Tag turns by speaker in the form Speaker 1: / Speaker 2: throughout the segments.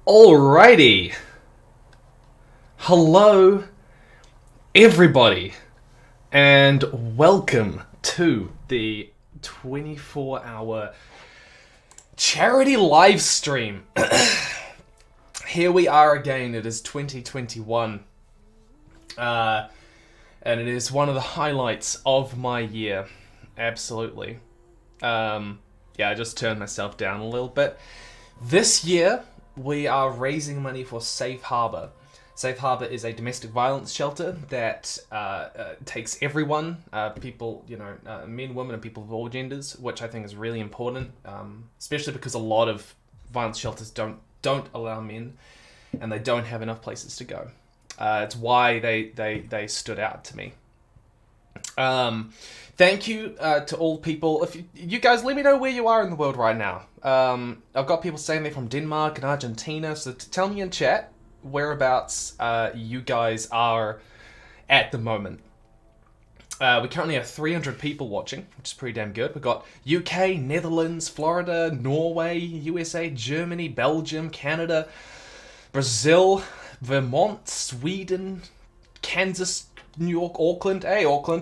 Speaker 1: Alrighty. Hello, everybody, and welcome to the 24-hour charity live stream. Here we are again. It is 2021. And it is one of the highlights of my year. Absolutely. Yeah, I just turned myself down a little bit. This year, we are raising money for Safe Harbour. Safe Harbour is a domestic violence shelter that takes everyone, people, men, women, and people of all genders, which I think is really important, especially because a lot of violence shelters don't allow men, and they don't have enough places to go. It's why they stood out to me. Thank you to all people. If you guys, let me know where you are in the world right now. I've got people saying they're from Denmark and Argentina, so tell me in chat whereabouts you guys are at the moment. We currently have 300 people watching, which is pretty damn good. We've got UK, Netherlands, Florida, Norway, USA, Germany, Belgium, Canada, Brazil, Vermont, Sweden, Kansas, New York, Auckland,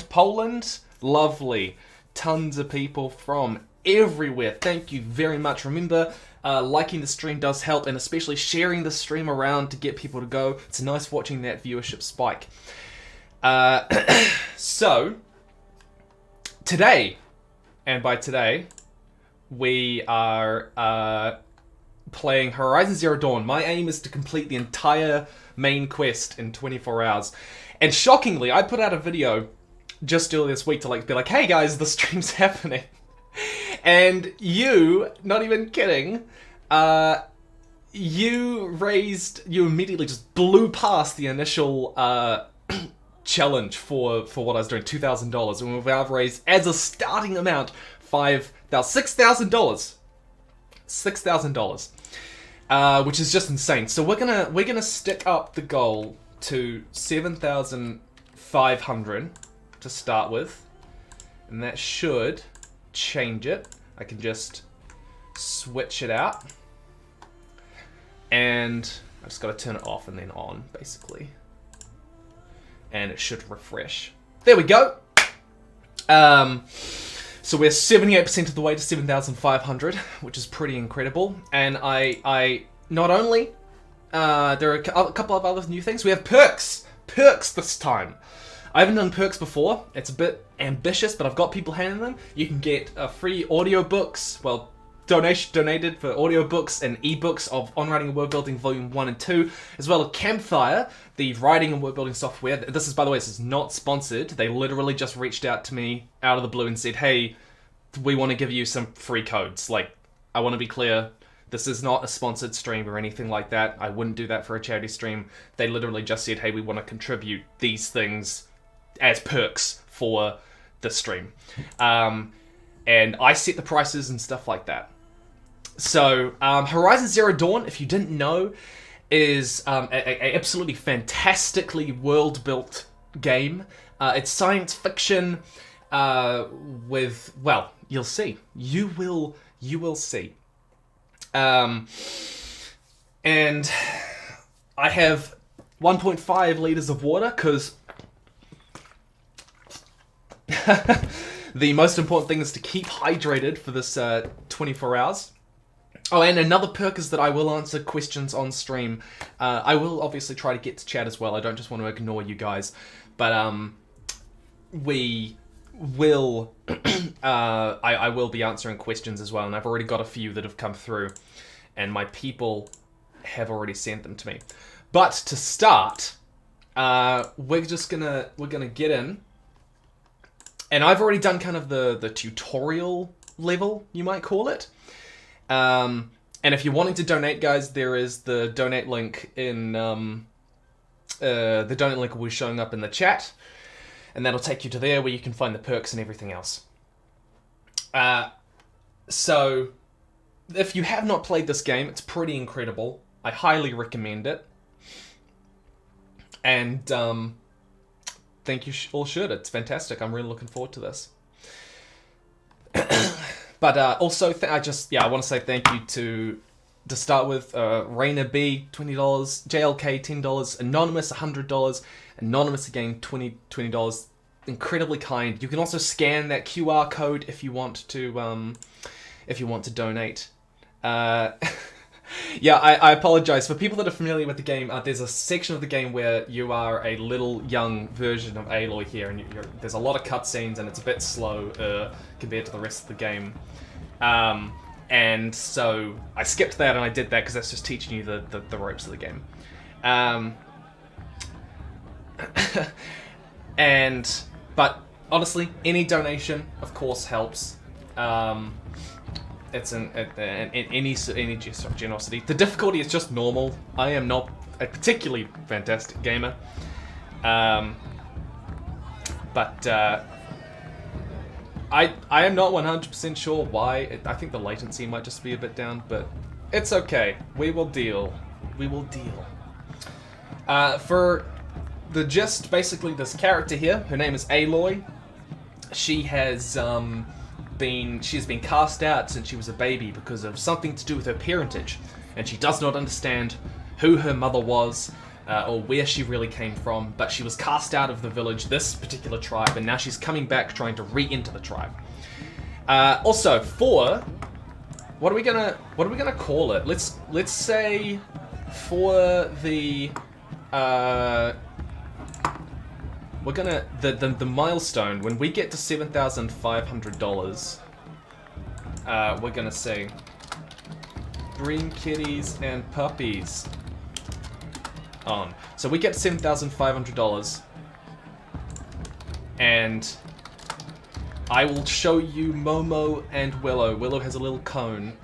Speaker 1: Poland. Lovely. Tons of people from everywhere. Thank you very much. Remember, liking the stream does help, and especially sharing the stream around to get people to go. It's nice watching that viewership spike. So, today, and by today, we are playing Horizon Zero Dawn. My aim is to complete the entire main quest in 24 hours. And shockingly, I put out a video just earlier this week to be like, hey guys, the stream's happening. And you, not even kidding, you immediately just blew past the initial challenge for what I was doing, $2,000. And we've now raised, as a starting amount, $6,000. $6,000. Which is just insane. So we're gonna stick up the goal to 7,500 to start with, and that should change it. I can just switch it out, and I just gotta turn it off and then on, basically, and it should refresh. There we go. So we're 78% of the way to 7,500, which is pretty incredible. And I not only there are a couple of other new things. We have perks this time. I haven't done perks before. It's a bit ambitious, but I've got people handing them. You can get free audiobooks, well, donated for audiobooks and ebooks of On Writing and Word Building Volume 1 and 2, as well as Campfire, the writing and word building software. This is, by the way, this is not sponsored. They literally just reached out to me out of the blue and said, hey, we want to give you some free codes. Like, I want to be clear, this is not a sponsored stream or anything like that. I wouldn't do that for a charity stream. They literally just said, hey, we want to contribute these things as perks for the stream. And I set the prices and stuff like that. So, Horizon Zero Dawn, if you didn't know, is a absolutely fantastically world-built game. It's science fiction with, well, you'll see. You will see. And I have 1.5 liters of water, because the most important thing is to keep hydrated for this 24 hours. Oh, and another perk is that I will answer questions on stream. I will obviously try to get to chat as well. I don't just want to ignore you guys. But we will... I will be answering questions as well, and I've already got a few that have come through, and my people have already sent them to me. But to start, we're gonna get in. And I've already done kind of the tutorial level, you might call it. And if you're wanting to donate, guys, there is the donate link in... the donate link will be showing up in the chat. And that'll take you to there where you can find the perks and everything else. So, if you have not played this game, it's pretty incredible. I highly recommend it. And, think you all should. It's fantastic. I'm really looking forward to this. But also, I want to say thank you to to start with, Raina B, $20, JLK, $10, Anonymous, $100, Anonymous again, $20. Incredibly kind. You can also scan that QR code if you want to donate. Yeah, I apologize. For people that are familiar with the game, there's a section of the game where you are a little young version of Aloy here, and there's a lot of cutscenes, and it's a bit slow compared to the rest of the game. And so I skipped that, and I did that because that's just teaching you the ropes of the game. But honestly, any donation, of course, helps. It's any gesture of generosity. The difficulty is just normal. I am not a particularly fantastic gamer, but I am not 100% sure why. I think the latency might just be a bit down, but it's okay. We will deal. We will deal. For the gist, basically, this character here, her name is Aloy. She has been cast out since she was a baby because of something to do with her parentage, and she does not understand who her mother was or where she really came from. But she was cast out of the village, this particular tribe, and now she's coming back trying to re-enter the tribe. Also, for what are we gonna call it? Let's say for the we're gonna the milestone when we get to $7,500. We're gonna say bring kitties and puppies on. So we get $7,500, and I will show you Momo and Willow. Willow has a little cone,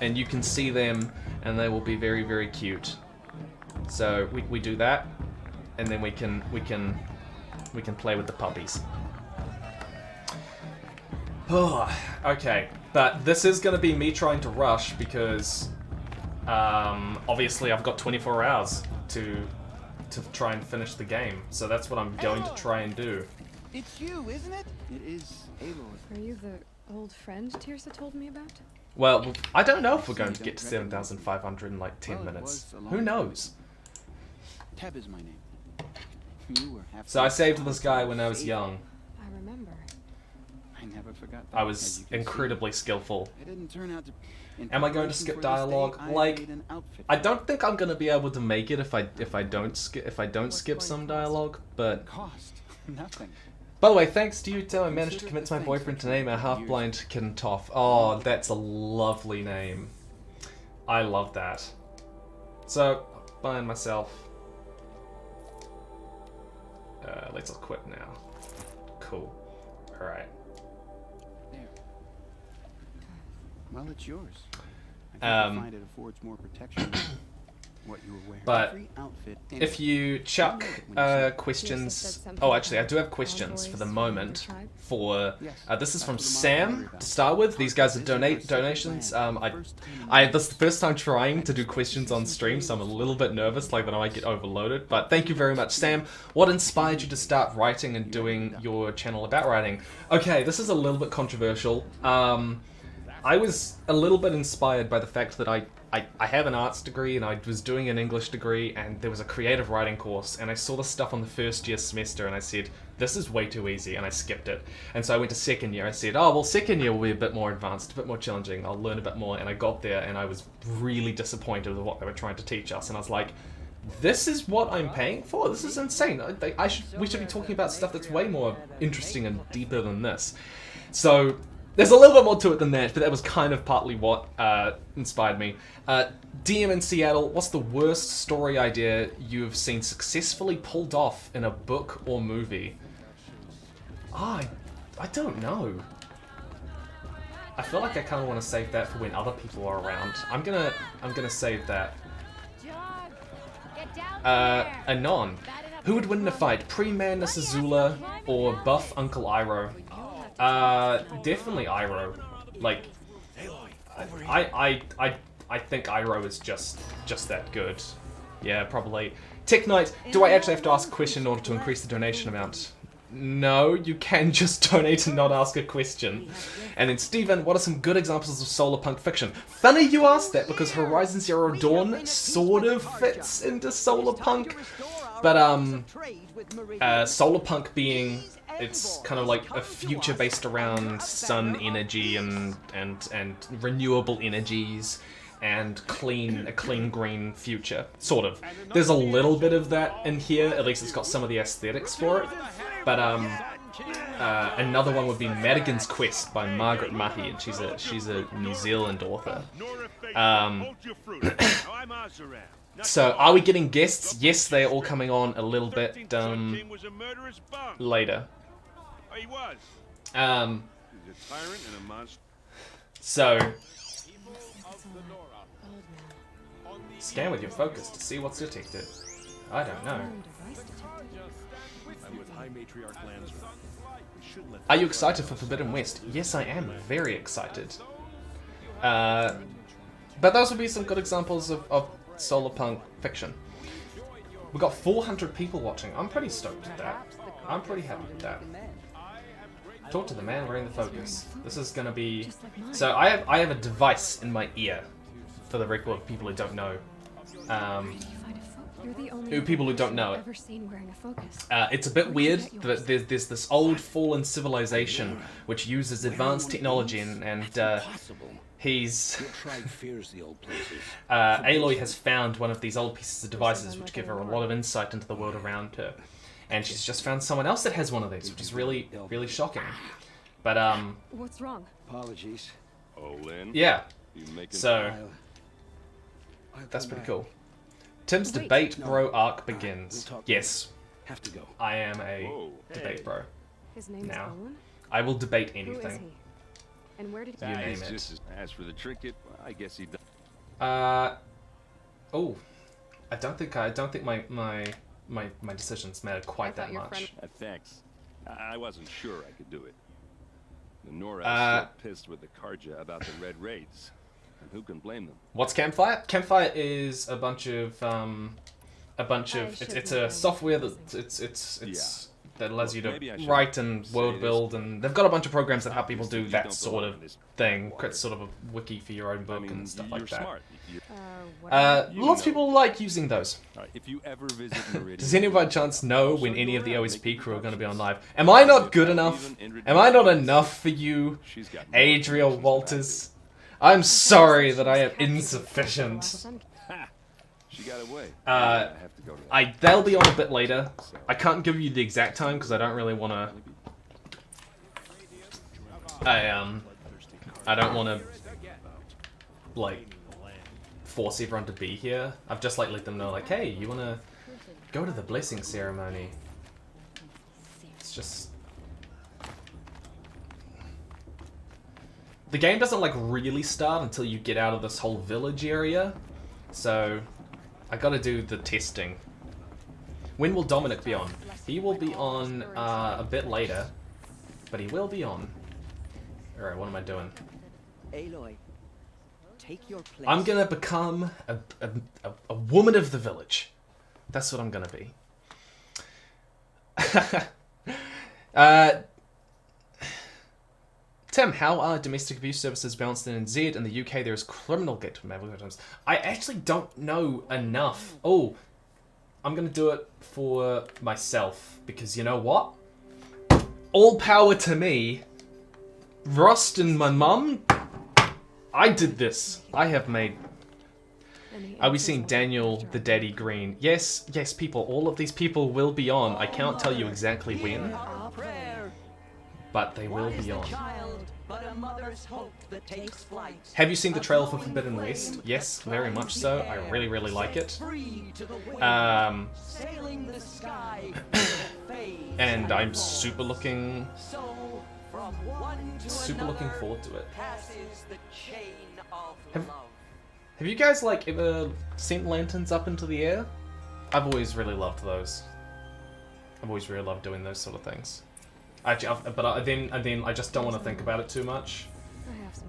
Speaker 1: and you can see them, and they will be very, very cute. So we do that, and then we can play with the puppies. Oh, okay, but this is going to be me trying to rush because obviously I've got 24 hours to try and finish the game. So that's what I'm going to try and do.
Speaker 2: It's you, isn't it? It is Aloy.
Speaker 3: Are you the old friend TierZoo told me about?
Speaker 1: Well, I don't know if we're going to get to 7,500 in like 10 minutes. Who knows?
Speaker 2: Teb is my name. You were half.
Speaker 1: So I saved this guy when I was young.
Speaker 3: I remember.
Speaker 2: I never forgot that.
Speaker 1: I was incredibly skillful.
Speaker 2: It didn't turn out to.
Speaker 1: Am I going to skip dialogue? Like, I don't think I'm going to be able to make it if I don't skip some dialogue. But
Speaker 2: cost nothing.
Speaker 1: by the way, thanks to you, Tim, I managed to convince my boyfriend to name our half-blind kitten Toph. Oh, that's a lovely name. I love that. So, buying myself. Let's equip now. Cool. All right.
Speaker 2: There. Well, it's yours. I think you'll find it affords more protection than what you were wearing.
Speaker 1: But
Speaker 2: Every outfit
Speaker 1: if you chuck questions... Oh, actually, I do have questions for the moment. For this is from Sam to start with. These guys are donations. This is the first time trying to do questions on stream, so I'm a little bit nervous, like that I might get overloaded. But thank you very much, Sam. What inspired you to start writing and doing your channel about writing? Okay, this is a little bit controversial. I was a little bit inspired by the fact that I have an arts degree and I was doing an English degree, and there was a creative writing course, and I saw the stuff on the first year semester and I said, this is way too easy, and I skipped it. And so I went to second year. I said, oh, well, second year will be a bit more advanced, a bit more challenging. I'll learn a bit more. And I got there and I was really disappointed with what they were trying to teach us. And I was like, this is what I'm paying for? This is insane. We should be talking about stuff that's way more interesting and deeper than this. So there's a little bit more to it than that, but that was kind of partly what inspired me. DM in Seattle, what's the worst story idea you've seen successfully pulled off in a book or movie? I don't know. I feel like I kind of want to save that for when other people are around. I'm gonna save that. Anon, who would win in a fight, Pre-Madness Azula or Buff Uncle Iroh? Definitely Iroh. Like, I think Iroh is just that good. Yeah, probably. Tech Knight, do I actually have to ask a question in order to increase the donation amount? no, you can just donate and not ask a question. And then Steven, what are some good examples of solar punk fiction? Funny you asked that, because Horizon Zero Dawn sort of fits into solar punk. But, solar punk being, it's kind of like a future based around sun energy and renewable energies and a clean green future, sort of. There's a little bit of that in here, at least it's got some of the aesthetics for it. But another one would be Madigan's Quest by Margaret Mahi, and she's a New Zealand author. So, are we getting guests? Yes, they are all coming on a little bit later. So, scan with your focus to see what's detected. I don't know. Are you excited for Forbidden West? Yes, I am very excited. But those would be some good examples of solar punk fiction. We've got 400 people watching. I'm pretty stoked with that. I'm pretty happy with that. Talk to the man wearing the focus. This is gonna be... So I have a device in my ear, for the record of people who don't know. People who don't know it. It's a bit weird that there's this old fallen civilization which uses advanced technology and Aloy has found one of these old pieces of devices which give her a lot of insight into the world around her. And she's just found someone else that has one of these, which is really, really shocking. But,
Speaker 3: What's wrong?
Speaker 2: Apologies.
Speaker 1: yeah. So, that's pretty cool. Tim's debate bro arc begins. Yes.
Speaker 2: Have to go.
Speaker 1: I am a debate bro.
Speaker 3: His name
Speaker 1: Now.
Speaker 3: is Owen?
Speaker 1: I will debate
Speaker 3: Who is
Speaker 1: anything.
Speaker 3: he? And where did he
Speaker 1: You name it.
Speaker 4: As for the trinket, I guess he does.
Speaker 1: Oh. I don't think my decisions mattered quite that much.
Speaker 4: Thanks. I wasn't sure I could do it. The Nora's still pissed with the Karja about the Red Raids. And who can blame them?
Speaker 1: What's Campfire? Campfire is a bunch of it's a software that that allows you to write and world build, and they've got a bunch of programs that help people do that sort of thing. Create sort of a wiki for your own book and stuff like that. Lots of people like using those.
Speaker 4: If you ever visit Meridian,
Speaker 1: Does anyone by chance know when any of the OSP crew are going to be on live? Am I not good enough? Am I not enough for you, Adriel Walters? I'm sorry that I am insufficient.
Speaker 4: She got away. I have to go to
Speaker 1: they'll be on a bit later. I can't give you the exact time because I don't really want to. I don't want to like force everyone to be here. I've just like let them know like, hey, you want to go to the blessing ceremony? It's just. The game doesn't like really start until you get out of this whole village area, so I gotta do the testing. When will Dominic be on? He will be on a bit later, but he will be on. Alright, what am I doing?
Speaker 5: Aloy, take your place.
Speaker 1: I'm gonna become a woman of the village. That's what I'm gonna be. Tim, how are domestic abuse services balanced in NZ? In the UK, there is criminal gate victims. I actually don't know enough. Oh, I'm going to do it for myself, because you know what? All power to me. Rost and my mum, I did this. I have made... Are we seeing Daniel the Daddy Green? Yes, yes, people. All of these people will be on. I can't tell you exactly when, but they will be on. Have you seen the trailer for Forbidden West? Yes, very much so. I really, really like it. And I'm super looking forward to it. Have you guys like ever sent lanterns up into the air? I've always really loved those. I've always really loved doing those sort of things. Then I just don't want to think about it too much.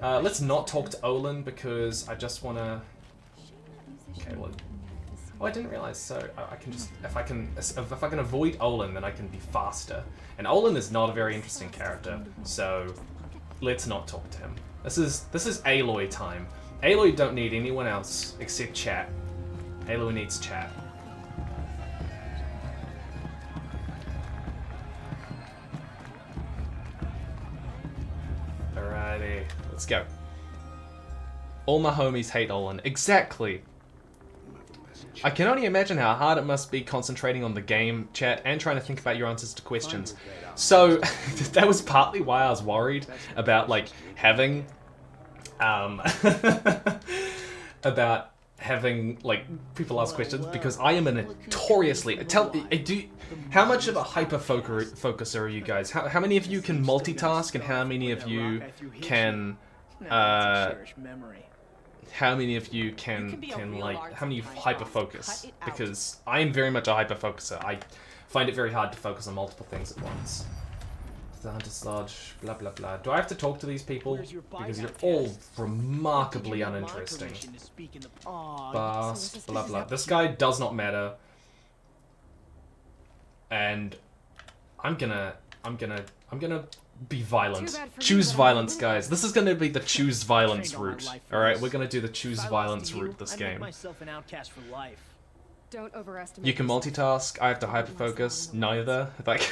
Speaker 1: Let's not talk to Olin because I just want to. Okay, Oh, I didn't realize. So I can just if I can avoid Olin, then I can be faster. And Olin is not a very interesting character, so let's not talk to him. This is Aloy time. Aloy don't need anyone else except chat. Aloy needs chat. Alrighty, let's go. All my homies hate Olin. Exactly. I can only imagine how hard it must be concentrating on the game, chat, and trying to think about your answers to questions. So, that was partly why I was worried about, like, having... about having, like, people ask questions, because I am a notoriously... How much of a hyper-focuser are you guys? How many of you can multitask, and how many of you can... how many of you can like, how many hyper-focus? Because I am very much a hyper-focuser. I find it very hard to focus on multiple things at once. Dislodge, blah blah blah. Do I have to talk to these people? Because you're all remarkably uninteresting. Bast, blah blah. This guy does not matter. And I'm gonna be violent. Choose violence, guys. This is gonna be the choose violence route. Alright, we're gonna do the choose violence route this game.
Speaker 3: Don't overestimate.
Speaker 1: You can multitask, I have to hyper-focus, neither. Like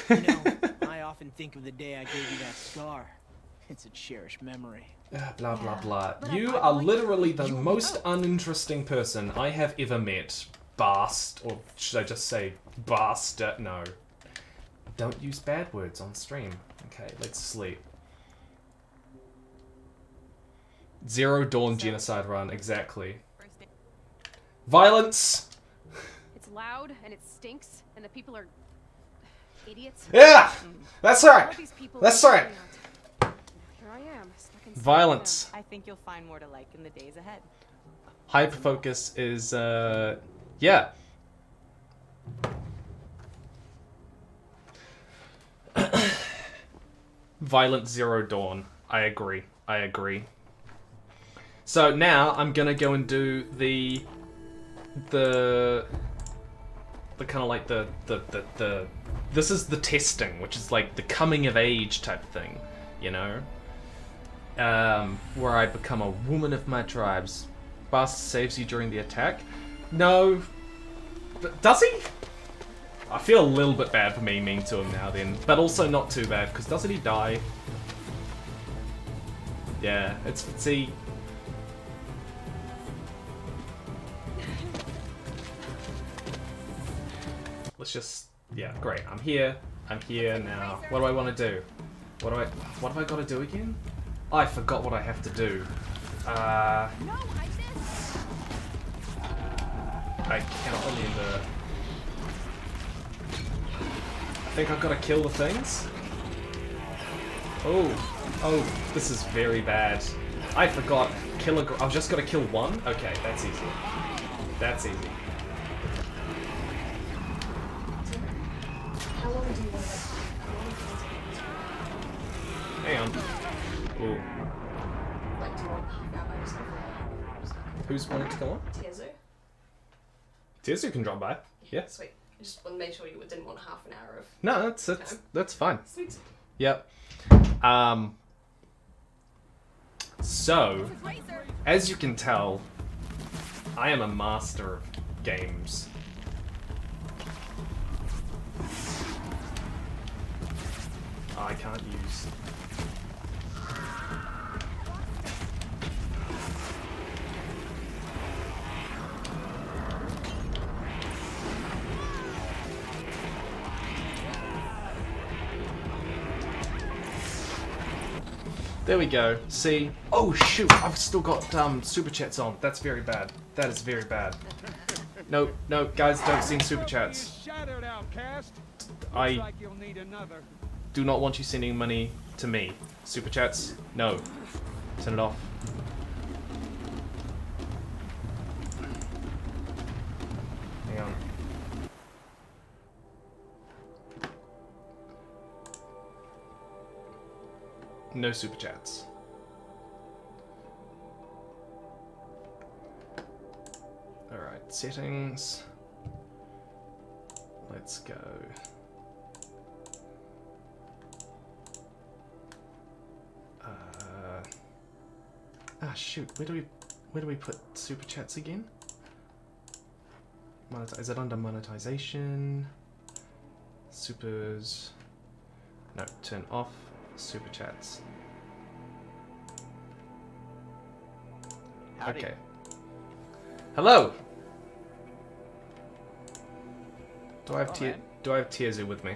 Speaker 6: I often think of the day I gave you that scar. It's a cherished memory.
Speaker 1: Blah blah blah. You are literally the most uninteresting person I have ever met. Bast, or should I just say bastard? No. Don't use bad words on stream. Okay, let's sleep. Zero Dawn genocide run, exactly. Violence!
Speaker 3: It's loud and it stinks and the people are idiots.
Speaker 1: Yeah! That's right!
Speaker 3: All these people
Speaker 1: That's
Speaker 3: are
Speaker 1: right!
Speaker 3: Here I am, stuck inside
Speaker 1: Violence.
Speaker 3: them.
Speaker 7: I think you'll find more to like in the days ahead.
Speaker 1: Hyperfocus is, yeah. Violent Zero Dawn. I agree. I agree. So now I'm gonna go and do the kind of like the this is the testing, which is like the coming of age type thing, you know? Where I become a woman of my tribes. Bast saves you during the attack. No. But does he? I feel a little bit bad for being mean to him now then, but also not too bad, because doesn't he die? Yeah, see... Let's just, yeah, great, I'm here now. What do I want to do? What have I got to do again? I forgot what I have to do. I cannot remember. I think I've got to kill the things. Oh, this is very bad. I forgot. I've just got to kill one? Okay, that's easy. That's easy. Hang on. Ooh.
Speaker 8: Like, do you want half hour stuff?
Speaker 1: Who's wanting to go on?
Speaker 8: TierZoo?
Speaker 1: TierZoo can drop by. Yeah.
Speaker 8: Sweet. I just want to make sure you didn't want half an hour of...
Speaker 1: No, that's fine.
Speaker 8: Sweet.
Speaker 1: Yep. So, as you can tell, I am a master of games. I can't use... There we go. See? Oh shoot! I've still got super chats on. That's very bad. That is very bad. No, guys, don't send super chats. I do not want you sending money to me. Super chats? No. Turn it off. Hang on. No super chats. Alright, settings. let's go. Shoot, where do we put super chats again? Is it under monetization? Supers. No, turn off super chats.
Speaker 9: Howdy.
Speaker 1: Okay. Hello. Do I have TierZoo with me?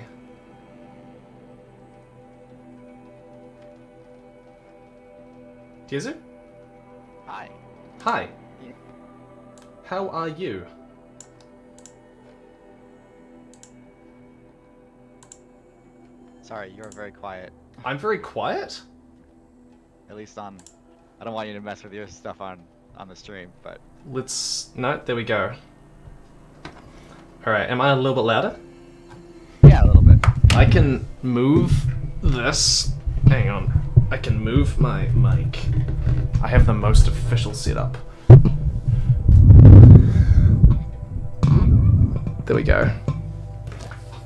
Speaker 1: TierZoo?
Speaker 9: Hi.
Speaker 1: Hi.
Speaker 9: Yeah.
Speaker 1: How are you?
Speaker 9: Sorry, you're very quiet.
Speaker 1: I'm very quiet?
Speaker 9: At least on... I don't want you to mess with your stuff on the stream, but...
Speaker 1: No, there we go. Alright, am I a little bit louder?
Speaker 9: Yeah, a little bit.
Speaker 1: I can move this. Hang on. I can move my mic. I have the most official setup. There we go.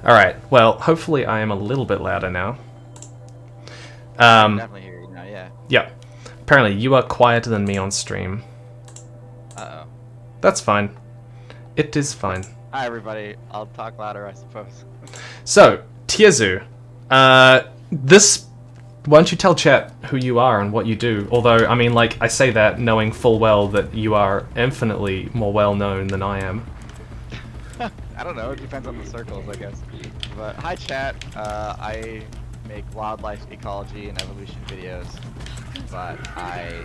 Speaker 1: Alright, well, hopefully I am a little bit louder now.
Speaker 9: I can definitely hear you now, yeah.
Speaker 1: Yep. Apparently you are quieter than me on stream.
Speaker 9: Uh-oh.
Speaker 1: That's fine. It is fine.
Speaker 9: Hi, everybody. I'll talk louder, I suppose.
Speaker 1: So, TierZoo. Why don't you tell chat who you are and what you do? Although, I mean, like, I say that knowing full well that you are infinitely more well-known than I am.
Speaker 9: I don't know, it depends on the circles, I guess. But, hi chat, I make wildlife ecology and evolution videos, but I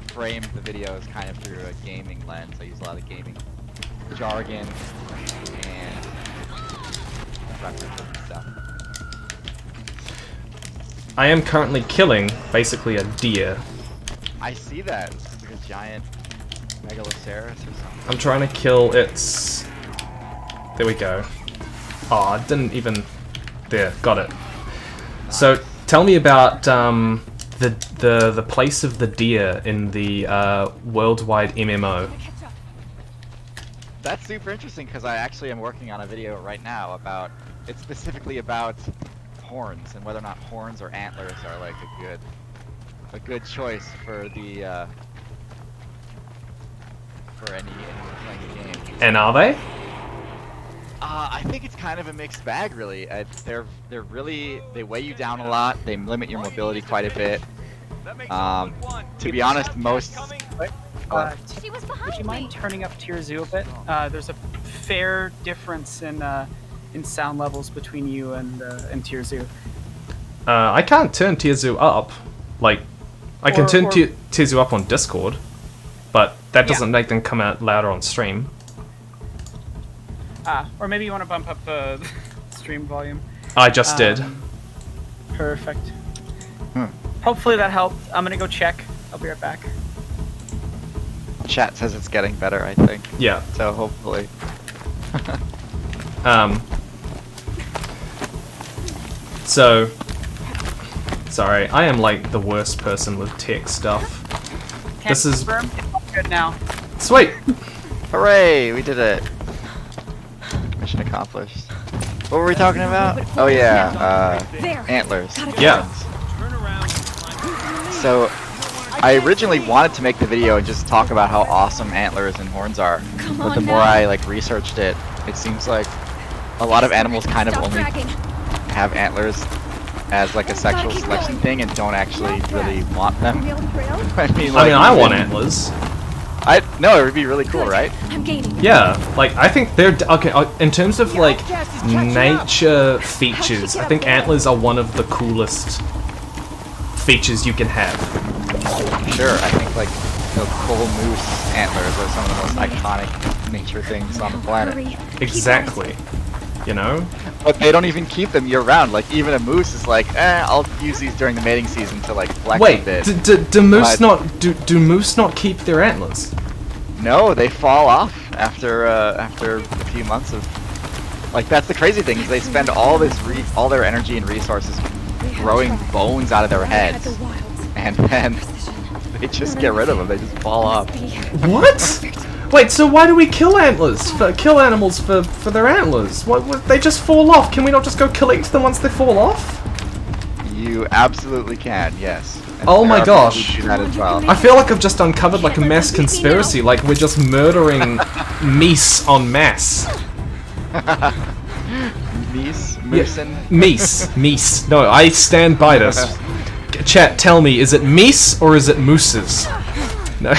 Speaker 9: frame the videos kind of through a gaming lens. I use a lot of gaming jargon and references and stuff.
Speaker 1: I am currently killing, basically, a deer.
Speaker 9: I see that. It's like a giant megaloceros or something.
Speaker 1: I'm trying to kill its... There we go. Aw, it didn't even... There, got it. So, tell me about the place of the deer in the worldwide MMO.
Speaker 9: That's super interesting because I actually am working on a video right now about... It's specifically about horns and whether or not horns or antlers are like a good choice for the for any playing a game.
Speaker 1: And are they?
Speaker 9: I think it's kind of a mixed bag, really. They're really, they weigh you down a lot. They limit your mobility quite a bit. To be honest, most.
Speaker 3: She was
Speaker 10: Would
Speaker 3: behind
Speaker 10: you mind turning up TierZoo a bit? There's a fair difference in sound levels between you and TierZoo.
Speaker 1: I can't turn TierZoo up. Like, I can turn TierZoo up on Discord, but that doesn't make them come out louder on stream.
Speaker 10: Or maybe you want to bump up the stream volume.
Speaker 1: I just did.
Speaker 10: Perfect. Hopefully that helped. I'm gonna go check. I'll be right back.
Speaker 9: Chat says it's getting better, I think.
Speaker 1: Yeah.
Speaker 9: So hopefully.
Speaker 1: So, sorry, I am like the worst person with tech stuff.
Speaker 10: Can't confirm. It's all good now.
Speaker 1: Sweet.
Speaker 9: Hooray! We did it. Mission accomplished. What were we talking about? Oh yeah, antlers.
Speaker 1: Yeah.
Speaker 9: So, I originally wanted to make the video and just talk about how awesome antlers and horns are, but the more I like researched it, it seems like a lot of animals kind of only have antlers as like a sexual selection thing and don't actually really want them. I mean,
Speaker 1: I want antlers.
Speaker 9: No, it would be really cool, right?
Speaker 1: Yeah, like I think they're okay. In terms of like nature features, I think antlers are one of the coolest features you can have.
Speaker 9: Sure, I think like bull moose antlers are some of the most iconic nature things on the planet.
Speaker 1: Exactly. You know?
Speaker 9: But they don't even keep them year round. Like even a moose is like, I'll use these during the mating season to like flex a bit.
Speaker 1: Do moose not keep their antlers?
Speaker 9: No, they fall off after a few months of. Like that's the crazy thing is they spend all their energy and resources growing bones out of their heads, and then they just get rid of them. They just fall off.
Speaker 1: What? Wait, so why do we kill antlers? Kill animals for their antlers? What, they just fall off. Can we not just go collect them once they fall off?
Speaker 9: You absolutely can, yes. And
Speaker 1: Oh my
Speaker 9: there are people
Speaker 1: gosh.
Speaker 9: who do that as well.
Speaker 1: I feel like I've just uncovered like a mass conspiracy. Like we're just murdering meese en masse.
Speaker 9: Meese? Moosin?
Speaker 1: Meese. No, I stand by this. Chat, tell me, is it meese or is it mooses? No.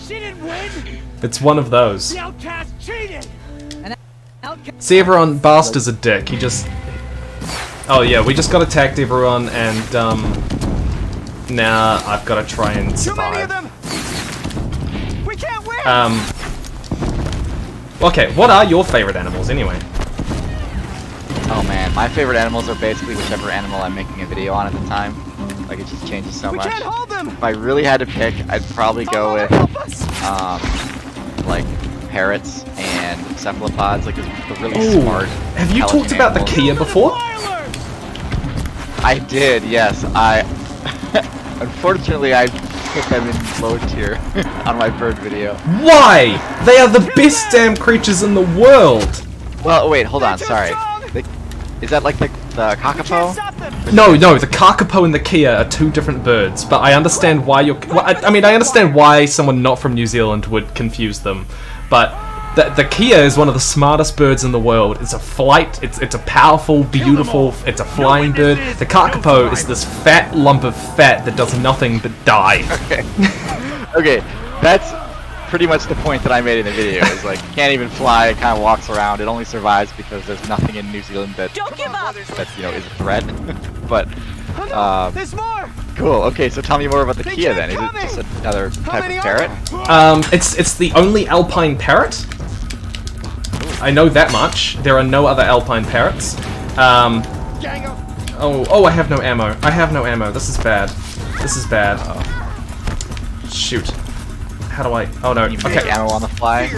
Speaker 6: She didn't win.
Speaker 1: It's one of those.
Speaker 6: The outcast cheated.
Speaker 1: See, everyone, Bast's a dick. He just... Oh yeah, we just got attacked, everyone, and now I've got to try and survive.
Speaker 6: Too many of them. We can't win.
Speaker 1: Okay, what are your favorite animals anyway?
Speaker 9: Oh man, my favorite animals are basically whichever animal I'm making a video on at the time. Like, it just changes so much.
Speaker 6: Can't hold them.
Speaker 9: If I really had to pick, I'd probably go with, like, parrots and cephalopods, like the really smart.
Speaker 1: Have you talked about the Kia before?
Speaker 9: I did, yes. Unfortunately, I put them in low tier on my bird video.
Speaker 1: Why? They are the best damn creatures in the world!
Speaker 9: Well, wait, hold on, sorry. Is that like the kakapo?
Speaker 1: No, the kakapo and the Kia are two different birds, but I understand why you're... Well, I mean, I understand why someone not from New Zealand would confuse them, but the Kia is one of the smartest birds in the world. It's a flight, it's a powerful, beautiful, it's a flying bird. The kakapo is this fat lump of fat that does nothing but die.
Speaker 9: Okay. Okay, that's pretty much the point that I made in the video, is like, can't even fly, it kind of walks around, it only survives because there's nothing in New Zealand that, you know, is a threat. But,
Speaker 6: There's more.
Speaker 9: cool, okay, so tell me more about the Kia then. Is it just another type of parrot?
Speaker 1: It's the only alpine parrot. I know that much. There are no other alpine parrots. Oh, I have no ammo. This is bad. Shoot. How do I... Oh no,
Speaker 9: You make ammo on the fly?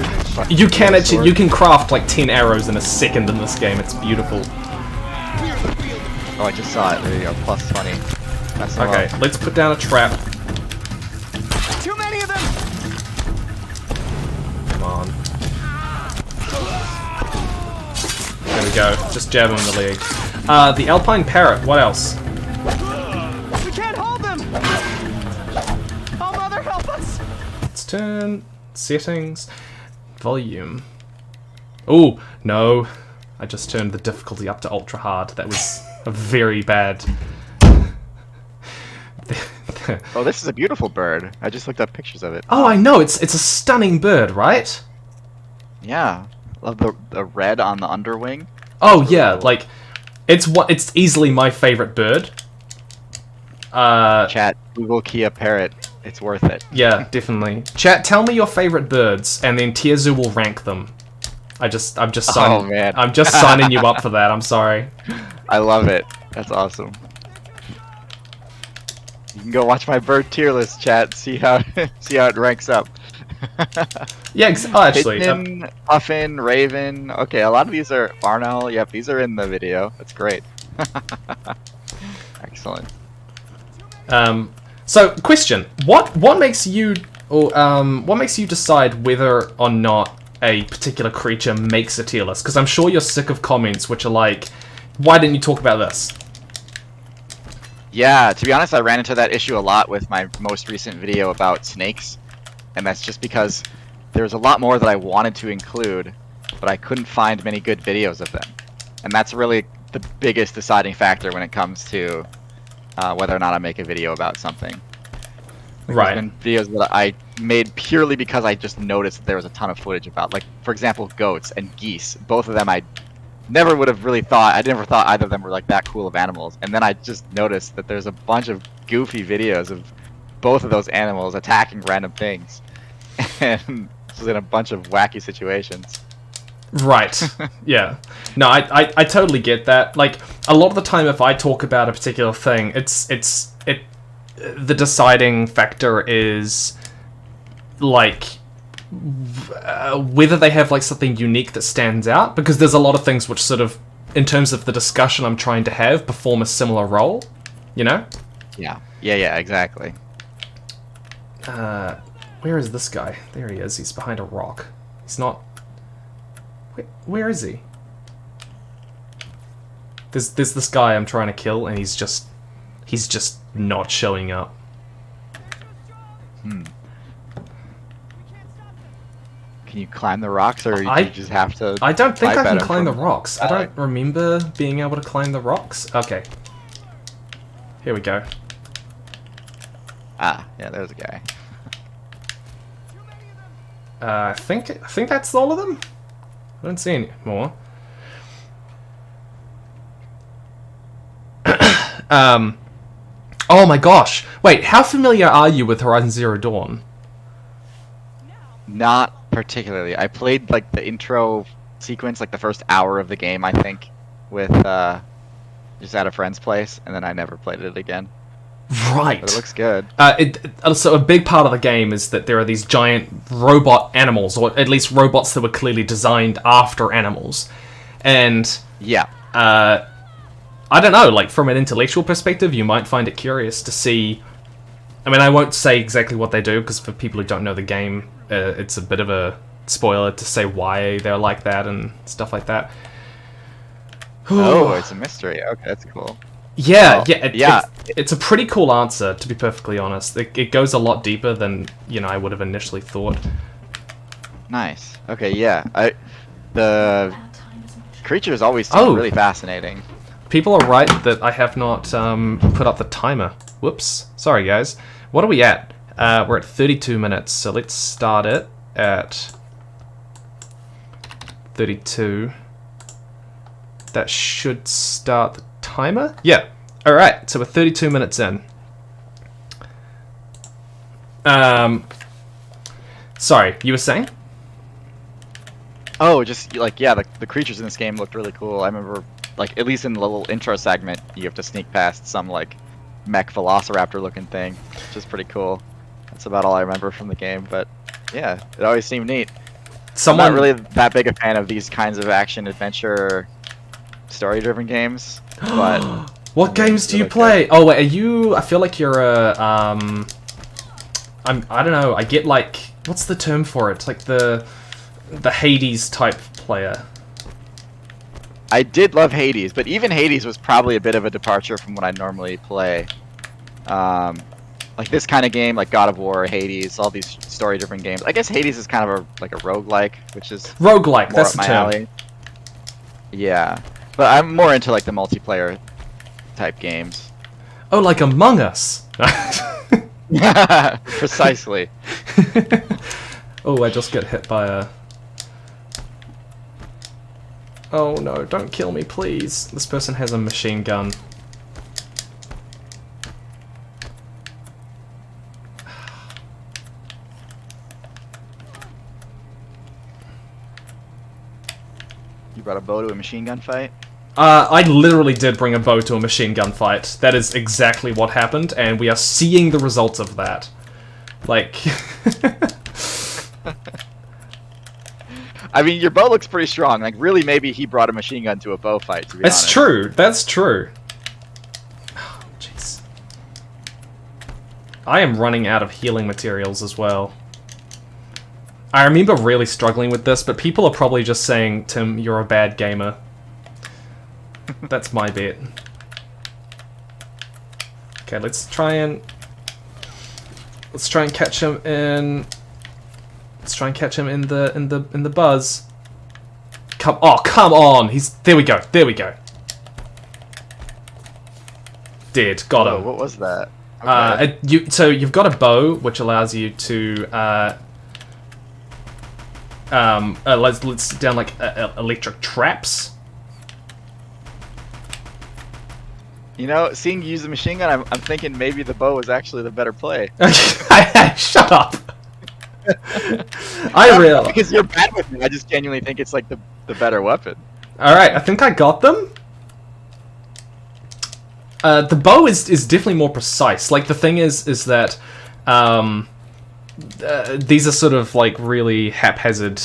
Speaker 1: You can actually, you can craft like 10 arrows in a second in this game. It's beautiful.
Speaker 9: Oh, I just saw it. There you go, plus 20. That's so
Speaker 1: Okay,
Speaker 9: low.
Speaker 1: let's put down a trap.
Speaker 6: Too many of them.
Speaker 1: Come on. There we go. Just jab him in the leg. The alpine parrot. What else?
Speaker 6: We can't hold them. Oh, mother, help us.
Speaker 1: Let's turn settings, volume. Oh no! I just turned the difficulty up to ultra hard. That was a very bad.
Speaker 9: Oh, this is a beautiful bird. I just looked up pictures of it.
Speaker 1: Oh, I know. It's a stunning bird, right?
Speaker 9: Yeah. Love the red on the underwing.
Speaker 1: Oh
Speaker 9: really
Speaker 1: yeah,
Speaker 9: cool.
Speaker 1: like it's easily my favorite bird.
Speaker 9: Chat, Google Kia parrot. It's worth it.
Speaker 1: Yeah, definitely. Chat, tell me your favorite birds, and then TierZoo will rank them. I'm just signing.
Speaker 9: Oh, man.
Speaker 1: I'm just signing you up for that. I'm sorry.
Speaker 9: I love it. That's awesome. You can go watch my bird tier list, chat. See how it ranks up.
Speaker 1: Yeah, actually.
Speaker 9: Pigeon, Puffin, Raven. Okay, a lot of these are Arnold. Yep, these are in the video. That's great. Excellent.
Speaker 1: So, question: what makes you decide whether or not a particular creature makes a tier list? Because I'm sure you're sick of comments which are like, "Why didn't you talk about this?"
Speaker 9: Yeah, to be honest, I ran into that issue a lot with my most recent video about snakes, and that's just because there's a lot more that I wanted to include, but I couldn't find many good videos of them, and that's really the biggest deciding factor when it comes to whether or not I make a video about something.
Speaker 1: Right.
Speaker 9: There's been videos that I made purely because I just noticed that there was a ton of footage about, like, for example, goats and geese. Both of them I never would have really thought, I never thought either of them were like that cool of animals. And then I just noticed that there's a bunch of goofy videos of both of those animals attacking random things. And just in a bunch of wacky situations.
Speaker 1: Right. Yeah. No, I totally get that. Like, a lot of the time if I talk about a particular thing, the deciding factor is like whether they have like something unique that stands out, because there's a lot of things which sort of, in terms of the discussion I'm trying to have, perform a similar role, you know?
Speaker 9: Yeah, exactly.
Speaker 1: Where is this guy? There he is. He's behind a rock. He's not... Where is he? There's this guy I'm trying to kill, and he's just not showing up.
Speaker 9: Can you climb the rocks, or you just have to...
Speaker 1: I don't think I can climb the
Speaker 9: from...
Speaker 1: rocks. I don't remember being able to climb the rocks. Okay. Here we go.
Speaker 9: Ah, yeah, there's a guy.
Speaker 1: I think that's all of them? I don't see any more. Oh my gosh. Wait, how familiar are you with Horizon Zero Dawn?
Speaker 9: Not particularly. I played like the intro sequence, like the first hour of the game, I think, with just at a friend's place, and then I never played it again.
Speaker 1: Right.
Speaker 9: But it looks good.
Speaker 1: So a big part of the game is that there are these giant robot animals, or at least robots that were clearly designed after animals. And
Speaker 9: yeah.
Speaker 1: I don't know, like from an intellectual perspective, you might find it curious to see... I mean, I won't say exactly what they do, because for people who don't know the game, it's a bit of a spoiler to say why they're like that and stuff like that.
Speaker 9: Oh, it's a mystery. Okay, that's cool.
Speaker 1: Yeah,
Speaker 9: well,
Speaker 1: it's a pretty cool answer, to be perfectly honest. It goes a lot deeper than, I would have initially thought.
Speaker 9: Nice. Okay, yeah. The creatures always seem really fascinating.
Speaker 1: People are right that I have not put up the timer. Whoops. Sorry, guys. What are we at? We're at 32 minutes, so let's start it at 32. That should start the timer? Yeah. Alright, so we're 32 minutes in. Sorry, you were saying?
Speaker 9: Oh, just, like, yeah, the creatures in this game looked really cool. I remember, like, at least in the little intro segment, you have to sneak past some, like, mech velociraptor-looking thing, which is pretty cool. That's about all I remember from the game, but, yeah, it always seemed neat. I'm not really that big a fan of these kinds of action-adventure story-driven games, but...
Speaker 1: What games do you play? Oh, wait, are you... I feel like you're a, I don't know, I get, like... What's the term for it? Like the Hades-type player.
Speaker 9: I did love Hades, but even Hades was probably a bit of a departure from what I normally play. Like this kind of game, like God of War, Hades, all these story-driven games. I guess Hades is kind of a roguelike, which is
Speaker 1: roguelike.
Speaker 9: More
Speaker 1: that's
Speaker 9: up
Speaker 1: the
Speaker 9: my
Speaker 1: term.
Speaker 9: alley. Yeah, but I'm more into like the multiplayer type games.
Speaker 1: Oh, like Among Us.
Speaker 9: Precisely.
Speaker 1: Oh, I just get hit by a... Oh no, don't kill me, please. This person has a machine gun.
Speaker 9: You brought a bow to a machine gun fight?
Speaker 1: I literally did bring a bow to a machine gun fight. That is exactly what happened, and we are seeing the results of that. Like...
Speaker 9: I mean, your bow looks pretty strong. Like, really, maybe he brought a machine gun to a bow fight, to be honest.
Speaker 1: It's true. That's true. Oh, jeez. I am running out of healing materials as well. I remember really struggling with this, but people are probably just saying, Tim, you're a bad gamer. That's my bet. Okay, let's try and catch him in... Let's try and catch him in the buzz. Come on! There we go. Dead. Got him.
Speaker 9: What was that? Okay.
Speaker 1: So you've got a bow which allows you to let's down like electric traps.
Speaker 9: You know, seeing you use the machine gun, I'm thinking maybe the bow is actually the better play.
Speaker 1: Shut up. I realize
Speaker 9: because you're bad with it. I just genuinely think it's like the better weapon.
Speaker 1: All right, I think I got them. The bow is definitely more precise. Like the thing is that these are sort of like really haphazard.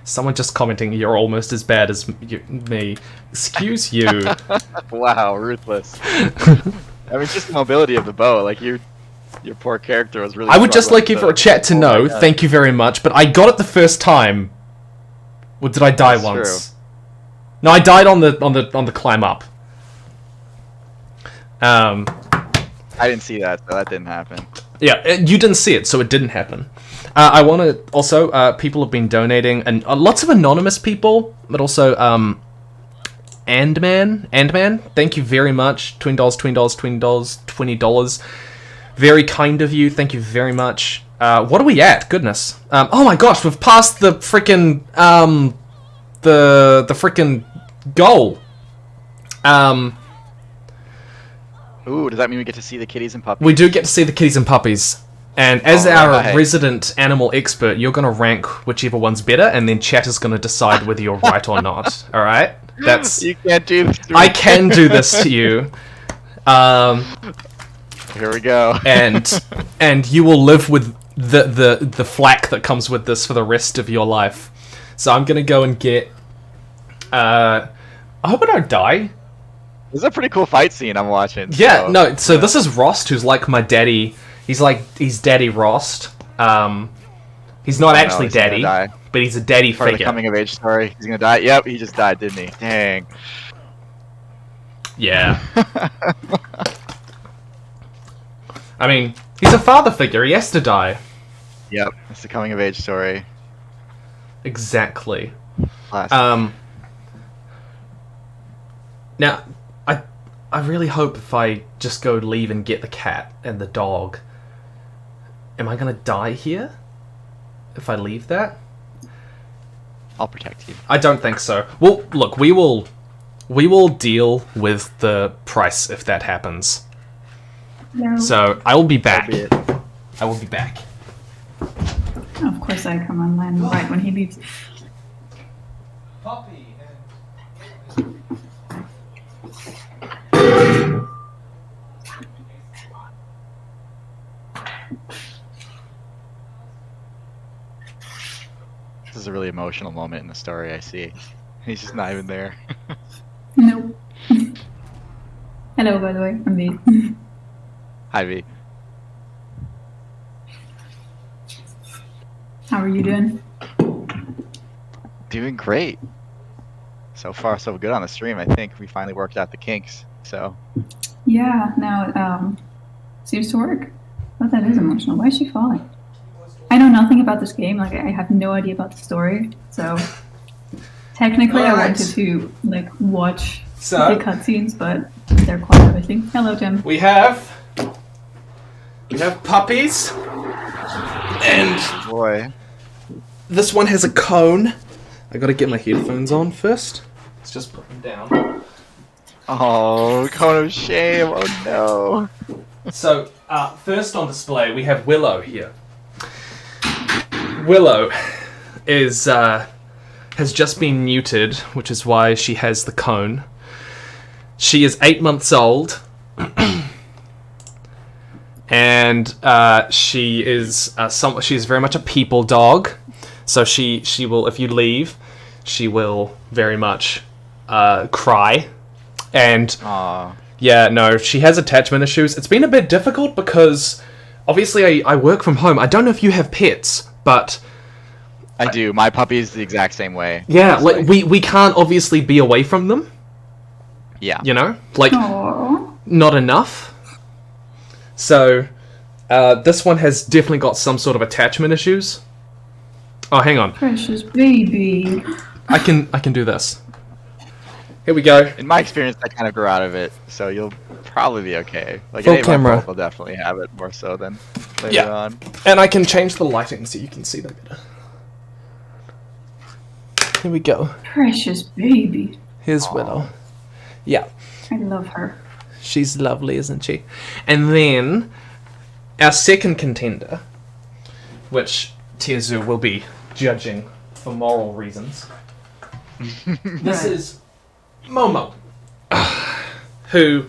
Speaker 1: Someone just commenting, "You're almost as bad as me." Excuse you.
Speaker 9: Wow, ruthless. I mean, just the mobility of the bow. Like Your poor character was really.
Speaker 1: I would just like you for a chat to
Speaker 9: Oh
Speaker 1: know,
Speaker 9: my God.
Speaker 1: thank you very much, but I got it the first time. Or did I die
Speaker 9: That's
Speaker 1: once?
Speaker 9: true.
Speaker 1: No, I died on the climb up.
Speaker 9: I didn't see that, so that didn't happen.
Speaker 1: Yeah, you didn't see it, so it didn't happen. I want to also, people have been donating, and lots of anonymous people, but also, Andman, thank you very much. $20. Very kind of you, thank you very much. What are we at? Goodness. Oh my gosh, we've passed the frickin', the frickin' goal.
Speaker 9: Ooh, does that mean we get to see the kitties and puppies?
Speaker 1: We do get to see the kitties and puppies. And as our
Speaker 9: Alright.
Speaker 1: resident animal expert, you're going to rank whichever one's better, and then chat is going to decide whether you're right or not. Alright? That's...
Speaker 9: You can't do this to me.
Speaker 1: I can do this to you.
Speaker 9: Here we go.
Speaker 1: and you will live with the flack that comes with this for the rest of your life. So I'm going to go and get... I hope I don't die.
Speaker 9: This is a pretty cool fight scene I'm watching.
Speaker 1: Yeah,
Speaker 9: so-
Speaker 1: no, so this is Rost, who's like my daddy. He's Daddy Rost. He's not actually
Speaker 9: he's gonna
Speaker 1: daddy,
Speaker 9: die.
Speaker 1: but he's a daddy
Speaker 9: Part of the
Speaker 1: figure.
Speaker 9: coming of age story. He's gonna die. Yep, he just died, didn't he? Dang.
Speaker 1: Yeah. I mean, he's a father figure. He has to die.
Speaker 9: Yep, it's the coming of age story.
Speaker 1: Exactly.
Speaker 9: Classic.
Speaker 1: Now, I really hope if I just go leave and get the cat and the dog, am I gonna die here? If I leave that?
Speaker 9: I'll protect you.
Speaker 1: I don't think so. Well, look, we will deal with the price if that happens.
Speaker 11: No.
Speaker 1: So I will be back.
Speaker 9: That'll be it.
Speaker 1: I will be back.
Speaker 11: Of course I come online right when he leaves.
Speaker 1: Poppy
Speaker 9: This is a really emotional moment in the story, I see. He's just not even there.
Speaker 11: Nope. Hello, by the way, I'm V.
Speaker 9: Hi, V.
Speaker 11: How are you doing?
Speaker 9: Doing great. So far, so good on the stream. I think we finally worked out the kinks, so...
Speaker 11: Yeah, now it seems to work. Oh, that is emotional. Why is she falling? I know nothing about this game. Like, I have no idea about the story. So, technically, I
Speaker 1: Alright.
Speaker 11: wanted to like watch
Speaker 1: So-
Speaker 11: the cutscenes, but they're quite everything. Hello, Tim.
Speaker 1: We have puppies, and
Speaker 9: Boy.
Speaker 1: this one has a cone. I gotta get my headphones on first. Let's just put them down.
Speaker 9: Oh, cone of shame. Oh, no.
Speaker 1: So, first on display, we have Willow here. Willow is has just been neutered, which is why she has the cone. She is 8 months old, and she is she is very much a people dog. So she will, if you leave, she will very much cry, and
Speaker 9: Aw.
Speaker 1: yeah, no, she has attachment issues. It's been a bit difficult because obviously I work from home. I don't know if you have pets, but
Speaker 9: I do. My puppy's the exact same way.
Speaker 1: yeah,
Speaker 9: honestly.
Speaker 1: like we can't obviously be away from them.
Speaker 9: Yeah.
Speaker 1: You know, like
Speaker 11: Aww.
Speaker 1: not enough. So this one has definitely got some sort of attachment issues. Oh, hang on.
Speaker 11: Precious baby.
Speaker 1: I can do this. Here we go.
Speaker 9: In my experience, I kind of grew out of it, so you'll probably be okay. Like,
Speaker 1: Full
Speaker 9: an 8-month
Speaker 1: camera.
Speaker 9: old will definitely have it more so than later
Speaker 1: Yeah.
Speaker 9: on.
Speaker 1: And I can change the lighting so you can see them better. Here we go.
Speaker 11: Precious baby.
Speaker 1: Here's Willow. Yeah.
Speaker 11: I love her.
Speaker 1: She's lovely, isn't she? And then our second contender, which TierZoo will be judging for moral reasons. This is Momo, who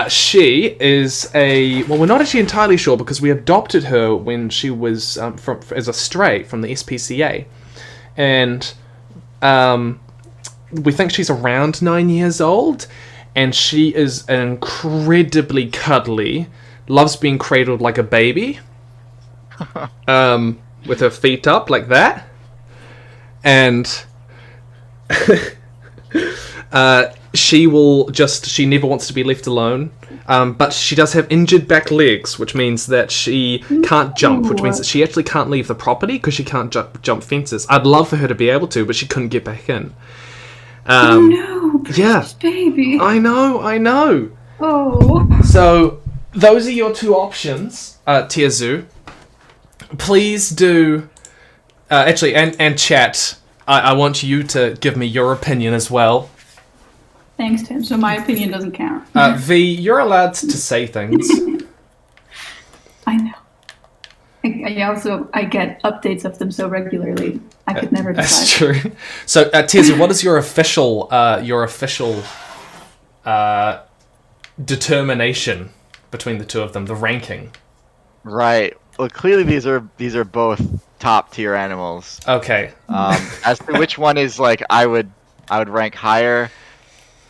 Speaker 1: she is a, well, we're not actually entirely sure because we adopted her when she was as a stray from the SPCA, and we think she's around 9 years old, and she is an incredibly cuddly, loves being cradled like a baby, with her feet up like that, and she never wants to be left alone. But she does have injured back legs, which means that she can't jump, which means that she actually can't leave the property because she can't jump fences. I'd love for her to be able to, but she couldn't get back in.
Speaker 11: Oh no, precious baby.
Speaker 1: I know.
Speaker 11: Oh.
Speaker 1: So, those are your two options, TierZoo. Please do... actually, and chat, I want you to give me your opinion as well.
Speaker 11: Thanks, Tim. So my opinion doesn't count.
Speaker 1: V, you're allowed to say things.
Speaker 11: I know. I get updates of them so regularly. I could never decide.
Speaker 1: That's true. So, TierZoo, what is your official determination between the two of them? The ranking.
Speaker 9: Right. Well, clearly these are both top tier animals.
Speaker 1: Okay.
Speaker 9: As to which one is like I would rank higher.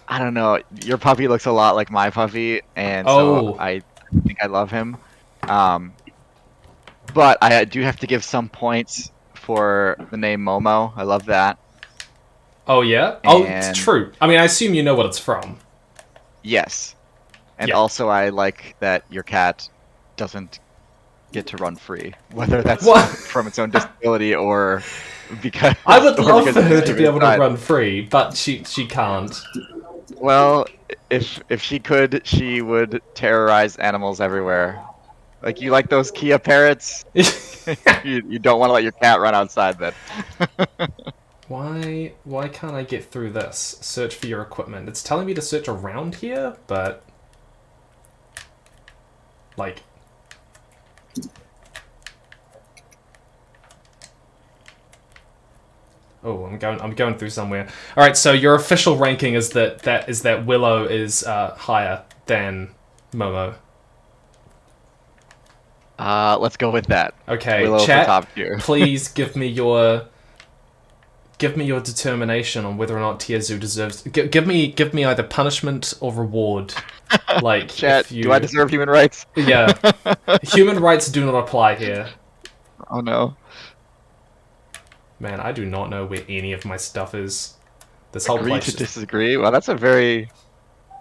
Speaker 9: I don't know. Your puppy looks a lot like my puppy, and so I think I love him. But I do have to give some points for the name Momo. I love that.
Speaker 1: Oh yeah? It's true. I mean, I assume you know what it's from.
Speaker 9: Yes. And also I like that your cat doesn't get to run free. Whether that's from its own disability or because...
Speaker 1: I would love for her to be able to run free, but she can't.
Speaker 9: Well, if she could, she would terrorize animals everywhere. Like, you like those Kia parrots? you don't want to let your cat run outside then.
Speaker 1: Why can't I get through this? Search for your equipment. It's telling me to search around here, but... like... Oh, I'm going through somewhere. All right, so your official ranking is that Willow is higher than Momo.
Speaker 9: Let's go with that.
Speaker 1: Okay,
Speaker 9: Willow
Speaker 1: chat.
Speaker 9: for top tier.
Speaker 1: Please give me your determination on whether or not TierZoo deserves. Give me either punishment or reward. Like,
Speaker 9: chat. Do I deserve human rights?
Speaker 1: Yeah, human rights do not apply here.
Speaker 9: Oh no.
Speaker 1: Man, I do not know where any of my stuff is. This whole place.
Speaker 9: Agree to disagree? Well, that's a very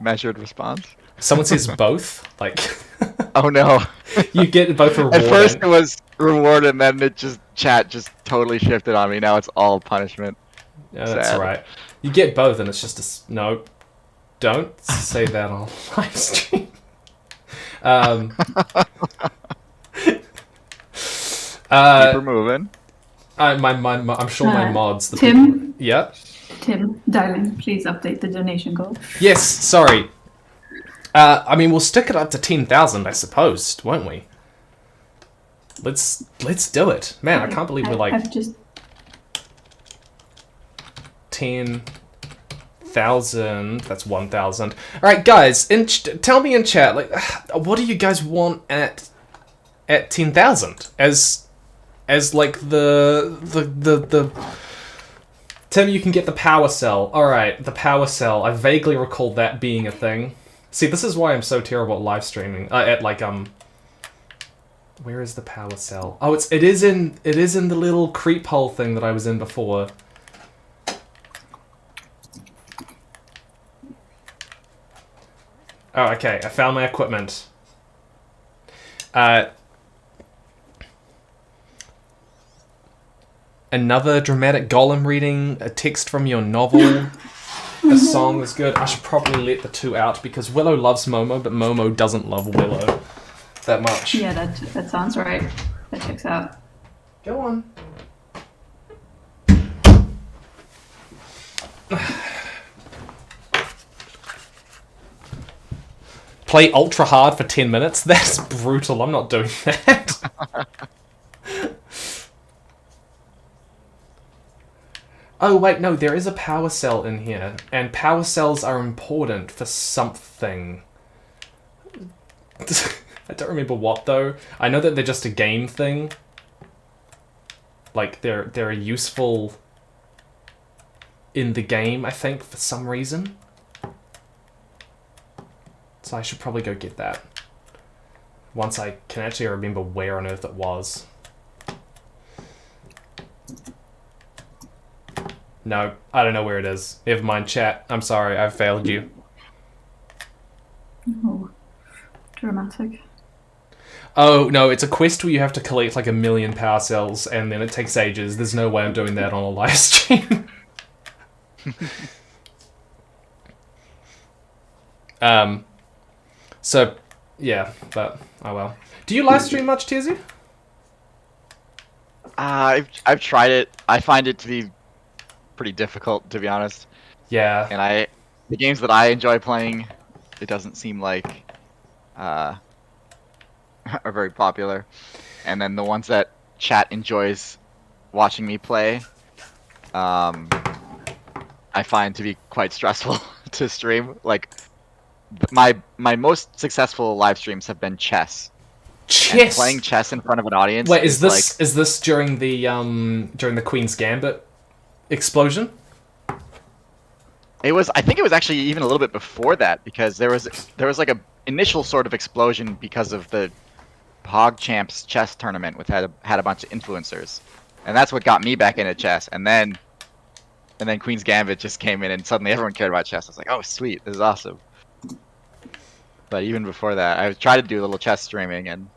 Speaker 9: measured response.
Speaker 1: Someone says both. Like,
Speaker 9: oh no.
Speaker 1: You get both reward.
Speaker 9: At first it was reward, and then chat just totally shifted on me. Now it's all punishment.
Speaker 1: Yeah, that's right. You get both, and it's just no. Don't say that on live stream.
Speaker 9: Keep her moving.
Speaker 1: I'm sure my mods.
Speaker 11: Tim?
Speaker 1: Yeah?
Speaker 11: Tim, darling, please update the donation goal.
Speaker 1: Yes, sorry. I mean, we'll stick it up to 10,000, I suppose, won't we? Let's do it. Man, I can't believe we're like...
Speaker 11: I've just...
Speaker 1: 10,000, that's 1,000. Alright, guys, tell me in chat, like, what do you guys want at 10,000? As like the Tim, you can get the power cell. Alright, the power cell. I vaguely recall that being a thing. See, this is why I'm so terrible at live streaming. Where is the power cell? Oh, it is in the little creep hole thing that I was in before. Oh, okay, I found my equipment. Another dramatic golem reading, a text from your novel, a song is good. I should probably let the two out because Willow loves Momo, but Momo doesn't love Willow that much.
Speaker 11: Yeah, that sounds right. That checks out.
Speaker 1: Go on. Play ultra hard for 10 minutes? That's brutal. I'm not doing that. Oh, wait, no, there is a power cell in here. And power cells are important for something. I don't remember what, though. I know that they're just a game thing. Like, they're useful in the game, I think, for some reason. So I should probably go get that. once I can actually remember where on earth it was. No, I don't know where it is. Never mind, chat. I'm sorry, I've failed you.
Speaker 11: Oh, dramatic.
Speaker 1: Oh, no, it's a quest where you have to collect like 1 million power cells, and then it takes ages. There's no way I'm doing that on a live stream. So, yeah, but, oh well. Do you live stream much, TierZoo?
Speaker 9: I've tried it. I find it to be pretty difficult, to be honest.
Speaker 1: Yeah.
Speaker 9: And the games that I enjoy playing, it doesn't seem like are very popular. And then the ones that chat enjoys watching me play, I find to be quite stressful to stream. Like, my most successful live streams have been chess.
Speaker 1: Chess.
Speaker 9: And playing chess in front of an audience.
Speaker 1: Wait, is this during the Queen's Gambit explosion?
Speaker 9: It was. I think it was actually even a little bit before that, because there was like a initial sort of explosion because of the PogChamps chess tournament, which had a bunch of influencers, and that's what got me back into chess. And then Queen's Gambit just came in, and suddenly everyone cared about chess. I was like, oh sweet, this is awesome. But even before that, I tried to do a little chess streaming, and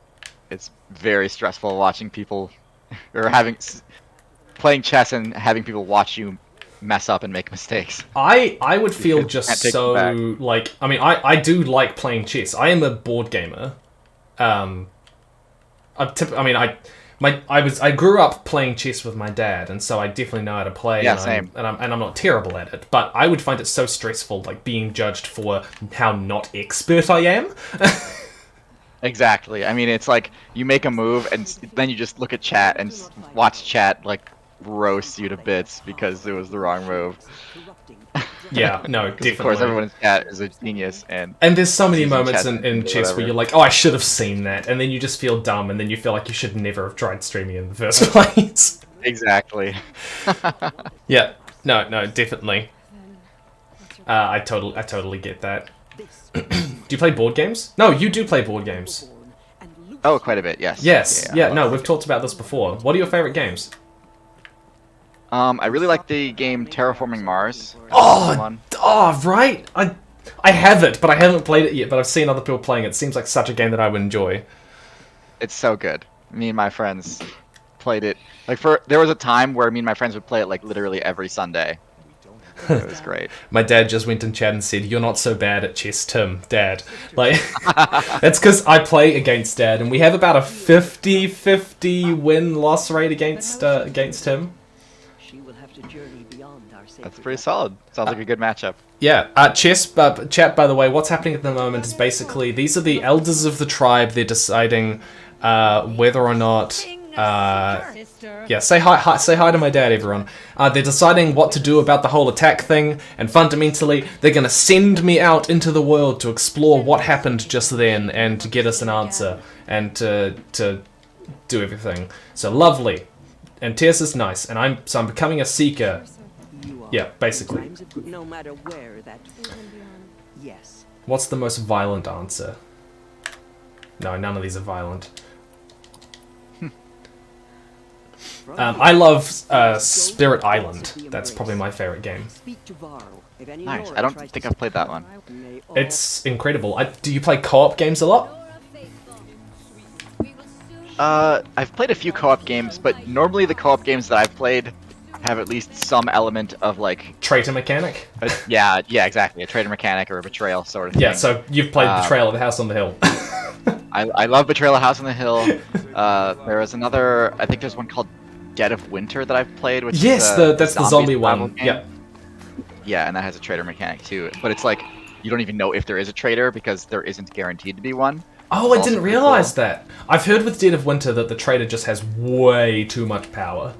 Speaker 9: it's very stressful watching people, or playing chess and having people watch you mess up and make mistakes.
Speaker 1: I would feel just so, like, I mean, I do like playing chess. I am a board gamer. I grew up playing chess with my dad, and so I definitely know how to play.
Speaker 9: Yeah,
Speaker 1: and
Speaker 9: same.
Speaker 1: I'm not terrible at it, but I would find it so stressful, like being judged for how not expert I am.
Speaker 9: Exactly. I mean, it's like you make a move, and then you just look at chat and watch chat like roast you to bits because it was the wrong move.
Speaker 1: Yeah, no, definitely.
Speaker 9: Of course, everyone in chat is a genius, and
Speaker 1: there's so many moments in chess where you're like, oh, I should have seen that, and then you just feel dumb, and then you feel like you should never have tried streaming in the first place.
Speaker 9: Exactly.
Speaker 1: Yeah, no, definitely. I totally get that. Do you play board games? No, you do play board games.
Speaker 9: Oh, quite a bit, yes.
Speaker 1: Yes, yeah, no, we've talked about this before. What are your favorite games?
Speaker 9: I really like the game Terraforming Mars.
Speaker 1: Right. I have it, but I haven't played it yet. But I've seen other people playing it. It seems like such a game that I would enjoy.
Speaker 9: It's so good. Me and my friends played it. Like there was a time where me and my friends would play it like literally every Sunday. It was great.
Speaker 1: My dad just went in chat and said, "You're not so bad at chess, Tim, Dad." Like, that's because I play against Dad, and we have about a 50-50 win-loss rate against him.
Speaker 9: That's pretty solid. Sounds like a good matchup.
Speaker 1: Yeah, chess, chat, by the way, what's happening at the moment is basically, these are the elders of the tribe. They're deciding whether or not... yeah, say hi to my dad, everyone. They're deciding what to do about the whole attack thing, and fundamentally, they're going to send me out into the world to explore what happened just then, and to get us an answer, and to do everything. So lovely. And Tess is nice, and I'm becoming a seeker. Yeah, basically.
Speaker 5: No matter where that. Yes.
Speaker 1: What's the most violent answer? No, none of these are violent. I love Spirit Island. That's probably my favorite game.
Speaker 9: Nice. I don't think I've played that one.
Speaker 1: It's incredible. Do you play co-op games a lot?
Speaker 9: I've played a few co-op games, but normally the co-op games that I've played have at least some element of like
Speaker 1: traitor mechanic.
Speaker 9: Yeah, exactly. A traitor mechanic or a betrayal sort of thing.
Speaker 1: Yeah, so you've played Betrayal of the House on the Hill.
Speaker 9: I love Betrayal of the House on the Hill. There is another. I think there's one called Dead of Winter that I've played. Which
Speaker 1: yes,
Speaker 9: is
Speaker 1: that's the zombie one. Yeah.
Speaker 9: Yeah, and that has a traitor mechanic too. But it's like you don't even know if there is a traitor because there isn't guaranteed to be one.
Speaker 1: Oh, I didn't realize that. I've heard with Dead of Winter that the traitor just has way too much power.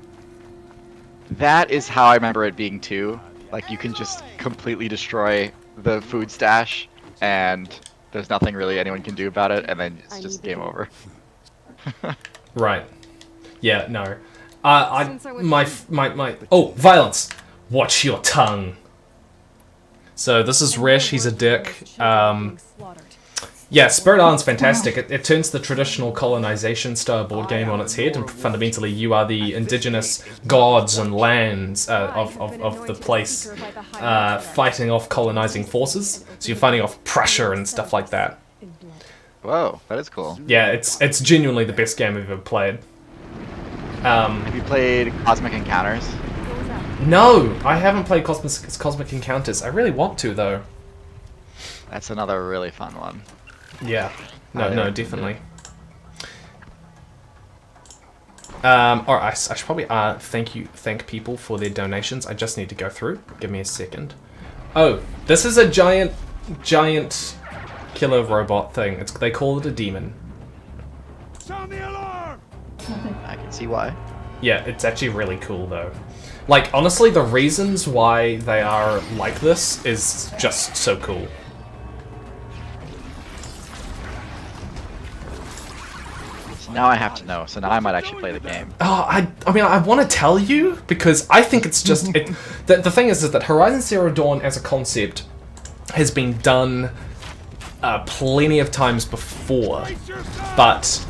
Speaker 9: That is how I remember it being too. Like, you can just completely destroy the food stash, and there's nothing really anyone can do about it, and then it's just game over.
Speaker 1: Right. Yeah, no. Oh, violence! Watch your tongue! So, this is Resh, he's a dick. Yeah, Spirit Island's fantastic. It turns the traditional colonization style board game on its head, and fundamentally you are the indigenous gods and lands of the place fighting off colonizing forces. So you're fighting off Prussia and stuff like that.
Speaker 9: Whoa, that is cool.
Speaker 1: Yeah, it's genuinely the best game I've ever played.
Speaker 9: Have you played Cosmic Encounters?
Speaker 1: No, I haven't played Cosmic Encounters. I really want to, though.
Speaker 9: That's another really fun one.
Speaker 1: Yeah. No, definitely. Alright, I should probably thank people for their donations. I just need to go through. Give me a second. Oh, this is a giant killer robot thing. They call it a demon.
Speaker 4: Sound the alarm!
Speaker 9: I can see why.
Speaker 1: Yeah, it's actually really cool though. Like, honestly, the reasons why they are like this is just so cool.
Speaker 9: So now I have to know, so now I might actually play the game.
Speaker 1: Oh, I mean, I want to tell you, because I think it's just... the thing is that Horizon Zero Dawn as a concept has been done plenty of times before, but...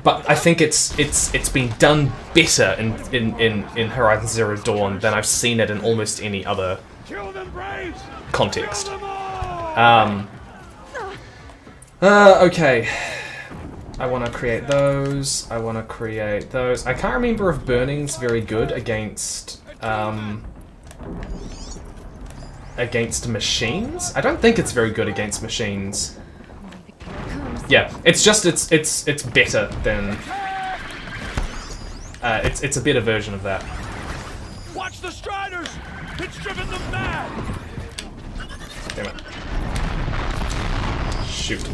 Speaker 1: but I think it's been done better in Horizon Zero Dawn than I've seen it in almost any other context. Okay. I want to create those. I want to create those. I can't remember if burning's very good against machines. I don't think it's very good against machines. Yeah, it's just it's better than it's a better version of that.
Speaker 4: Watch the Striders! It's driven them mad!
Speaker 1: Damn it. Shoot.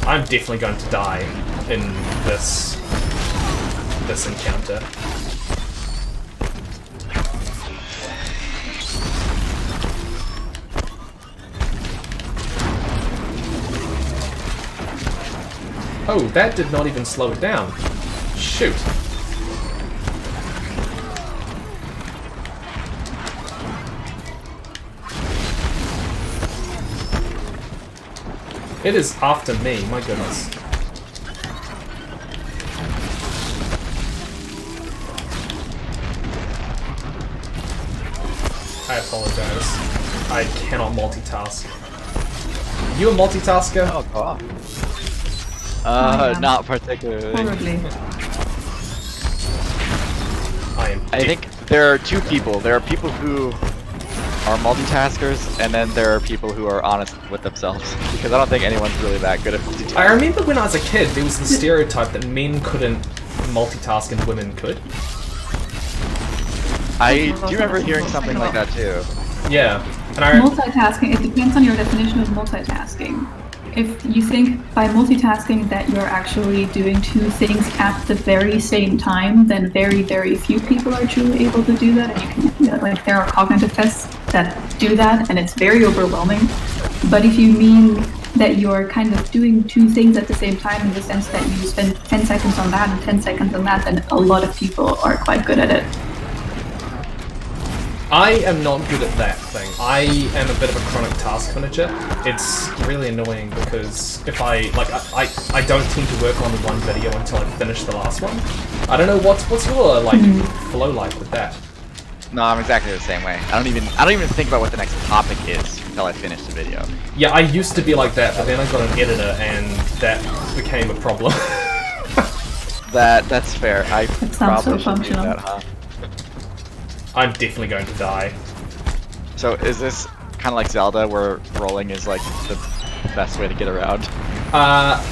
Speaker 1: I'm definitely going to die in this encounter. Oh, that did not even slow it down. Shoot. It is after me, my goodness. I apologize. I cannot multitask. You a multitasker?
Speaker 9: Oh god. Not particularly.
Speaker 11: Probably.
Speaker 9: I think there are two people. There are people who are multitaskers, and then there are people who are honest with themselves. Because I don't think anyone's really that good at multitasking.
Speaker 1: I remember when I was a kid, there was the stereotype that men couldn't multitask and women could.
Speaker 9: I do remember hearing something like that too.
Speaker 1: Yeah. And
Speaker 11: multitasking, it depends on your definition of multitasking. If you think by multitasking that you're actually doing two things at the very same time, then very, very few people are truly able to do that. And you can, like, there are cognitive tests that do that, and it's very overwhelming. But if you mean that you're kind of doing two things at the same time in the sense that you spend 10 seconds on that and 10 seconds on that, then a lot of people are quite good at it.
Speaker 1: I am not good at that thing. I am a bit of a chronic task finisher. It's really annoying because if I don't tend to work on one video until I finish the last one. I don't know what's your flow like with that.
Speaker 9: No, I'm exactly the same way. I don't even think about what the next topic is until I finish the video.
Speaker 1: Yeah, I used to be like that, but then I got an editor and that became a problem.
Speaker 9: That's fair. I probably
Speaker 11: so
Speaker 9: should do that, huh?
Speaker 1: I'm definitely going to die.
Speaker 9: So is this kind of like Zelda, where rolling is like the best way to get around?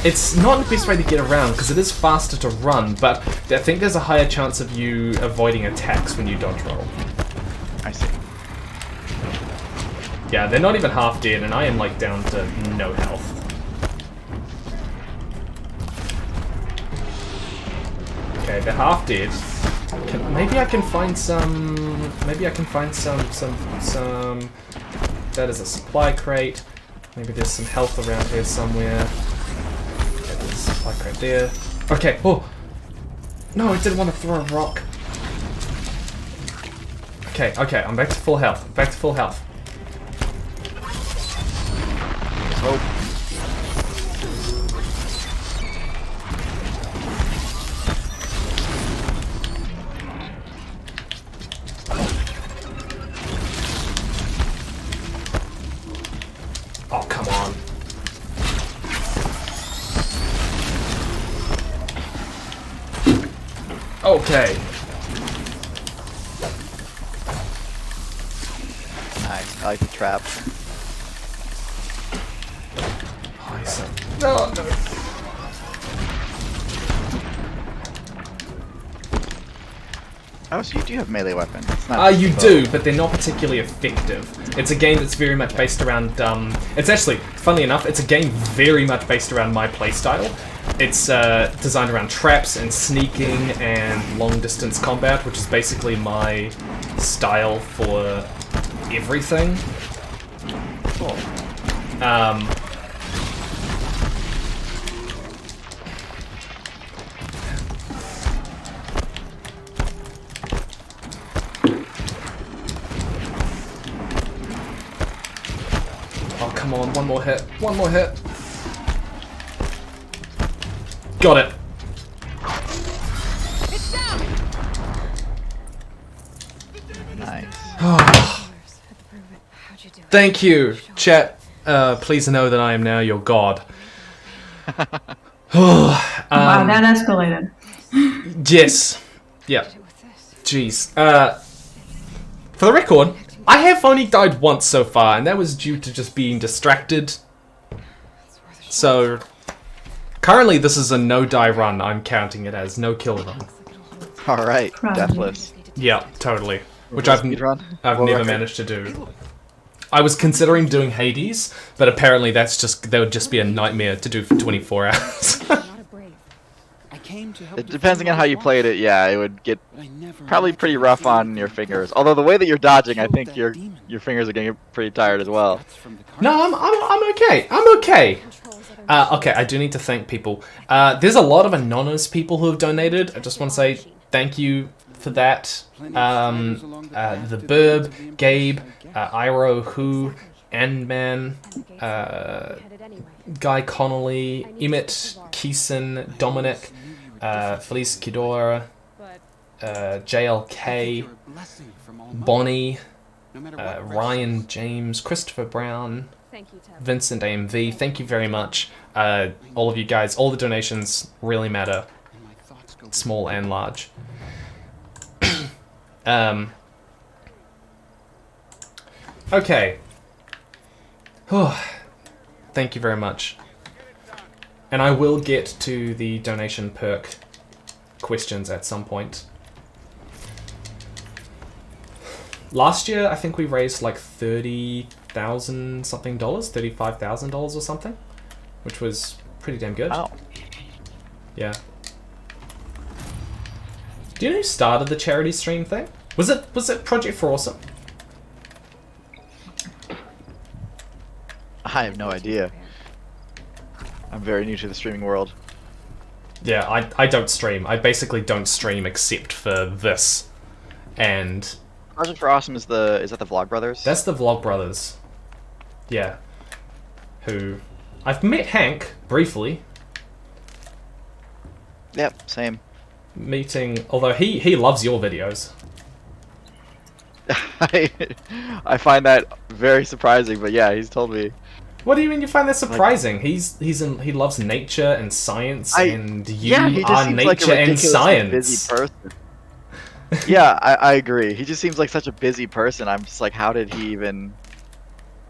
Speaker 1: It's not the best way to get around, because it is faster to run, but I think there's a higher chance of you avoiding attacks when you dodge roll.
Speaker 9: I see.
Speaker 1: Yeah, they're not even half dead, and I am like down to no health. Okay, they're half dead. Maybe I can find some. Maybe I can find some. That is a supply crate. Maybe there's some health around here somewhere. Okay, there's a supply crate there. Okay. Oh no! I didn't want to throw a rock. Okay, okay, I'm back to full health. Back to full health.
Speaker 9: Hope.
Speaker 1: Oh, come on. Okay.
Speaker 9: Nice. I like the trap.
Speaker 1: No, no.
Speaker 9: Oh, so you do have melee weapons. It's not
Speaker 1: You do, but they're not particularly effective. It's a game that's very much based around, it's actually, funnily enough, it's a game very much based around my playstyle. It's designed around traps and sneaking and long-distance combat, which is basically my style for everything.
Speaker 9: Cool.
Speaker 1: Oh, come on, one more hit. One more hit. Got it.
Speaker 3: It's down.
Speaker 9: Nice.
Speaker 1: Thank you, chat. Please know that I am now your god.
Speaker 11: Wow, that escalated.
Speaker 1: Yes. Yeah. Jeez. For the record, I have only died once so far, and that was due to just being distracted. So, currently this is a no-die run. I'm counting it as no-kill run.
Speaker 9: Alright, deathless.
Speaker 1: Yeah, totally. Which I've never
Speaker 9: record.
Speaker 1: managed to do. I was considering doing Hades, but apparently that would just be a nightmare to do for 24 hours.
Speaker 9: Depending on how you played it, yeah, it would get probably pretty rough on your fingers. Although the way that you're dodging, I think your fingers are getting pretty tired as well.
Speaker 1: No, I'm okay. I'm okay. Okay, I do need to thank people. There's a lot of anonymous people who have donated. I just want to say thank you for that. The Burb, Gabe, Iro, Who, Andman, Guy Connolly, Emmett, Keeson, Dominic, Felice Kidora, JLK, Bonnie, Ryan James, Christopher Brown, Vincent AMV. Thank you very much. All of you guys, all the donations really matter, small and large. Okay. Thank you very much. And I will get to the donation perk questions at some point. Last year, I think we raised like $30,000 something, $35,000 or something, which was pretty damn good.
Speaker 9: Wow.
Speaker 1: Yeah. Do you know who started the charity stream thing? Was it Project for Awesome?
Speaker 9: I have no idea. I'm very new to the streaming world.
Speaker 1: Yeah, I don't stream. I basically don't stream except for this. And
Speaker 9: Project for Awesome is that the Vlog Brothers?
Speaker 1: that's the Vlog Brothers. Yeah. Who I've met Hank briefly.
Speaker 9: Yep, same.
Speaker 1: Although he loves your videos.
Speaker 9: I find that very surprising, but yeah, he's told me.
Speaker 1: What do you mean you find that surprising? He loves nature and science, and you
Speaker 9: he just
Speaker 1: are
Speaker 9: seems
Speaker 1: nature
Speaker 9: like a
Speaker 1: and
Speaker 9: ridiculously
Speaker 1: science.
Speaker 9: busy person. Yeah, I agree. He just seems like such a busy person. I'm just like, how did he even?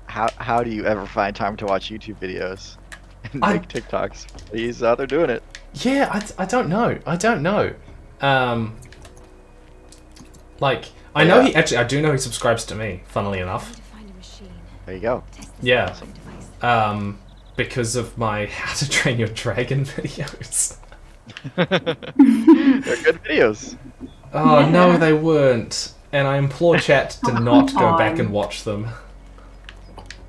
Speaker 9: How do you ever find time to watch YouTube videos and make TikToks? He's out there doing it.
Speaker 1: Yeah, I don't know. I don't know. Like I know I do know he subscribes to me. Funnily enough.
Speaker 9: There you go.
Speaker 1: Yeah. Because of my How to Train Your Dragon videos.
Speaker 9: They're good videos.
Speaker 1: Oh no, they weren't. And I implore chat to not go back and watch them.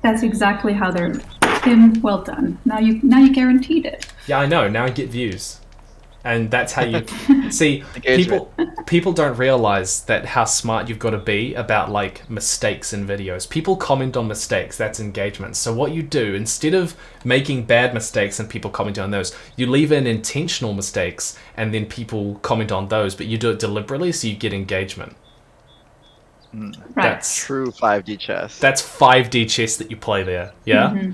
Speaker 11: That's exactly how they're. Tim, well done. Now you guaranteed it.
Speaker 1: Yeah, I know. Now I get views. And that's how you see people don't realize that how smart you've got to be about like mistakes in videos. People comment on mistakes, that's engagement. So what you do, instead of making bad mistakes and people commenting on those, you leave in intentional mistakes and then people comment on those, but you do it deliberately so you get engagement. That's
Speaker 9: true 5D chess.
Speaker 1: That's 5D chess that you play there, yeah?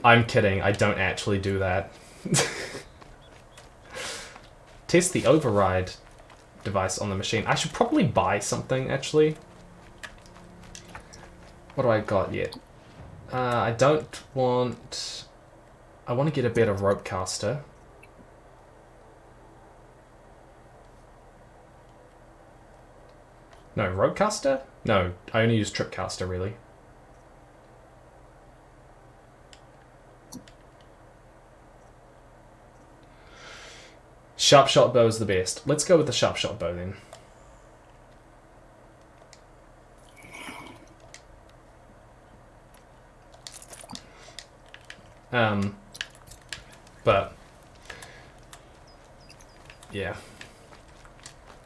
Speaker 1: I'm kidding, I don't actually do that. Test the override device on the machine. I should probably buy something, actually. What do I got yet? I want to get a better rope caster. No, rope caster? No, I only use trip caster, really. Sharp shot bow is the best. Let's go with the sharp shot bow then. But yeah.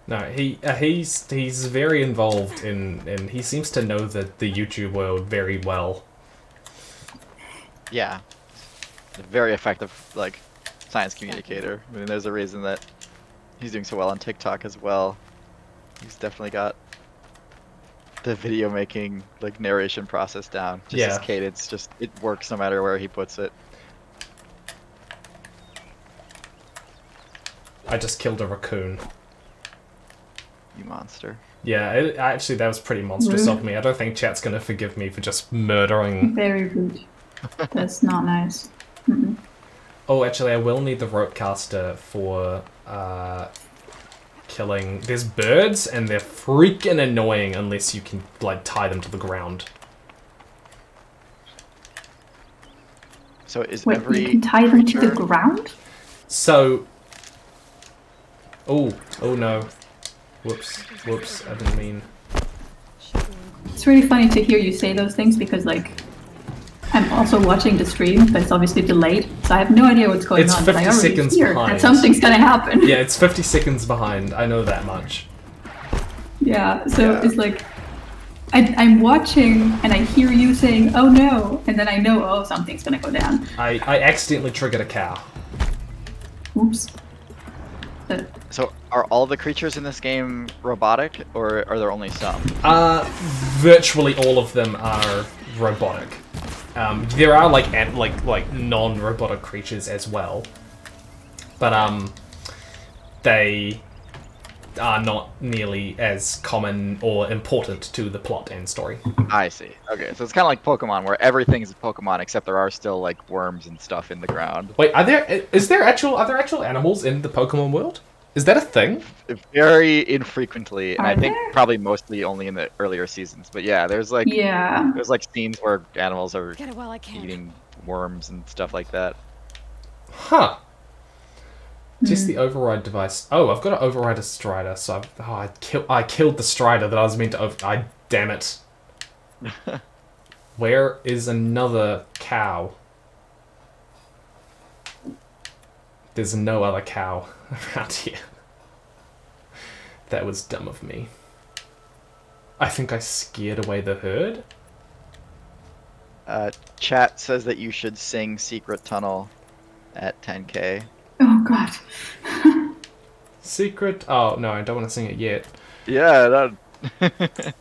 Speaker 1: No, he's very involved in he seems to know the YouTube world very well.
Speaker 9: Yeah. A very effective, like, science communicator. I mean, there's a reason that he's doing so well on TikTok as well. He's definitely got the video making, like, narration process down. Just his cadence, it works no matter where he puts it.
Speaker 1: I just killed a raccoon.
Speaker 9: You monster.
Speaker 1: Yeah, actually that was pretty monstrous of me. I don't think chat's gonna forgive me for just murdering.
Speaker 11: Very rude. That's not nice.
Speaker 1: Oh, actually, I will need the rope caster for killing. There's birds, and they're freaking annoying unless you can like tie them to the ground.
Speaker 9: So is
Speaker 11: Wait,
Speaker 9: every
Speaker 11: you can tie them to the ground?
Speaker 1: So. Oh no. Whoops, I didn't mean.
Speaker 11: It's really funny to hear you say those things because, like, I'm also watching the stream, but it's obviously delayed, so I have no idea what's going on.
Speaker 1: It's 50 seconds behind.
Speaker 11: That something's gonna happen.
Speaker 1: Yeah, it's 50 seconds behind. I know that much.
Speaker 11: Yeah, so it's like, I'm watching and I hear you saying, oh no, and then I know, oh, something's gonna go down.
Speaker 1: I accidentally triggered a cow.
Speaker 11: Oops.
Speaker 9: So are all the creatures in this game robotic, or are there only some?
Speaker 1: Virtually all of them are robotic. There are like non-robotic creatures as well, but they are not nearly as common or important to the plot and story.
Speaker 9: I see. Okay, so it's kind of like Pokemon, where everything's a Pokemon except there are still like worms and stuff in the ground.
Speaker 1: Wait, are there actual animals in the Pokemon world? Is that a thing?
Speaker 9: Very infrequently, and
Speaker 11: Are
Speaker 9: I think
Speaker 11: there?
Speaker 9: probably mostly only in the earlier seasons. But yeah, there's like scenes where animals are
Speaker 3: Get it while I can.
Speaker 9: eating worms and stuff like that.
Speaker 1: Huh. Test the override device. Oh, I've got to override a Strider, so I killed the Strider that I was meant to damn it. Where is another cow? There's no other cow around here. That was dumb of me. I think I scared away the herd.
Speaker 9: Chat says that you should sing Secret Tunnel at 10k.
Speaker 11: Oh god.
Speaker 1: Secret? Oh no, I don't want to sing it yet.
Speaker 9: Yeah, that...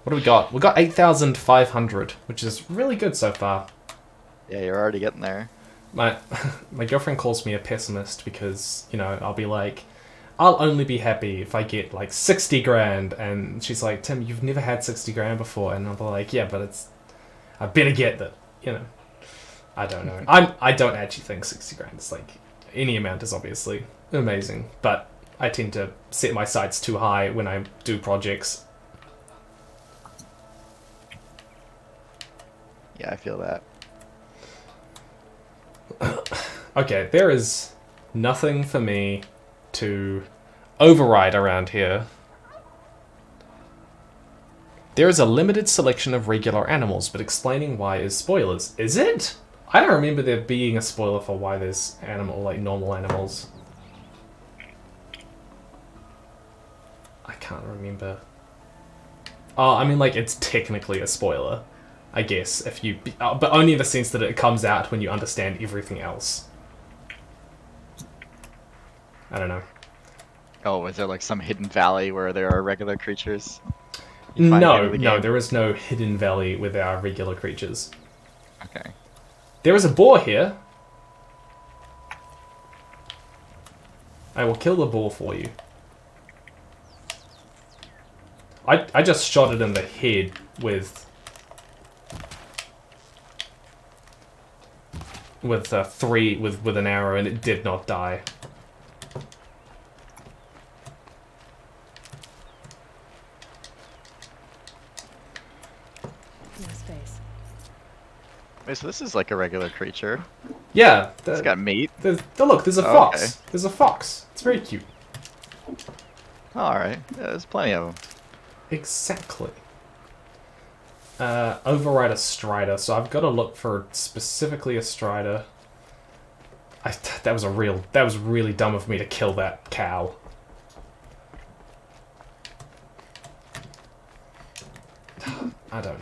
Speaker 1: What do we got? We got 8,500, which is really good so far.
Speaker 9: Yeah, you're already getting there.
Speaker 1: My girlfriend calls me a pessimist because, you know, I'll be like, I'll only be happy if I get like 60 grand, and she's like, Tim, you've never had 60 grand before, and I'll be like, yeah, but I better get that, you know. I don't know. I don't actually think 60 grand is like, any amount is obviously amazing, but I tend to set my sights too high when I do projects.
Speaker 9: Yeah, I feel that.
Speaker 1: Okay, there is nothing for me to override around here. There is a limited selection of regular animals, but explaining why is spoilers. Is it? I don't remember there being a spoiler for why there's normal animals. I can't remember. Oh, I mean, like, it's technically a spoiler, I guess, if you... but only in the sense that it comes out when you understand everything else. I don't know.
Speaker 9: Oh, is there like some hidden valley where there are regular creatures?
Speaker 1: No, there is no hidden valley where there are regular creatures.
Speaker 9: Okay.
Speaker 1: There is a boar here. I will kill the boar for you. I just shot it in the head with an arrow, and it did not die.
Speaker 3: No space.
Speaker 9: Wait, so this is like a regular creature.
Speaker 1: Yeah,
Speaker 9: it's got meat.
Speaker 1: Look, there's a fox. Okay. There's a fox. It's very cute.
Speaker 9: All right, yeah, there's plenty of them.
Speaker 1: Exactly. Override a strider. So I've got to look for specifically a strider. That was really dumb of me to kill that cow. I don't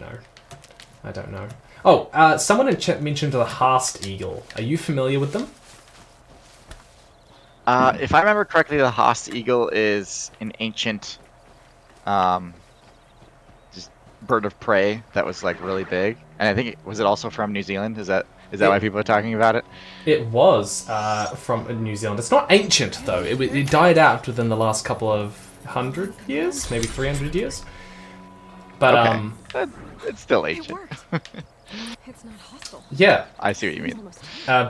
Speaker 1: know. Oh, someone in chat mentioned the Haast Eagle. Are you familiar with them?
Speaker 9: If I remember correctly, the Haast Eagle is an ancient, just bird of prey that was like really big. And I think was it also from New Zealand? Is that why people are talking about it?
Speaker 1: It was from New Zealand. It's not ancient though. It died out within the last couple of 100 years, maybe 300 years. But
Speaker 9: okay. It's still ancient.
Speaker 3: It's not hostile.
Speaker 1: Yeah,
Speaker 9: I see what you mean.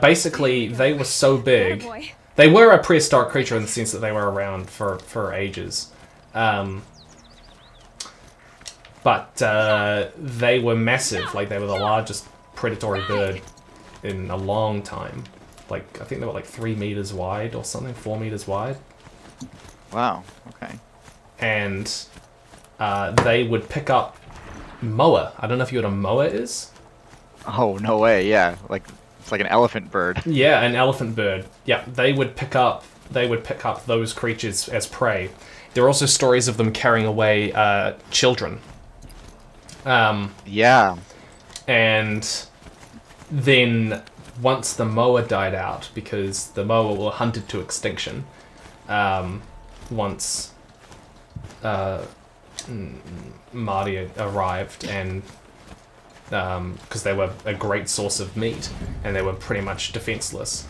Speaker 1: Basically, they were so big. They were a prehistoric creature in the sense that they were around for ages. But they were massive. Like, they were the largest predatory bird in a long time. Like, I think they were like 3 meters wide or something, 4 meters wide.
Speaker 9: Wow, okay.
Speaker 1: And they would pick up moa. I don't know if you know what a moa is.
Speaker 9: Oh, no way, yeah. Like, it's like an elephant bird.
Speaker 1: Yeah, an elephant bird. Yeah, they would pick up those creatures as prey. There are also stories of them carrying away children.
Speaker 9: Yeah.
Speaker 1: And then once the moa died out, because the moa were hunted to extinction, once Marty arrived, and because they were a great source of meat, and they were pretty much defenseless.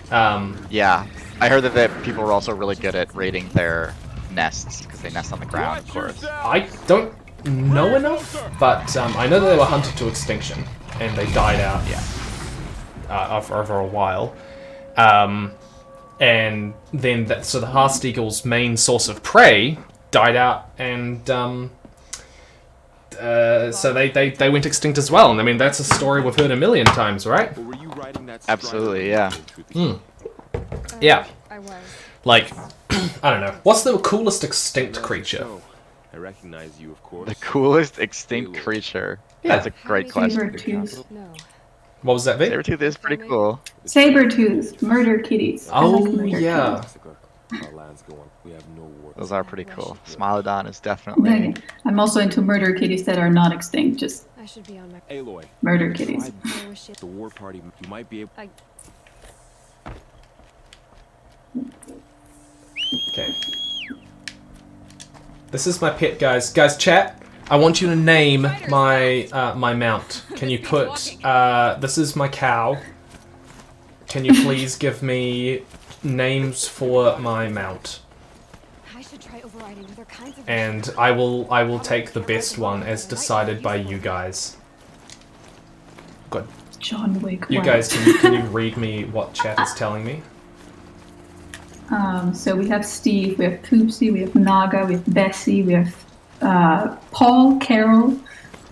Speaker 9: Yeah, I heard that people were also really good at raiding their nests, because they nest on the ground, of course.
Speaker 1: I don't know enough, but I know that they were hunted to extinction, and they died out over a while. And then, so the Haast Eagle's main source of prey died out, and so they went extinct as well. And I mean, that's a story we've heard a million times, right?
Speaker 9: Absolutely, yeah.
Speaker 1: Yeah. Like, I don't know. What's the coolest extinct creature?
Speaker 12: I recognize you, of course.
Speaker 9: The coolest extinct creature?
Speaker 1: Yeah.
Speaker 9: That's a great question.
Speaker 11: Sabertooth.
Speaker 1: What was that, Vic?
Speaker 9: Sabertooth is pretty cool.
Speaker 11: Sabertooth, murder kitties.
Speaker 1: Oh, yeah.
Speaker 9: Those are pretty cool. Smilodon is definitely...
Speaker 11: I'm also into murder kitties that are not extinct, just
Speaker 3: I should be on my
Speaker 12: Aloy,
Speaker 11: murder kitties.
Speaker 12: the war party, you might be able...
Speaker 1: Okay. This is my pet, guys. Guys, chat, I want you to name my my mount. Can you put, this is my cow. Can you please give me names for my mount?
Speaker 3: I should try overriding other kinds of
Speaker 1: And I will take the best one as decided by you guys. Good.
Speaker 11: John Wick.
Speaker 1: You guys, can you read me what chat is telling me?
Speaker 11: So we have Steve, we have Poopsie, we have Naga, we have Bessie, we have Paul, Carol,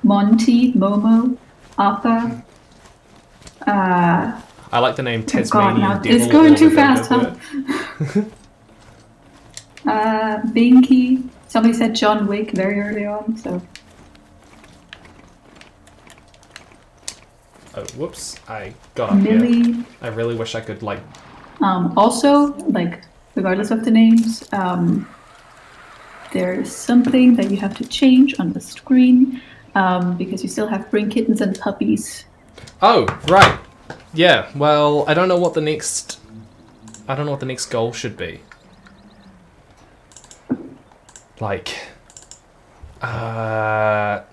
Speaker 11: Monty, Momo, Appa.
Speaker 1: I like the name Tasmanian Devil.
Speaker 11: It's going too fast, huh? Binky. Somebody said John Wick very early on, so.
Speaker 1: Oh, whoops! I got up here. I really wish I could like.
Speaker 11: Also, like, regardless of the names, there's something that you have to change on the screen because you still have bring kittens and puppies.
Speaker 1: Oh, right. Yeah. Well, I don't know what the next. I don't know what the next goal should be. Like. I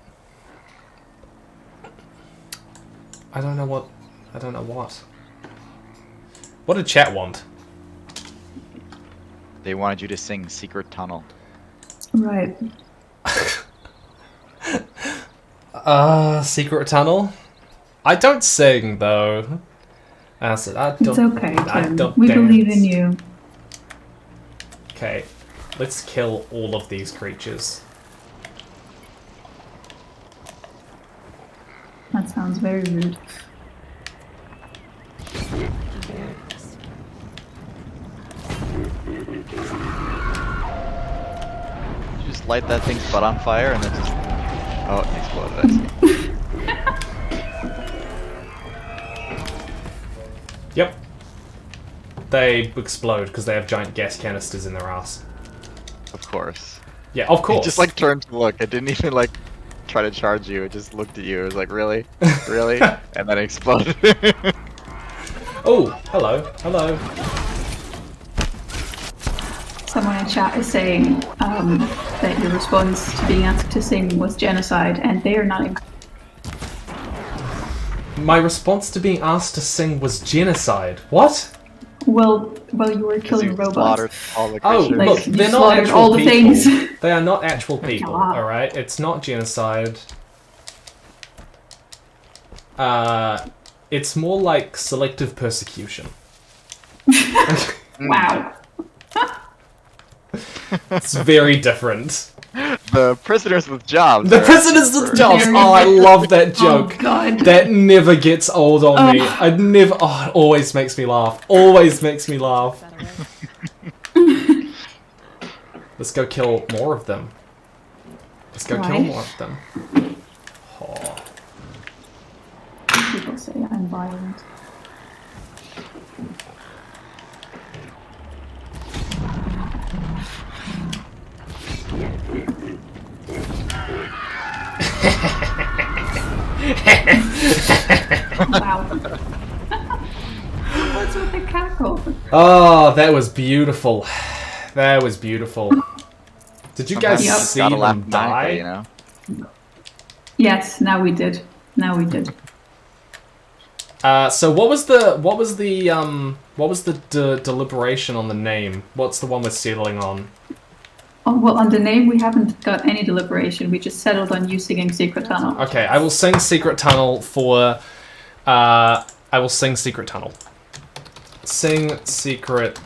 Speaker 1: don't know what. I don't know what. What did chat want?
Speaker 9: They wanted you to sing Secret Tunnel.
Speaker 11: Right.
Speaker 1: Secret Tunnel? I don't sing, though. I said,
Speaker 11: It's okay,
Speaker 1: I
Speaker 11: Tim.
Speaker 1: don't
Speaker 11: We
Speaker 1: dance.
Speaker 11: believe in you.
Speaker 1: Okay, let's kill all of these creatures.
Speaker 11: That sounds very rude.
Speaker 9: Just light that thing's butt on fire and then just... Oh, it exploded.
Speaker 1: Yep. They explode because they have giant gas canisters in their ass.
Speaker 9: Of course.
Speaker 1: Yeah, of course.
Speaker 9: It just like turned to look. It didn't even like try to charge you. It just looked at you. It was like, really? Really? And then it exploded.
Speaker 1: Oh, hello. Hello.
Speaker 11: Someone in chat is saying that your response to being asked to sing was genocide, and they are not in.
Speaker 1: My response to being asked to sing was genocide. What?
Speaker 11: Well, you were killing robots.
Speaker 9: All the
Speaker 1: Oh,
Speaker 9: creatures.
Speaker 11: Like,
Speaker 1: look,
Speaker 11: you
Speaker 1: they're not
Speaker 11: slaughtered
Speaker 1: actual
Speaker 11: all the
Speaker 1: people.
Speaker 11: things.
Speaker 1: They are not actual people,
Speaker 11: God.
Speaker 1: alright? It's not genocide. It's more like selective persecution.
Speaker 11: Wow.
Speaker 1: It's very different.
Speaker 9: The prisoners with jobs.
Speaker 1: The
Speaker 9: are-
Speaker 1: prisoners with jobs!
Speaker 11: Very
Speaker 1: Oh, I love that joke.
Speaker 11: Oh, God.
Speaker 1: That never gets old on me.
Speaker 11: Oh.
Speaker 1: I never... Oh, it always makes me laugh. Always makes me laugh. Let's go kill more of them. Let's go kill
Speaker 11: Right.
Speaker 1: more of them. Oh.
Speaker 11: People say I'm violent. Wow. What's with the cackle?
Speaker 1: Oh, that was beautiful. That was beautiful. Did you guys
Speaker 11: Yep.
Speaker 1: see
Speaker 9: Gotta laugh
Speaker 1: them die?
Speaker 9: maniacally, you know?
Speaker 11: Yes, now we did. Now we did.
Speaker 1: So what was the deliberation on the name? What's the one we're settling on?
Speaker 11: Oh, well, on the name, we haven't got any deliberation. We just settled on you singing Secret Tunnel.
Speaker 1: Okay, I will sing Secret Tunnel for... I will sing Secret Tunnel. Sing Secret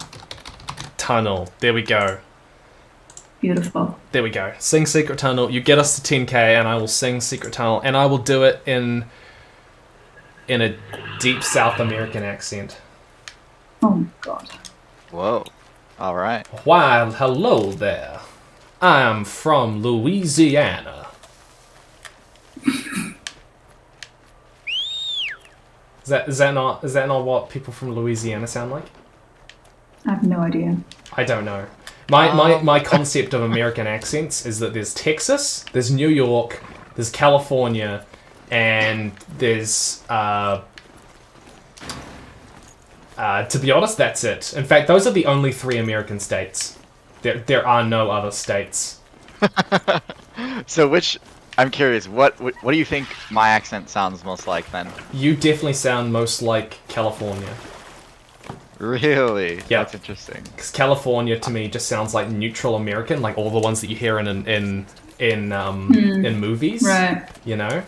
Speaker 1: Tunnel. There we go.
Speaker 11: Beautiful.
Speaker 1: There we go. Sing Secret Tunnel. You get us to 10k and I will sing Secret Tunnel. And I will do it in a deep South American accent.
Speaker 11: Oh, God.
Speaker 9: Whoa. Alright.
Speaker 1: Why, hello there. I am from Louisiana. Is that not what people from Louisiana sound like?
Speaker 11: I have no idea.
Speaker 1: I don't know. My concept of American accents is that there's Texas, there's New York, there's California, and there's to be honest, that's it. In fact, those are the only 3 American states. There are no other states.
Speaker 9: So which... I'm curious, what do you think my accent sounds most like then?
Speaker 1: You definitely sound most like California.
Speaker 9: Really?
Speaker 1: Yeah.
Speaker 9: That's interesting.
Speaker 1: Because California to me just sounds like neutral American, like all the ones that you hear in movies.
Speaker 11: Right.
Speaker 1: You know?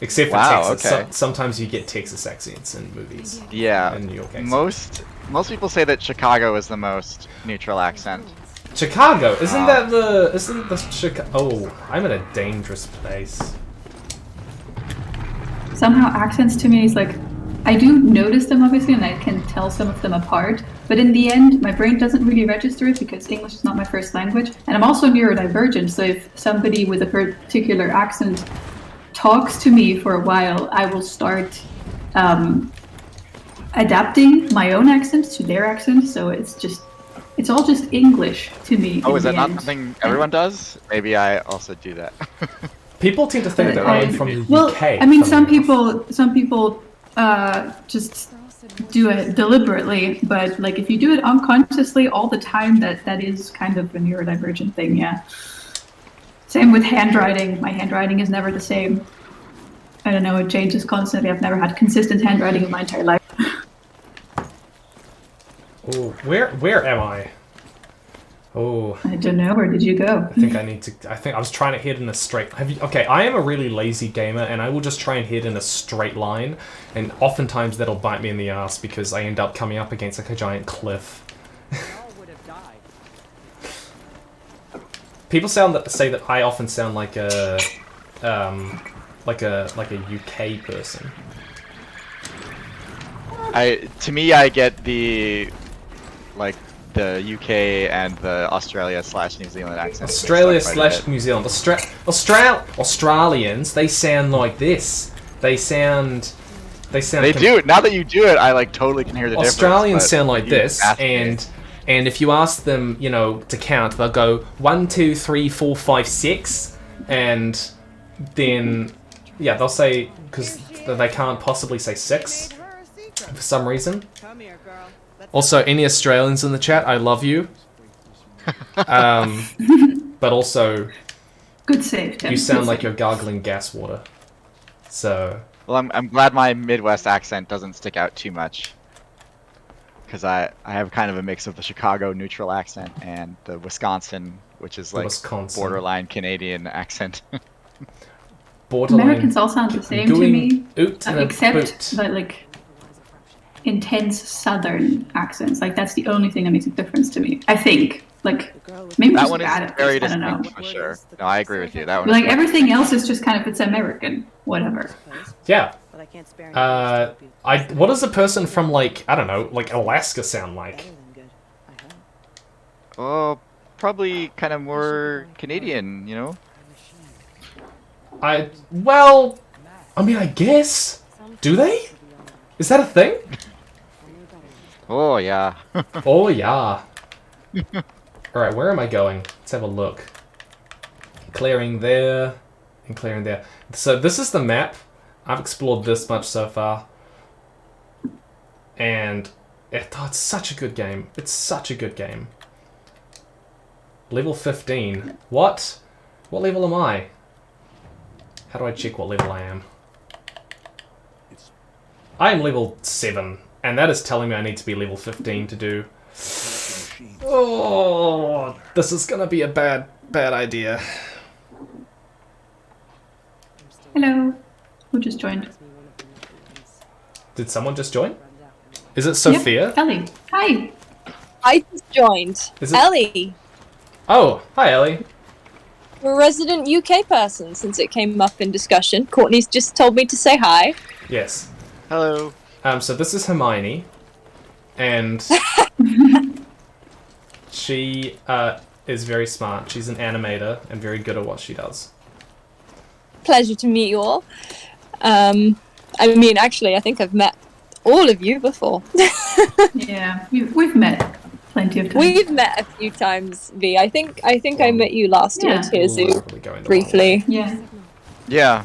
Speaker 1: Except for
Speaker 9: Wow,
Speaker 1: Texas.
Speaker 9: okay.
Speaker 1: Sometimes you get Texas accents in movies.
Speaker 9: Yeah.
Speaker 1: And New York accents.
Speaker 9: Most people say that Chicago is the most neutral accent.
Speaker 1: Chicago, isn't the Chicago? Oh, I'm in a dangerous place.
Speaker 11: Somehow accents to me is like, I do notice them obviously and I can tell some of them apart, but in the end my brain doesn't really register it because English is not my first language, and I'm also neurodivergent, so if somebody with a particular accent talks to me for a while, I will start adapting my own accent to their accent, so it's all just English to me.
Speaker 9: Oh, is that not something everyone does? Maybe I also do that.
Speaker 1: People tend to think that I'm from the UK.
Speaker 11: I mean, some people just do it deliberately, but like if you do it unconsciously all the time, that is kind of a neurodivergent thing. Yeah. Same with handwriting. My handwriting is never the same. I don't know, it changes constantly. I've never had consistent handwriting in my entire life.
Speaker 1: Oh, where am I? Oh.
Speaker 11: I don't know, where did you go?
Speaker 1: I think I was trying to hit in a straight... Okay, I am a really lazy gamer, and I will just try and hit in a straight line, and oftentimes that'll bite me in the ass because I end up coming up against like a giant cliff. People say that I often sound like a UK person.
Speaker 9: To me, I get the UK and the Australia/New Zealand accent.
Speaker 1: Australia/New Zealand. Australians, they sound like this. They do.
Speaker 9: Now that you do it, I like totally can hear the difference.
Speaker 1: Australians sound like this, and if you ask them, you know, to count, they'll go 1, 2, 3, 4, 5, 6, and then yeah, they'll say, because they can't possibly say 6 for some reason. Also, any Australians in the chat, I love you. But also,
Speaker 11: good save, Tim.
Speaker 1: You sound like you're gargling gas water. So.
Speaker 9: Well, I'm glad my Midwest accent doesn't stick out too much, because I have kind of a mix of the Chicago neutral accent and the Wisconsin, which is like borderline Canadian accent.
Speaker 11: Americans all sound the same to me, except that like intense Southern accents. Like that's the only thing that makes a difference to me. I think. Like maybe
Speaker 9: that
Speaker 11: just
Speaker 9: one
Speaker 11: bad
Speaker 9: is
Speaker 11: at
Speaker 9: very
Speaker 11: this, I don't know.
Speaker 9: distinct for sure. No, I agree with you. That one.
Speaker 11: Like everything else is just kind of it's American, whatever.
Speaker 1: Yeah. What does a person from like I don't know, like Alaska sound like?
Speaker 9: Oh, probably kind of more Canadian, you know.
Speaker 1: I mean, I guess. Do they? Is that a thing?
Speaker 9: Oh yeah.
Speaker 1: Oh yeah. Alright, where am I going? Let's have a look. Clearing there, and clearing there. So this is the map. I've explored this much so far. And it's such a good game. It's such a good game. Level 15. What? What level am I? How do I check what level I am? I am level 7, and that is telling me I need to be level 15 to do... Oh, this is gonna be a bad idea.
Speaker 11: Hello. Who just joined?
Speaker 1: Did someone just join? Is it Sophia?
Speaker 11: Yep, Ellie. Hi.
Speaker 13: I just joined.
Speaker 1: Is it...
Speaker 13: Ellie.
Speaker 1: Oh, hi Ellie.
Speaker 13: We're a resident UK person since it came up in discussion. Courtney's just told me to say hi.
Speaker 1: Yes.
Speaker 9: Hello.
Speaker 1: So this is Hermione, and she is very smart. She's an animator and very good at what she does.
Speaker 13: Pleasure to meet you all. I mean, actually, I think I've met all of you before.
Speaker 11: Yeah, we've met plenty of times.
Speaker 13: We've met a few times, V. I think I met you last year, TierZoo, briefly.
Speaker 11: Yeah.
Speaker 9: Yeah.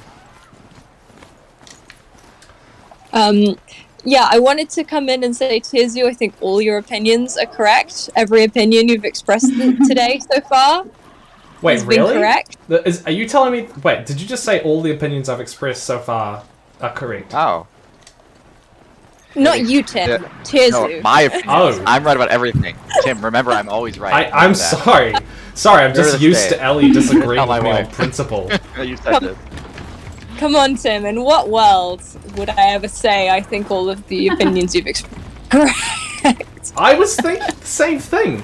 Speaker 13: Yeah, I wanted to come in and say, TierZoo, I think all your opinions are correct. Every opinion you've expressed today so far has been correct.
Speaker 1: Are you telling me... Wait, did you just say all the opinions I've expressed so far are correct?
Speaker 9: Oh.
Speaker 13: Not you, Tim. TierZoo.
Speaker 9: No, my opinion. Oh. I'm right about everything. Tim, remember, I'm always right.
Speaker 1: I'm sorry. Sorry, I'm just used to Ellie disagreeing with me on principle.
Speaker 9: You said this.
Speaker 13: Come on, Tim. In what world would I ever say I think all of the opinions you've expressed correct?
Speaker 1: I was thinking the same thing.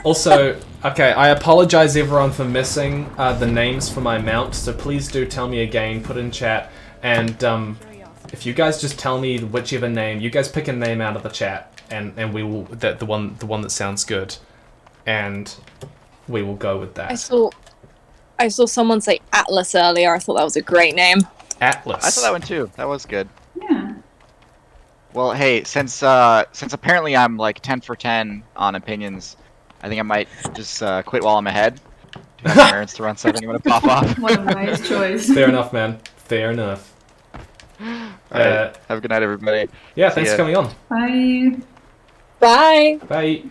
Speaker 1: Also, okay, I apologize everyone for missing the names for my mount, so please do tell me again, put in chat, and if you guys just tell me whichever name, you guys pick a name out of the chat, and we will the one that sounds good, and we will go with that.
Speaker 13: I saw someone say Atlas earlier. I thought that was a great name.
Speaker 1: Atlas.
Speaker 9: I saw that one too. That was good.
Speaker 11: Yeah.
Speaker 9: Well, hey, since apparently I'm like 10 for 10 on opinions, I think I might just quit while I'm ahead. My parents to run something, I'm gonna pop off.
Speaker 11: What a wise choice.
Speaker 1: Fair enough, man. Fair enough.
Speaker 9: Alright, have a good night, everybody.
Speaker 1: Yeah, thanks for coming on.
Speaker 11: Bye.
Speaker 13: Bye.
Speaker 1: Bye.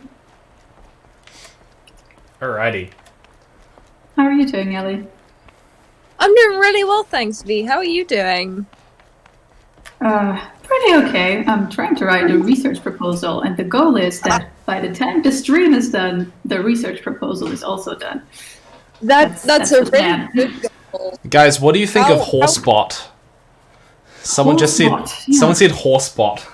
Speaker 1: Alrighty.
Speaker 11: How are you doing, Ellie?
Speaker 13: I'm doing really well, thanks, V. How are you doing?
Speaker 11: Pretty okay. I'm trying to write a research proposal, and the goal is that by the time the stream is done, the research proposal is also done.
Speaker 13: That's a
Speaker 11: the
Speaker 13: really
Speaker 11: plan.
Speaker 13: good goal.
Speaker 1: Guys, what do you think of Horsebot? Someone just said.
Speaker 11: Horsebot, yeah.
Speaker 1: Someone said Horsebot.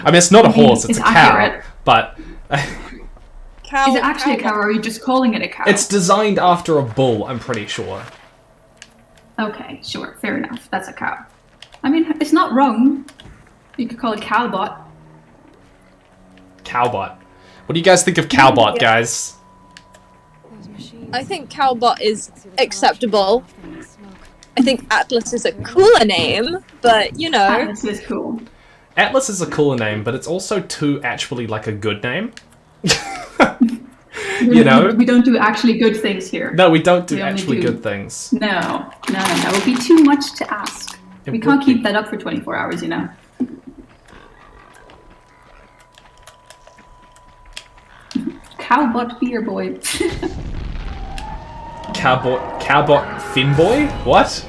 Speaker 1: I mean, it's not a horse; it's a cow.
Speaker 11: accurate.
Speaker 1: But
Speaker 11: Is it actually a cow, or are you just calling it a cow?
Speaker 1: it's designed after a bull. I'm pretty sure.
Speaker 11: Okay, sure, fair enough. That's a cow. I mean, it's not wrong. You could call it cowbot.
Speaker 1: Cowbot. What do you guys think of Cowbot, guys?
Speaker 13: I think Cowbot is acceptable. I think Atlas is a cooler name, but you know.
Speaker 11: Atlas is cool.
Speaker 1: Atlas is a cooler name, but it's also too actually like a good name. You know?
Speaker 11: We don't do actually good things here.
Speaker 1: No, we don't do
Speaker 11: We only
Speaker 1: actually
Speaker 11: do-
Speaker 1: good things.
Speaker 11: No, that would be too much to ask.
Speaker 1: It
Speaker 11: We can't
Speaker 1: would be.
Speaker 11: keep that up for 24 hours, you know. Cowbot beer boy.
Speaker 1: Cowbot Finboy? What?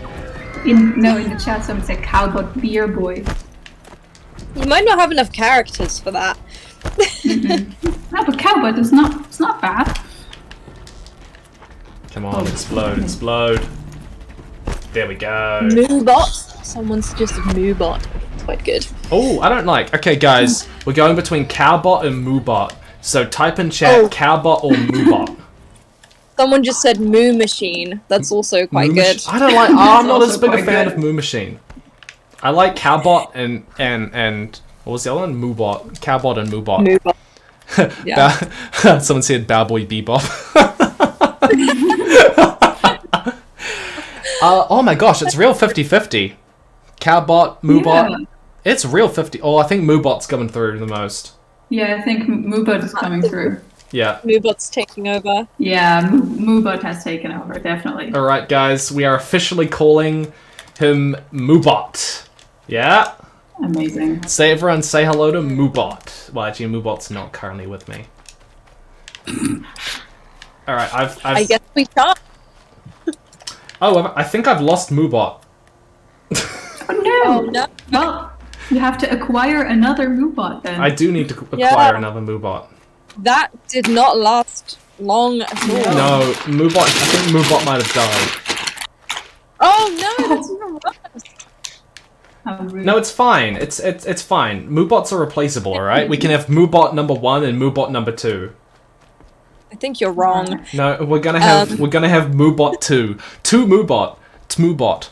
Speaker 11: In the chat someone said cowbot beer boy.
Speaker 13: You might not have enough characters for that.
Speaker 11: No, but cowbot is not, it's not bad.
Speaker 1: Come on, explode, explode. There we go.
Speaker 13: Moobot. Someone suggested Moobot. It's quite good.
Speaker 1: Oh, I don't like. Okay, guys, we're going between Cowbot and Moobot. So type in chat Cowbot or Moobot.
Speaker 13: Someone just said Moo Machine. That's also quite good.
Speaker 1: I don't like. I'm not as
Speaker 11: also
Speaker 1: big a
Speaker 11: quite
Speaker 1: fan
Speaker 11: good.
Speaker 1: of Moo Machine. I like Cowbot and what was the other one? Moobot. Cowbot and Moobot.
Speaker 13: Moobot. Yeah.
Speaker 1: Someone said Bowboy Bebop. Oh my gosh, it's real 50-50. Cowbot, Moobot.
Speaker 11: Yeah.
Speaker 1: It's real 50. Oh, I think Moobot's coming through the most.
Speaker 11: Yeah, I think Moobot is coming through.
Speaker 1: Yeah.
Speaker 13: Moobot's taking over.
Speaker 11: Yeah, Moobot has taken over, definitely.
Speaker 1: Alright, guys, we are officially calling him Moobot. Yeah?
Speaker 11: Amazing.
Speaker 1: Everyone say hello to Moobot. Well, actually, Moobot's not currently with me. Alright,
Speaker 13: I guess we can't.
Speaker 1: Oh, I think I've lost Moobot.
Speaker 11: Oh no!
Speaker 13: Oh, no.
Speaker 11: Well, you have to acquire another Moobot then.
Speaker 1: I do need to acquire
Speaker 13: Yeah.
Speaker 1: another Moobot.
Speaker 13: That did not last long at all.
Speaker 1: No, Moobot. I think Moobot might have died.
Speaker 13: Oh no, that's even worse.
Speaker 11: How rude.
Speaker 1: No, it's fine. It's fine. Moobots are replaceable, alright? We can have Moobot number 1 and Moobot number 2.
Speaker 13: I think you're wrong.
Speaker 1: No, we're gonna have Moobot 2. 2 Moobot. It's Moobot.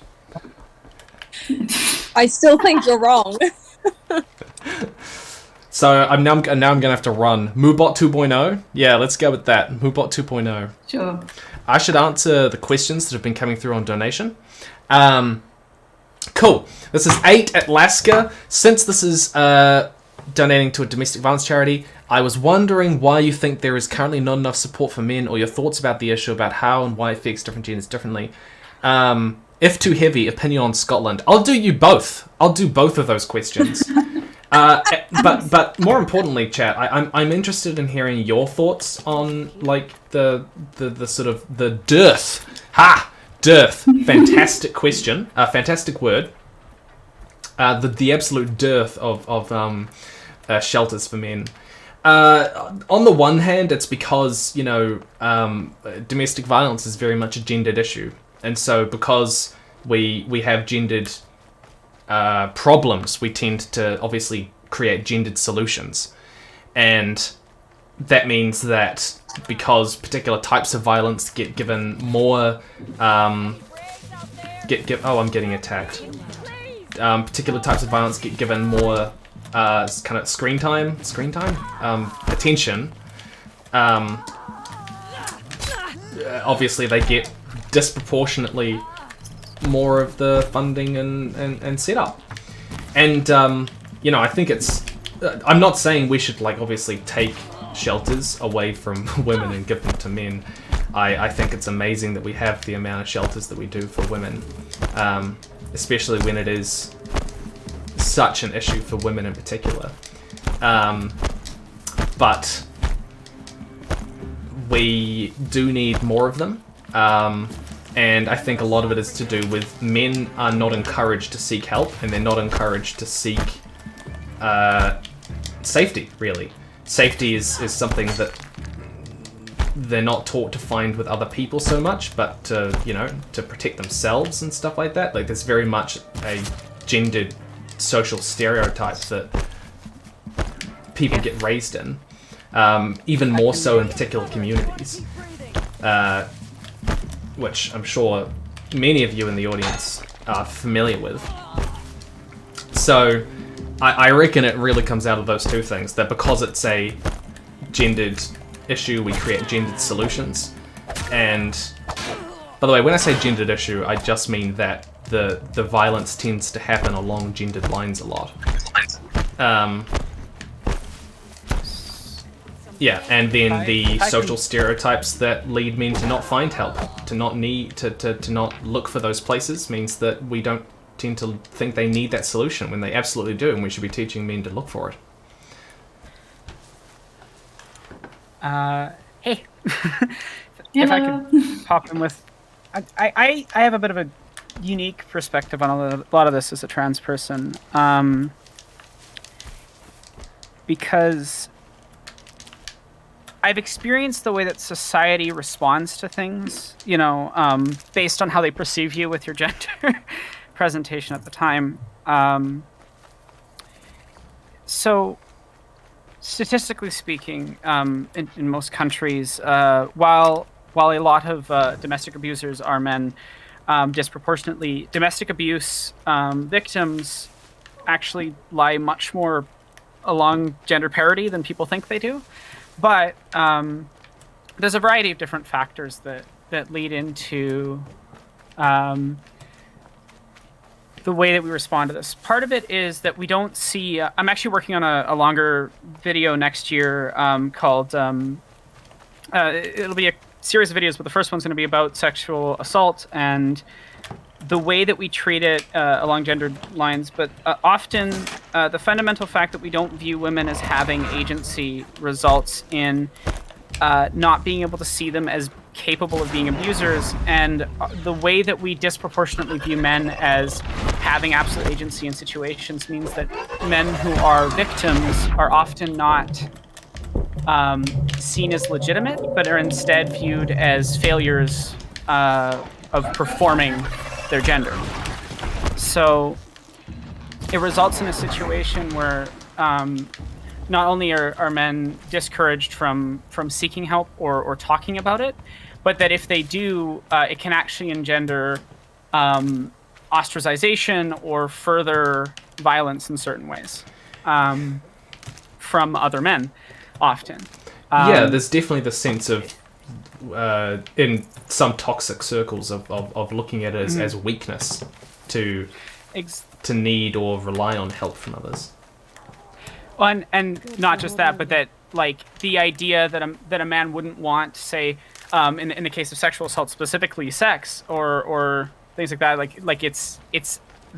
Speaker 13: I still think you're wrong.
Speaker 1: So I'm now gonna have to run Moobot 2.0. Yeah, let's go with that. Moobot 2.0.
Speaker 11: Sure.
Speaker 1: I should answer the questions that have been coming through on donation. Cool. This is 8 at Laska. Since this is donating to a domestic violence charity, I was wondering why you think there is currently not enough support for men, or your thoughts about the issue about how and why it affects different genders differently. If too heavy, opinion on Scotland. I'll do you both. I'll do both of those questions. But more importantly, chat, I'm interested in hearing your thoughts on like the sort of the dearth. Dearth. Fantastic question. Fantastic word. The absolute dearth of shelters for men. On the one hand, it's because, you know, domestic violence is very much a gendered issue. And so because we have gendered problems, we tend to obviously create gendered solutions. And that means that because particular types of violence get given more... oh, I'm getting attacked. Particular types of violence get given more kind of screen time, attention. Obviously they get disproportionately more of the funding and setup. And you know, I think it's. I'm not saying we should like obviously take shelters away from women and give them to men. I think it's amazing that we have the amount of shelters that we do for women, especially when it is such an issue for women in particular. But we do need more of them, and I think a lot of it is to do with men are not encouraged to seek help, and they're not encouraged to seek safety, really. Safety is something that they're not taught to find with other people so much, but to, you know, to protect themselves and stuff like that. Like, there's very much a gendered social stereotype that people get raised in, even more so in particular communities, which I'm sure many of you in the audience are familiar with. So I reckon it really comes out of those two things, that because it's a gendered issue, we create gendered solutions. And by the way, when I say gendered issue, I just mean that the violence tends to happen along gendered lines a lot. Yeah, and then the social stereotypes that lead men to not find help, to not need to not look for those places, means that we don't tend to think they need that solution when they absolutely do, and we should be teaching men to look for it.
Speaker 10: Hey, if I could pop in with, I have a bit of a unique perspective on a lot of this as a trans person, because I've experienced the way that society responds to things, you know, based on how they perceive you with your gender presentation at the time. So, statistically speaking, in most countries, while a lot of domestic abusers are men, disproportionately, domestic abuse victims actually lie much more along gender parity than people think they do. But there's a variety of different factors that lead into the way that we respond to this. Part of it is that we don't see... I'm actually working on a longer video next year called... it'll be a series of videos, but the first one's going to be about sexual assault and the way that we treat it along gendered lines. But often the fundamental fact that we don't view women as having agency results in not being able to see them as capable of being abusers, and the way that we disproportionately view men as having absolute agency in situations means that men who are victims are often not seen as legitimate, but are instead viewed as failures of performing their gender. So it results in a situation where not only are men discouraged from seeking help or talking about it, but that if they do, it can actually engender ostracization or further violence in certain ways from other men, often.
Speaker 1: Yeah, there's definitely the sense of, in some toxic circles, of looking at it as weakness to need or rely on help from others.
Speaker 10: Well, and not just that, but that, like, the idea that a man wouldn't want, say, in the case of sexual assault, specifically sex or things like that, like it's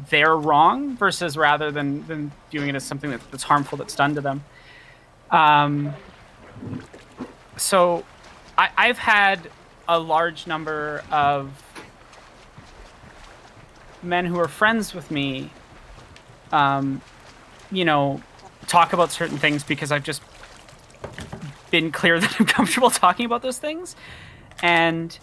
Speaker 10: their wrong versus rather than viewing it as something that's harmful that's done to them. So I've had a large number of men who are friends with me, you know, talk about certain things because I've just been clear that I'm comfortable talking about those things. And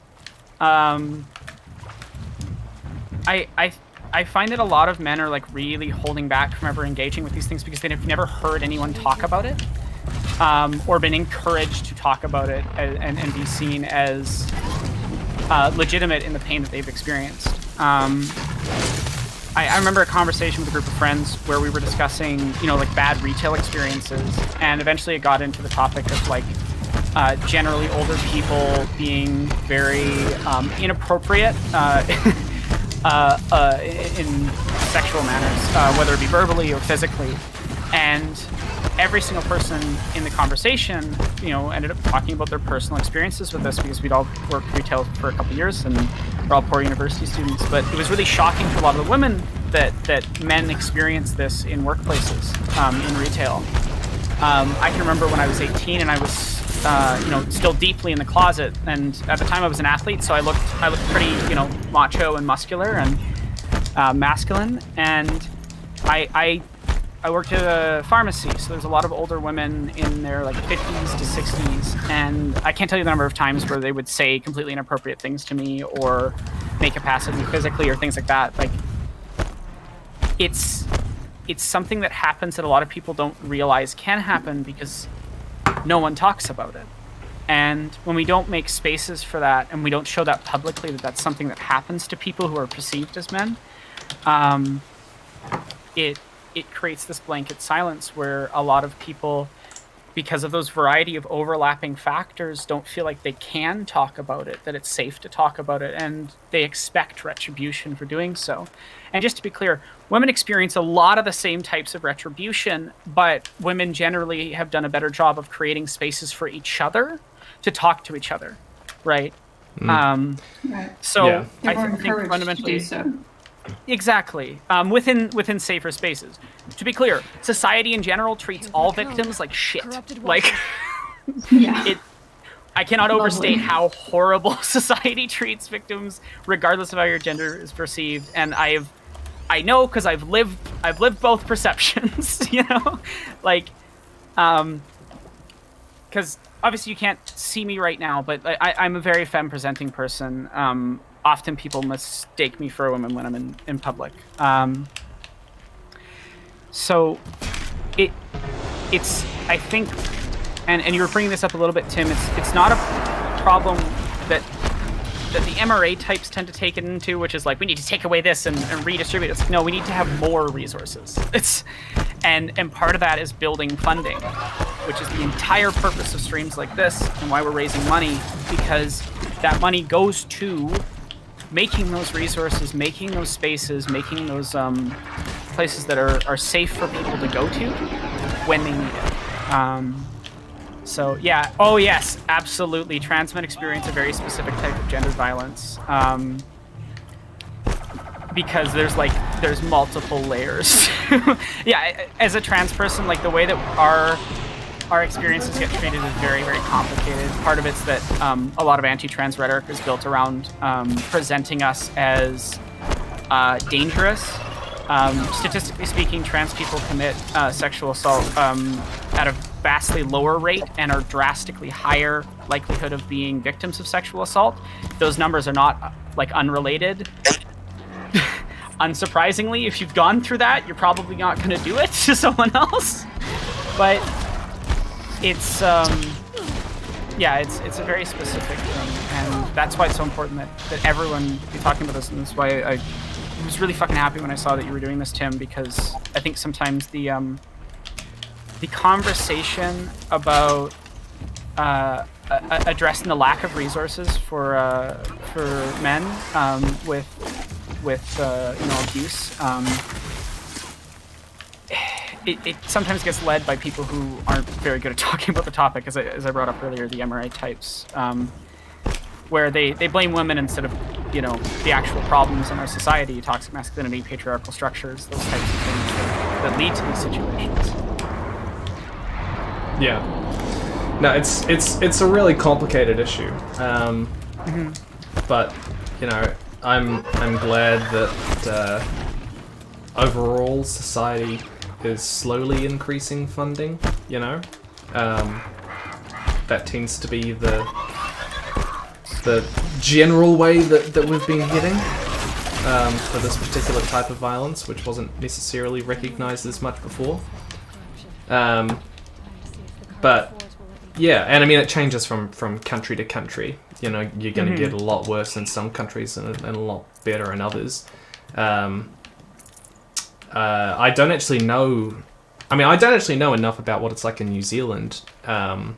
Speaker 10: I find that a lot of men are like really holding back from ever engaging with these things because they've never heard anyone talk about it, or been encouraged to talk about it and be seen as legitimate in the pain that they've experienced. I remember a conversation with a group of friends where we were discussing, you know, like bad retail experiences, and eventually it got into the topic of like generally older people being very inappropriate in sexual manners, whether it be verbally or physically. And every single person in the conversation, ended up talking about their personal experiences with this, because we'd all worked retail for a couple of years and we're all poor university students. But it was really shocking to a lot of the women that men experience this in workplaces, in retail. I can remember when I was 18 and I was, still deeply in the closet. And at the time I was an athlete, so I looked pretty, macho and muscular and masculine. And I worked at a pharmacy, so there's a lot of older women in their 50s to 60s, and I can't tell you the number of times where they would say completely inappropriate things to me or make a pass at me physically or things like that. It's something that happens that a lot of people don't realize can happen because no one talks about it. And when we don't make spaces for that, and we don't show that publicly, that that's something that happens to people who are perceived as men, it creates this blanket silence where a lot of people, because of those variety of overlapping factors, don't feel like they can talk about it, that it's safe to talk about it, and they expect retribution for doing so. And just to be clear, women experience a lot of the same types of retribution, but women generally have done a better job of creating spaces for each other to talk to each other, right?
Speaker 11: Right.
Speaker 10: So
Speaker 11: Yeah.
Speaker 10: I
Speaker 11: They're more
Speaker 10: think
Speaker 11: encouraged
Speaker 10: fundamentally...
Speaker 11: to do so.
Speaker 10: Exactly. Within safer spaces. To be clear, society in general treats all victims like shit. I cannot overstate how horrible society treats victims, regardless of how your gender is perceived. And I know because I've lived both perceptions. Because obviously you can't see me right now, but I'm a very femme presenting person. Often people mistake me for a woman when I'm in public. So it's I think, and you were bringing this up a little bit, Tim, it's not a problem that the MRA types tend to take it into, which is we need to take away this and redistribute. It's no, we need to have more resources. And part of that is building funding, which is the entire purpose of streams like this and why we're raising money, because that money goes to making those resources, making those spaces, making those places that are safe for people to go to when they need it. So yeah, oh yes, absolutely. Trans men experience a very specific type of gendered violence because there's multiple layers. Yeah, as a trans person, the way that our experiences get treated is very, very complicated. Part of it's that a lot of anti-trans rhetoric is built around presenting us as dangerous. Statistically speaking, trans people commit sexual assault at a vastly lower rate and are drastically higher likelihood of being victims of sexual assault. Those numbers are not unrelated. Unsurprisingly, if you've gone through that, you're probably not going to do it to someone else. But it's it's a very specific thing, and that's why it's so important that everyone be talking about this, and that's why I was really fucking happy when I saw that you were doing this, Tim, because I think sometimes the conversation about addressing the lack of resources for men with abuse, it sometimes gets led by people who aren't very good at talking about the topic, as I brought up earlier, the MRA types, where they blame women instead of the actual problems in our society, toxic masculinity, patriarchal structures, those types of things that lead to these situations.
Speaker 1: Yeah. No, it's a really complicated issue. But I'm glad that overall society is slowly increasing funding. That tends to be the general way that we've been heading for this particular type of violence, which wasn't necessarily recognized as much before. But yeah, and I mean it changes from country to country. You're going to get a lot worse in some countries and a lot better in others. I don't actually know. I mean, I don't actually know enough about what it's like in New Zealand. But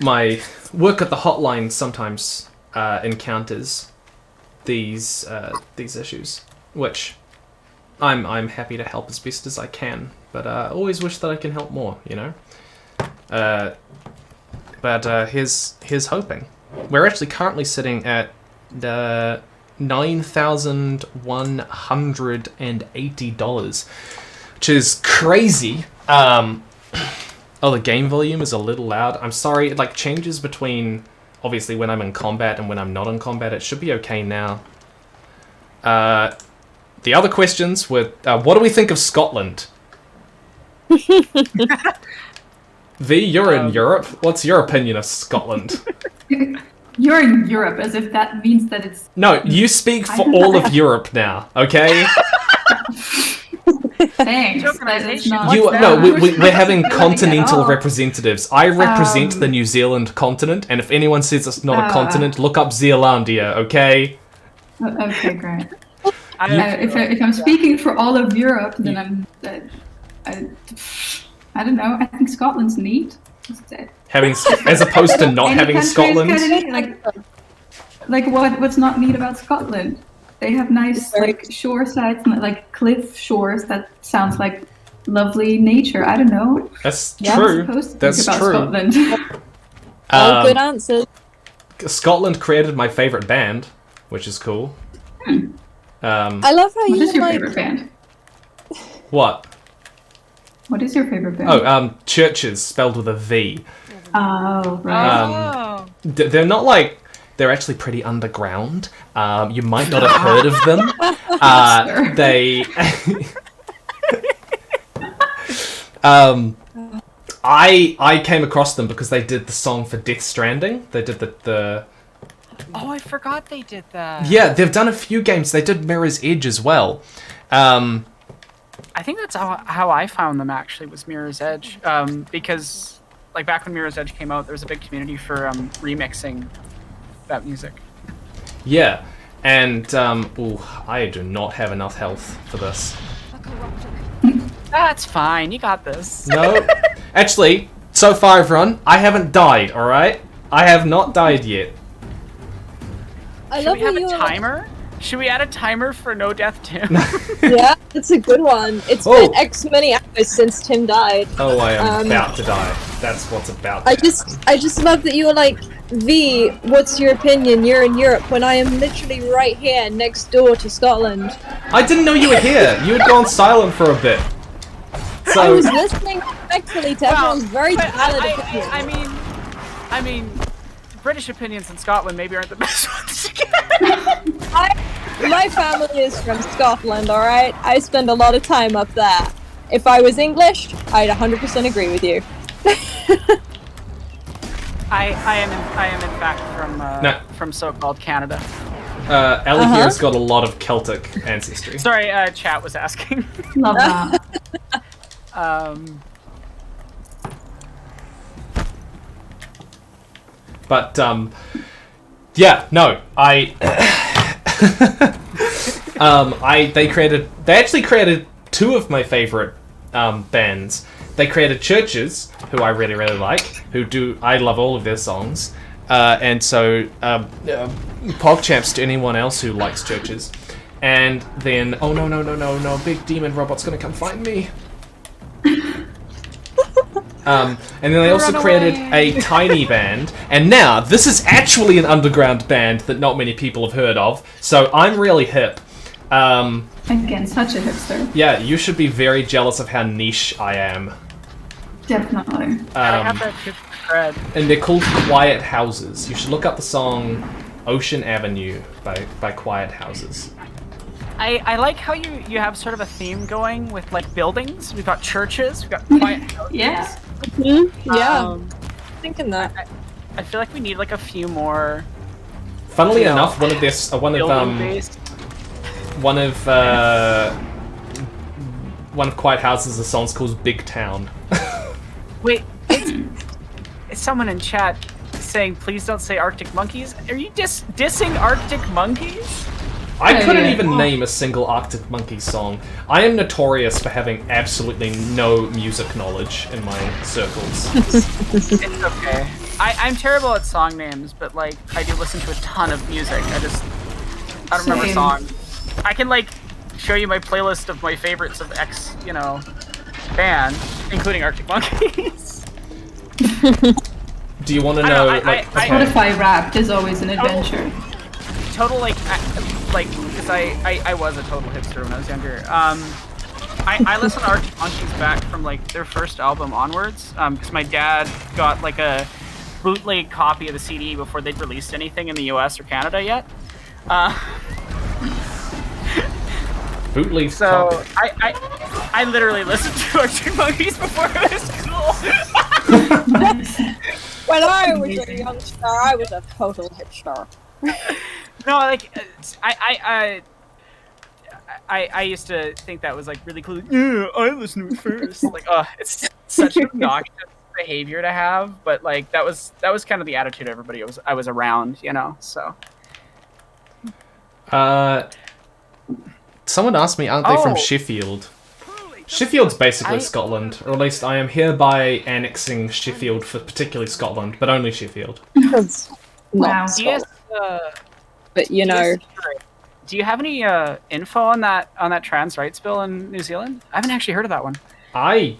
Speaker 1: my work at the hotline sometimes encounters these issues, which I'm happy to help as best as I can, but I always wish that I can help more, you know. But here's hoping. We're actually currently sitting at the $9,180, which is crazy. Oh, the game volume is a little loud. I'm sorry, it like changes between obviously when I'm in combat and when I'm not in combat. It should be okay now. The other questions were, what do we think of Scotland? V, you're in Europe. What's your opinion of Scotland?
Speaker 11: You're in Europe, as if that means that it's...
Speaker 1: No, you speak for all of Europe now, okay?
Speaker 11: Thanks. That is not...
Speaker 1: We're having continental representatives. I represent the New Zealand continent, and if anyone says it's not a continent, look up Zealandia, okay?
Speaker 11: Okay, great. If I'm speaking for all of Europe, then I don't know. I think Scotland's neat.
Speaker 1: As opposed to not having Scotland.
Speaker 11: Like what's not neat about Scotland? They have nice like shore sides, like cliff shores. That sounds like lovely nature. I don't know.
Speaker 1: That's true. That's true.
Speaker 11: Scotland.
Speaker 13: All good answers.
Speaker 1: Scotland created my favorite band, which is cool.
Speaker 13: I love how
Speaker 11: What is your favorite band?
Speaker 1: What?
Speaker 11: What is your favorite band?
Speaker 1: Oh, Churches, spelled with a V.
Speaker 11: Oh, right.
Speaker 1: They're not like... They're actually pretty underground. You might not have heard of them. They... I came across them because they did the song for Death Stranding. They did the...
Speaker 10: Oh, I forgot they did that.
Speaker 1: Yeah, they've done a few games. They did Mirror's Edge as well.
Speaker 10: I think that's how I found them, actually, was Mirror's Edge. Because, like, back when Mirror's Edge came out, there was a big community for remixing that music.
Speaker 1: Yeah, and, I do not have enough health for this.
Speaker 10: That's fine, you got this.
Speaker 1: No. Actually, so far, everyone, I haven't died, alright? I have not died yet.
Speaker 10: Should we have a timer? Should we add a timer for No Death Tim?
Speaker 13: Yeah, it's a good one. It's been X many hours since Tim died.
Speaker 1: Oh, I am about to die. That's what's about to happen.
Speaker 13: I just love that you were like, V, what's your opinion? You're in Europe when I am literally right here next door to Scotland.
Speaker 1: I didn't know you were here. You had gone silent for a bit. So...
Speaker 13: I was listening respectfully to everyone's very valid opinion.
Speaker 10: I mean, British opinions in Scotland maybe aren't the best ones to get.
Speaker 13: My family is from Scotland, alright? I spend a lot of time up there. If I was English, I'd 100% agree with you.
Speaker 10: I am in fact from so-called Canada.
Speaker 1: Ellie here has got a lot of Celtic ancestry.
Speaker 10: Sorry, chat was asking.
Speaker 11: Love that.
Speaker 1: But, yeah, no, they actually created two of my favorite, bands. They created Churches, who I really, really like, I love all of their songs, and so, PogChamps to anyone else who likes Churches. And then, oh no, big demon robot's gonna come find me. And then they also created a tiny band, and now this is actually an underground band that not many people have heard of, so I'm really hip.
Speaker 11: Again, such a hipster.
Speaker 1: Yeah, you should be very jealous of how niche I am.
Speaker 11: Definitely.
Speaker 10: I have that hip cred.
Speaker 1: And they're called Quiet Houses. You should look up the song Ocean Avenue by Quiet Houses.
Speaker 10: I like how you have sort of a theme going with like buildings. We've got churches, we've got quiet houses.
Speaker 11: Yeah.
Speaker 13: Mm-hmm. Yeah. Thinking that.
Speaker 10: I feel like we need like a few more.
Speaker 1: Funnily enough, one of Quiet Houses' songs called Big Town.
Speaker 10: Wait, it's someone in chat saying please don't say Arctic Monkeys. Are you dissing Arctic Monkeys?
Speaker 1: I couldn't even name a single Arctic Monkeys song. I am notorious for having absolutely no music knowledge in my circles.
Speaker 10: It's okay. I'm terrible at song names, but like I do listen to a ton of music. I don't remember songs. I can like show you my playlist of my favorites of X, band, including Arctic Monkeys.
Speaker 1: Do you want to know?
Speaker 11: Spotify Wrapped is always an adventure.
Speaker 10: Total because I was a total hipster when I was younger. I listened to Arctic Monkeys back from like their first album onwards, because my dad got like a bootleg copy of the CD before they'd released anything in the US or Canada yet.
Speaker 1: Bootleg.
Speaker 10: So I literally listened to Arctic Monkeys before it was cool.
Speaker 13: When I was a youngster, I was a total hipster.
Speaker 10: No, like I used to think that was like really cool. Yeah, I listened to it first. Like, it's such obnoxious behavior to have, but like that was kind of the attitude everybody I was around, So.
Speaker 1: Someone asked me, aren't they from Sheffield? Sheffield's basically Scotland, or at least I am hereby annexing Sheffield for particularly Scotland, but only Sheffield.
Speaker 11: Wow.
Speaker 13: But
Speaker 10: do you have any info on that trans rights bill in New Zealand? I haven't actually heard of that one.
Speaker 1: I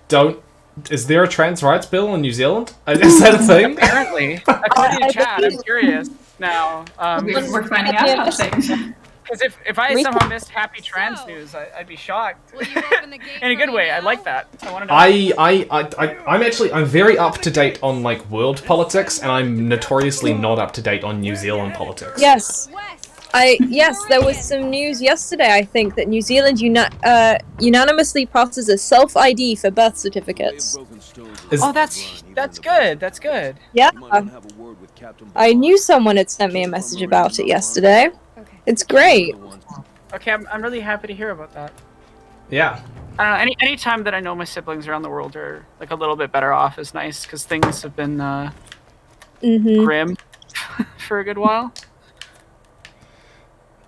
Speaker 1: don't. Is there a trans rights bill in New Zealand? Is that a thing?
Speaker 10: Apparently, according to chat, I'm curious now.
Speaker 11: We're finding out about things.
Speaker 10: Because if I somehow missed happy trans news, I'd be shocked. In a good way. I like that. I want to know.
Speaker 1: I'm very up to date on like world politics, and I'm notoriously not up to date on New Zealand politics.
Speaker 13: Yes. There was some news yesterday, I think, that New Zealand unanimously passes a self-ID for birth certificates.
Speaker 10: That's good. That's good.
Speaker 13: Yeah. I knew someone had sent me a message about it yesterday. It's great.
Speaker 10: Okay, I'm really happy to hear about that.
Speaker 1: Yeah.
Speaker 10: I don't know, any time that I know my siblings around the world are like a little bit better off is nice, because things have been grim for a good while.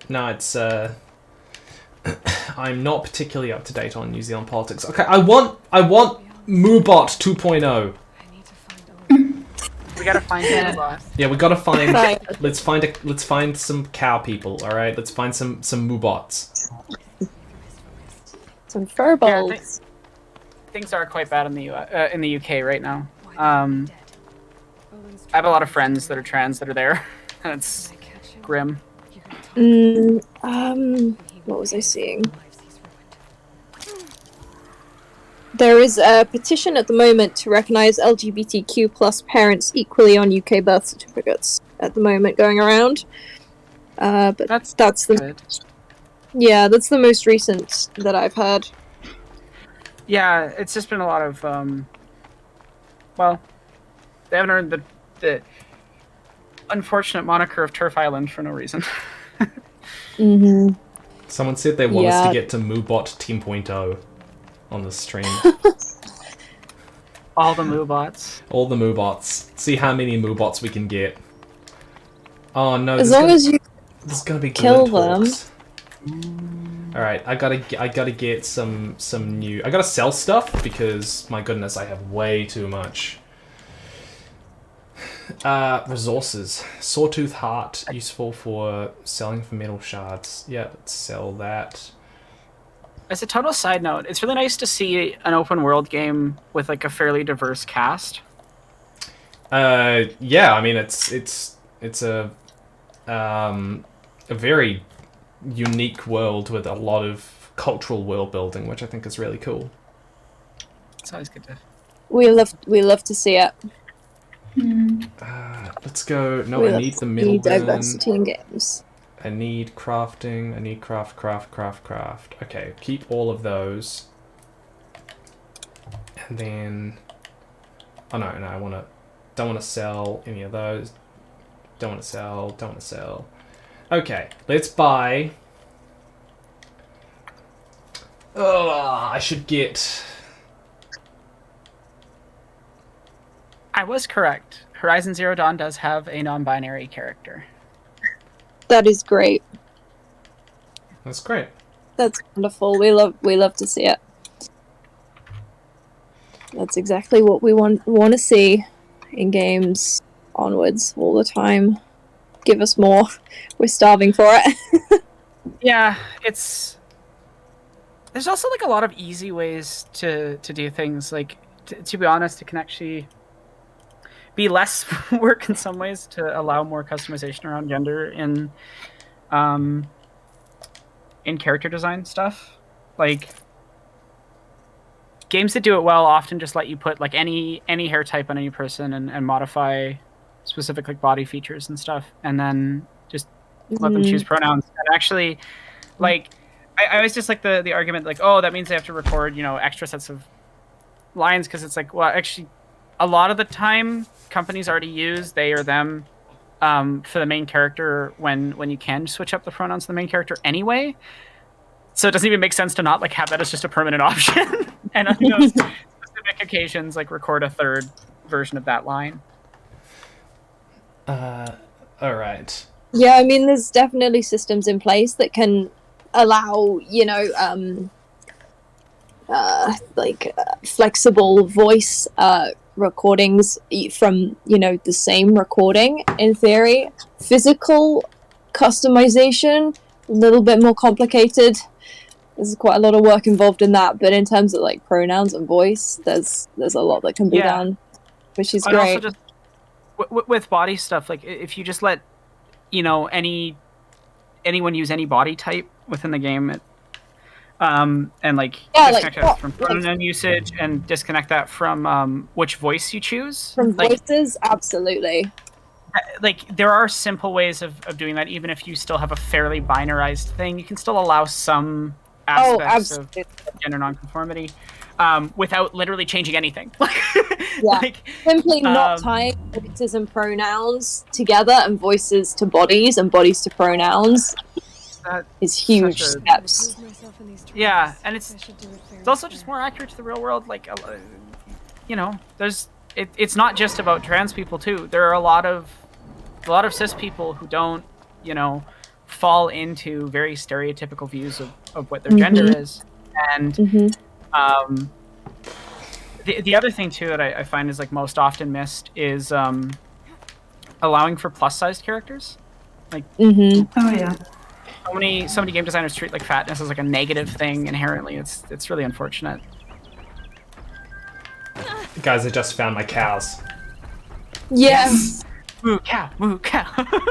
Speaker 1: No, it's I'm not particularly up to date on New Zealand politics. Okay, I want Moobot 2.0.
Speaker 10: We gotta find Moobot.
Speaker 1: Yeah, we gotta find. Let's find some cow people. All right, let's find some Moobots.
Speaker 13: Some furballs.
Speaker 10: Things are quite bad in the UK right now. I have a lot of friends that are trans that are there, and it's grim.
Speaker 13: What was I seeing? There is a petition at the moment to recognise LGBTQ plus parents equally on UK birth certificates at the moment going around. But that's the that's the most recent that I've heard.
Speaker 10: Yeah, it's just been a lot of they haven't earned the unfortunate moniker of Turf Island for no reason.
Speaker 1: Someone said they want us to get to Moobot 10.0 on the stream.
Speaker 10: All the Moobots.
Speaker 1: All the Moobots. See how many Moobots we can get. Oh no!
Speaker 13: As long as you
Speaker 1: kill them. All right, I gotta get some new. I gotta sell stuff because my goodness, I have way too much. Resources. Sawtooth Heart, useful for selling for metal shards. Yeah, let's sell that.
Speaker 10: As a total side note, it's really nice to see an open world game with like a fairly diverse cast.
Speaker 1: Yeah, I mean it's a very unique world with a lot of cultural world building, which I think is really cool.
Speaker 10: It's always good to.
Speaker 13: We love to see it.
Speaker 1: Let's go. No, I need the middle bin.
Speaker 13: Diversity in games.
Speaker 1: I need crafting. I need craft. Okay, keep all of those. And then, oh no, I don't want to sell any of those. Don't want to sell. Okay, let's buy. Oh, I should get.
Speaker 10: I was correct. Horizon Zero Dawn does have a non-binary character.
Speaker 13: That is great.
Speaker 1: That's great.
Speaker 13: That's wonderful. We love to see it. That's exactly what we want to see. in games onwards all the time. Give us more. We're starving for it.
Speaker 10: Yeah, it's... There's also like a lot of easy ways to do things. Like, to be honest, it can actually be less work in some ways to allow more customization around gender in character design stuff. Like, games that do it well often just let you put like any hair type on any person and modify specific like body features and stuff, and then just let them choose pronouns. And actually, like, I always just like the argument like, oh, that means they have to record, you know, extra sets of lines, because it's like, well, actually, a lot of the time companies already use they or them for the main character when you can switch up the pronouns to the main character anyway. So it doesn't even make sense to not like have that as just a permanent option. And on those specific occasions, like record a third version of that line.
Speaker 1: All right.
Speaker 13: Yeah, I mean, there's definitely systems in place that can allow, you know, flexible voice recordings from, you know, the same recording in theory. Physical customization, a little bit more complicated. There's quite a lot of work involved in that, but in terms of like pronouns and voice, there's a lot that can be done, which is great.
Speaker 10: Also just, with body stuff, like if you just let, you know, anyone use any body type within the game, and like disconnect that from pronoun usage and disconnect that from which voice you choose.
Speaker 13: From
Speaker 10: like,
Speaker 13: voices, absolutely.
Speaker 10: Like, there are simple ways of doing that. Even if you still have a fairly binarized thing, you can still allow some aspects of gender nonconformity without literally changing anything.
Speaker 13: Like, simply not tying voices and pronouns together and voices to bodies and bodies to pronouns is huge steps.
Speaker 10: Yeah, and it's also just more accurate to the real world. Like, you know, it's not just about trans people too. There are a lot of cis people who don't, you know, fall into very stereotypical views of what their gender is. And the other thing too that I find is like most often missed is allowing for plus-sized characters. Like,
Speaker 11: oh yeah.
Speaker 10: So many game designers treat like fatness as like a negative thing inherently. It's really unfortunate.
Speaker 1: Guys, I just found my cows.
Speaker 13: Yes.
Speaker 10: Moo cow, moo cow.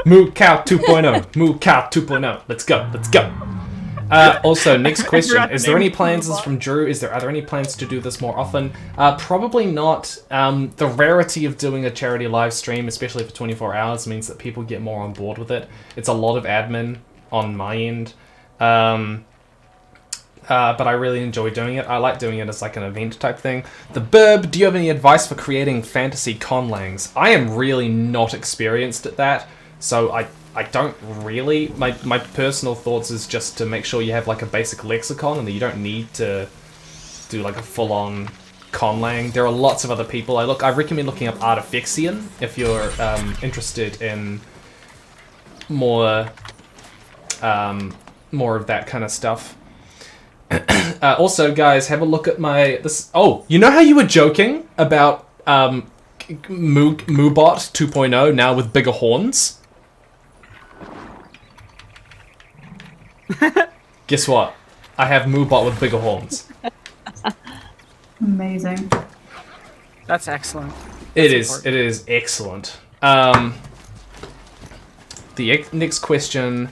Speaker 1: Moo cow 2.0. Moo cow 2.0. Let's go. Let's go. Also, next question: is there any plans? This is from Drew. Are there any plans to do this more often? Probably not. The rarity of doing a charity live stream, especially for 24 hours, means that people get more on board with it. It's a lot of admin on my end, but I really enjoy doing it. I like doing it as like an event type thing. The Burb, do you have any advice for creating fantasy conlangs? I am really not experienced at that, so I don't really. My personal thoughts is just to make sure you have like a basic lexicon and that you don't need to do like a full-on conlang. There are lots of other people. I recommend looking up Artifixian if you're interested in more of that kind of stuff. Also, guys, have a look at this. Oh, you know how you were joking about Moobot 2.0 now with bigger horns? Guess what? I have Moobot with bigger horns.
Speaker 11: Amazing.
Speaker 10: That's excellent.
Speaker 1: It is excellent. The next question.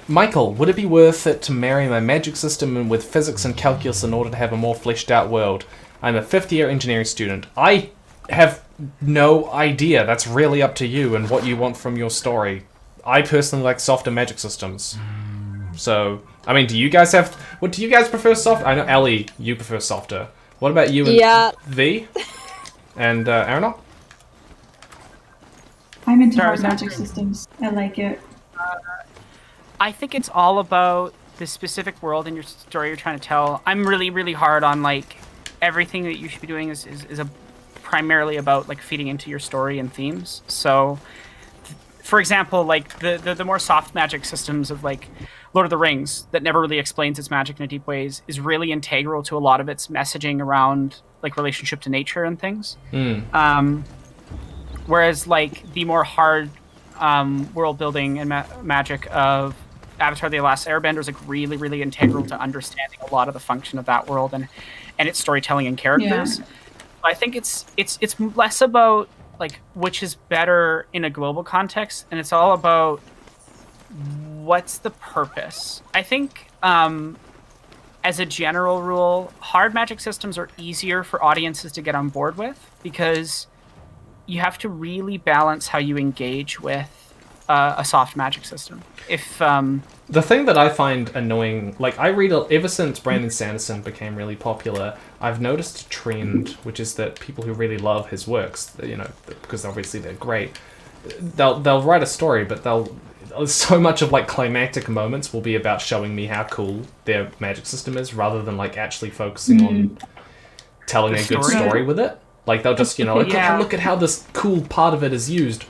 Speaker 1: Michael, would it be worth it to marry my magic system with physics and calculus in order to have a more fleshed out world? I'm a 5th-year engineering student. I have no idea. That's really up to you and what you want from your story. I personally like softer magic systems. So, I mean, do you guys prefer soft? I know, Ellie, you prefer softer. What about you and V? And Aranock?
Speaker 11: I'm into hard magic systems. I like it.
Speaker 10: I think it's all about the specific world and your story you're trying to tell. I'm really, really hard on like everything that you should be doing is primarily about like feeding into your story and themes. So, for example, like the more soft magic systems of like Lord of the Rings that never really explains its magic in a deep ways is really integral to a lot of its messaging around like relationship to nature and things. Whereas like the more hard world building and magic of Avatar: The Last Airbender is like really, really integral to understanding a lot of the function of that world and its storytelling and characters. Yeah. I think it's less about like which is better in a global context, and it's all about what's the purpose. I think as a general rule, hard magic systems are easier for audiences to get on board with because you have to really balance how you engage with a soft magic system. If
Speaker 1: the thing that I find annoying, like I read ever since Brandon Sanderson became really popular, I've noticed a trend, which is that people who really love his works, you know, because obviously they're great, they'll write a story, but so much of like climactic moments will be about showing me how cool their magic system is, rather than like actually focusing on telling a good story with it. Like they'll just, you know, like, look at how this cool part of it is used.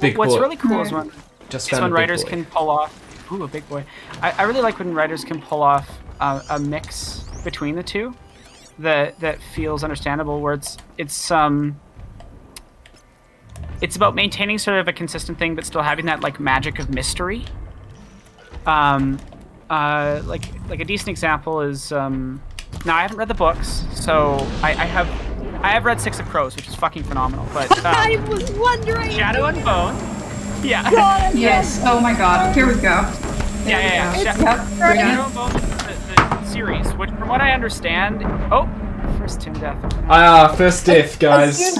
Speaker 10: What's really cool is when writers can pull off. Ooh, a big boy. I really like when writers can pull off a mix between the two that feels understandable. Where it's about maintaining sort of a consistent thing, but still having that like magic of mystery. Like a decent example is now I haven't read the books, so I have read Six of Crows, which is fucking phenomenal. But
Speaker 13: I was wondering.
Speaker 10: Shadow and Bone. Yeah.
Speaker 13: God,
Speaker 11: yes. Oh my God. Here we go.
Speaker 10: Yeah. Shadow and Bone, the series, which from what I understand, first Tim death.
Speaker 1: First death, guys.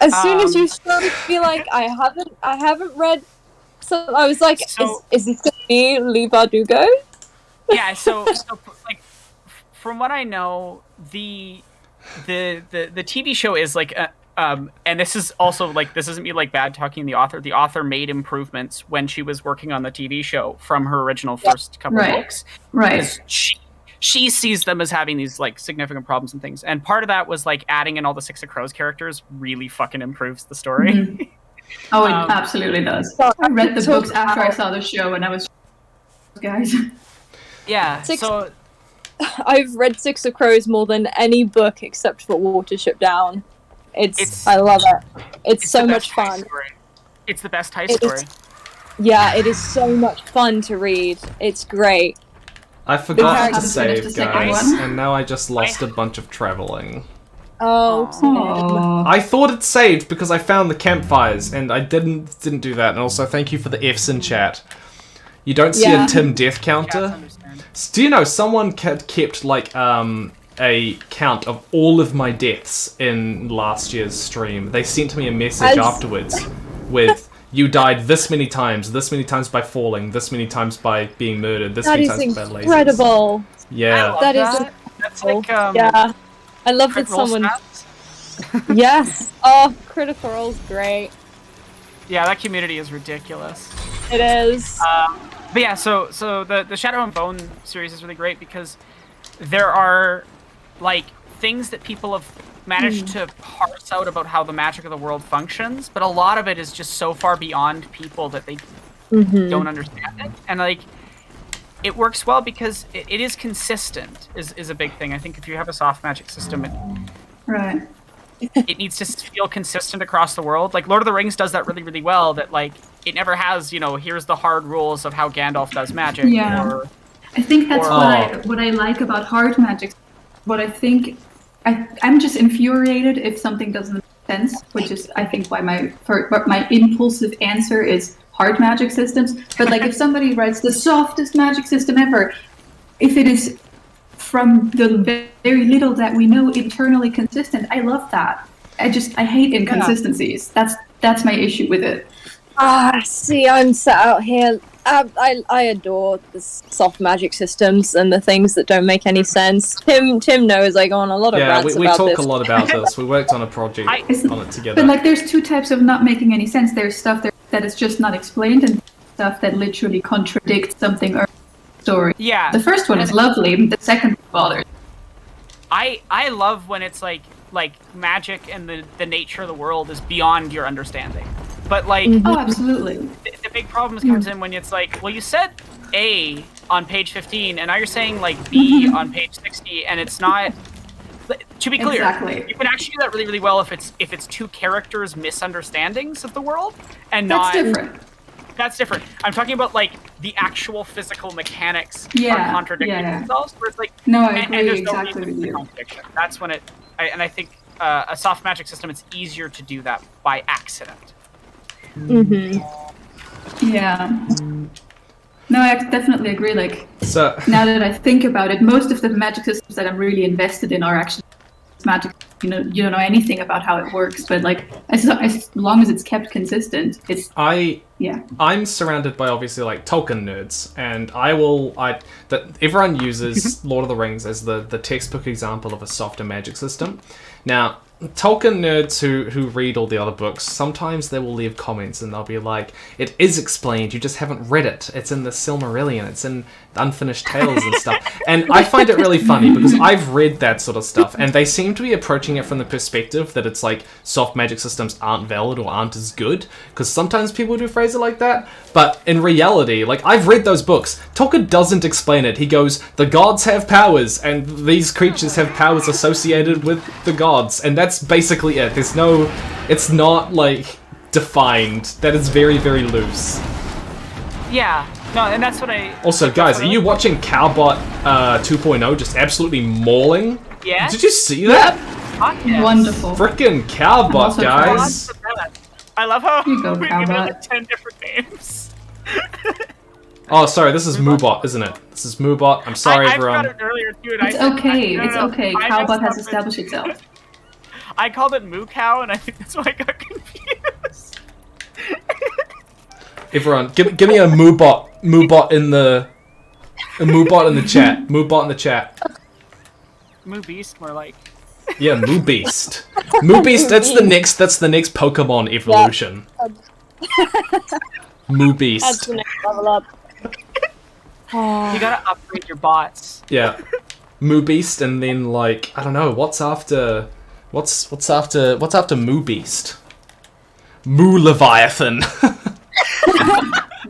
Speaker 13: As soon as you started to be like, I haven't read, so I was like, is this gonna be Lee Bardugo?
Speaker 10: Yeah. So like, from what I know, the TV show is like and this is also like, this isn't me like bad talking the author. The author made improvements when she was working on the TV show from her original first couple of books.
Speaker 11: Right.
Speaker 10: She sees them as having these like significant problems and things. And part of that was like adding in all the Six of Crows characters really fucking improves the story.
Speaker 11: Mm-hmm. Oh, it absolutely does. I read the books after I saw the show and I was guys.
Speaker 10: Yeah. So
Speaker 13: I've read Six of Crows more than any book except for Watership Down. I love it. It's so much fun.
Speaker 10: It's the best heist story.
Speaker 13: Yeah, it is so much fun to read. It's great.
Speaker 1: I forgot to save, guys, and now I just lost a bunch of traveling.
Speaker 13: Oh,
Speaker 1: I thought it saved because I found the campfires, and I didn't do that. And also, thank you for the Fs in chat. You don't see a Tim death counter. Do you know someone kept like a count of all of my deaths in last year's stream? They sent me a message afterwards with, you died this many times by falling, this many times by being murdered, this many times by lasers.
Speaker 13: That is incredible.
Speaker 1: Yeah.
Speaker 10: That's like,
Speaker 13: yeah. I love that someone... Yes. Oh, Critical Role's great.
Speaker 10: Yeah, that community is ridiculous.
Speaker 13: It is.
Speaker 10: But yeah, so the Shadow and Bone series is really great because there are like things that people have managed to parse out about how the magic of the world functions, but a lot of it is just so far beyond people that they don't understand it. And like, it works well because it is consistent is a big thing. I think if you have a soft magic system, it needs to feel consistent across the world. Like Lord of the Rings does that really, really well, that like it never has, you know, here's the hard rules of how Gandalf does magic.
Speaker 11: Yeah. I think that's what I like about hard magic. What I think, I'm just infuriated if something doesn't make sense, which is I think why my impulsive answer is hard magic systems. But like if somebody writes the softest magic system ever, if it is from the very little that we know internally consistent, I love that. I hate inconsistencies. That's my issue with it.
Speaker 13: See, I'm sat out here. I adore the soft magic systems and the things that don't make any sense. Tim knows I go on a lot of rants
Speaker 1: we
Speaker 13: about
Speaker 1: talk
Speaker 13: this.
Speaker 1: a lot about this. We worked on a project on it together.
Speaker 11: But like, there's two types of not making any sense. There's stuff that is just not explained, and stuff that literally contradicts something or story.
Speaker 10: Yeah.
Speaker 11: The first one is lovely. The second bothers.
Speaker 10: I love when it's like magic and the nature of the world is beyond your understanding. But like,
Speaker 11: oh, absolutely.
Speaker 10: The big problem comes in when it's like, well, you said A on page 15, and now you're saying like B on page 60, and it's not. To be clear,
Speaker 11: Exactly.
Speaker 10: you can actually do that really, really well if it's two characters' misunderstandings of the world, and not.
Speaker 11: That's different.
Speaker 10: That's different. I'm talking about like the actual physical mechanics
Speaker 11: Yeah,
Speaker 10: are contradicting
Speaker 11: yeah.
Speaker 10: themselves. Where it's like,
Speaker 11: No, I
Speaker 10: and
Speaker 11: agree
Speaker 10: there's no
Speaker 11: exactly
Speaker 10: reason
Speaker 11: with
Speaker 10: for
Speaker 11: you.
Speaker 10: contradiction. That's when I think a soft magic system, it's easier to do that by accident.
Speaker 11: Yeah. No, I definitely agree. Like,
Speaker 1: So
Speaker 11: now that I think about it, most of the magic systems that I'm really invested in are actually magic. You don't know anything about how it works, but like as long as it's kept consistent, it's
Speaker 1: I'm surrounded by obviously like Tolkien nerds, and that everyone uses Lord of the Rings as the textbook example of a softer magic system. Now, Tolkien nerds who read all the other books, sometimes they will leave comments and they'll be like, it is explained, you just haven't read it. It's in the Silmarillion, it's in the Unfinished Tales and stuff. And I find it really funny because I've read that sort of stuff, and they seem to be approaching it from the perspective that it's like soft magic systems aren't valid or aren't as good, because sometimes people do phrase it like that. But in reality, like, I've read those books. Tolkien doesn't explain it. He goes, the gods have powers, and these creatures have powers associated with the gods, and that's basically it. It's not, like, defined. That is very, very loose.
Speaker 10: Yeah, no, and that's what I...
Speaker 1: Also, guys, are you watching Cowbot 2.0 just absolutely mauling?
Speaker 10: Yeah.
Speaker 1: Did you see that?
Speaker 10: Yes.
Speaker 11: Wonderful.
Speaker 1: Frickin' Cowbot, guys.
Speaker 10: I love how
Speaker 11: You go,
Speaker 10: we give it
Speaker 11: Cowbot.
Speaker 10: like 10 different names.
Speaker 1: Oh, sorry, this is Moobot, isn't it? This is Moobot. I'm sorry,
Speaker 10: I
Speaker 1: everyone.
Speaker 10: forgot it earlier too, and
Speaker 11: It's
Speaker 10: I
Speaker 11: okay.
Speaker 10: no,
Speaker 11: It's
Speaker 10: no,
Speaker 11: okay.
Speaker 10: I
Speaker 11: Cowbot
Speaker 10: messed
Speaker 11: has
Speaker 10: up
Speaker 11: established itself.
Speaker 10: I called it Moo Cow, and I think that's why I got confused.
Speaker 1: Everyone, give me a Moobot in the chat. Moobot in the chat.
Speaker 10: Moo Beast, more like.
Speaker 1: Yeah, Moo Beast. Moo Beast. That's the next Pokemon evolution. Moo Beast.
Speaker 13: That's the next level up.
Speaker 10: You gotta upgrade your bots.
Speaker 1: Yeah, Moo Beast, and then like I don't know what's after Moo Beast. Moo Leviathan.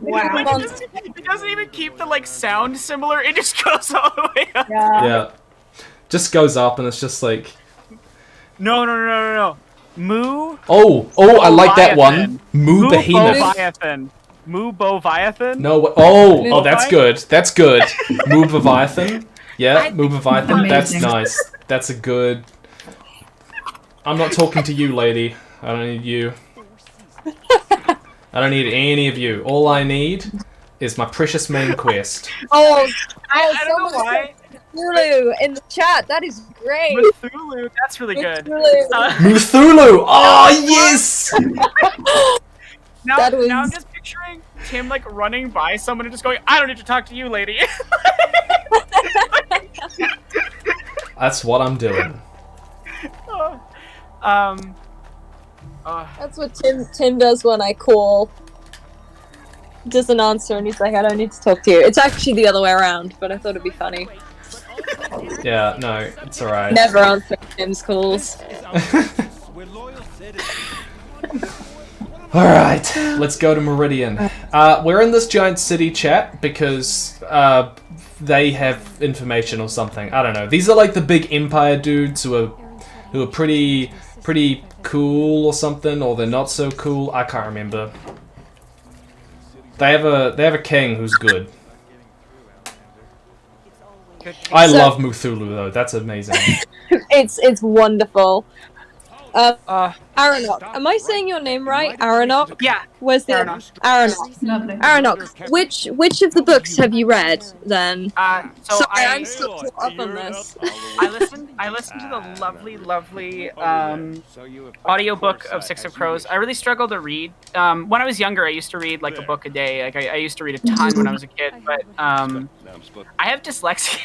Speaker 11: Wow.
Speaker 10: It doesn't even keep the like sound similar. It just goes all the way up.
Speaker 1: Yeah, just goes up, and it's just like.
Speaker 10: No. Moo.
Speaker 1: Oh, I like that one. Moo Behemoth.
Speaker 10: Boviathan. Moo Boviathan?
Speaker 1: No, oh, that's good. That's good. Moo Boviathan. Yeah, Moo Boviathan. That's nice. That's a good... I'm not talking to you, lady. I don't need you. I don't need any of you. All I need is my precious main quest.
Speaker 13: Oh,
Speaker 10: I don't know why.
Speaker 13: Cthulhu in the chat. That is great.
Speaker 10: Cthulhu, that's really good.
Speaker 1: Cthulhu! Oh, yes!
Speaker 10: Now
Speaker 13: That was-
Speaker 10: I'm just picturing Tim like running by someone and just going, I don't need to talk to you, lady.
Speaker 1: That's what I'm doing.
Speaker 13: That's what Tim does when I call. Doesn't answer and he's like, I don't need to talk to you. It's actually the other way around, but I thought it'd be funny.
Speaker 1: Yeah, no, it's alright.
Speaker 13: Never answer Tim's calls.
Speaker 1: Alright, let's go to Meridian. We're in this giant city chat because they have information or something. I don't know. These are like the big Empire dudes who are pretty cool or something, or they're not so cool. I can't remember. They have a king who's good. I love Cthulhu though. That's amazing.
Speaker 13: It's wonderful. Aranock. Am I saying your name right? Aranock?
Speaker 10: Yeah.
Speaker 13: Where's the Aranock?
Speaker 11: Lovely.
Speaker 13: Aranock. Which of the books have you read then?
Speaker 10: So
Speaker 13: Sorry,
Speaker 10: I
Speaker 13: I'm still caught up on this.
Speaker 10: I listened to the lovely audiobook of Six of Crows. I really struggled to read. When I was younger, I used to read like a book a day. Like I used to read a ton when I was a kid, but I have dyslexia,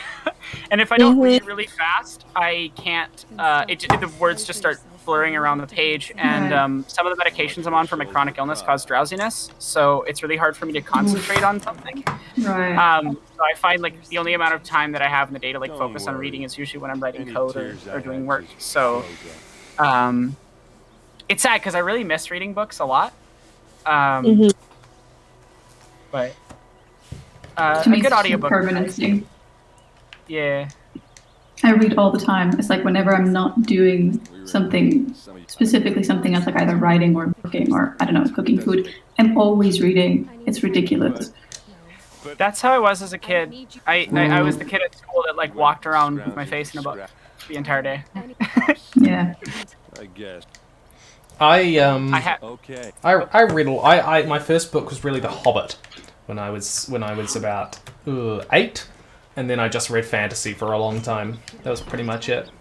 Speaker 10: and if I don't read really fast, I can't. The words just start blurring around the page, and some of the medications I'm on for my chronic illness cause drowsiness, so it's really hard for me to concentrate on something.
Speaker 11: Right.
Speaker 10: So I find like the only amount of time that I have in the day to like focus on reading is usually when I'm writing code or doing work. So it's sad because I really miss reading books a lot. But a good audiobook.
Speaker 11: Permanency.
Speaker 10: Yeah.
Speaker 11: I read all the time. It's like whenever I'm not doing something, specifically something else, like either writing or cooking or, I don't know, cooking food, I'm always reading. It's ridiculous.
Speaker 10: That's how I was as a kid. I was the kid at school that like walked around with my face in a book the entire day.
Speaker 11: Yeah.
Speaker 4: I guess.
Speaker 1: I read my first book was really The Hobbit when I was about 8, and then I just read fantasy for a long time. That was pretty much it.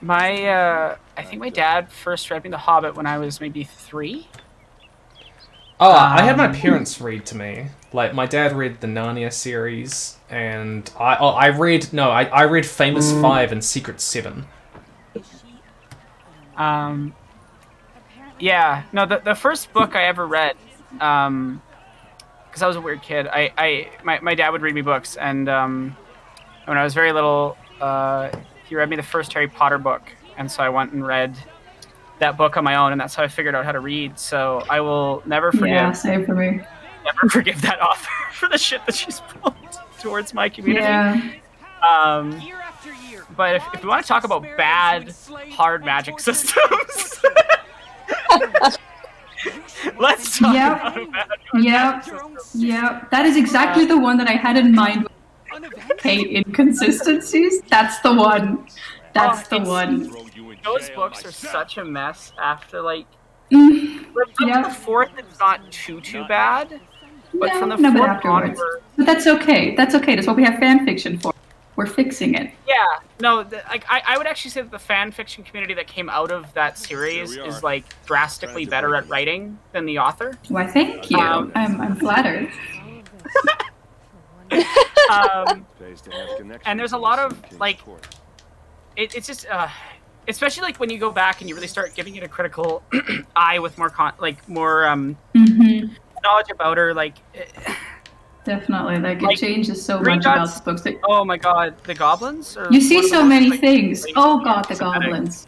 Speaker 10: I think my dad first read me The Hobbit when I was maybe 3.
Speaker 1: Oh, I had my parents read to me. Like, my dad read the Narnia series, and I read Famous 5 and Secret 7.
Speaker 10: Yeah, no, the first book I ever read, because I was a weird kid, my dad would read me books, and when I was very little, he read me the first Harry Potter book, and so I went and read that book on my own, and that's how I figured out how to read. So I will never forgive.
Speaker 11: Yeah, same for me.
Speaker 10: Never forgive that author for the shit that she's pulled towards my community.
Speaker 11: Yeah.
Speaker 10: But if we want to talk about bad, hard magic systems, let's talk about bad magic systems.
Speaker 11: Yep. That is exactly the one that I had in mind. Okay, inconsistencies. That's the one. That's the one.
Speaker 10: Those books are such a mess after, like, the fourth it's not too bad, but from the fourth onward...
Speaker 11: But that's okay. That's okay. That's what we have fan fiction for. We're fixing it.
Speaker 10: Yeah, no, I would actually say that the fan fiction community that came out of that series is, like, drastically better at writing than the author.
Speaker 11: Why, thank you. I'm flattered.
Speaker 10: And there's a lot of, like... It's just, especially like when you go back and you really start giving it a critical eye with more knowledge about her, like.
Speaker 11: Definitely, like it changes so much about the books.
Speaker 10: Oh my god, the goblins!
Speaker 11: You see so many things. Oh god, the goblins.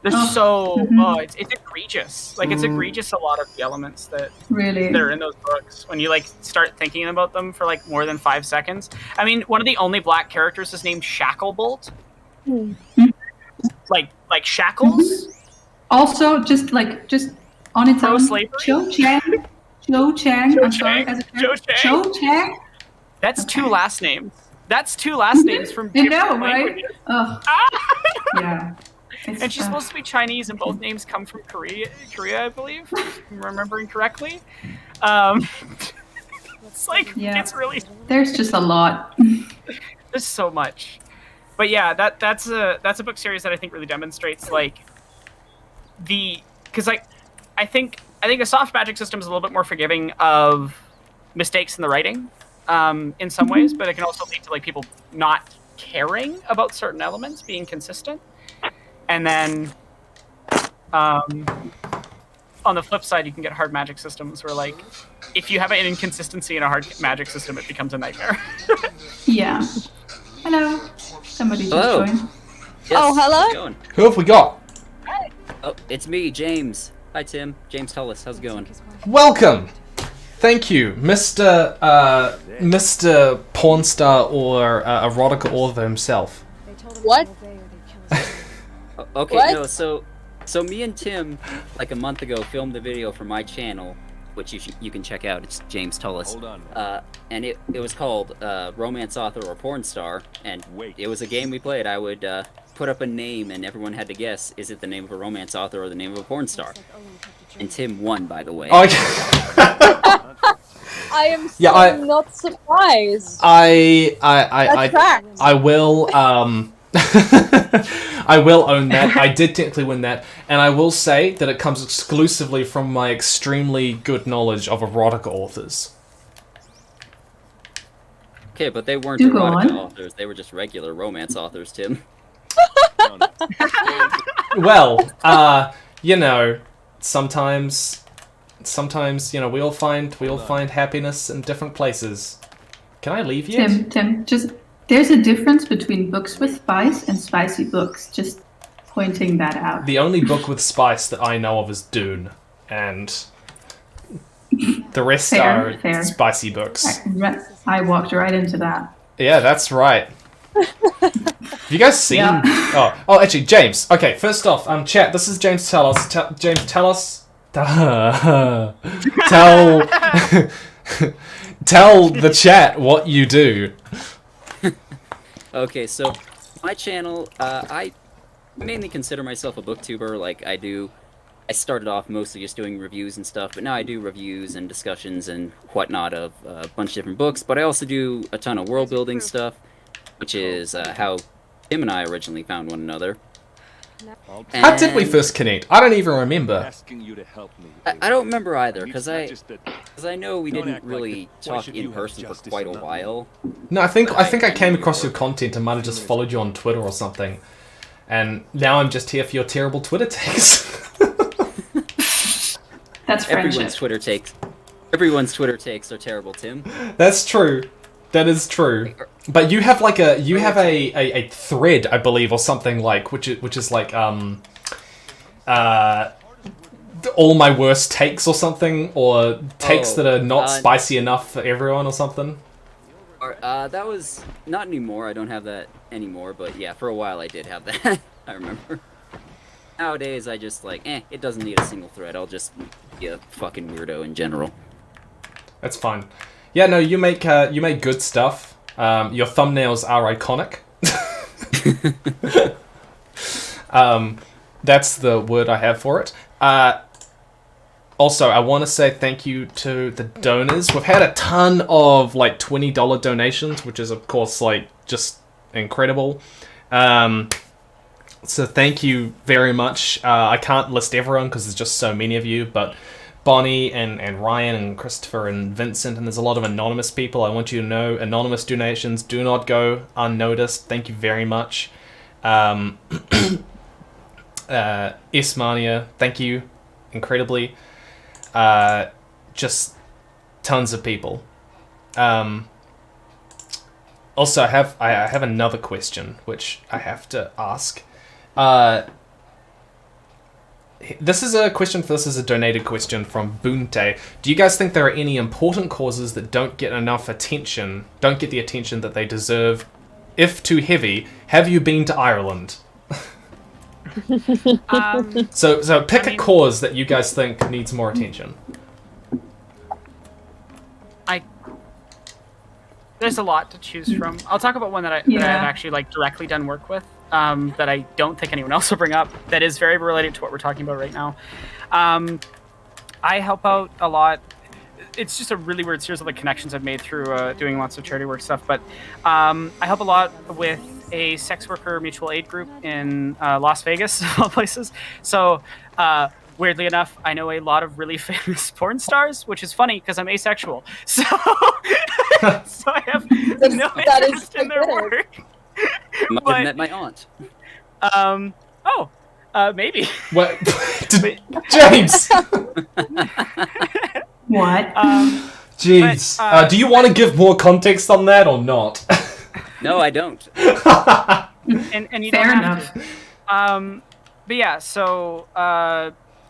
Speaker 10: They're it's egregious. Like, it's egregious a lot of the elements that are in those books when you like start thinking about them for like more than 5 seconds. I mean, one of the only black characters is named Shacklebolt. Like shackles.
Speaker 11: Also, just on its own. Cho Chang. I'm sorry, as a Cho Chang.
Speaker 10: That's 2 last names. That's 2 last names from different languages.
Speaker 11: Right? Yeah.
Speaker 10: And she's supposed to be Chinese, and both names come from Korea, I believe, if I'm remembering correctly. It's like it's really.
Speaker 11: There's just a lot.
Speaker 10: There's so much. But yeah, that's a book series that I think really demonstrates like because like I think a soft magic system is a little bit more forgiving of mistakes in the writing in some ways, but it can also lead to like people not caring about certain elements being consistent. And then on the flip side, you can get hard magic systems where like if you have an inconsistency in a hard magic system, it becomes a nightmare.
Speaker 11: Yeah. Hello. Somebody just joined.
Speaker 14: Yes,
Speaker 13: hello.
Speaker 1: Who have we got?
Speaker 14: Hi. Oh, it's me, James. Hi, Tim. James Tullos. How's it going?
Speaker 1: Welcome. Thank you, Mr. Porn Star or erotica author himself.
Speaker 13: What?
Speaker 14: Okay,
Speaker 13: what?
Speaker 14: No. So me and Tim, like a month ago, filmed the video for my channel, which you can check out. It's James Tullos.
Speaker 4: Hold on.
Speaker 14: And it was called Romance Author or Porn Star, and it was a game we played. I would put up a name, and everyone had to guess, is it the name of a romance author or the name of a porn star? And Tim won, by the way.
Speaker 1: Oh,
Speaker 13: I am so not surprised.
Speaker 1: I will I will own that. I did technically win that, and I will say that it comes exclusively from my extremely good knowledge of erotica authors.
Speaker 14: Okay, but they weren't erotica authors. They were just regular romance authors, Tim.
Speaker 1: Well, you know, sometimes, you know, we all find happiness in different places. Can I leave yet?
Speaker 11: Tim, just there's a difference between books with spice and spicy books. Just pointing that out.
Speaker 1: The only book with spice that I know of is Dune, and the rest are spicy books.
Speaker 11: I walked right into that.
Speaker 1: Yeah, that's right. Have you guys seen?
Speaker 11: Yeah.
Speaker 1: Oh, actually, James. Okay, first off, chat. This is James. James, tell us. tell tell the chat what you do.
Speaker 14: Okay, so my channel, I mainly consider myself a booktuber. Like I started off mostly just doing reviews and stuff, but now I do reviews and discussions and whatnot of a bunch of different books. But I also do a ton of world building stuff, which is how Tim and I originally found one another.
Speaker 1: How did we first connect? I don't even remember.
Speaker 4: Asking you to help me.
Speaker 14: I don't remember either, because I know we didn't really talk in person for quite a while.
Speaker 1: No, I think I came across your content and might have just followed you on Twitter or something. And now I'm just here for your terrible Twitter takes.
Speaker 11: That's friendship.
Speaker 14: Everyone's Twitter takes are terrible, Tim.
Speaker 1: That's true. That is true. But you have like a thread, I believe, or something like which is like all my worst takes or something, or takes that are not spicy enough for everyone or something.
Speaker 14: That was not anymore. I don't have that anymore, but yeah, for a while I did have that. I remember. Nowadays I just like, it doesn't need a single thread. I'll just be a fucking weirdo in general. That's
Speaker 1: fine. Yeah, no, you make good stuff. Your thumbnails are iconic. That's the word I have for it. Also, I want to say thank you to the donors. We've had a ton of like $20 donations, which is of course like just incredible. So thank you very much. I can't list everyone because there's just so many of you, but Bonnie and Ryan and Christopher and Vincent, and there's a lot of anonymous people. I want you to know anonymous donations do not go unnoticed. Thank you very much. Ismania, thank you incredibly. Just tons of people. Also, I have another question which I have to ask. This is a donated question from Bunte. Do you guys think there are any important causes that don't get the attention that they deserve? If too heavy, have you been to Ireland? So pick a cause that you guys think needs more attention.
Speaker 10: There's a lot to choose from. I'll talk about one that I've actually like directly done work with. That I don't think anyone else will bring up, that is very related to what we're talking about right now. I help out a lot. It's just a really weird series of like connections I've made through doing lots of charity work stuff, but I help a lot with a sex worker mutual aid group in Las Vegas, of all places. So weirdly enough, I know a lot of really famous porn stars, which is funny because I'm asexual. So, so I have no interest in their work.
Speaker 14: Might have met my aunt.
Speaker 10: Maybe.
Speaker 1: What? James!
Speaker 11: What?
Speaker 1: Jeez. Do you want to give more context on that or not?
Speaker 14: No, I don't.
Speaker 10: and you
Speaker 11: Fair
Speaker 10: don't
Speaker 11: enough.
Speaker 10: have to. But yeah, so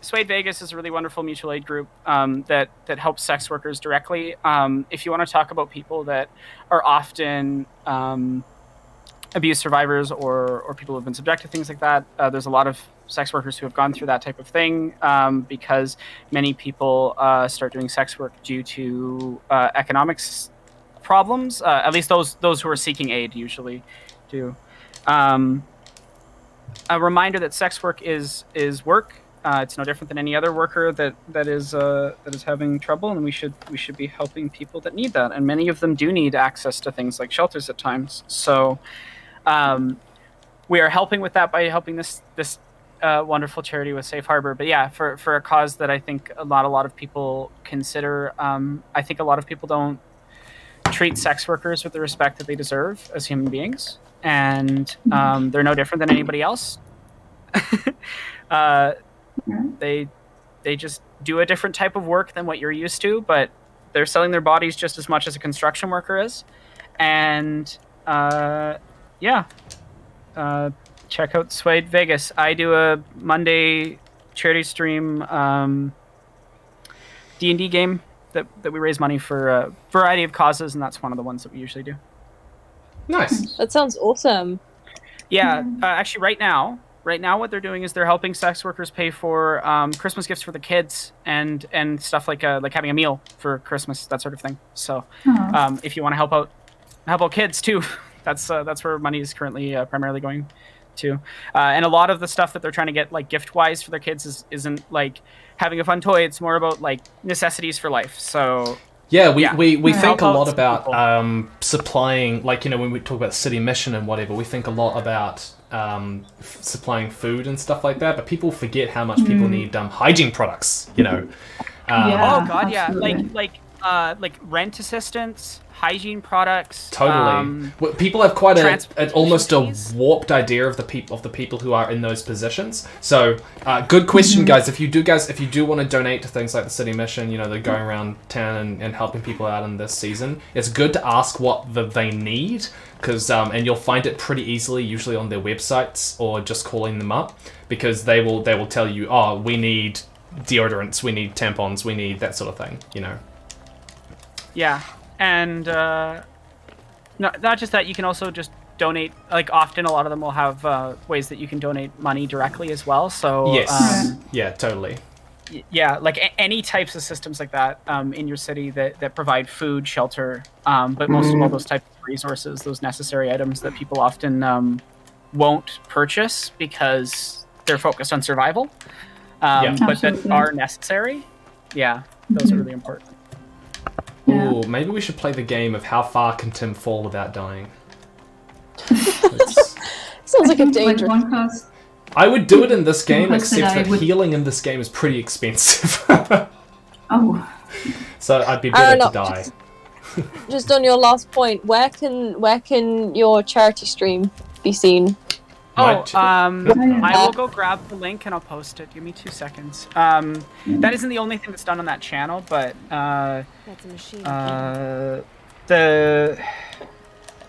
Speaker 10: Suede Vegas is a really wonderful mutual aid group that helps sex workers directly. If you want to talk about people that are often abuse survivors or people who have been subjected to things like that, there's a lot of sex workers who have gone through that type of thing because many people start doing sex work due to economics problems. At least those who are seeking aid usually do. A reminder that sex work is work. It's no different than any other worker that is having trouble, and we should be helping people that need that. And many of them do need access to things like shelters at times. So we are helping with that by helping this wonderful charity with Safe Harbour. But yeah, for a cause that I think not a lot of people consider, I think a lot of people don't treat sex workers with the respect that they deserve as human beings, and they're no different than anybody else. They just do a different type of work than what you're used to, but they're selling their bodies just as much as a construction worker is. And check out Suede Vegas. I do a Monday charity stream D&D game that we raise money for a variety of causes, and that's one of the ones that we usually do.
Speaker 1: Nice.
Speaker 13: That sounds awesome.
Speaker 10: Yeah, actually, right now, what they're doing is they're helping sex workers pay for Christmas gifts for the kids and stuff like having a meal for Christmas, that sort of thing. So, if you want to help out kids too, that's where money is currently primarily going to. And a lot of the stuff that they're trying to get like gift wise for their kids isn't like having a fun toy. It's more about like necessities for life. So.
Speaker 1: Yeah, we think a lot about supplying, like, you know, when we talk about city mission and whatever, we think a lot about supplying food and stuff like that, but people forget how much people need hygiene products, you know.
Speaker 10: Oh god, yeah, like rent assistance, hygiene products.
Speaker 1: Totally. People have quite almost a warped idea of the people who are in those positions. So, good question, guys. If you do want to donate to things like the city mission, you know, they're going around town and helping people out in this season. It's good to ask what they need, because and you'll find it pretty easily, usually on their websites or just calling them up, because they will tell you, oh, we need deodorants, we need tampons, we need that sort of thing, you know.
Speaker 10: Yeah. And not just that, you can also just donate. Like, often a lot of them will have ways that you can donate money directly as well. So
Speaker 1: yes, yeah, totally.
Speaker 10: Yeah, like any types of systems like that in your city that provide food, shelter, but most of all those types of resources, those necessary items that people often won't purchase because they're focused on survival, but that are necessary. Yeah, those are really important.
Speaker 1: Ooh, maybe we should play the game of how far can Tim fall without dying.
Speaker 13: Sounds like a dangerous.
Speaker 1: I would do it in this game, except that healing in this game is pretty expensive.
Speaker 11: Oh.
Speaker 1: So I'd be better to die.
Speaker 13: Just on your last point, where can your charity stream be seen?
Speaker 10: Oh, I will go grab the link and I'll post it. Give me 2 seconds. That isn't the only thing that's done on that channel, but
Speaker 3: That's a machine.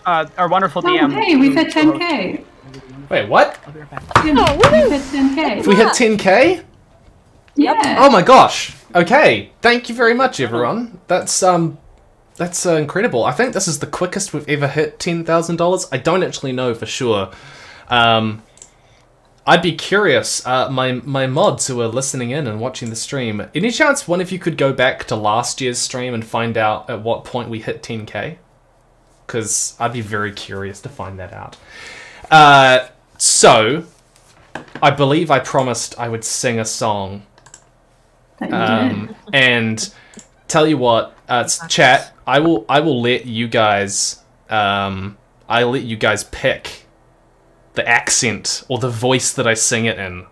Speaker 10: Our wonderful
Speaker 11: Oh,
Speaker 10: DM.
Speaker 11: hey, we've hit 10k.
Speaker 1: Wait, what?
Speaker 11: We've hit 10k.
Speaker 1: If we hit 10k?
Speaker 11: Yeah.
Speaker 1: Oh my gosh. Okay. Thank you very much, everyone. That's incredible. I think this is the quickest we've ever hit $10,000. I don't actually know for sure. I'd be curious, my mods who are listening in and watching the stream, any chance one of you could go back to last year's stream and find out at what point we hit 10k? Because I'd be very curious to find that out. So, I believe I promised I would sing a song. And tell you what, chat, I will let you guys, I'll let you guys pick the accent or the voice that I sing it in.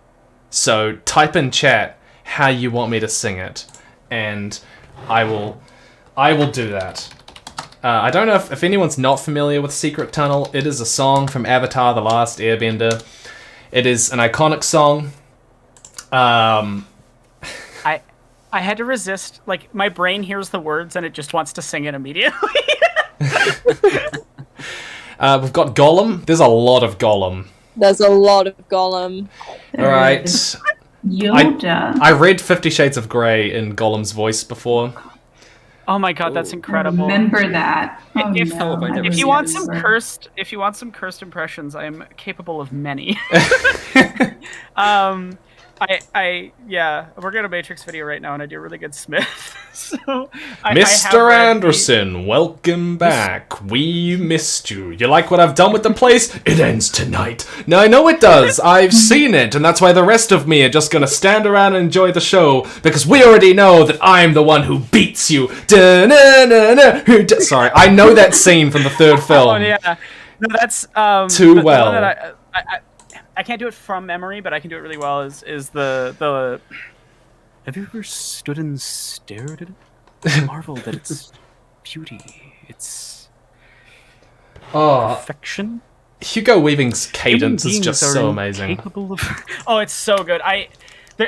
Speaker 1: So type in chat how you want me to sing it, and I will do that. I don't know if anyone's not familiar with Secret Tunnel. It is a song from Avatar: The Last Airbender. It is an iconic song.
Speaker 10: I had to resist. Like, my brain hears the words and it just wants to sing it immediately.
Speaker 1: We've got Gollum. There's a lot of Gollum.
Speaker 13: There's a lot of Gollum.
Speaker 1: All right.
Speaker 11: Yoda.
Speaker 1: I read 50 Shades of Grey in Gollum's voice before.
Speaker 10: Oh my god, that's incredible.
Speaker 11: Remember that. Oh,
Speaker 10: If you want some cursed impressions, I am capable of many. Yeah, we're getting a Matrix video right now, and I do a really good Smith. So
Speaker 1: Mr. Anderson, welcome back. We missed you. You like what I've done with the place? It ends tonight. No, I know it does. I've seen it, and that's why the rest of me are just gonna stand around and enjoy the show, because we already know that I'm the one who beats you. Sorry, I know that scene from the third film.
Speaker 10: Oh yeah, no, that's
Speaker 1: too well.
Speaker 10: I can't do it from memory, but I can do it really well. Is the have you ever stood and stared at it? Marveled at its beauty, its perfection.
Speaker 1: Hugo Weaving's cadence is just so amazing.
Speaker 10: Oh, it's so good.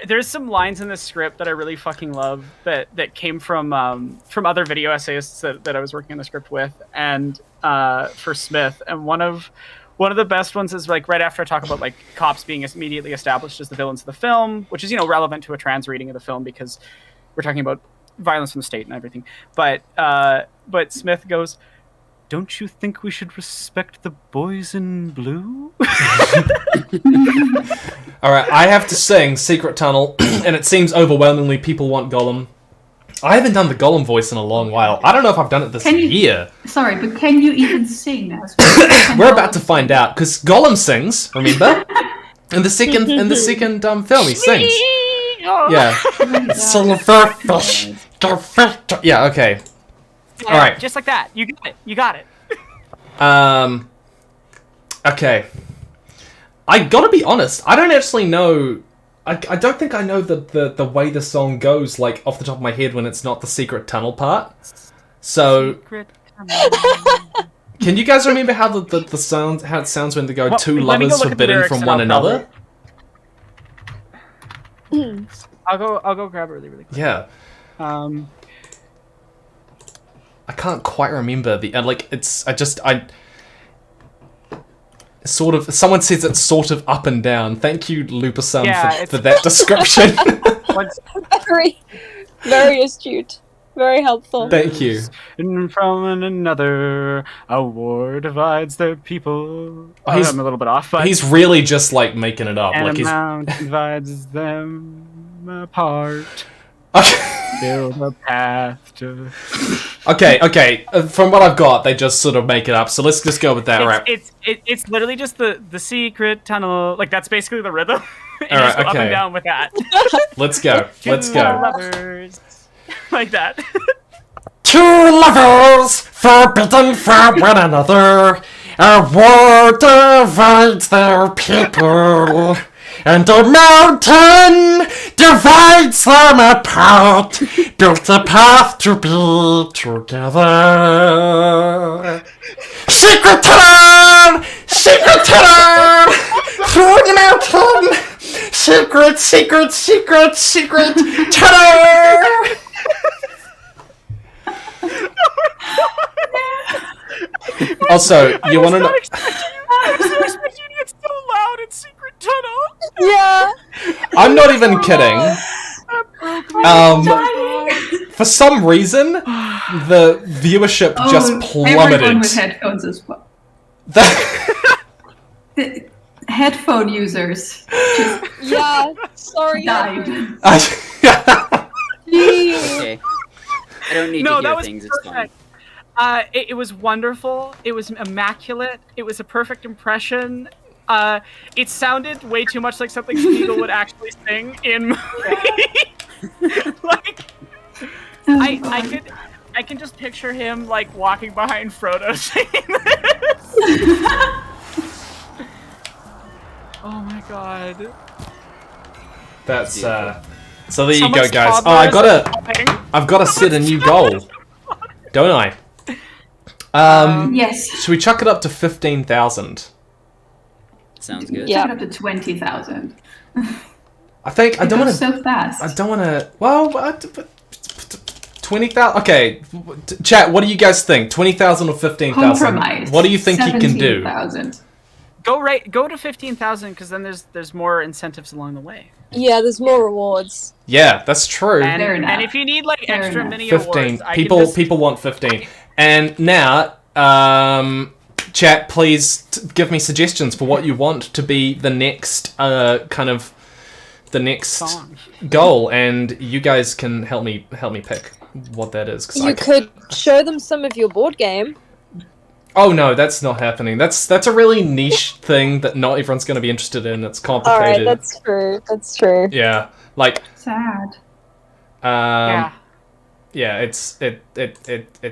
Speaker 10: There's some lines in the script that I really fucking love that came from other video essayists that I was working on the script with, and for Smith, and one of the best ones is like right after I talk about like cops being immediately established as the villains of the film, which is, you know, relevant to a trans reading of the film because we're talking about violence from the state and everything. But Smith goes,
Speaker 2: Don't you think we should respect the boys in blue?
Speaker 1: Alright, I have to sing Secret Tunnel, and it seems overwhelmingly people want Gollum. I haven't done the Gollum voice in a long while. I don't know if I've done it this year.
Speaker 11: Sorry, but can you even sing as
Speaker 1: We're about to find out, because Gollum sings, remember? In the second film, he sings. Yeah. Yeah, okay.
Speaker 10: Yeah,
Speaker 1: Alright.
Speaker 10: Just like that. You got it. You got it.
Speaker 1: Okay. I gotta be honest, I don't actually know... I don't think I know the way the song goes, like, off the top of my head when it's not the Secret Tunnel part. So... Can you guys remember how the sound, how it sounds when they go, two lovers forbidden from one another?
Speaker 10: I'll go grab it really quick.
Speaker 1: Yeah. I can't quite remember the like. Sort of. Someone says it's sort of up and down. Thank you, Lupasun, for that description.
Speaker 13: Very, very astute. Very helpful.
Speaker 1: Thank you.
Speaker 2: And from another, a war divides their people. I'm a little bit off, but
Speaker 1: he's really just like making it up.
Speaker 2: And
Speaker 1: like
Speaker 2: a mountain divides them apart. Build a path to...
Speaker 1: Okay. From what I've got, they just sort of make it up. So let's just go with that. Right.
Speaker 10: It's literally just the secret tunnel. Like that's basically the rhythm. And
Speaker 1: All right.
Speaker 10: just go
Speaker 1: Okay.
Speaker 10: up and down with that.
Speaker 1: Let's go. Let's go.
Speaker 10: Lovers. Like that.
Speaker 1: Two lovers forbidden from one another. A war divides their people. And a mountain divides them apart. Built a path to be together. Secret tunnel! Secret tunnel! Through the mountain! Secret tunnel! Also, you want to know...
Speaker 10: I was expecting it's so loud in Secret Tunnel.
Speaker 13: Yeah.
Speaker 1: I'm not even kidding. For some reason, the viewership just plummeted.
Speaker 11: Everyone with headphones as well. The headphone users just
Speaker 13: sorry.
Speaker 11: died.
Speaker 14: Okay. I don't need to hear things, it's fine.
Speaker 10: It was wonderful. It was immaculate. It was a perfect impression. It sounded way too much like something Spiegel would actually sing in movie. Like, I can just picture him like walking behind Frodo singing this. Oh my god.
Speaker 1: That's so there you go, guys. Oh, I've got to set a new goal, don't I?
Speaker 11: Yes.
Speaker 1: Should we chuck it up to 15,000?
Speaker 14: Sounds good.
Speaker 11: Yeah. Up to 20,000.
Speaker 1: I think I don't want to.
Speaker 11: So fast.
Speaker 1: I don't want to. Well, 20,000. Okay, chat. What do you guys think? 20,000 or 15,000?
Speaker 11: Compromise.
Speaker 1: What do you think you can do?
Speaker 11: 17,000.
Speaker 10: Go to 15,000 because then there's more incentives along the way.
Speaker 13: Yeah, there's more rewards.
Speaker 1: Yeah, that's true.
Speaker 10: And if you need like extra mini
Speaker 1: 15.
Speaker 10: awards,
Speaker 1: People want 15. And now, chat, please give me suggestions for what you want to be the next
Speaker 10: song.
Speaker 1: goal, and you guys can help me pick what that is.
Speaker 13: You could show them some of your board game.
Speaker 1: Oh no, that's not happening. That's a really niche thing that not everyone's going to be interested in. It's complicated.
Speaker 13: Alright, that's true. That's true.
Speaker 1: Yeah, like
Speaker 11: sad.
Speaker 1: Yeah, it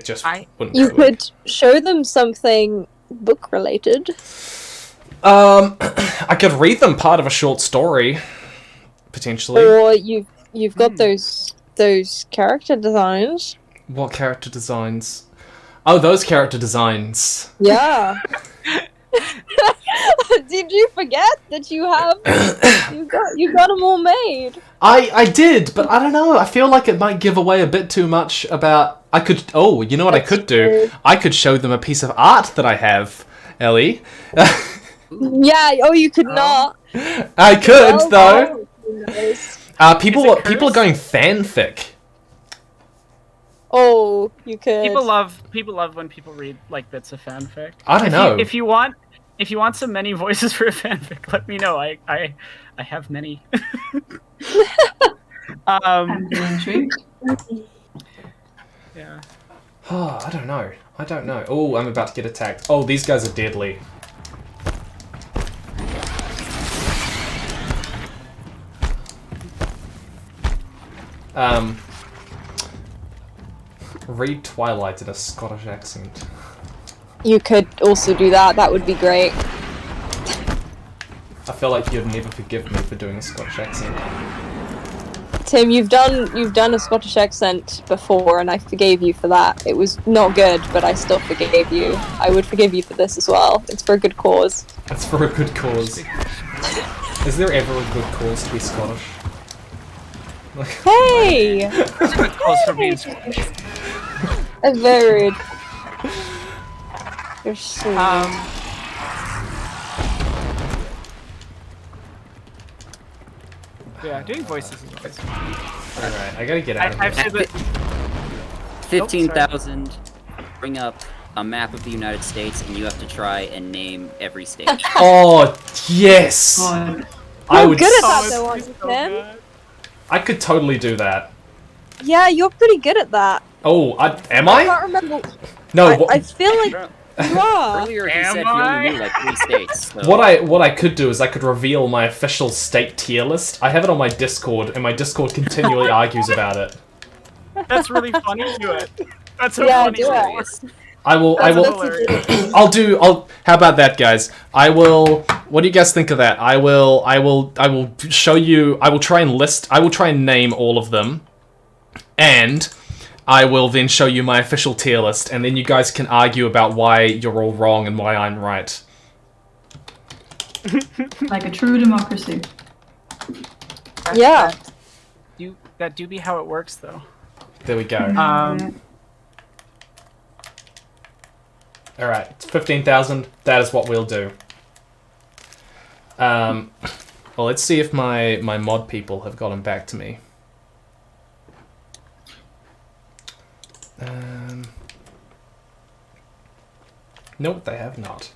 Speaker 1: just wouldn't.
Speaker 13: You could show them something book related.
Speaker 1: I could read them part of a short story, potentially.
Speaker 13: Or you've got those character designs.
Speaker 1: What character designs? Oh, those character designs.
Speaker 13: Yeah. Did you forget that you got them all made?
Speaker 1: I did, but I don't know. I feel like it might give away a bit too much about. I could. Oh, you know what I could do? I could show them a piece of art that I have, Ellie.
Speaker 13: Yeah. Oh, you could not.
Speaker 1: I could though.
Speaker 13: Nice.
Speaker 1: People are going fanfic.
Speaker 13: Oh, you could.
Speaker 10: People love when people read like bits of fanfic.
Speaker 1: I don't know.
Speaker 10: If you want some many voices for a fanfic, let me know. I have many.
Speaker 11: I'm intrigued.
Speaker 10: Yeah.
Speaker 1: Oh, I don't know. Oh, I'm about to get attacked. Oh, these guys are deadly. Read Twilight in a Scottish accent.
Speaker 13: You could also do that. That would be great.
Speaker 1: I feel like you'd never forgive me for doing a Scottish accent.
Speaker 13: Tim, you've done a Scottish accent before, and I forgave you for that. It was not good, but I still forgave you. I would forgive you for this as well. It's for a good cause.
Speaker 1: It's for a good cause. Is there ever a good cause to be Scottish?
Speaker 13: Hey!
Speaker 10: It's a good cause for being Scottish.
Speaker 13: That's very rude. You're so
Speaker 10: Yeah, doing voices is always fun.
Speaker 1: Alright, I gotta get out of
Speaker 10: I've
Speaker 1: here.
Speaker 10: said that
Speaker 14: 15,000. Bring up a map of the United States, and you have to try and name every state.
Speaker 1: Oh, yes! I would.
Speaker 13: good at that though, aren't you, Tim?
Speaker 1: I could totally do that.
Speaker 13: Yeah, you're pretty good at that.
Speaker 1: Oh, am
Speaker 13: I
Speaker 1: I?
Speaker 13: can't remember.
Speaker 1: No.
Speaker 13: I feel like you are.
Speaker 14: Earlier he said he only knew like 3 states. So.
Speaker 1: What I could do is I could reveal my official state tier list. I have it on my Discord, and my Discord continually argues about it.
Speaker 10: That's really funny. Do it. That's so
Speaker 13: Yeah,
Speaker 10: funny.
Speaker 13: do it.
Speaker 1: How about that, guys? What do you guys think of that? I will show you, I will try and name all of them, and I will then show you my official tier list, and then you guys can argue about why you're all wrong and why I'm right.
Speaker 11: Like a true democracy.
Speaker 13: Yeah.
Speaker 10: That do be how it works, though.
Speaker 1: There we go. Alright, it's 15,000. That is what we'll do. Well, let's see if my mod people have gotten back to me. Nope, they have not.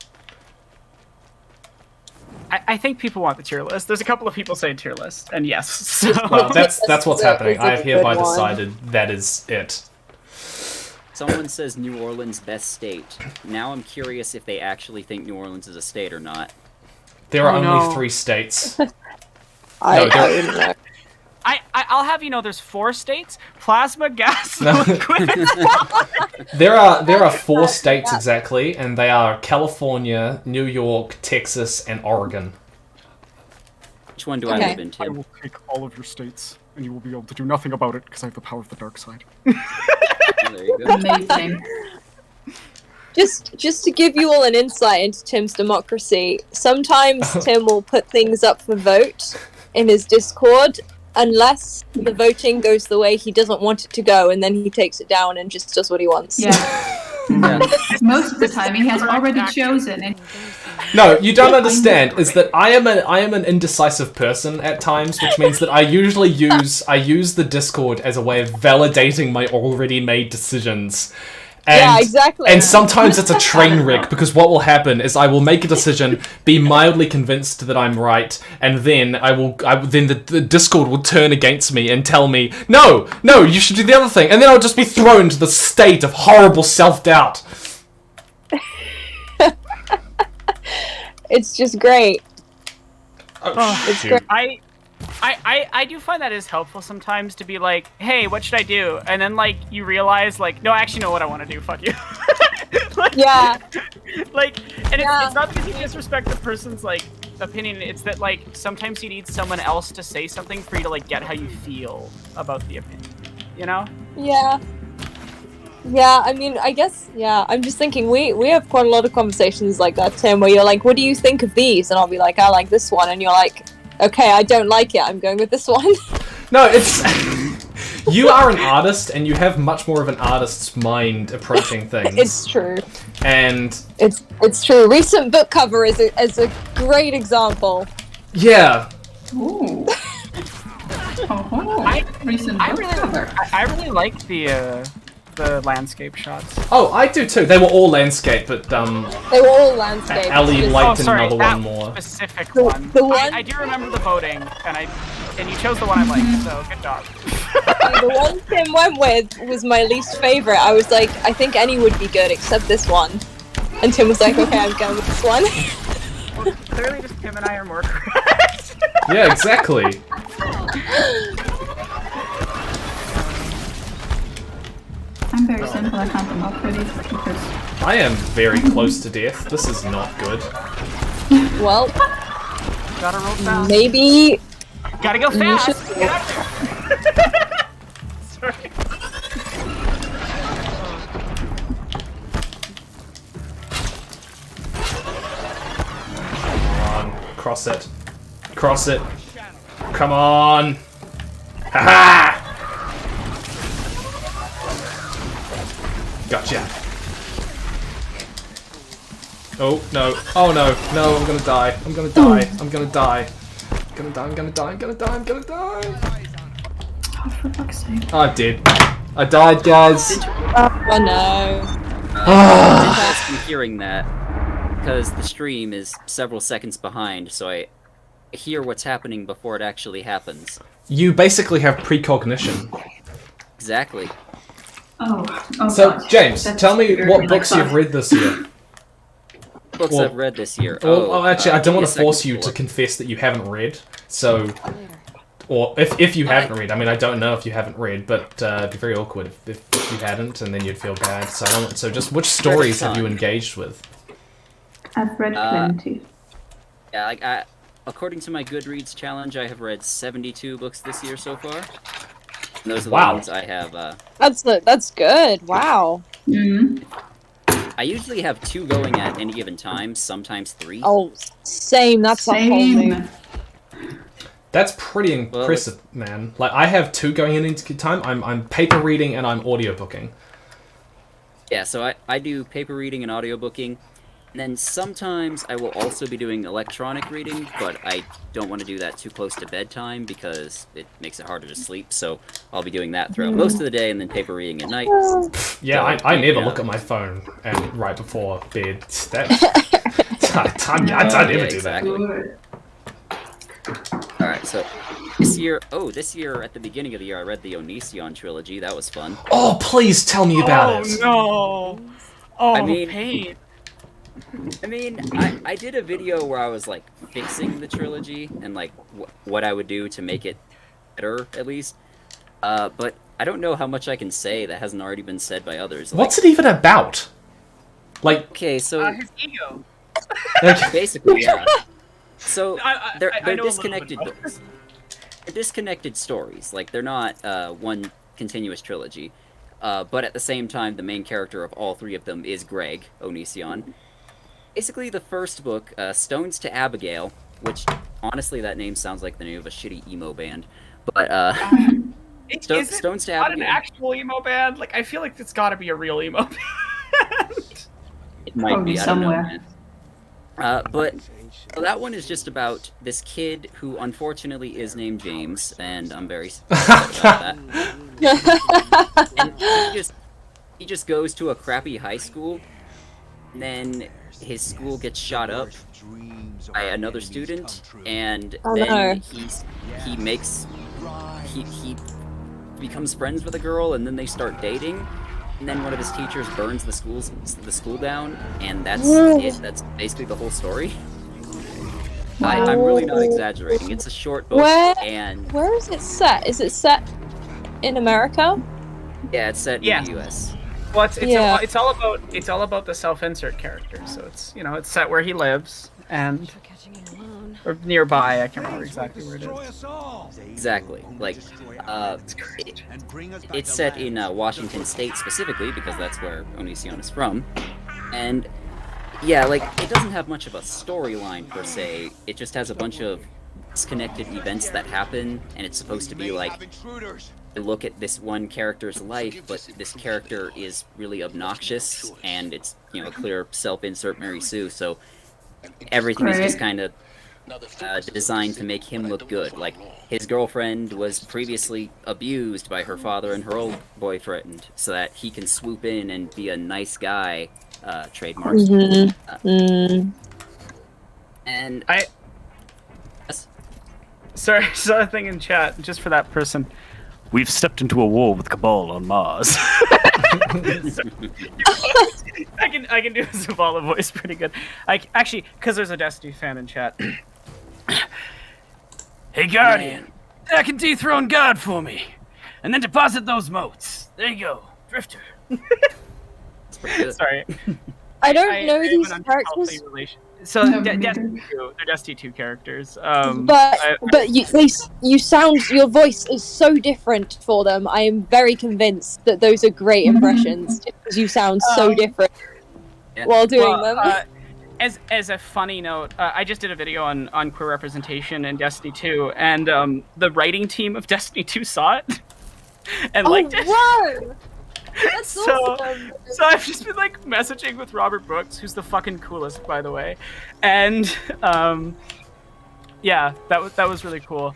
Speaker 10: I think people want the tier list. There's a couple of people saying tier list, and yes. So.
Speaker 1: Well, that's what's happening. I have hereby
Speaker 13: good one.
Speaker 1: decided that is it.
Speaker 14: Someone says New Orleans best state. Now I'm curious if they actually think New Orleans is a state or not.
Speaker 1: There are only 3 states.
Speaker 13: I'll
Speaker 10: have you know there's 4 states: plasma, gas,
Speaker 1: No.
Speaker 10: liquid.
Speaker 1: There are 4 states exactly, and they are California, New York, Texas, and Oregon.
Speaker 14: Which one do I live in,
Speaker 2: I
Speaker 14: Tim?
Speaker 2: will take all of your states, and you will be able to do nothing about it because I have the power of the dark side.
Speaker 14: There you go.
Speaker 11: Amazing.
Speaker 13: Just to give you all an insight into Tim's democracy, sometimes Tim will put things up for vote in his Discord, unless the voting goes the way he doesn't want it to go, and then he takes it down and just does what he wants.
Speaker 11: Yeah.
Speaker 14: Yeah.
Speaker 11: Most of the time he has already chosen and
Speaker 1: No, you don't understand, is that I am an indecisive person at times, which means that I usually use the Discord as a way of validating my already made decisions. And,
Speaker 13: yeah, exactly.
Speaker 1: And sometimes it's a train wreck, because what will happen is I will make a decision, be mildly convinced that I'm right, and then the Discord will turn against me and tell me, no, you should do the other thing, and then I'll just be thrown into the state of horrible self-doubt.
Speaker 13: It's just great.
Speaker 1: It's
Speaker 13: great.
Speaker 10: I do find that is helpful sometimes to be like, hey, what should I do? And then like you realize like, no, I actually know what I want to do. Fuck you.
Speaker 13: Yeah.
Speaker 10: Like, and it's not because you disrespect the person's like opinion. It's that like sometimes you need someone else to say something for you to like get how you feel about the opinion. You know?
Speaker 13: Yeah. Yeah, I mean, I guess, yeah, I'm just thinking, we have quite a lot of conversations like that, Tim, where you're like, what do you think of these? And I'll be like, I like this one, and you're like, okay, I don't like it, I'm going with this one.
Speaker 1: No, it's... You are an artist, and you have much more of an artist's mind approaching things.
Speaker 13: It's true.
Speaker 1: And...
Speaker 13: It's true. Recent book cover is a great example.
Speaker 1: Yeah.
Speaker 11: ooh.
Speaker 10: I really like the the landscape shots.
Speaker 1: Oh, I do too. They were all landscape, but
Speaker 13: They were all landscape.
Speaker 1: Ellie liked
Speaker 10: sorry,
Speaker 1: another
Speaker 10: that
Speaker 1: one more.
Speaker 10: Specific one.
Speaker 13: The one.
Speaker 10: I do remember the voting, and you chose the one I liked. So good job.
Speaker 13: The one Tim went with was my least favorite. I was like, I think any would be good except this one, and Tim was like, okay, I'm going with this one.
Speaker 10: Well, clearly, just Tim and I are more correct.
Speaker 1: Yeah, exactly.
Speaker 11: I'm very simple, I can't come up with it because...
Speaker 1: I am very close to death. This is not good.
Speaker 13: Well,
Speaker 10: gotta roll fast.
Speaker 13: Maybe...
Speaker 10: Gotta go fast! Sorry.
Speaker 1: Come on, cross it. Cross it. Come on! Haha! Gotcha. Oh no! Oh no! No! I'm gonna die! I'm gonna die! I'm gonna die! I'm gonna die! I'm gonna die! I'm gonna die! I'm gonna die!
Speaker 11: Oh, for fuck's sake.
Speaker 1: I'm dead. I died, guys.
Speaker 13: Oh no.
Speaker 14: I'm hearing that because the stream is several seconds behind, so I hear what's happening before it actually happens.
Speaker 1: You basically have precognition.
Speaker 14: Exactly.
Speaker 11: Oh
Speaker 1: so,
Speaker 11: God.
Speaker 1: James,
Speaker 11: That's
Speaker 1: tell me
Speaker 11: weird.
Speaker 1: what books you've read this year.
Speaker 14: Books
Speaker 1: Well-
Speaker 14: I've read this year.
Speaker 1: Well, actually, I don't want to
Speaker 14: give me a
Speaker 1: force
Speaker 14: second
Speaker 1: you
Speaker 14: to
Speaker 1: to
Speaker 14: look.
Speaker 1: confess that you haven't read. So, or if you haven't read, I mean, I don't know if you haven't read, but it'd be very awkward if you hadn't, and then you'd feel bad. So, I don't. So, just which stories have you engaged with?
Speaker 11: I've read plenty.
Speaker 14: Yeah, according to my Goodreads challenge, I have read 72 books this year so far. And those are the ones I have.
Speaker 13: That's good. Wow.
Speaker 11: Mm-hmm.
Speaker 14: I usually have 2 going at any given time, sometimes 3.
Speaker 13: Oh, same. That's a whole new.
Speaker 1: That's pretty impressive, man. Like, I have 2 going in into time. I'm paper reading and I'm audiobooking.
Speaker 14: Yeah, so I do paper reading and audiobooking. And then sometimes I will also be doing electronic reading, but I don't want to do that too close to bedtime because it makes it harder to sleep, so I'll be doing that throughout most of the day and then paper reading at night.
Speaker 1: Yeah, I never look at my phone and right before bed. I never do that.
Speaker 14: Alright, so this year at the beginning of the year I read the Onision trilogy. That was fun.
Speaker 1: Oh, please tell me about it.
Speaker 10: Oh no! Oh,
Speaker 14: I mean,
Speaker 10: pain.
Speaker 14: I did a video where I was like fixing the trilogy and like what I would do to make it better at least. But I don't know how much I can say that hasn't already been said by others. Like,
Speaker 1: What's it even about? Like,
Speaker 14: okay, so
Speaker 10: His ego.
Speaker 14: basically, yeah. So they're
Speaker 10: I know a little
Speaker 14: disconnected
Speaker 10: bit about
Speaker 14: books. They're disconnected stories. Like they're not one continuous trilogy. But at the same time, the main character of all 3 of them is Greg Onision. Basically, the first book, Stones to Abigail, which honestly that name sounds like the name of a shitty emo band. But
Speaker 10: Is it
Speaker 14: Stones to
Speaker 10: not
Speaker 14: Abigail.
Speaker 10: an actual emo band? Like, I feel like it's got to be a real emo band.
Speaker 14: It might
Speaker 11: Probably
Speaker 14: be. I don't know.
Speaker 11: somewhere.
Speaker 14: Man. But so that one is just about this kid who unfortunately is named James, and I'm very upset about that. And he just goes to a crappy high school, and then his school gets shot up by another student, and then he becomes friends with a girl, and then they start dating. And then one of his teachers burns the school down, and that's it. That's basically the whole story. I'm really not exaggerating. It's a short book,
Speaker 13: Where is it set? Is it set in America?
Speaker 14: Yeah, it's set in the U.S.
Speaker 10: Well, it's all about the self-insert character. So it's it's set where he lives and or nearby. I can't remember exactly where it is.
Speaker 14: Exactly. Like, it's set in Washington State specifically because that's where Onision is from, and yeah, like it doesn't have much of a storyline per se. It just has a bunch of disconnected events that happen, and it's supposed to be like a look at this one character's life, but this character is really obnoxious, and it's a clear self-insert Mary Sue, so everything is just kind of designed to make him look good. Like, his girlfriend was previously abused by her father and her old boyfriend, so that he can swoop in and be a nice guy, trademark. And
Speaker 10: Sorry, I saw a thing in chat just for that person. We've stepped into a war with Cabal on Mars. I can do a Zavala voice pretty good. Actually, because there's a Destiny fan in chat. Hey Guardian, I can dethrone God for me, and then deposit those motes. There you go, Drifter. Sorry.
Speaker 13: I don't know these characters.
Speaker 10: So Destiny 2, they're Destiny 2 characters.
Speaker 13: But you sound, your voice is so different for them. I am very convinced that those are great impressions because you sound so different while doing them.
Speaker 10: As a funny note, I just did a video on queer representation in Destiny 2, and the writing team of Destiny 2 saw it and liked it.
Speaker 13: Whoa! That's awesome.
Speaker 10: So I've just been like messaging with Robert Brooks, who's the fucking coolest, by the way, and yeah, that was really cool.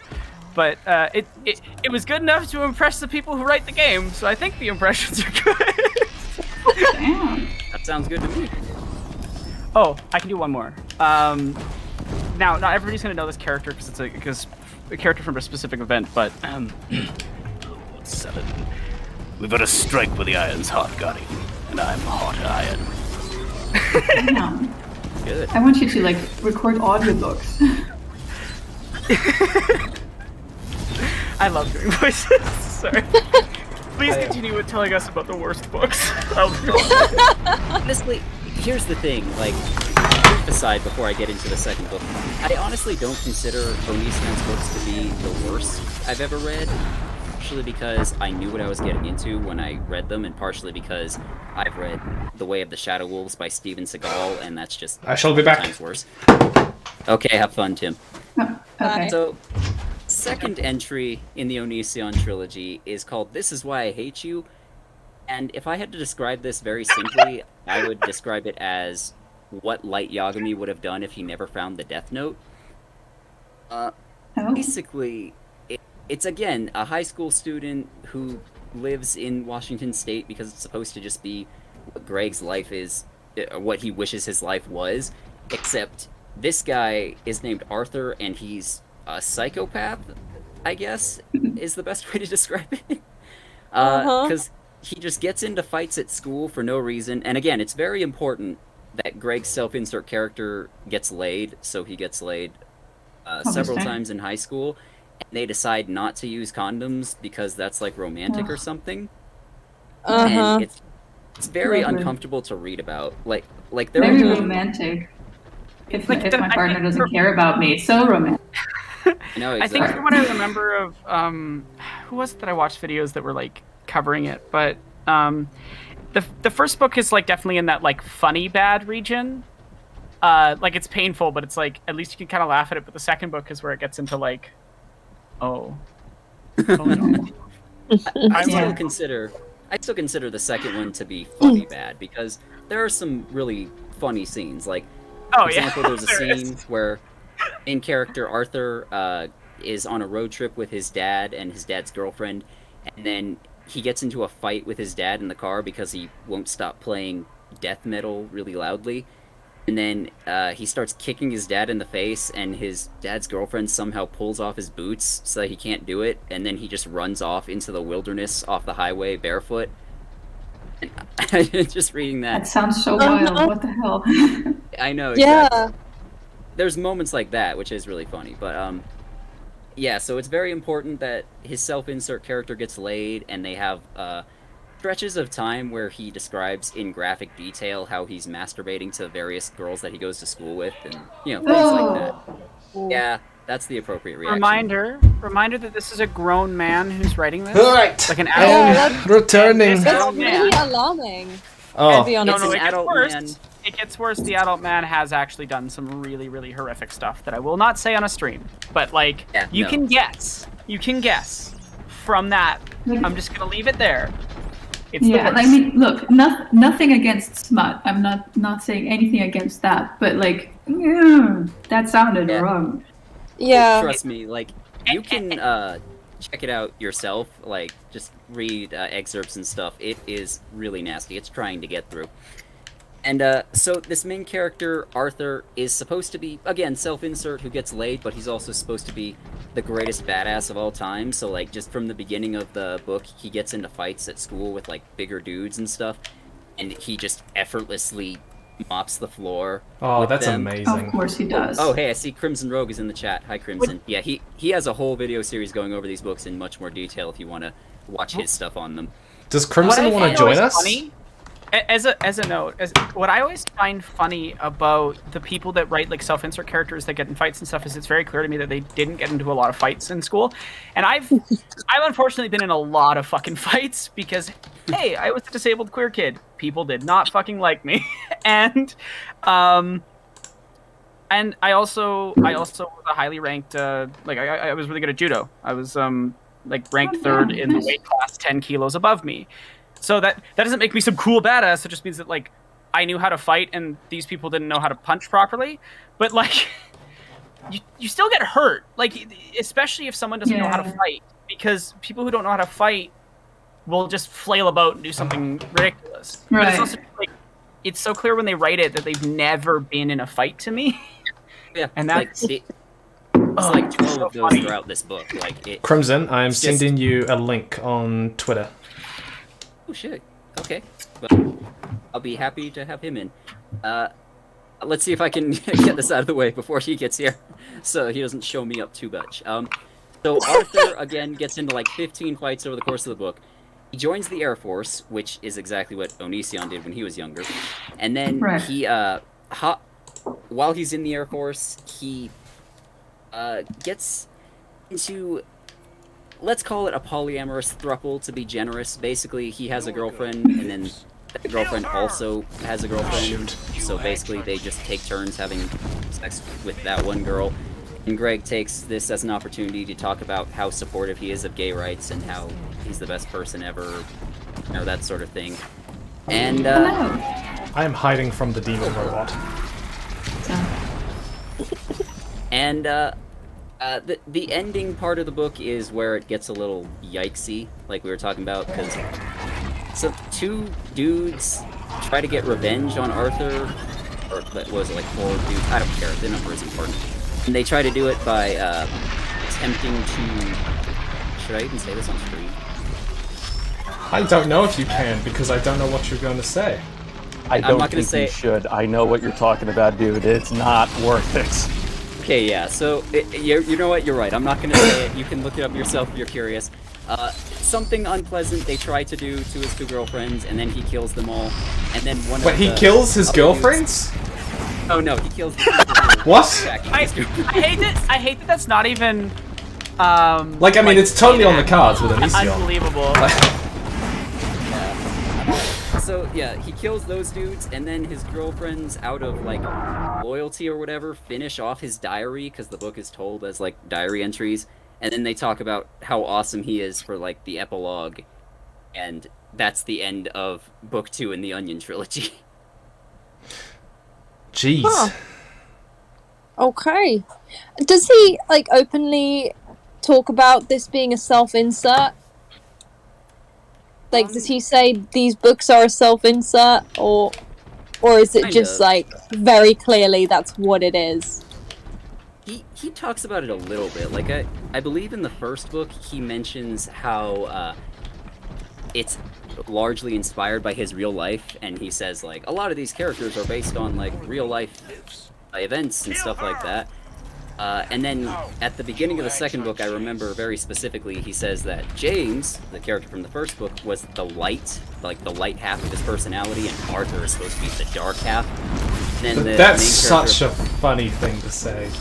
Speaker 10: But it was good enough to impress the people who write the game, so I think the impressions are good.
Speaker 11: Damn.
Speaker 14: That sounds good to me.
Speaker 10: Oh, I can do one more. Now, not everybody's gonna know this character because it's a character from a specific event, but 7. We've got to strike where the iron's hot, Guardian, and I'm hot iron.
Speaker 11: Damn.
Speaker 14: Good.
Speaker 11: I want you to like record audiobooks.
Speaker 10: I love doing voices. Sorry. Please continue with telling us about the worst books.
Speaker 14: Honestly, here's the thing, like, aside before I get into the second book, I honestly don't consider Onizuka's books to be the worst I've ever read. Partially because I knew what I was getting into when I read them, and partially because I've read The Way of the Shadow Wolves by Steven Seagal, and that's just
Speaker 1: I shall be back.
Speaker 14: times worse. Okay, have fun, Tim.
Speaker 11: Okay.
Speaker 14: So, second entry in the Onision trilogy is called This Is Why I Hate You, and if I had to describe this very simply, I would describe it as what Light Yagami would have done if he never found the Death Note. Basically, it's again a high school student who lives in Washington State because it's supposed to just be what Greg's life is, what he wishes his life was, except this guy is named Arthur and he's a psychopath, I guess, is the best way to describe it. Because he just gets into fights at school for no reason, and again, it's very important that Greg's self-insert character gets laid, so he gets laid several times in high school. They decide not to use condoms because that's like romantic or something. And it's very uncomfortable to read about. Like they're
Speaker 11: very romantic. If my partner doesn't care about me, it's so romantic.
Speaker 14: No, exactly.
Speaker 10: I think from what I remember of who was it that I watched videos that were like covering it, but the first book is like definitely in that like funny bad region. Like it's painful, but it's like at least you can kind of laugh at it. But the second book is where it gets into like, oh no.
Speaker 14: I still consider the second one to be funny bad because there are some really funny scenes. Like, for example, there's a scene where main character Arthur is on a road trip with his dad and his dad's girlfriend, and then he gets into a fight with his dad in the car because he won't stop playing death metal really loudly. And then he starts kicking his dad in the face, and his dad's girlfriend somehow pulls off his boots so that he can't do it, and then he just runs off into the wilderness off the highway barefoot. And just reading that.
Speaker 11: That sounds so wild. What the hell?
Speaker 14: I know, exactly. Yeah. There's moments like that, which is really funny, but yeah, so it's very important that his self-insert character gets laid, and they have stretches of time where he describes in graphic detail how he's masturbating to various girls that he goes to school with, and things like that. Yeah, that's the appropriate reaction.
Speaker 10: Reminder that this is a grown man who's writing this.
Speaker 1: Right.
Speaker 10: Like an adult.
Speaker 1: Returning.
Speaker 13: That's really alarming.
Speaker 1: Oh.
Speaker 10: It gets worse. The adult man has actually done some really, really horrific stuff that I will not say on a stream. But like, you can guess. You can guess from that. I'm just gonna leave it there. It's the
Speaker 11: yeah,
Speaker 10: worst.
Speaker 11: I mean, look, nothing against smut. I'm not saying anything against that, but like, that sounded wrong.
Speaker 13: Yeah.
Speaker 14: Trust me, like, you can check it out yourself, like, just read excerpts and stuff. It is really nasty. It's trying to get through. And so this main character, Arthur, is supposed to be, again, self-insert who gets laid, but he's also supposed to be the greatest badass of all time. So, like, just from the beginning of the book, he gets into fights at school with, like, bigger dudes and stuff, and he just effortlessly mops the floor.
Speaker 1: Oh, that's
Speaker 14: them.
Speaker 1: amazing.
Speaker 11: Of course he does.
Speaker 14: Oh, hey, I see Krimson Rogue is in the chat. Hi, Crimson. Yeah, he has a whole video series going over these books in much more detail if you want to watch his stuff on them.
Speaker 1: Does Crimson want to join us?
Speaker 10: Funny, as a note, what I always find funny about the people that write like self-insert characters that get in fights and stuff is it's very clear to me that they didn't get into a lot of fights in school, and I've unfortunately been in a lot of fucking fights because hey, I was a disabled queer kid. People did not fucking like me, and I also was a highly ranked I was really good at judo. I was like ranked third in the weight class 10 kilos above me. So that doesn't make me some cool badass. It just means that like I knew how to fight and these people didn't know how to punch properly. But like you still get hurt. Like especially if someone doesn't know how to fight, because people who don't know how to fight will just flail about and do something ridiculous.
Speaker 11: Right.
Speaker 10: But it's also like it's so clear when they write it that they've never been in a fight to me.
Speaker 14: Yeah,
Speaker 10: and
Speaker 14: that's
Speaker 10: like,
Speaker 14: it's like 12 of those throughout this book. Like it,
Speaker 1: Crimson, I'm sending you a link on Twitter.
Speaker 14: Oh shit. Okay. Well, I'll be happy to have him in. Let's see if I can get this out of the way before he gets here, so he doesn't show me up too much. So Arthur again gets into like 15 fights over the course of the book. He joins the Air Force, which is exactly what Onision did when he was younger, and then he while he's in the Air Force, he gets into, let's call it a polyamorous throuple to be generous. Basically, he has a girlfriend, and then that girlfriend also has a girlfriend. So basically, they just take turns having sex with that one girl. And Greg takes this as an opportunity to talk about how supportive he is of gay rights and how he's the best person ever, you know, that sort of thing. And
Speaker 1: I am hiding from the demon robot.
Speaker 14: And the ending part of the book is where it gets a little yikesy, like we were talking about, because so two dudes try to get revenge on Arthur, or what was it, like 4 dudes? I don't care, the number is important. And they try to do it by attempting to... Should I even say this on screen?
Speaker 1: I don't know if you can, because I don't know what you're going to say.
Speaker 15: I don't think you should. I know what you're talking about, dude. It's not worth it.
Speaker 14: Okay, yeah, so, you know what, you're right. I'm not going to say it. You can look it up yourself if you're curious. Something unpleasant they try to do to his 2 girlfriends, and then he kills them all. And then one
Speaker 1: Wait,
Speaker 14: of
Speaker 1: he
Speaker 14: the
Speaker 1: kills his
Speaker 14: other
Speaker 1: girlfriends?
Speaker 14: dudes... Oh no, he kills the people who
Speaker 1: What?
Speaker 10: I hate that that's not even
Speaker 1: like, I mean, it's totally on the cards with Onision.
Speaker 10: Unbelievable.
Speaker 14: So yeah, he kills those dudes, and then his girlfriends, out of like loyalty or whatever, finish off his diary, because the book is told as like diary entries, and then they talk about how awesome he is for like the epilogue, and that's the end of book 2 in the Onion trilogy.
Speaker 1: Jeez.
Speaker 13: Huh. Okay. Does he like openly talk about this being a self-insert? Like, does he say these books are a self-insert, or is it just like very clearly that's what it is?
Speaker 14: He talks about it a little bit. Like I believe in the first book he mentions how it's largely inspired by his real life, and he says like a lot of these characters are based on like real life events and stuff like that. And then at the beginning of the second book, I remember very specifically, he says that James, the character from the first book, was the light, like the light half of his personality, and Arthur is supposed to be the dark half. And then
Speaker 1: That's such a funny thing to say.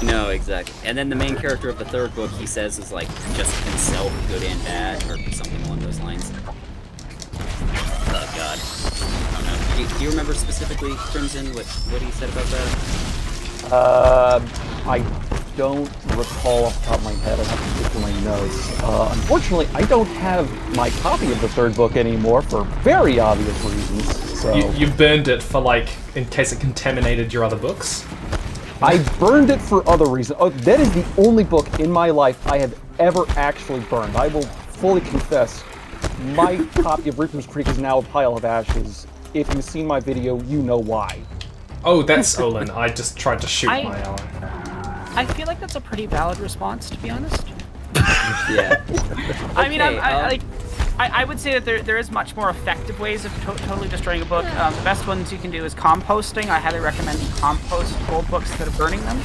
Speaker 14: No, exactly. And then the main character of the third book, he says, is like just himself, good and bad, or something along those lines. Oh god. I don't know. Do you remember specifically, Crimson, what he said about that?
Speaker 15: I don't recall off the top of my head. I have to look through my notes. Unfortunately, I don't have my copy of the third book anymore for very obvious reasons. So
Speaker 1: You burned it for, like, in case it contaminated your other books?
Speaker 15: I burned it for other reasons. Oh, that is the only book in my life I have ever actually burned. I will fully confess, my copy of Reaper's Creek is now a pile of ashes. If you've seen my video, you know why.
Speaker 1: Oh, that's Olin. I just tried to shoot my ally.
Speaker 10: I feel like that's a pretty valid response, to be honest.
Speaker 14: Yeah.
Speaker 10: I mean, I would say that there is much more effective ways of totally destroying a book. The best ones you can do is composting. I highly recommend you compost old books instead of burning them.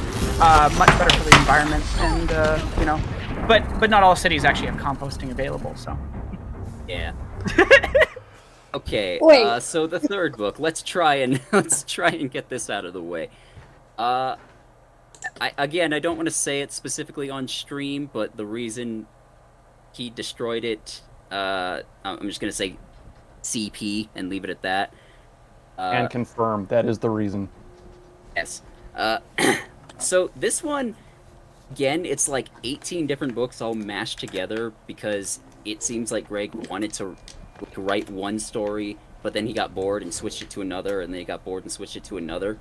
Speaker 10: Much better for the environment, and you know, but not all cities actually have composting available. So.
Speaker 14: Yeah. Okay.
Speaker 13: Wait.
Speaker 14: So the third book. Let's try and get this out of the way. I don't want to say it specifically on stream, but the reason he destroyed it, I'm just gonna say CP and leave it at that.
Speaker 15: And confirm that is the reason.
Speaker 14: Yes. So this one, again, it's like 18 different books all mashed together because it seems like Greg wanted to write one story, but then he got bored and switched it to another, and then he got bored and switched it to another.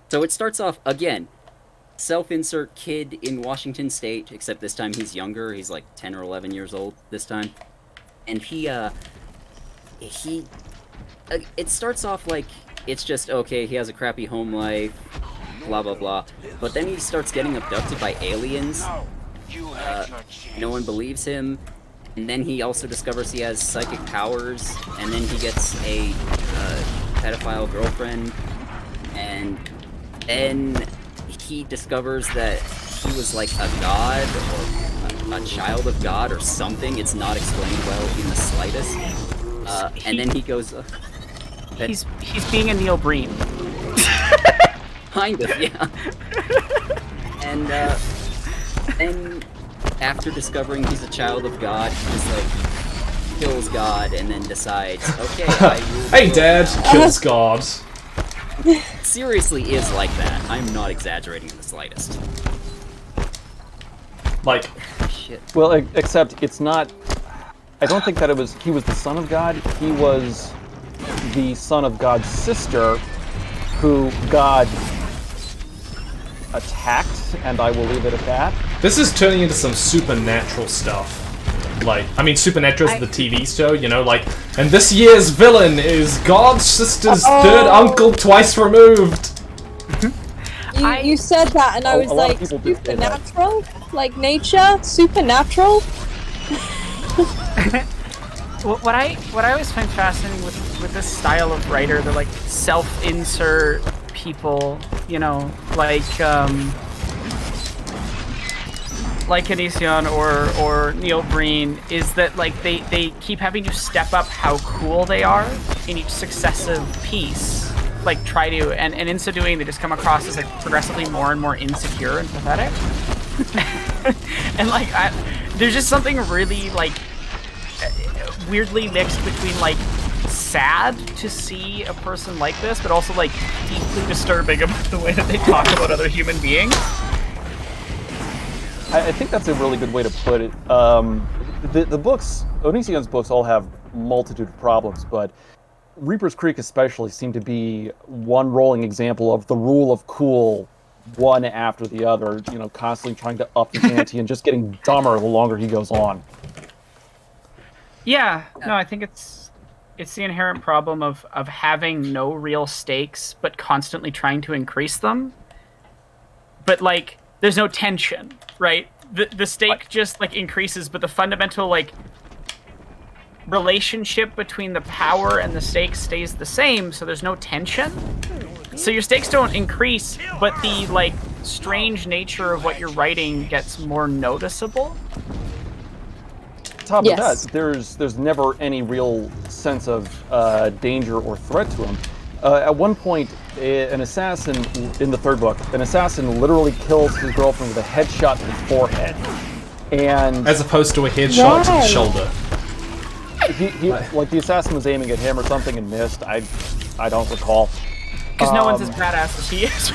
Speaker 14: So it starts off, again, self-insert kid in Washington State, except this time he's younger. He's like 10 or 11 years old this time. And it starts off like it's just, okay, he has a crappy home life, blah, blah, blah. But then he starts getting abducted by aliens. No one believes him. And then he also discovers he has psychic powers, and then he gets a pedophile girlfriend, and then he discovers that he was like a god, or a child of God, or something. It's not explained well in the slightest. And then he goes...
Speaker 10: he's being a Neil Breen.
Speaker 14: Kind of, yeah. And after discovering he's a child of God, he just like kills God and then decides, okay, I will...
Speaker 1: Hey, Dad, kills God.
Speaker 14: Seriously is like that. I'm not exaggerating in the slightest.
Speaker 1: Like...
Speaker 14: Shit.
Speaker 15: Well, except it's not... I don't think that he was the son of God. He was the son of God's sister, who God attacked, and I will leave it at that.
Speaker 1: This is turning into some supernatural stuff. Like, I mean, Supernatural is the TV show, you know, like, and this year's villain is God's sister's third uncle twice removed.
Speaker 13: You said that, and I was like, supernatural? Like nature? Supernatural?
Speaker 10: What I always find fascinating with this style of writer, they're like self-insert people, you know, like Elysion or Neil Breen, is that like they keep having to step up how cool they are in each successive piece, like try to, and in so doing they just come across as like progressively more and more insecure and pathetic. And like there's just something really like weirdly mixed between like sad to see a person like this, but also like deeply disturbing about the way that they talk about other human beings.
Speaker 15: I think that's a really good way to put it. The books, Onision's books, all have multitude of problems, but Reaper's Creek especially seem to be one rolling example of the rule of cool, one after the other, you know, constantly trying to up the ante and just getting dumber the longer he goes on.
Speaker 10: Yeah, no, I think it's the inherent problem of having no real stakes, but constantly trying to increase them. But like, there's no tension, right? The stake just like increases, but the fundamental like relationship between the power and the stakes stays the same, so there's no tension. So your stakes don't increase, but the like strange nature of what you're writing gets more noticeable.
Speaker 15: Top of that, there's never any real sense of danger or threat to him. At one point, an assassin in the third book, an assassin literally kills his girlfriend with a headshot to the forehead, and
Speaker 1: as opposed to a headshot to the shoulder.
Speaker 15: Like the assassin was aiming at him or something and missed. I don't recall.
Speaker 10: Because no one's as badass as he is.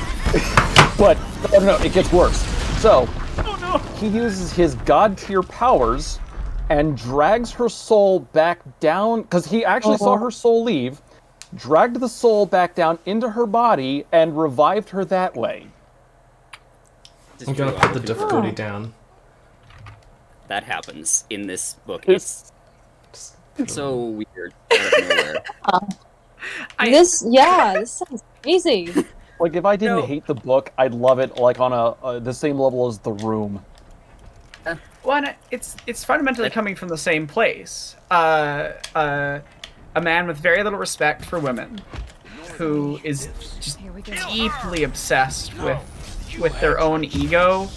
Speaker 15: But no, it gets worse. So, he uses his god tier powers and drags her soul back down, because he actually saw her soul leave, dragged the soul back down into her body, and revived her that way.
Speaker 1: I'm gonna put the difficulty down.
Speaker 14: That happens in this book. It's so weird out of nowhere.
Speaker 13: This sounds crazy.
Speaker 15: Like, if I didn't hate the book, I'd love it, like, on the same level as The Room.
Speaker 10: Well, and it's fundamentally coming from the same place. A man with very little respect for women, who is just deeply obsessed with their own ego,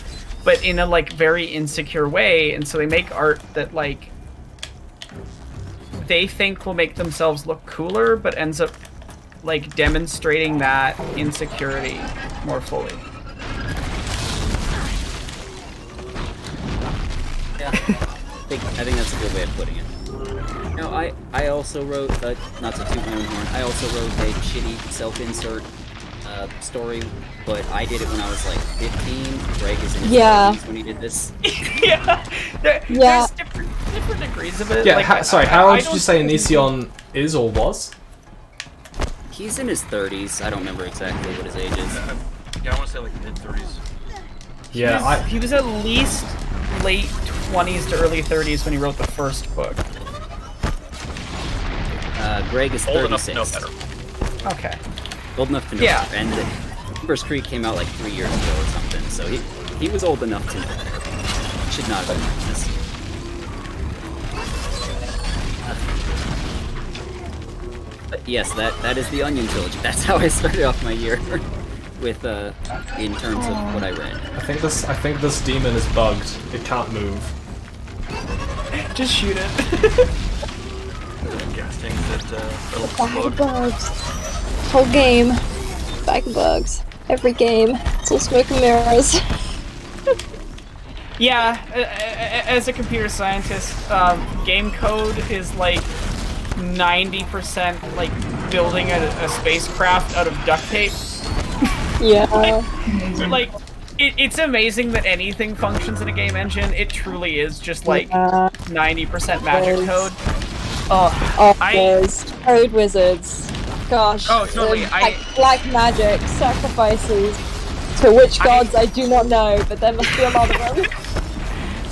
Speaker 10: but in a like very insecure way, and so they make art that like they think will make themselves look cooler, but ends up like demonstrating that insecurity more fully.
Speaker 14: Yeah, I think that's a good way of putting it. No, I also wrote, not to toot my own horn, I also wrote a shitty self-insert story, but I did it when I was like 15. Greg is in his 30s when he did this.
Speaker 10: There's different degrees of it.
Speaker 1: Yeah,
Speaker 10: like,
Speaker 1: how old did you say Onision is or was?
Speaker 14: He's in his 30s. I don't remember exactly what his age is.
Speaker 12: Yeah, I want to say like mid-30s.
Speaker 1: Yeah,
Speaker 10: he was at least late 20s to early 30s when he wrote the first book.
Speaker 14: Greg is 36.
Speaker 12: Old enough to know better.
Speaker 10: Okay.
Speaker 14: Old enough to know better. And Burgerkrieg came out like 3 years ago or something, so he was old enough to should not have done this. But yes, that is the Onion trilogy. That's how I started off my year with in terms of what I read.
Speaker 1: I think this demon is bugged. It can't move.
Speaker 10: Just shoot it.
Speaker 12: Guessing that
Speaker 13: Bag of bugs. Whole game. Bag of bugs. Every game. It's all smoke and mirrors.
Speaker 10: Yeah, as a computer scientist, game code is like 90% like building a spacecraft out of duct tape.
Speaker 13: Yeah.
Speaker 10: It's amazing that anything functions in a game engine. It truly is just like 90% magic code.
Speaker 13: Code wizards. Gosh.
Speaker 10: Oh, totally.
Speaker 13: Black magic sacrifices to which gods I do not know, but there must be a lot of them.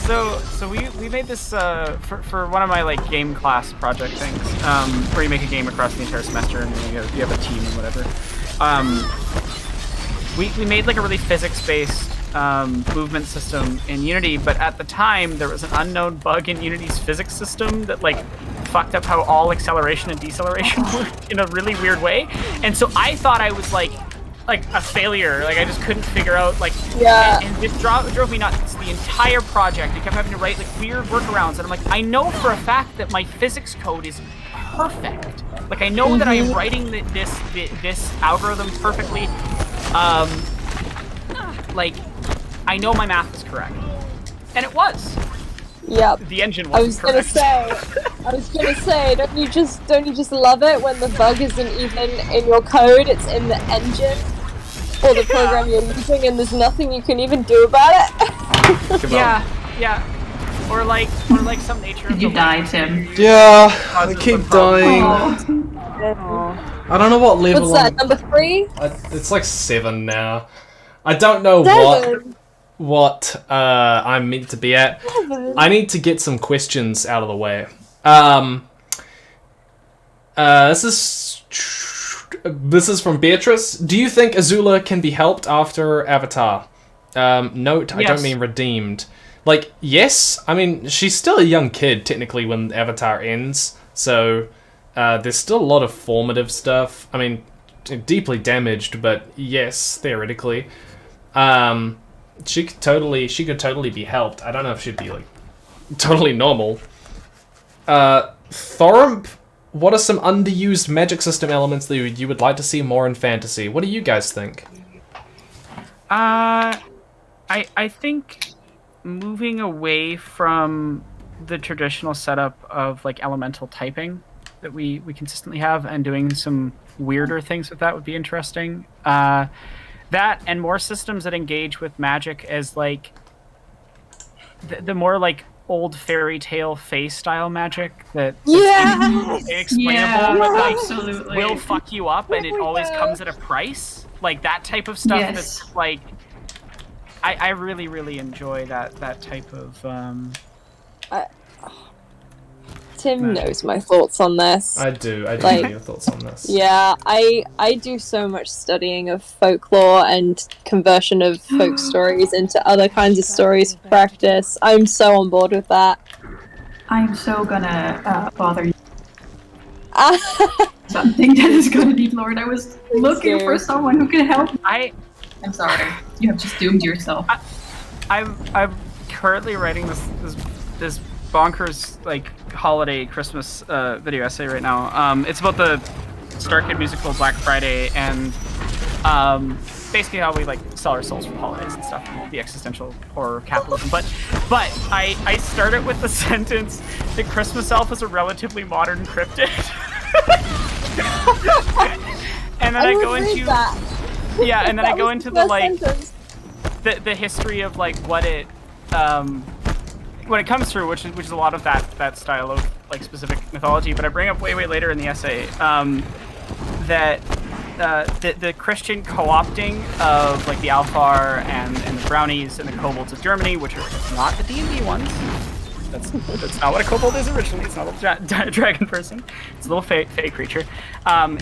Speaker 10: So we made this for one of my like game class project things, where you make a game across the entire semester and you have a team and whatever. We made like a really physics-based movement system in Unity, but at the time there was an unknown bug in Unity's physics system that like fucked up how all acceleration and deceleration worked in a really weird way, and so I thought I was like a failure. Like I just couldn't figure out and this drove me nuts. The entire project, I kept having to write like weird workarounds, and I'm like, I know for a fact that my physics code is perfect. Like I know that I am writing this algorithm perfectly. Like I know my math is correct, and it was.
Speaker 13: Yep.
Speaker 10: The engine wasn't correct.
Speaker 13: I was gonna say, don't you just love it when the bug isn't even in your code, it's in the engine or the program you're using, and there's nothing you can even do about it.
Speaker 10: Yeah. Or like some nature of
Speaker 11: You die, Tim.
Speaker 1: Yeah, I keep dying. I don't know what level.
Speaker 13: What's that, number 3?
Speaker 1: It's like 7 now. I don't know what I'm meant to be at. I need to get some questions out of the way. This is from Beatrice. Do you think Azula can be helped after Avatar? Note, I don't mean redeemed. Like, yes. I mean, she's still a young kid, technically, when Avatar ends. So, there's still a lot of formative stuff. I mean, deeply damaged, but yes, theoretically. She could totally be helped. I don't know if she'd be, like, totally normal. Thorump, what are some underused magic system elements that you would like to see more in fantasy? What do you guys think?
Speaker 10: I think moving away from the traditional setup of like elemental typing that we consistently have, and doing some weirder things with that would be interesting. that and more systems that engage with magic as like the more like old fairy tale face style magic that inexplainable, but like
Speaker 11: absolutely
Speaker 10: will fuck you up, and it always comes at a price. Like that type of stuff.
Speaker 11: Yes.
Speaker 10: That's like, I really really enjoy that type of.
Speaker 13: Tim knows my thoughts on this.
Speaker 1: I do know your thoughts on this.
Speaker 13: Yeah, I do so much studying of folklore and conversion of folk stories into other kinds of stories for practice. I'm so on board with that.
Speaker 11: I'm so gonna bother you. Something that is gonna need Lord. I was looking for someone who can help. I'm sorry. You have just doomed yourself.
Speaker 10: I'm currently writing this bonkers like holiday Christmas video essay right now. It's about the Star Kid musical Black Friday and basically how we like sell our souls for holidays and stuff, the existential horror of capitalism. But I started with the sentence that Christmas elf is a relatively modern cryptid. And then I go into yeah, and then I go into the like the history of like what it when it comes through, which is a lot of that style of like specific mythology, but I bring up way later in the essay that the Christian co-opting of like the Alfar and the Brownies and the Kobolds of Germany, which are not the D&D ones. That's not what a kobold is originally. It's not a dragon person. It's a little fey creature.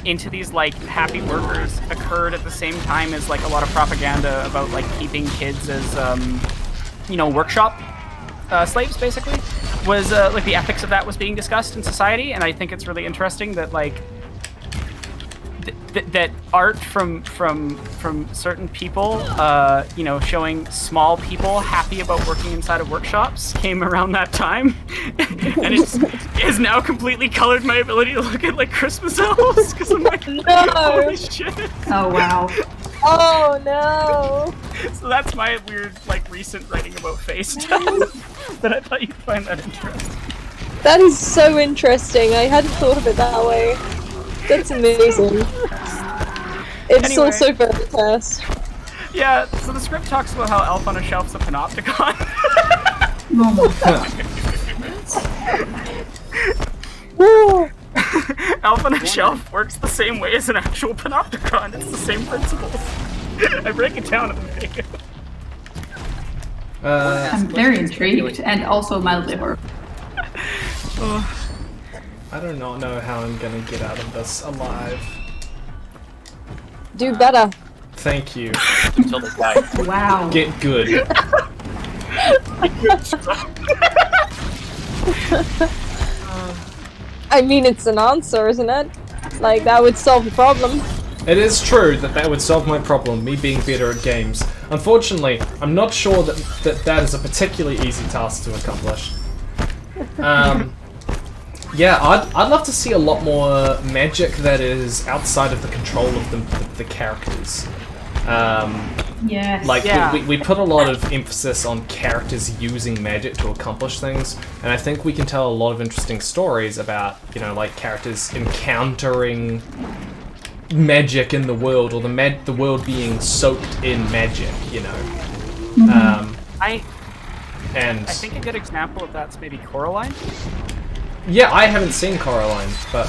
Speaker 10: Into these like happy workers occurred at the same time as like a lot of propaganda about like keeping kids as workshop slaves, basically, was like the ethics of that was being discussed in society, and I think it's really interesting that like that art from certain people, showing small people happy about working inside of workshops came around that time, and it has now completely colored my ability to look at like Christmas elves because I'm like, holy shit!
Speaker 11: Oh wow.
Speaker 13: Oh no!
Speaker 10: So that's my weird, like, recent writing about face stuff. But I thought you'd find that interesting.
Speaker 13: That is so interesting. I hadn't thought of it that way. That's amazing. It's
Speaker 10: Anyway.
Speaker 13: also very cursed.
Speaker 10: Yeah, so the script talks about how Elf on a Shelf's a panopticon. Elf on a Shelf works the same way as an actual panopticon. It's the same principles. I break it down in the video.
Speaker 11: I'm very intrigued and also mildly horrified.
Speaker 1: I do not know how I'm gonna get out of this alive.
Speaker 13: Do better.
Speaker 1: Thank you.
Speaker 12: Until they die.
Speaker 11: Wow.
Speaker 1: Get good.
Speaker 13: I mean, it's an answer, isn't it? Like, that would solve the problem.
Speaker 1: It is true that would solve my problem, me being better at games. Unfortunately, I'm not sure that is a particularly easy task to accomplish. Yeah, I'd love to see a lot more magic that is outside of the control of the characters.
Speaker 11: Yes.
Speaker 1: Like,
Speaker 11: yeah.
Speaker 1: we put a lot of emphasis on characters using magic to accomplish things, and I think we can tell a lot of interesting stories about, like characters encountering magic in the world, or the world being soaked in magic,
Speaker 11: Mm-hmm.
Speaker 10: I
Speaker 1: think
Speaker 10: a good example of that's maybe Coraline.
Speaker 1: Yeah, I haven't seen Coraline, but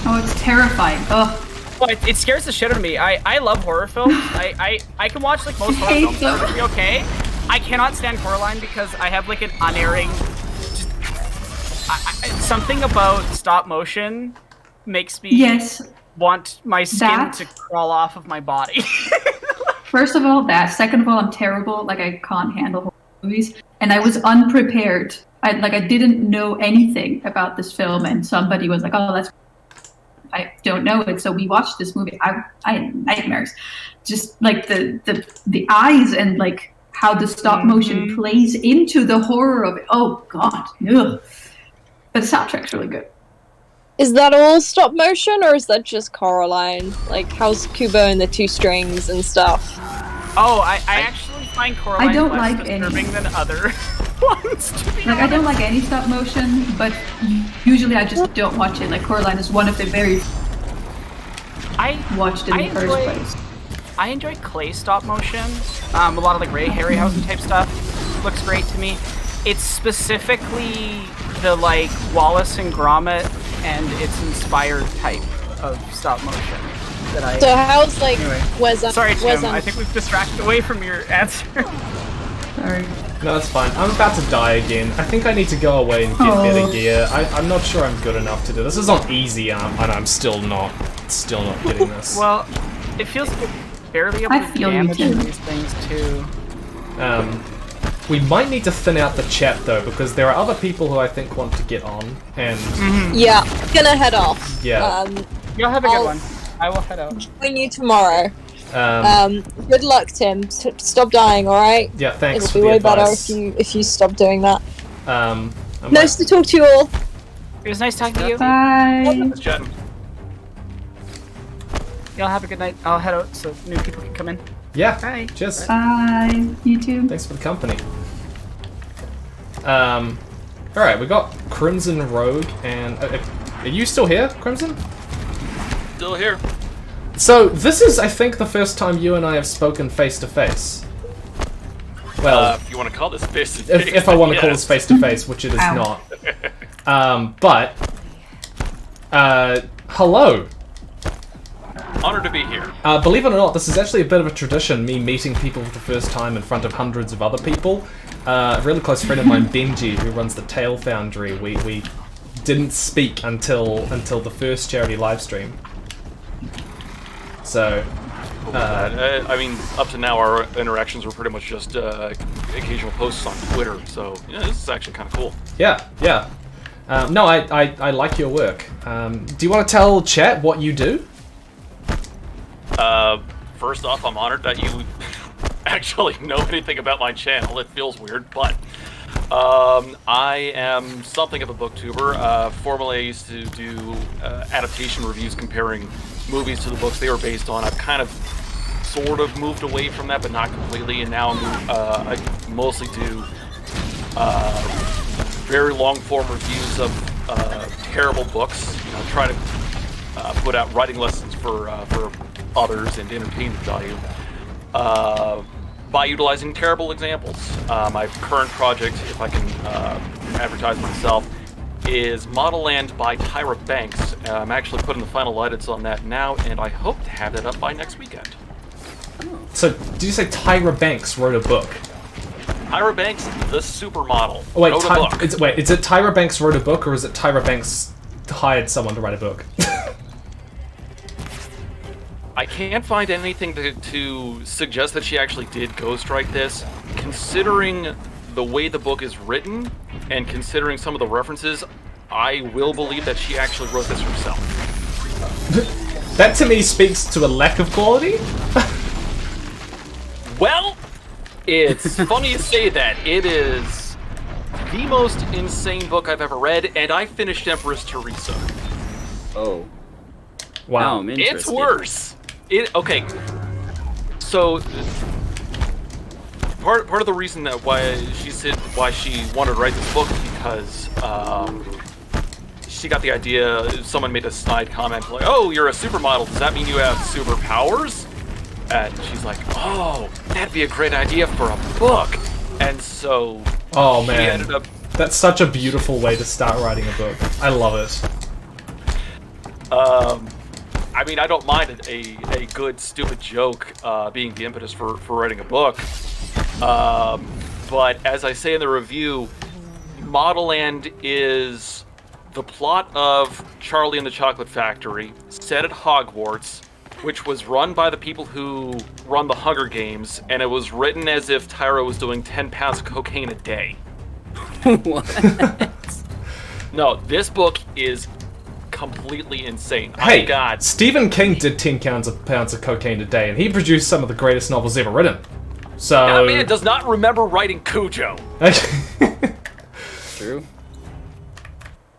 Speaker 11: Oh, it's terrifying. Ugh.
Speaker 10: Well, it scares the shit out of me. I love horror films. I can watch like most horror films and it'll be okay. I cannot stand Coraline because I have like an unerring. Something about stop motion makes me want my skin to crawl off of my body.
Speaker 11: First of all, that. Second of all, I'm terrible. Like, I can't handle horror movies, and I was unprepared. I didn't know anything about this film, and somebody was like, "Oh, I don't know it." So we watched this movie. I had nightmares, just like the eyes and like how the stop motion plays into the horror of it. Oh God, ugh. But the soundtrack's really good.
Speaker 13: Is that all stop motion, or is that just Coraline? Like, how's Kubo and the two strings and stuff?
Speaker 10: Oh, I actually find Coraline
Speaker 11: I don't
Speaker 10: less
Speaker 11: like
Speaker 10: disturbing than other ones, to be honest.
Speaker 11: I don't like any stop motion, but usually I just don't watch it. Like, Coraline is one of the very I watched in the first place.
Speaker 10: I enjoy clay stop motion. A lot of like Ray Harryhausen type stuff looks great to me. It's specifically the like Wallace and Gromit and its inspired type of stop motion that I.
Speaker 13: So how's like
Speaker 10: Sorry, Tim. I think we've distracted away from your answer.
Speaker 11: Sorry.
Speaker 1: No, that's fine. I'm about to die again. I think I need to go away and get better gear. I'm not sure I'm good enough to do this. This is on easy, and I'm still not getting this.
Speaker 10: Well, it feels like you're barely able to damage these things too.
Speaker 1: We might need to thin out the chat though, because there are other people who I think want to get on, and
Speaker 13: yeah, I'm gonna head off.
Speaker 1: Yeah.
Speaker 10: You'll have a good one. I will head out.
Speaker 13: Join you tomorrow. Good luck, Tim. Stop dying, all right?
Speaker 1: Yeah, thanks.
Speaker 13: It'll be way better if you stop doing that.
Speaker 1: I
Speaker 13: Nice to talk to you all.
Speaker 10: It was nice talking to you.
Speaker 11: Bye.
Speaker 10: Y'all have a good night. I'll head out so new people can come in.
Speaker 1: Yeah.
Speaker 10: Bye.
Speaker 1: Cheers.
Speaker 11: Bye. You too.
Speaker 1: Thanks for the company. Alright, we got Crimson Rogue, and are you still here, Crimson?
Speaker 12: Still here.
Speaker 1: So, this is, I think, the first time you and I have spoken face-to-face. Well,
Speaker 12: if you want to call this face-to-face.
Speaker 1: If I want to call this face-to-face, which it is not. Hello.
Speaker 12: Honored to be here.
Speaker 1: Believe it or not, this is actually a bit of a tradition, me meeting people for the first time in front of hundreds of other people. A really close friend of mine, Benji, who runs the talefoundry, we didn't speak until the first charity livestream. So,
Speaker 12: I mean, up to now, our interactions were pretty much just occasional posts on Twitter. So, yeah, this is actually kind of cool.
Speaker 1: Yeah. No, I like your work. Do you want to tell chat what you do?
Speaker 12: First off, I'm honored that you actually know anything about my channel. It feels weird, but I am something of a booktuber. Formerly, I used to do adaptation reviews comparing movies to the books they were based on. I've kind of sort of moved away from that, but not completely, and now I mostly do very long-form reviews of terrible books. You know, try to put out writing lessons for others and entertainment value by utilizing terrible examples. My current project, if I can advertise myself, is Model Land by Tyra Banks. I'm actually putting the final edits on that now, and I hope to have that up by next weekend.
Speaker 1: So, did you say Tyra Banks wrote a book?
Speaker 12: Tyra Banks, the supermodel,
Speaker 1: Oh, wait,
Speaker 12: wrote a book.
Speaker 1: Is it Tyra Banks wrote a book, or is it Tyra Banks hired someone to write a book?
Speaker 12: I can't find anything to suggest that she actually did ghostwrite this. Considering the way the book is written, and considering some of the references, I will believe that she actually wrote this herself.
Speaker 1: That to me speaks to a lack of quality.
Speaker 12: Well, it's funny you say that. It is the most insane book I've ever read, and I finished Empress Teresa.
Speaker 14: Oh.
Speaker 1: Wow.
Speaker 14: I'm
Speaker 12: It's
Speaker 14: interested.
Speaker 12: worse. Okay. So part of the reason that why she wanted to write this book is because she got the idea. Someone made a snide comment like, "Oh, you're a supermodel. Does that mean you have superpowers?" And she's like, "Oh, that'd be a great idea for a book." And so
Speaker 1: Oh
Speaker 12: she
Speaker 1: man,
Speaker 12: ended up.
Speaker 1: that's such a beautiful way to start writing a book. I love it.
Speaker 12: I mean, I don't mind a good, stupid joke being the impetus for writing a book. But as I say in the review, Model Land is the plot of Charlie and the Chocolate Factory, set at Hogwarts, which was run by the people who run the Hunger Games, and it was written as if Tyra was doing 10 pounds of cocaine a day.
Speaker 14: What?
Speaker 12: No, this book is completely insane.
Speaker 1: Hey,
Speaker 12: God.
Speaker 1: Stephen King did 10 pounds of cocaine a day, and he produced some of the greatest novels ever written. So
Speaker 12: That man does not remember writing Cujo.
Speaker 14: True.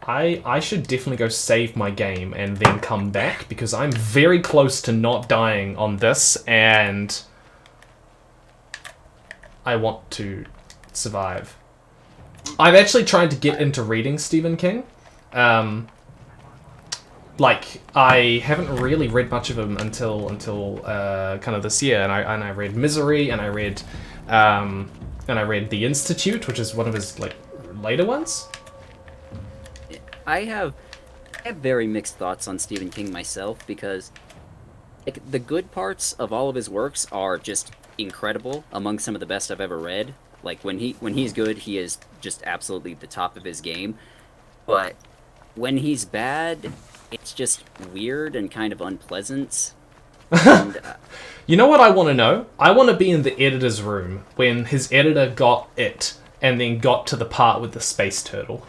Speaker 1: I should definitely go save my game and then come back, because I'm very close to not dying on this, and I want to survive. I'm actually trying to get into reading Stephen King. like I haven't really read much of him until kind of this year, and I read Misery, and I read The Institute, which is one of his like later ones.
Speaker 14: I have very mixed thoughts on Stephen King myself, because like, the good parts of all of his works are just incredible, among some of the best I've ever read. Like when he's good, he is just absolutely the top of his game. But when he's bad, it's just weird and kind of unpleasant. And,
Speaker 1: you know what I want to know? I want to be in the editor's room when his editor got it and then got to the part with the space turtle.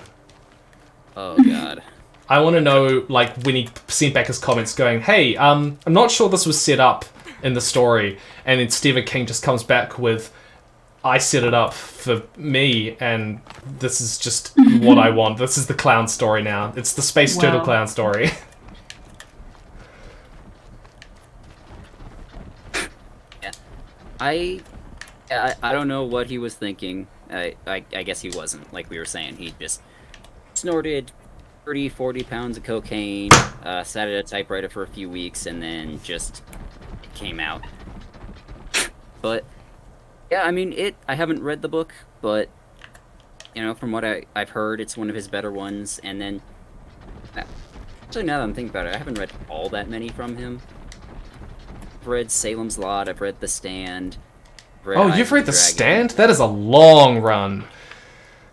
Speaker 14: Oh god.
Speaker 1: I want to know, like, when he sent back his comments going, hey, I'm not sure this was set up in the story, and then Stephen King just comes back with, I set it up for me, and this is just what I want. This is the clown story now. It's the space turtle clown story.
Speaker 14: Yeah. I don't know what he was thinking. I guess he wasn't, like we were saying. He just snorted 30, 40 pounds of cocaine, sat at a typewriter for a few weeks, and then just it came out. But yeah, I mean, I haven't read the book, but you know, from what I've heard, it's one of his better ones. And then, actually, now that I'm thinking about it, I haven't read all that many from him. I've read Salem's Lot. I've read The Stand.
Speaker 1: You've read The Stand? That is a long run.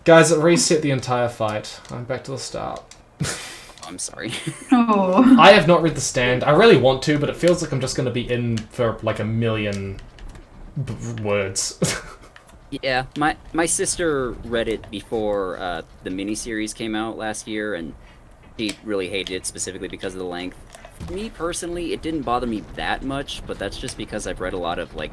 Speaker 1: Guys, it reset the entire fight. I'm back to the start.
Speaker 14: I'm sorry.
Speaker 11: Oh.
Speaker 1: I have not read The Stand. I really want to, but it feels like I'm just going to be in for like a million words.
Speaker 14: Yeah, my sister read it before the miniseries came out last year, and she really hated it specifically because of the length. For me personally, it didn't bother me that much, but that's just because I've read a lot of like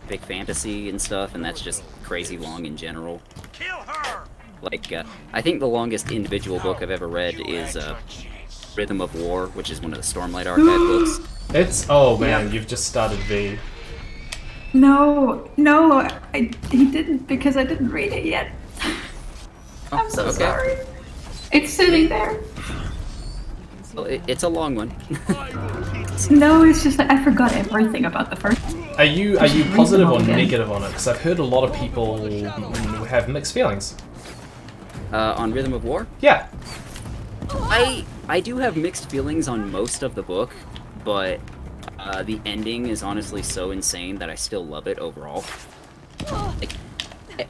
Speaker 14: big fantasy and stuff, and that's just crazy long in general.
Speaker 6: Kill her!
Speaker 14: Like, I think the longest individual book I've ever read is Rhythm of War, which is one of the Stormlight Archive books.
Speaker 1: Oh man, you've just started V.
Speaker 11: No, he didn't, because I didn't read it yet. I'm so sorry. It's sitting there.
Speaker 14: Well, it's a long one.
Speaker 11: No, it's just that I forgot everything about the first.
Speaker 1: Are you positive or negative on it? Because I've heard a lot of people have mixed feelings.
Speaker 14: On Rhythm of War?
Speaker 1: Yeah.
Speaker 14: I do have mixed feelings on most of the book, but the ending is honestly so insane that I still love it overall. Like,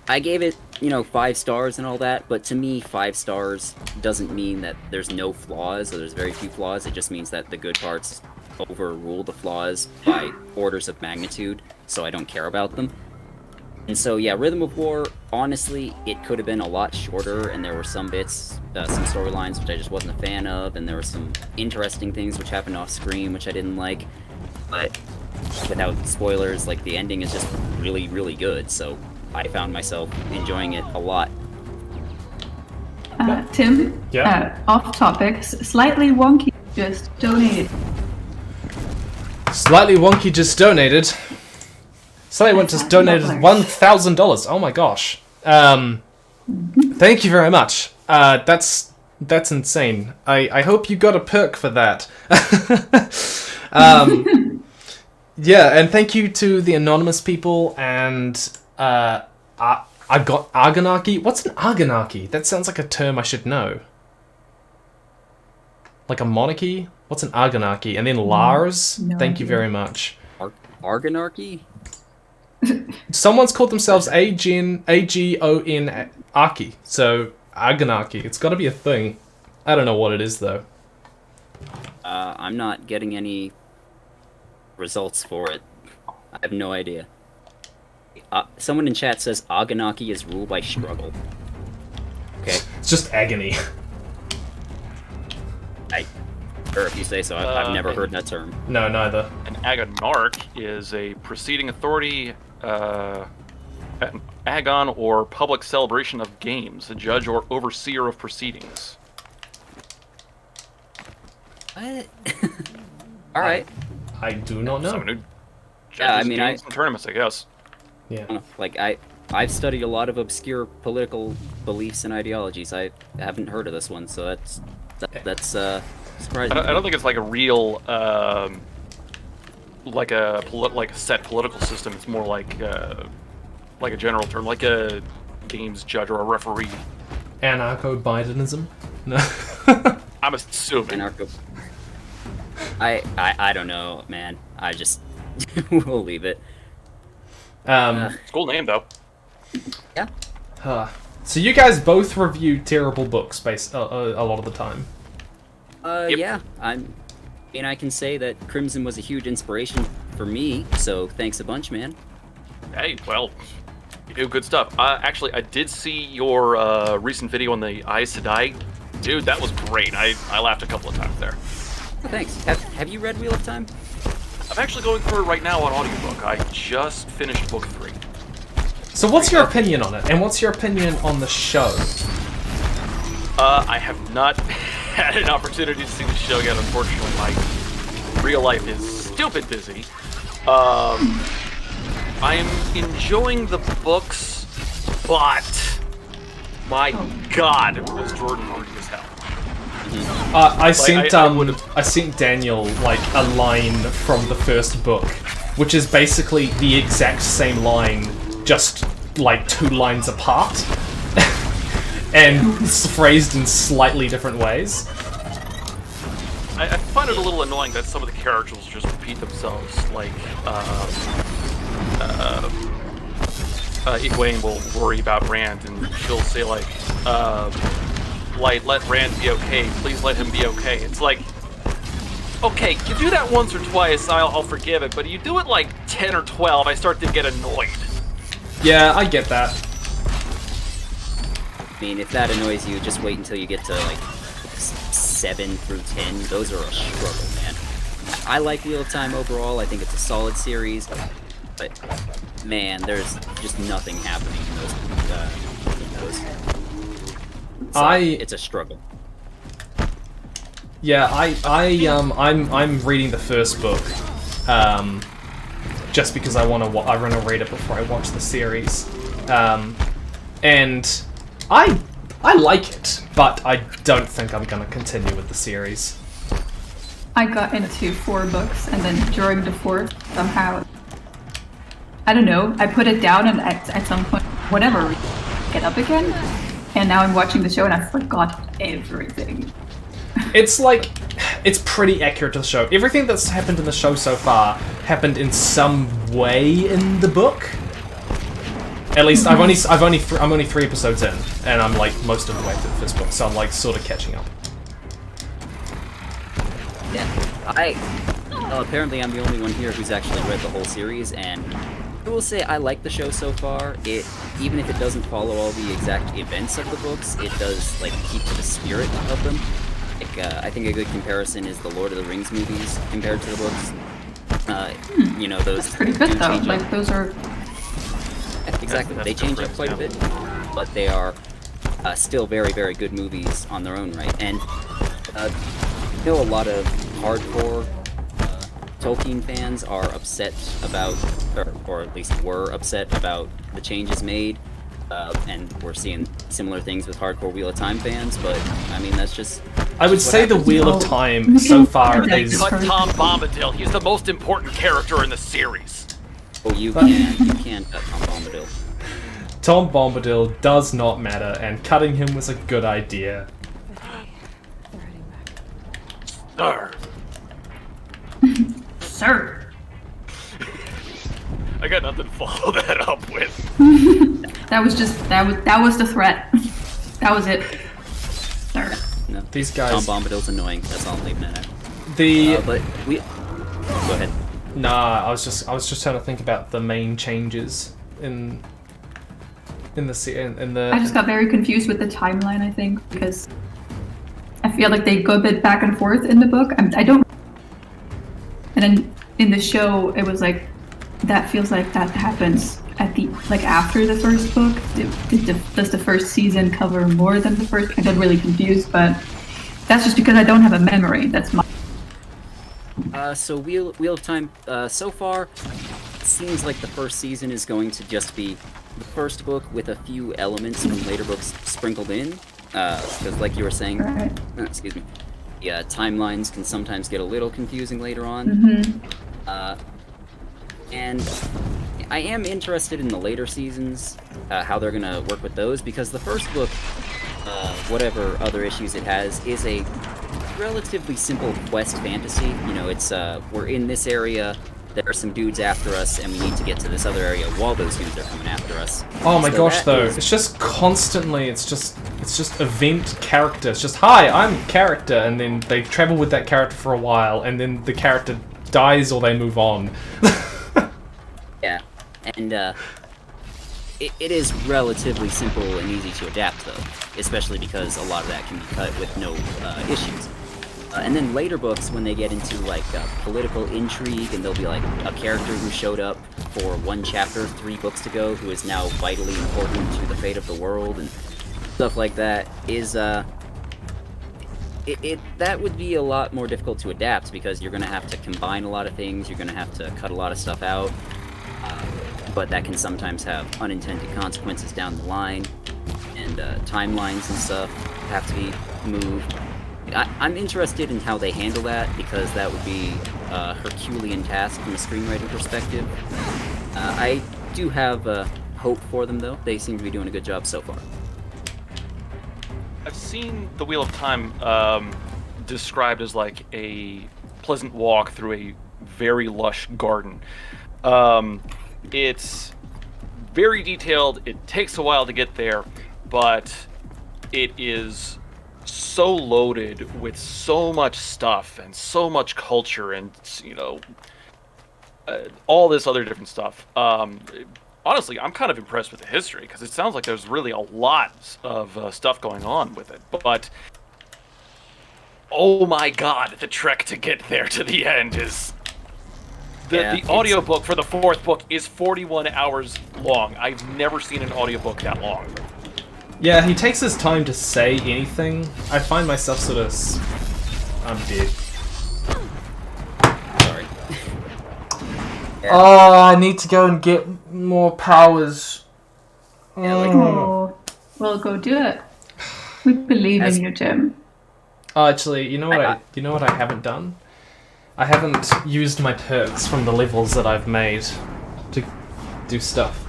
Speaker 14: I gave it, 5 stars and all that, but to me, 5 stars doesn't mean that there's no flaws or there's very few flaws. It just means that the good parts overrule the flaws by orders of magnitude, so I don't care about them. And so, yeah, Rhythm of War, honestly, it could have been a lot shorter, and there were some bits, some storylines which I just wasn't a fan of, and there were some interesting things which happened off screen which I didn't like. But without spoilers, like, the ending is just really, really good, so I found myself enjoying it a lot.
Speaker 11: Tim, off topic, Slightly Wonky just donated.
Speaker 1: Slightly Wonky just donated. Slightly Wonky just donated $1,000. Oh my gosh. Thank you very much. That's insane. I hope you got a perk for that. Yeah, and thank you to the anonymous people, and I got Argonarchy. What's an Argonarchy? That sounds like a term I should know. Like a monarchy? What's an Argonarchy? And then Lars, thank you very much.
Speaker 14: Argonarchy?
Speaker 1: Someone's called themselves A-G-O-N Archy, so Argonarchy. It's gotta be a thing. I don't know what it is, though.
Speaker 14: I'm not getting any results for it. I have no idea. Someone in chat says Aganaki is ruled by struggle. Okay.
Speaker 1: It's just agony.
Speaker 14: Or if you say so, I've never heard that term.
Speaker 1: No, neither.
Speaker 12: An agonarch is a preceding authority, an agon or public celebration of games, a judge or overseer of proceedings.
Speaker 14: What? Alright.
Speaker 1: I do not know.
Speaker 12: Someone who
Speaker 14: Yeah, I
Speaker 12: judges
Speaker 14: mean,
Speaker 12: games and tournaments, I guess.
Speaker 1: Yeah.
Speaker 14: Like, I've studied a lot of obscure political beliefs and ideologies. I haven't heard of this one, so that's Surprising.
Speaker 12: I don't think it's like a real, like a set political system. It's more like a general term, like a games judge or a referee.
Speaker 1: Anarcho-Bidenism? No.
Speaker 12: I'm assuming.
Speaker 14: Anarcho. I don't know, man. I just we'll leave it.
Speaker 12: It's a cool name though.
Speaker 14: Yeah.
Speaker 1: So you guys both review terrible books a lot of the time.
Speaker 14: Yeah. I can say that Crimson was a huge inspiration for me. So thanks a bunch, man.
Speaker 12: Hey, well, you do good stuff. Actually, I did see your recent video on the Aes Sedai. Dude, that was great. I laughed a couple of times there.
Speaker 14: Oh, thanks. Have you read Wheel of Time?
Speaker 12: I'm actually going through it right now on audiobook. I just finished book 3.
Speaker 1: So what's your opinion on it, and what's your opinion on the show?
Speaker 12: I have not had an opportunity to see the show yet, unfortunately. My real life is stupid busy. I am enjoying the books, but my god, was Jordan hard as hell.
Speaker 1: I sent Daniel like a line from the first book, which is basically the exact same line, just like 2 lines apart, and phrased in slightly different ways.
Speaker 12: I find it a little annoying that some of the characters just repeat themselves, like, Egwene will worry about Rand, and she'll say, like, let Rand be okay, please let him be okay. It's like, okay, you do that once or twice, I'll forgive it, but you do it like 10 or 12, I start to get annoyed.
Speaker 1: Yeah, I get that.
Speaker 14: I mean, if that annoys you, just wait until you get to, like, 7 through 10. Those are a struggle, man. I like Wheel of Time overall. I think it's a solid series. But, man, there's just nothing happening in those. So it's a struggle.
Speaker 1: Yeah, I'm reading the first book, just because I want to read it before I watch the series, and I like it, but I don't think I'm gonna continue with the series.
Speaker 11: I got into 4 books, and then during the 4th, somehow, I don't know, I put it down, and at some point, whatever, get up again, and now I'm watching the show, and I forgot everything.
Speaker 1: It's like, it's pretty accurate to the show. Everything that's happened in the show so far happened in some way in the book. At least I'm only 3 episodes in, and I'm like most of the way through the first book, so I'm like sort of catching up.
Speaker 14: Yeah, apparently I'm the only one here who's actually read the whole series, and I will say I like the show so far. Even if it doesn't follow all the exact events of the books, it does like keep to the spirit of them. Like, I think a good comparison is the Lord of the Rings movies compared to the books. You know, those.
Speaker 11: That's pretty good though. Like those are.
Speaker 14: Exactly, they change up quite a bit, but they are still very, very good movies on their own right. And I know a lot of hardcore Tolkien fans are upset about, or at least were upset about the changes made. And we're seeing similar things with hardcore Wheel of Time fans, but I mean that's just.
Speaker 1: I would say the Wheel of Time so far is.
Speaker 12: But Tom Bombadil, he's the most important character in the series.
Speaker 14: Oh, you can cut Tom Bombadil.
Speaker 1: Tom Bombadil does not matter, and cutting him was a good idea.
Speaker 12: Sir.
Speaker 11: Sir.
Speaker 12: I got nothing to follow that up with.
Speaker 11: That was the threat. That was it. Sir.
Speaker 14: No.
Speaker 1: These guys.
Speaker 14: Tom Bombadil's annoying. That's all I'm leaving it at. But we. Go ahead.
Speaker 1: Nah, I was just trying to think about the main changes in the.
Speaker 11: I just got very confused with the timeline. I think because I feel like they go a bit back and forth in the book. I don't. And then in the show, it was like that feels like that happens at the after the first book. Does the first season cover more than the first? I got really confused, but that's just because I don't have a memory. That's my.
Speaker 14: So Wheel of Time, so far, it seems like the first season is going to just be the first book with a few elements from later books sprinkled in. Because like you were saying, excuse me, timelines can sometimes get a little confusing later on.
Speaker 11: Mm-hmm.
Speaker 14: And I am interested in the later seasons, how they're gonna work with those, because the first book, whatever other issues it has, is a relatively simple quest fantasy. You know, it's we're in this area, there are some dudes after us, and we need to get to this other area while those dudes are coming after us.
Speaker 1: Oh my gosh, though, it's just constantly, it's just event character. It's just, hi, I'm character, and then they travel with that character for a while, and then the character dies or they move on.
Speaker 14: Yeah, and it is relatively simple and easy to adapt, though, especially because a lot of that can be cut with no issues. And then later books, when they get into like political intrigue, and there'll be like a character who showed up for one chapter 3 books ago, who is now vitally important to the fate of the world, and stuff like that, is that would be a lot more difficult to adapt, because you're gonna have to combine a lot of things, you're gonna have to cut a lot of stuff out, but that can sometimes have unintended consequences down the line, and timelines and stuff have to be moved. I'm interested in how they handle that, because that would be a Herculean task from a screenwriting perspective. I do have hope for them, though. They seem to be doing a good job so far.
Speaker 12: I've seen The Wheel of Time described as like a pleasant walk through a very lush garden. It's very detailed. It takes a while to get there, but it is so loaded with so much stuff and so much culture and, you know, all this other different stuff. Honestly, I'm kind of impressed with the history, because it sounds like there's really a lot of stuff going on with it. But oh my god, the trek to get there to the end is... The audiobook for the 4th book is 41 hours long. I've never seen an audiobook that long.
Speaker 1: Yeah, he takes his time to say anything. I find myself sort of... I'm dead.
Speaker 14: Sorry.
Speaker 1: Oh, I need to go and get more powers.
Speaker 11: Oh, well, go do it. We believe in you, Jim.
Speaker 1: Oh, actually, you know what I haven't done? I haven't used my perks from the levels that I've made to do stuff.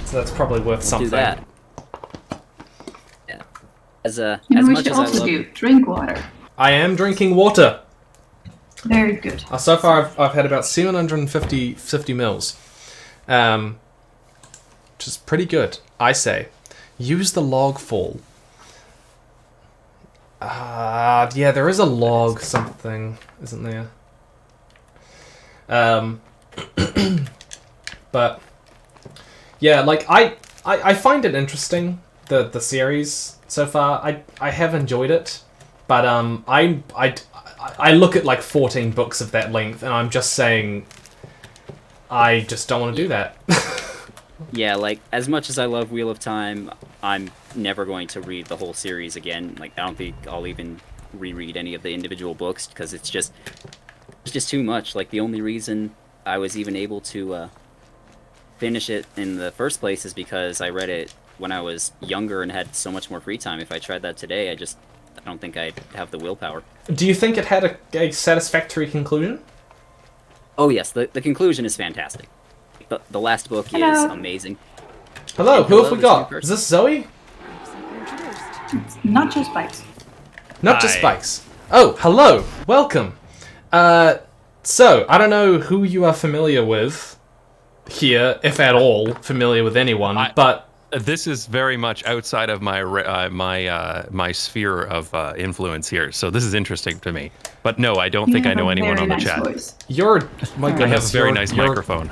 Speaker 1: So that's probably worth something.
Speaker 14: Do that. Yeah.
Speaker 11: You know,
Speaker 14: as
Speaker 11: we
Speaker 14: much
Speaker 11: should
Speaker 14: as I
Speaker 11: also
Speaker 14: love...
Speaker 11: do drink water.
Speaker 1: I am drinking water.
Speaker 11: Very good.
Speaker 1: So far, I've had about 750 mils, which is pretty good. I say, use the log fall. Yeah, there is a log something, isn't there? But yeah, like I find it interesting, the series so far. I have enjoyed it, but I look at like 14 books of that length, and I'm just saying, I just don't want to do that.
Speaker 14: Yeah, like, as much as I love Wheel of Time, I'm never going to read the whole series again. Like, I don't think I'll even reread any of the individual books, because it's just too much. Like, the only reason I was even able to finish it in the first place is because I read it when I was younger and had so much more free time. If I tried that today, I don't think I'd have the willpower.
Speaker 1: Do you think it had a satisfactory conclusion?
Speaker 14: Oh yes, the conclusion is fantastic. The last book is amazing.
Speaker 1: Hello, who have we got? Is this Zoe?
Speaker 11: Not just bikes.
Speaker 1: Not just bikes. Oh, hello, welcome. So, I don't know who you are familiar with here, if at all familiar with anyone, but...
Speaker 16: This is very much outside of my my sphere of influence here, so this is interesting to me. But no, I don't think I know anyone on the chat.
Speaker 1: My goodness,
Speaker 16: I have a very nice microphone.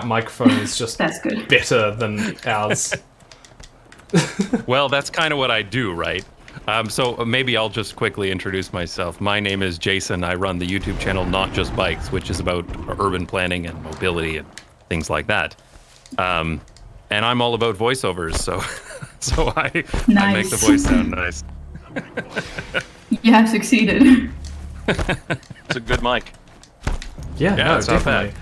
Speaker 1: Microphone is just
Speaker 11: that's good.
Speaker 1: Better than ours.
Speaker 16: Well, that's kind of what I do, right? So maybe I'll just quickly introduce myself. My name is Jason. I run the YouTube channel Not Just Bikes, which is about urban planning and mobility and things like that. And I'm all about voiceovers, so I make the voice sound nice.
Speaker 11: You have succeeded.
Speaker 12: It's a good mic.
Speaker 1: Yeah, no,
Speaker 16: it's not
Speaker 1: definitely.
Speaker 16: bad.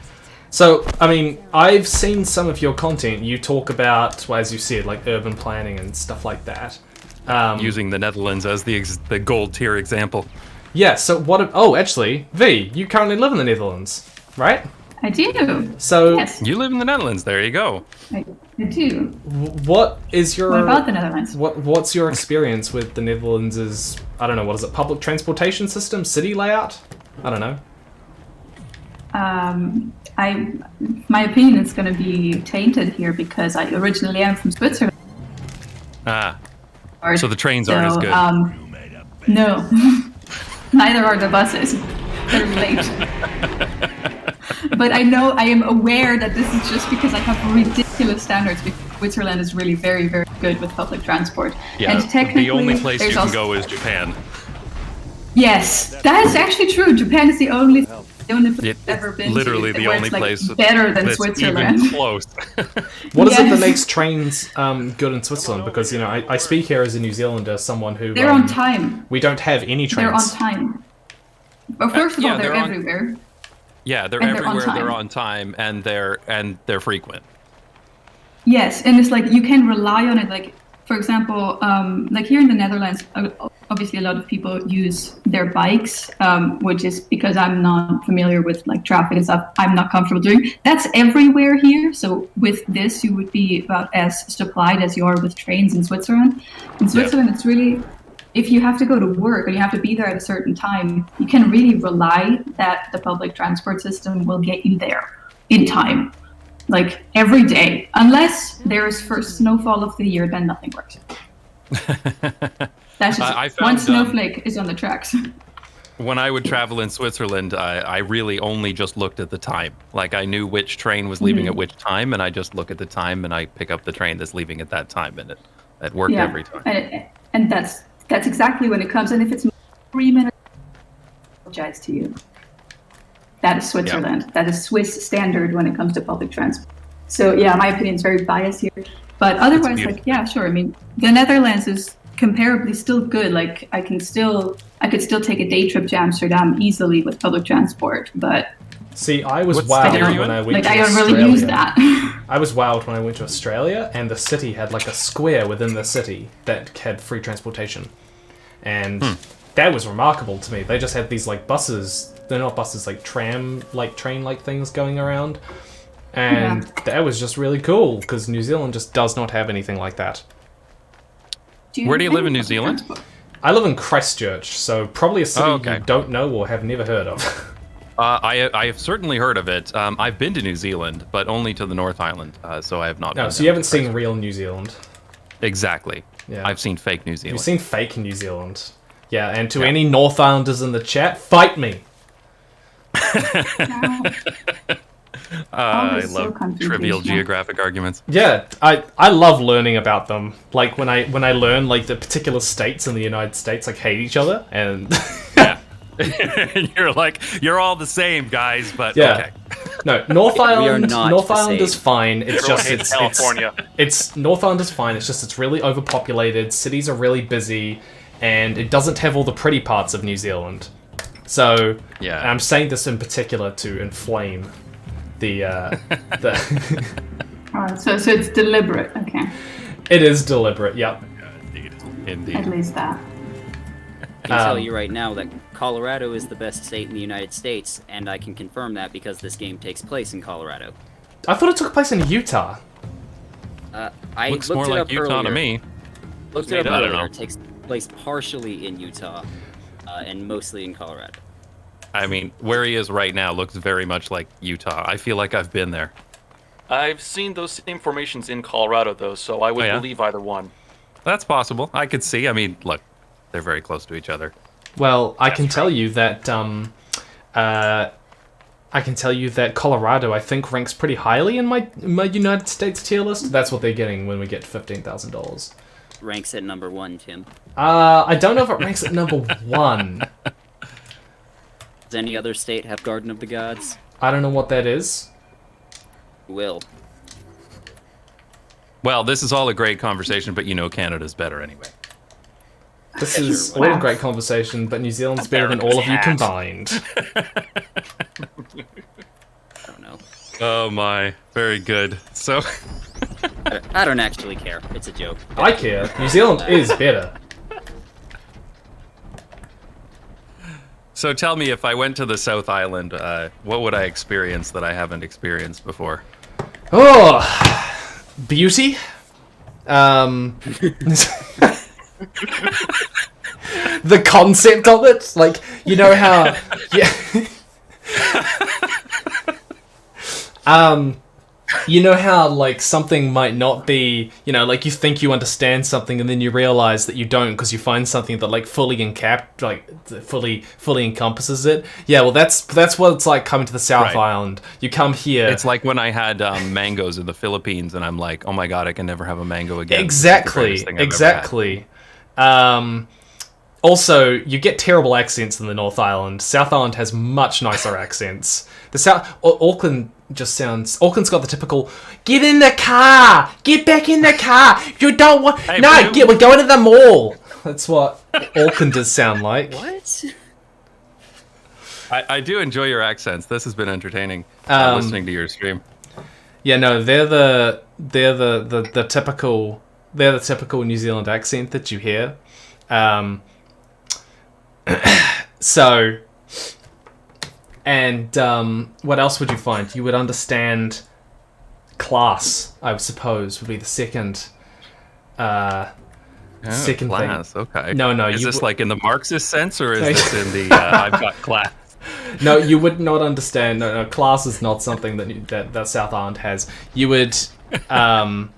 Speaker 1: So, I mean, I've seen some of your content. You talk about, well, as you said, like urban planning and stuff like that.
Speaker 16: Using the Netherlands as the gold tier example.
Speaker 1: Yeah, so what... Oh, actually, V, you currently live in the Netherlands, right?
Speaker 11: I do.
Speaker 1: So...
Speaker 11: Yes.
Speaker 16: You live in the Netherlands, there you go.
Speaker 11: I do.
Speaker 1: What is your...
Speaker 11: What about the Netherlands?
Speaker 1: What's your experience with the Netherlands' I don't know, what is it, public transportation system, city layout? I don't know.
Speaker 11: My opinion is going to be tainted here because I originally am from Switzerland.
Speaker 16: Ah. So the trains aren't as good.
Speaker 11: No. Neither are the buses. They're late. But I am aware that this is just because I have ridiculous standards because Switzerland is really very, very good with public transport.
Speaker 16: Yeah,
Speaker 11: and technically,
Speaker 16: the only place you can
Speaker 11: also...
Speaker 16: go is Japan.
Speaker 11: Yes, that is actually true. Japan is the only place I've ever been
Speaker 16: literally
Speaker 11: to.
Speaker 16: The only place
Speaker 11: better than
Speaker 16: that's
Speaker 11: Switzerland.
Speaker 16: Even close.
Speaker 1: What is it that makes trains good in Switzerland? Because, you know, I speak here as a New Zealander, someone who...
Speaker 11: They're on time.
Speaker 1: We don't have any trains.
Speaker 11: They're on time. Well, first of all, they're everywhere.
Speaker 16: Yeah, they're everywhere. They're on time, and they're frequent.
Speaker 11: Yes, and it's like you can rely on it. Like, for example, like here in the Netherlands, obviously a lot of people use their bikes, which is because I'm not familiar with like traffic and stuff. I'm not comfortable doing. That's everywhere here. So with this, you would be about as supplied as you are with trains in Switzerland. In Switzerland, it's really, if you have to go to work and you have to be there at a certain time, you can really rely that the public transport system will get you there in time. Like every day, unless there is first snowfall of the year, then nothing works. That's just one snowflake is on the tracks.
Speaker 16: When I would travel in Switzerland, I really only just looked at the time. Like I knew which train was leaving at which time, and I just look at the time and I pick up the train that's leaving at that time, and it worked every time.
Speaker 11: And that's exactly when it comes. And if it's 3 minutes, I apologize to you. That is Switzerland. Yeah. That is Swiss standard when it comes to public transport. So yeah, my opinion is very biased here. But otherwise, like, yeah, sure. I mean, the Netherlands is comparably still good. Like I could still take a day trip to Amsterdam easily with public transport. But
Speaker 1: see, I was wowed when I went to Australia.
Speaker 11: I don't really use that.
Speaker 1: I was wowed when I went to Australia, and the city had like a square within the city that had free transportation, and that was remarkable to me. They just had these like buses. They're not buses, like tram, like train-like things going around. And that was just really cool, because New Zealand just does not have anything like that.
Speaker 16: Where do you live in New Zealand?
Speaker 1: I live in Christchurch, so probably a city you don't know or have never heard of.
Speaker 16: I have certainly heard of it. I've been to New Zealand, but only to the North Island, so I have not been.
Speaker 1: No, so you haven't seen real New Zealand.
Speaker 16: Exactly.
Speaker 1: Yeah.
Speaker 16: I've seen fake New Zealand.
Speaker 1: You've seen fake New Zealand. Yeah, and to any North Islanders in the chat, fight me!
Speaker 16: I love trivial geographic arguments.
Speaker 1: Yeah, I love learning about them. Like when I learn like the particular states in the United States like hate each other, and
Speaker 16: you're like, you're all the same, guys, but
Speaker 1: okay. No, North Island. North
Speaker 12: Island
Speaker 1: is fine. It's
Speaker 12: Everyone
Speaker 1: just
Speaker 12: hates California.
Speaker 1: It's North Island is fine. It's just it's really overpopulated. Cities are really busy, and it doesn't have all the pretty parts of New Zealand. So
Speaker 16: yeah,
Speaker 1: I'm saying this in particular to inflame the.
Speaker 11: Alright, so it's deliberate. Okay.
Speaker 1: It is deliberate. Yep.
Speaker 16: Indeed.
Speaker 11: At least that.
Speaker 14: I can tell you right now that Colorado is the best state in the United States, and I can confirm that because this game takes place in Colorado.
Speaker 1: I thought it took place in Utah.
Speaker 14: I
Speaker 16: looks
Speaker 14: looked
Speaker 16: more
Speaker 14: it
Speaker 16: like
Speaker 14: up
Speaker 16: Utah
Speaker 14: earlier.
Speaker 16: to me.
Speaker 14: Looked it up
Speaker 16: I don't
Speaker 14: earlier.
Speaker 16: know.
Speaker 14: It takes place partially in Utah, and mostly in Colorado.
Speaker 16: I mean, where he is right now looks very much like Utah. I feel like I've been there.
Speaker 12: I've seen those same formations in Colorado, though, so I would believe either one.
Speaker 16: That's possible. I could see. I mean, look, they're very close to each other.
Speaker 1: Well, I can tell you that Colorado, I think, ranks pretty highly in my United States tier list. That's what they're getting when we get $15,000.
Speaker 14: Ranks at number 1, Tim.
Speaker 1: I don't know if it ranks at number 1.
Speaker 14: Does any other state have Garden of the Gods?
Speaker 1: I don't know what that is.
Speaker 14: Will.
Speaker 16: Well, this is all a great conversation, but you know Canada's better anyway.
Speaker 1: This is all a great conversation, but New Zealand's better than all of you combined.
Speaker 14: I don't know.
Speaker 16: Oh my, very good. So...
Speaker 14: I don't actually care. It's a joke.
Speaker 1: I care. New Zealand is better.
Speaker 16: So tell me, if I went to the South Island, what would I experience that I haven't experienced before?
Speaker 1: Oh, beauty. The concept of it, like, you know how, yeah. You know how, like, something might not be, you know, like, you think you understand something and then you realize that you don't because you find something that, like, fully encompasses it. Yeah, well, that's what it's like coming to the South Island. You come here.
Speaker 16: It's like when I had mangoes in the Philippines, and I'm like, oh my god, I can never have a mango again.
Speaker 1: Exactly. Also, you get terrible accents in the North Island. South Island has much nicer accents. Auckland just sounds... Auckland's got the typical, get in the car! Get back in the car! You don't want...
Speaker 16: Hey,
Speaker 1: we're going to the mall! That's what Auckland does sound like.
Speaker 14: What?
Speaker 16: I do enjoy your accents. This has been entertaining, listening to your stream.
Speaker 1: Yeah, no, they're the typical New Zealand accent that you hear. So, and what else would you find? You would understand class, I suppose, would be the second
Speaker 16: class,
Speaker 1: thing.
Speaker 16: Okay.
Speaker 1: No.
Speaker 16: Is this like in the Marxist sense, or is this in the I've got class?
Speaker 1: No, you would not understand. No, class is not something that South Island has. You would, what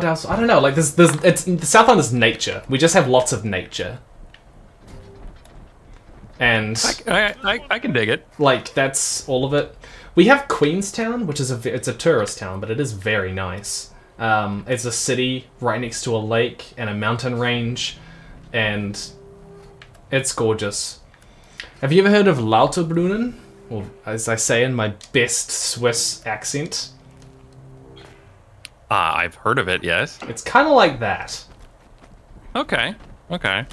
Speaker 1: else? I don't know. Like, the South Island is nature. We just have lots of nature, and
Speaker 16: I can dig it.
Speaker 1: Like, that's all of it. We have Queenstown, which is it's a tourist town, but it is very nice. It's a city right next to a lake and a mountain range, and it's gorgeous. Have you ever heard of Lauterbrunnen? Or, as I say in my best Swiss accent.
Speaker 16: I've heard of it, yes.
Speaker 1: It's kind of like that.
Speaker 16: Okay.
Speaker 1: Oh, gosh.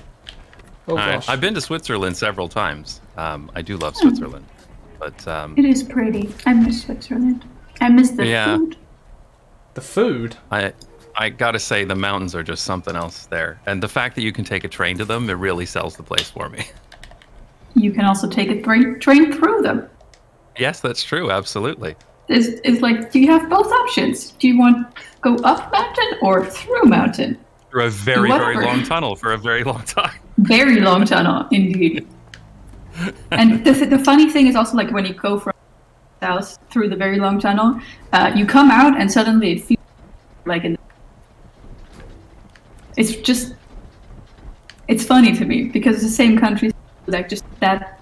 Speaker 16: I've been to Switzerland several times. I do love Switzerland. But
Speaker 11: it is pretty. I miss Switzerland. I miss the food.
Speaker 1: The food?
Speaker 16: I gotta say, the mountains are just something else there. And the fact that you can take a train to them, it really sells the place for me.
Speaker 11: You can also take a train through them.
Speaker 16: Yes, that's true. Absolutely.
Speaker 11: It's like, do you have both options? Do you want to go up mountain or through mountain?
Speaker 16: Through a very, very long tunnel for a very long time.
Speaker 11: Very long tunnel, indeed. And the funny thing is also, like, when you go from south through the very long tunnel, you come out and suddenly it feels like it's funny to me because it's the same country, like, just that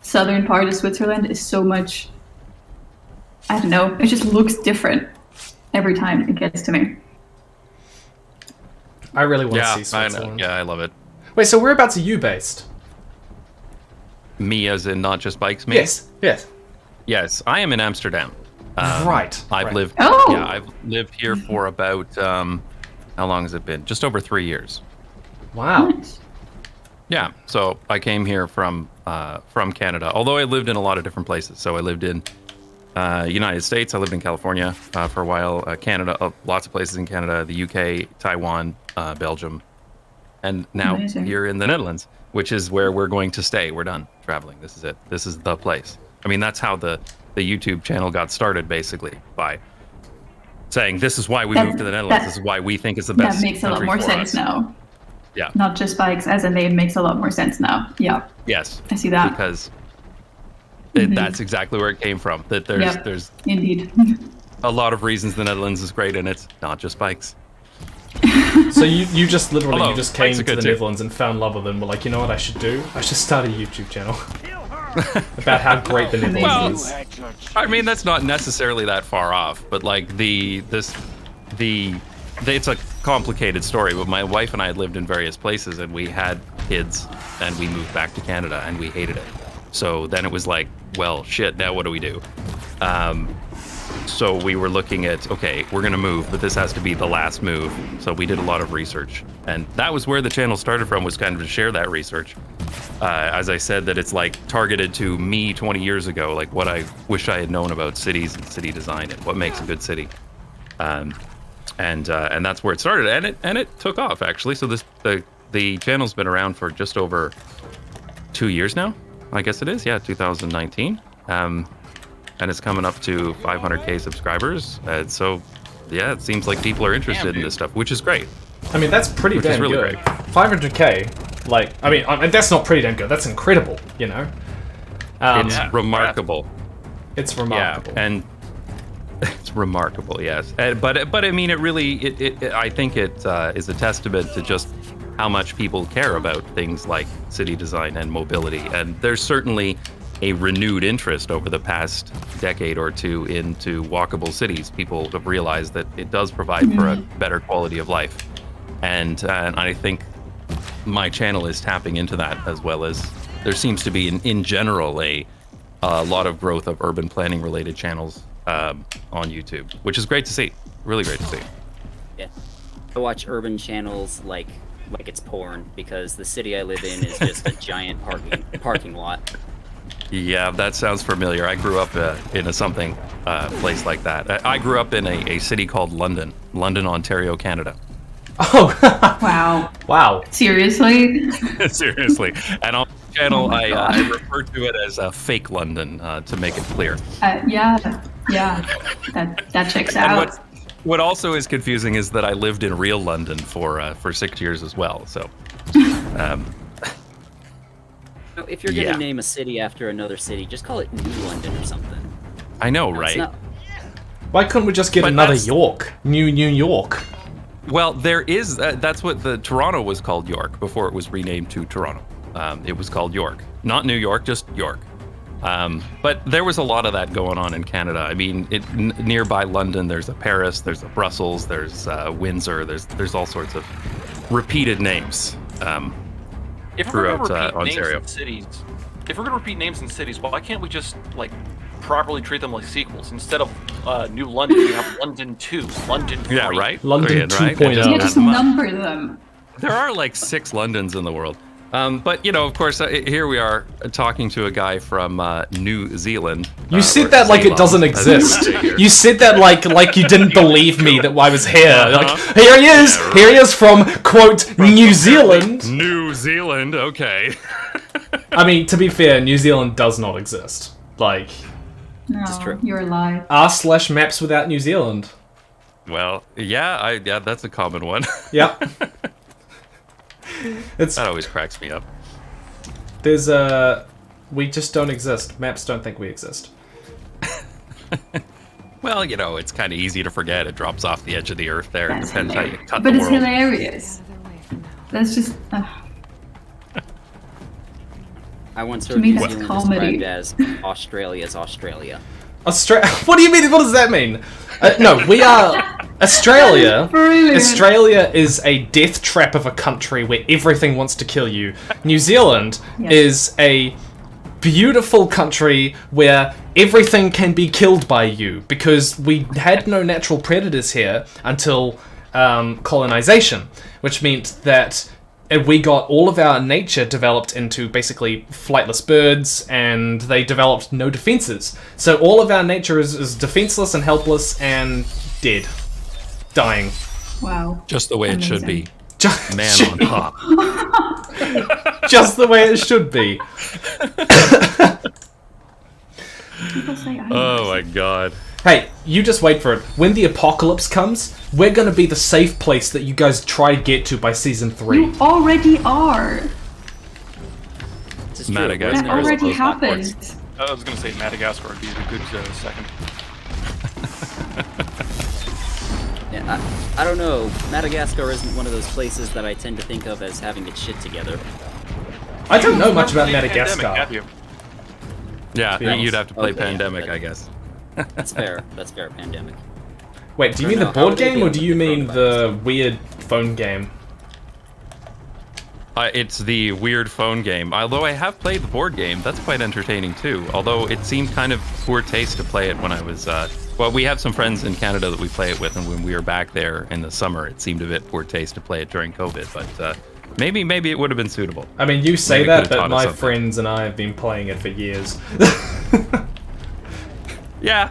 Speaker 11: southern part of Switzerland is so much, I don't know, it just looks different every time it gets to me.
Speaker 1: I really want to see Switzerland.
Speaker 16: I love it.
Speaker 1: Wait, so whereabouts are you based?
Speaker 16: Me as in not just bikes, me? Yes, I am in Amsterdam.
Speaker 1: Right.
Speaker 16: I've lived here for about, how long has it been? Just over 3 years.
Speaker 1: Wow.
Speaker 11: Nice.
Speaker 16: Yeah, so I came here from Canada, although I lived in a lot of different places. So I lived in United States, I lived in California for a while, Canada, lots of places in Canada, the UK, Taiwan, Belgium, and now here in the Netherlands, which is where we're going to stay. We're done traveling. This is it. This is the place. I mean, that's how the YouTube channel got started, basically, by saying this is why we moved to the Netherlands. This is why we think it's the best.
Speaker 11: That makes a lot more sense now.
Speaker 16: Yeah.
Speaker 11: Not just bikes as a name makes a lot more sense now. Yeah.
Speaker 16: Yes.
Speaker 11: I see that.
Speaker 16: Because that's exactly where it came from. That there's
Speaker 11: indeed
Speaker 16: a lot of reasons the Netherlands is great, and it's not just bikes.
Speaker 1: So you just literally you just came to the
Speaker 16: too.
Speaker 1: Netherlands and found love with them. Were like, you know what I should do? I should start a YouTube channel about how great the Netherlands is.
Speaker 16: I mean, that's not necessarily that far off, but like it's a complicated story. But my wife and I had lived in various places, and we had kids, and we moved back to Canada, and we hated it. So then it was like, well, shit. Now what do we do? So we were looking at, okay, we're going to move, but this has to be the last move. So we did a lot of research. And that was where the channel started from, was kind of to share that research. As I said, that it's like targeted to me 20 years ago, like what I wish I had known about cities and city design and what makes a good city. And that's where it started. And it took off, actually. So the the channel's been around for just over 2 years now. I guess it is, yeah, 2019. And it's coming up to 500k subscribers. So, yeah, it seems like people are interested in this stuff, which is great.
Speaker 1: I mean, that's pretty
Speaker 16: Which is
Speaker 1: damn
Speaker 16: really
Speaker 1: good.
Speaker 16: great.
Speaker 1: 500k, like, I mean, that's not pretty damn good. That's incredible, you know?
Speaker 16: It's remarkable.
Speaker 1: It's remarkable.
Speaker 16: Yeah, and it's remarkable, yes. But I mean, it really, I think it is a testament to just how much people care about things like city design and mobility. And there's certainly a renewed interest over the past decade or two into walkable cities. People have realized that it does provide for a better quality of life. And I think my channel is tapping into that, as well as there seems to be, in general, a lot of growth of urban planning related channels on YouTube, which is great to see. Really great to see.
Speaker 14: Yeah, I watch urban channels like it's porn, because the city I live in is just a giant parking lot.
Speaker 16: Yeah, that sounds familiar. I grew up in a something place like that. I grew up in a city called London, Ontario, Canada.
Speaker 11: Oh, wow.
Speaker 1: Wow.
Speaker 11: Seriously?
Speaker 16: Seriously. And on the channel, I refer to it as fake London, to make it clear.
Speaker 11: Yeah, that checks out.
Speaker 16: What also is confusing is that I lived in real London for 6 years as well. So,
Speaker 14: if you're going to name a city after another city, just call it New London or something.
Speaker 16: I know, right?
Speaker 1: Why couldn't we just get another York? New York?
Speaker 16: Well, there is. That's what the Toronto was called, York, before it was renamed to Toronto. It was called York, not New York, just York. But there was a lot of that going on in Canada. I mean, nearby London, there's a Paris, there's a Brussels, there's Windsor, there's all sorts of repeated names throughout Ontario.
Speaker 12: If we're gonna repeat names in cities, why can't we just like properly treat them like sequels? Instead of New London, we have London 2, London 3.
Speaker 16: Yeah, right.
Speaker 1: London 2.0.
Speaker 11: Yeah, just number them.
Speaker 16: There are like 6 Londons in the world. But, you know, of course, here we are talking to a guy from New Zealand.
Speaker 1: You said that like it doesn't exist. You said that like you didn't believe me that I was here. Like, here he is!
Speaker 16: Yeah, right.
Speaker 1: Here he is from, quote, New Zealand.
Speaker 16: New Zealand, okay.
Speaker 1: I mean, to be fair, New Zealand does not exist. Like...
Speaker 11: No, you're alive.
Speaker 1: r/maps without New Zealand.
Speaker 16: Well, yeah, that's a common one.
Speaker 1: Yep.
Speaker 16: That always cracks me up.
Speaker 1: There's we just don't exist. Maps don't think we exist.
Speaker 16: Well, you know, it's kind of easy to forget. It drops off the edge of the earth there. It depends how you cut
Speaker 11: But
Speaker 16: the
Speaker 11: it's
Speaker 16: world.
Speaker 11: hilarious. That's just...
Speaker 14: I once
Speaker 11: To
Speaker 14: heard
Speaker 11: me,
Speaker 14: New
Speaker 11: that's
Speaker 14: Zealand
Speaker 11: comedy.
Speaker 14: described as Australia's Australia.
Speaker 1: What do you mean? What does that mean? No, we are... Australia.
Speaker 11: Brilliant.
Speaker 1: Australia is a death trap of a country where everything wants to kill you. New Zealand is a beautiful country where everything can be killed by you, because we had no natural predators here until colonization, which meant that we got all of our nature developed into basically flightless birds, and they developed no defenses. So all of our nature is defenseless and helpless and dead. Dying.
Speaker 11: Wow.
Speaker 16: Just the way it should be. Man on top.
Speaker 1: Just the way it should be.
Speaker 11: People say
Speaker 16: Oh my god.
Speaker 1: Hey, you just wait for it. When the apocalypse comes, we're gonna be the safe place that you guys try to get to by season 3.
Speaker 11: You already are.
Speaker 16: Madagascar.
Speaker 11: That already happened.
Speaker 12: I was going to say Madagascar would be a good second.
Speaker 14: Yeah, I don't know. Madagascar isn't one of those places that I tend to think of as having its shit together.
Speaker 1: I don't know much about
Speaker 12: Pandemic,
Speaker 1: Madagascar.
Speaker 12: Matthew.
Speaker 16: Yeah, you'd have to play
Speaker 14: Okay,
Speaker 16: Pandemic,
Speaker 14: yeah,
Speaker 16: I guess.
Speaker 14: That's fair. That's fair. Pandemic.
Speaker 1: Wait, do you
Speaker 14: I
Speaker 1: mean
Speaker 14: don't
Speaker 1: the
Speaker 14: know, how
Speaker 1: board
Speaker 14: would they
Speaker 1: game,
Speaker 14: be
Speaker 1: or
Speaker 14: able
Speaker 1: do
Speaker 14: to
Speaker 1: you mean
Speaker 14: control
Speaker 1: the weird phone game?
Speaker 16: It's the weird phone game. Although I have played the board game, that's quite entertaining too. Although it seemed kind of poor taste to play it when I was... well, we have some friends in Canada that we play it with, and when we were back there in the summer, it seemed a bit poor taste to play it during COVID, but maybe it would have been suitable.
Speaker 1: I mean, you say
Speaker 16: Maybe it
Speaker 1: that,
Speaker 16: could've
Speaker 1: but
Speaker 16: taught us
Speaker 1: my
Speaker 16: something.
Speaker 1: friends and I have been playing it for years.
Speaker 16: Yeah,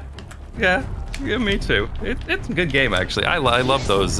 Speaker 16: me too. It's a good game, actually. I love those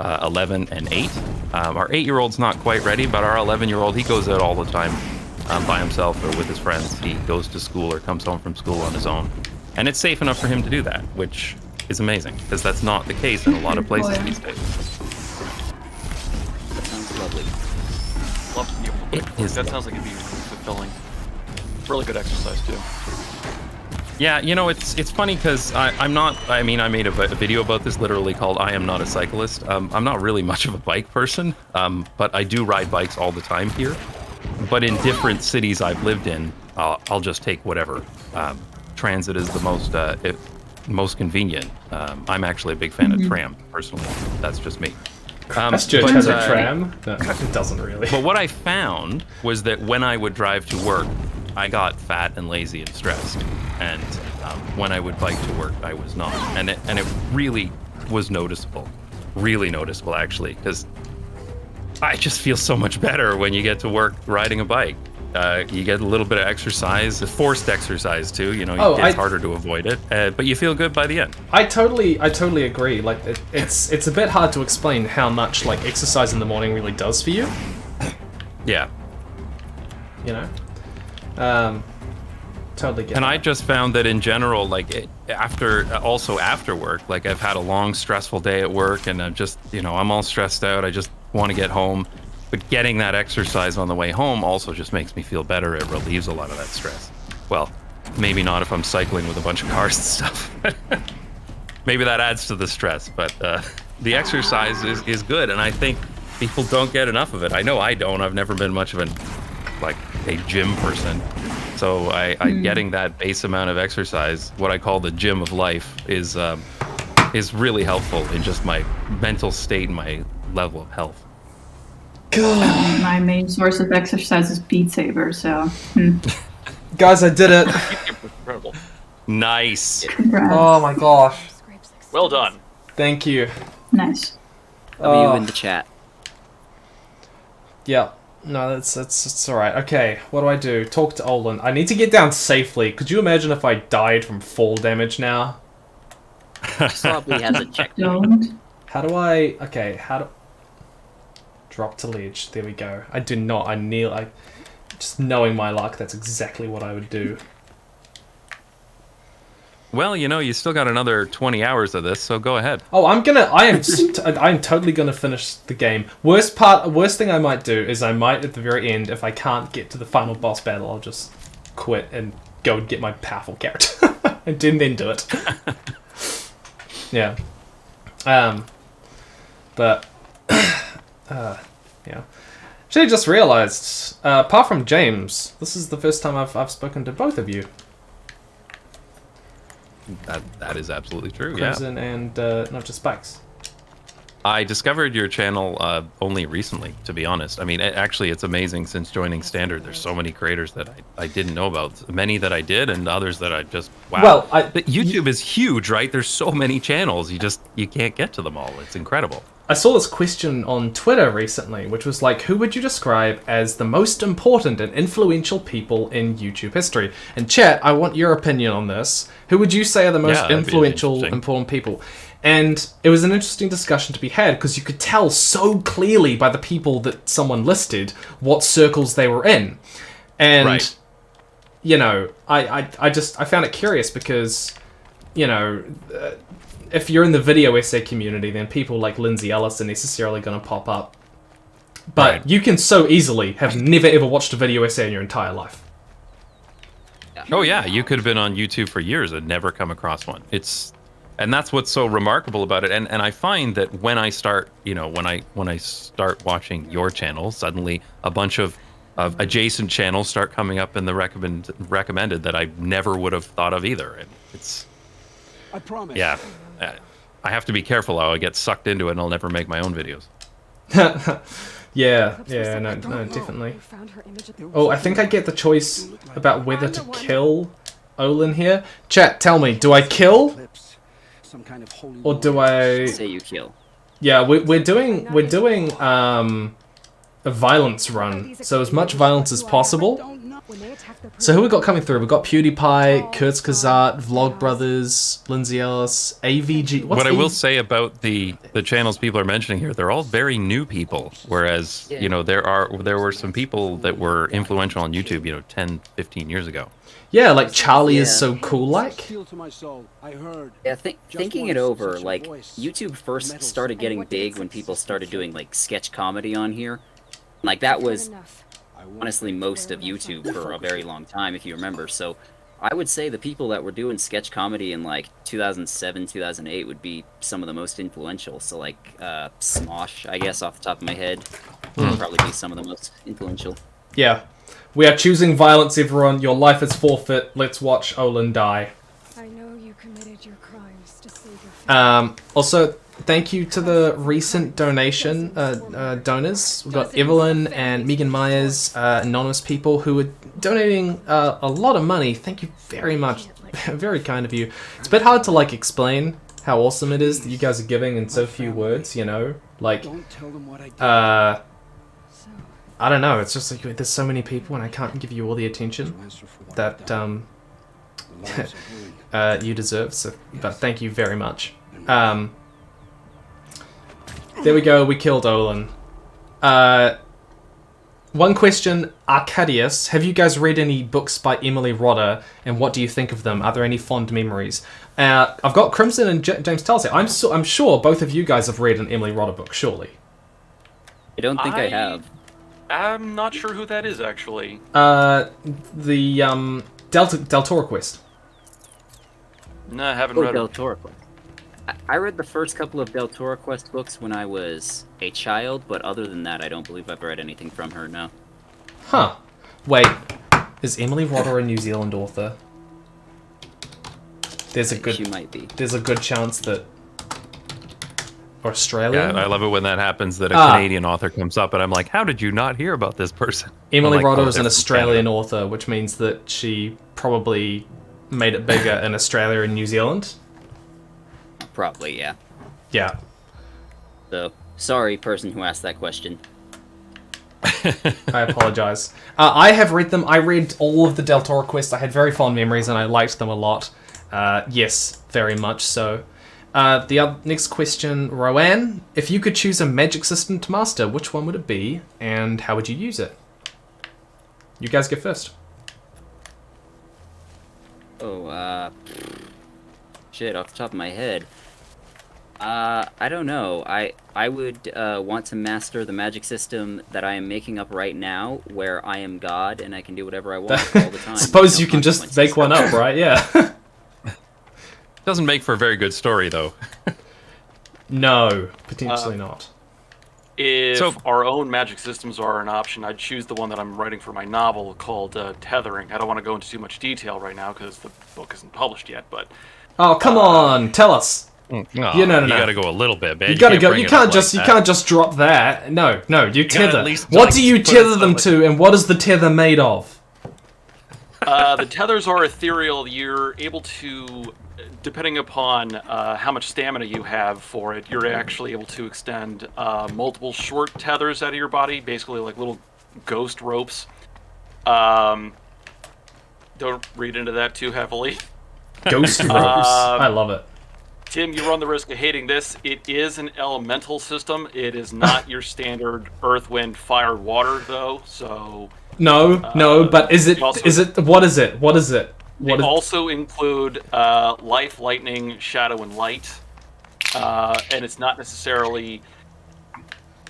Speaker 16: 11 and 8. Our 8-year-old's not quite ready, but our 11-year-old, he goes out all the time by himself or with his friends. He goes to school or comes home from school on his own. And it's safe enough for him to do that, which is amazing, because that's not the case in a lot of places these days.
Speaker 14: That sounds lovely.
Speaker 12: Love to be able to play Burgerkrieg. That sounds like it'd be fulfilling. Really good exercise, too.
Speaker 16: Yeah, you know, it's funny because I'm not, I mean, I made a video about this literally called I Am Not a Cyclist. I'm not really much of a bike person, but I do ride bikes all the time here. But in different cities I've lived in, I'll just take whatever. Transit is the most convenient. I'm actually a big fan of tram, personally. That's just me.
Speaker 1: That's just has a tram? No, it doesn't really.
Speaker 16: But what I found was that when I would drive to work, I got fat and lazy and stressed. And when I would bike to work, I was not. And it really was noticeable. Really noticeable, actually, because I just feel so much better when you get to work riding a bike. You get a little bit of exercise, forced exercise too. You know, it's harder to avoid it, but you feel good by the end.
Speaker 1: I totally agree. Like it's a bit hard to explain how much like exercise in the morning really does for you.
Speaker 16: Yeah.
Speaker 1: You know. Totally get
Speaker 16: And
Speaker 1: that.
Speaker 16: I just found that in general, like after work, like I've had a long stressful day at work, and I'm just, you know, I'm all stressed out. I just want to get home. But getting that exercise on the way home also just makes me feel better. It relieves a lot of that stress. Well, maybe not if I'm cycling with a bunch of cars and stuff. Maybe that adds to the stress, but the exercise is good, and I think people don't get enough of it. I know I don't. I've never been much of a gym person. So getting that base amount of exercise, what I call the gym of life, is really helpful in just my mental state and my level of health.
Speaker 11: God. My main source of exercise is Beat Saber, so.
Speaker 1: Guys, I did it.
Speaker 12: Incredible.
Speaker 16: Nice.
Speaker 11: Congrats.
Speaker 1: Oh my gosh.
Speaker 12: Well done.
Speaker 1: Thank you.
Speaker 11: Nice.
Speaker 14: You in the chat.
Speaker 1: Yeah. No, that's all right. Okay, what do? Talk to Olin. I need to get down safely. Could you imagine if I died from fall damage now?
Speaker 14: Probably has a check.
Speaker 11: Don't.
Speaker 1: How do I? Okay, how do? Drop to ledge. There we go. I do not. I just knowing my luck, that's exactly what I would do.
Speaker 16: Well, you know, you still got another 20 hours of this, so go ahead.
Speaker 1: Oh, I'm totally gonna finish the game. Worst thing I might do is I might at the very end, if I can't get to the final boss battle, I'll just quit and go and get my powerful character and then do it. Yeah. But yeah. Actually, just realized, apart from James, this is the first time I've spoken to both of you.
Speaker 16: That is absolutely true.
Speaker 1: Crimson and not just Spikes.
Speaker 16: I discovered your channel only recently, to be honest. I mean, actually, it's amazing since joining Standard. There's so many creators that I didn't know about. Many that I did, and others that I just wow.
Speaker 1: Well,
Speaker 16: but YouTube is huge, right? There's so many channels. You can't get to them all. It's incredible.
Speaker 1: I saw this question on Twitter recently, which was like, who would you describe as the most important and influential people in YouTube history? And chat, I want your opinion on this. Who would you say are the most influential, important people? And it was an interesting discussion to be had, because you could tell so clearly by the people that someone listed what circles they were in. And, you know, I found it curious because, you know... if you're in the video essay community, then people like Lindsay Ellis are necessarily going to pop up. But you can so easily have never ever watched a video essay in your entire life.
Speaker 16: Oh yeah, you could have been on YouTube for years and never come across one. And that's what's so remarkable about it. And I find that when I start, you know, when I start watching your channel, suddenly a bunch of adjacent channels start coming up in the recommended that I never would have thought of either. And it's,
Speaker 17: I promise.
Speaker 16: Yeah. I have to be careful how I get sucked into it and I'll never make my own videos.
Speaker 1: Yeah, no, definitely. Oh, I think I get the choice about whether to kill Olin here. Chat, tell me, do I kill? Or do I...
Speaker 14: Say you kill.
Speaker 1: Yeah, we're doing a violence run, so as much violence as possible. So who we got coming through? We've got PewDiePie, Kurzgesagt, Vlogbrothers, Lindsay Ellis, AVG.
Speaker 16: What I will say about the channels people are mentioning here, they're all very new people. Whereas, you know, there were some people that were influential on YouTube, you know, 10, 15 years ago.
Speaker 1: Yeah, like Charlie is so cool, like.
Speaker 14: Yeah, thinking it over, like, YouTube first started getting big when people started doing, like, sketch comedy on here. Like, that was honestly most of YouTube for a very long time, if you remember. So I would say the people that were doing sketch comedy in, like, 2007, 2008 would be some of the most influential. So, like, Smosh, I guess, off the top of my head, would probably be some of the most influential.
Speaker 1: Yeah. We are choosing violence, everyone. Your life is forfeit. Let's watch Olin die.
Speaker 3: I know you committed your crimes to save your family.
Speaker 1: Also, thank you to the recent donation donors. We've got Evelyn and Megan Myers, anonymous people who are donating a lot of money. Thank you very much. Very kind of you. It's a bit hard to like explain how awesome it is that you guys are giving in so few words, you know? Like, I don't know, it's just like there's so many people and I can't give you all the attention that you deserve, so, but thank you very much. There we go, we killed Olin. One question, Arcadius, have you guys read any books by Emily Rodda, and what do you think of them? Are there any fond memories? I've got Crimson and James Tells here. I'm sure both of you guys have read an Emily Rodda book, surely.
Speaker 14: I don't think I have.
Speaker 12: I'm not sure who that is, actually.
Speaker 1: The Del Toro Quest.
Speaker 12: No, I haven't read
Speaker 14: Del
Speaker 12: it.
Speaker 14: Toro Quest. I read the first couple of Del Toro Quest books when I was a child, but other than that, I don't believe I've read anything from her, no.
Speaker 1: Huh. Wait, is Emily Rodda a New Zealand author?
Speaker 14: She might be.
Speaker 1: There's a good chance that... Or Australian?
Speaker 16: Yeah, I love it when that happens, that a Canadian author comes up and I'm like, how did you not hear about this person?
Speaker 1: Emily
Speaker 16: like,
Speaker 1: Rodda is an Australian author, which means that she probably made it bigger in Australia and New Zealand.
Speaker 14: Probably, yeah.
Speaker 1: Yeah.
Speaker 14: So, sorry, person who asked that question.
Speaker 1: I apologize. I have read them. I read all of the Del Toro Quest. I had very fond memories and I liked them a lot. Yes, very much so. The next question, Rowan. If you could choose a magic system to master, which one would it be, and how would you use it? You guys go first.
Speaker 14: Oh, shit, off the top of my head. I don't know. I would want to master the magic system that I am making up right now, where I am God and I can do whatever I want all the time.
Speaker 1: Suppose you can just make one up, right? Yeah.
Speaker 16: Doesn't make for a very good story, though.
Speaker 1: No, potentially not.
Speaker 12: If our own magic systems are an option, I'd choose the one that I'm writing for my novel called Tethering. I don't want to go into too much detail right now because the book isn't published yet, but...
Speaker 1: Oh, come on, tell us.
Speaker 16: No,
Speaker 1: no.
Speaker 16: You gotta go a little bit, man.
Speaker 1: You gotta go. You can't just drop that. No, you tether. What do you tether them to, and what is the tether made of?
Speaker 12: The tethers are ethereal. You're able to, depending upon how much stamina you have for it, you're actually able to extend multiple short tethers out of your body, basically like little ghost ropes. Don't read into that too heavily.
Speaker 1: Ghost ropes. I love it.
Speaker 12: Tim, you run the risk of hating this. It is an elemental system. It is not your standard earth, wind, fire, water, though. So
Speaker 1: no, but is it? What is it?
Speaker 12: They also include life, lightning, shadow, and light, and it's not necessarily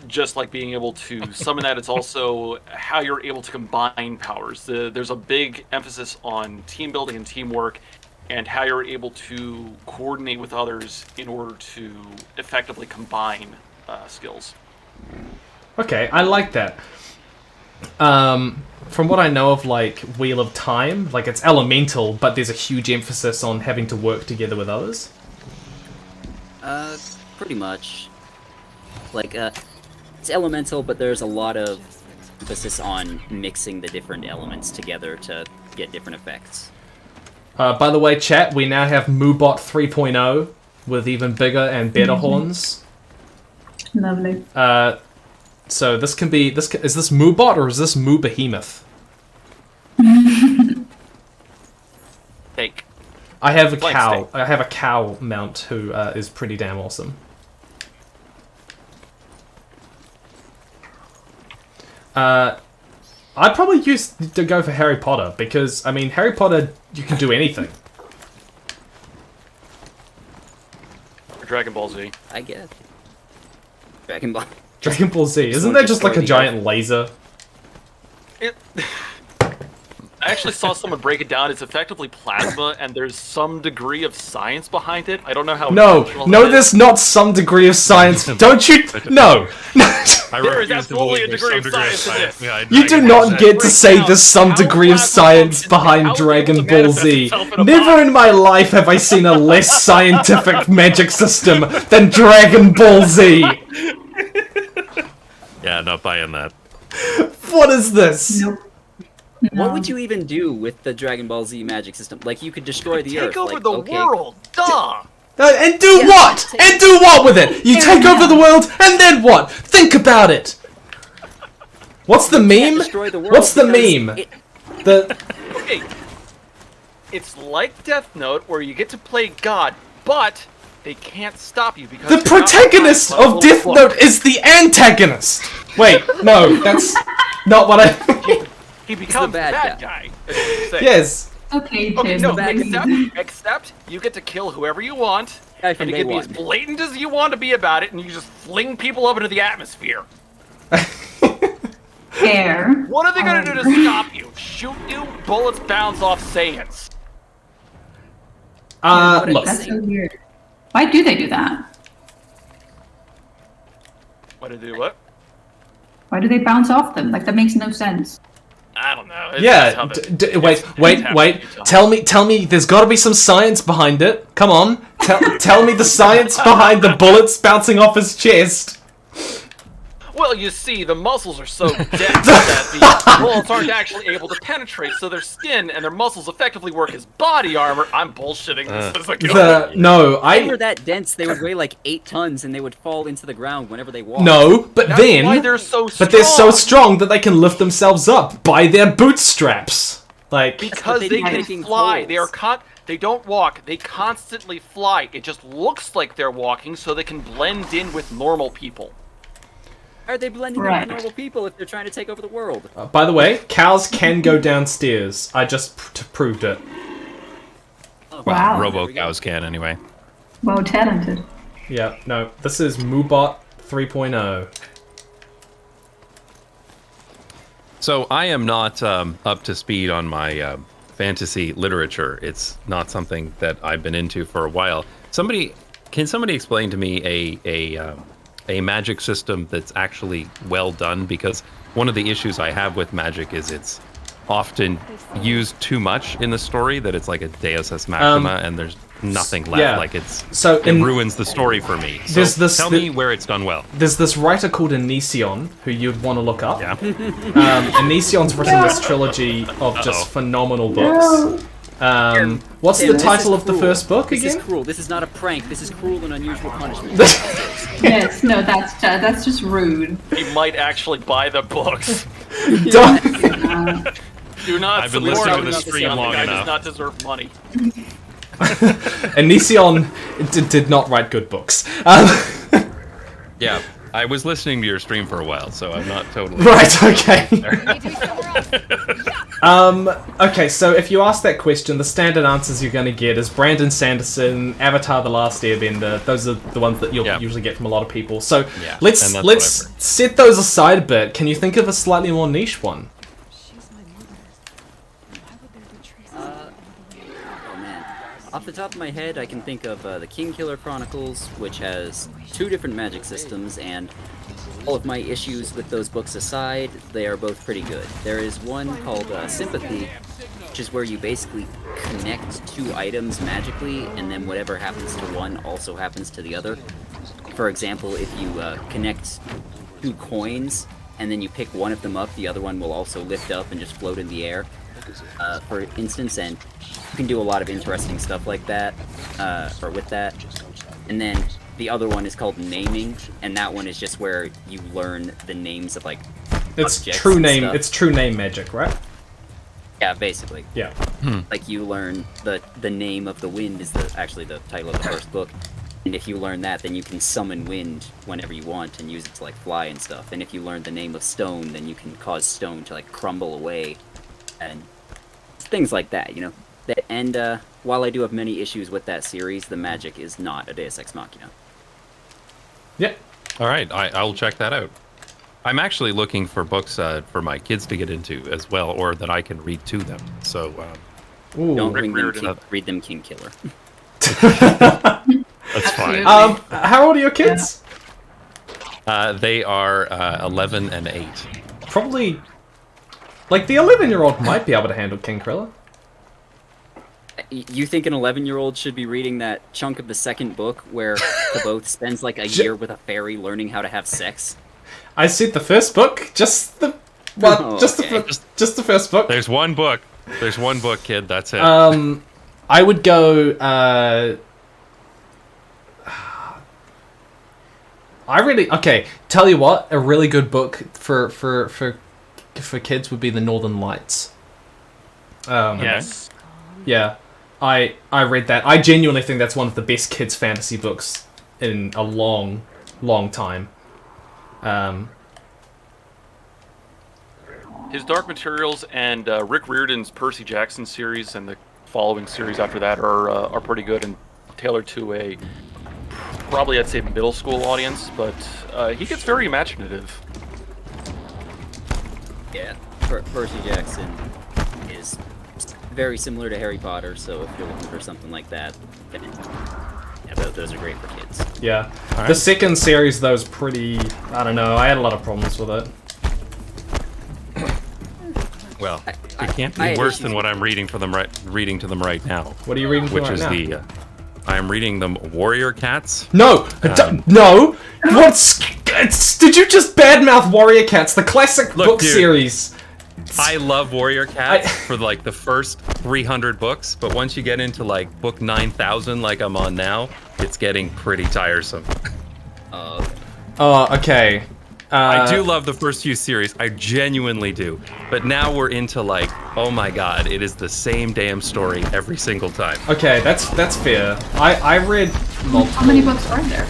Speaker 12: just like being able to summon that. It's also how you're able to combine powers. There's a big emphasis on team building and teamwork, and how you're able to coordinate with others in order to effectively combine skills.
Speaker 1: Okay, I like that. From what I know of, like, Wheel of Time, like, it's elemental, but there's a huge emphasis on having to work together with others.
Speaker 14: Pretty much. Like, it's elemental, but there's a lot of emphasis on mixing the different elements together to get different effects.
Speaker 1: By the way, chat, we now have Moobot 3.0 with even bigger and better horns.
Speaker 11: Lovely.
Speaker 1: So this can be is this Moobot or is this Moo Behemoth?
Speaker 12: Take.
Speaker 1: I have a
Speaker 12: Flank
Speaker 1: cow.
Speaker 12: stick.
Speaker 1: I have a cow mount who is pretty damn awesome. I'd probably used to go for Harry Potter because I mean Harry Potter, you can do anything.
Speaker 12: Dragon Ball Z.
Speaker 14: I guess. Dragon Ball.
Speaker 1: Dragon Ball Z, isn't that just like a giant laser?
Speaker 12: It. I actually saw someone break it down. It's effectively plasma, and there's some degree of science behind it. I don't know how.
Speaker 1: No,
Speaker 12: intentional
Speaker 1: no,
Speaker 12: it is.
Speaker 1: there's not some degree of science. Don't you? No.
Speaker 12: There is absolutely a degree of science in this.
Speaker 1: You do not get to say there's some degree of science behind Dragon Ball Z. Never in my life have I seen a less scientific magic system than Dragon Ball Z.
Speaker 16: Yeah, not buying that.
Speaker 1: What is this?
Speaker 11: Nope.
Speaker 14: What would you even do with the Dragon Ball Z magic system? Like, you could destroy the Earth.
Speaker 12: Take over
Speaker 14: like,
Speaker 12: the
Speaker 14: okay.
Speaker 12: world. Duh.
Speaker 1: And do what? And do what with it? You take over the world, and then what? Think about it. What's the meme?
Speaker 14: Destroy the world
Speaker 1: What's the
Speaker 14: because
Speaker 1: meme? The
Speaker 12: Okay. It's like Death Note, where you get to play God, but they can't stop you because
Speaker 1: the
Speaker 12: you're not
Speaker 1: protagonist
Speaker 12: behind
Speaker 1: of
Speaker 12: one
Speaker 1: Death
Speaker 12: book.
Speaker 1: Note is the antagonist. Wait, no, that's not what I.
Speaker 12: He becomes the bad guy. That's what you say.
Speaker 1: Yes.
Speaker 11: Okay,
Speaker 12: Okay,
Speaker 11: Tim.
Speaker 12: no, except you get to kill whoever you want,
Speaker 14: Yeah,
Speaker 12: and
Speaker 14: from
Speaker 12: you
Speaker 14: day
Speaker 12: can be as
Speaker 14: one.
Speaker 12: blatant as you want to be about it, and you just fling people up into the atmosphere.
Speaker 11: Fair.
Speaker 12: What are they gonna do to stop you? Shoot you? Bullets bounce off Saiyans.
Speaker 1: Look.
Speaker 11: That's so weird. Why do they do that?
Speaker 12: What to do? What?
Speaker 11: Why do they bounce off them? Like, that makes no sense.
Speaker 12: I don't know. It's
Speaker 1: Yeah.
Speaker 12: how the-
Speaker 1: Wait. Tell me. There's got to be some science behind it. Come on. Tell me the science behind the bullets bouncing off his chest.
Speaker 12: Well, you see, the muscles are so dense that the bullets aren't actually able to penetrate, so their skin and their muscles effectively work as body armor. I'm bullshitting this as a
Speaker 14: They were that dense, they would weigh like 8 tons and they would fall into the ground whenever they walked.
Speaker 1: No, but
Speaker 12: That's
Speaker 1: then.
Speaker 12: why they're so
Speaker 1: But they're so strong that they can lift themselves up by their bootstraps. Like.
Speaker 12: Because they can fly. They are They don't walk. They constantly fly. It just looks like they're walking, so they can blend in with normal people.
Speaker 14: How are they blending in with normal people if they're trying to take over the world?
Speaker 1: By the way, cows can go downstairs. I just proved it.
Speaker 14: Oh,
Speaker 11: Wow.
Speaker 16: Robo-cows can, anyway.
Speaker 11: Well talented.
Speaker 1: Yeah, no, this is Moobot 3.0.
Speaker 16: So I am not up to speed on my fantasy literature. It's not something that I've been into for a while. Can somebody explain to me a magic system that's actually well done? Because one of the issues I have with magic is it's often used too much in the story, that it's like a Deus Ex Machina and there's nothing left.
Speaker 1: yeah.
Speaker 16: Like it
Speaker 1: in-
Speaker 16: ruins the story for me. So
Speaker 1: There's this-
Speaker 16: tell me where it's done well.
Speaker 1: There's this writer called Onision, who you'd want to look up.
Speaker 16: Yeah.
Speaker 1: Onision's written this trilogy of just phenomenal books. What's
Speaker 14: Tim,
Speaker 1: the title of the
Speaker 14: cruel.
Speaker 1: first book
Speaker 14: This
Speaker 1: again?
Speaker 14: is cruel. This is not a prank. This is cruel and unusual punishment.
Speaker 11: Yes, no, that's just rude.
Speaker 12: He might actually buy the books. Do not
Speaker 16: I've been
Speaker 12: support
Speaker 16: listening to
Speaker 12: him.
Speaker 16: the stream
Speaker 12: The
Speaker 16: long
Speaker 12: guy
Speaker 16: enough.
Speaker 12: does not deserve money.
Speaker 1: Onision did not write good books.
Speaker 16: Yeah, I was listening to your stream for a while, so I'm not totally...
Speaker 1: Right, okay. Okay, so if you ask that question, the standard answers you're going to get is Brandon Sanderson, Avatar: The Last Airbender. Those are the ones that you'll usually get from a lot of people. So
Speaker 16: Yeah,
Speaker 1: let's
Speaker 16: and that's what I've
Speaker 1: set those aside a bit. Can you think of a slightly more niche one?
Speaker 14: Oh man. Off the top of my head, I can think of the King Killer Chronicles, which has 2 different magic systems, and all of my issues with those books aside, they are both pretty good. There is one called Sympathy, which is where you basically connect 2 items magically, and then whatever happens to one also happens to the other. For example, if you connect 2 coins, and then you pick one of them up, the other one will also lift up and just float in the air. For instance, and you can do a lot of interesting stuff like that, or with that. And then the other one is called Naming, and that one is just where you learn the names of like
Speaker 1: It's
Speaker 14: objects
Speaker 1: true
Speaker 14: and
Speaker 1: name.
Speaker 14: stuff.
Speaker 1: It's true name magic, right?
Speaker 14: Yeah, basically.
Speaker 1: Yeah.
Speaker 14: Like you learn the name of the wind is actually the title of the first book. And if you learn that, then you can summon wind whenever you want and use it to like fly and stuff. And if you learn the name of stone, then you can cause stone to like crumble away and things like that, you know. And while I do have many issues with that series, the magic is not a Deus Ex Machina.
Speaker 1: Yeah.
Speaker 16: All right, I'll check that out. I'm actually looking for books for my kids to get into as well, or that I can read to them. So
Speaker 14: don't read them King Killer.
Speaker 16: That's fine.
Speaker 1: How old are your kids?
Speaker 16: They are 11 and 8.
Speaker 1: Probably, like the 11-year-old might be able to handle King Krilla.
Speaker 14: You think an 11-year-old should be reading that chunk of the second book where Kaboth spends like a year with a fairy learning how to have sex?
Speaker 1: I said the first book, just the first book.
Speaker 16: There's one book. There's one book, kid. That's it.
Speaker 1: I would go. Tell you what, a really good book for kids would be The Northern Lights.
Speaker 10: Yes.
Speaker 1: Yeah, I read that. I genuinely think that's one of the best kids fantasy books in a long time.
Speaker 12: His Dark Materials and Rick Riordan's Percy Jackson series and the following series after that are pretty good and tailored to a probably I'd say middle school audience, but he gets very imaginative.
Speaker 14: Yeah, Percy Jackson is very similar to Harry Potter, so if you're looking for something like that, then those are great for kids.
Speaker 1: Yeah. The second series, though, is pretty... I don't know, I had a lot of problems with it.
Speaker 16: Well, it can't be worse than what I'm reading to them right now.
Speaker 1: What are you reading
Speaker 16: Which
Speaker 1: right
Speaker 16: is
Speaker 1: now?
Speaker 16: I'm reading them Warrior Cats.
Speaker 1: No! No! Did you just badmouth Warrior Cats, the classic book series?
Speaker 16: I love Warrior Cats for like the first 300 books, but once you get into like book 9,000 like I'm on now, it's getting pretty tiresome.
Speaker 1: Okay.
Speaker 16: I do love the first few series, I genuinely do. But now we're into like, oh my god, it is the same damn story every single time.
Speaker 1: Okay, that's fair. I read multiple...
Speaker 11: How many books are there?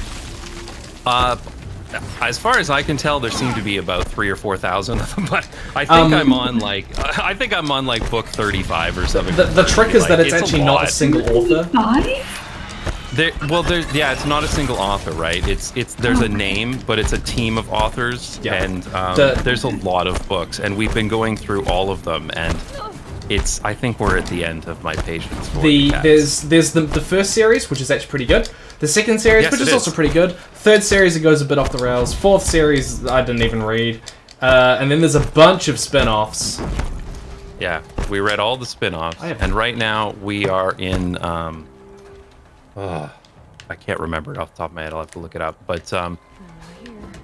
Speaker 16: As far as I can tell, there seem to be about 3,000 or 4,000 of them, but I think I'm on like book 35 or something.
Speaker 1: The trick is that it's actually not a single author.
Speaker 16: It's not a single author, right? There's a name, but it's a team of authors, and there's a lot of books, and we've been going through all of them, and I think we're at the end of my patience for
Speaker 1: there's the first series, which is actually pretty good. The second series, which is also pretty good. Third series, it goes a bit off the rails. Fourth series, I didn't even read. And then there's a bunch of spin-offs.
Speaker 16: Yeah, we read all the spin-offs, and right now we are in... I can't remember it off the top of my head. I'll have to look it up. But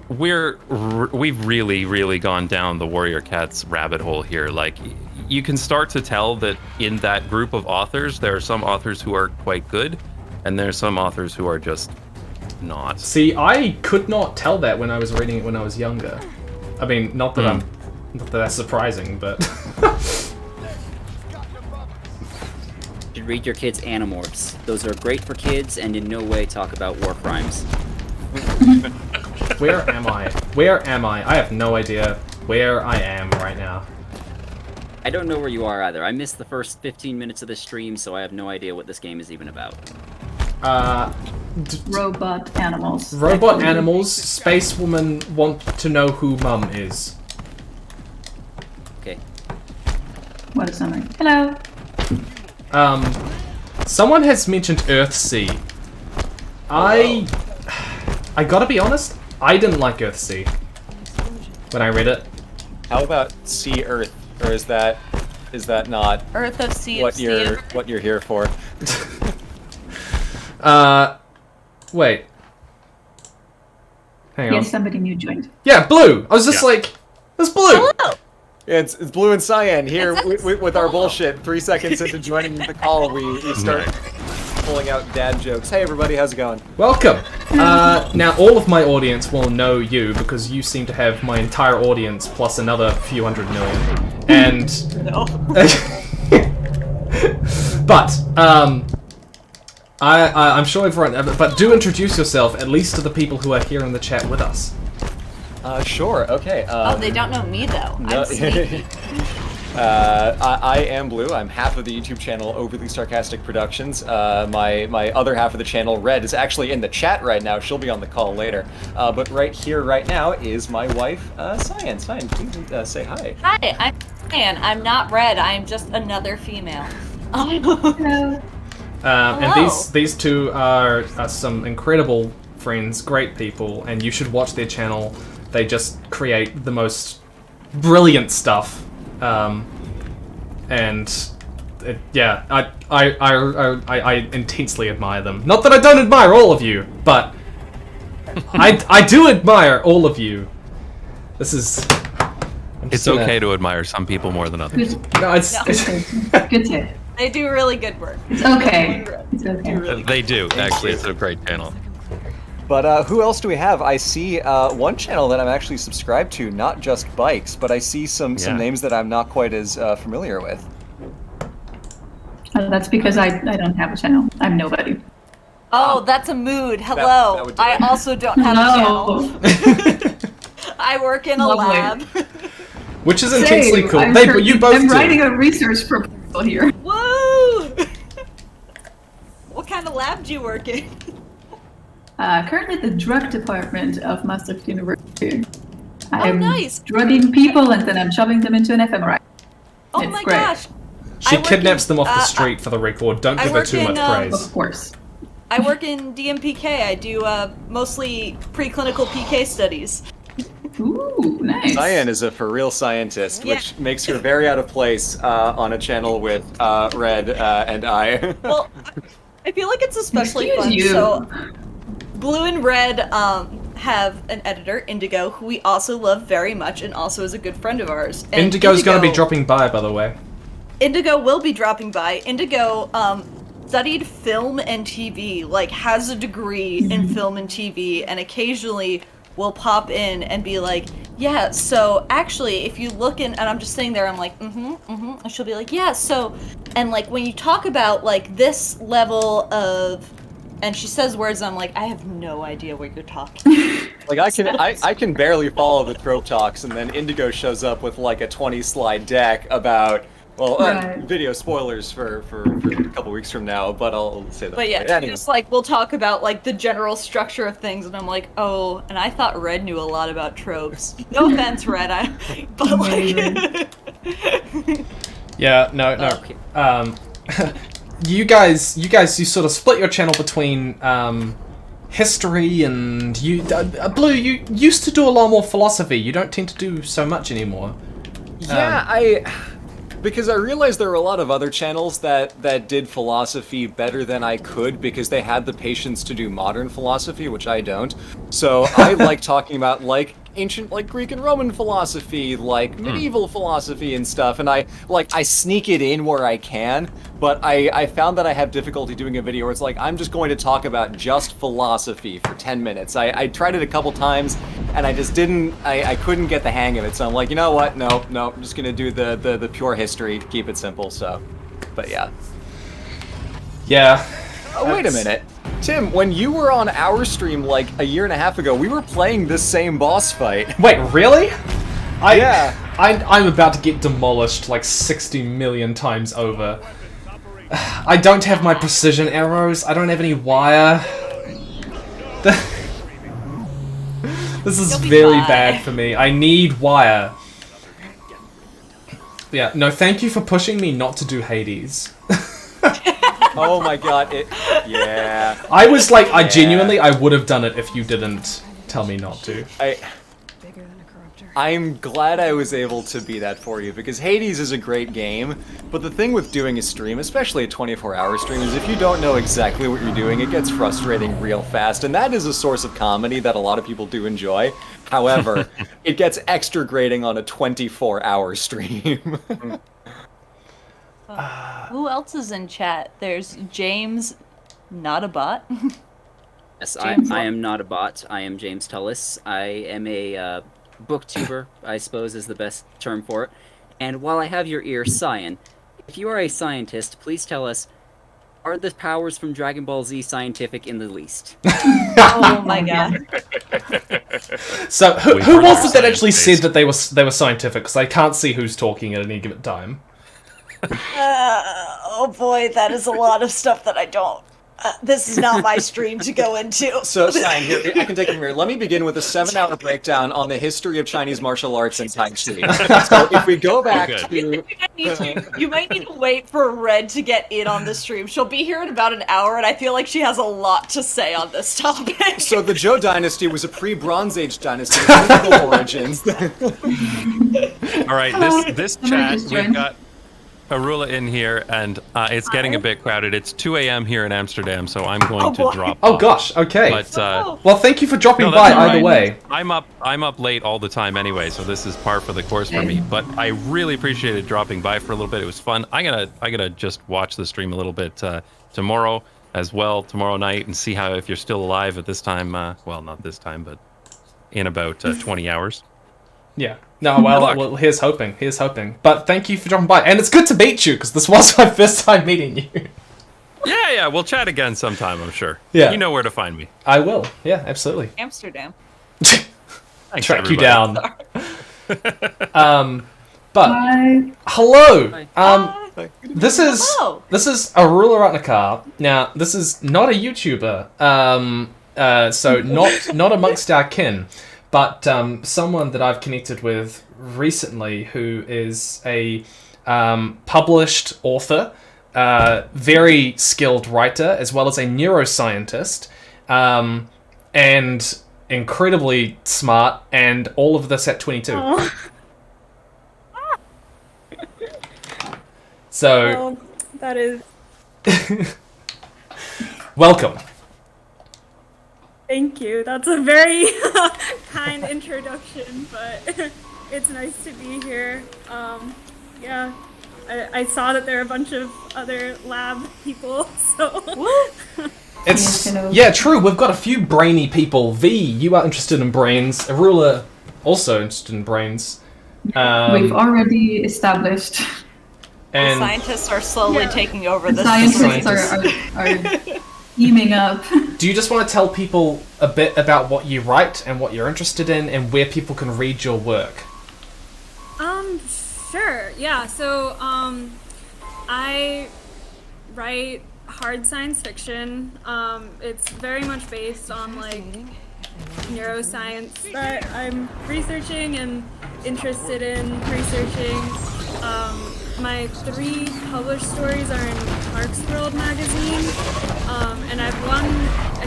Speaker 16: we've really gone down the Warrior Cats rabbit hole here. Like, you can start to tell that in that group of authors, there are some authors who are quite good, and there's some authors who are just not.
Speaker 1: See, I could not tell that when I was reading it when I was younger. I mean, not that that's surprising, but...
Speaker 14: You should read your kids' Animorphs. Those are great for kids and in no way talk about war crimes.
Speaker 1: Where am I? Where am I? I have no idea where I am right now.
Speaker 14: I don't know where you are either. I missed the first 15 minutes of the stream, so I have no idea what this game is even about.
Speaker 11: Robot animals.
Speaker 1: Robot animals. Space woman want to know who Mum is.
Speaker 14: Okay.
Speaker 11: What is something? Hello.
Speaker 1: Someone has mentioned Earthsea. I gotta be honest, I didn't like Earthsea when I read it.
Speaker 15: How about Sea Earth? Or is that not
Speaker 7: Earth of Sea
Speaker 15: what you're here for?
Speaker 1: Wait. Hang on.
Speaker 11: Yes, somebody new joined.
Speaker 1: Yeah, Blue. I was just like, it's Blue.
Speaker 7: Hello.
Speaker 15: Yeah, it's Blue and Cyan here with our bullshit. 3 seconds into joining the call, we start pulling out dad jokes. Hey everybody, how's it going?
Speaker 1: Welcome. Now all of my audience will know you because you seem to have my entire audience plus another few hundred million. And But I'm sure everyone. But do introduce yourself at least to the people who are here in the chat with us.
Speaker 17: Sure. Okay.
Speaker 7: They don't know me though.
Speaker 17: No,
Speaker 7: I'm sneaky.
Speaker 17: I am Blue. I'm half of the YouTube channel Overly Sarcastic Productions. My other half of the channel, Red, is actually in the chat right now. She'll be on the call later. But right here, right now, is my wife, Cyan. Cyan, please say hi.
Speaker 7: Hi, I'm Cyan. I'm not Red. I'm just another female.
Speaker 1: And these two are some incredible friends, great people, and you should watch their channel. They just create the most brilliant stuff. I intensely admire them. Not that I don't admire all of you, but I do admire all of you. This is.
Speaker 16: It's okay to admire some people more than others.
Speaker 1: No, it's
Speaker 11: good tip.
Speaker 7: They do really good work.
Speaker 11: It's okay. It's okay.
Speaker 16: They do, actually. It's a great channel.
Speaker 17: But who else do we have? I see one channel that I'm actually subscribed to, not just bikes, but I see some names that I'm not quite as familiar with.
Speaker 11: That's because I don't have a channel. I'm nobody.
Speaker 7: Oh, that's a mood. Hello.
Speaker 17: That
Speaker 7: I also don't have a channel. I work in a lab.
Speaker 1: Which is intensely cool. You both
Speaker 11: I'm
Speaker 1: do.
Speaker 11: writing a research proposal here.
Speaker 7: Whoa! What kind of lab do you work in?
Speaker 11: Currently the drug department of Maastricht University. I'm
Speaker 7: nice.
Speaker 11: drugging people and then I'm shoving them into an fMRI.
Speaker 7: Oh
Speaker 11: it's
Speaker 7: my
Speaker 11: great.
Speaker 7: gosh.
Speaker 1: She kidnaps them off the street for the record. Don't give her too much praise.
Speaker 11: Of course.
Speaker 7: I work in DMPK. I do mostly preclinical PK studies.
Speaker 11: Ooh, nice.
Speaker 17: Cyan is a for real scientist, which makes her very out of place on a channel with Red and I.
Speaker 7: Well, I feel like it's especially
Speaker 11: Excuse
Speaker 7: fun.
Speaker 11: you.
Speaker 7: So, Blue and Red have an editor, Indigo, who we also love very much and also is a good friend of ours. And
Speaker 1: Indigo's going to be dropping by, by the way.
Speaker 7: Indigo will be dropping by. Indigo studied film and TV, like has a degree in film and TV, and occasionally will pop in and be like, yeah, so actually, if you look in, and I'm just sitting there, I'm like, and she'll be like, yeah, so, and like, when you talk about, like, this level of, and she says words, and I'm like, I have no idea what you're talking.
Speaker 17: Like, I can barely follow the trope talks, and then Indigo shows up with, like, a 20-slide deck about, well, video spoilers for a couple weeks from now, but I'll say that.
Speaker 7: But yeah,
Speaker 17: anyway.
Speaker 7: just like, we'll talk about, like, the general structure of things, and I'm like, oh, and I thought Red knew a lot about tropes. No offense, Red, but like...
Speaker 1: Yeah, no. You sort of split your channel between history and Blue. You used to do a lot more philosophy. You don't tend to do so much anymore.
Speaker 17: Yeah, because I realized there were a lot of other channels that did philosophy better than I could because they had the patience to do modern philosophy, which I don't. So I like talking about like ancient, like Greek and Roman philosophy, like medieval philosophy and stuff, and I sneak it in where I can, but I found that I have difficulty doing a video where it's like, I'm just going to talk about just philosophy for 10 minutes. I tried it a couple times, and I just I couldn't get the hang of it, so I'm like, you know what, no, I'm just gonna do the pure history, keep it simple, so, but yeah.
Speaker 1: Yeah.
Speaker 17: Oh, wait a minute. Tim, when you were on our stream like a year and a half ago, we were playing this same boss fight.
Speaker 1: Wait, really?
Speaker 17: Yeah.
Speaker 1: I'm about to get demolished like 60 million times over. I don't have my precision arrows. I don't have any wire. This is very bad for me. I need wire. Yeah, no, thank you for pushing me not to do Hades.
Speaker 17: Oh my god, yeah.
Speaker 1: I was like, I genuinely, I would have done it if you didn't tell me not to.
Speaker 17: I'm glad I was able to be that for you, because Hades is a great game, but the thing with doing a stream, especially a 24-hour stream, is if you don't know exactly what you're doing, it gets frustrating real fast, and that is a source of comedy that a lot of people do enjoy. However, it gets extra grating on a 24-hour stream.
Speaker 7: Who else is in chat? There's James, not a bot.
Speaker 14: Yes, I am not a bot. I am James Tullos. I am a booktuber, I suppose is the best term for it. And while I have your ear, Cyan, if you are a scientist, please tell us Are the powers from Dragon Ball Z scientific in the least?
Speaker 7: Oh my god.
Speaker 1: So who was it that actually said that they were scientific? Because I can't see who's talking at any given time.
Speaker 7: Oh boy, that is a lot of stuff that I don't. This is not my stream to go into.
Speaker 17: So, Cyan, here, I can take it from here. Let me begin with a 7-hour breakdown on the history of Chinese martial arts and Tai Chi. So, if we go back to...
Speaker 7: You might need to wait for Red to get in on the stream. She'll be here in about an hour, and I feel like she has a lot to say on this topic.
Speaker 17: So, the Zhou dynasty was a pre-Bronze Age dynasty with mythical origins.
Speaker 16: All right, this chat, we've got Arula in here, and it's getting a bit crowded. It's 2 a.m. here in Amsterdam, so I'm going to drop
Speaker 1: Oh
Speaker 16: off.
Speaker 1: gosh, okay.
Speaker 16: But,
Speaker 1: well, thank you for dropping
Speaker 16: no,
Speaker 1: by
Speaker 16: that's all
Speaker 1: either way.
Speaker 16: I'm up late all the time anyway, so this is par for the course for me. But I really appreciated dropping by for a little bit. It was fun. I'm gonna just watch the stream a little bit tomorrow as well, tomorrow night, and see how if you're still alive at this time. Well, not this time, but in about 20 hours.
Speaker 1: Yeah. No, well, here's hoping. Here's hoping. But thank you for dropping by. And it's good to meet you, because this was my first time meeting you.
Speaker 16: Yeah, we'll chat again sometime, I'm sure.
Speaker 1: Yeah.
Speaker 16: You know where to find me.
Speaker 1: I will. Yeah, absolutely.
Speaker 7: Amsterdam.
Speaker 16: Thanks,
Speaker 1: Track you
Speaker 16: everybody.
Speaker 1: down. But hello. This is Arula Ratnakar. Now, this is not a YouTuber. So not amongst our kin. But someone that I've connected with recently who is a published author, very skilled writer, as well as a neuroscientist, and incredibly smart, and all of this at 22.
Speaker 18: Oh.
Speaker 1: So...
Speaker 18: that is...
Speaker 1: Welcome.
Speaker 18: Thank you. That's a very kind introduction, but it's nice to be here. Yeah, I saw that there are a bunch of other lab people, so...
Speaker 1: Yeah, true. We've got a few brainy people. V, you are interested in brains. Arula, also interested in brains.
Speaker 11: We've already established.
Speaker 1: And
Speaker 7: the scientists are slowly taking over
Speaker 11: the
Speaker 7: this.
Speaker 11: scientists are teaming up.
Speaker 1: Do you just want to tell people a bit about what you write and what you're interested in and where people can read your work?
Speaker 18: Sure. Yeah. So, I write hard science fiction. It's very much based on like neuroscience that I'm researching and interested in researching. My 3 published stories are in Clarkesworld magazine, and I've one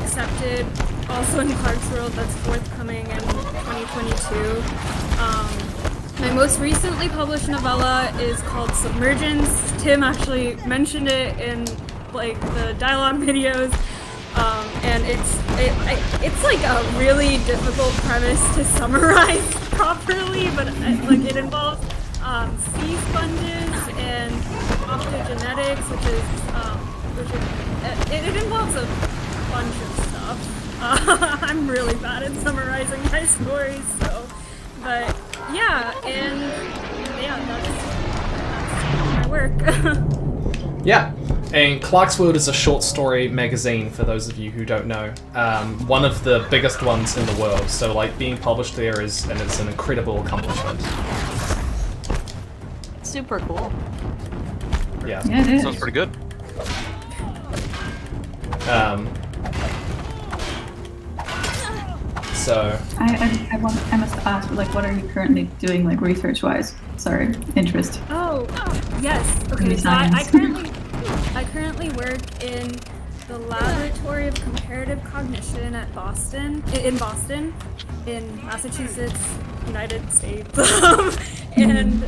Speaker 18: accepted also in Clarkesworld that's forthcoming in 2022. My most recently published novella is called Submergence. Tim actually mentioned it in like the dialogue videos, and it's like a really difficult premise to summarize properly, but like it involves sea sponges and optogenetics, it involves a bunch of stuff. I'm really bad at summarizing my stories, so, but yeah, and yeah, that's my work.
Speaker 1: Yeah, and Clarkesworld is a short story magazine for those of you who don't know. One of the biggest ones in the world, so like being published there it's an incredible accomplishment.
Speaker 7: Super cool.
Speaker 1: Yeah.
Speaker 11: Yeah, it is.
Speaker 12: Sounds pretty good.
Speaker 1: So
Speaker 11: I must ask, like, what are you currently doing, like, research-wise? Sorry, interest.
Speaker 18: Oh, yes. Okay, so I currently work in the Laboratory of Comparative Cognition at Boston, in Massachusetts, United States, and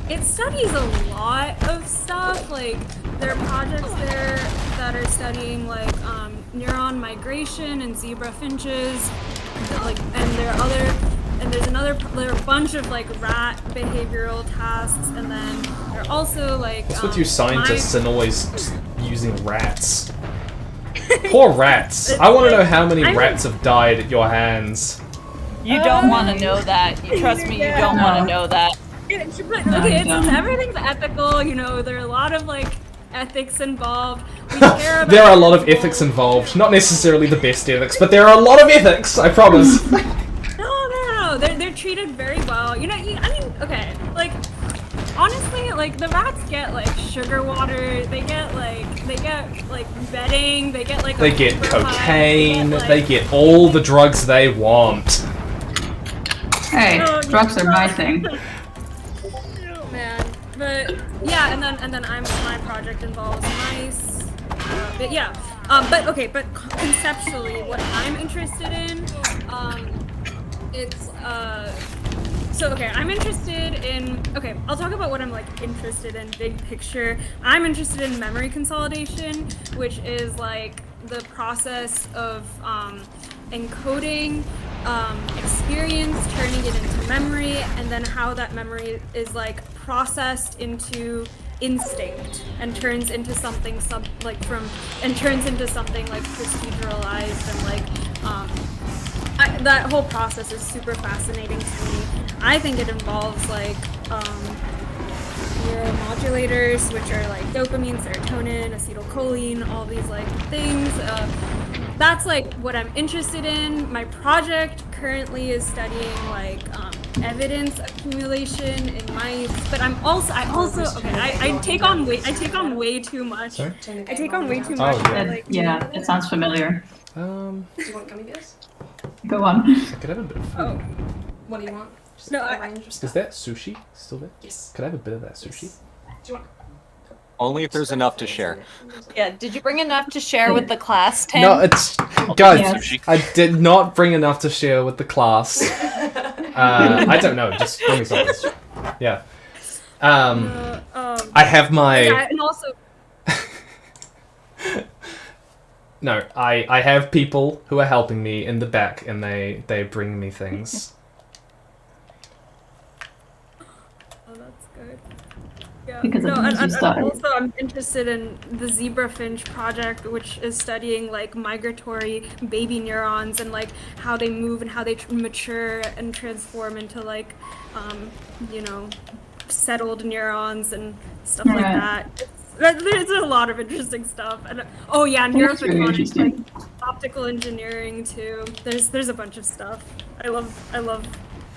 Speaker 18: it studies a lot of stuff. Like there are projects there that are studying like neuron migration and zebra finches, like, and there are a bunch of like rat behavioral tasks, and then there are also like
Speaker 1: what's with you scientists and always using rats? Poor rats. I want to know how many rats have died at your hands.
Speaker 7: You don't want to know that. Trust me, you don't want to know that.
Speaker 18: Okay, it's everything's ethical. You know, there are a lot of like ethics involved. We care about
Speaker 1: There are a lot of ethics involved. Not necessarily the best ethics, but there are a lot of ethics, I promise.
Speaker 18: No. They're treated very well. You know, I mean, okay, like, honestly, like, the rats get, like, sugar water, they get, like, bedding, they get, like,
Speaker 1: They get cocaine, they get all the drugs they want.
Speaker 11: Hey, drugs are my thing.
Speaker 18: Man, but, yeah, and then my project involves mice, but yeah, but conceptually, what I'm interested in, I'm interested in, I'll talk about what I'm, like, interested in big picture. I'm interested in memory consolidation, which is, like, the process of, encoding, experience, turning it into memory, and then how that memory is, like, processed into instinct and turns into something like proceduralized and, like, that whole process is super fascinating to me. I think it involves, like, neuromodulators, which are, like, dopamine, serotonin, acetylcholine, all these, like, things. That's, like, what I'm interested in. My project currently is studying, like, evidence accumulation in mice, but I take on way too much.
Speaker 1: Sorry?
Speaker 18: I take on way too much.
Speaker 11: Yeah, it sounds familiar.
Speaker 8: Do you want gummy bears?
Speaker 11: Go on.
Speaker 1: I could have a bit of food.
Speaker 8: What do you want? Just
Speaker 18: No,
Speaker 8: a range of stuff.
Speaker 1: Is that sushi still there?
Speaker 8: Yes.
Speaker 1: Could I have a bit of that sushi?
Speaker 8: Do you want?
Speaker 17: Only if there's enough to share.
Speaker 7: Yeah, did you bring enough to share with the class, Tim?
Speaker 1: No, it's... Guys,
Speaker 7: Yes.
Speaker 1: I did not bring enough to share with the class. I don't know, just bring me something. Yeah. I have my...
Speaker 18: Yeah, and also...
Speaker 1: No, I have people who are helping me in the back, and they bring me things.
Speaker 18: Oh, that's good. Yeah.
Speaker 11: Because of the
Speaker 18: and
Speaker 11: started.
Speaker 18: also I'm interested in the zebra finch project, which is studying, like, migratory baby neurons and, like, how they move and how they mature and transform into, like, settled neurons and stuff like that. There's a lot of interesting stuff. And
Speaker 11: That's really
Speaker 18: neurophotonics, like,
Speaker 11: interesting.
Speaker 18: optical engineering too. There's a bunch of stuff. I love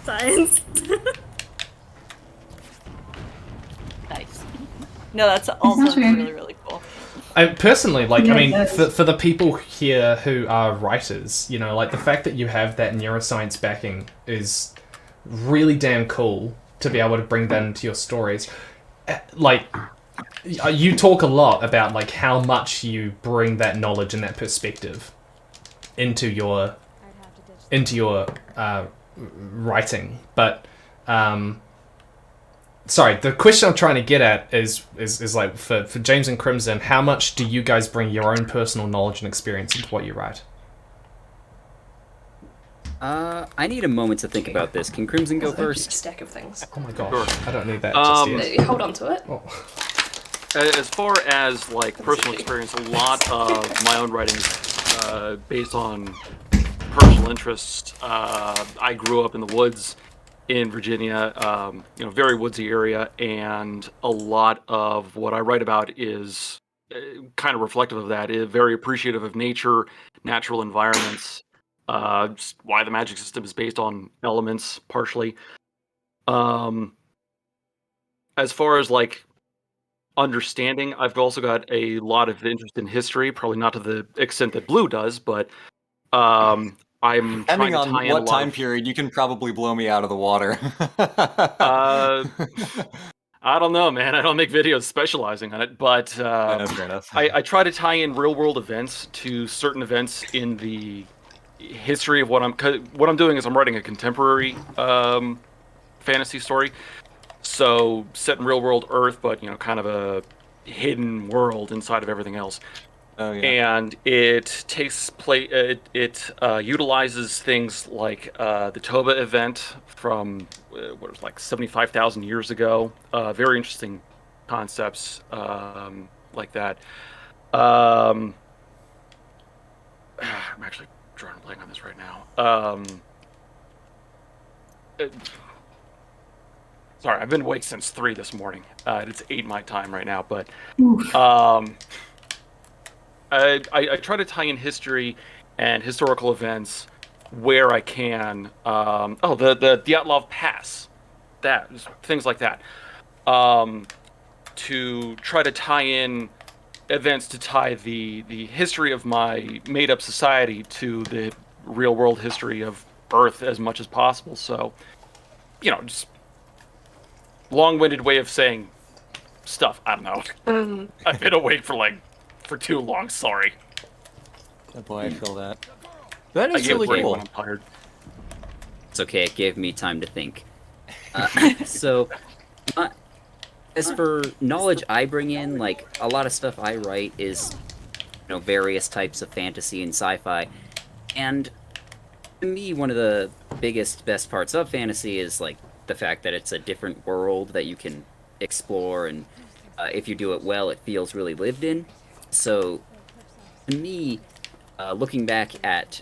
Speaker 18: science.
Speaker 7: Nice. No, that's also
Speaker 11: sounds weird.
Speaker 7: really, really cool.
Speaker 1: I personally, like,
Speaker 11: Yeah,
Speaker 1: I mean,
Speaker 11: it does.
Speaker 1: for the people here who are writers, you know, like, the fact that you have that neuroscience backing is really damn cool to be able to bring that into your stories. Like, you talk a lot about, like, how much you bring that knowledge and that perspective into your writing, but sorry, the question I'm trying to get at is like, for James and Krimson, how much do you guys bring your own personal knowledge and experience into what you write?
Speaker 14: I need a moment to think about this. Can Krimson go
Speaker 8: A
Speaker 14: first?
Speaker 8: stack of things.
Speaker 1: Oh my gosh,
Speaker 12: Sure.
Speaker 1: I don't need that just yet.
Speaker 8: Hold on to it.
Speaker 1: Oh.
Speaker 12: As far as, like, personal experience, a lot of my own writing is based on personal interests. I grew up in the woods in Virginia, very woodsy area, and a lot of what I write about is kind of reflective of that. Very appreciative of nature, natural environments, just why the magic system is based on elements, partially. As far as, like, understanding, I've also got a lot of interest in history, probably not to the extent that Blue does, but I'm trying
Speaker 17: Depending
Speaker 12: to
Speaker 17: on
Speaker 12: tie in a
Speaker 17: what
Speaker 12: lot
Speaker 17: time
Speaker 12: of...
Speaker 17: period, you can probably blow me out of the water.
Speaker 12: I don't know, man. I don't make videos specializing on it, but
Speaker 17: fair enough.
Speaker 12: I try to tie in real-world events to certain events in the history of what I'm doing is I'm writing a contemporary fantasy story. So set in real-world Earth, but kind of a hidden world inside of everything else.
Speaker 17: Oh, yeah.
Speaker 12: And it takes place. It utilizes things like the Toba event from what was like 75,000 years ago. Very interesting concepts like that. I'm actually drawing a blank on this right now. Sorry, I've been awake since 3 this morning. It's 8 my time right now, but I try to tie in history and historical events where I can. The Dyatlov Pass, things like that. To try to tie in events to tie the history of my made-up society to the real-world history of Earth as much as possible. So, just long-winded way of saying stuff. I don't know. I've been awake for too long. Sorry.
Speaker 17: Oh boy, I feel that. That is
Speaker 12: I get
Speaker 17: really
Speaker 12: brain
Speaker 17: cool.
Speaker 12: when I'm tired.
Speaker 14: It's okay. It gave me time to think. So, as for knowledge I bring in, like, a lot of stuff I write is, various types of fantasy and sci-fi. And to me, one of the best parts of fantasy is, like, the fact that it's a different world that you can explore, and if you do it well, it feels really lived in. So, to me, looking back at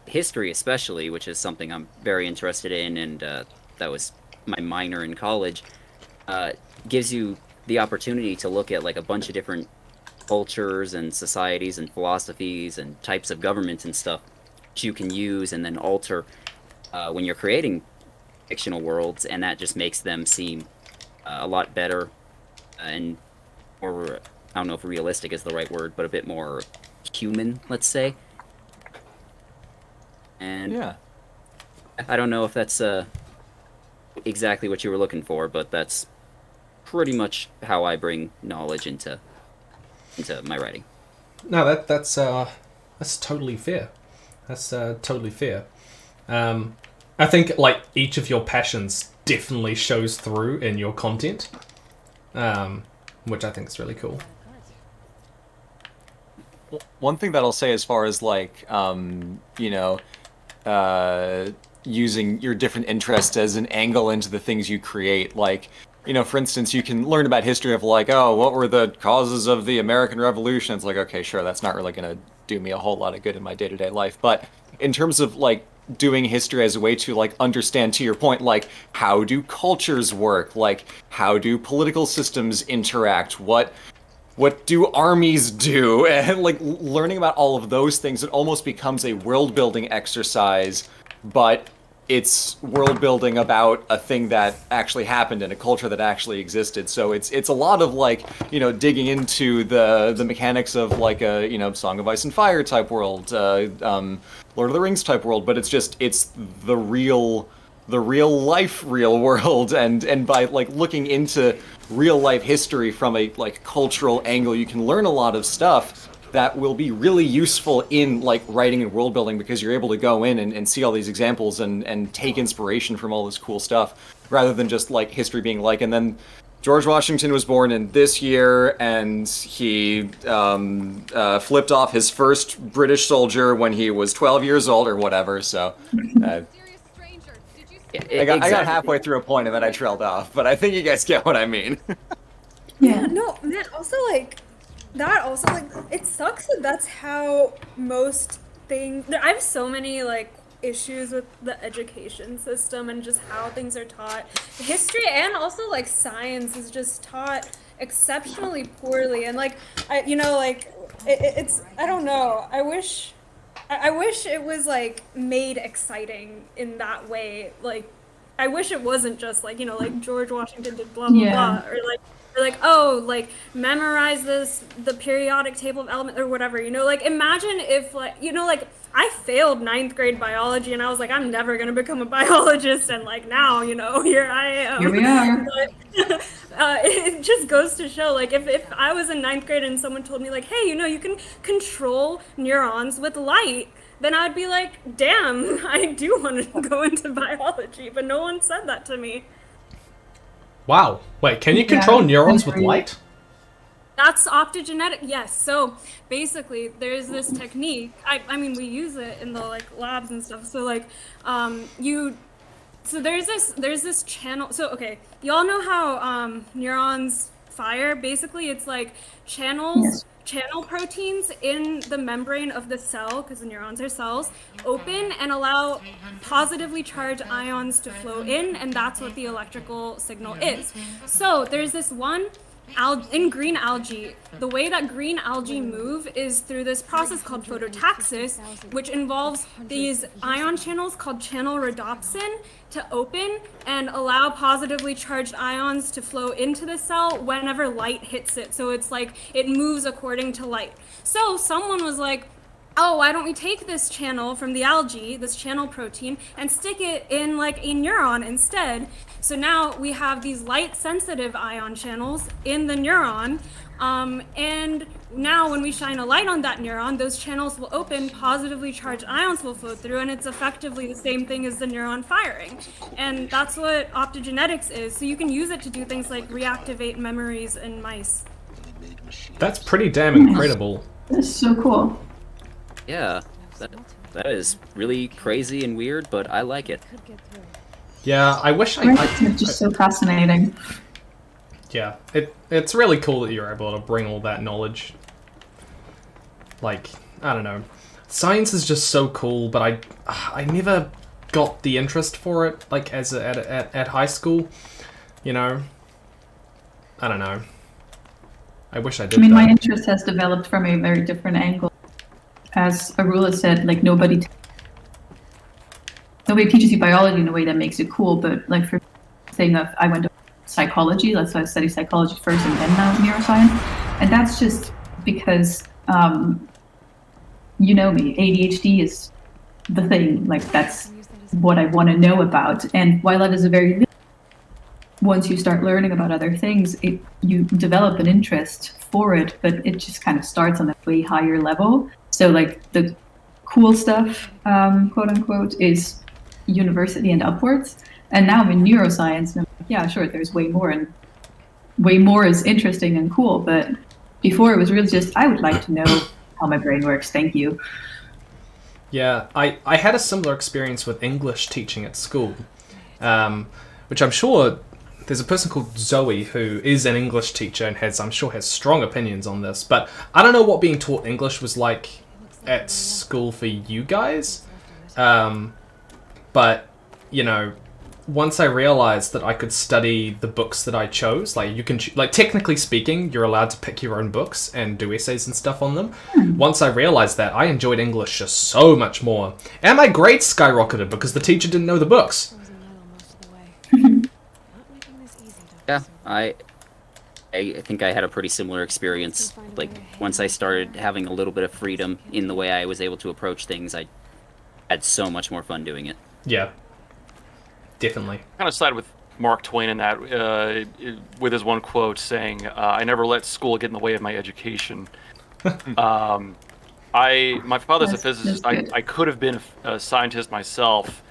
Speaker 14: history especially, which is something I'm very interested in, and that was my minor in college, gives you the opportunity to look at like a bunch of different cultures and societies and philosophies and types of governments and stuff that you can use and then alter when you're creating fictional worlds, and that just makes them seem a lot better and more, I don't know if realistic is the right word, but a bit more human, let's say. And
Speaker 17: yeah,
Speaker 14: I don't know if that's exactly what you were looking for, but that's pretty much how I bring knowledge into my writing.
Speaker 1: No, that's totally fair. That's totally fair. I think like each of your passions definitely shows through in your content, which I think is really cool.
Speaker 17: One thing that I'll say as far as like, using your different interests as an angle into the things you create, like, for instance, you can learn about history of like, oh, what were the causes of the American Revolution? It's like, okay, sure, that's not really going to do me a whole lot of good in my day-to-day life. But in terms of like doing history as a way to like understand, to your point, like how do cultures work? Like how do political systems interact? What do armies do? And like learning about all of those things, it almost becomes a world building exercise, but it's world building about a thing that actually happened in a culture that actually existed. So it's a lot of like, digging into the mechanics of like a, Song of Ice and Fire type world, Lord of the Rings type world, but it's the real life real world, and by like looking into real life history from a like cultural angle, you can learn a lot of stuff that will be really useful in like writing and world building, because you're able to go in and see all these examples and take inspiration from all this cool stuff, rather than just like history being like, and then George Washington was born in this year and he flipped off his first British soldier when he was 12 years old or whatever. So I got halfway through a point and then I trailed off, but I think you guys get what I mean.
Speaker 18: Yeah, no, man, also, like, it sucks that that's how most things, I have so many, like, issues with the education system and just how things are taught. History and also, like, science is just taught exceptionally poorly, and, like, it's, I don't know, I wish it was, like, made exciting in that way. Like, I wish it wasn't just, like, like George Washington did blah, blah, blah, or, like, oh, like, memorize the periodic table of elements, or whatever, like, imagine if, like, like, I failed 9th grade biology, and I was like, I'm never gonna become a biologist, and, like, now, here I am.
Speaker 11: Here we are.
Speaker 18: But, it just goes to show, like, if I was in 9th grade and someone told me, like, hey, you can control neurons with light, then I'd be like, damn, I do want to go into biology, but no one said that to me.
Speaker 1: Wow. Wait, can you control neurons with light?
Speaker 18: That's optogenetic, yes. So basically, there's this technique. I mean, we use it in the like labs and stuff. So like, so there's this channel. So okay, y'all know how neurons fire? Basically, it's like channels channel proteins in the membrane of the cell, because the neurons are cells, open and allow positively charged ions to flow in, and that's what the electrical signal is. So there's this one in green algae. The way that green algae move is through this process called phototaxis, which involves these ion channels called channel rhodopsin to open and allow positively charged ions to flow into the cell whenever light hits it. So it's like it moves according to light. So someone was like, oh, why don't we take this channel from the algae, this channel protein, and stick it in like a neuron instead. So now we have these light-sensitive ion channels in the neuron, and now when we shine a light on that neuron, those channels will open, positively charged ions will flow through, and it's effectively the same thing as the neuron firing. And that's what optogenetics is. So you can use it to do things like reactivate memories in mice.
Speaker 1: That's pretty damn incredible.
Speaker 11: That's so cool.
Speaker 14: Yeah, that is really crazy and weird, but I like it.
Speaker 1: Yeah, I wish
Speaker 11: It's just so fascinating.
Speaker 1: Yeah, it's really cool that you're able to bring all that knowledge. Like, I don't know. Science is just so cool, but I never got the interest for it, like, at high school. You know? I don't know. I wish I did.
Speaker 11: I mean, my interest has developed from a very different angle. As Arula said, like, nobody teaches you biology in a way that makes it cool, but like for saying that I went to psychology, that's why I studied psychology first and then now neuroscience. And that's just because, you know me, ADHD is the thing, like that's what I want to know about. And while that is a very little, once you start learning about other things, you develop an interest for it, but it just kind of starts on a way higher level. So like the cool stuff, quote unquote, is university and upwards. And now I'm in neuroscience, and I'm like, yeah, sure, there's way more, and way more is interesting and cool. But before it was really just, I would like to know how my brain works. Thank you.
Speaker 1: Yeah, I had a similar experience with English teaching at school, which I'm sure there's a person called Zoe who is an English teacher and I'm sure has strong opinions on this. But I don't know what being taught English was like at school for you guys. But, you know, once I realized that I could study the books that I chose, like you can, like technically speaking, you're allowed to pick your own books and do essays and stuff on them. Once I realized that, I enjoyed English just so much more. And my grades skyrocketed because the teacher didn't know the books.
Speaker 14: Yeah, I think I had a pretty similar experience. Like, once I started having a little bit of freedom in the way I was able to approach things, I had so much more fun doing it.
Speaker 1: Yeah, definitely.
Speaker 12: Kind of side with Mark Twain in that, with his one quote saying, "I never let school get in the way of my education." My father's a physicist. I could have been a scientist myself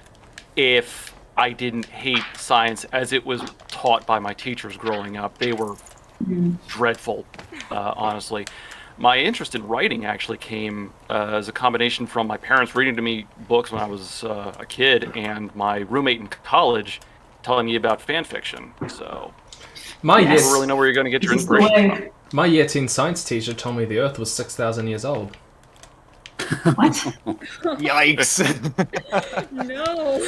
Speaker 12: if I didn't hate science as it was taught by my teachers growing up. They were dreadful, honestly. My interest in writing actually came as a combination from my parents reading to me books when I was a kid, and my roommate in college telling me about fan fiction. So you never really know where you're going to get your inspiration from.
Speaker 1: My year 10 science teacher told me the Earth was 6,000 years old.
Speaker 11: What?
Speaker 17: Yikes!
Speaker 18: No.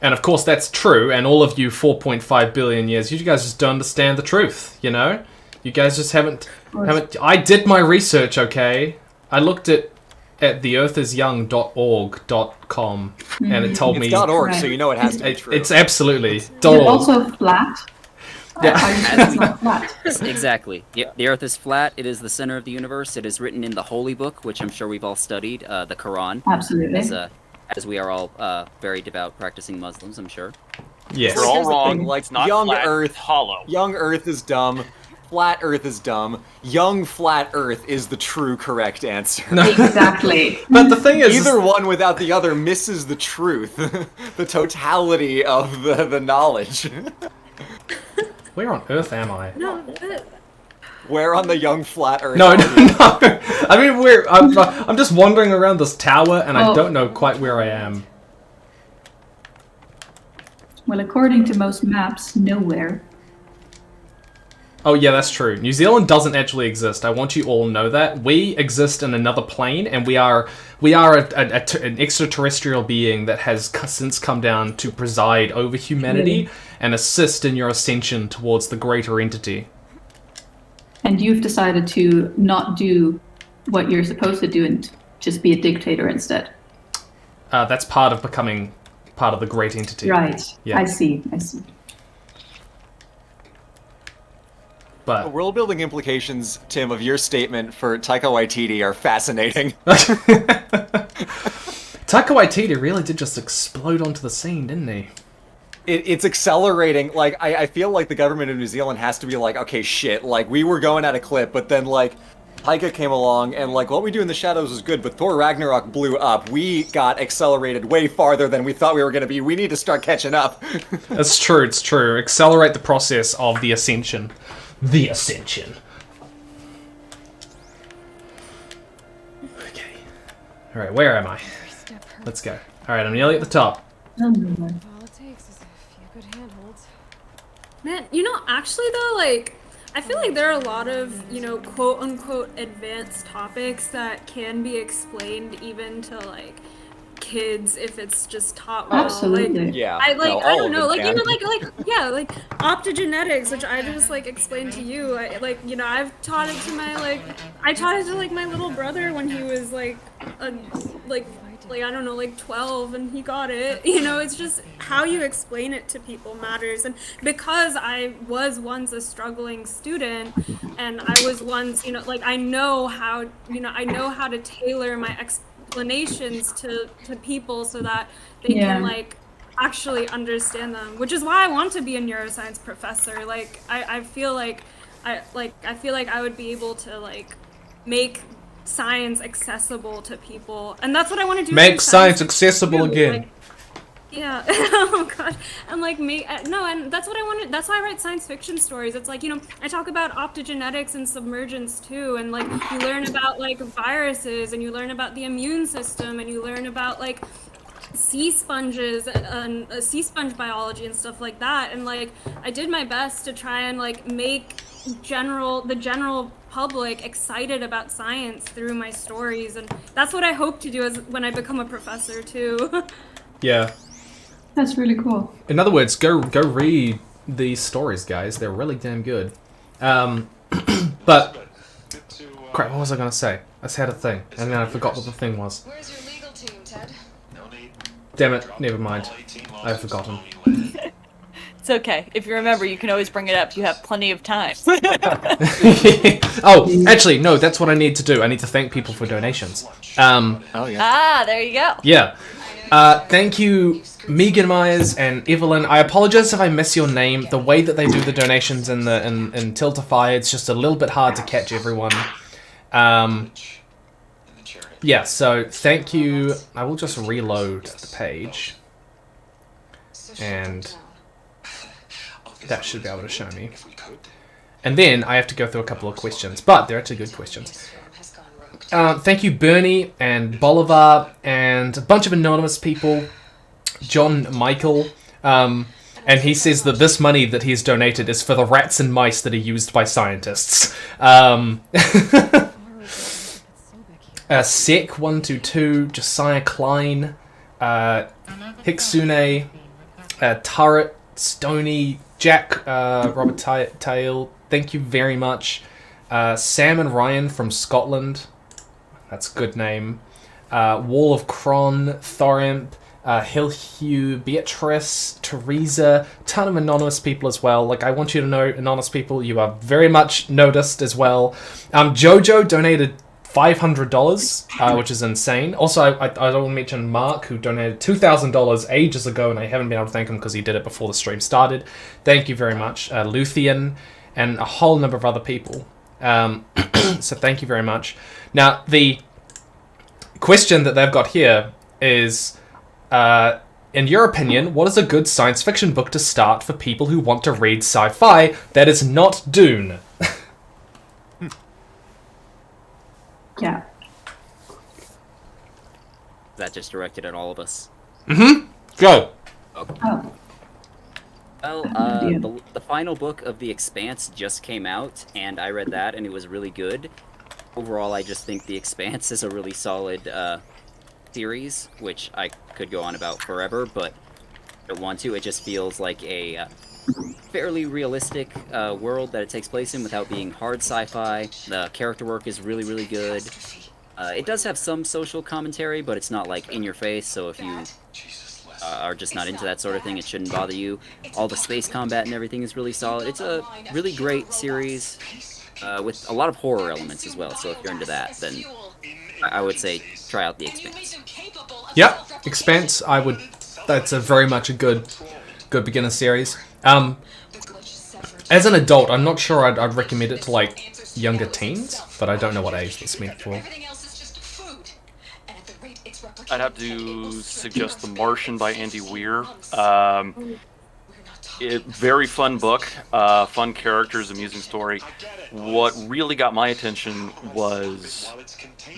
Speaker 1: And of course that's true, and all of you 4.5 billion years, you guys just don't understand the truth, you know? You guys just haven't... I did my research, okay? I looked at theearthisyoung.org.com, and it told me...
Speaker 17: It's .org, so you know it has to be true.
Speaker 1: It's absolutely
Speaker 11: Is it also flat?
Speaker 1: Yeah.
Speaker 14: Exactly. Yeah, the Earth is flat. It is the center of the universe. It is written in the Holy Book, which I'm sure we've all studied, the Quran.
Speaker 11: Absolutely.
Speaker 14: As we are all very devout practicing Muslims, I'm sure.
Speaker 1: Yes.
Speaker 12: You're all wrong.
Speaker 17: Like,
Speaker 12: It's not
Speaker 17: young
Speaker 12: flat,
Speaker 17: Earth,
Speaker 12: it's hollow.
Speaker 17: Young Earth is dumb. Flat Earth is dumb. Young flat Earth is the true correct answer.
Speaker 11: Exactly.
Speaker 1: But the thing is...
Speaker 17: Either one without the other misses the truth. The totality of the knowledge.
Speaker 1: Where on earth am I?
Speaker 18: No.
Speaker 17: Where on the young flat Earth?
Speaker 1: No. I mean, I'm just wandering around this tower, and I don't know quite where I am.
Speaker 11: Well, according to most maps, nowhere.
Speaker 1: Oh yeah, that's true. New Zealand doesn't actually exist. I want you all to know that. We exist in another plane, and we are an extraterrestrial being that has since come down to preside over humanity and assist in your ascension towards the greater entity.
Speaker 11: And you've decided to not do what you're supposed to do and just be a dictator instead.
Speaker 1: That's part of becoming part of the great entity.
Speaker 11: Right.
Speaker 1: Yeah.
Speaker 11: I see.
Speaker 1: But
Speaker 17: the world building implications, Tim, of your statement for Taika Waititi are fascinating.
Speaker 1: Taika Waititi really did just explode onto the scene, didn't he?
Speaker 17: It's accelerating. Like, I feel like the government of New Zealand has to be like, okay, shit, like, we were going at a clip, but then, like, Taika came along, and, like, what we do in the shadows was good, but Thor Ragnarok blew up. We got accelerated way farther than we thought we were going to be. We need to start catching up.
Speaker 1: It's true, it's true. Accelerate the process of the ascension. The ascension. Okay. Alright, where am I? Let's go. Alright, I'm nearly at the top.
Speaker 3: All it takes is a few good handholds.
Speaker 18: Man, you know, actually though, like, I feel like there are a lot of, you know, quote-unquote advanced topics that can be explained even to, like, kids if it's just taught well.
Speaker 11: Absolutely.
Speaker 18: Like,
Speaker 17: Yeah.
Speaker 18: I don't know, like,
Speaker 17: can.
Speaker 18: you know, like optogenetics, which I just, like, explained to you. I've taught it to my, my little brother when he was, like, I don't know, like 12, and he got it. You know, it's just how you explain it to people matters. And because I was once a struggling student, and I was once, you know, like, I know how to tailor my explanations to people so that they can, like, actually understand them. Which is why I want to be a neuroscience professor. Like, I feel like I would be able to, like, make science accessible to people, and that's what I want to do.
Speaker 1: Make science accessible again.
Speaker 18: Like, yeah. Oh god. And like and that's what I wanted. That's why I write science fiction stories. It's like, you know, I talk about optogenetics and submergence too, and like you learn about like viruses, and you learn about the immune system, and you learn about like sea sponges and sea sponge biology and stuff like that. And like I did my best to try and like make the general public excited about science through my stories, and that's what I hope to do as when I become a professor too.
Speaker 1: Yeah.
Speaker 11: That's really cool.
Speaker 1: In other words, go read these stories, guys. They're really damn good. But crap, what was I gonna say? I just had a thing, and then I forgot what the thing was.
Speaker 8: Where's your legal team, Ted?
Speaker 1: Damn it, never mind. I've forgotten.
Speaker 7: It's okay. If you remember, you can always bring it up. You have plenty of time.
Speaker 1: Oh, actually, no, that's what I need to do. I need to thank people for donations.
Speaker 17: Oh, yeah.
Speaker 7: Ah, there you go.
Speaker 1: Yeah. Thank you, Megan Myers and Evelyn. I apologize if I miss your name. The way that they do the donations in Tiltify, it's just a little bit hard to catch everyone. Yeah, so thank you. I will just reload the page. And that should be able to show me. And then I have to go through a couple of questions, but they're actually good questions. Thank you, Bernie and Bolivar and a bunch of anonymous people. John Michael. And he says that this money that he's donated is for the rats and mice that are used by scientists. Sec122, Josiah Klein, Hicksune, Turret, Stony, Jack, Robert Tail, thank you very much. Sam and Ryan from Scotland, that's a good name. Wall of Crone, Thorimp, Hilhue, Beatrice, Teresa, ton of anonymous people as well. Like, I want you to know, anonymous people, you are very much noticed as well. Jojo donated $500, which is insane. Also, I don't want to mention Mark, who donated $2,000 ages ago, and I haven't been able to thank him because he did it before the stream started. Thank you very much. Luthien, and a whole number of other people. So thank you very much. Now, the question that they've got here is, in your opinion, what is a good science fiction book to start for people who want to read sci-fi that is not Dune?
Speaker 11: Yeah.
Speaker 14: That just directed at all of us.
Speaker 1: Mm-hmm. Go.
Speaker 14: Okay.
Speaker 11: Oh.
Speaker 14: Well, the final book of The Expanse just came out, and I read that, and it was really good. Overall, I just think The Expanse is a really solid series, which I could go on about forever, but I don't want to. It just feels like a fairly realistic world that it takes place in without being hard sci-fi. The character work is really, really good. It does have some social commentary, but it's not like in your face, so if you are just not into that sort of thing, it shouldn't bother you. All the space combat and everything is really solid. It's a really great series with a lot of horror elements as well, so if you're into that, then I would say try out The Expanse.
Speaker 1: Yep, Expanse, that's a very much a good beginner series. As an adult, I'm not sure I'd recommend it to, like, younger teens, but I don't know what age that's meant for.
Speaker 12: I'd have to suggest The Martian by Andy Weir. Very fun book, fun characters, amusing story. What really got my attention was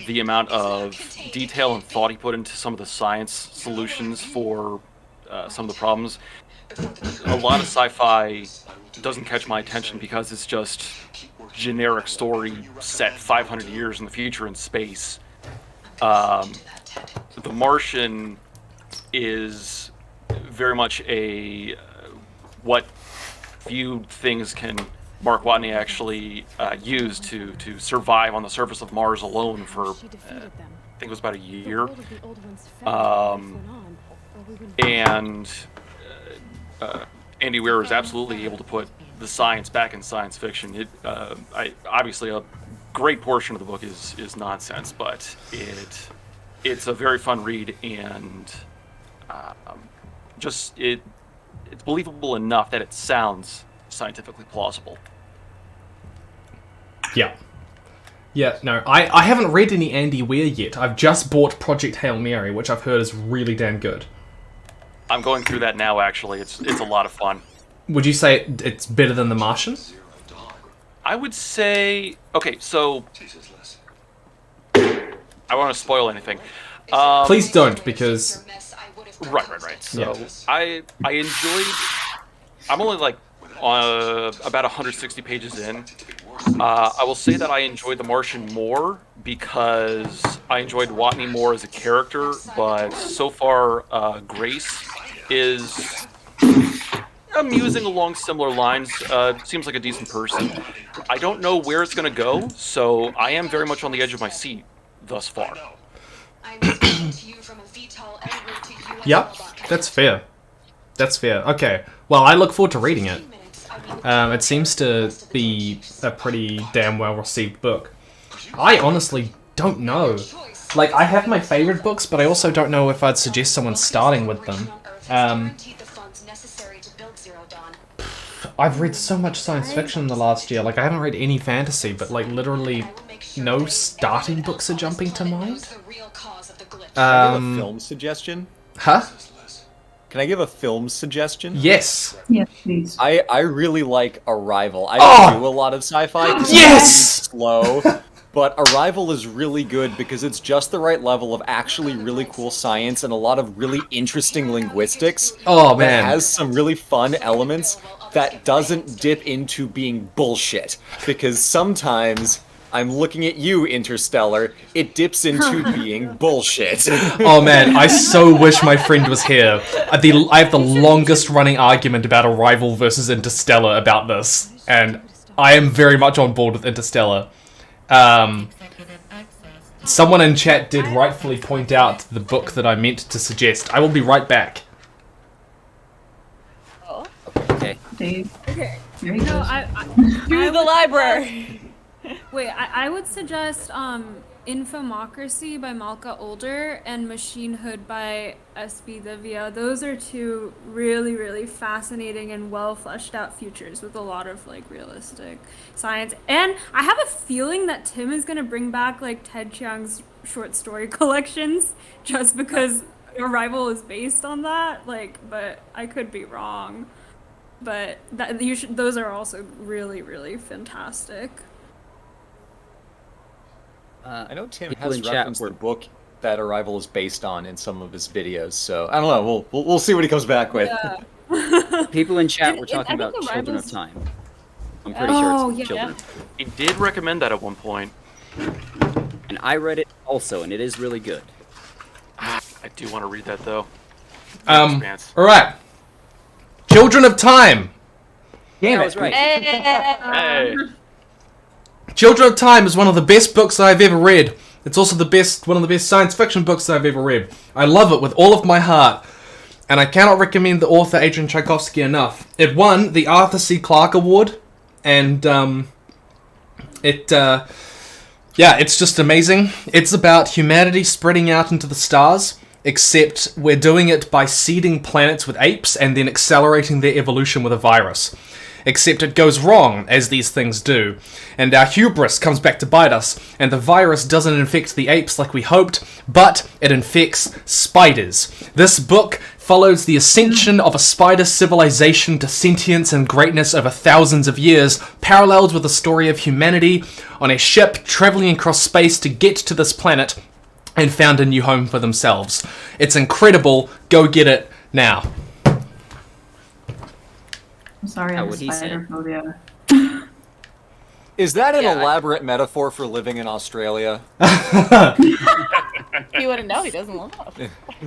Speaker 12: the amount of detail and thought he put into some of the science solutions for some of the problems. A lot of sci-fi doesn't catch my attention because it's just generic story set 500 years in the future in space. The Martian is very much a what few things can Mark Watney actually use to survive on the surface of Mars alone for, I think it was about a year. And Andy Weir is absolutely able to put the science back in science fiction. Obviously a great portion of the book is nonsense, but it's a very fun read, and it's believable enough that it sounds scientifically plausible.
Speaker 1: Yeah. Yeah, no, I haven't read any Andy Weir yet. I've just bought Project Hail Mary, which I've heard is really damn good.
Speaker 12: I'm going through that now, actually. It's a lot of fun.
Speaker 1: Would you say it's better than The Martian?
Speaker 12: I would say... Okay, so... I don't want to spoil anything.
Speaker 1: Please don't, because...
Speaker 12: Right. So, yeah. I enjoyed... I'm only, like, about 160 pages in. I will say that I enjoyed The Martian more because I enjoyed Watney more as a character, but so far, Grace is amusing along similar lines. Seems like a decent person. I don't know where it's going to go, so I am very much on the edge of my seat thus far.
Speaker 1: Yep, that's fair. That's fair. Okay, well, I look forward to reading it. It seems to be a pretty damn well-received book. I honestly don't know. Like, I have my favorite books, but I also don't know if I'd suggest someone starting with them. I've read so much science fiction in the last year. Like, I haven't read any fantasy, but, like, literally no starting books are jumping to mind.
Speaker 17: Can I give a film suggestion?
Speaker 1: Huh?
Speaker 17: Can I give a film suggestion?
Speaker 1: Yes.
Speaker 11: Yes, please.
Speaker 17: I really like Arrival. I don't do a lot of sci-fi.
Speaker 1: Yes!
Speaker 17: It's slow, but Arrival is really good because it's just the right level of actually really cool science and a lot of really interesting linguistics.
Speaker 1: Oh, man.
Speaker 17: It has some really fun elements that doesn't dip into being bullshit. Because sometimes... I'm looking at you, Interstellar. It dips into being bullshit.
Speaker 1: Oh man, I so wish my friend was here. I have the longest running argument about Arrival versus Interstellar about this, and I am very much on board with Interstellar. Someone in chat did rightfully point out the book that I meant to suggest. I will be right back.
Speaker 14: Okay.
Speaker 18: Okay.
Speaker 11: There he goes.
Speaker 18: To the library. Wait, I would suggest Infomocracy by Malka Older and Machine Hood by S.B. Livia. Those are two really, really fascinating and well fleshed out futures with a lot of like realistic science. And I have a feeling that Tim is gonna bring back like Ted Chiang's short story collections just because Arrival is based on that. Like, but I could be wrong. But those are also really, really fantastic.
Speaker 17: I know Tim has referenced the book that Arrival is based on in some of his videos, so I don't know. We'll see what he comes back with.
Speaker 18: Yeah.
Speaker 14: People in chat were
Speaker 18: I
Speaker 14: talking
Speaker 18: think
Speaker 14: about
Speaker 18: the
Speaker 14: Children
Speaker 18: Rivals-
Speaker 14: of Time. I'm pretty sure it's Children.
Speaker 12: He did recommend that at one point.
Speaker 14: And I read it also, and it is really good.
Speaker 12: I do want to read that though.
Speaker 1: Alright. Children of Time.
Speaker 14: Damn, I was right.
Speaker 12: Hey.
Speaker 1: Children of Time is one of the best books I've ever read. It's also one of the best science fiction books I've ever read. I love it with all of my heart. And I cannot recommend the author Adrian Tchaikovsky enough. It won the Arthur C. Clarke Award. And it's just amazing. It's about humanity spreading out into the stars. Except we're doing it by seeding planets with apes and then accelerating their evolution with a virus. Except it goes wrong, as these things do. And our hubris comes back to bite us, and the virus doesn't infect the apes like we hoped, but it infects spiders. This book follows the ascension of a spider civilization to sentience and greatness over thousands of years, paralleled with the story of humanity on a ship traveling across space to get to this planet and found a new home for themselves. It's incredible. Go get it now.
Speaker 11: I'm sorry, I have
Speaker 14: what he said.
Speaker 11: spider phobia.
Speaker 17: Is that an elaborate metaphor for living in Australia?
Speaker 7: He wouldn't know. He doesn't live off.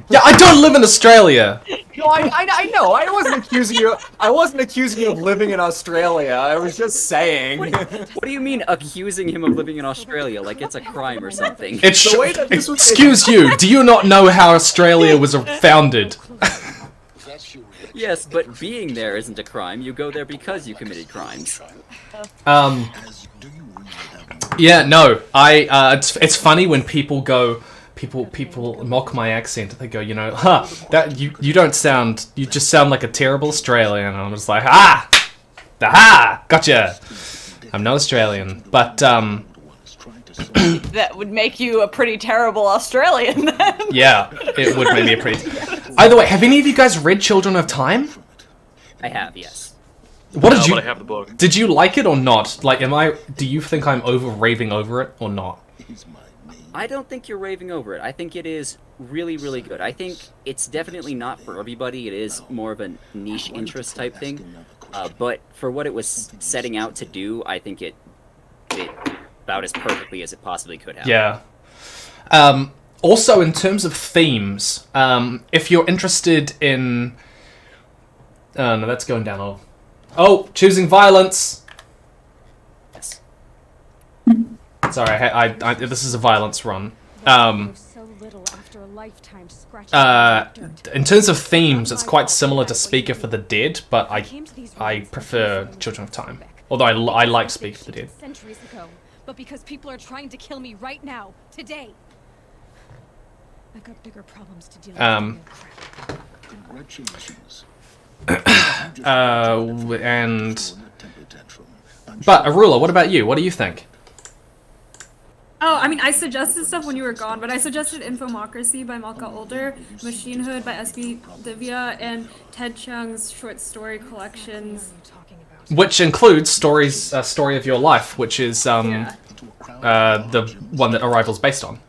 Speaker 1: Yeah, I don't live in Australia.
Speaker 17: No, I know. I wasn't accusing you. I wasn't accusing you of living in Australia. I was just saying.
Speaker 14: What do you mean accusing him of living in Australia? Like it's a crime or something?
Speaker 1: It's excuse you. Do you not know how Australia was founded?
Speaker 14: Yes, but being there isn't a crime. You go there because you committed crimes.
Speaker 1: Yeah, no. It's funny when people go. People mock my accent. They go, you know, that you don't sound. You just sound like a terrible Australian. And I'm just like, gotcha. I'm not Australian, but
Speaker 7: That would make you a pretty terrible Australian then.
Speaker 1: yeah, it would make me a pretty. Either way, have any of you guys read Children of Time?
Speaker 14: I have, yes.
Speaker 1: What did you?
Speaker 12: But I have the book.
Speaker 1: Did you like it or not? Like, do you think I'm raving over it or not?
Speaker 14: I don't think you're raving over it. I think it is really, really good. I think it's definitely not for everybody. It is more of a niche interest type thing. But for what it was setting out to do, I think it about as perfectly as it possibly could have.
Speaker 1: Yeah. Also, in terms of themes, if you're interested in... no, that's going down. Oh, choosing violence!
Speaker 14: Yes.
Speaker 1: Sorry, this is a violence run. In terms of themes, it's quite similar to Speaker for the Dead, but I prefer Children of Time. Although I like Speaker for the Dead.
Speaker 3: Centuries ago, but because people are trying to kill me right now, today. I've got bigger problems to deal with.
Speaker 19: Congratulations.
Speaker 1: But Arula, what about you? What do you think?
Speaker 18: Oh, I mean, I suggested stuff when you were gone, but I suggested Infomocracy by Malka Older, Machine Hood by S.B. Divya, and Ted Chiang's short story collections.
Speaker 1: Which includes Story of Your Life, which is the one that Arrival's based on.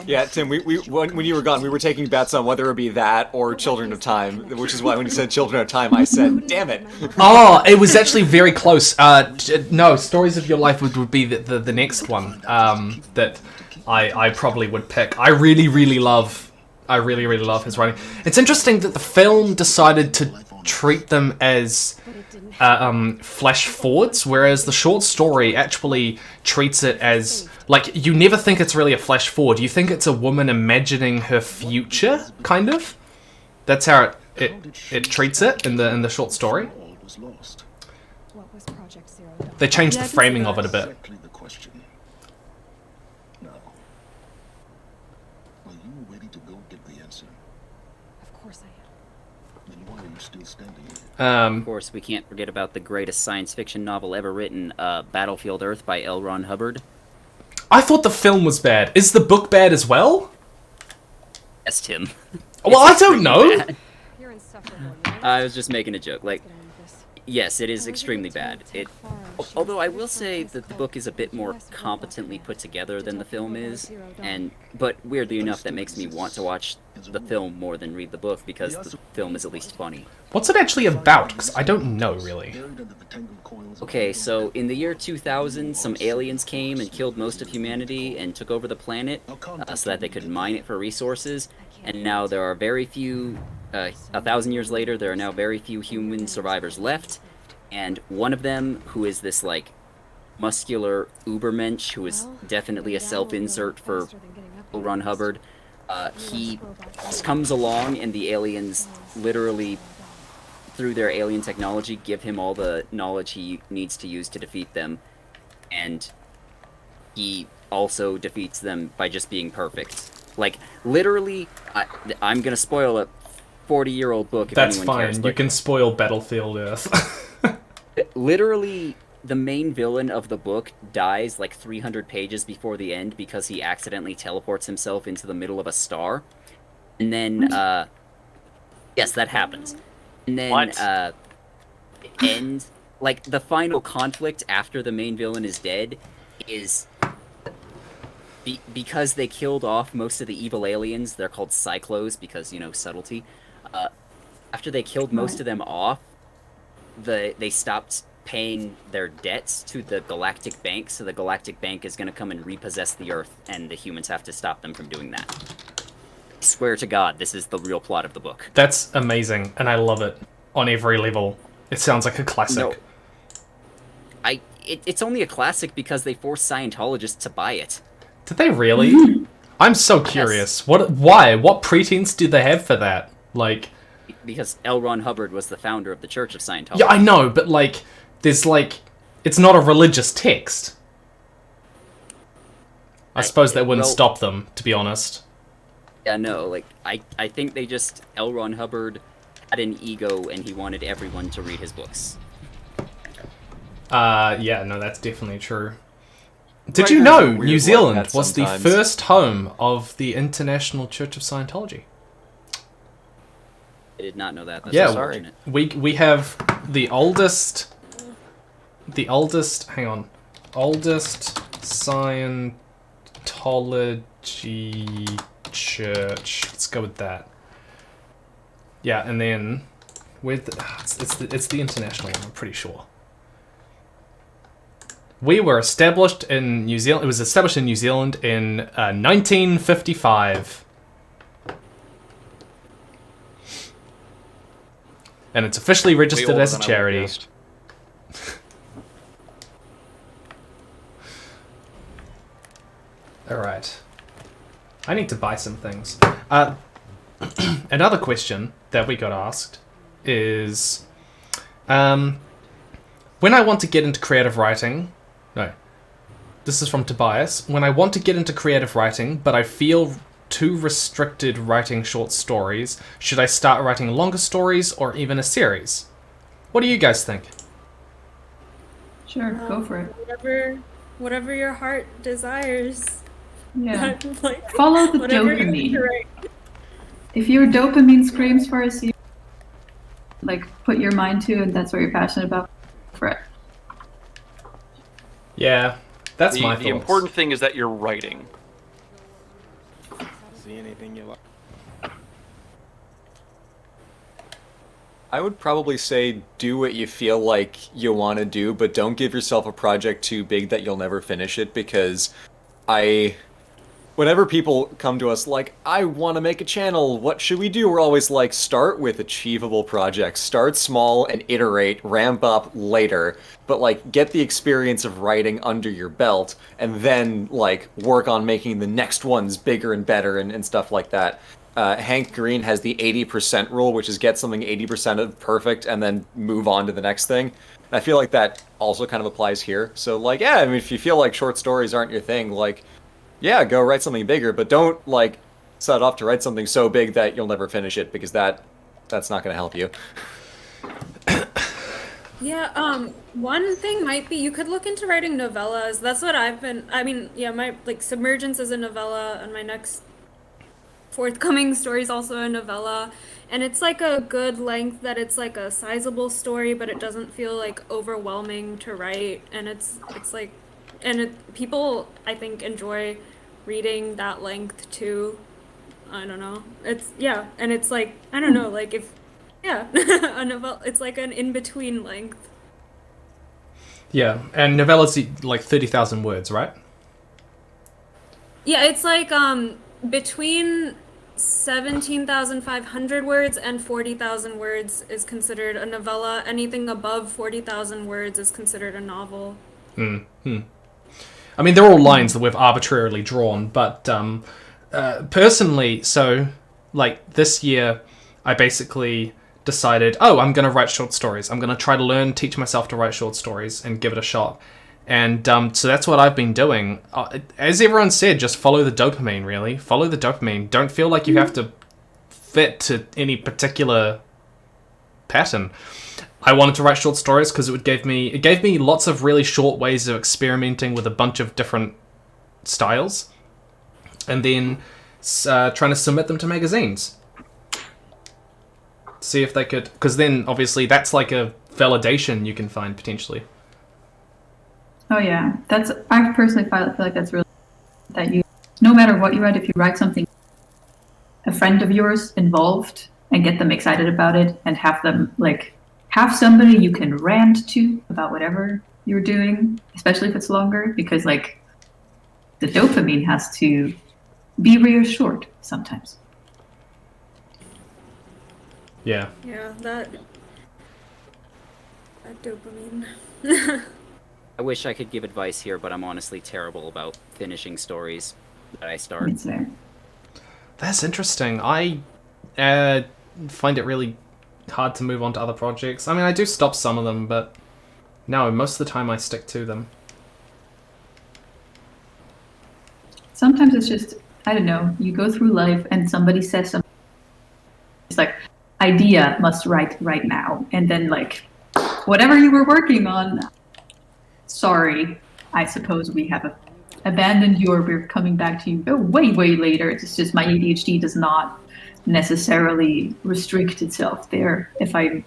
Speaker 17: Yeah, Tim, when you were gone, we were taking bets on whether it would be that or Children of Time, which is why when you said Children of Time, I said, damn it.
Speaker 1: Oh, it was actually very close. No, Stories of Your Life would be the next one that I probably would pick. I really, really love his writing. It's interesting that the film decided to treat them as flash forwards, whereas the short story actually treats it as, like, you never think it's really a flash forward. You think it's a woman imagining her future, kind of. That's how it treats it in the short story. They changed the framing of it a bit.
Speaker 14: Of course, we can't forget about the greatest science fiction novel ever written, Battlefield Earth by L. Ron Hubbard.
Speaker 1: I thought the film was bad. Is the book bad as well?
Speaker 14: Yes, Tim.
Speaker 1: Well, I don't know.
Speaker 14: I was just making a joke. Like, yes, it is extremely bad. Although I will say that the book is a bit more competently put together than the film is, but weirdly enough, that makes me want to watch the film more than read the book because the film is at least funny.
Speaker 1: What's it actually about? Because I don't know, really.
Speaker 14: Okay, so in the year 2000, some aliens came and killed most of humanity and took over the planet so that they could mine it for resources, and now there are very few, 1,000 years later, there are now very few human survivors left, and one of them, who is this, like, muscular ubermensch, who is definitely a self-insert for L. Ron Hubbard, he comes along and the aliens literally, through their alien technology, give him all the knowledge he needs to use to defeat them, and he also defeats them by just being perfect. Like, literally, I'm gonna spoil a 40-year-old book if
Speaker 1: That's
Speaker 14: anyone cares.
Speaker 1: fine. You can spoil Battlefield Earth.
Speaker 14: Literally, the main villain of the book dies like 300 pages before the end because he accidentally teleports himself into the middle of a star. And then, yes, that happens. And then, end, like, the final conflict after the main villain is dead is... because they killed off most of the evil aliens, they're called Cyclos because, you know, subtlety. After they killed most of them off, they stopped paying their debts to the Galactic Bank, so the Galactic Bank is going to come and repossess the Earth, and the humans have to stop them from doing that. I swear to God, this is the real plot of the book.
Speaker 1: That's amazing, and I love it on every level. It sounds like a classic.
Speaker 14: No. It's only a classic because they forced Scientologists to buy it.
Speaker 1: Did they really? I'm so curious.
Speaker 14: Yes.
Speaker 1: Why? What pretense did they have for that? Like...
Speaker 14: Because L. Ron Hubbard was the founder of the Church of Scientology.
Speaker 1: Yeah, I know, but, like, there's, like... It's not a religious text. I suppose that wouldn't stop them, to be honest.
Speaker 14: Yeah, no, like, I think they just... L. Ron Hubbard had an ego and he wanted everyone to read his books.
Speaker 1: Yeah, no, that's definitely true. Did you know New Zealand was the first home of the International Church of Scientology?
Speaker 14: I did not know that. That's
Speaker 1: Yeah,
Speaker 14: unfortunate.
Speaker 1: we have the oldest oldest Scientology church. Let's go with that. Yeah, and then with it's the international one, I'm pretty sure. We were established in New Zealand. It was established in New Zealand in 1955. And it's officially registered as a charity. Alright. I need to buy some things. Another question that we got asked is... when I want to get into creative writing... No. This is from Tobias. When I want to get into creative writing, but I feel too restricted writing short stories, should I start writing longer stories or even a series? What do you guys think?
Speaker 11: Sure, go for it.
Speaker 18: Whatever your heart desires.
Speaker 11: Yeah.
Speaker 18: Like,
Speaker 11: follow the dopamine. If your dopamine screams for a series, like, put your mind to and that's what you're passionate about, for it.
Speaker 1: Yeah, that's my thoughts.
Speaker 12: The important thing is that you're writing.
Speaker 6: See anything you like?
Speaker 17: I would probably say do what you feel like you want to do, but don't give yourself a project too big that you'll never finish it, because whenever people come to us like, I want to make a channel, what should we do? We're always like, start with achievable projects. Start small and iterate, ramp up later, but like get the experience of writing under your belt and then like work on making the next ones bigger and better and stuff like that. Hank Green has the 80% rule, which is get something 80% of perfect and then move on to the next thing. And I feel like that also kind of applies here. So like, yeah, I mean, if you feel like short stories aren't your thing, like, yeah, go write something bigger, but don't, like, set off to write something so big that you'll never finish it, because that's not going to help you.
Speaker 18: Yeah, one thing might be, you could look into writing novellas. That's what I've been, I mean, yeah, my, like, Submergence is a novella, and my next forthcoming story is also a novella, and it's like a good length that it's like a sizable story, but it doesn't feel like overwhelming to write, and it's like, people I think enjoy reading that length too. I don't know. It's and it's like, I don't know, like if a novella, it's like an in-between length.
Speaker 1: Yeah, and novella's like 30,000 words, right?
Speaker 18: Yeah, it's like between 17,500 words and 40,000 words is considered a novella. Anything above 40,000 words is considered a novel.
Speaker 1: I mean, they're all lines that we've arbitrarily drawn, but personally, so like this year, I basically decided, I'm going to write short stories. I'm going to try to teach myself to write short stories and give it a shot. And so that's what I've been doing. As everyone said, just follow the dopamine, really. Follow the dopamine. Don't feel like you have to fit to any particular pattern. I wanted to write short stories because it gave me lots of really short ways of experimenting with a bunch of different styles. And then trying to submit them to magazines. See if they could... Because then, obviously, that's like a validation you can find, potentially.
Speaker 11: Oh yeah, I personally feel like that's really that you, no matter what you write, if you write something, a friend of yours involved and get them excited about it and have them have somebody you can rant to about whatever you're doing, especially if it's longer, because like the dopamine has to be reassured sometimes.
Speaker 1: Yeah.
Speaker 18: Yeah, that dopamine.
Speaker 14: I wish I could give advice here, but I'm honestly terrible about finishing stories that I start.
Speaker 1: That's interesting. I find it really hard to move on to other projects. I mean, I do stop some of them, but no, most of the time I stick to them.
Speaker 11: Sometimes it's just, I don't know, you go through life and somebody says something. It's like, idea must write right now. And then like, whatever you were working on, sorry, I suppose we have abandoned you, or we're coming back to you way, way later. It's just my ADHD does not necessarily restrict itself there. If I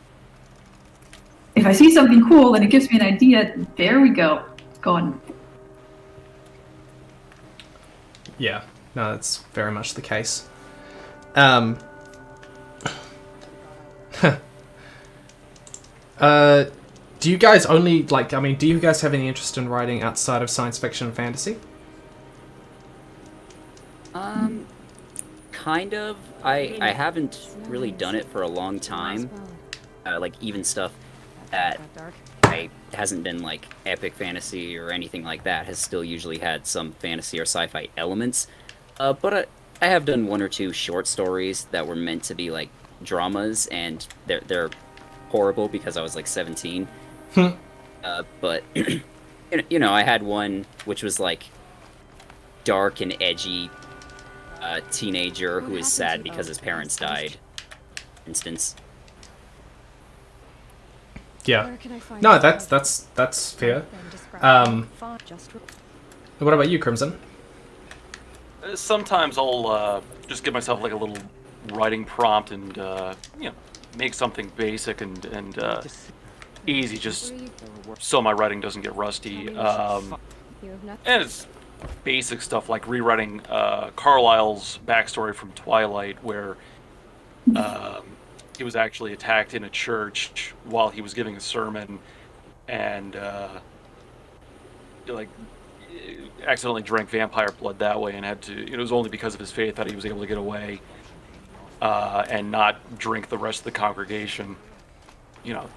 Speaker 11: see something cool and it gives me an idea, there we go. Gone.
Speaker 1: Yeah, no, that's very much the case. Do you guys only, do you guys have any interest in writing outside of science fiction and fantasy?
Speaker 14: Kind of. I haven't really done it for a long time. Even stuff that hasn't been like epic fantasy or anything like that has still usually had some fantasy or sci-fi elements. But I have done one or two short stories that were meant to be like dramas, and they're horrible because I was like 17. But I had one which was like dark and edgy teenager who is sad because his parents died instance.
Speaker 1: Yeah. No, that's fair. What about you, Crimson?
Speaker 12: Sometimes I'll just give myself like a little writing prompt and make something basic and easy, just so my writing doesn't get rusty. And it's basic stuff like rewriting Carlisle's backstory from Twilight, where he was actually attacked in a church while he was giving a sermon, and accidentally drank vampire blood that way, and had to. It was only because of his faith that he was able to get away and not drink the rest of the congregation.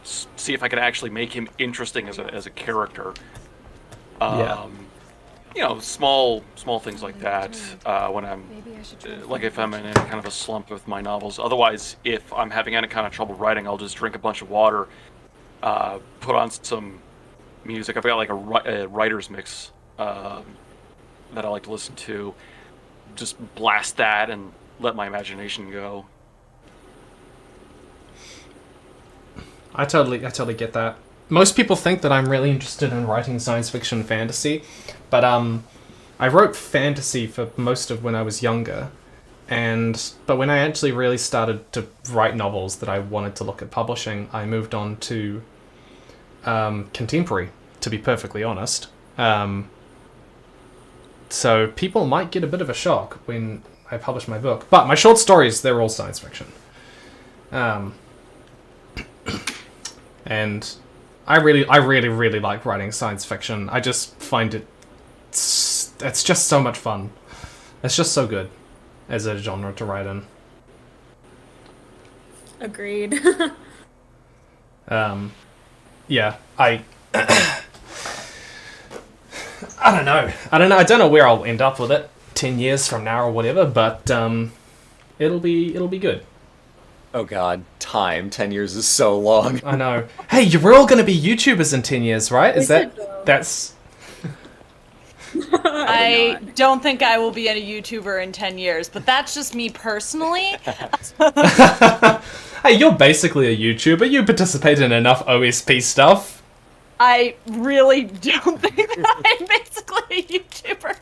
Speaker 12: See if I could actually make him interesting as a character. Small things like that when I'm if I'm in any kind of a slump with my novels. Otherwise, if I'm having any kind of trouble writing, I'll just drink a bunch of water, put on some music. I've got like a writer's mix that I like to listen to. Just blast that and let my imagination go.
Speaker 1: I totally get that. Most people think that I'm really interested in writing science fiction and fantasy, but I wrote fantasy for most of when I was younger, But when I actually really started to write novels that I wanted to look at publishing, I moved on to contemporary, to be perfectly honest. So people might get a bit of a shock when I publish my book. But my short stories, they're all science fiction. And I really like writing science fiction. I just find it's just so much fun. It's just so good as a genre to write in.
Speaker 18: Agreed.
Speaker 1: Yeah, I don't know. I don't know where I'll end up with it 10 years from now or whatever, but it'll be good.
Speaker 17: Oh god, time. 10 years is so long.
Speaker 1: I know. Hey, you're all going to be YouTubers in 10 years, right? That's...
Speaker 7: I don't think I will be a YouTuber in 10 years, but that's just me personally.
Speaker 1: Hey, you're basically a YouTuber. You participate in enough OSP stuff.
Speaker 7: I really don't think that I'm basically a YouTuber.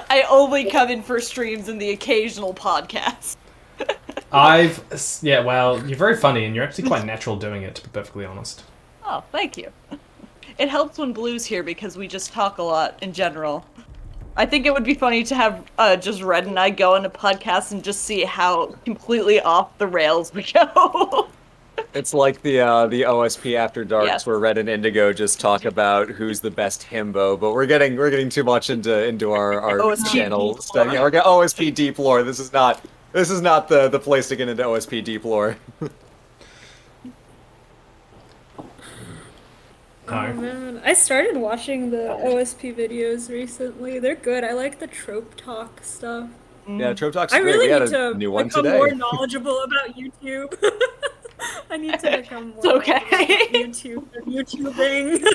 Speaker 7: I only come in for streams and the occasional podcast.
Speaker 1: Yeah, well, you're very funny and you're actually quite natural doing it, to be perfectly honest.
Speaker 7: Oh, thank you. It helps when Blue's here because we just talk a lot in general. I think it would be funny to have just Red and I go on a podcast and just see how completely off the rails we go.
Speaker 17: It's like the OSP After Darks,
Speaker 7: Yes.
Speaker 17: where Red and Indigo just talk about who's the best himbo, but we're getting too much into our
Speaker 7: OSP
Speaker 17: channel
Speaker 7: deep
Speaker 17: stuff.
Speaker 7: lore.
Speaker 17: Yeah, we're getting OSP deep lore. This is not the place to get into OSP deep lore.
Speaker 18: Oh man, I started watching the OSP videos recently. They're good. I like the trope talk stuff.
Speaker 17: Yeah, trope talk's
Speaker 18: I
Speaker 17: great.
Speaker 18: really
Speaker 17: We had
Speaker 18: need
Speaker 17: a
Speaker 18: to
Speaker 17: new one
Speaker 18: become
Speaker 17: today.
Speaker 18: more knowledgeable about YouTube. I need to become more
Speaker 7: okay.
Speaker 18: knowledgeable about YouTubing.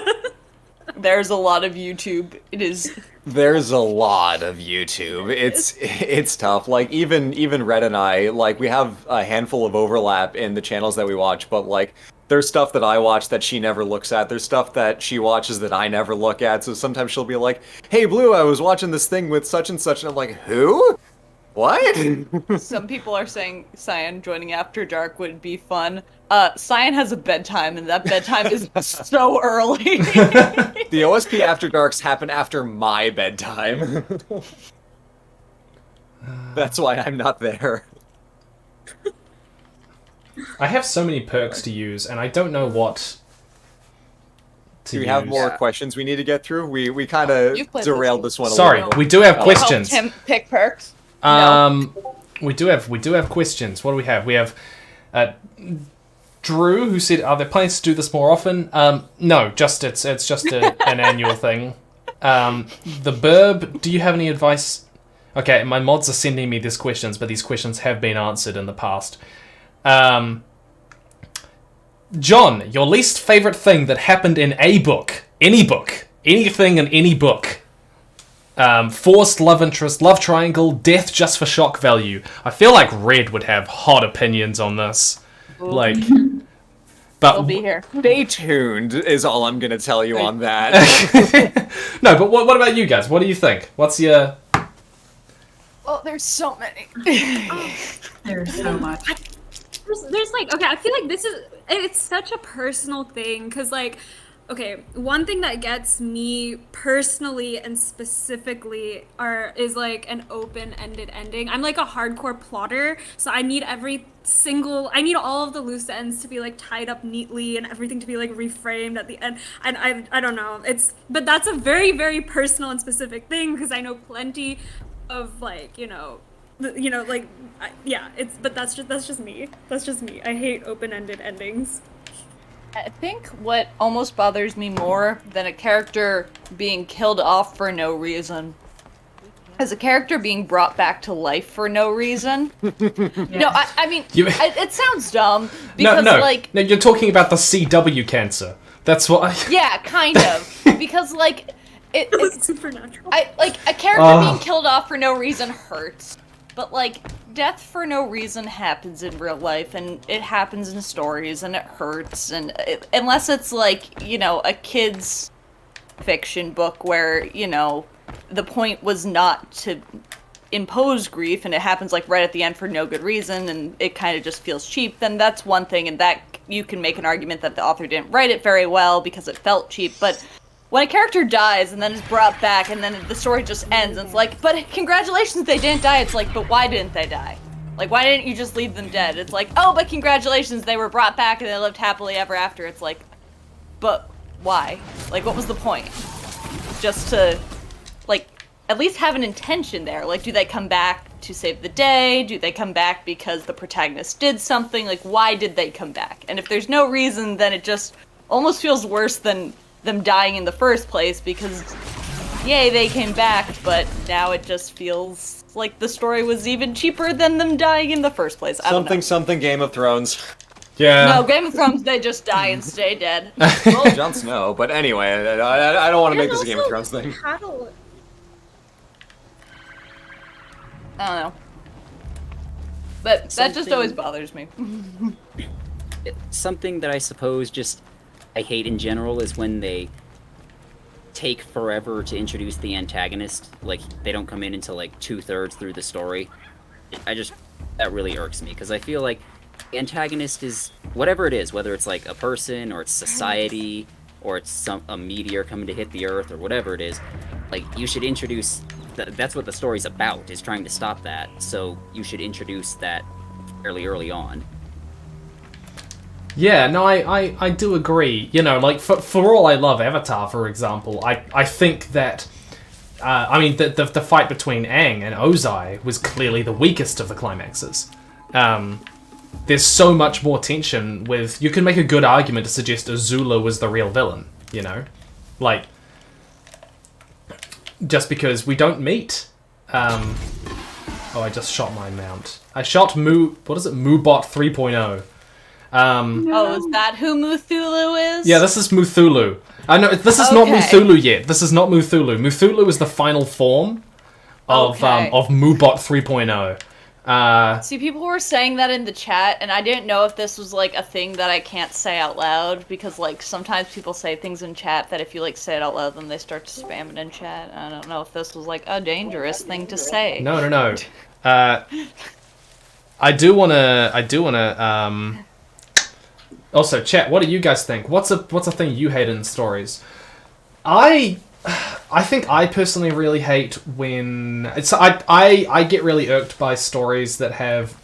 Speaker 7: There's a lot of YouTube. It is.
Speaker 17: There's a lot of YouTube. It's tough. Like even Red and I, like we have a handful of overlap in the channels that we watch, but like there's stuff that I watch that she never looks at. There's stuff that she watches that I never look at. So sometimes she'll be like, "Hey Blue, I was watching this thing with such and such," and I'm like, "Who? What?"
Speaker 7: Some people are saying Cyan joining After Dark would be fun. Cyan has a bedtime, and that bedtime is so early.
Speaker 17: The OSP After Darks happen after my bedtime. That's why I'm not there.
Speaker 1: I have so many perks to use, and I don't know what to
Speaker 17: Do we
Speaker 1: use.
Speaker 17: have more questions we need to get through? We kind of derailed this one a
Speaker 1: Sorry,
Speaker 17: little bit.
Speaker 1: we do have questions.
Speaker 7: Helped him pick perks.
Speaker 1: We do have questions. What do we have? We have Drew, who said, "Are there plans to do this more often?" No, it's just an annual thing. The Burb, do you have any advice? Okay, my mods are sending me these questions, but these questions have been answered in the past. John, your least favorite thing that happened in a book, anything in any book. Forced love interest, love triangle, death just for shock value. I feel like Red would have hot opinions on this. Like, but
Speaker 7: We'll be here.
Speaker 17: Stay tuned is all I'm gonna tell you on that.
Speaker 1: No, but what about you guys? What do you think? What's your...
Speaker 7: Oh, there's so many.
Speaker 11: There's so much.
Speaker 18: There's like, okay, I feel like it's such a personal thing, because like, okay, one thing that gets me personally and specifically is like an open-ended ending. I'm like a hardcore plotter, so I need all of the loose ends to be like tied up neatly and everything to be like reframed at the end. And I don't know, but that's a very, very personal and specific thing, because I know plenty of like, but that's just me. That's just me. I hate open-ended endings.
Speaker 7: I think what almost bothers me more than a character being killed off for no reason is a character being brought back to life for no reason. No, I mean, it sounds dumb because
Speaker 1: No, you're talking about the CW cancer. That's what
Speaker 7: Yeah, kind of. Because like it's
Speaker 18: supernatural.
Speaker 7: Like a character being killed off for no reason hurts. But, like, death for no reason happens in real life, and it happens in stories, and it hurts, and unless it's, like, a kid's fiction book where, the point was not to impose grief and it happens like right at the end for no good reason and it kind of just feels cheap, then that's one thing, and that you can make an argument that the author didn't write it very well because it felt cheap. But when a character dies and then is brought back and then the story just ends and it's like, but congratulations they didn't die, it's like, but why didn't they die? Like, why didn't you just leave them dead? It's like, oh, but congratulations, they were brought back and they lived happily ever after. It's like, but why? Like, what was the point? Just to, like, at least have an intention there. Like, do they come back to save the day? Do they come back because the protagonist did something? Like, why did they come back? And if there's no reason, then it just almost feels worse than them dying in the first place because, yay, they came back, but now it just feels like the story was even cheaper than them dying in the first place. I don't know.
Speaker 17: Something Game of Thrones.
Speaker 1: Yeah.
Speaker 7: No, Game of Thrones, they just die and stay dead.
Speaker 17: Well, Jon Snow, but anyway, I don't want to make this a Game of Thrones thing.
Speaker 7: I don't know. But that just always bothers me.
Speaker 14: Something that I suppose just I hate in general is when they take forever to introduce the antagonist. Like, they don't come in until like 2/3 through the story. That really irks me, because I feel like the antagonist is whatever it is, whether it's like a person or it's society or it's a meteor coming to hit the earth or whatever it is. Like, you should introduce that's what the story's about, is trying to stop that, so you should introduce that fairly early on.
Speaker 1: Yeah, no, I do agree. You know, like, for all I love Avatar, for example, I think that, I mean, the fight between Aang and Ozai was clearly the weakest of the climaxes. There's so much more tension with... You can make a good argument to suggest Azula was the real villain, you know? Like, just because we don't meet... oh, I just shot my mount. I shot what is it? Moobot 3.0.
Speaker 7: Oh, is that who Muthulu is?
Speaker 1: Yeah, this is Muthulu. No, this is not Muthulu yet. This is not Muthulu. Muthulu is the final form of Moobot 3.0.
Speaker 7: See, people were saying that in the chat, and I didn't know if this was, like, a thing that I can't say out loud, because, like, sometimes people say things in chat that if you, like, say it out loud, then they start to spam it in chat. I don't know if this was, like, a dangerous thing to say.
Speaker 1: No. I do wanna, also, chat, what do you guys think? What's a thing you hate in stories? I think I personally really hate when I get really irked by stories that have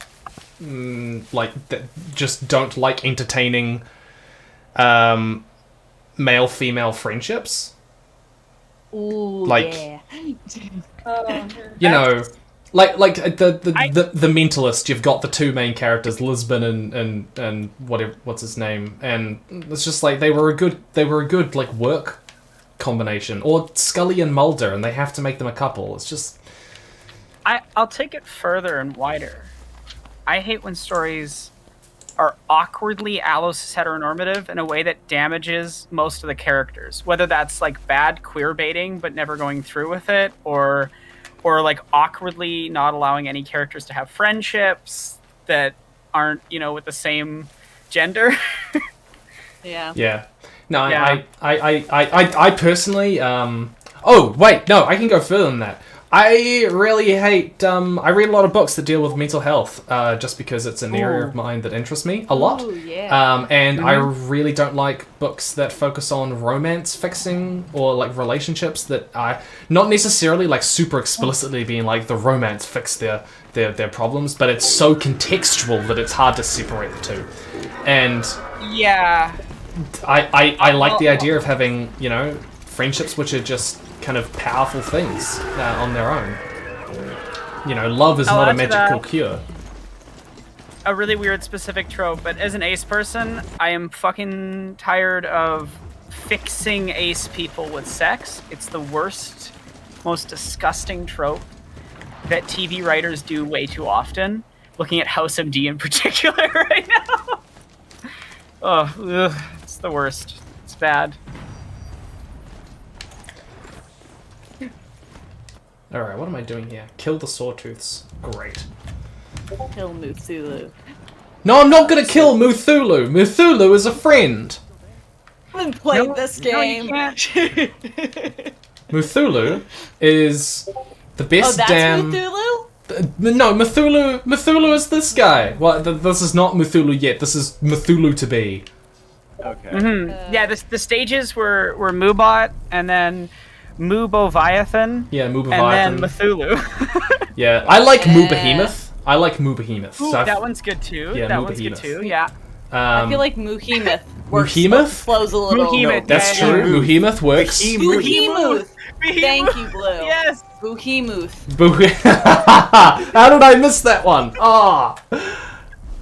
Speaker 1: that just don't like entertaining male-female friendships.
Speaker 7: Ooh,
Speaker 1: like,
Speaker 7: yeah.
Speaker 1: You know, like the Mentalist. You've got the two main characters, Lisbon and what's his name, and it's just like they were a good like work combination, or Scully and Mulder, and they have to make them a couple. It's just...
Speaker 10: I'll take it further and wider. I hate when stories are awkwardly allo-cis-heteronormative in a way that damages most of the characters. Whether that's like bad queer baiting but never going through with it, or like awkwardly not allowing any characters to have friendships that aren't, you know, with the same gender.
Speaker 7: Yeah.
Speaker 1: Yeah. No,
Speaker 10: Yeah.
Speaker 1: I personally, oh, wait, no, I can go further than that. I really hate, I read a lot of books that deal with mental health, just because it's an area of mine that interests me a lot.
Speaker 7: Ooh, yeah.
Speaker 1: And I really don't like books that focus on romance fixing, or like relationships that are not necessarily like super explicitly being like the romance fix their problems, but it's so contextual that it's hard to separate the two. And
Speaker 10: yeah,
Speaker 1: I like the idea of having, you know, friendships which are just kind of powerful things on their own. You know, love is not a magical cure.
Speaker 10: A really weird specific trope, but as an ace person, I am fucking tired of fixing ace people with sex. It's the worst, most disgusting trope that TV writers do way too often. Looking at House MD in particular right now. Oh, it's the worst. It's bad.
Speaker 1: Alright, what am I doing here? Kill the Sawtooths. Great.
Speaker 7: Kill Muthulu.
Speaker 1: No, I'm not gonna kill Muthulu! Muthulu is a friend!
Speaker 7: I haven't played this game.
Speaker 1: Muthulu is The best
Speaker 7: that's
Speaker 1: damn...
Speaker 7: Cthulhu?
Speaker 1: No, Cthulhu is this guy. Well, this is not Cthulhu yet. This is Cthulhu to be.
Speaker 17: Okay.
Speaker 10: Yeah, the stages were Moobot, and then Mooboviathan.
Speaker 1: Yeah, Mooboviathan.
Speaker 10: And then Cthulhu.
Speaker 1: Yeah, I like Moobehemoth. I like Moobehemoth.
Speaker 10: Ooh,
Speaker 1: So
Speaker 10: that one's good too.
Speaker 1: Yeah,
Speaker 10: that one's good
Speaker 1: Moobehemoth.
Speaker 10: too. Yeah.
Speaker 7: I feel like Moohemoth works.
Speaker 1: Moohemoth?
Speaker 7: Flows a little.
Speaker 10: Moohemoth,
Speaker 1: That's true. Moohemoth works.
Speaker 7: Moohemoth. Thank you, Blue.
Speaker 10: Yes.
Speaker 7: Moohemoth.
Speaker 1: How did I miss that one? Ah.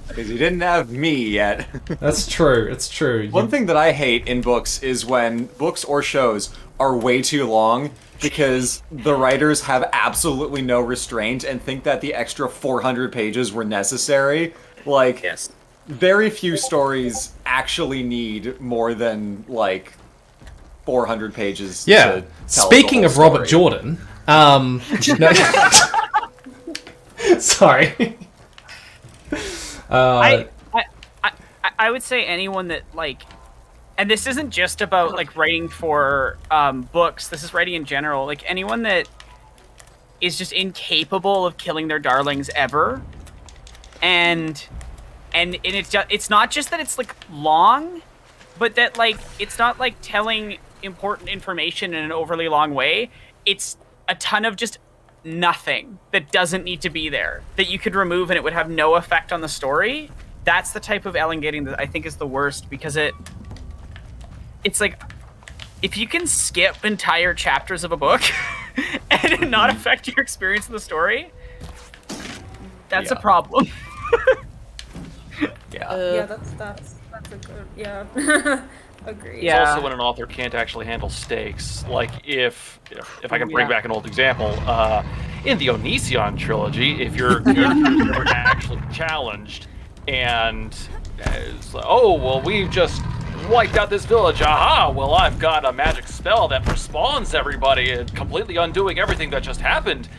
Speaker 17: Because you didn't have me yet.
Speaker 1: That's true. It's true.
Speaker 17: One thing that I hate in books is when books or shows are way too long because the writers have absolutely no restraint and think that the extra 400 pages were necessary. Like,
Speaker 14: yes.
Speaker 17: Very few stories actually need more than, like, 400 pages to tell
Speaker 1: Speaking
Speaker 17: the
Speaker 1: of
Speaker 17: whole
Speaker 1: Robert
Speaker 17: story.
Speaker 1: Jordan, no, sorry.
Speaker 10: I would say anyone that like, and this isn't just about like writing for books. This is writing in general. Like anyone that is just incapable of killing their darlings ever, and it's not just that it's like long, but that like it's not like telling important information in an overly long way. It's a ton of just nothing that doesn't need to be there that you could remove and it would have no effect on the story. That's the type of elongating that I think is the worst, because it's like if you can skip entire chapters of a book and it not affect your experience of the story, that's a problem.
Speaker 18: Yeah, that's a good, yeah. Agreed.
Speaker 12: It's also when an author can't actually handle stakes. Like if I can bring back an old example, in the Onision trilogy, if your characters were actually challenged and it's like, oh well, we've just wiped out this village. Aha! Well, I've got a magic spell that respawns everybody, and completely undoing everything that just happened.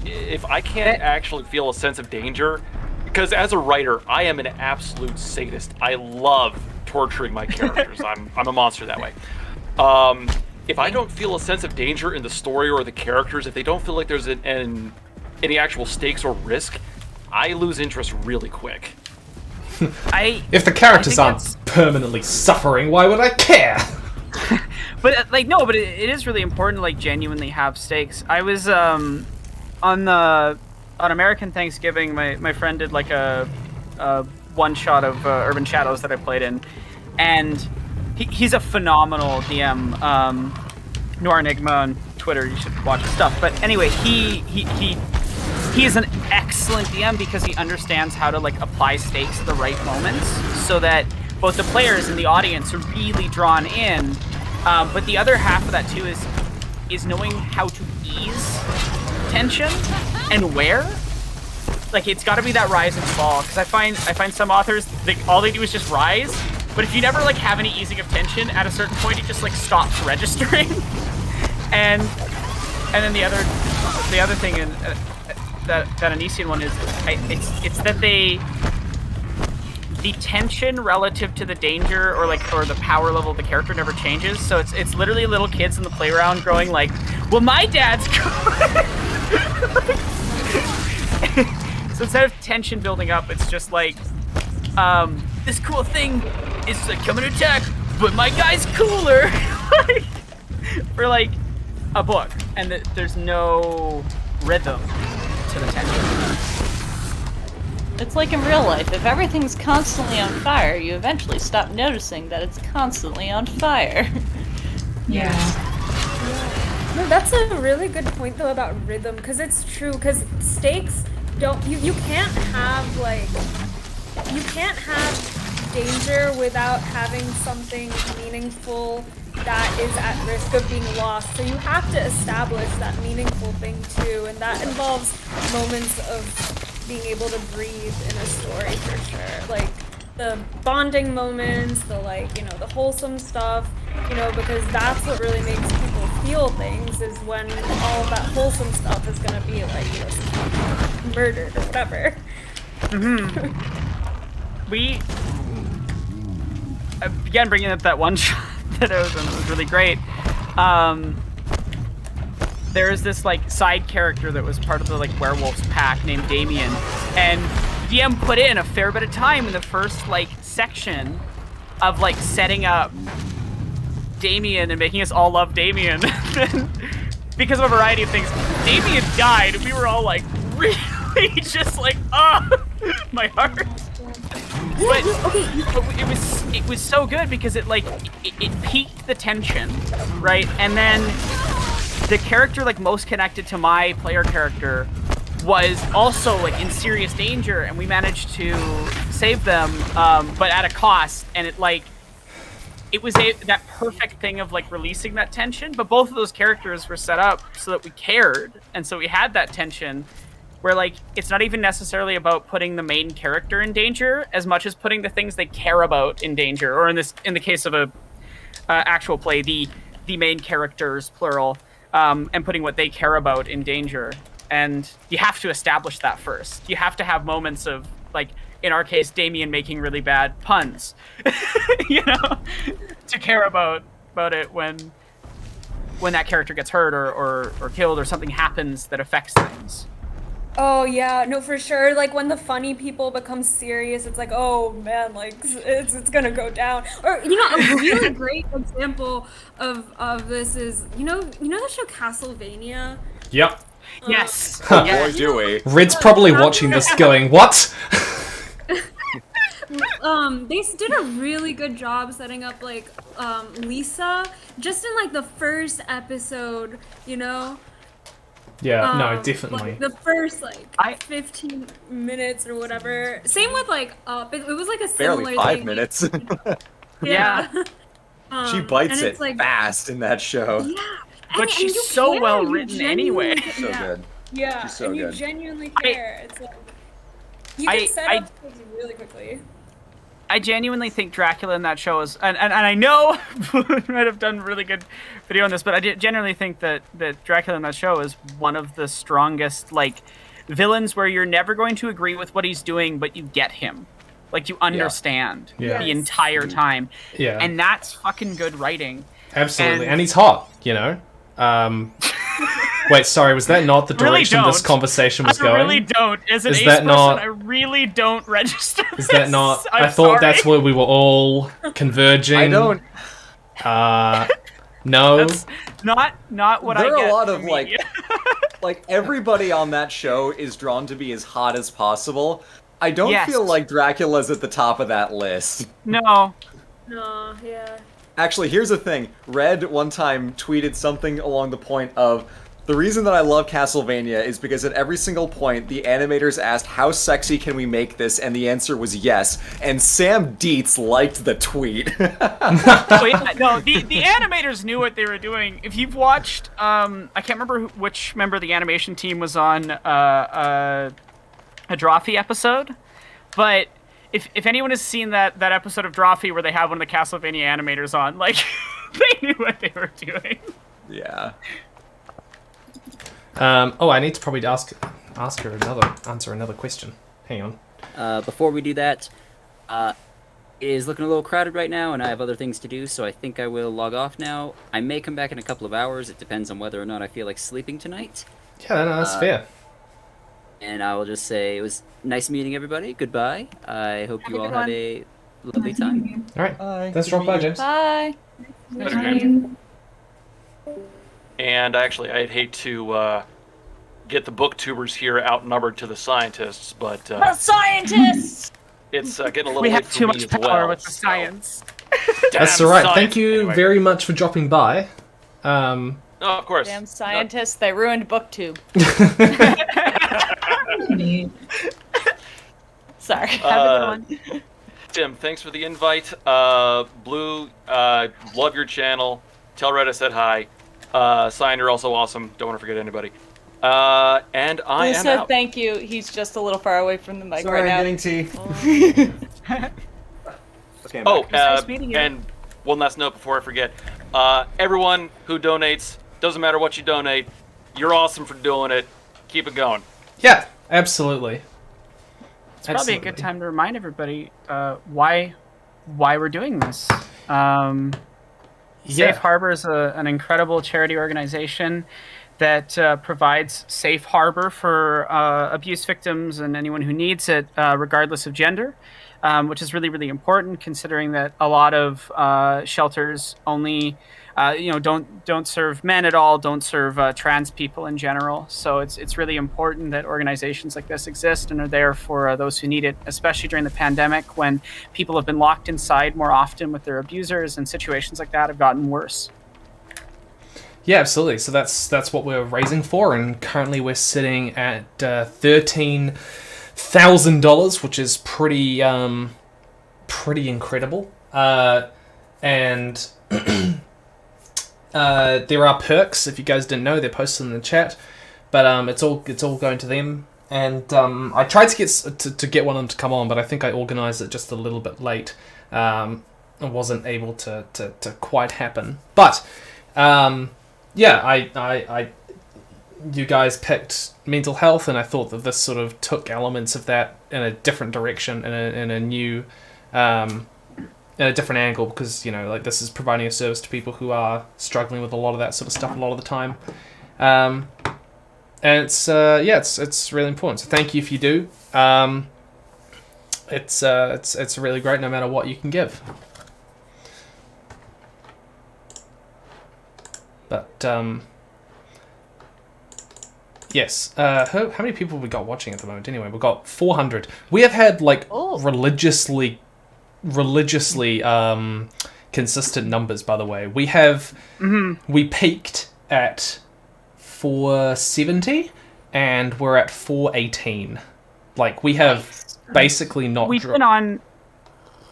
Speaker 12: If I can't actually feel a sense of danger, because as a writer, I am an absolute sadist. I love torturing my characters. I'm a monster that way. If I don't feel a sense of danger in the story or the characters, if they don't feel like there's any actual stakes or risk, I lose interest really quick.
Speaker 1: If the characters aren't permanently suffering, why would I care?
Speaker 10: But like no, but it is really important to like genuinely have stakes. I was on American Thanksgiving, my friend did like a one shot of Urban Shadows that I played in, and he's a phenomenal DM. Noir Enigma on Twitter, you should watch his stuff. But anyway, he is an excellent DM because he understands how to like apply stakes at the right moments, so that both the players and the audience are really drawn in. But the other half of that too is knowing how to ease tension and where. Like it's got to be that rise and fall, because I find some authors all they do is just rise, but if you never like have any easing of tension, at a certain point it just like stops registering. and then the other thing in that Anisian one is it's that the tension relative to the danger or the power level of the character never changes. So it's literally little kids in the playground growing like, well, my dad's So instead of tension building up, it's just like, this cool thing is like coming to attack, but my guy's cooler. For like a book, and there's no rhythm to the tension.
Speaker 7: It's like in real life. If everything's constantly on fire, you eventually stop noticing that it's constantly on fire.
Speaker 11: Yeah.
Speaker 18: No, that's a really good point though about rhythm, because it's true, because stakes don't, you can't have danger without having something meaningful that is at risk of being lost. So you have to establish that meaningful thing too, and that involves moments of being able to breathe in a story for sure. Like the bonding moments, the the wholesome stuff, because that's what really makes people feel things, is when all of that wholesome stuff is gonna be like, murdered or whatever.
Speaker 10: We again bringing up that one shot that was really great. there's this like side character that was part of the like werewolves pack named Damien, and DM put in a fair bit of time in the first like section of like setting up Damien and making us all love Damien. Because of a variety of things, Damien died, and we were all like really just like, my heart. But it was so good because it like it piqued the tension, right? And then the character like most connected to my player character was also like in serious danger, and we managed to save them, but at a cost. And it was that perfect thing of like releasing that tension. But both of those characters were set up so that we cared, and so we had that tension where like it's not even necessarily about putting the main character in danger as much as putting the things they care about in danger, or in the case of a actual play, the main characters plural, and putting what they care about in danger. And you have to establish that first. You have to have moments of like, in our case, Damien making really bad puns, to care about it when that character gets hurt or killed, or something happens that affects things.
Speaker 18: Oh yeah, no, for sure. Like when the funny people become serious, it's like, oh man, like it's gonna go down. Or a really great example of this is you know the show Castlevania.
Speaker 1: Yep.
Speaker 10: Yes.
Speaker 17: Oh boy, do we.
Speaker 1: Red's probably watching this going, what?
Speaker 18: They did a really good job setting up like Lisa just in like the first episode,
Speaker 1: Yeah, no, definitely.
Speaker 18: Like, the first 15 minutes or whatever. Same with like it was like a similar
Speaker 17: Barely 5
Speaker 18: thing.
Speaker 17: minutes.
Speaker 18: Yeah.
Speaker 17: She bites
Speaker 18: and
Speaker 17: it
Speaker 18: it's, like,
Speaker 17: fast in that show.
Speaker 18: Yeah.
Speaker 10: But she's so well written anyway.
Speaker 17: So good.
Speaker 18: Yeah,
Speaker 17: She's so
Speaker 18: and you
Speaker 17: good.
Speaker 18: genuinely care. It's like you can set up things really quickly.
Speaker 10: I genuinely think Dracula in that show is, and I know I might have done a really good video on this, but I genuinely think that Dracula in that show is one of the strongest like villains where you're never going to agree with what he's doing, but you get him. Like you understand the entire time.
Speaker 1: Yeah.
Speaker 10: And that's fucking good writing.
Speaker 1: Absolutely. And he's hot, Wait, sorry, was that not the direction this conversation was going?
Speaker 10: I really don't. As an ace person, I really don't register
Speaker 1: Is that not...
Speaker 10: this.
Speaker 1: I thought that's where we were all converging.
Speaker 17: I don't...
Speaker 1: No.
Speaker 10: That's not what I get.
Speaker 17: There are a lot
Speaker 10: from
Speaker 17: of,
Speaker 10: media.
Speaker 17: like, everybody on that show is drawn to be as hot as possible. I don't feel like Dracula's at the top of that list.
Speaker 10: No.
Speaker 18: No, yeah.
Speaker 17: Actually, here's the thing. Red one time tweeted something along the point of, the reason that I love Castlevania is because at every single point, the animators asked, how sexy can we make this? And the answer was yes. And Sam Dietz liked the tweet.
Speaker 10: The animators knew what they were doing. If you've watched, I can't remember which member of the animation team was on a Drawfee episode, but if anyone has seen that episode of Drawfee where they have one of the Castlevania animators on, like, they knew what they were doing.
Speaker 17: Yeah.
Speaker 1: I need to probably answer another question. Hang on.
Speaker 14: Before we do that, it is looking a little crowded right now, and I have other things to do, so I think I will log off now. I may come back in a couple of hours. It depends on whether or not I feel like sleeping tonight.
Speaker 1: Yeah, no, that's fair.
Speaker 14: And I will just say it was nice meeting everybody. Goodbye. I hope you all had a lovely time.
Speaker 1: All right. Bye. Let's drop by, James.
Speaker 7: Bye.
Speaker 12: And actually, I'd hate to get the booktubers here outnumbered to the scientists, but
Speaker 7: The scientists!
Speaker 12: It's getting a little
Speaker 10: We
Speaker 12: late
Speaker 10: have
Speaker 12: for
Speaker 10: too
Speaker 12: me
Speaker 10: much
Speaker 12: as
Speaker 10: power
Speaker 12: well,
Speaker 10: with the science.
Speaker 1: That's all right. Thank you very much for dropping by.
Speaker 12: Oh, of course.
Speaker 7: Damn scientists, they ruined BookTube. Sorry.
Speaker 12: Tim, thanks for the invite. Blue, love your channel. Tell Red I said hi. Cyan, you're also awesome. Don't want to forget anybody. And I am
Speaker 7: said
Speaker 12: out.
Speaker 7: thank you. He's just a little far away from the mic
Speaker 17: Sorry,
Speaker 7: right now.
Speaker 17: I'm getting tea.
Speaker 12: And one last note before I forget. Everyone who donates, doesn't matter what you donate, you're awesome for doing it. Keep it going.
Speaker 1: Yeah, absolutely.
Speaker 10: It's probably a good time to remind everybody why we're doing this. Safe Harbour is an incredible charity organization that provides safe harbor for abuse victims and anyone who needs it, regardless of gender, which is really, really important considering that a lot of shelters only don't serve men at all, don't serve trans people in general. So it's really important that organizations like this exist and are there for those who need it, especially during the pandemic when people have been locked inside more often with their abusers and situations like that have gotten worse.
Speaker 1: Yeah, absolutely. So that's what we're raising for, and currently we're sitting at $13,000, which is pretty incredible. And there are perks. If you guys didn't know, they're posted in the chat, but it's all going to them. And I tried to get one of them to come on, but I think I organised it just a little bit late. It wasn't able to quite happen, but. Yeah, I you guys picked mental health, and I thought that this sort of took elements of that in a different direction, in a new, in a different angle, because like this is providing a service to people who are struggling with a lot of that sort of stuff a lot of the time, and it's it's really important. So thank you if you do. It's really great no matter what you can give. But, yes. How many people have we got watching at the moment? Anyway, we've got 400. We have had, religiously consistent numbers, by the way. We have... We peaked at 470, and we're at 418. We have basically not...
Speaker 10: We've been on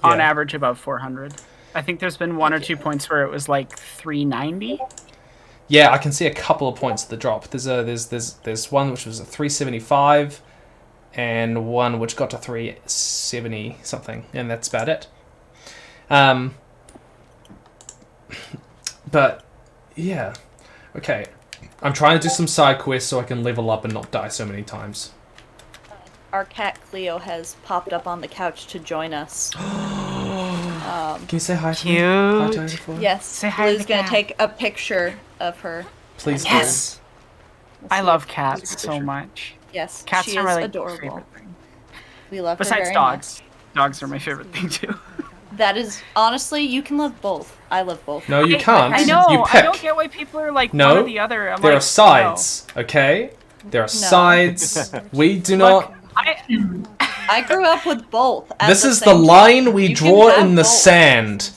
Speaker 10: average above 400. I think there's been 1 or 2 points where it was 390.
Speaker 1: Yeah, I can see a couple of points of the drop. There's one which was a 375, and one which got to 370 something, and that's about it. But yeah, okay. I'm trying to do some side quests so I can level up and not die so many times.
Speaker 7: Our cat Cleo has popped up on the couch to join us.
Speaker 1: Can you say hi to me?
Speaker 10: Cute.
Speaker 1: Hi to her before?
Speaker 7: Yes.
Speaker 10: Say hi to
Speaker 7: Blue's
Speaker 10: the
Speaker 7: gonna
Speaker 10: cat.
Speaker 7: take a picture of her.
Speaker 1: Please
Speaker 10: Yes. I love cats so much.
Speaker 7: Yes,
Speaker 10: Cats
Speaker 7: she
Speaker 10: are
Speaker 7: is
Speaker 10: my
Speaker 7: adorable.
Speaker 10: favorite thing.
Speaker 7: We love her
Speaker 10: Besides
Speaker 7: very
Speaker 10: dogs. Dogs are my favorite thing too.
Speaker 7: much. That is honestly, you can love both. I love both.
Speaker 1: No, you can't.
Speaker 10: I know.
Speaker 1: You
Speaker 10: I
Speaker 1: pick.
Speaker 10: don't get why people are one
Speaker 1: No,
Speaker 10: or the other. I'm
Speaker 1: there
Speaker 10: like,
Speaker 1: are sides, okay? There are sides. We do not...
Speaker 7: I grew up with both. at
Speaker 1: This
Speaker 7: the
Speaker 1: is the
Speaker 7: same
Speaker 1: line
Speaker 7: time.
Speaker 1: we
Speaker 7: You can
Speaker 1: draw
Speaker 7: have
Speaker 1: in the
Speaker 7: both.
Speaker 1: sand.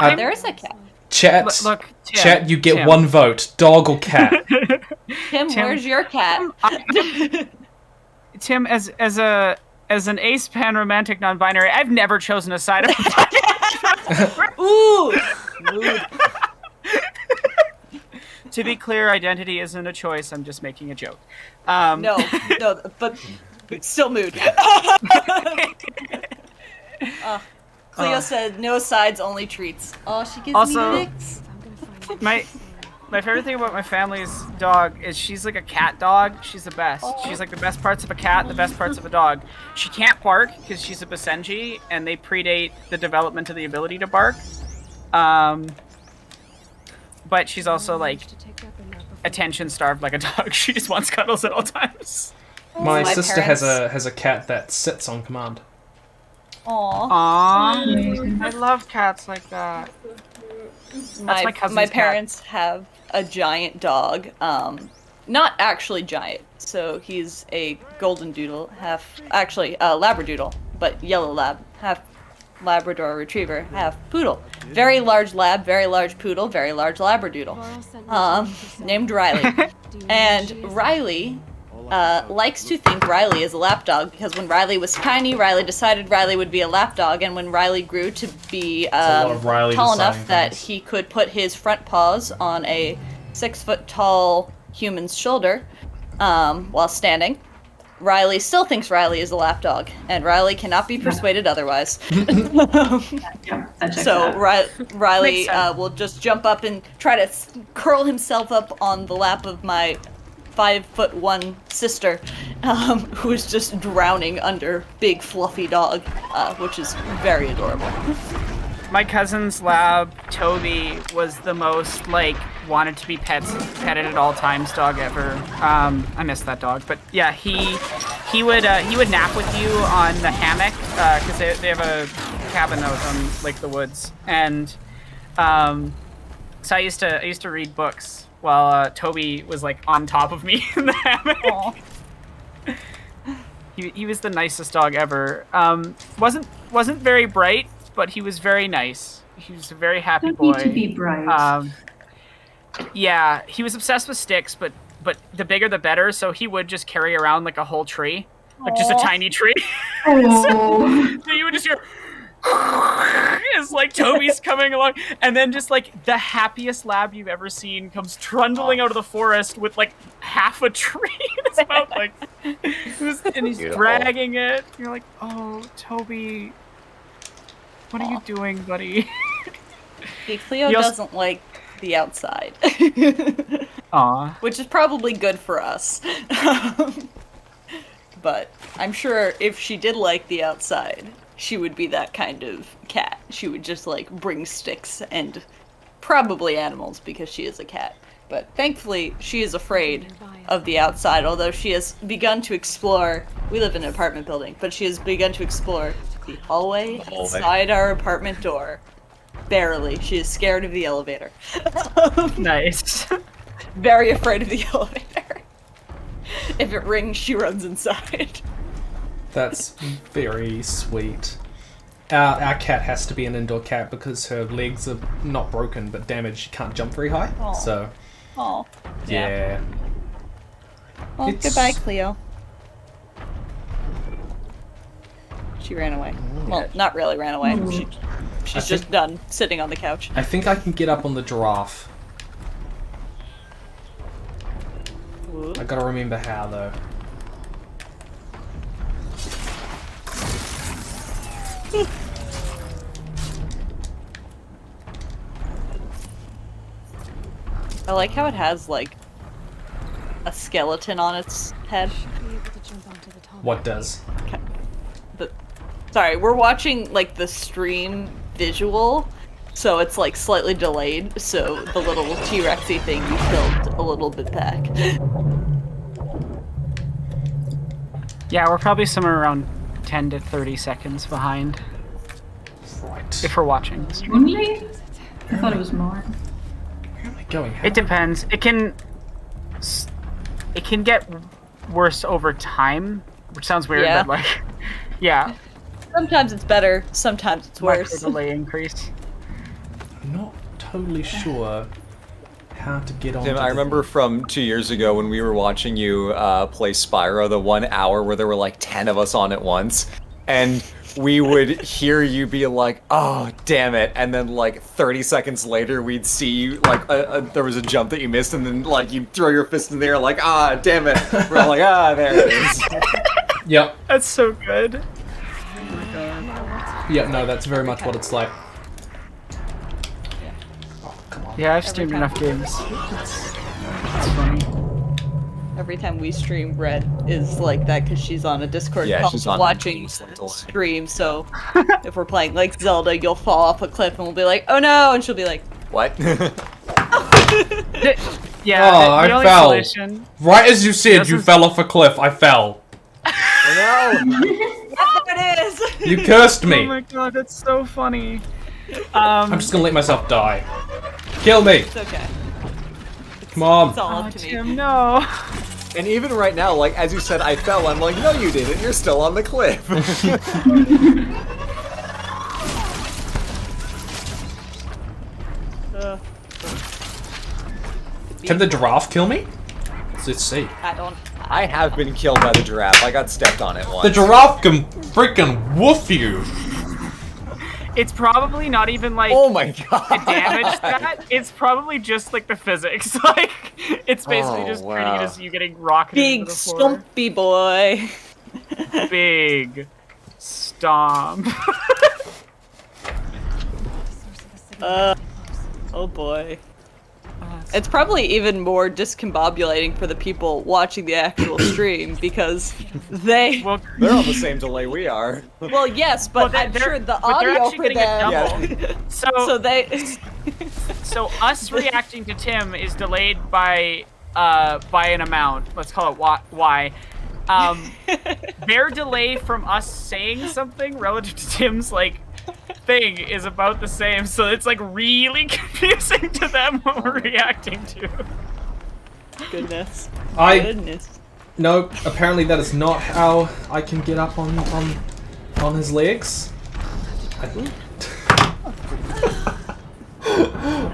Speaker 7: There's a cat.
Speaker 1: Chat,
Speaker 10: Look, Tim,
Speaker 1: chat, you get
Speaker 10: Tim.
Speaker 1: one vote. Dog or cat?
Speaker 7: Tim, where's your cat?
Speaker 10: Tim, as an ace pan-romantic non-binary, I've never chosen a side of
Speaker 7: Ooh!
Speaker 10: To be clear, identity isn't a choice. I'm just making a joke.
Speaker 7: No, but still mood. Cleo said, no sides, only treats. Oh, she gives
Speaker 10: Also,
Speaker 7: me licks.
Speaker 10: My favorite thing about my family's dog is she's like a cat dog. She's the best. She's like the best parts of a cat, the best parts of a dog. She can't bark because she's a Basenji, and they predate the development of the ability to bark. But she's also attention starved like a dog. She just wants cuddles at all times.
Speaker 1: My sister has a cat that sits on command.
Speaker 10: Aww. I love cats like that. That's my cousin's
Speaker 7: My
Speaker 10: cat.
Speaker 7: parents have a giant dog. Not actually giant. So he's a golden doodle, labradoodle, but yellow lab, half Labrador retriever, half poodle. Very large lab, very large poodle, very large labradoodle. Named Riley. And Riley likes to think Riley is a lapdog because when Riley was tiny, Riley decided Riley would be a lapdog, and when Riley grew to be tall enough that he could put his front paws on a 6-foot-tall human's shoulder while standing, Riley still thinks Riley is a lapdog, and Riley cannot be persuaded otherwise. So Riley will just jump up and try to curl himself up on the lap of my 5'1" sister, who is just drowning under big fluffy dog, which is very adorable.
Speaker 10: My cousin's lab, Toby, was the most wanted to be petted at all times dog ever. I miss that dog, but yeah, he would nap with you on the hammock because they have a cabin out on Lake of the Woods, and so I used to read books while Toby was like on top of me in the hammock. He was the nicest dog ever. Wasn't very bright, but he was very nice. He was a very happy boy.
Speaker 11: Don't need to be bright.
Speaker 10: Yeah, he was obsessed with sticks, but the bigger the better. So he would just carry around like a whole tree, like just a tiny tree. So you would just hear as like Toby's coming along, and then just like the happiest lab you've ever seen comes trundling out of the forest with like half a tree in his mouth, like, and he's dragging it. You're like, oh, Toby, what are you doing, buddy?
Speaker 7: Cleo doesn't like the outside.
Speaker 10: Aw.
Speaker 7: Which is probably good for us. But I'm sure if she did like the outside, she would be that kind of cat. She would just like bring sticks and probably animals because she is a cat. But thankfully, she is afraid of the outside, although she has begun to explore. We live in an apartment building, but she has begun to explore the hallway inside our apartment door. Barely. She is scared of the elevator.
Speaker 10: Nice.
Speaker 7: Very afraid of the elevator. If it rings, she runs inside.
Speaker 1: That's very sweet. Our cat has to be an indoor cat because her legs are not broken but damaged. She can't jump very high.
Speaker 7: Aww.
Speaker 1: So,
Speaker 7: Oh.
Speaker 1: yeah.
Speaker 7: Well, goodbye, Cleo. She ran away. Well, not really ran away. She's just done sitting on the couch.
Speaker 1: I think I can get up on the giraffe.
Speaker 7: Ooh.
Speaker 1: I gotta remember how though.
Speaker 7: I like how it has like a skeleton on its head.
Speaker 1: What does?
Speaker 7: Sorry, we're watching like the stream visual, so it's like slightly delayed, so the little T-Rexy thing you killed a little bit back.
Speaker 10: Yeah, we're probably somewhere around 10 to 30 seconds behind.
Speaker 1: Right.
Speaker 10: If we're watching the stream.
Speaker 11: Only? I thought it was more.
Speaker 1: Where am I going?
Speaker 10: It depends. It can get worse over time, which sounds weird,
Speaker 7: Yeah.
Speaker 10: but like, yeah.
Speaker 7: Sometimes it's better, sometimes it's worse.
Speaker 10: Micro delay increase.
Speaker 1: I'm not totally sure how to get on.
Speaker 17: Tim, I remember from 2 years ago when we were watching you play Spyro, the 1 hour where there were like 10 of us on at once, and we would hear you be like, oh, damn it, and then like 30 seconds later we'd see you, like, there was a jump that you missed, and then like you throw your fist in the air like, ah, damn it. We're all like, ah, there it is.
Speaker 1: Yep.
Speaker 10: That's so good.
Speaker 1: Yep, no, that's very much what it's like. Oh, come on.
Speaker 10: Yeah, I've streamed enough games. It's funny.
Speaker 7: Every time we stream, Red is like that because she's on a Discord
Speaker 17: Yeah,
Speaker 7: call
Speaker 17: she's on
Speaker 7: watching stream, so if we're playing like Zelda, you'll fall off a cliff and we'll be like, oh no, and she'll be like,
Speaker 17: what?
Speaker 10: Yeah,
Speaker 1: Oh,
Speaker 10: the
Speaker 1: I
Speaker 10: only
Speaker 1: fell.
Speaker 10: solution-
Speaker 1: Right as you said, you fell off a cliff. I fell.
Speaker 17: Oh no!
Speaker 7: There it is!
Speaker 1: You cursed
Speaker 10: Oh
Speaker 1: me.
Speaker 10: my god, that's so funny.
Speaker 1: I'm just gonna let myself die. Kill me.
Speaker 7: It's okay.
Speaker 1: Come on.
Speaker 7: It's all up to me.
Speaker 10: Tim, no.
Speaker 17: And even right now, like, as you said, I fell, I'm like, no you didn't, you're still on the cliff.
Speaker 1: Can the giraffe kill me? Let's see.
Speaker 17: I have been killed by the giraffe. I got stepped on it once.
Speaker 1: The giraffe can freaking woof you.
Speaker 10: It's probably not even like
Speaker 17: oh my god
Speaker 10: to damage that. It's probably just like the physics. Like it's basically
Speaker 17: Oh,
Speaker 10: just
Speaker 17: wow.
Speaker 10: pretty as you getting rocketed
Speaker 7: Big
Speaker 10: into the floor.
Speaker 7: stumpy boy.
Speaker 10: Big stomp.
Speaker 7: Oh boy. It's probably even more discombobulating for the people watching the actual stream because they're
Speaker 17: on the same delay we are.
Speaker 7: Well, yes, but I'm sure the audio for them.
Speaker 10: So So us reacting to Tim is delayed by an amount. Let's call it Y. Their delay from us saying something relative to Tim's thing is about the same, so it's really confusing to them what we're reacting to.
Speaker 7: Goodness.
Speaker 1: No, apparently that is not how I can get up on his legs.
Speaker 7: I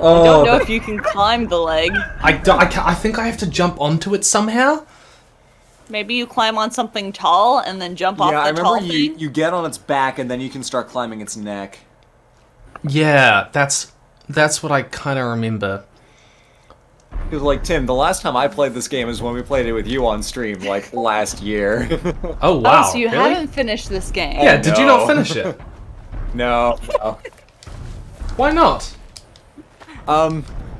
Speaker 7: don't know if you can climb the leg.
Speaker 1: I think I have to jump onto it somehow.
Speaker 7: Maybe you climb on something tall and then jump off the tall thing.
Speaker 17: Yeah, I remember you get on its back and then you can start climbing its neck.
Speaker 1: Yeah, that's what I kind of remember.
Speaker 17: Because, Tim, the last time I played this game is when we played it with you on stream, last year.
Speaker 1: Oh, wow.
Speaker 7: Oh, so you haven't finished this game?
Speaker 1: Yeah, did you not finish it?
Speaker 17: No.
Speaker 1: Why not?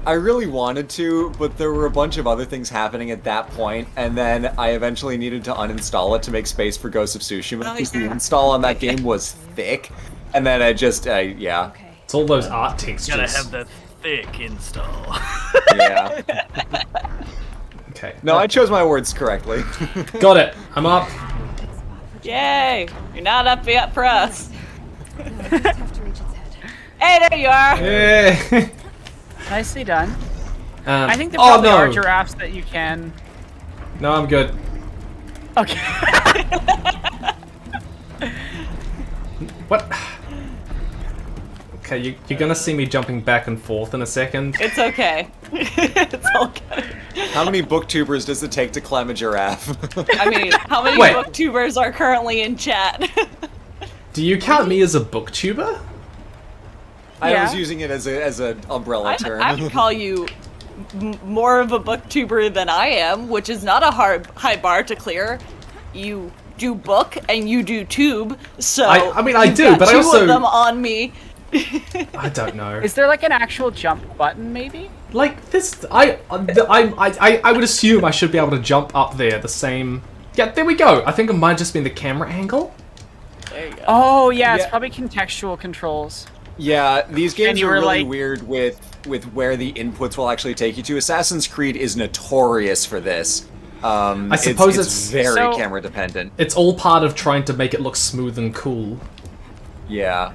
Speaker 17: I really wanted to, but there were a bunch of other things happening at that point, and then I eventually needed to uninstall it to make space for Ghost of Tsushima, because the install on that game was thick, and then I just, yeah.
Speaker 1: It's all those art textures.
Speaker 12: Gotta have the thick install.
Speaker 17: Yeah.
Speaker 1: Okay.
Speaker 17: No, I chose my words correctly.
Speaker 1: Got it. I'm up.
Speaker 7: Yay! You're not up yet for us. Hey, there you are!
Speaker 1: Hey!
Speaker 10: Nicely done. I think there
Speaker 1: oh,
Speaker 10: probably
Speaker 1: no.
Speaker 10: are giraffes that you can...
Speaker 1: No, I'm good.
Speaker 10: Okay.
Speaker 1: What? Okay, you're gonna see me jumping back and forth in a second.
Speaker 7: It's okay. It's all good.
Speaker 17: How many booktubers does it take to climb a giraffe?
Speaker 7: I mean, how many booktubers are currently in chat?
Speaker 1: Do you count me as a booktuber?
Speaker 17: I was using it as an umbrella term.
Speaker 7: I would call you more of a booktuber than I am, which is not a high bar to clear. You do book and you do tube, so
Speaker 1: I mean I do, but I also
Speaker 7: two of them on me.
Speaker 1: I don't know.
Speaker 10: Is there an actual jump button, maybe?
Speaker 1: This, I would assume I should be able to jump up there the same. Yeah, there we go. I think it might just be the camera angle.
Speaker 7: There you go.
Speaker 10: Oh yeah, it's probably contextual controls.
Speaker 17: Yeah, these games
Speaker 10: you
Speaker 17: are
Speaker 10: were
Speaker 17: really weird with where the inputs will actually take you to. Assassin's Creed is notorious for this.
Speaker 1: I suppose
Speaker 17: it's very camera dependent.
Speaker 1: It's all part of trying to make it look smooth and cool.
Speaker 17: Yeah.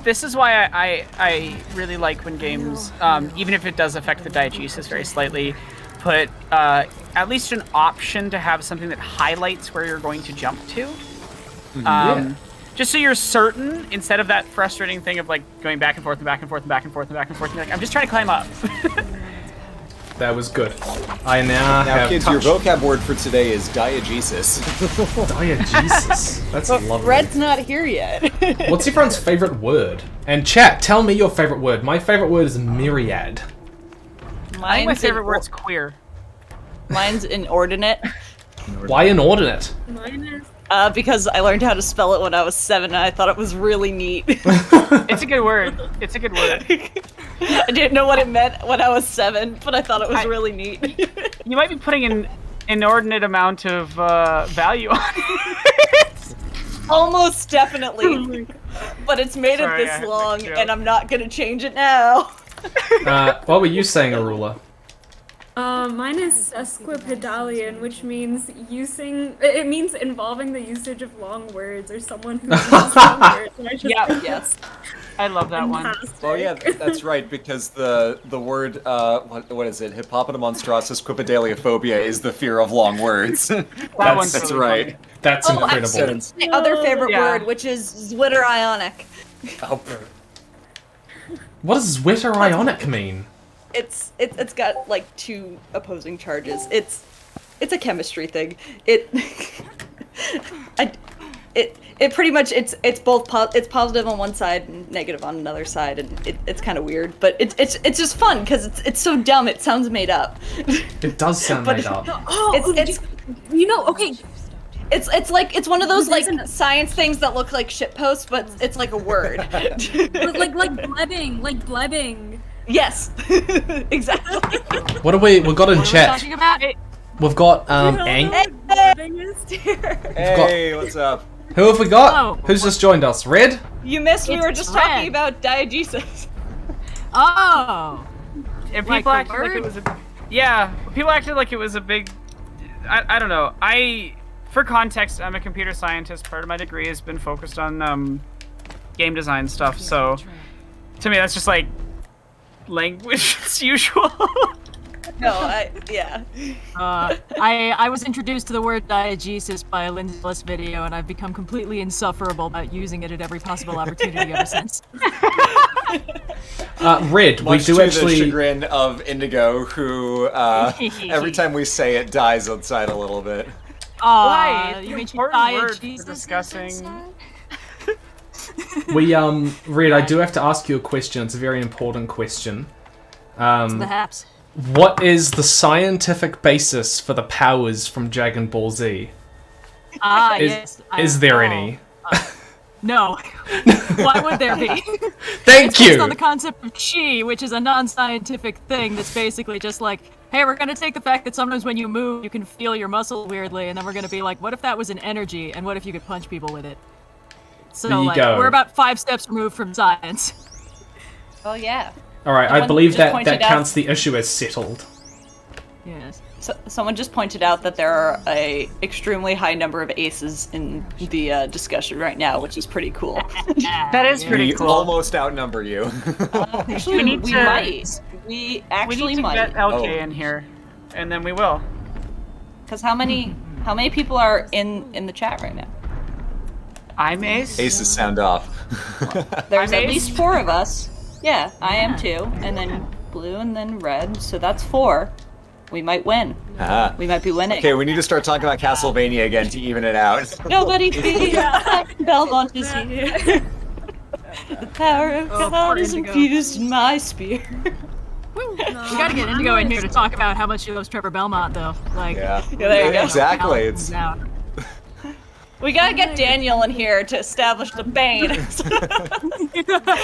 Speaker 10: This is why I really like when games, even if it does affect the diegesis very slightly, put at least an option to have something that highlights where you're going to jump to. Just so you're certain, instead of that frustrating thing of going back and forth and back and forth and back and forth and back and forth, and I'm just trying to climb up.
Speaker 1: That was good. I now have
Speaker 17: kids, your vocab word for today is diegesis.
Speaker 1: Diegesis. That's lovely.
Speaker 7: Red's not here yet.
Speaker 1: What's everyone's favorite word? And chat, tell me your favorite word. My favorite word is myriad.
Speaker 10: I think my favorite word's queer.
Speaker 7: Mine's inordinate.
Speaker 1: Why inordinate?
Speaker 18: Mine is...
Speaker 7: Because I learned how to spell it when I was 7 and I thought it was really neat.
Speaker 10: It's a good word. It's a good word.
Speaker 7: I didn't know what it meant when I was 7, but I thought it was really neat.
Speaker 10: You might be putting an inordinate amount of value on it.
Speaker 7: Almost definitely. But it's made it this long and I'm not gonna change it now.
Speaker 1: What were you saying, Arula?
Speaker 18: Mine is sesquipedalian, which means it means involving the usage of long words or someone who uses long words.
Speaker 7: Yes.
Speaker 10: I love that one.
Speaker 17: Oh yeah, that's right, because the word, what is it? Hippopotamonstrosesquipedaliophobia is the fear of long words. That's
Speaker 10: really
Speaker 17: right.
Speaker 10: funny.
Speaker 1: That's incredible.
Speaker 7: My other favorite word, which is Zwitter Ionic.
Speaker 17: Oh.
Speaker 1: What does Zwitter Ionic mean?
Speaker 7: It's got two opposing charges. It's a chemistry thing. It pretty much it's both it's positive on one side and negative on another side, and it's kind of weird, but it's just fun because it's so dumb it sounds made up.
Speaker 1: It does sound made up.
Speaker 7: It's it's one of those science things that look like shitposts, but it's like a word.
Speaker 18: like blebbing.
Speaker 7: Yes, exactly.
Speaker 1: What are we got in chat?
Speaker 10: Talking about it.
Speaker 1: We've got Ang.
Speaker 17: Hey, what's up?
Speaker 1: Who have we got?
Speaker 10: Hello.
Speaker 1: Who's just joined us? Red?
Speaker 7: You missed. We
Speaker 10: It's
Speaker 7: were just
Speaker 10: Red.
Speaker 7: talking about diegesis.
Speaker 19: Oh.
Speaker 10: And
Speaker 19: Like
Speaker 10: people
Speaker 19: the
Speaker 10: acted like it
Speaker 19: word?
Speaker 10: was a. Yeah, people acted like it was a big. I don't know. For context, I'm a computer scientist. Part of my degree has been focused on game design stuff. So, to me, that's just like language as usual.
Speaker 7: No, yeah.
Speaker 19: I was introduced to the word diegesis by a Lindsay video, and I've become completely insufferable about using it at every possible opportunity ever since.
Speaker 1: Red, we
Speaker 17: Much
Speaker 1: do
Speaker 17: to
Speaker 1: actually.
Speaker 17: the chagrin of Indigo, who every time we say it dies inside a little bit.
Speaker 19: Why? You mean
Speaker 10: Important word for
Speaker 19: diegesis?
Speaker 10: discussing.
Speaker 1: Red, I do have to ask you a question. It's a very important question.
Speaker 19: Perhaps.
Speaker 1: What is the scientific basis for the powers from Dragon Ball Z?
Speaker 19: Yes.
Speaker 1: Is there any?
Speaker 19: No. Why would there be?
Speaker 1: Thank
Speaker 19: It's based
Speaker 1: you.
Speaker 19: on the concept of chi, which is a non-scientific thing that's basically just like, hey, we're gonna take the fact that sometimes when you move, you can feel your muscle weirdly, and then we're gonna be like, what if that was an energy, and what if you could punch people with it? So
Speaker 1: There you
Speaker 19: like,
Speaker 1: go.
Speaker 19: we're about 5 steps removed from science.
Speaker 7: Oh yeah.
Speaker 1: All right, I
Speaker 7: Someone
Speaker 1: believe
Speaker 7: just
Speaker 1: that
Speaker 7: pointed
Speaker 1: counts
Speaker 7: out-
Speaker 1: the issue as settled.
Speaker 19: Yes.
Speaker 7: So, someone just pointed out that there are a extremely high number of aces in the discussion right now, which is pretty cool.
Speaker 10: That is pretty
Speaker 17: We
Speaker 10: cool.
Speaker 17: almost outnumber you.
Speaker 7: Actually,
Speaker 10: need
Speaker 7: we
Speaker 10: to-
Speaker 7: might. We actually
Speaker 10: we need to
Speaker 7: might.
Speaker 10: get LK
Speaker 17: Oh.
Speaker 10: in here, and then we will.
Speaker 7: Because how many people are in the chat right now?
Speaker 10: I'm Ace.
Speaker 17: Aces sound off.
Speaker 7: There's
Speaker 10: I'm
Speaker 7: at
Speaker 10: Ace.
Speaker 7: least 4 of us. Yeah, I am 2, and then blue, and then red. So that's 4. We might win.
Speaker 17: Ah.
Speaker 7: We might be winning.
Speaker 17: Okay, we need to start talking about Castlevania again to even it out.
Speaker 7: Nobody feeds. Belmont is here. The power of God is
Speaker 19: Indigo.
Speaker 7: infused in my spear.
Speaker 19: We gotta get Indigo in here to talk about how much he loves Trevor Belmont, though. Like,
Speaker 17: Yeah.
Speaker 7: there you go.
Speaker 17: Exactly. It's
Speaker 19: out.
Speaker 7: We gotta get Daniel in here to establish the Bane.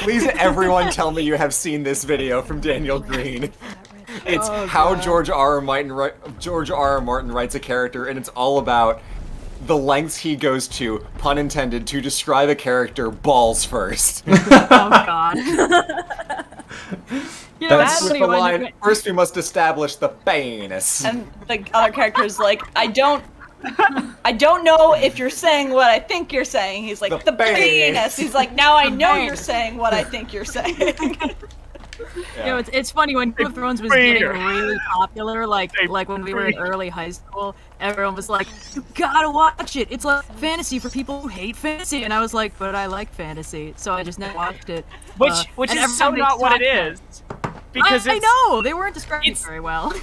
Speaker 17: Please, everyone, tell me you have seen this video from Daniel Green. It's how George R. R. Martin writes a character, and it's all about the lengths he goes to, pun intended, to describe a character balls first.
Speaker 19: Oh god. You know,
Speaker 17: That's
Speaker 19: that's
Speaker 17: with
Speaker 19: funny
Speaker 17: the
Speaker 19: when
Speaker 17: line,
Speaker 19: you-
Speaker 17: first we must establish the penis.
Speaker 7: And the other character's like, I don't know if you're saying what I think you're saying. He's like, the penis. He's like, now I know you're saying what I think you're saying.
Speaker 19: You know, it's funny when Game of Thrones was getting really popular, like when we were in early high school, everyone was like, you gotta watch it. It's like fantasy for people who hate fantasy. And I was like, but I like fantasy. So I just never watched it.
Speaker 10: Which
Speaker 19: and
Speaker 10: is so
Speaker 19: every time
Speaker 10: not
Speaker 19: they
Speaker 10: what it
Speaker 19: talk
Speaker 10: is. Because
Speaker 19: I
Speaker 10: it's,
Speaker 19: know they weren't describing it very well.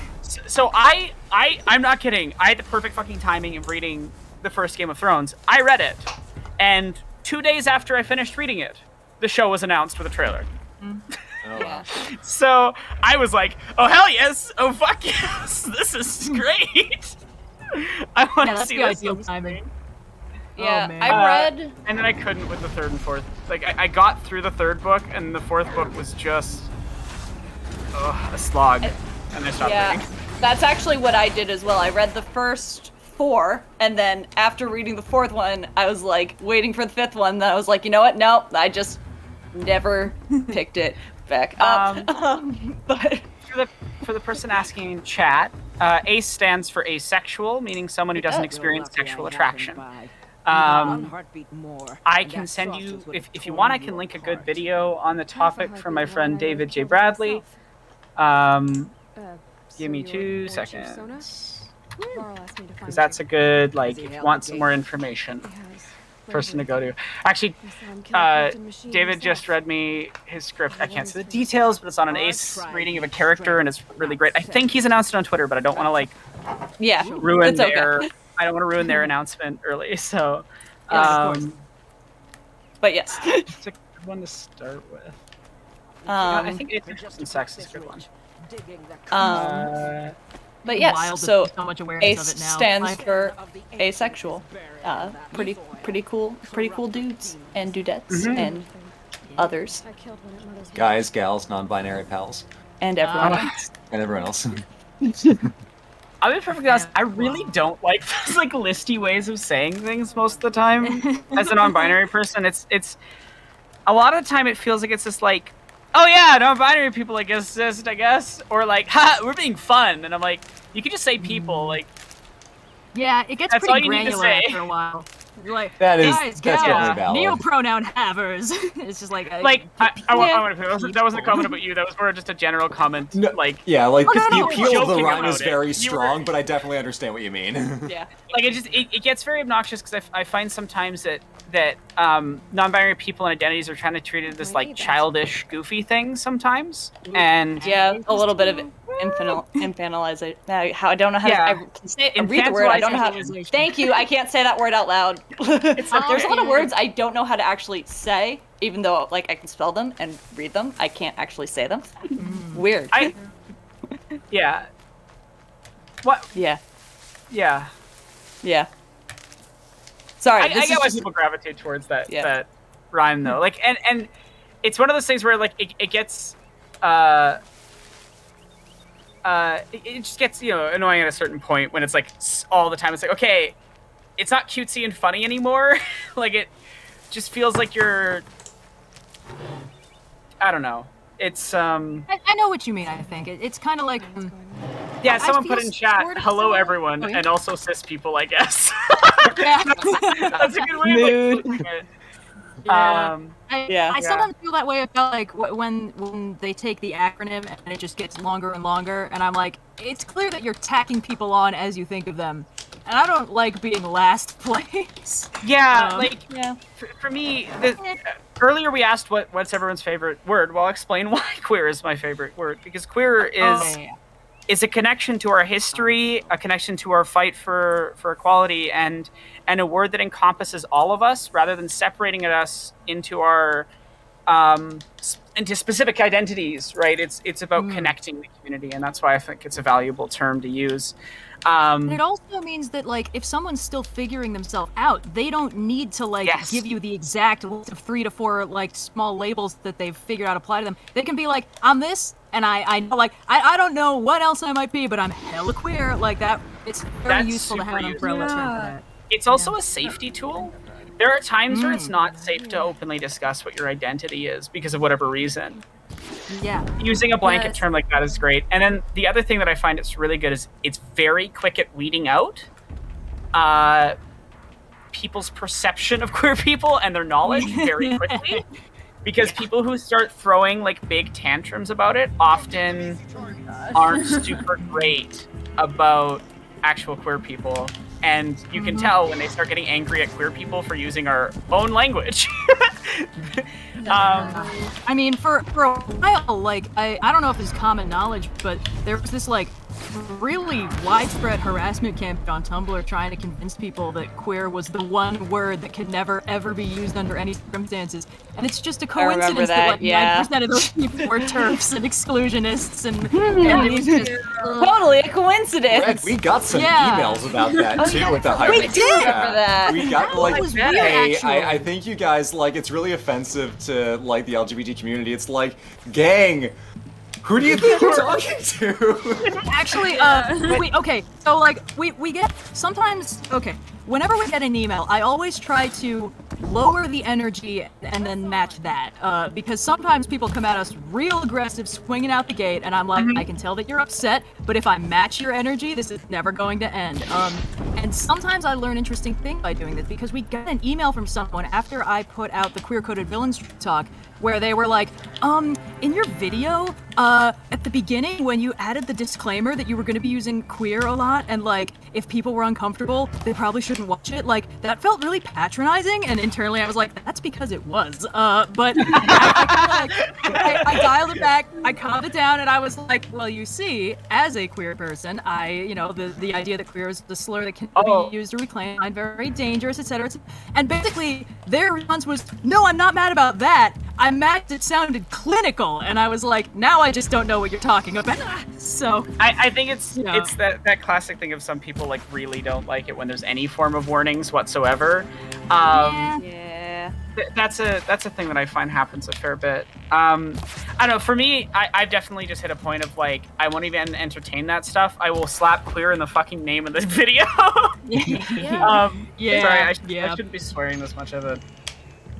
Speaker 10: So I'm not kidding. I had the perfect fucking timing of reading the first Game of Thrones. I read it, and 2 days after I finished reading it, the show was announced with a trailer.
Speaker 17: Oh, wow.
Speaker 10: So I was like, oh hell yes, oh fuck yes, this is great. I want to
Speaker 19: that's
Speaker 10: see
Speaker 19: the
Speaker 10: this.
Speaker 19: ideal timing.
Speaker 7: Yeah,
Speaker 19: Oh, man.
Speaker 7: I read.
Speaker 10: And then I couldn't with the third and fourth. Like I got through the third book, and the fourth book was just a slog. And I stopped
Speaker 7: Yeah,
Speaker 10: reading.
Speaker 7: that's actually what I did as well. I read the first 4, and then after reading the 4th one, I was like waiting for the 5th one. Then I was like, you know what? No, I just never picked it back up. But
Speaker 10: for the person asking in chat, ACE stands for asexual, meaning someone who doesn't experience sexual attraction. I can send you, if you want, I can link a good video on the topic from my friend David J. Bradley. Give me 2 seconds. Because that's a good, like, if you want some more information, person to go to. Actually, David just read me his script. I can't see the details, but it's on an ACE reading of a character, and it's really great. I think he's announced it on Twitter, but I don't want to, like, ruin
Speaker 7: it's okay.
Speaker 10: their... I don't want to ruin their announcement early, so...
Speaker 7: Yes, of course. But yes.
Speaker 10: It's a good one to start with. I think Interest in Sex is a good one.
Speaker 7: But yes,
Speaker 19: Wild to
Speaker 7: so
Speaker 19: see so much awareness
Speaker 7: ACE
Speaker 19: of it now.
Speaker 7: stands
Speaker 19: Like-
Speaker 7: for asexual. Pretty cool dudes and dudettes and others
Speaker 17: Guys, gals, non-binary pals.
Speaker 7: and everyone else.
Speaker 17: And everyone else.
Speaker 10: I'll be perfectly honest, I really don't like those like listy ways of saying things most of the time. As a non-binary person, it's a lot of the time it feels like it's this like oh yeah, non-binary people like exist, I guess, or like, ha, we're being fun, and I'm like, you can just say people, like.
Speaker 19: Yeah, it gets
Speaker 10: That's all
Speaker 19: pretty
Speaker 10: you need to
Speaker 19: granular
Speaker 10: say.
Speaker 19: after a while. You're like,
Speaker 17: That is-
Speaker 19: guys,
Speaker 17: that's
Speaker 19: gals,
Speaker 17: probably valid.
Speaker 19: neo-pronoun havers. It's just like,
Speaker 10: I want to. That wasn't a comment about you. That was more just a general comment. Like,
Speaker 17: Yeah, like
Speaker 19: Oh, no,
Speaker 17: the
Speaker 19: no,
Speaker 17: appeal of the
Speaker 10: joking
Speaker 17: rhyme
Speaker 10: about
Speaker 17: is
Speaker 10: it.
Speaker 17: very
Speaker 10: You
Speaker 17: strong,
Speaker 10: were-
Speaker 17: but I definitely understand what you mean.
Speaker 10: Yeah, like it gets very obnoxious because I find sometimes that non-binary people and identities are trying to treat it as like childish, goofy things sometimes, and
Speaker 7: Yeah, a little bit of infantilization. I don't know how
Speaker 10: Yeah.
Speaker 7: to. I can say I read the word. I don't know how. Thank you. I can't say that word out loud. There's a lot of words I don't know how to actually say, even though like I can spell them and read them. I can't actually say them. Weird.
Speaker 10: Yeah. What?
Speaker 7: Yeah.
Speaker 10: Yeah.
Speaker 7: Yeah. Sorry.
Speaker 10: I
Speaker 7: this
Speaker 10: get
Speaker 7: is
Speaker 10: why
Speaker 7: just-
Speaker 10: people gravitate towards that
Speaker 7: Yeah.
Speaker 10: that rhyme though. Like, and it's one of those things where like it gets it just gets, you know, annoying at a certain point when it's like all the time. It's like, okay, it's not cutesy and funny anymore. Like it just feels like you're, I don't know. It's
Speaker 19: I know what you mean. I think it's kind of like.
Speaker 10: yeah.
Speaker 19: I
Speaker 10: Someone
Speaker 19: feel
Speaker 10: put in chat,
Speaker 19: sort of
Speaker 10: "Hello
Speaker 19: similar.
Speaker 10: everyone,"
Speaker 19: Oh, yeah.
Speaker 10: and also cis people, I guess.
Speaker 19: Yeah.
Speaker 10: That's a good way of like, putting it.
Speaker 19: Yeah.
Speaker 7: Yeah.
Speaker 19: I sometimes feel that way about like when they take the acronym and it just gets longer and longer, and I'm like, it's clear that you're tacking people on as you think of them, and I don't like being last place.
Speaker 10: Yeah,
Speaker 7: Yeah.
Speaker 10: for me, earlier we asked what's everyone's favorite word. Well, I'll explain why queer is my favorite word, because queer is a connection to our history, a connection to our fight for equality, and a word that encompasses all of us rather than separating us into our into specific identities. Right? It's about connecting the community, and that's why I think it's a valuable term to use.
Speaker 19: And it also means that like if someone's still figuring themselves out, they don't need to like give you the exact list of 3 to 4 like small labels that they've figured out apply to them. They can be like, I'm this, and I know like I don't know what else I might be, but I'm hella queer. Like that, it's very
Speaker 10: That's
Speaker 19: useful to have an
Speaker 10: super
Speaker 19: umbrella term for
Speaker 10: useful.
Speaker 19: that.
Speaker 10: It's also a safety tool. There are times where it's not safe to openly discuss what your identity is because of whatever reason.
Speaker 19: Yeah.
Speaker 10: Using a blanket
Speaker 19: Yes.
Speaker 10: term like that is great. And then the other thing that I find it's really good is it's very quick at weeding out people's perception of queer people and their knowledge very quickly. Because people who start throwing like big tantrums about it often aren't super great about actual queer people. And you can tell when they start getting angry at queer people for using our own language.
Speaker 19: I mean, for a while, like, I don't know if it's common knowledge, but there was this, like, really widespread harassment campaign on Tumblr trying to convince people that queer was the one word that could never, ever be used under any circumstances. And it's just a
Speaker 7: I remember
Speaker 19: coincidence
Speaker 7: that,
Speaker 19: like,
Speaker 7: yeah.
Speaker 19: 9% of those people were TERFs and exclusionists, and it was just...
Speaker 7: Totally a coincidence.
Speaker 17: Red, we got some
Speaker 19: Yeah.
Speaker 17: emails about that
Speaker 7: Oh,
Speaker 17: too
Speaker 7: yeah,
Speaker 17: with the
Speaker 7: we
Speaker 17: hype.
Speaker 7: did remember that.
Speaker 17: We got like,
Speaker 7: That was weird,
Speaker 17: hey,
Speaker 7: actually.
Speaker 17: I think you guys like it's really offensive to like the LGBT community. It's like, gang, who do you think you're talking to?
Speaker 19: Actually, okay, so like we get sometimes whenever we get an email, I always try to lower the energy and then match that because sometimes people come at us real aggressive, swinging out the gate, and I'm like, I can tell that you're upset, but if I match your energy, this is never going to end. And sometimes I learn interesting things by doing this because we got an email from someone after I put out the Queer Coded Villains talk where they were like, in your video, at the beginning when you added the disclaimer that you were going to be using queer a lot and like if people were uncomfortable, they probably shouldn't watch it. Like that felt really patronizing, and internally I was like, that's because it was. But I dialed it back, I calmed it down, and I was like, well, you see, as a queer person, the idea that queer is the slur that can be used to reclaim, I'm very dangerous, etc. And basically, their response was, no, I'm not mad about that. I'm mad it sounded clinical, and I was like, now I just don't know what you're talking about. So
Speaker 10: I think it's that classic thing of some people like really don't like it when there's any form of warnings whatsoever.
Speaker 7: Yeah.
Speaker 10: That's a thing that I find happens a fair bit. I don't know. For me, I've definitely just hit a point of like I won't even entertain that stuff. I will slap queer in the fucking name of the video. Sorry, I shouldn't be swearing this much of it.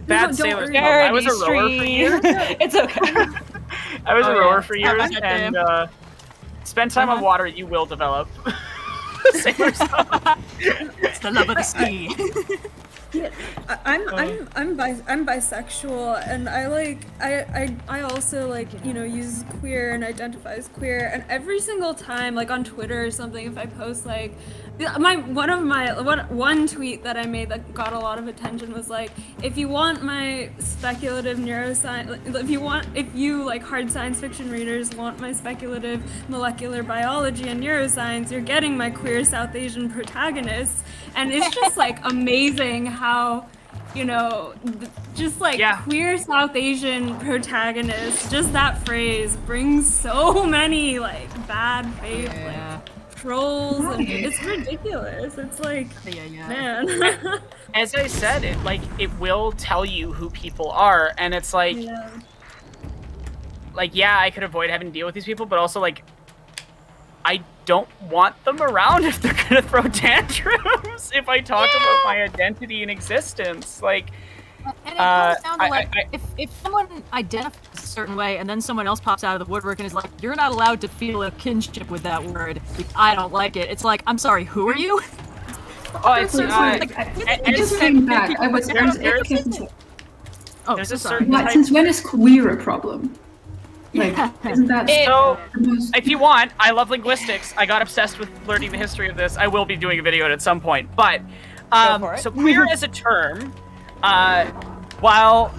Speaker 10: Bad
Speaker 18: don't
Speaker 10: sailors.
Speaker 18: worry.
Speaker 10: I was a rower for years.
Speaker 7: It's okay.
Speaker 10: I was a
Speaker 19: Oh,
Speaker 10: rower
Speaker 19: yeah.
Speaker 10: for
Speaker 19: Yeah,
Speaker 10: years,
Speaker 19: I get
Speaker 10: and
Speaker 19: them.
Speaker 10: spend time on water, you will develop.
Speaker 19: It's the love of the sea.
Speaker 18: Yeah, I'm bisexual, and I also use queer and identify as queer, and every single time on Twitter or something, if I post one tweet that I made that got a lot of attention was if you want my speculative neuroscience, if you hard science fiction readers want my speculative molecular biology and neuroscience, you're getting my queer South Asian protagonists. And it's just amazing how, queer South Asian protagonists, just that phrase brings so many bad faith trolls, and it's ridiculous. It's man.
Speaker 10: As I said, it will tell you who people are, and it's I could avoid having to deal with these people, but also I don't want them around if they're gonna throw tantrums if I talk about my identity and existence.
Speaker 19: And it comes down to if someone identifies a certain way and then someone else pops out of the woodwork and is you're not allowed to feel a kinship with that word. I don't like it. It's I'm sorry, who are you?
Speaker 11: Oh, it's just came back.
Speaker 10: There's a certain type.
Speaker 11: Since when is queer a problem? Isn't that
Speaker 10: so? If you want, I love linguistics. I got obsessed with learning the history of this. I will be doing a video on it at some point. But so queer as a term, while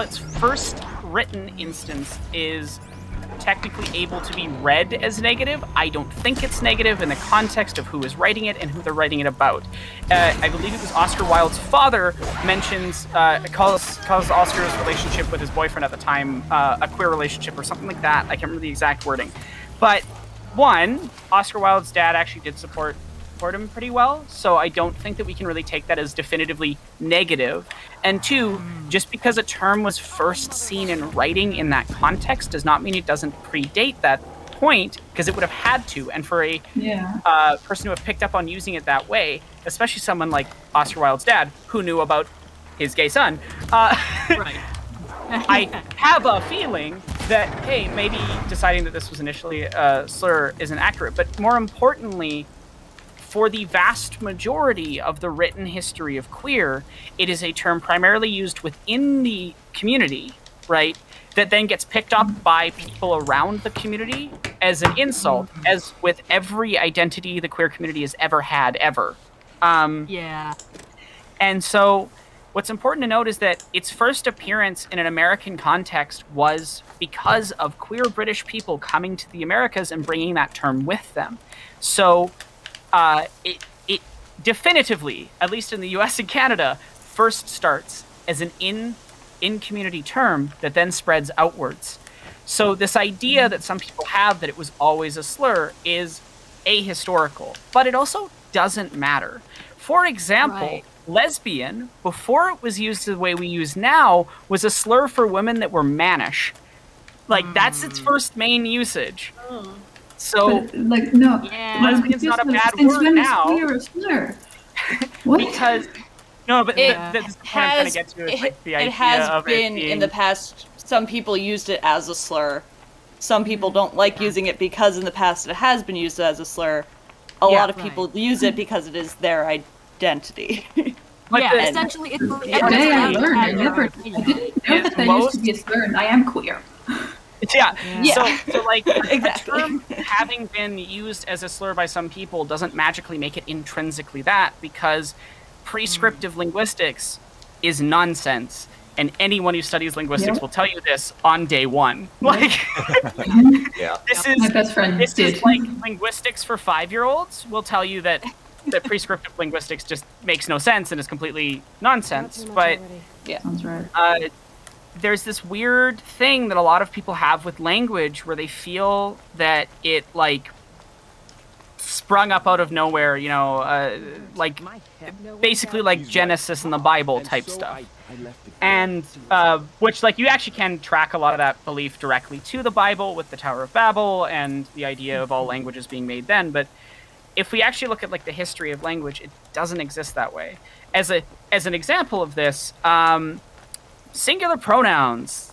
Speaker 10: its first written instance is technically able to be read as negative, I don't think it's negative in the context of who is writing it and who they're writing it about. I believe it was Oscar Wilde's father calls Oscar's relationship with his boyfriend at the time a queer relationship or something like that. I can't remember the exact wording. But one, Oscar Wilde's dad actually did support him pretty well, so I don't think that we can really take that as definitively negative. And two, just because a term was first seen in writing in that context does not mean it doesn't predate that point, because it would have had to. And for a person to have picked up on using it that way, especially someone like Oscar Wilde's dad, who knew about his gay son,
Speaker 19: right.
Speaker 10: I have a feeling that, hey, maybe deciding that this was initially a slur isn't accurate. But more importantly, for the vast majority of the written history of queer, it is a term primarily used within the community, right? That then gets picked up by people around the community as an insult, as with every identity the queer community has ever had, ever. And so what's important to note is that its first appearance in an American context was because of queer British people coming to the Americas and bringing that term with them. So it definitively, at least in the US and Canada, first starts as an in-community term that then spreads outwards. So this idea that some people have that it was always a slur is ahistorical, but it also doesn't matter. For example, lesbian, before it was used the way we use now, was a slur for women that were mannish. That's its first main usage. So, lesbian's not a bad word now.
Speaker 11: Queer a slur? What?
Speaker 10: Because this is what I'm trying to get to. Is the idea
Speaker 7: it has
Speaker 10: of
Speaker 7: been
Speaker 10: it being...
Speaker 7: in the past. Some people used it as a slur. Some people don't like using it because in the past it has been used as a slur. A lot of people use it because it is their identity.
Speaker 19: Essentially, it's
Speaker 11: today I learned. I didn't know that there used to be a slur, and I am queer.
Speaker 10: So exactly. A term having been used as a slur by some people doesn't magically make it intrinsically that, because prescriptive linguistics is nonsense, and anyone who studies linguistics will tell you this on day one. This is
Speaker 11: my best friend.
Speaker 10: This is like linguistics for 5-year-olds will tell you that prescriptive linguistics just makes no sense and is completely nonsense. But
Speaker 11: sounds right.
Speaker 10: There's this weird thing that a lot of people have with language where they feel that it sprung up out of nowhere, basically like Genesis in the Bible type stuff. And which you actually can track a lot of that belief directly to the Bible with the Tower of Babel and the idea of all languages being made then. But if we actually look at the history of language, it doesn't exist that way. As an example of this, singular pronouns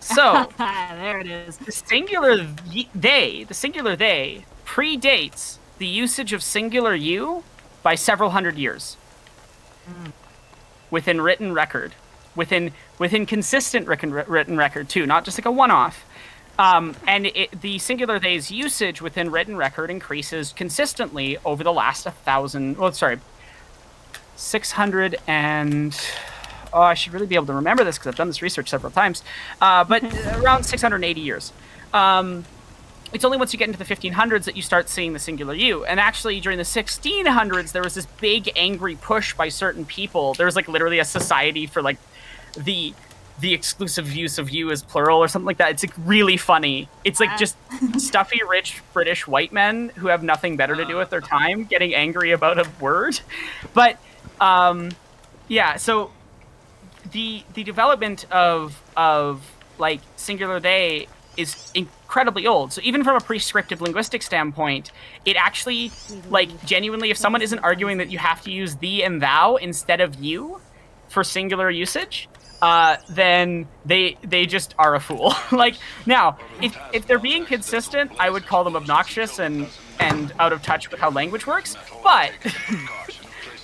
Speaker 10: So
Speaker 19: there it is.
Speaker 10: The singular they predates the usage of singular you by several hundred years. Within written record, within consistent written record too, not just like a one-off. And the singular they's usage within written record increases consistently over the last 600 and... Oh, I should really be able to remember this because I've done this research several times. But around 680 years. It's only once you get into the 1500s that you start seeing the singular you. And actually, during the 1600s, there was this big angry push by certain people. There was like literally a society for like the exclusive use of you as plural or something like that. It's like really funny. It's like just stuffy, rich British white men who have nothing better to do with their time getting angry about a word. But yeah, so the development of like singular they is incredibly old. So even from a prescriptive linguistic standpoint, it actually, like, genuinely, if someone isn't arguing that you have to use thee and thou instead of you for singular usage, then they just are a fool. Like, now, if they're being consistent, I would call them obnoxious and out of touch with how language works, but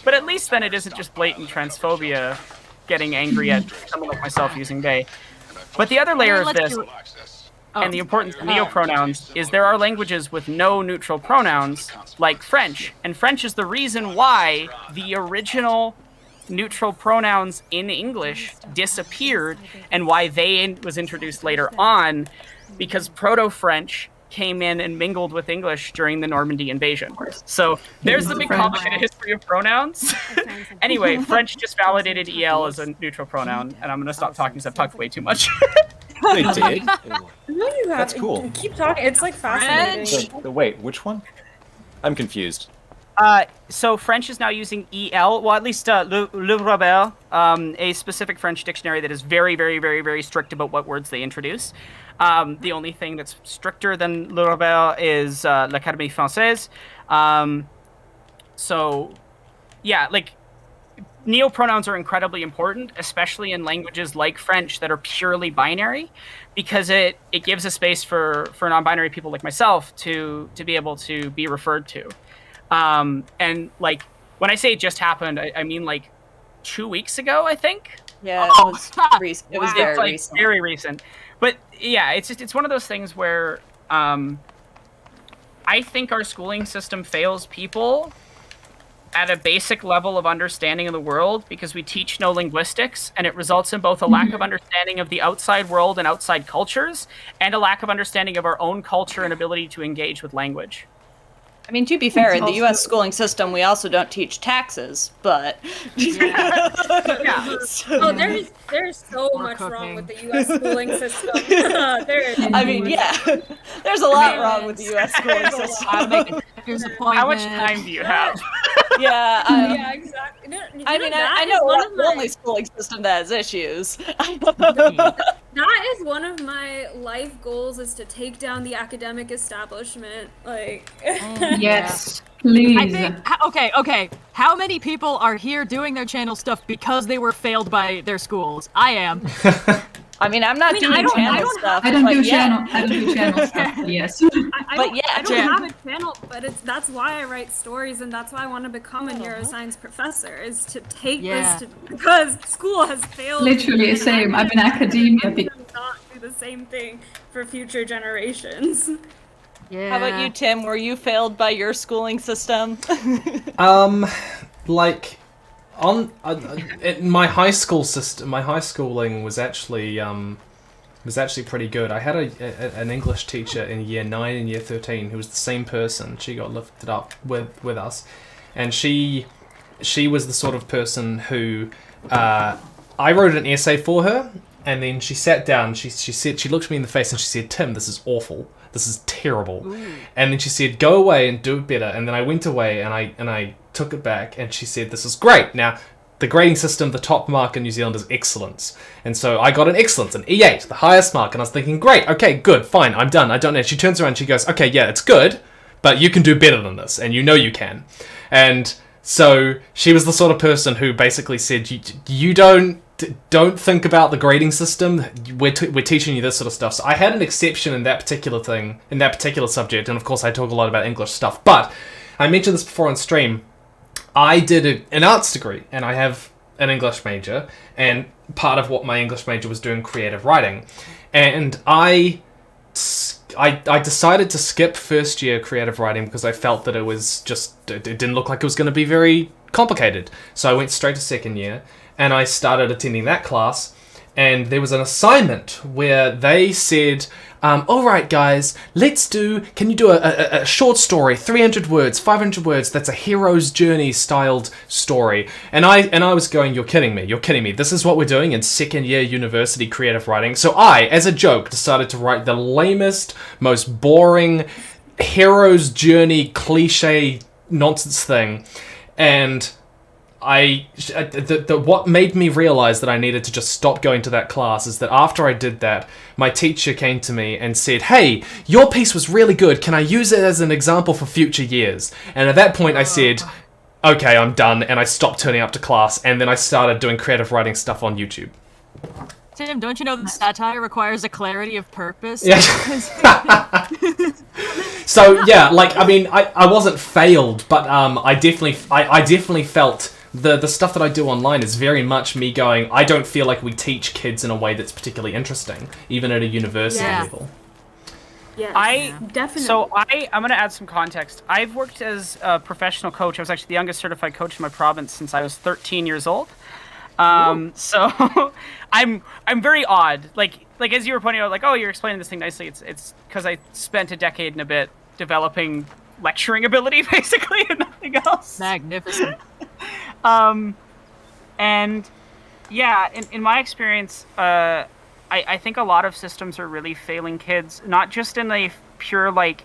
Speaker 10: at least then it isn't just blatant transphobia getting angry at someone like myself using they. But the other layer of this, and the importance of neopronouns, is there are languages with no neutral pronouns, like French. And French is the reason why the original neutral pronouns in English disappeared, and why they was introduced later on, because Proto-French came in and mingled with English during the Normandy invasion. So there's the big complicated history of pronouns. Anyway, French just validated EL as a neutral pronoun, and I'm going to stop talking because I've talked way too much.
Speaker 17: They did?
Speaker 18: No, you have.
Speaker 17: That's cool.
Speaker 18: Keep talking. It's like fascinating.
Speaker 17: Wait, which one? I'm confused.
Speaker 10: So French is now using EL, well, at least Le Robert, a specific French dictionary that is very, very, very, very strict about what words they introduce. The only thing that's stricter than Le Robert is l'Académie Française. So, yeah, like, neopronouns are incredibly important, especially in languages like French that are purely binary, because it gives a space for non-binary people like myself to be able to be referred to. And like, when I say it just happened, I mean like 2 weeks ago, I think.
Speaker 7: Yeah, it was recent. It was very
Speaker 10: like
Speaker 7: recent.
Speaker 10: Very recent. But yeah, it's one of those things where I think our schooling system fails people at a basic level of understanding of the world, because we teach no linguistics, and it results in both a lack of understanding of the outside world and outside cultures, and a lack of understanding of our own culture and ability to engage with language.
Speaker 7: I mean, to be fair, in the U.S. schooling system, we also don't teach taxes, but...
Speaker 18: Yeah. Oh, there's so much wrong with the U.S. schooling system.
Speaker 7: I mean, yeah. There's a lot wrong with the U.S. schooling system.
Speaker 10: How much time do you have?
Speaker 7: Yeah,
Speaker 18: yeah, exactly. No,
Speaker 7: I mean, I know that's the only schooling system that has issues.
Speaker 18: That is one of my life goals, is to take down the academic establishment. Like,
Speaker 11: yes, please.
Speaker 19: I think, okay. How many people are here doing their channel stuff because they were failed by their schools? I am.
Speaker 7: I mean, I'm not doing channel stuff.
Speaker 11: I don't do channel stuff. Yes.
Speaker 18: I don't have a channel, but that's why I write stories, and that's why I want to become a neuroscience professor, is to take this because school has failed.
Speaker 11: Literally, same. I'm in academia.
Speaker 18: Not do the same thing for future generations.
Speaker 7: Yeah. How about you, Tim? Were you failed by your schooling system?
Speaker 1: Like, my high school system, my high schooling was actually pretty good. I had an English teacher in year 9 and year 13 who was the same person. She got lifted up with us, and she was the sort of person who I wrote an essay for her, and then she sat down. She said, she looked me in the face and she said, "Tim, this is awful. This is terrible." Ooh. And then she said, "Go away and do it better." And then I went away and I took it back, and she said, "This is great. Now, the grading system, the top mark in New Zealand is excellence." And so I got an excellence, an E8, the highest mark, and I was thinking, great, okay, good, fine, I'm done, I don't know. She turns around and she goes, "Okay, yeah, it's good, but you can do better than this, and you know you can." And so she was the sort of person who basically said, you don't don't think about the grading system. We're teaching you this sort of stuff. So I had an exception in that particular thing, in that particular subject, and of course I talk a lot about English stuff. But I mentioned this before on stream. I did an arts degree, and I have an English major, and part of what my English major was doing creative writing. And I decided to skip first year creative writing because I felt that it didn't look like it was going to be very complicated. So I went straight to second year, and I started attending that class, and there was an assignment where they said, all right, guys, can you do a short story, 300 words, 500 words, that's a hero's journey styled story. And I was going, you're kidding me. This is what we're doing in second year university creative writing. So I, as a joke, decided to write the lamest, most boring hero's journey cliche nonsense thing. And what made me realize that I needed to just stop going to that class is that after I did that, my teacher came to me and said, hey, your piece was really good. Can I use it as an example for future years? And at that point I said, okay, I'm done. And I stopped turning up to class. And then I started doing creative writing stuff on YouTube.
Speaker 19: Tim, don't you know that satire requires a clarity of purpose?
Speaker 1: Yeah. So yeah, like, I mean, I wasn't failed, but I definitely felt the stuff that I do online is very much me going, I don't feel like we teach kids in a way that's particularly interesting, even at a university level.
Speaker 18: Yeah, definitely.
Speaker 10: So I'm going to add some context. I've worked as a professional coach. I was actually the youngest certified coach in my province since I was 13 years old. So I'm very odd. Like as you were pointing out, like, oh, you're explaining this thing nicely. It's because I spent a decade and a bit developing lecturing ability, basically, and nothing else.
Speaker 19: Magnificent.
Speaker 10: And yeah, in my experience, I think a lot of systems are really failing kids, not just in the pure, like,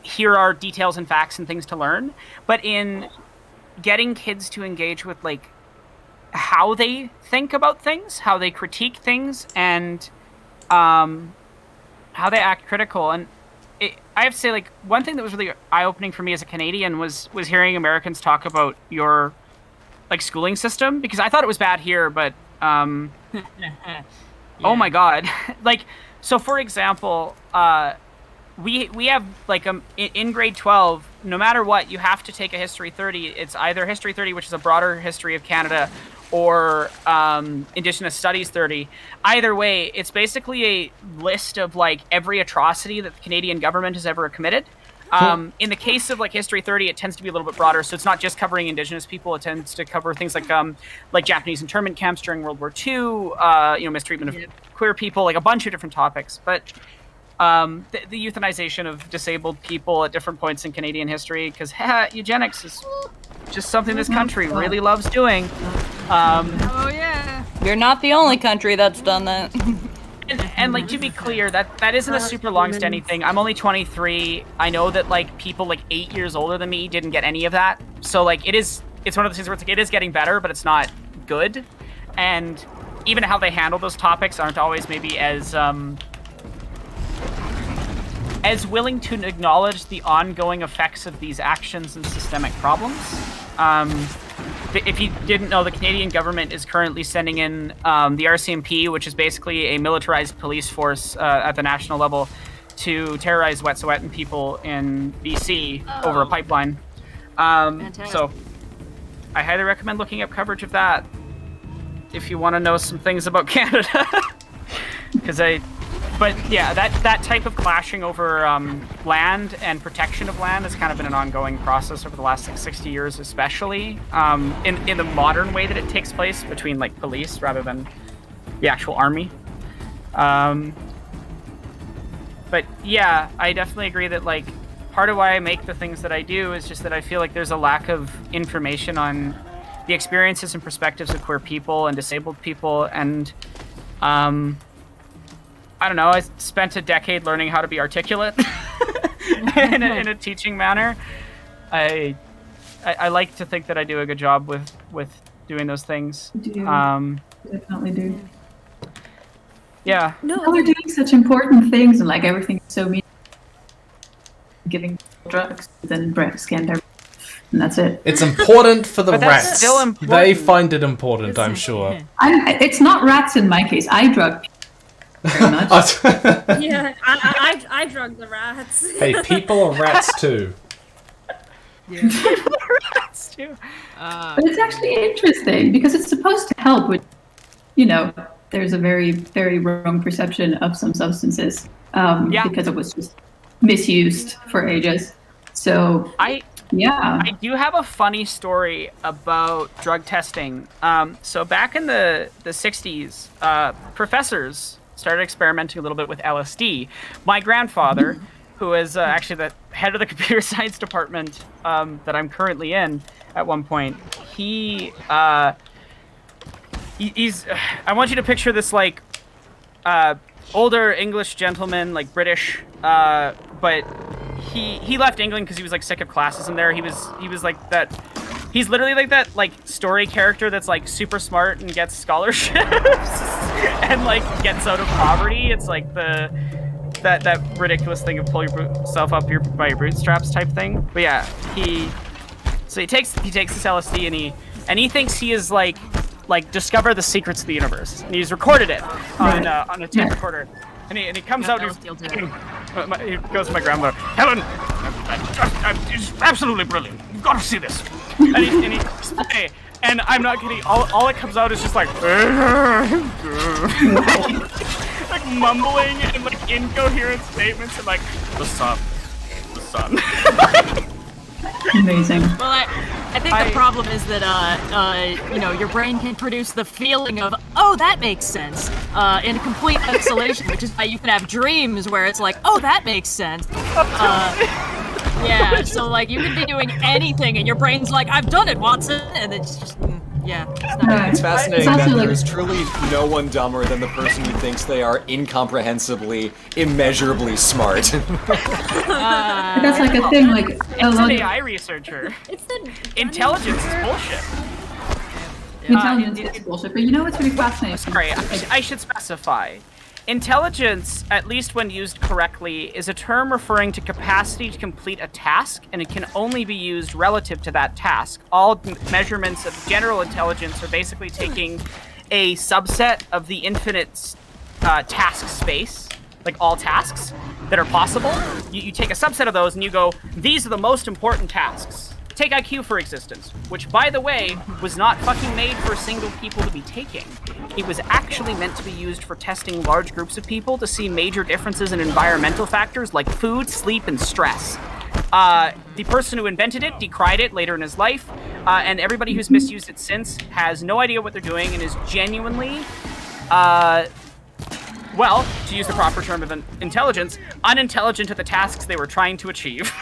Speaker 10: here are details and facts and things to learn, but in getting kids to engage with, like, how they think about things, how they critique things, and how they act critical. And I have to say, like, one thing that was really eye-opening for me as a Canadian was hearing Americans talk about your, like, schooling system, because I thought it was bad here, but oh my god. Like, so for example, we have, like, in grade 12, no matter what, you have to take a History 30. It's either History 30, which is a broader history of Canada, or Indigenous Studies 30. Either way, it's basically a list of, like, every atrocity that the Canadian government has ever committed. In the case of, like, History 30, it tends to be a little bit broader, so it's not just covering Indigenous people. It tends to cover things like Japanese internment camps during World War II, mistreatment of queer people, like a bunch of different topics. But the euthanization of disabled people at different points in Canadian history, because eugenics is just something this country really loves doing.
Speaker 19: Oh yeah.
Speaker 7: You're not the only country that's done that.
Speaker 10: And like, to be clear, that isn't a super long-standing thing. I'm only 23. I know that, like, people like 8 years older than me didn't get any of that. So, like, it's one of those things where it's like, it is getting better, but it's not good. And even how they handle those topics aren't always maybe as willing to acknowledge the ongoing effects of these actions and systemic problems. If you didn't know, the Canadian government is currently sending in the RCMP, which is basically a militarized police force at the national level, to terrorize Wet'suwet'en people in BC over a pipeline. So I highly recommend looking up coverage of that if you want to know some things about Canada. But yeah, that type of clashing over land and protection of land has kind of been an ongoing process over the last 60 years, especially in the modern way that it takes place between, like, police rather than the actual army. But yeah, I definitely agree that, like, part of why I make the things that I do is just that I feel like there's a lack of information on the experiences and perspectives of queer people and disabled people, and I don't know, I spent a decade learning how to be articulate in a teaching manner. I like to think that I do a good job with doing those things.
Speaker 11: You do. Definitely do.
Speaker 10: Yeah.
Speaker 11: No, they're doing such important things, and, like, everything is so mean. Giving drugs, then breast cancer. and that's it.
Speaker 1: It's important for the
Speaker 10: But that's
Speaker 1: rats.
Speaker 10: still important.
Speaker 1: They find it important, I'm sure.
Speaker 11: It's not rats in my case. I drug very much.
Speaker 18: Yeah, I drug the rats.
Speaker 1: Hey, people are rats too.
Speaker 10: Rats too.
Speaker 11: But it's actually interesting because it's supposed to help with, there's a very, very wrong perception of some substances because it was just misused for ages. So
Speaker 10: I do have a funny story about drug testing. So back in the 60s, professors started experimenting a little bit with LSD. My grandfather, who is actually the head of the computer science department that I'm currently in at one point, he's I want you to picture this like older English gentleman, like British, but he left England because he was like sick of classism there. He was like that. He's literally like that like story character that's like super smart and gets scholarships and like gets out of poverty. It's like that ridiculous thing of pull yourself up by your bootstraps type thing. But yeah, he takes this LSD and he thinks he is like discover the secrets of the universe, and he's recorded it on a tape recorder. And he comes out and he goes to my grandmother, Helen, it's absolutely brilliant. You've got to see this. And I'm not kidding. All it comes out is just like like mumbling and like incoherent statements and like the sun.
Speaker 11: Amazing.
Speaker 19: Well, I think the problem is that your brain can produce the feeling of, oh, that makes sense, in complete isolation, which is why you can have dreams where it's like, oh, that makes sense. Yeah, so like you can be doing anything and your brain's like, I've done it, Watson, and it's just,
Speaker 17: It's fascinating that there is truly no one dumber than the person who thinks they are incomprehensibly, immeasurably smart.
Speaker 11: That's like a thing, like
Speaker 10: it's an AI researcher. Intelligence is bullshit.
Speaker 11: Intelligence is bullshit, but you know what's really fascinating?
Speaker 10: Sorry, I should specify. Intelligence, at least when used correctly, is a term referring to capacity to complete a task, and it can only be used relative to that task. All measurements of general intelligence are basically taking a subset of the infinite task space, like all tasks that are possible. You take a subset of those and you go, these are the most important tasks. Take IQ for existence, which, by the way, was not fucking made for single people to be taking. It was actually meant to be used for testing large groups of people to see major differences in environmental factors like food, sleep, and stress. The person who invented it decried it later in his life, and everybody who's misused it since has no idea what they're doing and is genuinely, well, to use the proper term of intelligence, unintelligent at the tasks they were trying to achieve.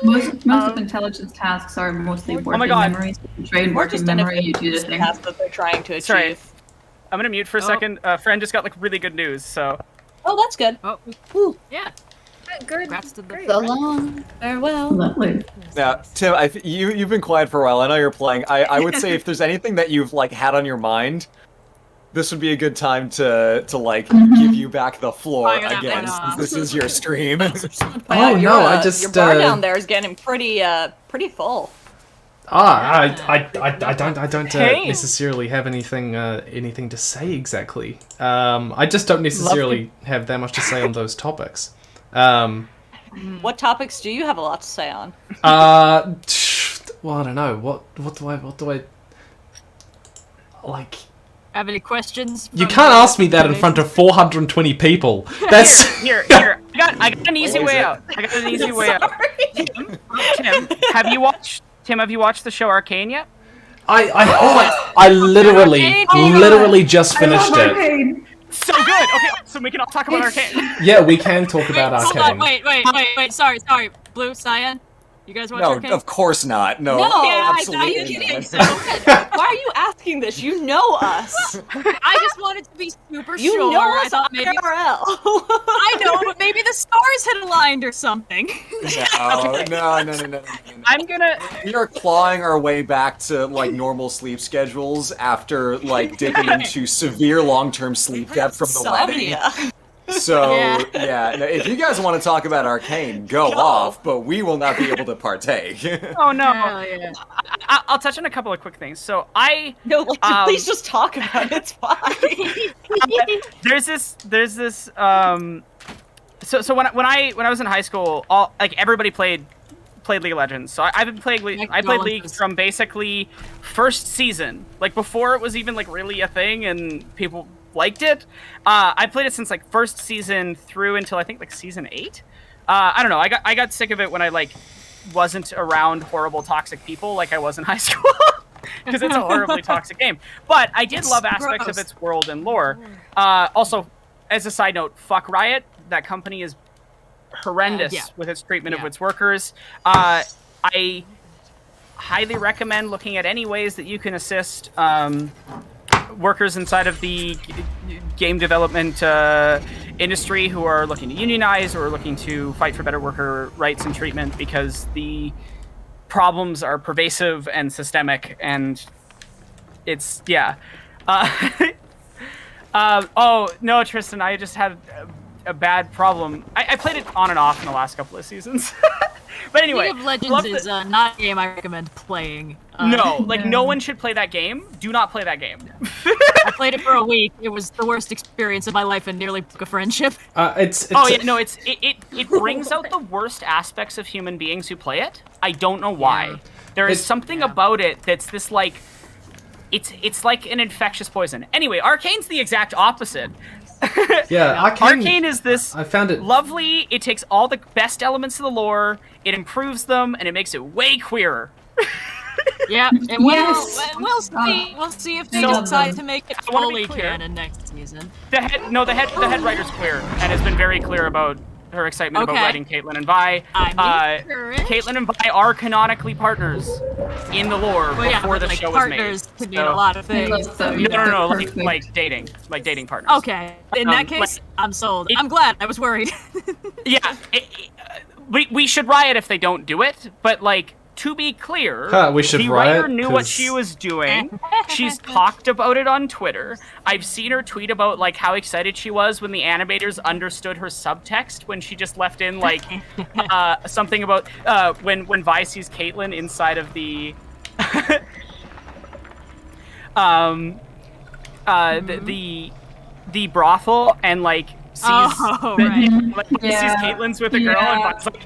Speaker 11: Most of intelligence tasks are mostly working memories. If you train working memory, you do the thing.
Speaker 7: Tasks that they're trying to achieve.
Speaker 10: Sorry, I'm gonna mute for a second. Friend just got like really good news, so.
Speaker 7: Oh, that's good.
Speaker 19: Oh,
Speaker 7: woo.
Speaker 19: Yeah.
Speaker 18: Good.
Speaker 7: So long. Farewell.
Speaker 11: Lovely.
Speaker 17: Now, Tim, you've been quiet for a while. I know you're playing. I would say if there's anything that you've like had on your mind, this would be a good time to like give you back the floor again, since this is your stream.
Speaker 1: Oh no, I just
Speaker 7: your bar down there is getting pretty full.
Speaker 1: I don't
Speaker 7: Hey.
Speaker 1: necessarily have anything to say exactly. I just don't necessarily have that much to say on those topics.
Speaker 7: What topics do you have a lot to say on?
Speaker 1: Well, I don't know. What do I like?
Speaker 19: Have any questions?
Speaker 1: You can't ask me that in front of 420 people. That's
Speaker 10: Here. I got an easy way out. Tim, have you watched the show Arcane yet?
Speaker 1: I literally just finished it.
Speaker 10: So good. Okay, so we can all talk about Arcane.
Speaker 1: Yeah, we can talk about
Speaker 19: Hold
Speaker 1: Arcane.
Speaker 19: on, wait. Sorry. Blue, Cyan, you guys watch Arcane?
Speaker 17: No, of course not. No, absolutely
Speaker 7: are you kidding? Why are you asking this? You know us.
Speaker 19: I just wanted to be super
Speaker 7: You
Speaker 19: sure.
Speaker 7: know us
Speaker 19: I thought
Speaker 7: on
Speaker 19: maybe
Speaker 7: IRL.
Speaker 19: I know, but maybe the stars had aligned or something.
Speaker 17: No.
Speaker 10: I'm gonna.
Speaker 17: We are clawing our way back to like normal sleep schedules after like dipping into severe long-term sleep debt from the wedding. So yeah, no, if you guys want to talk about Arcane, go off, but we will not be able to partake.
Speaker 10: Oh no! I'll touch on a couple of quick things. So
Speaker 7: please just talk about it. It's fine.
Speaker 10: There's this. So when I was in high school, everybody played League of Legends. So I played League from basically first season, like before it was even like really a thing and people liked it. I played it since like first season through until I think like season 8. I don't know. I got sick of it when I like wasn't around horrible toxic people like I was in high school. Because it's a horribly toxic game. But I did love aspects of its world and lore. Also, as a side note, fuck Riot. That company is horrendous with its treatment of its workers. I highly recommend looking at any ways that you can assist workers inside of the game development industry who are looking to unionize or looking to fight for better worker rights and treatment, because the problems are pervasive and systemic, and it's oh no, Tristan, I just had a bad problem. I played it on and off in the last couple of seasons. But anyway,
Speaker 19: League of Legends is not a game I recommend playing.
Speaker 10: No one should play that game. Do not play that game.
Speaker 19: I played it for a week. It was the worst experience of my life and nearly broke a friendship.
Speaker 10: It brings out the worst aspects of human beings who play it. I don't know why. There is something about it that's this like, it's like an infectious poison. Anyway, Arcane's the exact opposite. Arcane is this lovely, it takes all the best elements of the lore, it improves them, and it makes it way queerer.
Speaker 19: And we'll see if they decide to make it fully canon next season.
Speaker 10: The head writer's queer and has been very clear about her excitement about writing Caitlin and Vi. Caitlin and Vi are canonically partners in the lore before the show was made.
Speaker 19: Partners could mean a lot of things.
Speaker 10: No, like dating partners.
Speaker 19: Okay, in that case, I'm sold. I'm glad. I was worried.
Speaker 10: We should riot if they don't do it, but like, to be clear, the writer knew what she was doing. She's talked about it on Twitter. I've seen her tweet about like how excited she was when the animators understood her subtext when she just left in like something about when Vi sees Caitlin inside of the the brothel and like sees sees Caitlin's with a girl and Vi's like,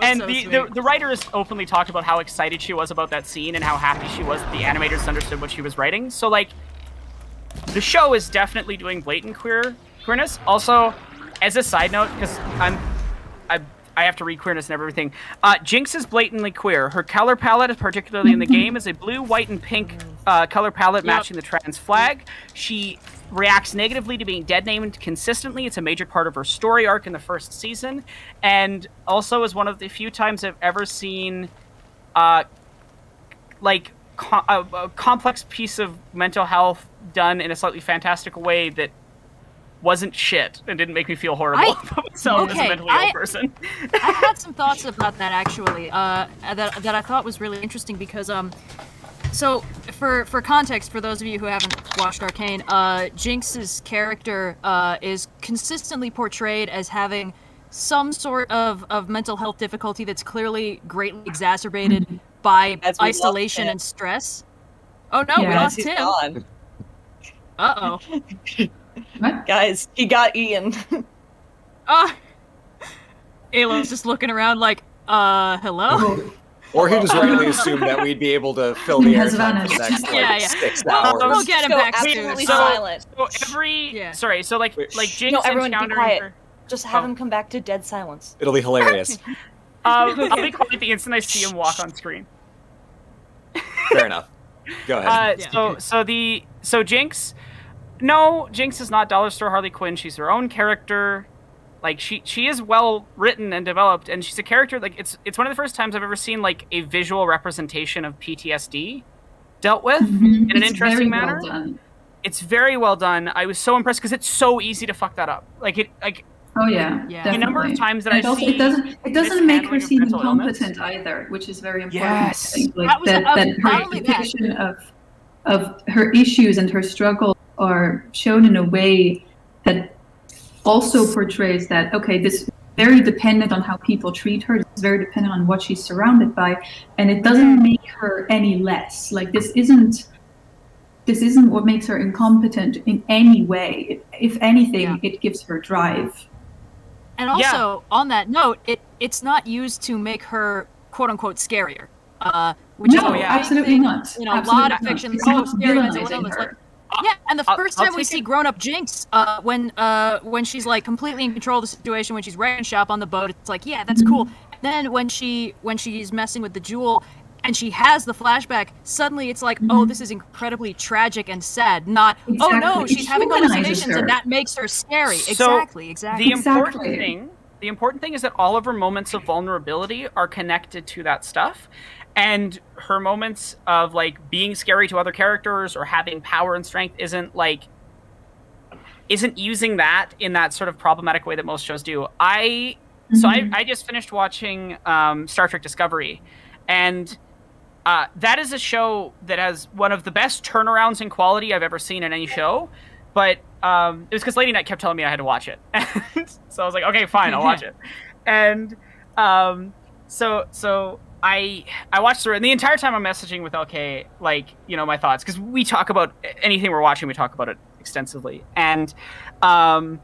Speaker 10: and the writer has openly talked about how excited she was about that scene and how happy she was that the animators understood what she was writing. So like, the show is definitely doing blatant queerness. Also, as a side note, because I have to read queerness and everything. Jinx is blatantly queer. Her color palette, particularly in the game, is a blue, white, and pink color palette matching the trans flag. She reacts negatively to being dead named consistently. It's a major part of her story arc in the first season, and also is one of the few times I've ever seen a complex piece of mental health done in a slightly fantastical way that wasn't shit and didn't make me feel horrible about myself as a mentally ill person.
Speaker 19: I had some thoughts about that actually, that I thought was really interesting because so for context, for those of you who haven't watched Arcane, Jinx's character is consistently portrayed as having some sort of mental health difficulty that's clearly greatly exacerbated by isolation and stress. Oh no, we lost him. Uh-oh.
Speaker 7: What? Guys, he got Ian.
Speaker 19: Ayla's just looking around like, hello?
Speaker 17: Or he just really assumed that we'd be able to fill the airtime for the next 6 hours.
Speaker 19: We'll get him back soon.
Speaker 7: Silent.
Speaker 10: So sorry, so like Jinx
Speaker 7: everyone be quiet.
Speaker 10: her...
Speaker 7: Just have him come back to dead silence.
Speaker 17: It'll be hilarious.
Speaker 10: I'll be quiet the instant I see him walk on screen.
Speaker 17: Fair enough. Go ahead.
Speaker 10: So Jinx... No, Jinx is not Dollar Store Harley Quinn. She's her own character. Like, she is well written and developed, and she's a character, like, it's one of the first times I've ever seen, like, a visual representation of PTSD dealt with in an interesting manner.
Speaker 11: Well,
Speaker 10: it's very well done. I was so impressed because it's so easy to fuck that up.
Speaker 11: Oh yeah,
Speaker 10: the number of times that
Speaker 11: and it doesn't make her seem incompetent either, which is very important.
Speaker 10: Yes,
Speaker 11: that her depiction of her issues and her struggle are shown in a way that also portrays that, okay, this is very dependent on how people treat her. It's very dependent on what she's surrounded by, and it doesn't make her any less. Like, this isn't what makes her incompetent in any way. If anything, it gives her drive.
Speaker 19: And also, on that note, it's not used to make her quote unquote scarier. Which
Speaker 11: No,
Speaker 19: is
Speaker 11: absolutely not.
Speaker 19: In a
Speaker 11: Absolutely
Speaker 19: lot of
Speaker 11: not.
Speaker 19: fiction,
Speaker 11: It's
Speaker 19: so
Speaker 11: not
Speaker 19: scary mental
Speaker 11: villainizing
Speaker 19: illness.
Speaker 11: her.
Speaker 19: Like, yeah, and the first time we see grown-up Jinx, when she's like completely in control of the situation, when she's wrecking shop on the boat, it's like, yeah, that's cool. Then when she's messing with the jewel, and she has the flashback, suddenly it's like, oh, this is incredibly tragic and sad. Not, oh no, she's having hallucinations and that makes her scary. Exactly.
Speaker 10: The important thing is that all of her moments of vulnerability are connected to that stuff. And her moments of like being scary to other characters or having power and strength isn't using that in that sort of problematic way that most shows do. I just finished watching Star Trek Discovery, and that is a show that has one of the best turnarounds in quality I've ever seen in any show. But it was because Lady Night kept telling me I had to watch it. So I was like, okay, fine, I'll watch it. And so I watched through it, and the entire time I'm messaging with LK, like, you know, my thoughts, because we talk about anything we're watching, we talk about it extensively. And I'm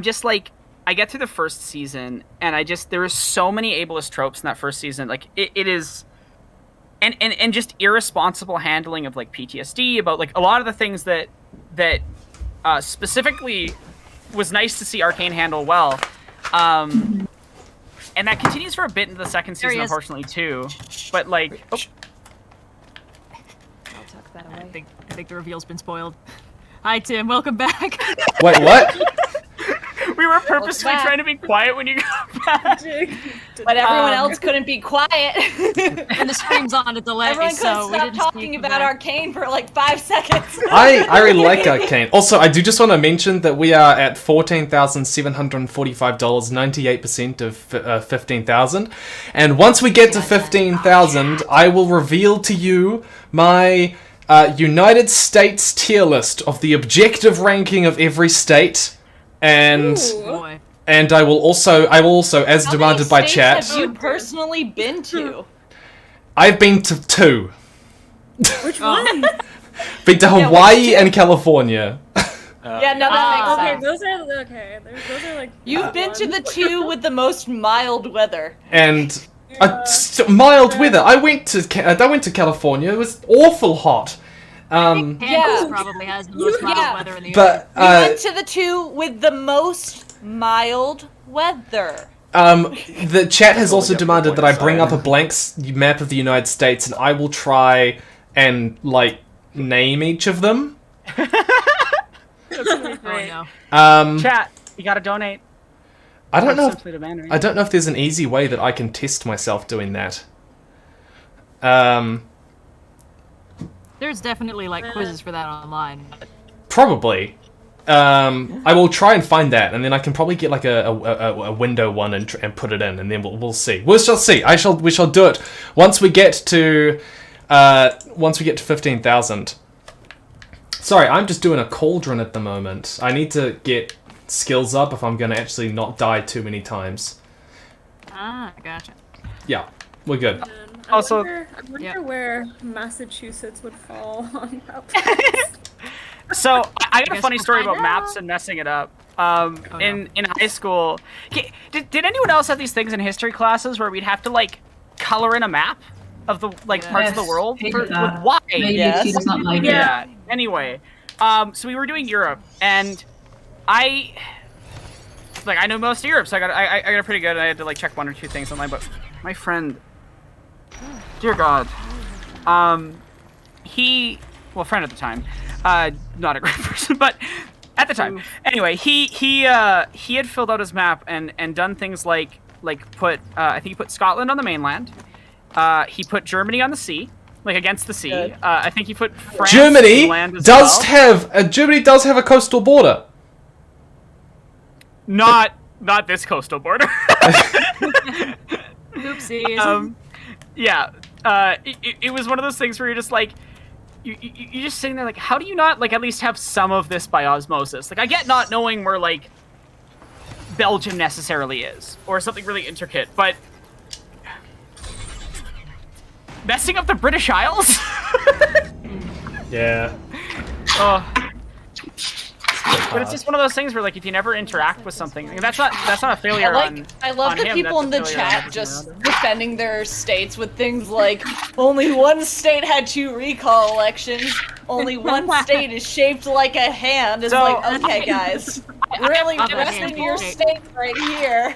Speaker 10: just like, I get through the first season, and there is so many ableist tropes in that first season. Like, it is, and just irresponsible handling of like PTSD, about like a lot of the things that specifically was nice to see Arcane handle well. And that continues for a bit into the second season, unfortunately, too. But like,
Speaker 19: I'll tuck that away. I think the reveal's been spoiled. Hi, Tim. Welcome back.
Speaker 1: Wait, what?
Speaker 10: We were purposely trying to be quiet when you got back.
Speaker 7: But everyone else couldn't be quiet.
Speaker 19: And the stream's on a delay,
Speaker 7: Everyone
Speaker 19: so
Speaker 7: couldn't
Speaker 19: we
Speaker 7: stop
Speaker 19: didn't
Speaker 7: talking about Arcane for like 5 seconds.
Speaker 1: I really like Arcane. Also, I do just want to mention that we are at $14,745, 98% of 15,000. And once we get to 15,000, I will reveal to you my United States tier list of the objective ranking of every state. And I will also, as demanded by chat.
Speaker 7: Have you personally been to?
Speaker 1: I've been to 2.
Speaker 18: Which one?
Speaker 1: Been to Hawaii and California.
Speaker 7: Yeah, no, that makes sense.
Speaker 18: Those are like.
Speaker 7: You've been to the 2 with the most mild weather.
Speaker 1: And mild weather. I went to California. It was awful hot.
Speaker 19: Kansas probably has the most mild weather in the
Speaker 1: but
Speaker 7: we went to the 2 with the most mild weather.
Speaker 1: The chat has also demanded that I bring up a blank map of the United States, and I will try and like name each of them.
Speaker 10: Chat, you gotta donate.
Speaker 1: I don't know. I don't know if there's an easy way that I can test myself doing that.
Speaker 19: There's definitely like quizzes for that online.
Speaker 1: Probably. I will try and find that, and then I can probably get like a window one and put it in, and then we'll see. We shall see. We shall do it once we get to 15,000. Sorry, I'm just doing a cauldron at the moment. I need to get skills up if I'm going to actually not die too many times.
Speaker 19: Ah, gotcha.
Speaker 1: Yeah, we're good.
Speaker 18: I wonder where Massachusetts would fall on that.
Speaker 10: So I got a funny story about maps and messing it up. In high school, did anyone else have these things in history classes where we'd have to like color in a map of the parts of the world? Why?
Speaker 11: She does not like it.
Speaker 10: Anyway, so we were doing Europe, and I know most of Europe, so I got it pretty good. I had to like check 1 or 2 things online, but my friend, dear God, friend at the time, not a great person, but at the time. Anyway, he had filled out his map and done things like put I think he put Scotland on the mainland. He put Germany on the sea, like against the sea. I think he put France
Speaker 1: Germany
Speaker 10: on land as
Speaker 1: does
Speaker 10: well.
Speaker 1: Germany does have a coastal border.
Speaker 10: Not this coastal border.
Speaker 19: Oopsies.
Speaker 10: Yeah. it was one of those things where you're just like, you're just sitting there like, how do you not like at least have some of this by osmosis? Like, I get not knowing where like Belgium necessarily is or something really intricate, but messing up the British Isles?
Speaker 1: Yeah.
Speaker 10: Oh. But it's just one of those things where, like, if you never interact with something, like, that's not a failure.
Speaker 7: I love the people in the chat just defending their states with things like, only one state had 2 recall elections, only one state is shaped like a hand. It's like, okay, guys, really rest in your state right here.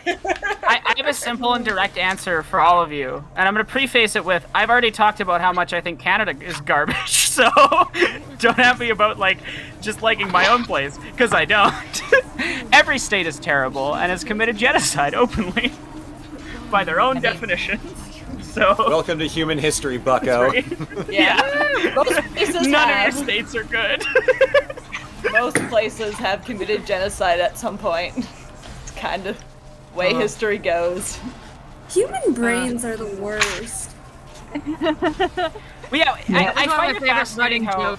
Speaker 10: I have a simple and direct answer for all of you, and I'm going to preface it with, I've already talked about how much I think Canada is garbage, so don't have me about, like, just liking my own place, because I don't. Every state is terrible and has committed genocide openly by their own definition. So
Speaker 17: welcome to human history, bucko.
Speaker 7: Yeah. Most places
Speaker 10: None of your states are good.
Speaker 7: Most places have committed genocide at some point. It's kind of the way history goes.
Speaker 18: Human brains are the worst.
Speaker 10: Well, yeah, I find
Speaker 19: my
Speaker 10: it fascinating how...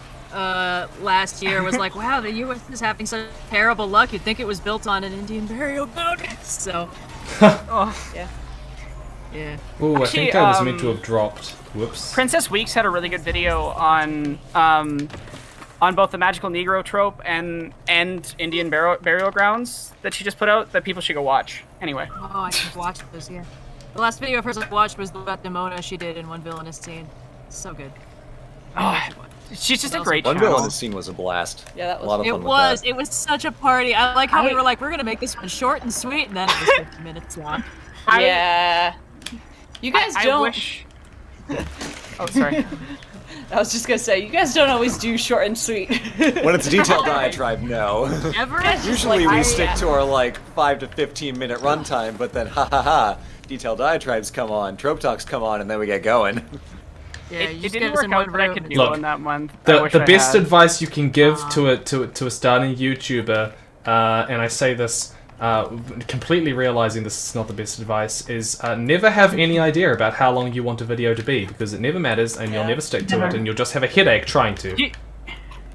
Speaker 19: last year was like, wow, the U.S. is having such terrible luck. You'd think it was built on an Indian burial ground. So, yeah.
Speaker 1: Ooh, I think I was meant to have dropped. Whoops.
Speaker 10: Princess Weeks had a really good video on both the magical Negro trope and Indian burial grounds that she just put out that people should go watch. Anyway.
Speaker 19: Oh, I should watch those, yeah. The last video of hers I watched was about Demona she did in one villainous scene. So good.
Speaker 10: Oh, she's just a great
Speaker 17: One
Speaker 10: channel.
Speaker 17: villainous scene was a blast.
Speaker 7: Yeah, that was
Speaker 17: a lot of fun.
Speaker 19: It was such a party. I like how we were like, we're gonna make this one short and sweet, and then it was 50 minutes long.
Speaker 7: Yeah. You guys don't.
Speaker 10: I wish... Oh, sorry.
Speaker 7: I was just gonna say, you guys don't always do short and sweet.
Speaker 17: When it's a detailed diatribe, no. Usually we stick to our like 5 to 15 minute runtime, but then detailed diatribes come on, trope talks come on, and then we get going.
Speaker 19: Yeah,
Speaker 10: it didn't work out, but I could do
Speaker 1: Look,
Speaker 10: in that month.
Speaker 1: the best advice you can give to a starting YouTuber, and I say this completely realizing this is not the best advice, is never have any idea about how long you want a video to be, because it never matters and you'll never stick to it and you'll just have a headache trying to.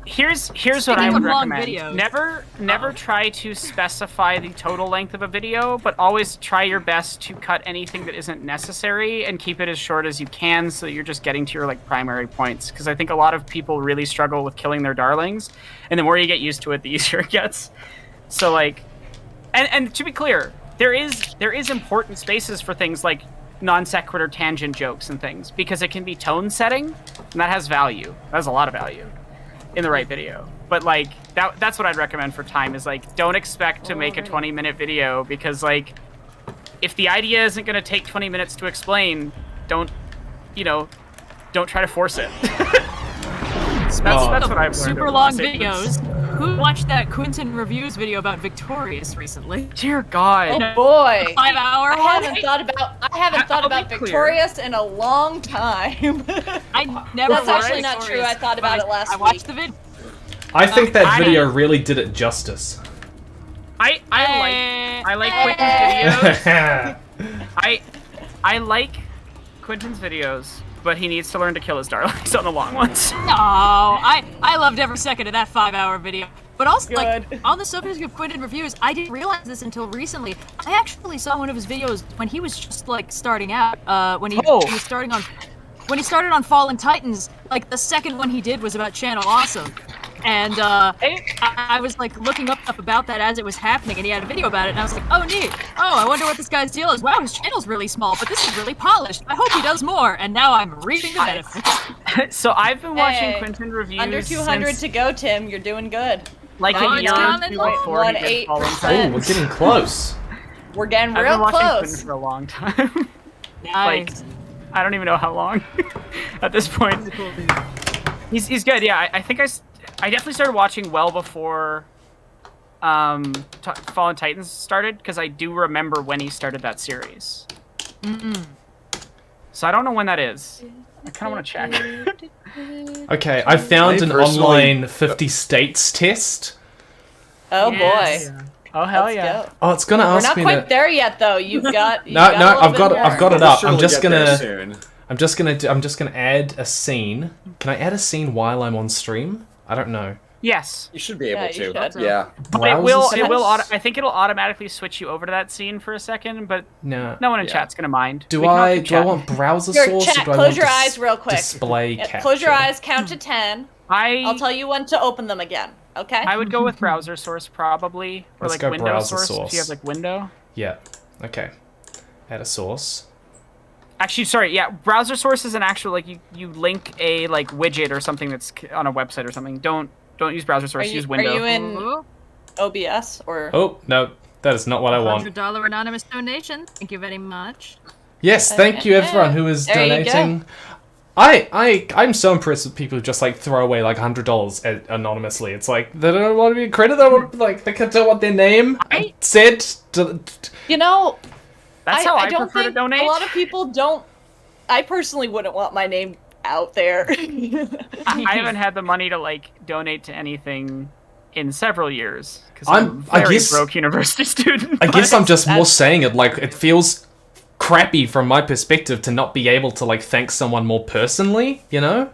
Speaker 10: Here's what I would recommend. Never try to specify the total length of a video, but always try your best to cut anything that isn't necessary and keep it as short as you can so that you're just getting to your like primary points, because I think a lot of people really struggle with killing their darlings, and the more you get used to it, the easier it gets. So like, and to be clear, there is important spaces for things like non sequitur tangent jokes and things, because it can be tone setting, and that has value. That has a lot of value in the right video. But like that's what I'd recommend for time, is like, don't expect to make a 20-minute video, because like if the idea isn't going to take 20 minutes to explain, don't try to force it. That's what I've learned.
Speaker 19: Super long videos. Who watched that Quentin Reviews video about Victorious recently?
Speaker 10: Dear God.
Speaker 7: Oh boy.
Speaker 19: 5-hour one?
Speaker 7: I haven't thought about Victorious in a long time.
Speaker 19: I never.
Speaker 7: That's actually not true. I thought about it last week.
Speaker 19: I watched the video.
Speaker 1: I think that video really did it justice.
Speaker 10: I like Quentin's videos. I like Quentin's videos, but he needs to learn to kill his darlings on the long ones.
Speaker 19: No, I loved every second of that 5-hour video. But also, like, on the subject of Quentin Reviews, I didn't realize this until recently. I actually saw one of his videos when he was just like starting out. When he was starting on, when he started on Fallen Titans. Like the second one he did was about Channel Awesome. And I was like looking up stuff about that as it was happening, and he had a video about it, and I was like, oh neat. Oh, I wonder what this guy's deal is. Wow, his channel's really small, but this is really polished. I hope he does more. And now I'm reaping the benefits.
Speaker 10: So I've been watching Quentin Reviews
Speaker 7: under 200 to go, Tim. You're doing good.
Speaker 10: Like a year before he did Fallen Titans.
Speaker 1: Oh, we're getting close.
Speaker 7: We're getting
Speaker 10: I've
Speaker 7: real
Speaker 10: been watching
Speaker 7: close.
Speaker 10: Quentin for a long time.
Speaker 19: Nice.
Speaker 10: Like, I don't even know how long at this point. He's good. Yeah, I think I definitely started watching well before Fallen Titans started, because I do remember when he started that series. So I don't know when that is. I kind of want to check.
Speaker 1: Okay, I found an online 50 states test.
Speaker 7: Oh boy.
Speaker 10: Oh hell
Speaker 7: Let's
Speaker 10: yeah.
Speaker 7: go.
Speaker 1: Oh, it's gonna ask me
Speaker 7: We're not quite there yet, though. You've got.
Speaker 1: No, I've got it up. I'm just gonna. I'm just gonna add a scene. Can I add a scene while I'm on stream? I don't know.
Speaker 10: Yes.
Speaker 17: You should be able
Speaker 7: Yeah, you
Speaker 17: to.
Speaker 7: should.
Speaker 17: Yeah.
Speaker 10: But it will. I think it'll automatically switch you over to that scene for a second, but
Speaker 1: No.
Speaker 10: no one in chat's gonna mind.
Speaker 1: Do
Speaker 10: We can all
Speaker 1: I
Speaker 10: keep
Speaker 1: do I
Speaker 10: chatting.
Speaker 1: want browser
Speaker 7: Your
Speaker 1: source
Speaker 7: chat,
Speaker 1: or do I
Speaker 7: close
Speaker 1: want
Speaker 7: your eyes real quick.
Speaker 1: display
Speaker 7: Yeah,
Speaker 1: capture?
Speaker 7: close your eyes, count to 10.
Speaker 10: I'll
Speaker 7: tell you when to open them again. Okay.
Speaker 10: I would go with browser source probably, or
Speaker 1: Let's
Speaker 10: like
Speaker 1: go
Speaker 10: window
Speaker 1: browser
Speaker 10: source if you have like window.
Speaker 1: Yeah. Okay. Add a source.
Speaker 10: Actually, sorry, yeah, browser source is an actual like you link a like widget or something that's on a website or something. Don't use browser source. Use window.
Speaker 7: Are you in OBS or?
Speaker 1: Oh no, that is not what I want.
Speaker 19: $100 anonymous donation. Thank you very much.
Speaker 1: Yes, thank you everyone who is
Speaker 19: There you go.
Speaker 1: donating. I'm so impressed with people who just like throw away like $100 anonymously. It's like they don't want to be credited. They want, like they don't want their name said.
Speaker 7: You know,
Speaker 10: That's how I
Speaker 7: don't
Speaker 10: prefer to
Speaker 7: think
Speaker 10: donate.
Speaker 7: A lot of people don't. I personally wouldn't want my name out there.
Speaker 10: I haven't had the money to like donate to anything in several years because
Speaker 1: I
Speaker 10: a very
Speaker 1: guess-
Speaker 10: broke university student.
Speaker 1: I guess
Speaker 10: but-
Speaker 1: I'm just more saying it like it feels crappy from my perspective to not be able to like thank someone more personally, you know?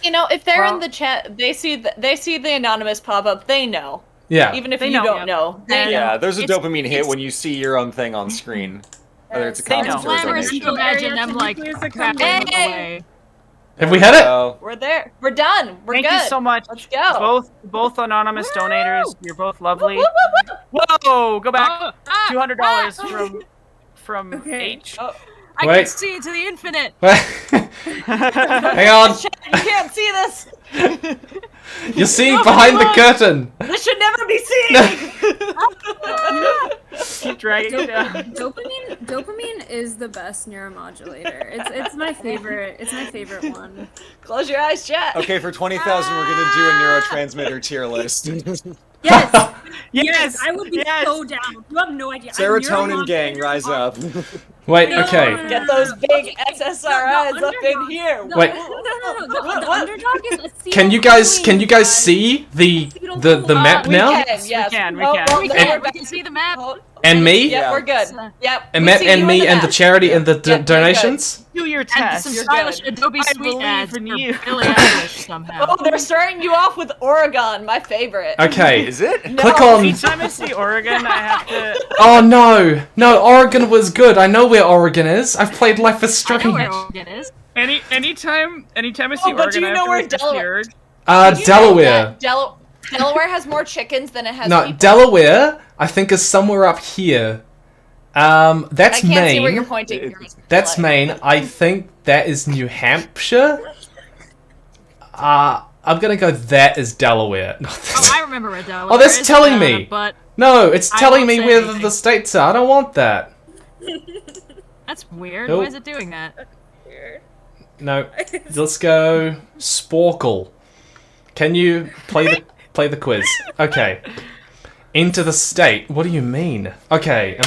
Speaker 7: You know, if they're in the chat, they see the anonymous pop up. They know.
Speaker 1: Yeah.
Speaker 7: Even if
Speaker 10: They
Speaker 7: you
Speaker 10: know.
Speaker 7: don't know. They
Speaker 17: Yeah,
Speaker 7: know.
Speaker 17: there's a
Speaker 7: It's-
Speaker 17: dopamine hit
Speaker 7: it's-
Speaker 17: when you see your own thing on screen. Whether it's a
Speaker 19: They
Speaker 17: comment
Speaker 19: know.
Speaker 17: or a
Speaker 19: Glamorous
Speaker 17: donation.
Speaker 19: to imagine them like crapping away.
Speaker 1: Have we had it?
Speaker 7: We're there. We're done. We're
Speaker 10: Thank
Speaker 7: good.
Speaker 10: you so much.
Speaker 7: Let's go.
Speaker 10: Both anonymous donators. You're both lovely. Whoa! Go back. $200 from H.
Speaker 19: I
Speaker 1: Wait.
Speaker 19: can see into the infinite.
Speaker 1: Hang on.
Speaker 7: You can't see this.
Speaker 1: You're seeing behind the curtain.
Speaker 7: This should never be seen.
Speaker 10: Keep dragging it down.
Speaker 18: Dopamine is the best neuromodulator. It's my favorite. It's my favorite one.
Speaker 7: Close your eyes, chat.
Speaker 17: Okay, for 20,000, we're gonna do a neurotransmitter tier list.
Speaker 18: Yes.
Speaker 10: Yes.
Speaker 18: I would be so down. You have no idea.
Speaker 17: Serotonin gang, rise up.
Speaker 1: Wait, okay.
Speaker 7: Get those big SSRIs up in here.
Speaker 1: Wait.
Speaker 18: The underdog is a
Speaker 1: Can you guys see the map
Speaker 7: We
Speaker 1: now?
Speaker 7: can, yes.
Speaker 10: We can.
Speaker 19: We can see the map.
Speaker 1: And me?
Speaker 7: Yeah, we're good. Yep.
Speaker 1: And
Speaker 7: we
Speaker 1: map
Speaker 7: see
Speaker 1: and
Speaker 7: you
Speaker 1: me
Speaker 7: in
Speaker 1: and the
Speaker 7: map.
Speaker 1: charity and the
Speaker 7: Yep, you're
Speaker 1: donations?
Speaker 10: Do your
Speaker 19: And
Speaker 10: test.
Speaker 19: some
Speaker 7: You're
Speaker 19: stylish
Speaker 7: good.
Speaker 19: Adobe
Speaker 10: I
Speaker 19: Suite
Speaker 10: believe
Speaker 19: ads
Speaker 10: in
Speaker 19: for
Speaker 10: you.
Speaker 19: Billie Eilish somehow.
Speaker 7: Oh, they're starting you off with Oregon, my favorite.
Speaker 1: Okay.
Speaker 17: Is it?
Speaker 1: Click on.
Speaker 10: Anytime I see Oregon, I have to.
Speaker 1: Oh no, Oregon was good. I know where Oregon is. I've played Life is
Speaker 19: I know where
Speaker 1: Strange.
Speaker 19: Oregon is.
Speaker 10: Anytime I see
Speaker 7: but do
Speaker 10: Oregon,
Speaker 7: you
Speaker 10: I
Speaker 7: know
Speaker 10: have to
Speaker 7: where
Speaker 10: resist
Speaker 7: Delaware-
Speaker 10: the urge.
Speaker 7: Did you know
Speaker 1: Delaware.
Speaker 7: that Delaware has more chickens than it has
Speaker 1: No,
Speaker 7: people.
Speaker 1: Delaware. I think is somewhere up here. That's
Speaker 7: I can't see where you're
Speaker 1: Maine.
Speaker 7: pointing.
Speaker 1: That's Maine. I think that is New Hampshire. I'm gonna go. That is Delaware.
Speaker 19: Oh, I remember where Delaware
Speaker 1: Oh, that's
Speaker 19: is,
Speaker 1: telling me.
Speaker 19: But
Speaker 1: No, it's
Speaker 19: I
Speaker 1: telling
Speaker 19: won't
Speaker 1: me
Speaker 19: say
Speaker 1: where
Speaker 19: anything.
Speaker 1: the states are. I don't want that.
Speaker 19: that's weird.
Speaker 1: Nope.
Speaker 19: Why is it doing that?
Speaker 1: No, let's go Sporkle. Can you play the quiz? Okay. Enter the state. What do you mean? Okay,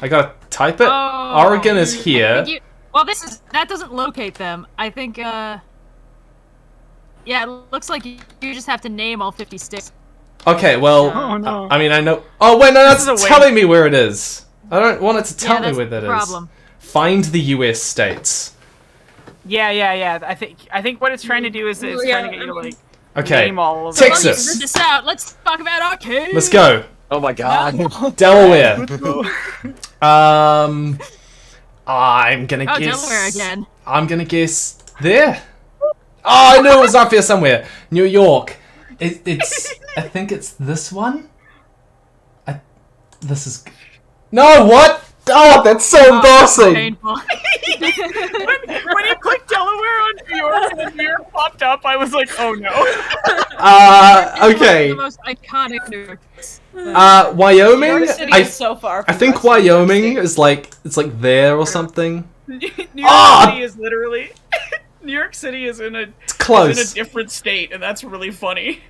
Speaker 1: I gotta type it?
Speaker 19: Oh,
Speaker 1: Oregon is
Speaker 19: I
Speaker 1: here.
Speaker 19: think well, that doesn't locate them. I think yeah, it looks like you just have to name all 50 states.
Speaker 1: Okay, well,
Speaker 19: Oh, no.
Speaker 1: I mean, I know. Oh wait, no,
Speaker 19: This is
Speaker 1: that's
Speaker 19: a
Speaker 1: telling me where it is. I don't want it to tell me
Speaker 19: that's
Speaker 1: where that
Speaker 19: the
Speaker 1: is.
Speaker 19: problem.
Speaker 1: Find the U.S. states.
Speaker 10: Yeah. I think what it's trying to do is it's trying to get you to like
Speaker 1: Okay,
Speaker 10: name all of
Speaker 1: Texas.
Speaker 19: Let me figure this out. Let's talk about arcade.
Speaker 1: Let's go.
Speaker 17: Oh my god.
Speaker 1: Delaware. I'm gonna
Speaker 19: Oh,
Speaker 1: guess.
Speaker 19: Delaware again.
Speaker 1: I'm gonna guess there. Oh, I knew it was up here somewhere. New York. It's. I think it's this one. This is. No, what? Oh, that's so embarrassing.
Speaker 19: Painful.
Speaker 10: when you clicked Delaware on New York and then New York popped up, I was like, oh no.
Speaker 1: Okay.
Speaker 19: The most iconic New York.
Speaker 1: Wyoming.
Speaker 7: New York City is so far
Speaker 1: I
Speaker 7: from
Speaker 1: think
Speaker 7: the rest of New York
Speaker 1: Wyoming is like it's like there or something.
Speaker 10: New York
Speaker 1: Ah!
Speaker 10: City is literally New York City is in a
Speaker 1: close.
Speaker 10: is in a different state, and that's really funny.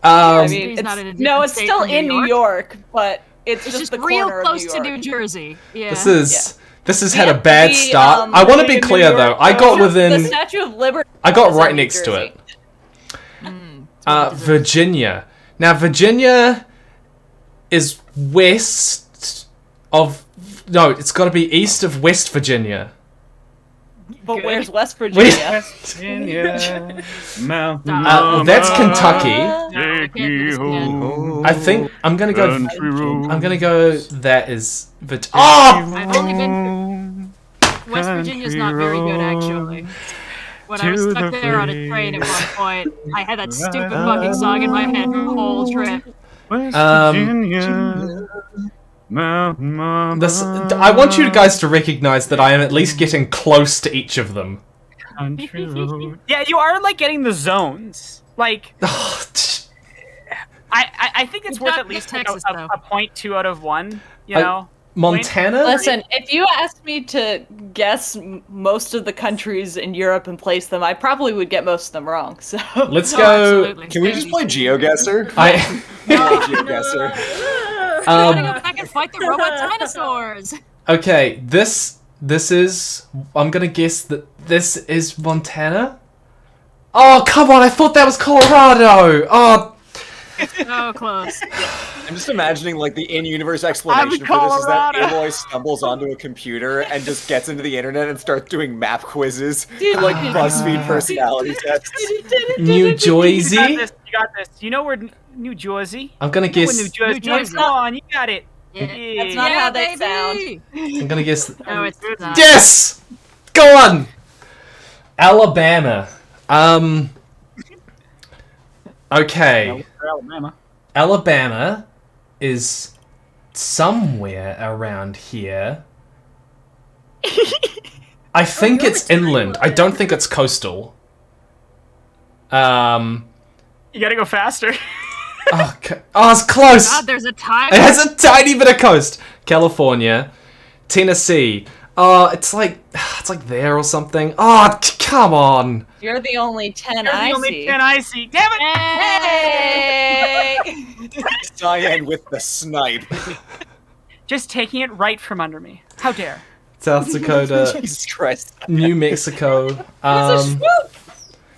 Speaker 7: I mean,
Speaker 19: He's not in a
Speaker 7: no,
Speaker 19: different
Speaker 7: it's
Speaker 19: state
Speaker 7: still
Speaker 19: from New
Speaker 7: in New York, but it's
Speaker 19: It's
Speaker 7: just
Speaker 19: just
Speaker 7: the
Speaker 19: real
Speaker 7: corner
Speaker 19: close
Speaker 7: of
Speaker 19: to
Speaker 7: New
Speaker 19: New
Speaker 7: York.
Speaker 19: Jersey. Yeah.
Speaker 1: This has had a
Speaker 7: Yeah,
Speaker 1: bad
Speaker 7: the,
Speaker 1: start. I want to be
Speaker 7: New
Speaker 1: clear
Speaker 7: York-
Speaker 1: though. I got
Speaker 7: The
Speaker 1: within.
Speaker 7: Statue of Liberty.
Speaker 1: I got
Speaker 7: is
Speaker 1: right
Speaker 7: in New
Speaker 1: next to
Speaker 7: Jersey.
Speaker 1: it. Virginia. Now Virginia is west of. No, it's got to be east of West Virginia.
Speaker 7: But where's West Virginia?
Speaker 2: Virginia, mountain
Speaker 1: That's Kentucky.
Speaker 2: take me home.
Speaker 1: I think I'm gonna go.
Speaker 2: Country road.
Speaker 1: I'm gonna go. That is. Oh!
Speaker 19: I've only been. West Virginia's not very good, actually. When I was
Speaker 2: To
Speaker 19: stuck
Speaker 2: the
Speaker 19: there on a train at one point, I had that stupid fucking song in my head the whole trip.
Speaker 2: West Virginia, mountain mama.
Speaker 1: I want you guys to recognize that I am at least getting close to each of them.
Speaker 2: Country road.
Speaker 10: Yeah, you are like getting the zones. Like, I think it's worth
Speaker 19: not
Speaker 10: at least
Speaker 19: Texas,
Speaker 10: a 0.2 out of 1. You know.
Speaker 1: Montana?
Speaker 7: Listen, if you asked me to guess most of the countries in Europe and place them, I probably would get most of them wrong. So
Speaker 1: Let's go.
Speaker 7: absolutely.
Speaker 17: Can we just play GeoGuessr?
Speaker 7: GeoGuessr.
Speaker 19: I gotta go back and fight the robot dinosaurs.
Speaker 1: Okay, this is. I'm gonna guess that this is Montana. Oh come on! I thought that was Colorado. Oh.
Speaker 19: So close.
Speaker 17: I'm just imagining like the in-universe explanation for this is that Aloy stumbles onto a computer and just gets into the internet and starts doing map quizzes, like BuzzFeed personality tests.
Speaker 1: New Jersey.
Speaker 10: You got this. You know where New Jersey?
Speaker 1: I'm gonna guess.
Speaker 10: New Jersey. Come on, you got it.
Speaker 7: Yeah. That's not how they sound.
Speaker 1: I'm gonna guess.
Speaker 19: No, it's not.
Speaker 1: Yes. Go on. Alabama. Okay.
Speaker 2: Alabama.
Speaker 1: Alabama is somewhere around here. I think it's inland. I don't think it's coastal.
Speaker 10: You gotta go faster.
Speaker 1: Oh, it's close.
Speaker 19: God, there's a time.
Speaker 1: It has a tiny bit of coast. California, Tennessee. Oh, it's like there or something. Oh, come on.
Speaker 7: You're the only 10
Speaker 10: You're
Speaker 7: I
Speaker 10: the only
Speaker 7: see.
Speaker 10: 10 I see. Damn it!
Speaker 7: Hey!
Speaker 17: Cyan with the snipe.
Speaker 10: Just taking it right from under me. How dare?
Speaker 1: South Dakota.
Speaker 17: Jesus Christ.
Speaker 1: New Mexico.
Speaker 7: It's a swoop!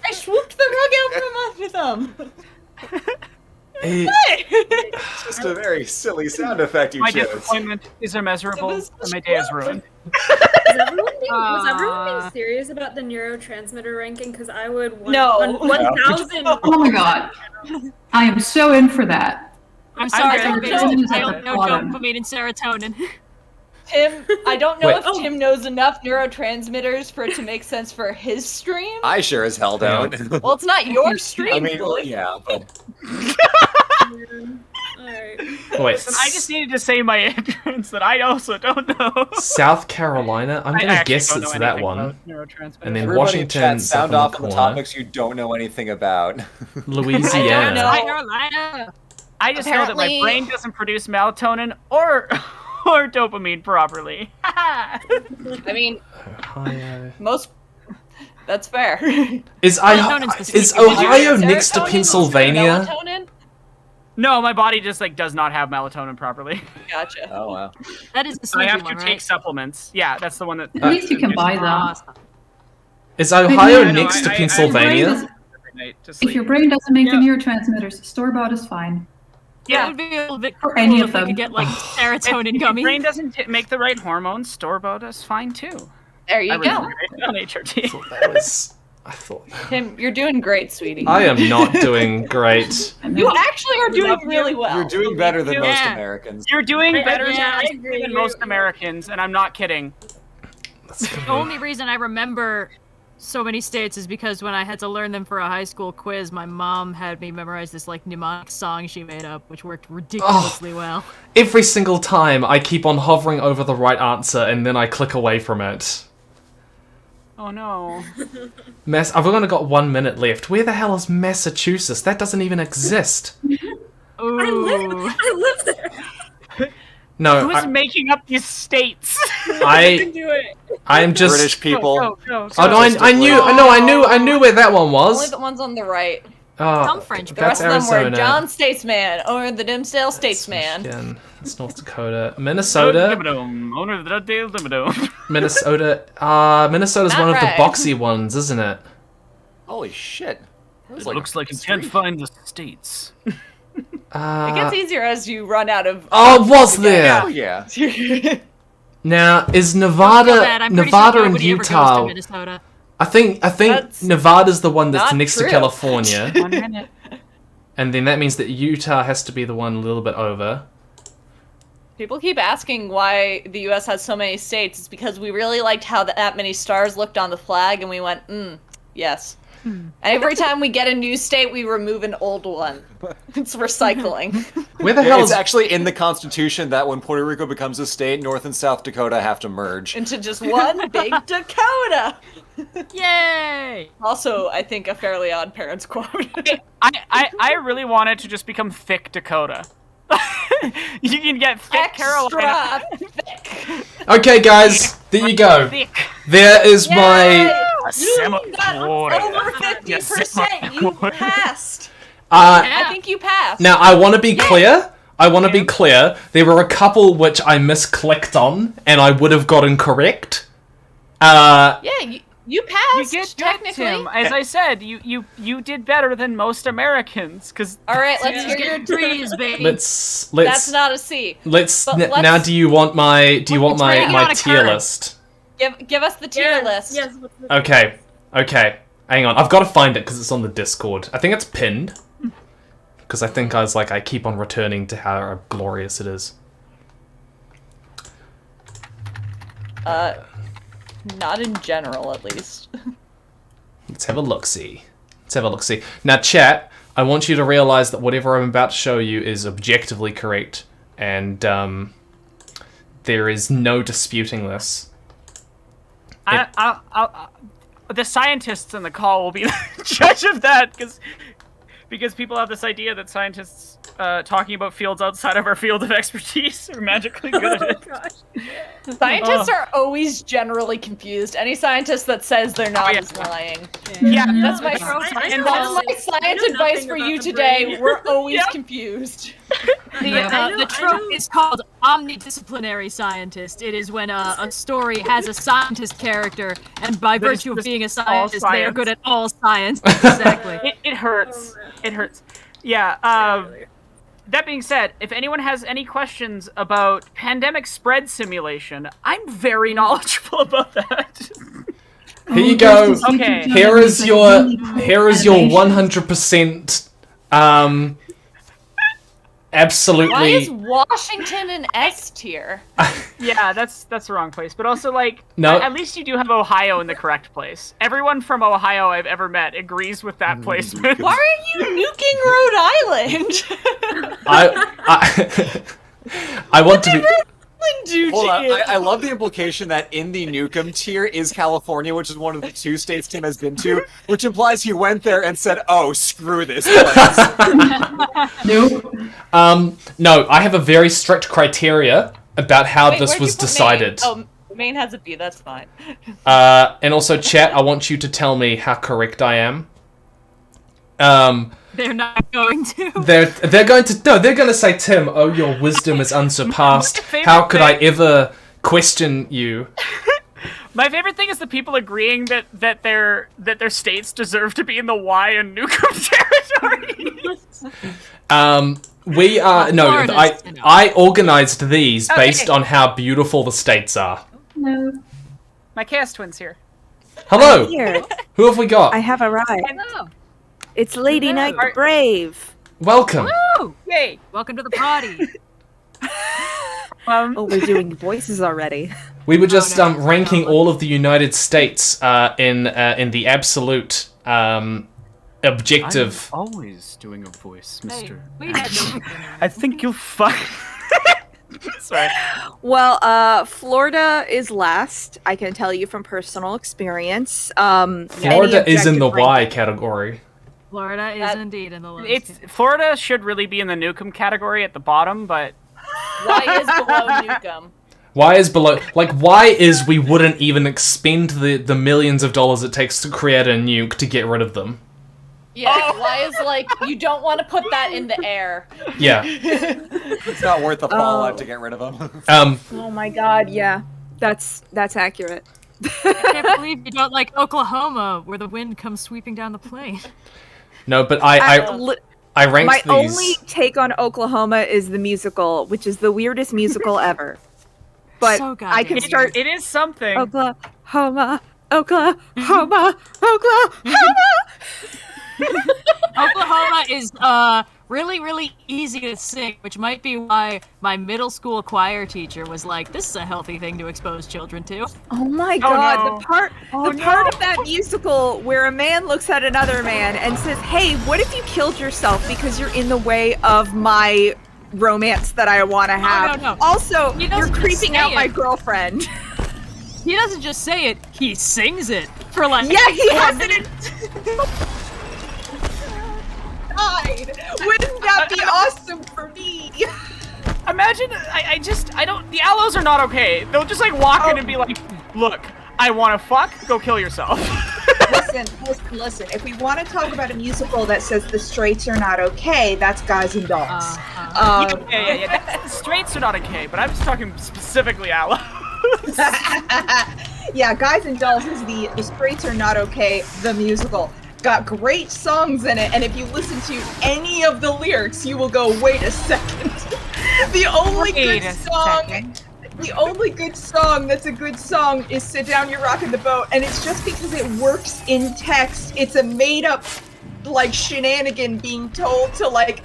Speaker 7: I swooped the rug out from under them.
Speaker 17: It's just a very silly sound effect you
Speaker 10: My
Speaker 17: chose.
Speaker 10: disappointment is immeasurable, and my day is ruined.
Speaker 18: Was everyone being serious about the neurotransmitter ranking? Because I would 1,000.
Speaker 11: Oh my god. I am so in for that.
Speaker 19: I'm sorry,
Speaker 11: I
Speaker 19: I
Speaker 11: don't
Speaker 19: don't
Speaker 11: know.
Speaker 19: know dopamine and serotonin.
Speaker 7: Tim, I don't know
Speaker 1: Wait.
Speaker 7: if Tim knows enough neurotransmitters for it to make sense for his stream.
Speaker 17: I sure as hell don't.
Speaker 7: Well, it's not your stream.
Speaker 17: I mean,
Speaker 7: Blue.
Speaker 17: yeah, but
Speaker 18: Alright.
Speaker 1: Wait.
Speaker 10: Listen, I just needed to say my entrance that I also don't know.
Speaker 1: South Carolina. I'm
Speaker 10: I
Speaker 1: gonna
Speaker 10: actually
Speaker 1: guess
Speaker 10: don't
Speaker 1: it's
Speaker 10: know
Speaker 1: that
Speaker 10: anything
Speaker 1: one.
Speaker 10: about neurotransmitters.
Speaker 1: And then
Speaker 17: everybody in chat,
Speaker 1: Washington's
Speaker 17: sound
Speaker 1: up
Speaker 17: off
Speaker 1: in
Speaker 17: on
Speaker 1: the
Speaker 17: the
Speaker 1: corner.
Speaker 17: topics you don't know anything about.
Speaker 1: Louisiana.
Speaker 19: Carolina.
Speaker 10: I just know that my
Speaker 7: Apparently-
Speaker 10: brain doesn't produce melatonin or dopamine properly.
Speaker 7: I mean,
Speaker 1: Ohio.
Speaker 7: most. That's fair.
Speaker 1: Is
Speaker 19: Melatonin's the
Speaker 1: is
Speaker 19: secret.
Speaker 1: Ohio next to
Speaker 7: Serotonin?
Speaker 1: Pennsylvania?
Speaker 7: Melatonin?
Speaker 10: No, my body just does not have melatonin properly.
Speaker 7: Gotcha.
Speaker 17: Oh wow.
Speaker 19: That is the
Speaker 10: I
Speaker 19: sleepy
Speaker 10: have to
Speaker 19: one,
Speaker 10: take
Speaker 19: right?
Speaker 10: supplements. Yeah, that's the one that.
Speaker 11: At least you can buy them.
Speaker 19: Awesome.
Speaker 1: Is Ohio
Speaker 11: Yeah, no,
Speaker 1: next to
Speaker 10: I-
Speaker 1: Pennsylvania?
Speaker 10: every night to
Speaker 11: If
Speaker 10: sleep.
Speaker 11: your brain doesn't make the neurotransmitters, store-bought is fine.
Speaker 19: Yeah, it would be a little bit
Speaker 11: For
Speaker 19: cool
Speaker 11: any
Speaker 19: if
Speaker 11: of
Speaker 19: we
Speaker 11: them.
Speaker 19: could get like serotonin
Speaker 10: If your
Speaker 19: gummies.
Speaker 10: brain doesn't make the right hormones, store-bought is fine too.
Speaker 7: There you
Speaker 10: I
Speaker 7: go.
Speaker 10: read it on HRT.
Speaker 1: That was. I thought.
Speaker 7: Tim, you're doing great, sweetie.
Speaker 1: I am not doing great.
Speaker 7: You actually are doing really well.
Speaker 17: You're doing better than most
Speaker 10: Yeah.
Speaker 17: Americans.
Speaker 10: You're doing better
Speaker 18: Yeah, I agree.
Speaker 10: than most Americans, and I'm not kidding.
Speaker 19: The only reason I remember so many states is because when I had to learn them for a high school quiz, my mom had me memorize this like mnemonic song she made up, which worked ridiculously well.
Speaker 1: Every single time I keep on hovering over the right answer and then I click away from it.
Speaker 10: Oh no.
Speaker 1: I've only got 1 minute left. Where the hell is Massachusetts? That doesn't even exist.
Speaker 19: Ooh.
Speaker 18: I live there.
Speaker 1: No,
Speaker 10: Who's making up these states?
Speaker 1: I
Speaker 18: can do it.
Speaker 1: am just
Speaker 17: British people.
Speaker 10: Go.
Speaker 1: Oh no, I knew where that one
Speaker 7: Only
Speaker 1: was.
Speaker 7: the ones on the right.
Speaker 19: Some French.
Speaker 7: The
Speaker 1: That's
Speaker 7: rest of them were
Speaker 1: Arizona.
Speaker 7: John Statesman or the Dimsdale Statesman.
Speaker 1: Again, that's North Dakota. Minnesota.
Speaker 10: Owner of the Dale Dimmadome.
Speaker 1: Minnesota. Minnesota's
Speaker 7: Not
Speaker 1: one of the
Speaker 7: right.
Speaker 1: boxy ones, isn't it?
Speaker 17: Holy shit.
Speaker 10: It looks like you can't find the states.
Speaker 7: It gets easier as you run out of.
Speaker 1: Oh, was there?
Speaker 17: Oh yeah.
Speaker 1: Now, is
Speaker 19: Don't feel
Speaker 1: Nevada,
Speaker 19: bad, I'm pretty
Speaker 1: Nevada
Speaker 19: sure
Speaker 1: and
Speaker 19: nobody ever goes to
Speaker 1: Utah?
Speaker 19: Minnesota.
Speaker 1: I think Nevada's the one that's
Speaker 7: not
Speaker 1: next
Speaker 7: true.
Speaker 1: to California,
Speaker 10: 1 minute.
Speaker 1: and then that means that Utah has to be the one a little bit over.
Speaker 7: People keep asking why the U.S. has so many states. It's because we really liked how that many stars looked on the flag, and we went, yes. And every time we get a new state, we remove an old one. It's recycling.
Speaker 1: Where the hell
Speaker 17: It's
Speaker 1: is...
Speaker 17: actually in the Constitution that when Puerto Rico becomes a state, North and South Dakota have to merge.
Speaker 7: Into just one big Dakota.
Speaker 19: Yay!
Speaker 7: Also, I think a Fairly Odd Parents quote.
Speaker 10: I really want it to just become Thick Dakota. You can get Thick Carolina.
Speaker 7: Thick.
Speaker 1: Okay, guys, there you go. There is my...
Speaker 7: You got over 50%. You passed. I think you passed.
Speaker 1: Now, I want to be clear. There were a couple which I misclicked on, and I would have gotten correct.
Speaker 7: Yeah, you passed.
Speaker 10: You get
Speaker 7: technically.
Speaker 10: Tim. As I said, you did better than most Americans.
Speaker 7: All right, let's hear your trees, baby.
Speaker 1: Let's.
Speaker 7: That's not a C.
Speaker 1: Let's.
Speaker 7: But
Speaker 1: Now, do you want my my tier list?
Speaker 7: Give us the tier list.
Speaker 18: Yes.
Speaker 1: Okay. Hang on. I've got to find it because it's on the Discord. I think it's pinned. Because I think I keep on returning to how glorious it is.
Speaker 7: Not in general, at least.
Speaker 1: Let's have a look-see. Now, chat, I want you to realize that whatever I'm about to show you is objectively correct, and there is no disputing this.
Speaker 10: The scientists in the call will be the judge of that, because people have this idea that scientists talking about fields outside of our field of expertise are magically good at it.
Speaker 7: Scientists are always generally confused. Any scientist that says they're not is lying.
Speaker 10: Yeah,
Speaker 7: that's my science advice for you today. We're always confused.
Speaker 19: The trope is called omnidisciplinary scientist. It is when a story has a scientist character, and by virtue of being a scientist, they are good at all science. Exactly.
Speaker 10: It hurts. It hurts. Yeah. That being said, if anyone has any questions about pandemic spread simulation, I'm very knowledgeable about that.
Speaker 1: Here you go.
Speaker 10: Okay.
Speaker 1: Here is your 100% absolutely.
Speaker 7: Why is Washington an S tier?
Speaker 10: Yeah, that's the wrong place. But also,
Speaker 1: No.
Speaker 10: at least you do have Ohio in the correct place. Everyone from Ohio I've ever met agrees with that placement.
Speaker 7: Why are you nuking Rhode Island?
Speaker 1: I want to be.
Speaker 17: Hold on, I love the implication that in the Nukem tier is California, which is one of the 2 states Tim has been to, which implies he went there and said, "Oh, screw this place."
Speaker 11: Nope.
Speaker 1: No, I have a very strict criteria about how
Speaker 7: Wait,
Speaker 1: this
Speaker 7: where'd
Speaker 1: was
Speaker 7: you put
Speaker 1: decided.
Speaker 7: Maine? Oh, Maine has a B. That's fine.
Speaker 1: And also, chat, I want you to tell me how correct I am.
Speaker 19: They're not going to.
Speaker 1: They're going to no. They're going to say, Tim, oh, your wisdom is unsurpassed. How could I ever question you?
Speaker 10: My favorite thing is the people agreeing that their states deserve to be in the Y and Nukem territory.
Speaker 1: We are no. I organized these based on how beautiful the states are.
Speaker 11: No.
Speaker 10: My Chaos Twins here.
Speaker 1: Hello.
Speaker 5: I'm here.
Speaker 1: Who have we got?
Speaker 5: I have arrived.
Speaker 19: Hello.
Speaker 5: It's Ladyknightthebrave.
Speaker 1: Welcome.
Speaker 19: Woo! Yay! Welcome to the party.
Speaker 5: Oh, we're doing voices already.
Speaker 1: We were just ranking all of the United States in the absolute objective.
Speaker 2: I'm always doing a voice, mister.
Speaker 19: We had no.
Speaker 2: I think you'll find.
Speaker 10: Sorry.
Speaker 5: Well, Florida is last. I can tell you from personal experience.
Speaker 1: Florida is in the Y category.
Speaker 19: Florida is indeed in the list.
Speaker 10: Florida should really be in the Nukem category at the bottom, but
Speaker 7: Why is below Nukem?
Speaker 1: Why is below? Why is we wouldn't even expend the millions of dollars it takes to create a nuke to get rid of them?
Speaker 7: Yeah, why is you don't want to put that in the air?
Speaker 1: Yeah.
Speaker 17: It's not worth the fallout to get rid of them.
Speaker 5: Oh my god, yeah. That's accurate.
Speaker 19: I can't believe you don't like Oklahoma, where the wind comes sweeping down the plain.
Speaker 1: No, but I ranked
Speaker 5: my
Speaker 1: these.
Speaker 5: only take on Oklahoma is the musical, which is the weirdest musical ever. but
Speaker 19: So
Speaker 5: I can
Speaker 19: goddamn
Speaker 5: start.
Speaker 10: It is something.
Speaker 5: Oklahoma, Oklahoma.
Speaker 19: Oklahoma is really, really easy to sing, which might be why my middle school choir teacher was like, "This is a healthy thing to expose children to."
Speaker 5: Oh my god,
Speaker 19: no.
Speaker 5: the part of that musical where a man looks at another man and says, "Hey, what if you killed yourself because you're in the way of my romance that I want to have?"
Speaker 19: no.
Speaker 5: Also,
Speaker 19: He
Speaker 5: you're
Speaker 19: doesn't just
Speaker 5: creeping
Speaker 19: say
Speaker 5: out my
Speaker 19: it.
Speaker 5: girlfriend.
Speaker 19: He doesn't just say it; he sings it for like.
Speaker 5: Yeah, he
Speaker 19: 4
Speaker 5: has it
Speaker 19: minutes.
Speaker 5: Wouldn't that be awesome for me?
Speaker 10: Imagine, I don't, the Aloes are not okay. They'll just like walk in and be like, look, I want to fuck, go kill yourself.
Speaker 5: Listen. If we want to talk about a musical that says the straights are not okay, that's Guys and Dolls.
Speaker 10: Yeah. The straights are not okay, but I'm just talking specifically Aloes.
Speaker 5: Yeah, Guys and Dolls is the straights are not okay, the musical. Got great songs in it, and if you listen to any of the lyrics, you will go, wait a second. The only good song that's a good song is Sit Down, You're Rockin' the Boat, and it's just because it works in text. It's a made-up, like, shenanigan being told to, like,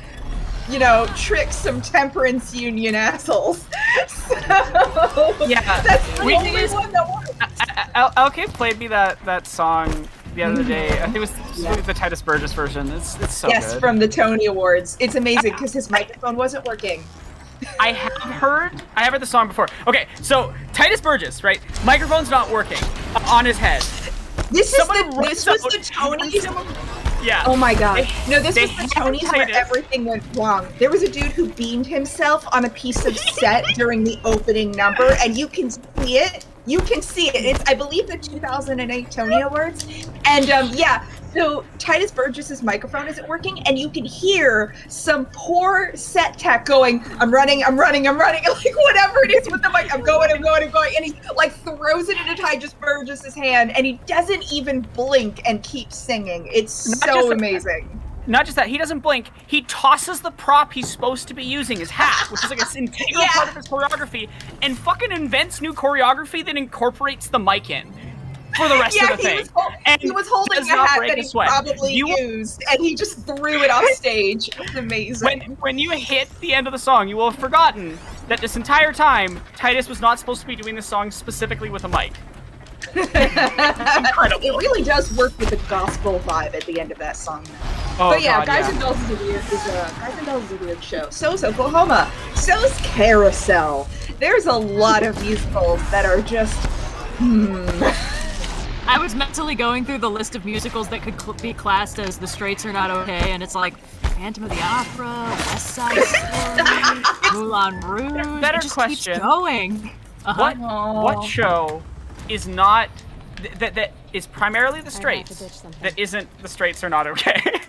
Speaker 5: you know, trick some temperance union assholes. So,
Speaker 10: Yeah.
Speaker 5: that's the only one that works.
Speaker 10: LK played me that song the other day. I think it was the Titus Burgess version. It's so
Speaker 5: yes,
Speaker 10: good.
Speaker 5: from the Tony Awards. It's amazing because his microphone wasn't working.
Speaker 10: I have heard the song before. Okay, so Titus Burgess, right? Microphone's not working on his head.
Speaker 5: This was the Tonys.
Speaker 10: Yeah.
Speaker 5: Oh my god.
Speaker 10: This
Speaker 5: was the Tonys where everything went wrong. There was a dude who beamed himself on a piece of set during the opening number, and you can see it. You can see it. It's, I believe, the 2008 Tony Awards. And yeah, so Titus Burgess's microphone isn't working, and you can hear some poor set tech going, I'm running, like whatever it is with the mic, I'm going, and he like throws it into Titus Burgess's hand, and he doesn't even blink and keeps singing. It's so amazing.
Speaker 10: Not just that, he doesn't blink, he tosses the prop he's supposed to be using, his hat, which is like an integral part of his choreography, and fucking invents new choreography that incorporates the mic in for the rest of the thing.
Speaker 5: He was holding a hat that he probably used, and he just threw it off stage. It's amazing.
Speaker 10: When you hit the end of the song, you will have forgotten that this entire time, Titus was not supposed to be doing this song specifically with a mic.
Speaker 5: Incredible. It really does work with the gospel vibe at the end of that song.
Speaker 10: Oh,
Speaker 5: but yeah,
Speaker 10: God,
Speaker 5: Guys and Dolls is a weird show. So's Oklahoma. So's Carousel. There's a lot of musicals that are just
Speaker 19: I was mentally going through the list of musicals that could be classed as the straights are not okay, and it's like Phantom of the Opera, West Side Story, Moulin Rouge.
Speaker 10: Better
Speaker 19: it just
Speaker 10: question.
Speaker 19: Keeps going.
Speaker 10: What show is not that is primarily the straights that isn't the straights are not okay?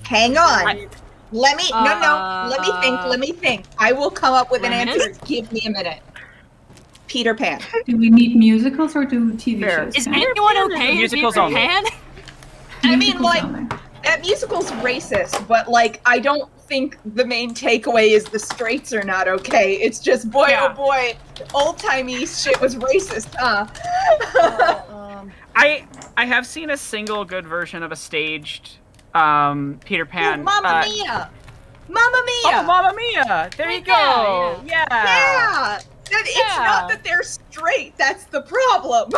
Speaker 5: Hang on. Let me think. I will come up with an answer. Give me a minute. Peter Pan.
Speaker 11: Do we need musicals or do TV shows?
Speaker 19: Is anyone okay with
Speaker 10: musicals
Speaker 19: Peter
Speaker 10: only?
Speaker 19: Pan?
Speaker 5: I mean, like, that musical's racist, but, like, I don't think the main takeaway is the straights are not okay. It's just, boy, oh boy, old-timey shit was racist, huh?
Speaker 10: I have seen a single good version of a staged Peter Pan.
Speaker 5: Oh, Mamma Mia! Mamma Mia!
Speaker 10: Oh, Mamma Mia! There you go!
Speaker 5: Yeah! It's not that they're straight, that's the problem.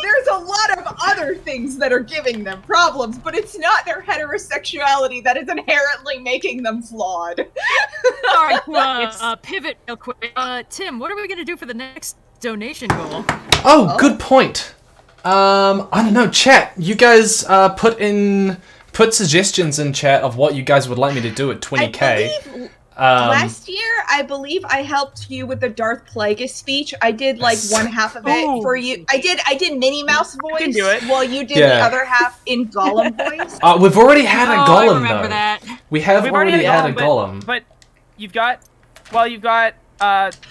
Speaker 5: There's a lot of other things that are giving them problems, but it's not their heterosexuality that is inherently making them flawed.
Speaker 19: Alright, pivot real quick. Tim, what are we gonna do for the next donation goal?
Speaker 1: Oh, good point. I don't know, chat. You guys put suggestions in chat of what you guys would like me to do at 20k.
Speaker 5: Last year, I believe I helped you with the Darth Plagueis speech. I did like one half of it for you. I did Minnie Mouse voice
Speaker 10: do it.
Speaker 5: while you did the other half in Gollum voice.
Speaker 1: We've already had a Gollum,
Speaker 19: I remember
Speaker 1: though.
Speaker 19: that.
Speaker 1: We've already had a Gollum.
Speaker 10: But you've got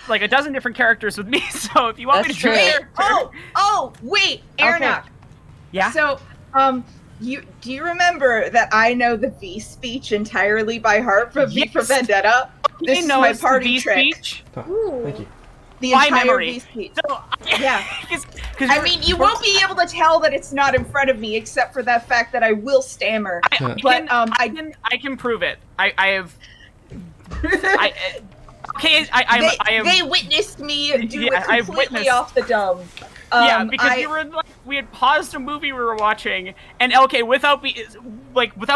Speaker 10: like a dozen different characters with me, so if you want me to choose a character...
Speaker 5: Wait, Aranock.
Speaker 10: Okay. Yeah?
Speaker 5: So, do you remember that I know the V speech entirely by heart from V for Vendetta? This is my party trick.
Speaker 10: Speech.
Speaker 1: Thank you.
Speaker 5: The
Speaker 10: By
Speaker 5: entire
Speaker 10: memory.
Speaker 5: V speech.
Speaker 10: So,
Speaker 5: Yeah. I mean, you won't be able to tell that it's not in front of me, except for that fact that I will stammer.
Speaker 10: I can prove it. I have.
Speaker 5: They witnessed me do it completely off the dome.
Speaker 10: Yeah, because we had paused a movie we were watching, and without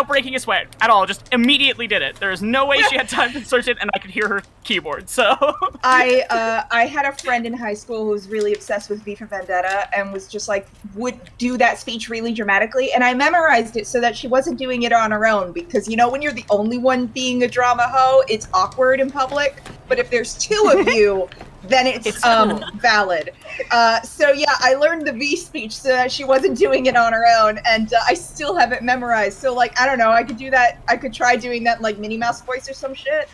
Speaker 10: breaking a sweat at all, just immediately did it. There is no way she had time to search it, and I could hear her keyboard. So
Speaker 5: I had a friend in high school who was really obsessed with V for Vendetta, and was just like would do that speech really dramatically, and I memorized it so that she wasn't doing it on her own, because when you're the only one being a drama hoe, it's awkward in public. But if there's two of you, then it's valid. So yeah, I learned the V speech so that she wasn't doing it on her own, and I still have it memorized. So I don't know, I could do that. I could try doing that in Minnie Mouse voice or some shit.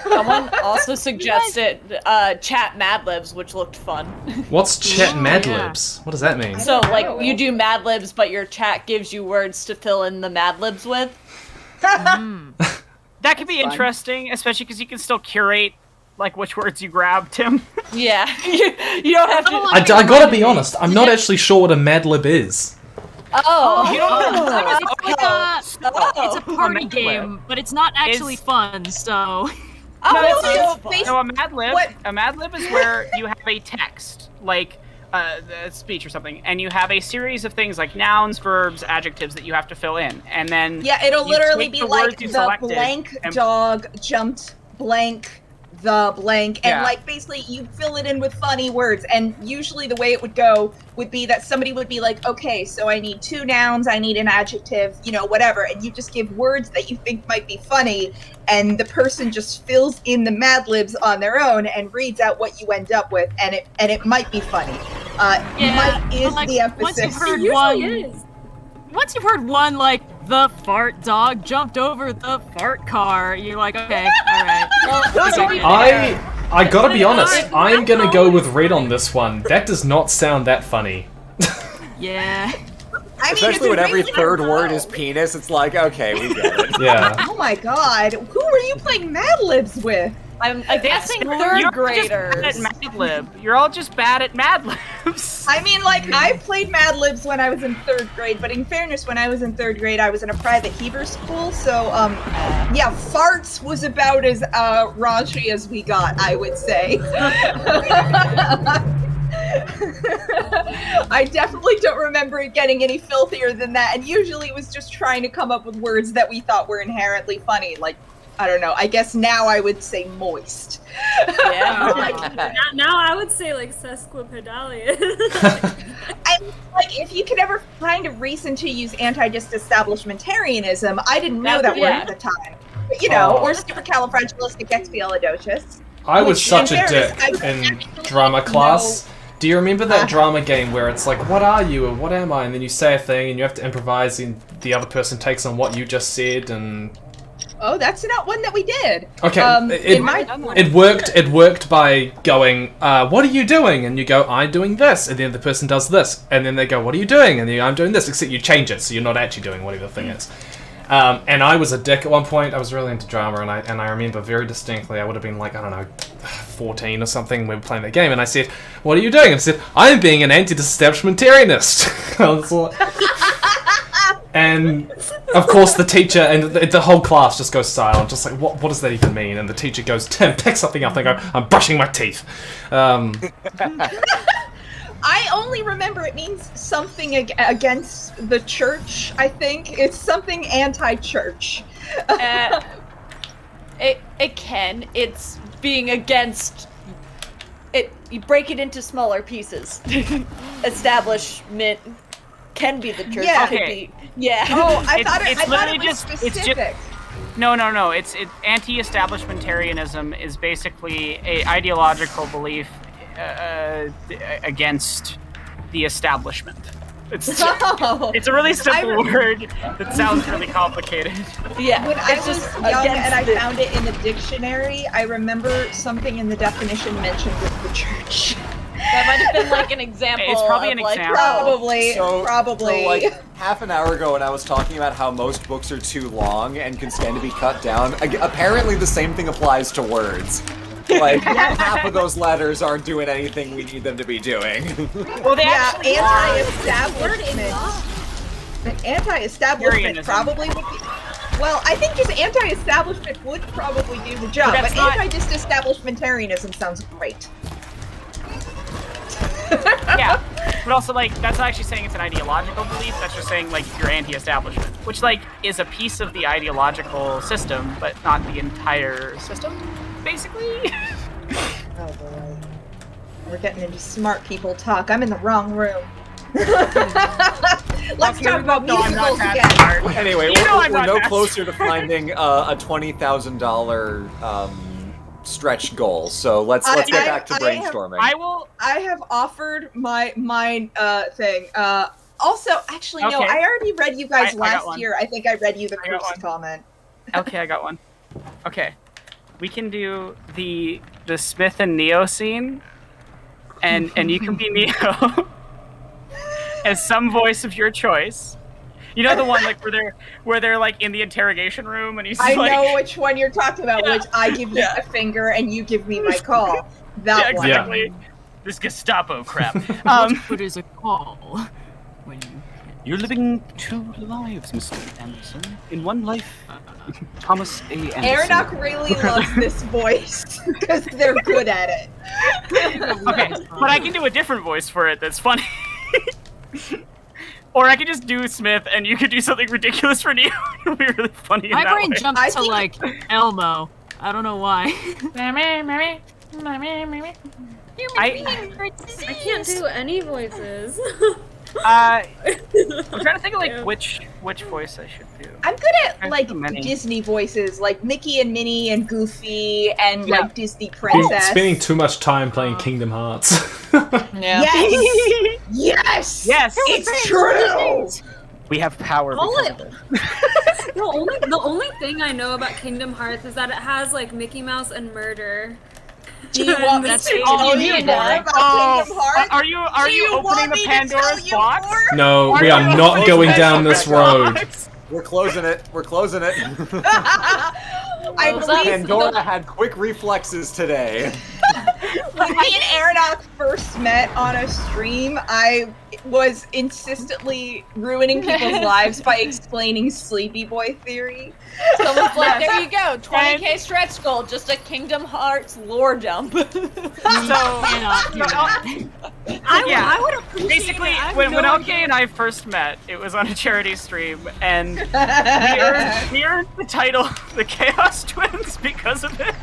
Speaker 7: Someone also suggested chat Mad Libs, which looked fun.
Speaker 1: What's chat Mad Libs? What does that mean?
Speaker 7: So you do Mad Libs, but your chat gives you words to fill in the Mad Libs with.
Speaker 10: That could be interesting, especially because you can still curate which words you grab, Tim.
Speaker 7: Yeah, you don't have to.
Speaker 1: I gotta be honest, I'm not actually sure what a Mad Lib is.
Speaker 7: Oh,
Speaker 19: you don't know. It's a party game, but it's not actually fun. So.
Speaker 10: A Mad Lib is where you have a text, a speech or something, and you have a series of things like nouns, verbs, adjectives that you have to fill in, and then
Speaker 5: it'll literally be like the blank dog jumped blank. The blank, and basically you fill it in with funny words, and usually the way it would go would be that somebody would be like, okay, so I need 2 nouns, I need an adjective, whatever, and you just give words that you think might be funny, and the person just fills in the Mad Libs on their own and reads out what you end up with, and it might be funny. Might is the emphasis.
Speaker 19: Once you've heard one the fart dog jumped over the fart car, you're like, okay, all right.
Speaker 1: I gotta be honest, I'm gonna go with Red on this one. That does not sound that funny.
Speaker 19: Yeah.
Speaker 17: Especially when every third word is penis, it's like, okay, we get it.
Speaker 1: Yeah.
Speaker 5: Oh my god, who are you playing Mad Libs with?
Speaker 7: I'm guessing third graders.
Speaker 10: You're all just bad at Mad Libs.
Speaker 5: I mean, I played Mad Libs when I was in 3rd grade, but in fairness, when I was in 3rd grade, I was in a private Hebrew school, so, yeah, farts was about as, raunchy as we got, I would say. I definitely don't remember it getting any filthier than that, and usually it was just trying to come up with words that we thought were inherently funny, I don't know. I guess now I would say moist.
Speaker 18: Yeah. Now I would say sesquipedalian.
Speaker 5: If you could ever find a reason to use anti-disestablishmentarianism, I didn't know that word at the time. But, or supercalifragilisticexpialidocious.
Speaker 1: I was such a dick in drama class. Do you remember that drama game where it's like, what are you and what am I? And then you say a thing and you have to improvise and the other person takes on what you just said and...
Speaker 5: Oh, that's not one that we did.
Speaker 1: Okay, it worked by going, what are you doing? And you go, I'm doing this. And then the person does this. And then they go, what are you doing? And I'm doing this. Except you change it, so you're not actually doing whatever the thing is. And I was a dick at one point. I was really into drama, and I remember very distinctly, I would have been 14 or something, we were playing that game, and I said, what are you doing? And I said, I'm being an anti-disestablishmentarianist. And of course the teacher and the whole class just goes silent, just like, what does that even mean? And the teacher goes, Tim, pick something up. And I go, I'm brushing my teeth.
Speaker 5: I only remember it means something against the church, I think. It's something anti-church.
Speaker 7: It can. It's being against... You break it into smaller pieces. Establishment... can be the church.
Speaker 5: Yeah.
Speaker 7: Could be. Yeah.
Speaker 5: Oh, I thought it was specific.
Speaker 10: No. It's anti-establishmentarianism is basically a ideological belief against the establishment. It's a really simple word that sounds really complicated.
Speaker 5: Yeah. When I was young and I found it in the dictionary, I remember something in the definition mentioned with the church.
Speaker 7: That might have been like an example.
Speaker 10: It's probably
Speaker 7: of,
Speaker 10: an
Speaker 7: like,
Speaker 10: example.
Speaker 5: Probably.
Speaker 17: So
Speaker 5: Probably.
Speaker 17: like half an hour ago when I was talking about how most books are too long and can stand to be cut down, apparently the same thing applies to words. Like, half of those letters aren't doing anything we need them to be doing.
Speaker 10: Well, they
Speaker 5: Yeah,
Speaker 10: actually are.
Speaker 5: Anti-establishment probably would be. Well, I think just anti-establishment would probably do the job,
Speaker 10: But
Speaker 5: but
Speaker 10: that's not-
Speaker 5: anti-disestablishmentarianism sounds great.
Speaker 10: Yeah, but also like that's not actually saying it's an ideological belief. That's just saying like you're anti-establishment, which like is a piece of the ideological system, but not the entire system, basically.
Speaker 5: Oh boy, we're getting into smart people talk. I'm in the wrong room. Let's talk about musicals again.
Speaker 17: Anyway,
Speaker 10: You know I'm
Speaker 17: we're
Speaker 10: not
Speaker 17: no
Speaker 10: that
Speaker 17: closer to finding a $20,000 stretch goal. So let's get back to brainstorming.
Speaker 5: I have offered my thing. Also, actually, no.
Speaker 10: Okay.
Speaker 5: I already read you guys
Speaker 10: I got
Speaker 5: last
Speaker 10: one.
Speaker 5: year. I think I read you the
Speaker 10: I got
Speaker 5: first comment.
Speaker 10: Okay, I got one. Okay, we can do the Smith and Neo scene, and you can be Neo as some voice of your choice. You know the one like where they're like in the interrogation room and he's
Speaker 5: I
Speaker 10: like,
Speaker 5: know which one you're talking about.
Speaker 10: Yeah.
Speaker 5: Which I give you a finger and you give me my call. That one.
Speaker 10: exactly. This Gestapo crap.
Speaker 19: What is a call? When
Speaker 2: You're living two lives, Mr. Anderson. In one life, Thomas A. Anderson.
Speaker 5: Aranock really loves this voice because they're good at it.
Speaker 10: Okay, but I can do a different voice for it that's funny. Or I could just do Smith and you could do something ridiculous for Neo. It'll be really funny in
Speaker 19: my
Speaker 10: that
Speaker 19: brain
Speaker 10: way.
Speaker 19: jumped to like Elmo. I don't know why.
Speaker 18: I can't do any voices.
Speaker 10: I'm trying to think of like which voice I should do.
Speaker 5: I'm good at
Speaker 10: There's
Speaker 5: like
Speaker 10: so many.
Speaker 5: Disney voices, like Mickey and Minnie and Goofy and like Disney Princess.
Speaker 1: Spending too much time playing Kingdom Hearts.
Speaker 5: Yes! Yes!
Speaker 10: Yes!
Speaker 5: It's true!
Speaker 2: We have power
Speaker 18: Call
Speaker 2: because
Speaker 18: it.
Speaker 2: of it.
Speaker 18: The only thing I know about Kingdom Hearts is that it has like Mickey Mouse and murder.
Speaker 5: Do you want me
Speaker 18: That's
Speaker 5: to
Speaker 18: all
Speaker 5: tell you more about Kingdom Hearts?
Speaker 10: Are you opening the Pandora's box?
Speaker 1: No, we are not going down this road.
Speaker 17: We're closing it. We're closing it.
Speaker 5: I believe
Speaker 17: Pandora had quick reflexes today.
Speaker 5: when me and Aranock first met on a stream, I was insistently ruining people's lives by explaining Sleepy Boy theory.
Speaker 7: Someone's like, there you go, 20k stretch goal, just a Kingdom Hearts lore dump.
Speaker 10: I would appreciate basically when LK and I first met, it was on a charity stream, and we earned the title the Chaos Twins because of it.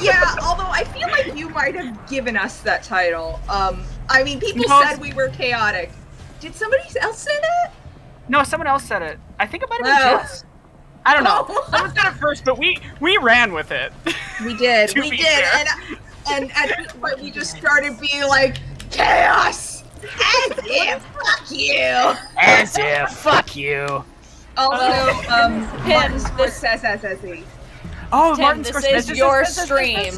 Speaker 5: Yeah, although I feel like you might have given us that title. I mean, people
Speaker 10: No.
Speaker 5: said we were chaotic. Did somebody else say that?
Speaker 10: No, someone else said it. I think it might have been Jess. I don't know. Someone said it first, but we ran with it.
Speaker 5: We did.
Speaker 10: To
Speaker 5: We
Speaker 10: be
Speaker 5: did.
Speaker 10: fair.
Speaker 5: And at this point, we just started being like, chaos! As if, fuck you!
Speaker 10: As if, fuck you.
Speaker 5: Also, Martin
Speaker 7: Pin,
Speaker 5: Scorsese.
Speaker 10: Oh,
Speaker 7: Tim,
Speaker 10: Martin
Speaker 7: this
Speaker 10: Scorsese.
Speaker 7: is your stream.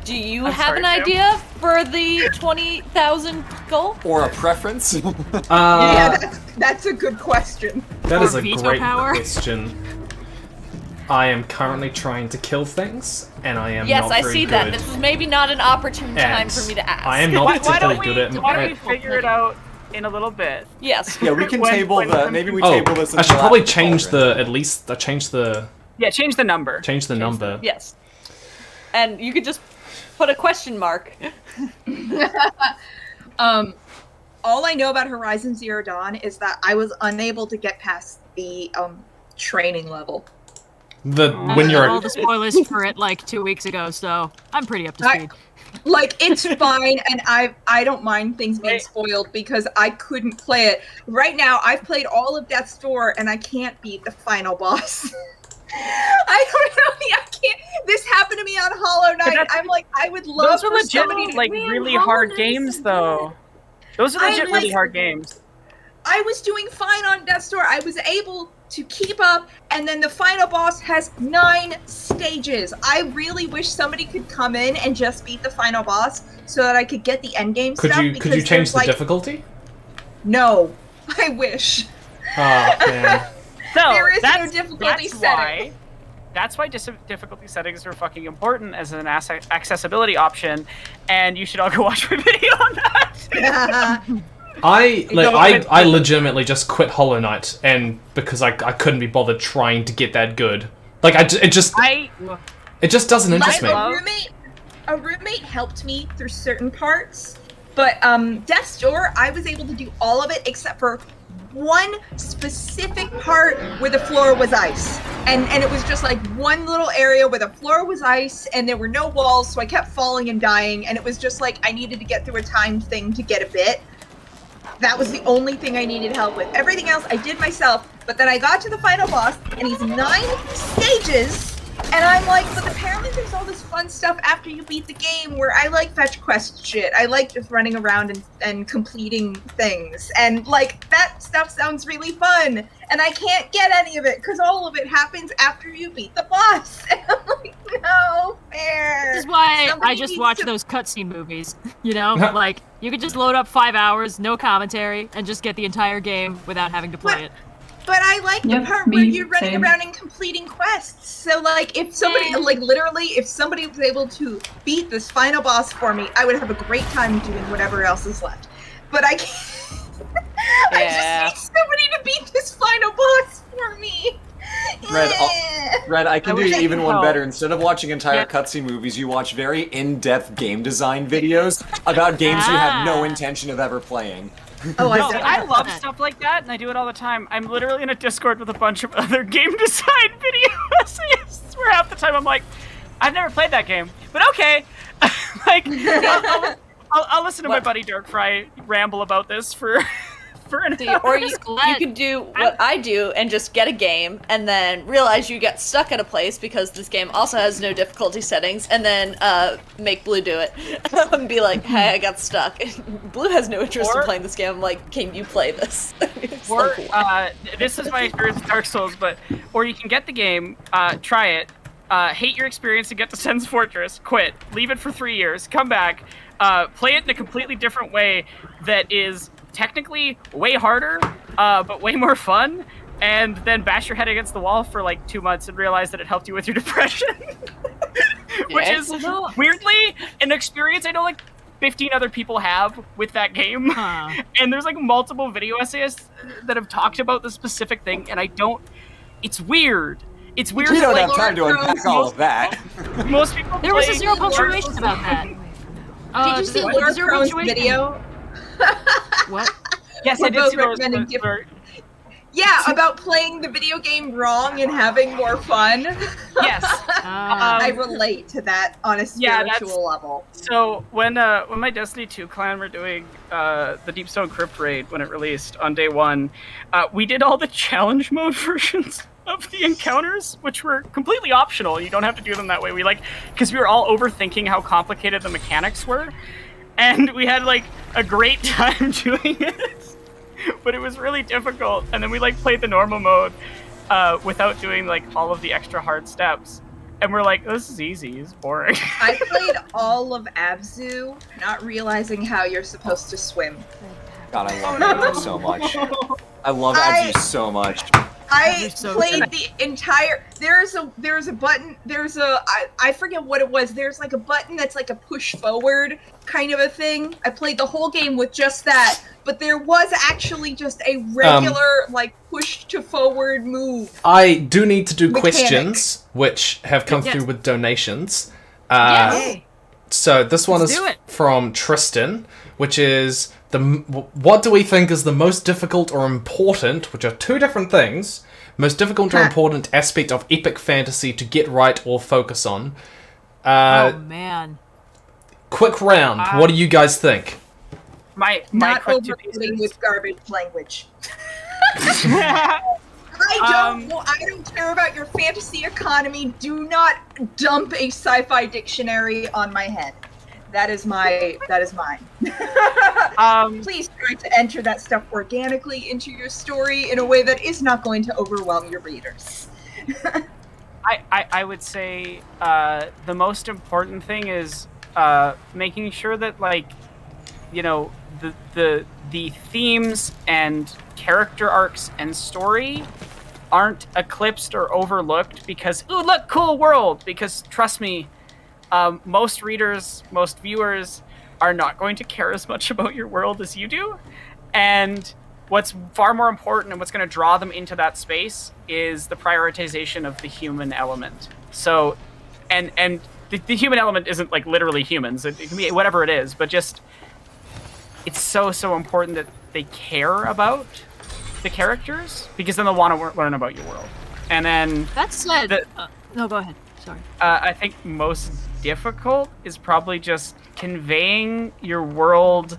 Speaker 7: Do you
Speaker 10: I'm
Speaker 7: have
Speaker 10: sorry,
Speaker 7: an
Speaker 10: Tim.
Speaker 7: idea for the 20,000 goal?
Speaker 17: Or a preference?
Speaker 5: Yeah, that's a good question.
Speaker 1: That is a
Speaker 19: veto
Speaker 1: great
Speaker 19: power?
Speaker 1: question. I am currently trying to kill things, and I am
Speaker 7: Yes,
Speaker 1: not
Speaker 7: I
Speaker 1: very
Speaker 7: see
Speaker 1: good.
Speaker 7: that. This was maybe not an opportune time
Speaker 1: And
Speaker 7: for me to ask.
Speaker 1: I am not
Speaker 10: Why
Speaker 1: particularly
Speaker 10: don't
Speaker 1: good at.
Speaker 10: why don't we figure it out in a little bit?
Speaker 7: Yes.
Speaker 17: Yeah, we can maybe we
Speaker 1: Oh,
Speaker 17: table this
Speaker 1: I should
Speaker 17: until
Speaker 1: probably
Speaker 17: after
Speaker 1: change
Speaker 17: Cauldron.
Speaker 1: the at least. Change the
Speaker 10: Change the number.
Speaker 1: Change the number.
Speaker 7: Yes. And you could just put a question mark.
Speaker 5: All I know about Horizon Zero Dawn is that I was unable to get past the training level.
Speaker 1: When you're
Speaker 19: all the spoilers for it like 2 weeks ago, so I'm pretty up to speed.
Speaker 5: Like, it's fine, and I don't mind things being spoiled because I couldn't play it. Right now, I've played all of Death's Door, and I can't beat the final boss. I don't know. I can't. This happened to me on Hollow Knight. I'm like, I would love
Speaker 10: Those are
Speaker 5: for
Speaker 10: legit,
Speaker 5: somebody to
Speaker 10: like really hard games, though. Those are legit, really hard games.
Speaker 5: I was doing fine on Death's Door. I was able to keep up, and then the final boss has 9 stages. I really wish somebody could come in and just beat the final boss so that I could get the endgame stuff.
Speaker 1: Could you change the difficulty?
Speaker 5: No, I wish.
Speaker 1: Oh man.
Speaker 10: So
Speaker 5: there is
Speaker 10: that's,
Speaker 5: no difficulty
Speaker 10: that's
Speaker 5: setting.
Speaker 10: That's why difficulty settings are fucking important as an accessibility option, and you should all go watch my video on that.
Speaker 1: I legitimately just quit Hollow Knight, and because I couldn't be bothered trying to get that good. Like it just doesn't interest me.
Speaker 5: A roommate helped me through certain parts, but Death's Door, I was able to do all of it except for one specific part where the floor was ice, and it was just like one little area where the floor was ice and there were no walls, so I kept falling and dying, and it was just like I needed to get through a timed thing to get a bit. That was the only thing I needed help with. Everything else I did myself, but then I got to the final boss, and he's 9 stages, and I'm like, but apparently there's all this fun stuff after you beat the game where I like fetch quest shit. I like just running around and completing things, and like, that stuff sounds really fun, and I can't get any of it, because all of it happens after you beat the boss. And I'm like, no fair.
Speaker 19: This is why
Speaker 5: Somebody
Speaker 19: I just
Speaker 5: needs
Speaker 19: watch
Speaker 5: to-
Speaker 19: those cutscene movies. You know, like you could just load up 5 hours, no commentary, and just get the entire game without having to play it.
Speaker 5: But I like the part where you're running around and completing quests. So, like, if somebody, like, literally, if somebody was able to beat this final boss for me, I would have a great time doing whatever else is left. But I can't. I just need somebody to beat this final boss for me.
Speaker 17: Red, I can do
Speaker 5: wish I
Speaker 17: even
Speaker 5: could
Speaker 17: one
Speaker 5: help.
Speaker 17: better. Instead of watching entire cutscene movies, you watch very in-depth game design videos about games you have no intention of ever playing.
Speaker 5: Oh,
Speaker 10: I love stuff like that, and I do it all the time. I'm literally in a Discord with a bunch of other game design video essayists, where half the time I'm like, I've never played that game, but okay. Like, I'll listen to my buddy Dirk Fry ramble about this for an hour.
Speaker 7: Or you could do what I do and just get a game and then realize you get stuck at a place because this game also has no difficulty settings, and then make Blue do it. And be like, hey, I got stuck. Blue has no interest in playing this game. I'm like, can you play this?
Speaker 10: Or, this is my experience with Dark Souls, or you can get the game, try it, hate your experience and get to Sen's Fortress, quit, leave it for 3 years, come back, play it in a completely different way that is technically way harder, but way more fun, and then bash your head against the wall for like 2 months and realize that it helped you with your depression. Which is weirdly an experience I know like 15 other people have with that game. And there's like multiple video essayists that have talked about the specific thing, and it's weird. It's weird.
Speaker 17: We don't
Speaker 10: that,
Speaker 17: have time to unpack all of that.
Speaker 10: Most people
Speaker 19: There was a
Speaker 10: play
Speaker 19: zero
Speaker 10: Dark
Speaker 19: punctuation
Speaker 10: Souls.
Speaker 19: about that.
Speaker 5: Did you see Laura Crone's video?
Speaker 19: What?
Speaker 10: Yes,
Speaker 5: We're
Speaker 10: I did
Speaker 5: both
Speaker 10: see those.
Speaker 5: recommending different. Yeah, about playing the video game wrong and having more fun.
Speaker 10: Yes.
Speaker 5: I relate to that on a spiritual level.
Speaker 10: So when my Destiny 2 clan were doing the Deepstone Crypt raid when it released on day 1, we did all the challenge mode versions of the encounters, which were completely optional. You don't have to do them that way. Because we were all overthinking how complicated the mechanics were, and we had like a great time doing it. But it was really difficult, and then we like played the normal mode without doing like all of the extra hard steps, and we're like, this is easy, it's boring.
Speaker 5: I played all of Abzu, not realizing how you're supposed to swim.
Speaker 17: God, I love Abzu so much. I love Abzu so much.
Speaker 5: I played the entire. There's a button. I forget what it was. There's like a button that's like a push forward kind of a thing. I played the whole game with just that, but there was actually just a regular like push to forward move.
Speaker 1: I do need to do
Speaker 5: Mechanic.
Speaker 1: questions, which have come
Speaker 5: Yes.
Speaker 1: through with donations.
Speaker 5: Yes.
Speaker 1: So this one
Speaker 5: Let's
Speaker 1: is
Speaker 5: do it.
Speaker 1: from Tristan, which is what do we think is the most difficult or important, which are two different things, most difficult or important aspect of epic fantasy to get right or focus on?
Speaker 19: Oh man.
Speaker 1: Quick round. What do you guys think?
Speaker 10: My
Speaker 5: Not
Speaker 10: quick two
Speaker 5: overloading with garbage language.
Speaker 10: Um,
Speaker 5: I don't care about your fantasy economy. Do not dump a sci-fi dictionary on my head. That is mine. Please try to enter that stuff organically into your story in a way that is not going to overwhelm your readers.
Speaker 10: I would say the most important thing is making sure that, like, you know, the themes and character arcs and story aren't eclipsed or overlooked because, ooh, look, cool world. Because trust me, most readers, most viewers are not going to care as much about your world as you do. And what's far more important and what's going to draw them into that space is the prioritization of the human element. So, and the human element isn't like literally humans. It can be whatever it is, but just it's so important that they care about the characters because then they'll want to learn about your world. And then
Speaker 19: that said, no, go ahead. Sorry.
Speaker 10: I think most difficult is probably just conveying your world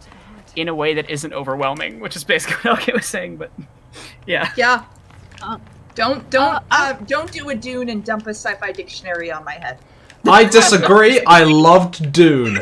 Speaker 10: in a way that isn't overwhelming, which is basically what I was saying. But yeah.
Speaker 5: Yeah. Don't do a Dune and dump a sci-fi dictionary on my head.
Speaker 1: I disagree. I loved Dune.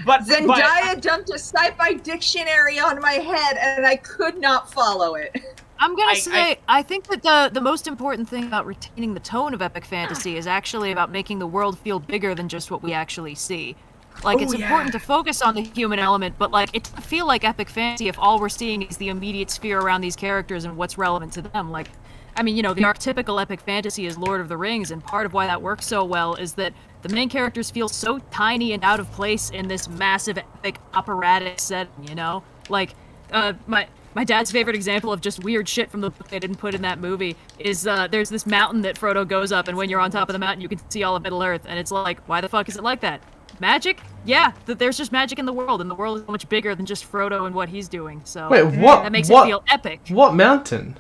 Speaker 10: But
Speaker 5: Zendaya dumped a sci-fi dictionary on my head, and I could not follow it.
Speaker 19: I'm gonna say, I think that the most important thing about retaining the tone of epic fantasy is actually about making the world feel bigger than just what we actually see. Like, it's important to focus on the human element, but, like, it doesn't feel like epic fantasy if all we're seeing is the immediate sphere around these characters and what's relevant to them. Like, I mean, you know, the archetypical epic fantasy is Lord of the Rings, and part of why that works so well is that the main characters feel so tiny and out of place in this massive epic operatic setting, you know? Like, my dad's favorite example of just weird shit from the book they didn't put in that movie is there's this mountain that Frodo goes up, and when you're on top of the mountain, you can see all of Middle Earth, and it's like, why the fuck is it like that? Magic? Yeah, there's just magic in the world, and the world is so much bigger than just Frodo and what he's doing, so
Speaker 1: wait, what?
Speaker 19: That makes it feel epic.
Speaker 1: What mountain?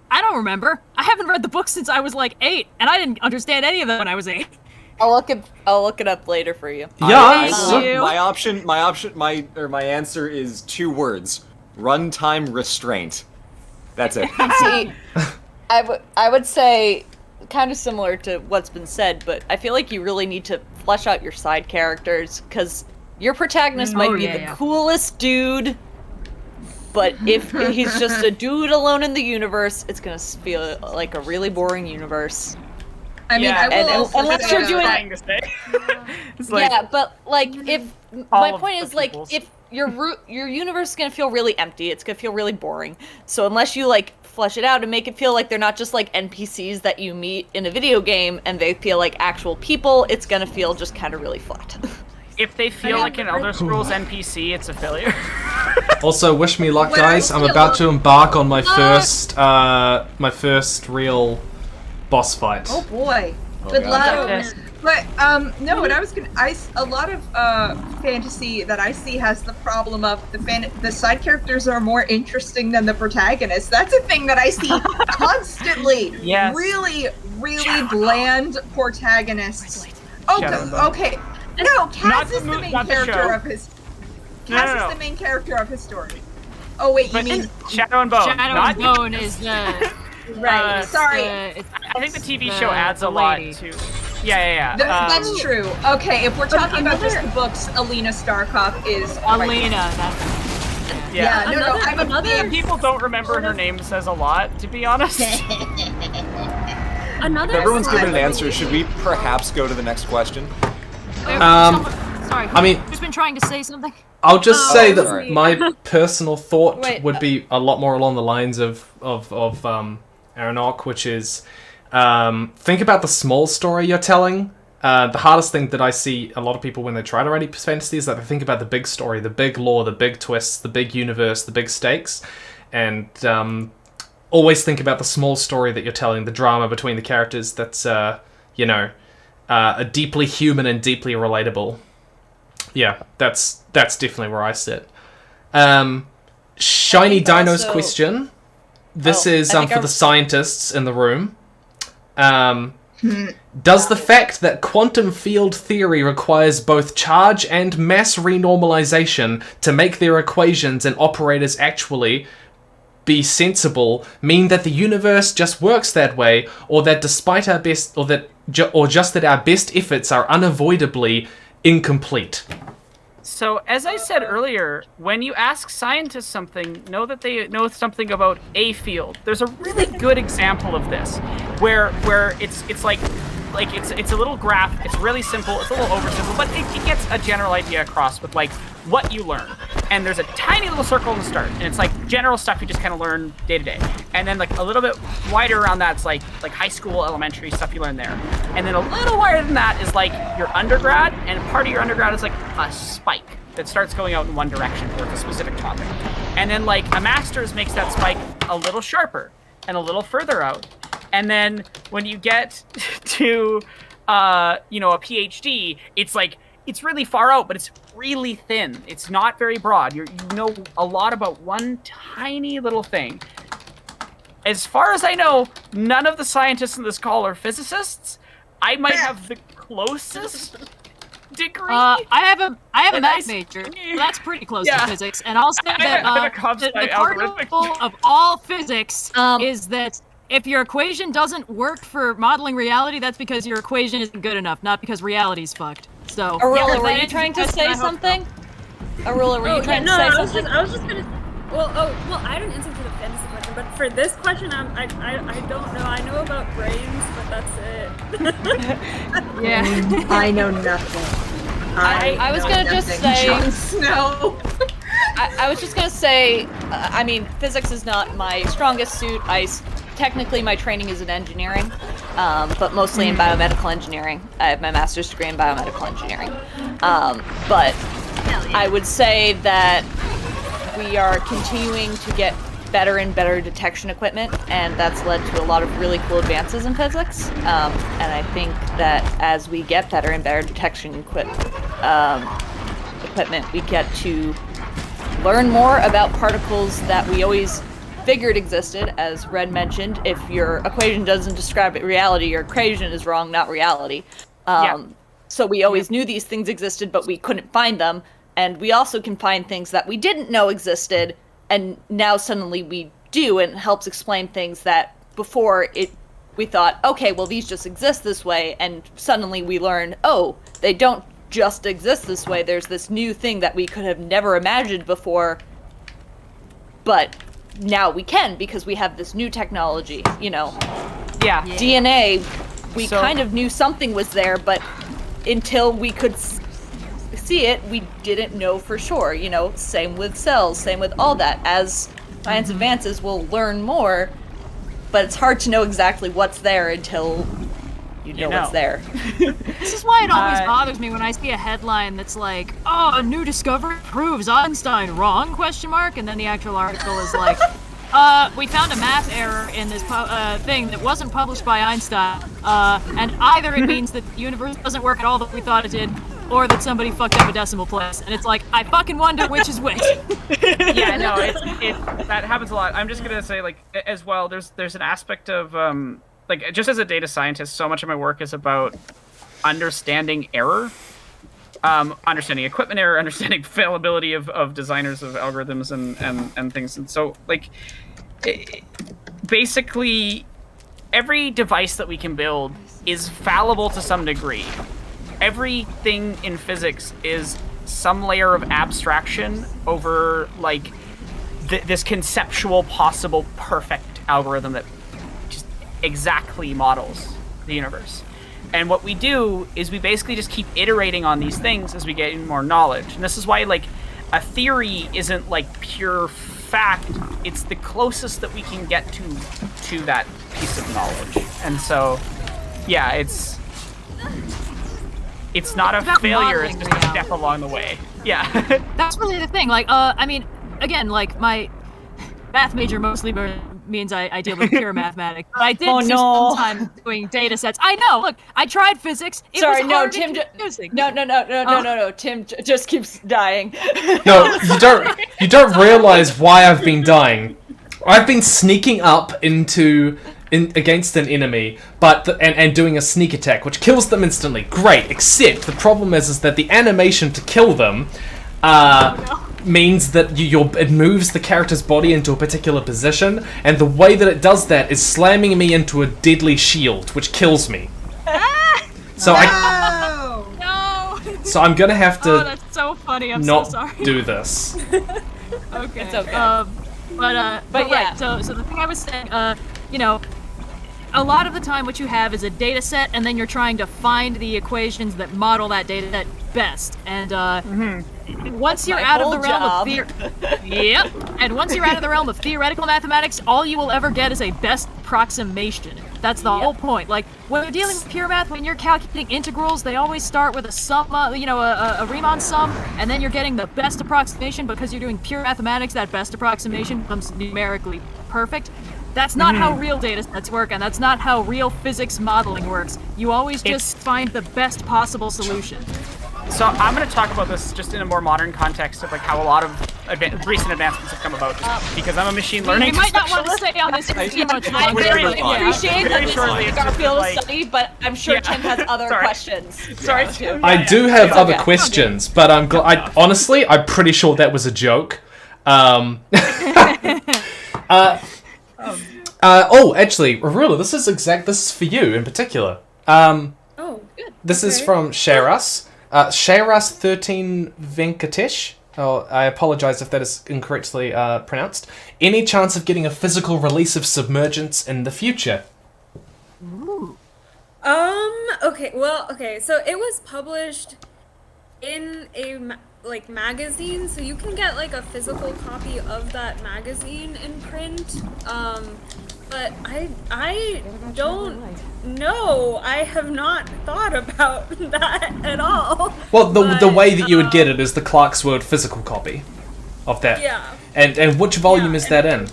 Speaker 19: I don't remember. I haven't read the book since I was like 8, and I didn't understand any of it when I was 8.
Speaker 7: I'll look it up later for you.
Speaker 1: Yeah.
Speaker 17: My answer is 2 words: runtime restraint. That's it.
Speaker 7: See, I would say kind of similar to what's been said, but I feel like you really need to flesh out your side characters because your protagonist might be the coolest dude, but if he's just a dude alone in the universe, it's gonna feel like a really boring universe.
Speaker 5: I mean,
Speaker 7: unless you're doing
Speaker 10: like,
Speaker 7: yeah, but like if my point is like if your universe is gonna feel really empty, it's gonna feel really boring. So unless you like flesh it out and make it feel like they're not just like NPCs that you meet in a video game and they feel like actual people, it's gonna feel just kind of really flat.
Speaker 10: If they feel like an Elder Scrolls NPC, it's a failure.
Speaker 1: Also, wish me luck, guys. I'm about to embark on my first real boss fight.
Speaker 5: Oh boy. Good luck. But no, what I was gonna, a lot of fantasy that I see has the problem of the side characters are more interesting than the protagonists. That's a thing that I see constantly.
Speaker 10: Yes.
Speaker 5: Really bland protagonists. Okay. No, Cass is the main character of his. Cass is the main character of his story. Oh wait, you mean
Speaker 10: Shadow and Bone?
Speaker 19: Shadow and Bone is the.
Speaker 5: Right. Sorry.
Speaker 10: I think the TV show adds a lot to. Yeah.
Speaker 5: That's true. Okay, if we're talking about just the books, Alina Starkov is.
Speaker 19: Alina.
Speaker 10: Yeah. People don't remember her name says a lot, to be honest.
Speaker 17: Everyone's given an answer. Should we perhaps go to the next question?
Speaker 19: Sorry.
Speaker 1: I mean,
Speaker 19: who's been trying to say something?
Speaker 1: I'll just say that my personal thought would be a lot more along the lines of Aranock, which is think about the small story you're telling. The hardest thing that I see a lot of people when they try to write fantasy is that they think about the big story, the big lore, the big twists, the big universe, the big stakes, and always think about the small story that you're telling, the drama between the characters that's, deeply human and deeply relatable. Yeah, that's definitely where I sit. Shiny Dino's question. This is for the scientists in the room. Does the fact that quantum field theory requires both charge and mass renormalization to make their equations and operators actually be sensible mean that the universe just works that way, or that despite our best, or that or just that our best efforts are unavoidably incomplete.
Speaker 10: So, as I said earlier, when you ask scientists something, know that they know something about a field. There's a really good example of this, where it's like it's a little graph. It's really simple. It's a little oversimple, but it gets a general idea across with like what you learn. And there's a tiny little circle in the start, and it's like general stuff you just kind of learn day to day. And then like a little bit wider around that's like high school, elementary stuff you learn there. And then a little wider than that is like your undergrad, and part of your undergrad is like a spike that starts going out in one direction towards a specific topic. And then like a master's makes that spike a little sharper and a little further out. And then when you get to a PhD, it's really far out, but it's really thin. It's not very broad. You know a lot about one tiny little thing. As far as I know, none of the scientists in this call are physicists. I might have the closest degree.
Speaker 19: I have a math major. That's pretty close to physics. And I'll say that the cardinal of all physics is that if your equation doesn't work for modeling reality, that's because your equation isn't good enough, not because reality's fucked. So,
Speaker 7: Arula, were you trying to say something? Arula, were you trying to say something?
Speaker 18: I was just gonna. Well, I didn't answer to the fantasy question, but for this question, I don't know. I know about brains, but that's it.
Speaker 5: Yeah. I know nothing.
Speaker 7: I was gonna just say.
Speaker 5: Jon Snow.
Speaker 7: I was just gonna say. I mean, physics is not my strongest suit. Technically, my training is in engineering, but mostly in biomedical engineering. I have my master's degree in biomedical engineering. But I would say that we are continuing to get better and better detection equipment, and that's led to a lot of really cool advances in physics. And I think that as we get better and better detection equipment, we get to learn more about particles that we always figured existed. As Red mentioned, if your equation doesn't describe reality, your equation is wrong, not reality. So we always knew these things existed, but we couldn't find them. And we also can find things that we didn't know existed, and now suddenly we do, and it helps explain things that before we thought, okay, well, these just exist this way, and suddenly we learn, oh, they don't just exist this way. There's this new thing that we could have never imagined before, but now we can because we have this new technology,
Speaker 19: Yeah.
Speaker 7: DNA, we kind of knew something was there, but until we could see it, we didn't know for sure, Same with cells, same with all that. As science advances, we'll learn more, but it's hard to know exactly what's there until you know what's there.
Speaker 19: This is why it always bothers me when I see a headline that's like, "Oh, a new discovery proves Einstein wrong?" ? And then the actual article is like, "We found a math error in this thing that wasn't published by Einstein, and either it means that the universe doesn't work at all that we thought it did, or that somebody fucked up a decimal place." And it's like, I fucking wonder which is which.
Speaker 10: Yeah, no, that happens a lot. I'm just gonna say, like, as well, there's an aspect of just as a data scientist, so much of my work is about understanding error, understanding equipment error, understanding failability of designers of algorithms and things. And so, like, basically, every device that we can build is fallible to some degree. Everything in physics is some layer of abstraction over, like, this conceptual, possible, perfect algorithm that just exactly models the universe. And what we do is we basically just keep iterating on these things as we get more knowledge. And this is why, like, a theory isn't, like, pure fact. It's the closest that we can get to that piece of knowledge. And so, yeah, it's not a failure, it's just a step along the way. Yeah.
Speaker 19: That's really the thing. Like, I mean, again, like, my math major mostly means I deal with pure mathematics. But I did some time doing data sets. I know. Look, I tried physics. It was hard and confusing.
Speaker 7: No. Tim just keeps dying.
Speaker 1: No, you don't realize why I've been dying. I've been sneaking up against an enemy, and doing a sneak attack, which kills them instantly. Great, except the problem is that the animation to kill them means that it moves the character's body into a particular position, and the way that it does that is slamming me into a deadly shield, which kills me. So
Speaker 19: No!
Speaker 1: So I'm gonna have to
Speaker 19: Oh, that's so funny. I'm
Speaker 1: not
Speaker 19: so sorry.
Speaker 1: do this.
Speaker 19: Okay.
Speaker 7: It's okay.
Speaker 19: But
Speaker 7: yeah.
Speaker 19: right, so the thing I was saying, you know, a lot of the time what you have is a data set, and then you're trying to find the equations that model that data set best. And once you're out of the realm of and once you're out of the realm of theoretical mathematics, all you will ever get is a best approximation. That's the whole point. Like when you're dealing with pure math, when you're calculating integrals, they always start with a sum, a Riemann sum, and then you're getting the best approximation because you're doing pure mathematics. That best approximation becomes numerically perfect. That's not how real data sets work, and that's not how real physics modeling works. You always just find the best possible solution.
Speaker 10: So I'm going to talk about this just in a more modern context of like how a lot of recent advancements have come about, just because I'm a machine learning.
Speaker 19: You might not want to stay on this too much
Speaker 7: I
Speaker 19: longer.
Speaker 7: very appreciate that this
Speaker 10: shortly,
Speaker 7: is
Speaker 10: it's
Speaker 7: our
Speaker 10: just
Speaker 7: field of
Speaker 10: like-
Speaker 7: study, but I'm sure Tim has other questions.
Speaker 10: Sorry.
Speaker 1: I do have other questions, but I'm honestly, I'm pretty sure that was a joke. Actually, Arula, this is for you in particular.
Speaker 8: Oh, good.
Speaker 1: This is from Sharas. Sharas13 Venkatesh. Oh, I apologize if that is incorrectly pronounced. Any chance of getting a physical release of Submergence in the future?
Speaker 19: Ooh.
Speaker 18: Okay, so it was published in a magazine, so you can get like a physical copy of that magazine in print. But I don't know. I have not thought about that at all.
Speaker 1: Well, the way that you would get it is the Clark's World physical copy of that.
Speaker 18: Yeah.
Speaker 1: And which volume is that in?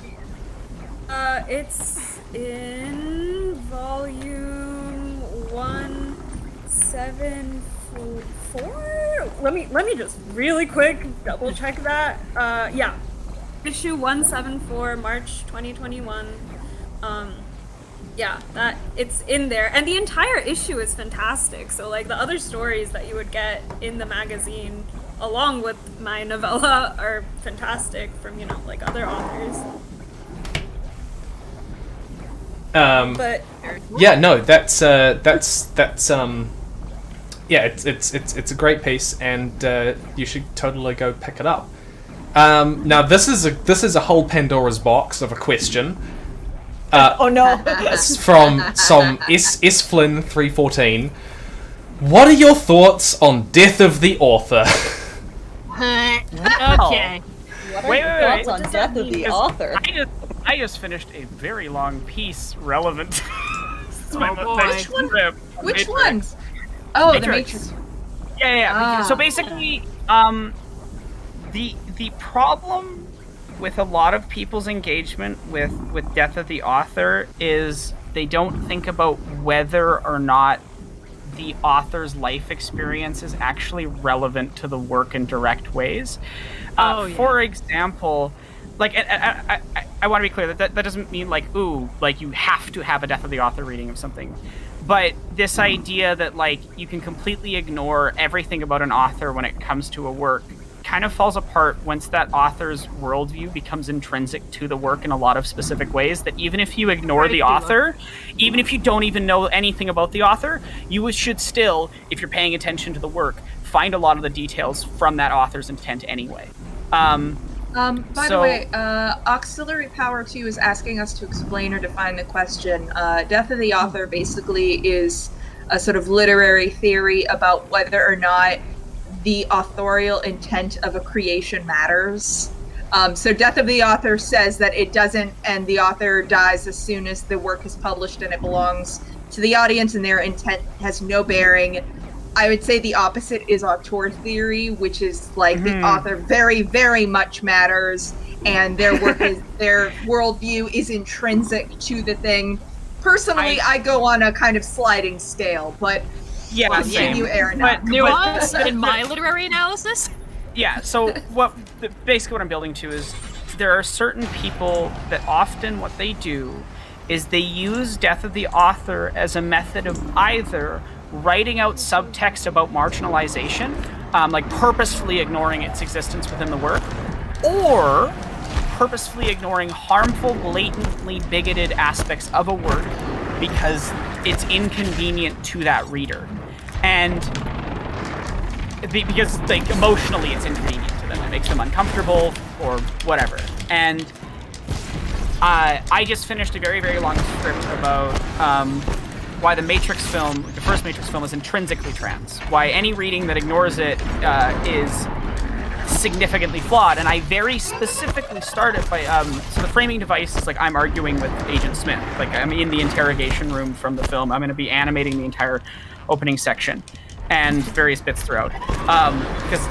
Speaker 18: It's in volume 174. Let me just really quick double check that. Yeah, issue 174, March 2021. Yeah, that it's in there, and the entire issue is fantastic. So like the other stories that you would get in the magazine, along with my novella, are fantastic from like other authors. But
Speaker 1: yeah, no, that's yeah, it's a great piece, and you should totally go pick it up. Now this is a whole Pandora's box of a question.
Speaker 7: Oh no!
Speaker 1: It's from some S Flynn 314. What are your thoughts on Death of the Author?
Speaker 19: Okay.
Speaker 7: What are your thoughts on Death of the Author?
Speaker 10: I just finished a very long piece relevant.
Speaker 19: Which
Speaker 5: one? Which one? Oh, the Matrix.
Speaker 10: Yeah. So basically, the problem with a lot of people's engagement with Death of the Author is they don't think about whether or not the author's life experience is actually relevant to the work in direct ways. For example, like I want to be clear that doesn't mean like you have to have a Death of the Author reading of something, but this idea that like you can completely ignore everything about an author when it comes to a work kind of falls apart once that author's worldview becomes intrinsic to the work in a lot of specific ways, that even if you ignore the author, even if you don't even know anything about the author, you should still, if you're paying attention to the work, find a lot of the details from that author's intent anyway.
Speaker 5: By the way, Auxiliary Power 2 is asking us to explain or define the question. Death of the Author basically is a sort of literary theory about whether or not the authorial intent of a creation matters. So Death of the Author says that it doesn't, and the author dies as soon as the work is published and it belongs to the audience and their intent has no bearing. I would say the opposite is auteur theory, which is like the author very, very much matters, and their work is, their worldview is intrinsic to the thing. Personally, I go on a kind of sliding scale, but continue, Aranock.
Speaker 19: But nuance in my literary analysis?
Speaker 10: Yeah, so basically what I'm building to is there are certain people that often what they do is they use Death of the Author as a method of either writing out subtext about marginalization, like purposefully ignoring its existence within the work, or purposefully ignoring harmful, blatantly bigoted aspects of a work because it's inconvenient to that reader. And because like emotionally it's inconvenient to them, it makes them uncomfortable or whatever. And I just finished a very, very long script about why the Matrix film, the first Matrix film, is intrinsically trans. Why any reading that ignores it is significantly flawed. And I very specifically started by, so the framing device is like I'm arguing with Agent Smith. Like I'm in the interrogation room from the film. I'm going to be animating the entire opening section and various bits throughout. Because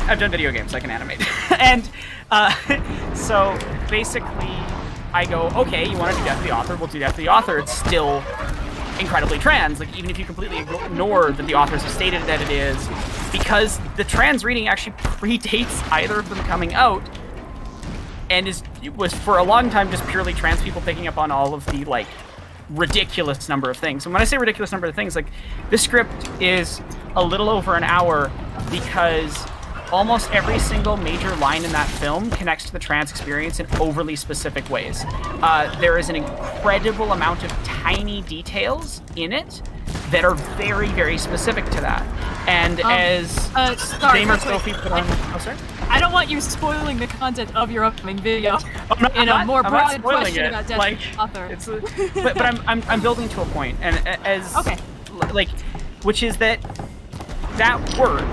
Speaker 10: I've done video games, I can animate. And so basically I go, okay, you want to do Death of the Author? We'll do Death of the Author. It's still incredibly trans. Like, even if you completely ignore that the authors have stated that it is, because the trans reading actually predates either of them coming out, and was for a long time just purely trans people picking up on all of the, like, ridiculous number of things. And when I say ridiculous number of things, like, this script is a little over an hour because almost every single major line in that film connects to the trans experience in overly specific ways. There is an incredible amount of tiny details in it that are very, very specific to that. And as Damer Sophie put on... Oh, sorry?
Speaker 19: I don't want you spoiling the content of your upcoming video in a more broad question about Death of the Author.
Speaker 10: But I'm building to a point, and as like, which is that work,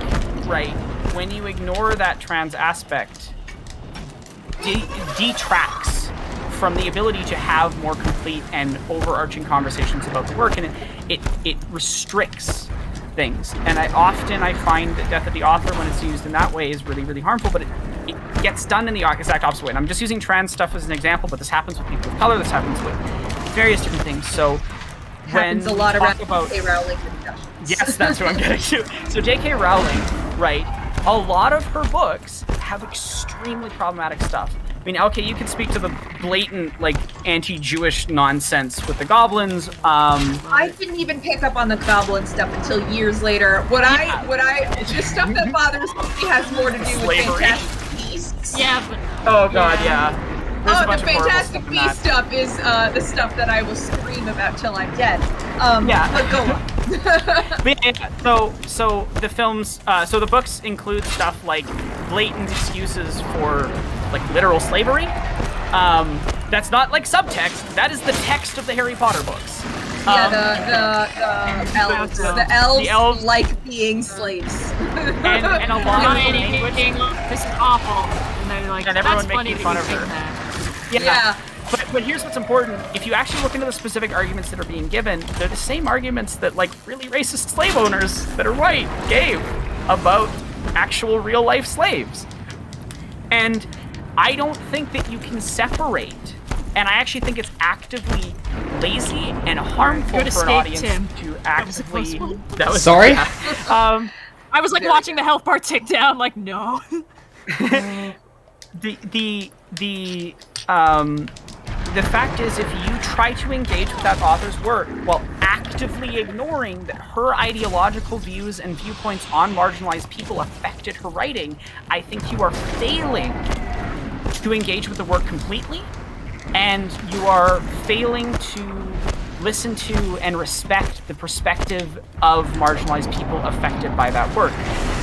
Speaker 10: right? When you ignore that trans aspect, detracts from the ability to have more complete and overarching conversations about the work, and it restricts things. And I find that Death of the Author, when it's used in that way, is really, really harmful, but it gets done in the exact opposite way. And I'm just using trans stuff as an example, but this happens with people of color, this happens with various different things. So
Speaker 5: happens a lot around J.K. Rowling discussions.
Speaker 10: Yes, that's what I'm getting to. So J.K. Rowling, right, a lot of her books have extremely problematic stuff. I mean, okay, you can speak to the blatant, like, anti-Jewish nonsense with the goblins.
Speaker 5: I didn't even pick up on the goblin stuff until years later. The stuff that bothers me has more to do with Fantastic Beasts.
Speaker 19: Yeah, but...
Speaker 10: Oh god, yeah.
Speaker 5: The Fantastic Beasts stuff is the stuff that I will scream about till I'm dead. But go on.
Speaker 10: So the films, so the books include stuff like blatant excuses for, like, literal slavery. That's not like subtext. That is the text of the Harry Potter books.
Speaker 5: The elves like being slaves.
Speaker 10: and a lot of language.
Speaker 19: This is awful. And they're like,
Speaker 10: and everyone
Speaker 19: that's funny
Speaker 10: making fun of her.
Speaker 19: That.
Speaker 10: Yeah. But here's what's important. If you actually look into the specific arguments that are being given, they're the same arguments that, like, really racist slave owners that are white gave about actual real life slaves. And I don't think that you can separate. And I actually think it's actively lazy and harmful for an audience to actively...
Speaker 19: That was
Speaker 1: Sorry?
Speaker 19: I was like watching the health bar tick down, like, no.
Speaker 10: The fact is, if you try to engage with that author's work while actively ignoring that her ideological views and viewpoints on marginalized people affected her writing, I think you are failing to engage with the work completely, and you are failing to listen to and respect the perspective of marginalized people affected by that work.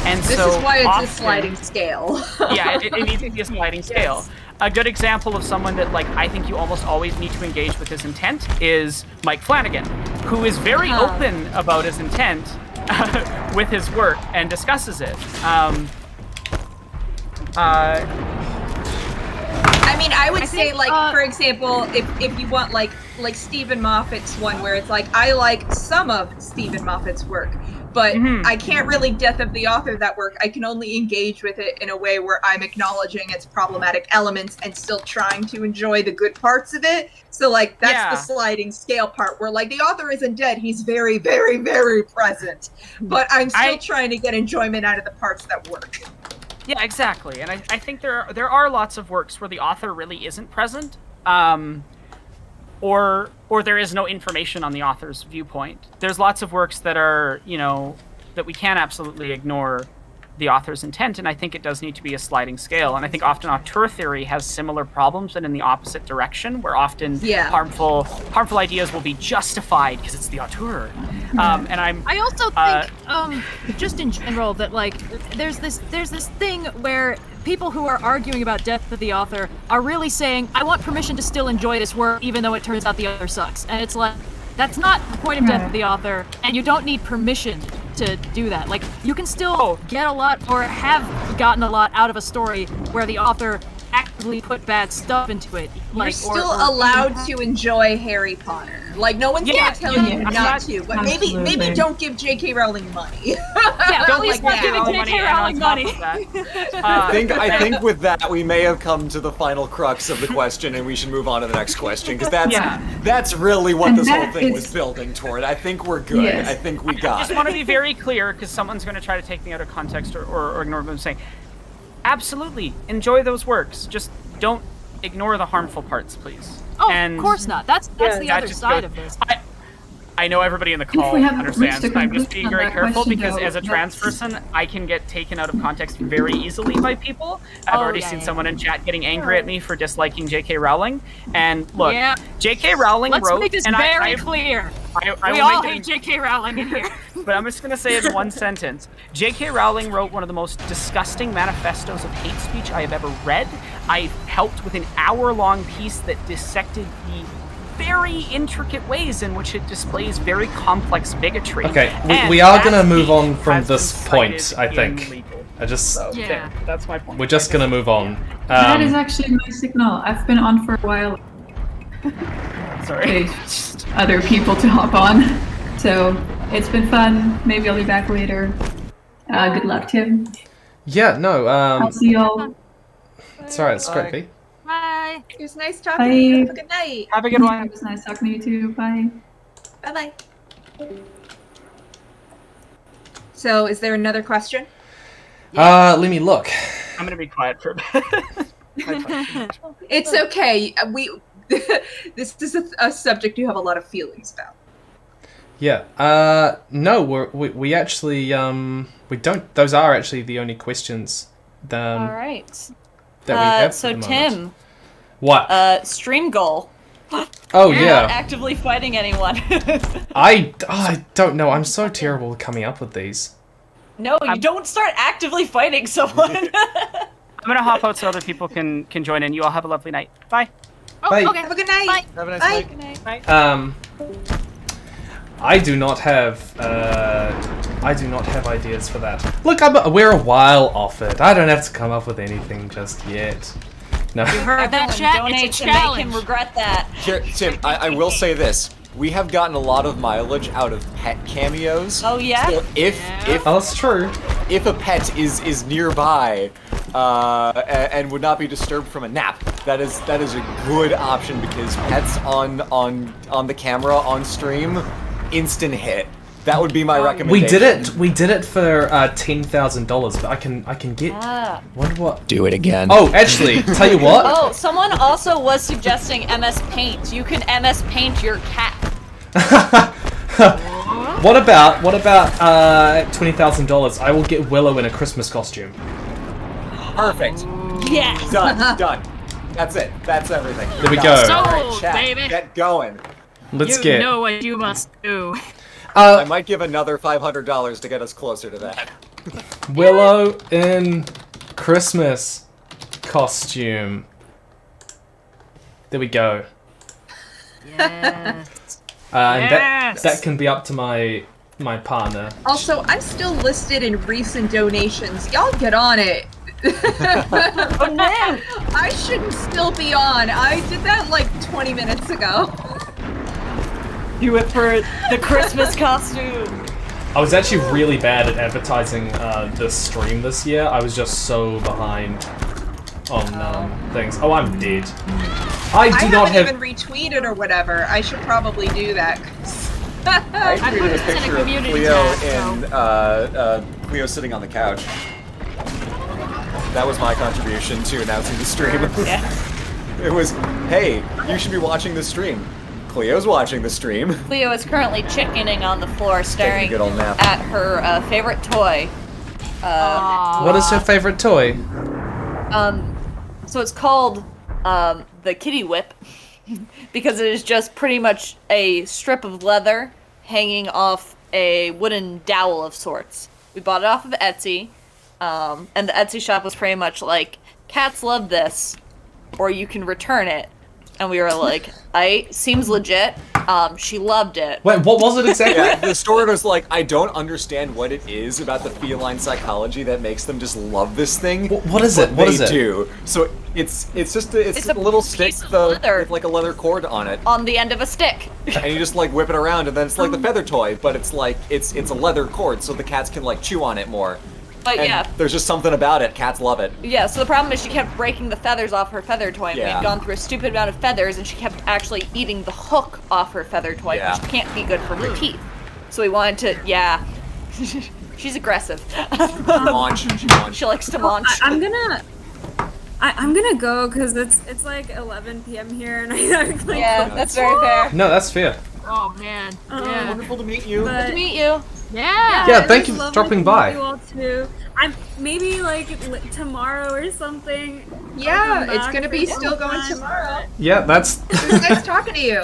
Speaker 10: And
Speaker 5: this
Speaker 10: so
Speaker 5: is why it's
Speaker 10: often,
Speaker 5: a sliding scale.
Speaker 10: Yeah, it needs to be a sliding scale. Yes. A good example of someone that, like, I think you almost always need to engage with his intent is Mike Flanagan, who is very open about his intent with his work and discusses it.
Speaker 5: I mean, I would say, like, for example, if you want, like Stephen Moffat's one, where it's like, I like some of Stephen Moffat's work, but I can't really Death of the Author that work. I can only engage with it in a way where I'm acknowledging its problematic elements and still trying to enjoy the good parts of it. So, like, that's the sliding scale part, where, like, the author isn't dead. He's very, very, very present. But I'm still trying to get enjoyment out of the parts that work.
Speaker 10: Yeah, exactly. And I think there are lots of works where the author really isn't present, or there is no information on the author's viewpoint. There's lots of works that are, you know, that we can absolutely ignore the author's intent, and I think it does need to be a sliding scale. And I think often auteur theory has similar problems, but in the opposite direction, where often harmful ideas will be justified because it's the auteur.
Speaker 19: I also think, just in general, that like there's this thing where people who are arguing about death of the author are really saying, I want permission to still enjoy this work even though it turns out the author sucks. And it's like, that's not the point of death of the author, and you don't need permission to do that. Like, you can still get a lot, or have gotten a lot out of a story where the author actively put bad stuff into it.
Speaker 5: You're still allowed to enjoy Harry Potter. Like, no one's gonna tell you not to, but maybe don't give J.K. Rowling money.
Speaker 19: Don't please not giving J.K. Rowling money.
Speaker 17: I think with that we may have come to the final crux of the question, and we should move on to the next question, because that's really what this whole thing was building toward. I think we're good.
Speaker 10: Yes.
Speaker 17: I think we got
Speaker 10: I just want to be very clear, because someone's going to try to take me out of context or ignore what I'm saying. Absolutely, enjoy those works. Just don't ignore the harmful parts, please.
Speaker 19: Oh, of course not. That's the other side of this.
Speaker 10: I know everybody in the call understands. I'm just being very careful because as a trans person, I can get taken out of context very easily by people. I've already seen someone in chat getting angry at me for disliking J.K. Rowling. And look, J.K. Rowling wrote...
Speaker 19: Let's make this very clear. We all hate J.K. Rowling in here.
Speaker 10: But I'm just going to say it in one sentence. J.K. Rowling wrote one of the most disgusting manifestos of hate speech I have ever read. I helped with an hour-long piece that dissected the very intricate ways in which it displays very complex bigotry.
Speaker 1: Okay, we are going to move on from this point, I think.
Speaker 10: That's my point.
Speaker 1: We're just going to move on.
Speaker 11: That is actually my signal. I've been on for a while.
Speaker 10: Sorry.
Speaker 11: Just other people to hop on. So, it's been fun. Maybe I'll be back later. Good luck, Tim.
Speaker 1: Yeah, no,
Speaker 11: I'll see y'all.
Speaker 1: It's alright, it's great, V.
Speaker 5: Bye. It was nice talking to you. Have a good night.
Speaker 10: Have a good one.
Speaker 11: It was nice talking to you too. Bye.
Speaker 5: Bye-bye. So, is there another question?
Speaker 1: Let me look.
Speaker 10: I'm gonna be quiet for a bit.
Speaker 5: It's okay. This is a subject you have a lot of feelings about.
Speaker 1: Yeah. No, we actually we don't. Those are actually the only questions.
Speaker 7: All right.
Speaker 1: That we have
Speaker 7: so
Speaker 1: at the moment.
Speaker 7: Tim.
Speaker 1: What?
Speaker 7: Stream goal.
Speaker 1: Oh
Speaker 7: You're
Speaker 1: yeah.
Speaker 7: Not actively fighting anyone.
Speaker 1: I don't know. I'm so terrible at coming up with these.
Speaker 7: No, you don't start actively fighting someone.
Speaker 10: I'm gonna hop out so other people can join in. You all have a lovely night. Bye.
Speaker 1: Bye.
Speaker 5: Okay. Have a good night. Bye.
Speaker 17: Have a nice
Speaker 5: Bye.
Speaker 17: night.
Speaker 10: Good night.
Speaker 1: I do not have ideas for that. Look, we're a while off it. I don't have to come up with anything just yet. No.
Speaker 19: You heard that, chat?
Speaker 7: Donate
Speaker 19: It's a
Speaker 7: to make
Speaker 19: challenge.
Speaker 7: him regret that.
Speaker 17: Here, Tim, I will say this. We have gotten a lot of mileage out of pet cameos.
Speaker 7: Oh yeah?
Speaker 17: So if
Speaker 1: that's true.
Speaker 17: If a pet is nearby and would not be disturbed from a nap, that is a good option, because pets on the camera on stream, instant hit. That would be my recommendation.
Speaker 1: We did it for $10,000, but I can get. What?
Speaker 17: Do it again.
Speaker 1: Oh, actually, tell you what.
Speaker 7: Oh, someone also was suggesting MS Paint. You can MS Paint your cat.
Speaker 1: What about $20,000? I will get Willow in a Christmas costume.
Speaker 17: Perfect.
Speaker 7: Yes.
Speaker 17: Done. That's it. That's everything.
Speaker 1: There we go.
Speaker 19: Sold,
Speaker 17: Alright, chat,
Speaker 19: baby.
Speaker 17: get going.
Speaker 1: Let's
Speaker 19: You
Speaker 1: get.
Speaker 19: know what you must do.
Speaker 17: I might give another $500 to get us closer to that.
Speaker 1: Willow in Christmas costume. There we go.
Speaker 19: Yes.
Speaker 1: And
Speaker 19: Yes.
Speaker 1: that can be up to my partner.
Speaker 5: Also, I'm still listed in recent donations. Y'all get on it.
Speaker 7: Oh man!
Speaker 5: I shouldn't still be on. I did that like 20 minutes ago.
Speaker 7: Do it for the Christmas costume.
Speaker 1: I was actually really bad at advertising the stream this year. I was just so behind on things. Oh, I'm dead. I
Speaker 5: haven't even retweeted or whatever. I should probably do that.
Speaker 17: I
Speaker 19: put
Speaker 17: tweeted a
Speaker 19: this in a
Speaker 17: picture of
Speaker 19: community
Speaker 17: Cleo
Speaker 19: tab,
Speaker 17: and Cleo sitting on the couch. That was my contribution to announcing the stream. It was, hey, you should be watching the stream. Cleo's watching the stream.
Speaker 7: Cleo is currently chickening on the floor, staring
Speaker 17: good old nap.
Speaker 7: at her favorite toy.
Speaker 1: What is her favorite toy?
Speaker 7: So it's called the Kitty Whip because it is just pretty much a strip of leather hanging off a wooden dowel of sorts. We bought it off of Etsy, and the Etsy shop was pretty much like, cats love this, or you can return it. And we were like, seems legit. She loved it.
Speaker 1: Wait, what was it exactly?
Speaker 17: Yeah, the store was like, I don't understand what it is about the feline psychology that makes them just love this thing.
Speaker 1: What is it? What is it?
Speaker 17: They do. So it's just a little stick with like a leather cord on it.
Speaker 7: On the end of a stick.
Speaker 17: And you just like whip it around, and then it's like the feather toy, but it's like it's a leather cord, so the cats can like chew on it more.
Speaker 7: But
Speaker 17: and
Speaker 7: yeah.
Speaker 17: There's just something about it. Cats love it.
Speaker 7: Yeah, so the problem is she kept breaking the feathers off her feather toy. And we had gone through a stupid amount of feathers, and she kept actually eating the hook off her feather toy, which can't be good for her teeth. So we wanted to, she's aggressive. She likes to munch.
Speaker 18: I'm gonna go because it's like 11 p.m. here, and I like.
Speaker 7: Yeah, that's very fair.
Speaker 1: No, that's fair.
Speaker 19: Oh man. Yeah.
Speaker 17: Wonderful to meet you.
Speaker 7: Good to meet you.
Speaker 19: Yeah.
Speaker 1: Yeah, thank you for dropping by.
Speaker 18: You all too. I'm maybe like tomorrow or something.
Speaker 5: Yeah, it's gonna be still going tomorrow.
Speaker 1: Yeah, that's.
Speaker 5: It was nice talking to you.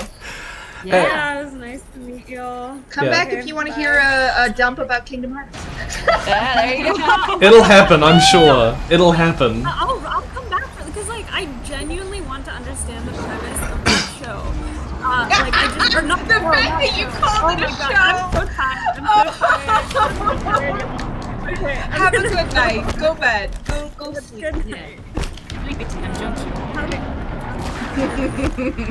Speaker 18: Yeah, it was nice to meet y'all.
Speaker 5: Come back if you want to hear a dump about Kingdom Hearts.
Speaker 7: Yeah, there you go.
Speaker 1: It'll happen, I'm sure. It'll happen.
Speaker 18: I'll come back for because like I genuinely want to understand the premise of the show. Like I just or not
Speaker 5: the fact that you called it a show.
Speaker 18: I'm so tired. Okay,
Speaker 5: have a good night. Go bed. Go sleep.
Speaker 18: Good night.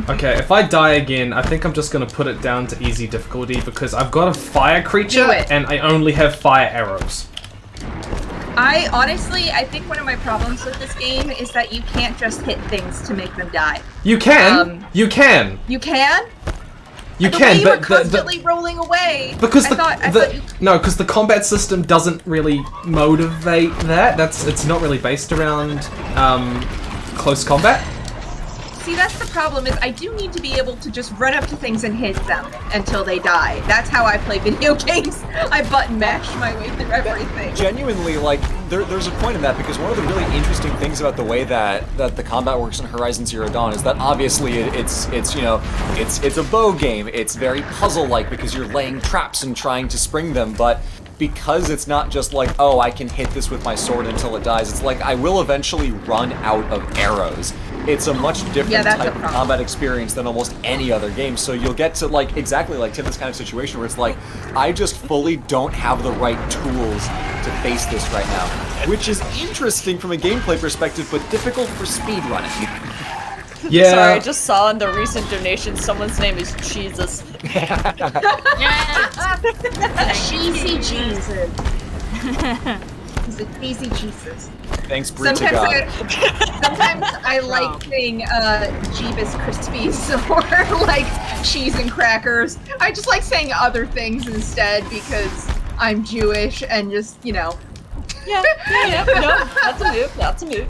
Speaker 1: Okay, if I die again, I think I'm just gonna put it down to easy difficulty because I've got a fire creature and I only have fire arrows.
Speaker 5: I think one of my problems with this game is that you can't just hit things to make them die.
Speaker 1: You can. You can.
Speaker 5: You can.
Speaker 1: You
Speaker 5: the
Speaker 1: can,
Speaker 5: way you
Speaker 1: but
Speaker 5: were constantly rolling away.
Speaker 1: because
Speaker 5: I thought you...
Speaker 1: because the combat system doesn't really motivate that. It's not really based around close combat.
Speaker 5: See, that's the problem, is I do need to be able to just run up to things and hit them until they die. That's how I play video games. I button mash my way through everything.
Speaker 17: Genuinely, like, there's a point in that, because one of the really interesting things about the way that the combat works in Horizon Zero Dawn is that obviously it's a bow game. It's very puzzle-like because you're laying traps and trying to spring them, but because it's not just like, oh, I can hit this with my sword until it dies, it's like I will eventually run out of arrows. It's a much different type of combat experience than almost any other game, so you'll get to, like, exactly like Tim, this kind of situation where it's like, I just fully don't have the right tools to face this right now. Which is interesting from a gameplay perspective, but difficult for speedrunning.
Speaker 1: Yeah.
Speaker 7: Sorry, I just saw in the recent donation someone's name is Jesus.
Speaker 5: Cheesy Jesus. He's a cheesy Jesus.
Speaker 17: Thanks, Brie to God.
Speaker 5: Sometimes I like saying Jeebus Krispies or like cheese and crackers. I just like saying other things instead because I'm Jewish and just, you know.
Speaker 7: Yeah, no, that's a move.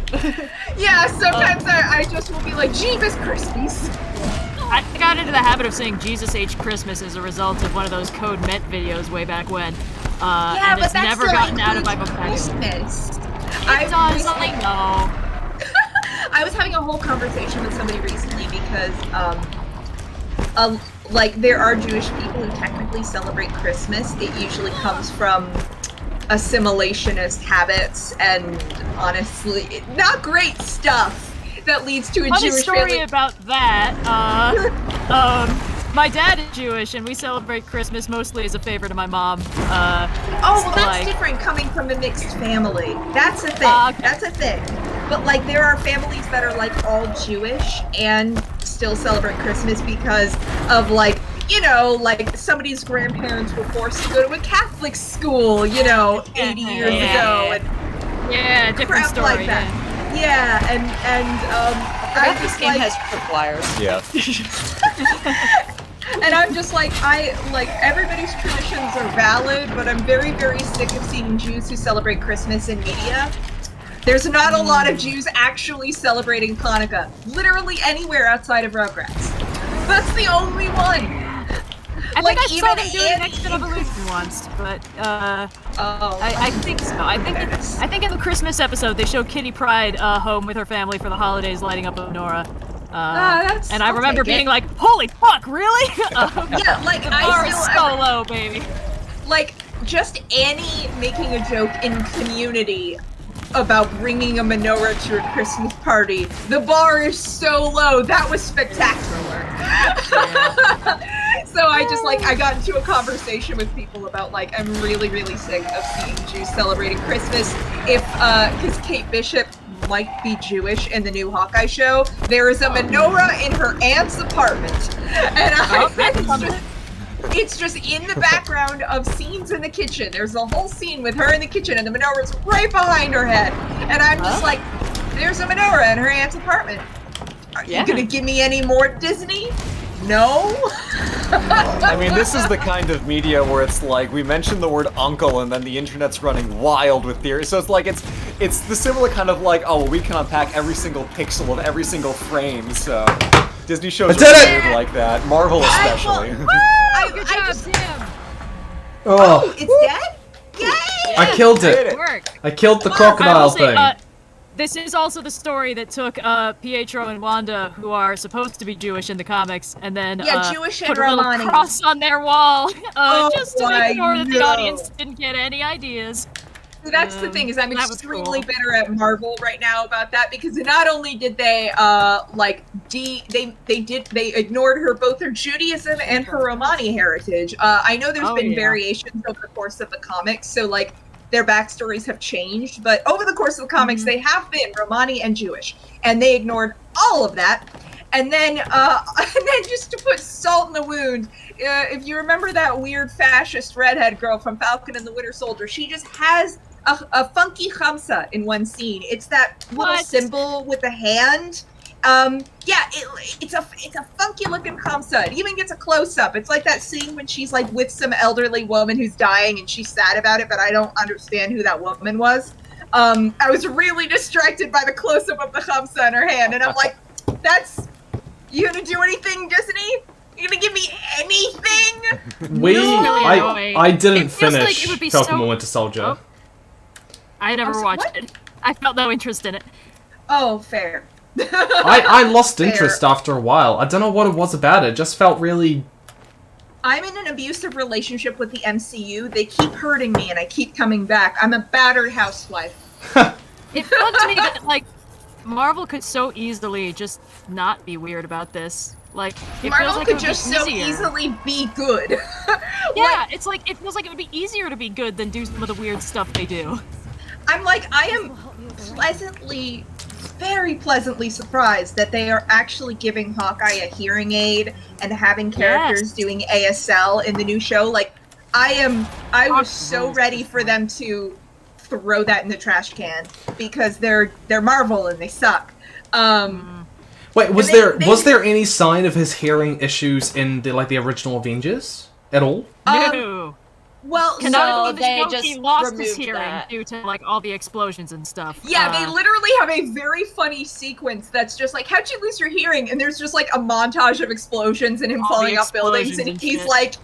Speaker 5: Yeah, sometimes I just will be like, Jeebus Krispies.
Speaker 19: I got into the habit of saying Jesus H. Christmas as a result of one of those Code Met videos way back when.
Speaker 5: Yeah,
Speaker 19: and
Speaker 5: but
Speaker 19: it's
Speaker 5: that's
Speaker 19: never gotten out of my vocabulary.
Speaker 5: Christmas.
Speaker 19: I know.
Speaker 5: I was having a whole conversation with somebody recently because, like, there are Jewish people who technically celebrate Christmas. It usually comes from assimilationist habits and, honestly, not great stuff that leads to a
Speaker 19: Funny
Speaker 5: Jewish
Speaker 19: story
Speaker 5: family.
Speaker 19: about that. My dad is Jewish, and we celebrate Christmas mostly as a favor to my mom.
Speaker 5: Oh, well, that's different coming from a mixed family. That's a thing. That's a thing. But, like, there are families that are, like, all Jewish and still celebrate Christmas because of, like, you know, like, somebody's grandparents were forced to go to a Catholic school, you know, 80 years ago. And
Speaker 19: different story.
Speaker 5: Like that. Yeah, and
Speaker 7: I think this game has tripwires.
Speaker 17: Yeah.
Speaker 5: And I'm just like, everybody's traditions are valid, but I'm very, very sick of seeing Jews who celebrate Christmas in media. There's not a lot of Jews actually celebrating Hanukkah, literally anywhere outside of Rugrats. That's the only one.
Speaker 19: I
Speaker 5: Like,
Speaker 19: think I saw
Speaker 5: even
Speaker 19: them doing Next Gen Evolution once, but I think so. I think in the Christmas episode they show Kitty Pryde home with her family for the holidays, lighting up a menorah. And I remember being like, "Holy fuck, really?"
Speaker 5: Yeah, like
Speaker 19: the bar is so low, baby.
Speaker 5: Like just Annie making a joke in Community about bringing a menorah to a Christmas party. The bar is so low. That was spectacular. So I got into a conversation with people about like, I'm really, really sick of seeing Jews celebrating Christmas. Because Kate Bishop might be Jewish in the new Hawkeye show. There is a menorah in her aunt's apartment. And it's just in the background of scenes in the kitchen. There's a whole scene with her in the kitchen and the menorah's right behind her head. And I'm just like, there's a menorah in her aunt's apartment. Are you gonna give me any more Disney? No?
Speaker 17: I mean, this is the kind of media where it's like, we mention the word uncle and then the internet's running wild with theories. So it's like, it's the similar kind of like, oh, well, we can unpack every single pixel of every single frame, so... Disney shows are weird like that. Marvel especially.
Speaker 19: Good job, Tim.
Speaker 1: Oh,
Speaker 5: it's dead? Yay!
Speaker 1: I killed it. I killed the crocodile thing.
Speaker 19: This is also the story that took Pietro and Wanda, who are supposed to be Jewish in the comics, and then
Speaker 5: Jewish and
Speaker 19: put a little
Speaker 5: Romani.
Speaker 19: cross on their wall, just to make sure that the
Speaker 5: know.
Speaker 19: audience didn't get any ideas.
Speaker 5: That's the thing, is I'm extremely bitter at Marvel right now about that, because not only did they they ignored both her Judaism and her Romani heritage. I know there's been variations over the course of the comics, so like their backstories have changed, but over the course of the comics they have been Romani and Jewish, and they ignored all of that. And then just to put salt in the wound, if you remember that weird fascist redhead girl from Falcon and the Winter Soldier, she just has a funky chamsa in one scene. It's that little symbol with the hand. It's a funky looking chamsa. It even gets a close up. It's like that scene when she's like with some elderly woman who's dying and she's sad about it, but I don't understand who that woman was. I was really distracted by the close up of the chamsa in her hand, and I'm like, you gonna do anything, Disney? You gonna give me anything?
Speaker 1: I didn't finish
Speaker 19: like it would be
Speaker 1: Falcon and Winter Soldier.
Speaker 19: I never watched it. I felt no interest in it.
Speaker 5: Oh, fair.
Speaker 1: I lost interest after a while. I don't know what it was about it. It just felt really...
Speaker 5: I'm in an abusive relationship with the MCU. They keep hurting me and I keep coming back. I'm a battered housewife.
Speaker 19: It felt to me that, like, Marvel could so easily just not be weird about this. Like, it
Speaker 5: Marvel
Speaker 19: feels like
Speaker 5: could
Speaker 19: it would
Speaker 5: just
Speaker 19: be
Speaker 5: so
Speaker 19: easier.
Speaker 5: easily be good.
Speaker 19: Yeah, it's like, it feels like it would be easier to be good than do some of the weird stuff they do.
Speaker 5: I'm like, I am very pleasantly surprised that they are actually giving Hawkeye a hearing aid and having characters doing ASL in the new show. Like, I was so ready for them to throw that in the trash can because they're Marvel and they suck.
Speaker 1: Wait, was there any sign of his hearing issues in the original Avengers at all?
Speaker 19: No.
Speaker 5: Well,
Speaker 19: canonically,
Speaker 8: they
Speaker 19: just he
Speaker 8: just
Speaker 19: lost his
Speaker 8: removed
Speaker 19: hearing
Speaker 8: that.
Speaker 19: due to like all the explosions and stuff.
Speaker 5: Yeah, they literally have a very funny sequence that's just like, how'd you lose your hearing? And there's just like a montage of explosions and him
Speaker 19: All
Speaker 5: falling
Speaker 19: the
Speaker 5: off buildings, and
Speaker 19: explosions
Speaker 5: he's
Speaker 19: and shit.
Speaker 5: like,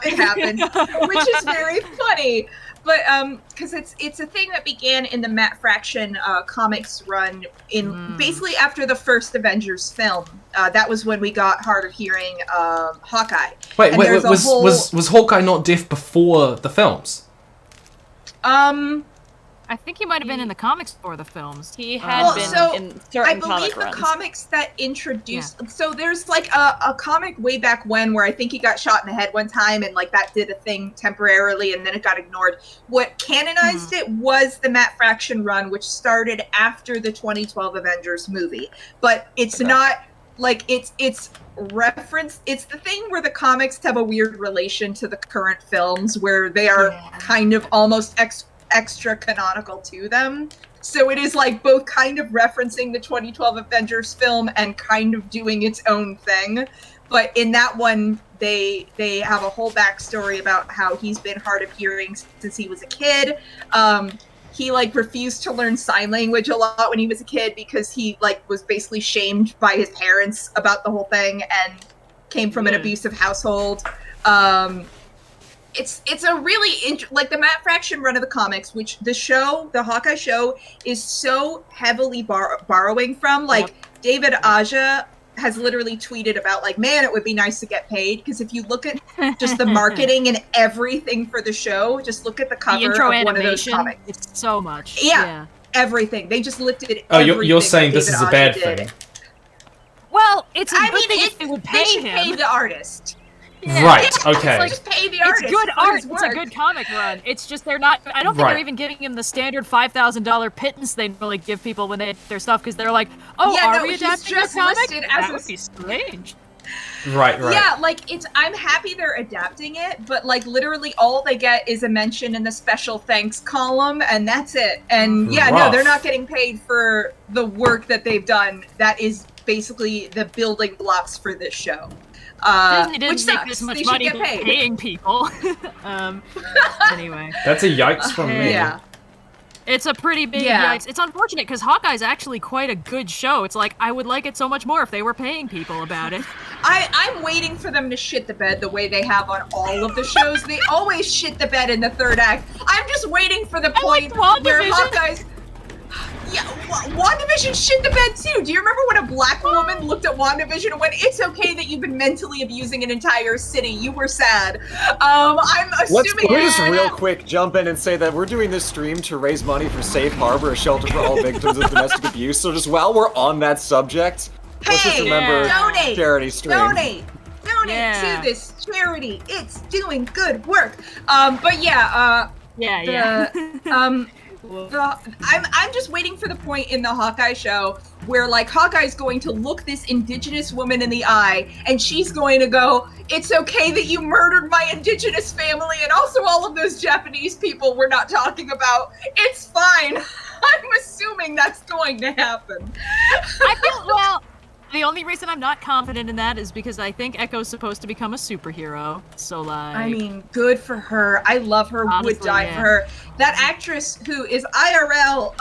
Speaker 5: it happened, which is very funny. But because it's a thing that began in the Matt Fraction comics run in basically after the first Avengers film. That was when we got hard of hearing Hawkeye.
Speaker 1: Wait,
Speaker 5: And there's a
Speaker 1: was Hawkeye not deaf before the films?
Speaker 19: I think he might have been in the comics for the films.
Speaker 8: He had been in certain
Speaker 5: I believe
Speaker 8: comic
Speaker 5: the
Speaker 8: runs.
Speaker 5: comics that introduced. So there's like a comic way back when where I think he got shot in the head one time, and like that did a thing temporarily, and then it got ignored. What canonized it was the Matt Fraction run, which started after the 2012 Avengers movie. But it's not like it's reference. It's the thing where the comics have a weird relation to the current films, where they are kind of almost extra canonical to them. So it is like both kind of referencing the 2012 Avengers film and kind of doing its own thing. But in that one, they have a whole backstory about how he's been hard of hearing since he was a kid. He like refused to learn sign language a lot when he was a kid because he like was basically shamed by his parents about the whole thing, and came from an abusive household. It's a really like the Matt Fraction run of the comics, which the Hawkeye show is so heavily borrowing from. Like David Aja has literally tweeted about like, man, it would be nice to get paid, because if you look at just the marketing and everything for the show, just look at the cover
Speaker 19: intro
Speaker 5: of one of those
Speaker 19: animation,
Speaker 5: comics.
Speaker 19: it's so much.
Speaker 5: Yeah, everything. They just lifted.
Speaker 1: Oh, you're saying this is a bad thing?
Speaker 19: Well, it's a
Speaker 5: I
Speaker 19: good
Speaker 5: mean,
Speaker 19: thing if they would pay
Speaker 5: they should
Speaker 19: him.
Speaker 5: pay the artist.
Speaker 1: Right, okay.
Speaker 5: Like, just pay the artist.
Speaker 19: It's good
Speaker 5: for
Speaker 19: art.
Speaker 5: his
Speaker 19: It's a
Speaker 5: work.
Speaker 19: good comic run. It's just they're not. I don't think
Speaker 1: Right.
Speaker 19: they're even giving him the standard $5,000 pittance they normally give people when they edit their stuff, because they're like, "Oh,
Speaker 5: Yeah,
Speaker 19: are
Speaker 5: no,
Speaker 19: we
Speaker 5: he's
Speaker 19: adapting
Speaker 5: just
Speaker 19: your comic?
Speaker 5: listed as
Speaker 19: That
Speaker 5: a-
Speaker 19: would be strange."
Speaker 1: Right.
Speaker 5: Yeah, like I'm happy they're adapting it, but like literally all they get is a mention in the special thanks column, and that's it. And yeah, no,
Speaker 1: Rough.
Speaker 5: they're not getting paid for the work that they've done. That is basically the building blocks for this show.
Speaker 19: Disney didn't
Speaker 5: Which
Speaker 19: make
Speaker 5: sucks.
Speaker 19: this much
Speaker 5: They should
Speaker 19: money
Speaker 5: get paid.
Speaker 19: paying people. Anyway.
Speaker 1: That's a yikes from me.
Speaker 5: Yeah.
Speaker 19: It's a pretty big
Speaker 5: Yeah.
Speaker 19: yikes. It's unfortunate because Hawkeye's actually quite a good show. It's like, I would like it so much more if they were paying people about it.
Speaker 5: I'm waiting for them to shit the bed the way they have on all of the shows. They always shit the bed in the third act. I'm just waiting for the point where Hawkeye's... Yeah, WandaVision shit the bed too. Do you remember when a black woman looked at WandaVision and went, "It's okay that you've been mentally abusing an entire city. You were sad." I'm assuming.
Speaker 17: Let me just real quick jump in and say that we're doing this stream to raise money for Safe Harbor, a shelter for all victims of domestic abuse. So just while we're on that subject, let's just remember
Speaker 5: donate,
Speaker 17: charity stream.
Speaker 5: donate to this charity. It's doing good work. But yeah, I'm just waiting for the point in the Hawkeye show where like Hawkeye's going to look this indigenous woman in the eye and she's going to go, "It's okay that you murdered my indigenous family and also all of those Japanese people we're not talking about. It's fine." I'm assuming that's going to happen.
Speaker 19: I feel, well, the only reason I'm not confident in that is because I think Echo's supposed to become a superhero. So like,
Speaker 5: I mean, good for her. I love her.
Speaker 19: Honestly,
Speaker 5: would die
Speaker 19: yeah.
Speaker 5: for her. That actress who is IRL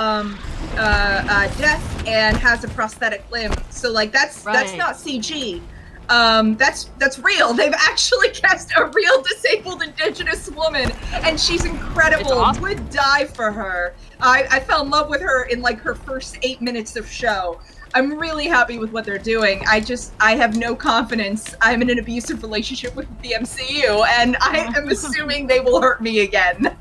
Speaker 5: deaf and has a prosthetic limb. So like that's not CG. That's real. They've actually cast a real disabled indigenous woman, and she's incredible.
Speaker 19: Awesome.
Speaker 5: Would die for her. I fell in love with her in like her first 8 minutes of show. I'm really happy with what they're doing. I have no confidence. I'm in an abusive relationship with the MCU, and I am assuming they will hurt me again.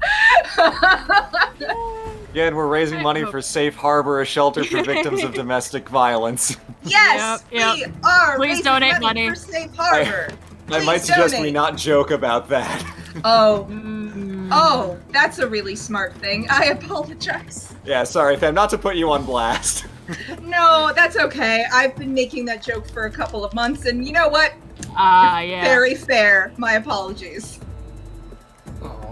Speaker 17: Again, we're raising money for Safe Harbor, a shelter for victims of domestic violence.
Speaker 5: Yes,
Speaker 19: Yep.
Speaker 5: we are.
Speaker 19: Please
Speaker 5: raising
Speaker 19: donate
Speaker 5: money
Speaker 19: money.
Speaker 5: for Safe Harbor.
Speaker 17: I might suggest we
Speaker 5: donate.
Speaker 17: not joke about that.
Speaker 5: Oh, that's a really smart thing. I apologize.
Speaker 17: Yeah, sorry, fam, not to put you on blast.
Speaker 5: No, that's okay. I've been making that joke for a couple of months, and you know what?
Speaker 19: yeah.
Speaker 5: Very fair. My apologies.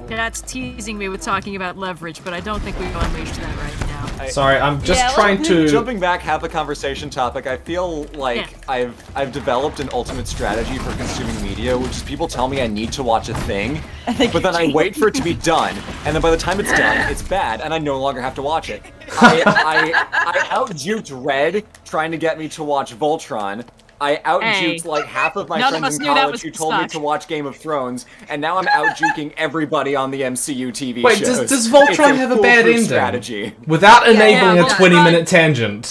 Speaker 19: That's teasing me with talking about leverage, but I don't think we've unleashed that right now.
Speaker 1: Sorry, I'm just trying to...
Speaker 17: Jumping back, have a conversation topic, I feel like I've developed an ultimate strategy for consuming media, which is people tell me I need to watch a thing, but then I wait for it to be done, and then by the time it's done, it's bad, and I no longer have to watch it. I out-juked Red trying to get me to watch Voltron. I out-juked like half of my
Speaker 19: none of
Speaker 17: friends
Speaker 19: us
Speaker 17: in
Speaker 19: knew that
Speaker 17: college
Speaker 19: was
Speaker 17: who told me
Speaker 19: stuck.
Speaker 17: to watch Game of Thrones, and now I'm out-juking everybody on the MCU TV
Speaker 1: Wait,
Speaker 17: shows.
Speaker 1: does Voltron
Speaker 17: It's
Speaker 1: have a bad
Speaker 17: foolproof
Speaker 1: ending?
Speaker 17: strategy.
Speaker 1: Without enabling a
Speaker 19: Voltron-
Speaker 1: 20-minute tangent.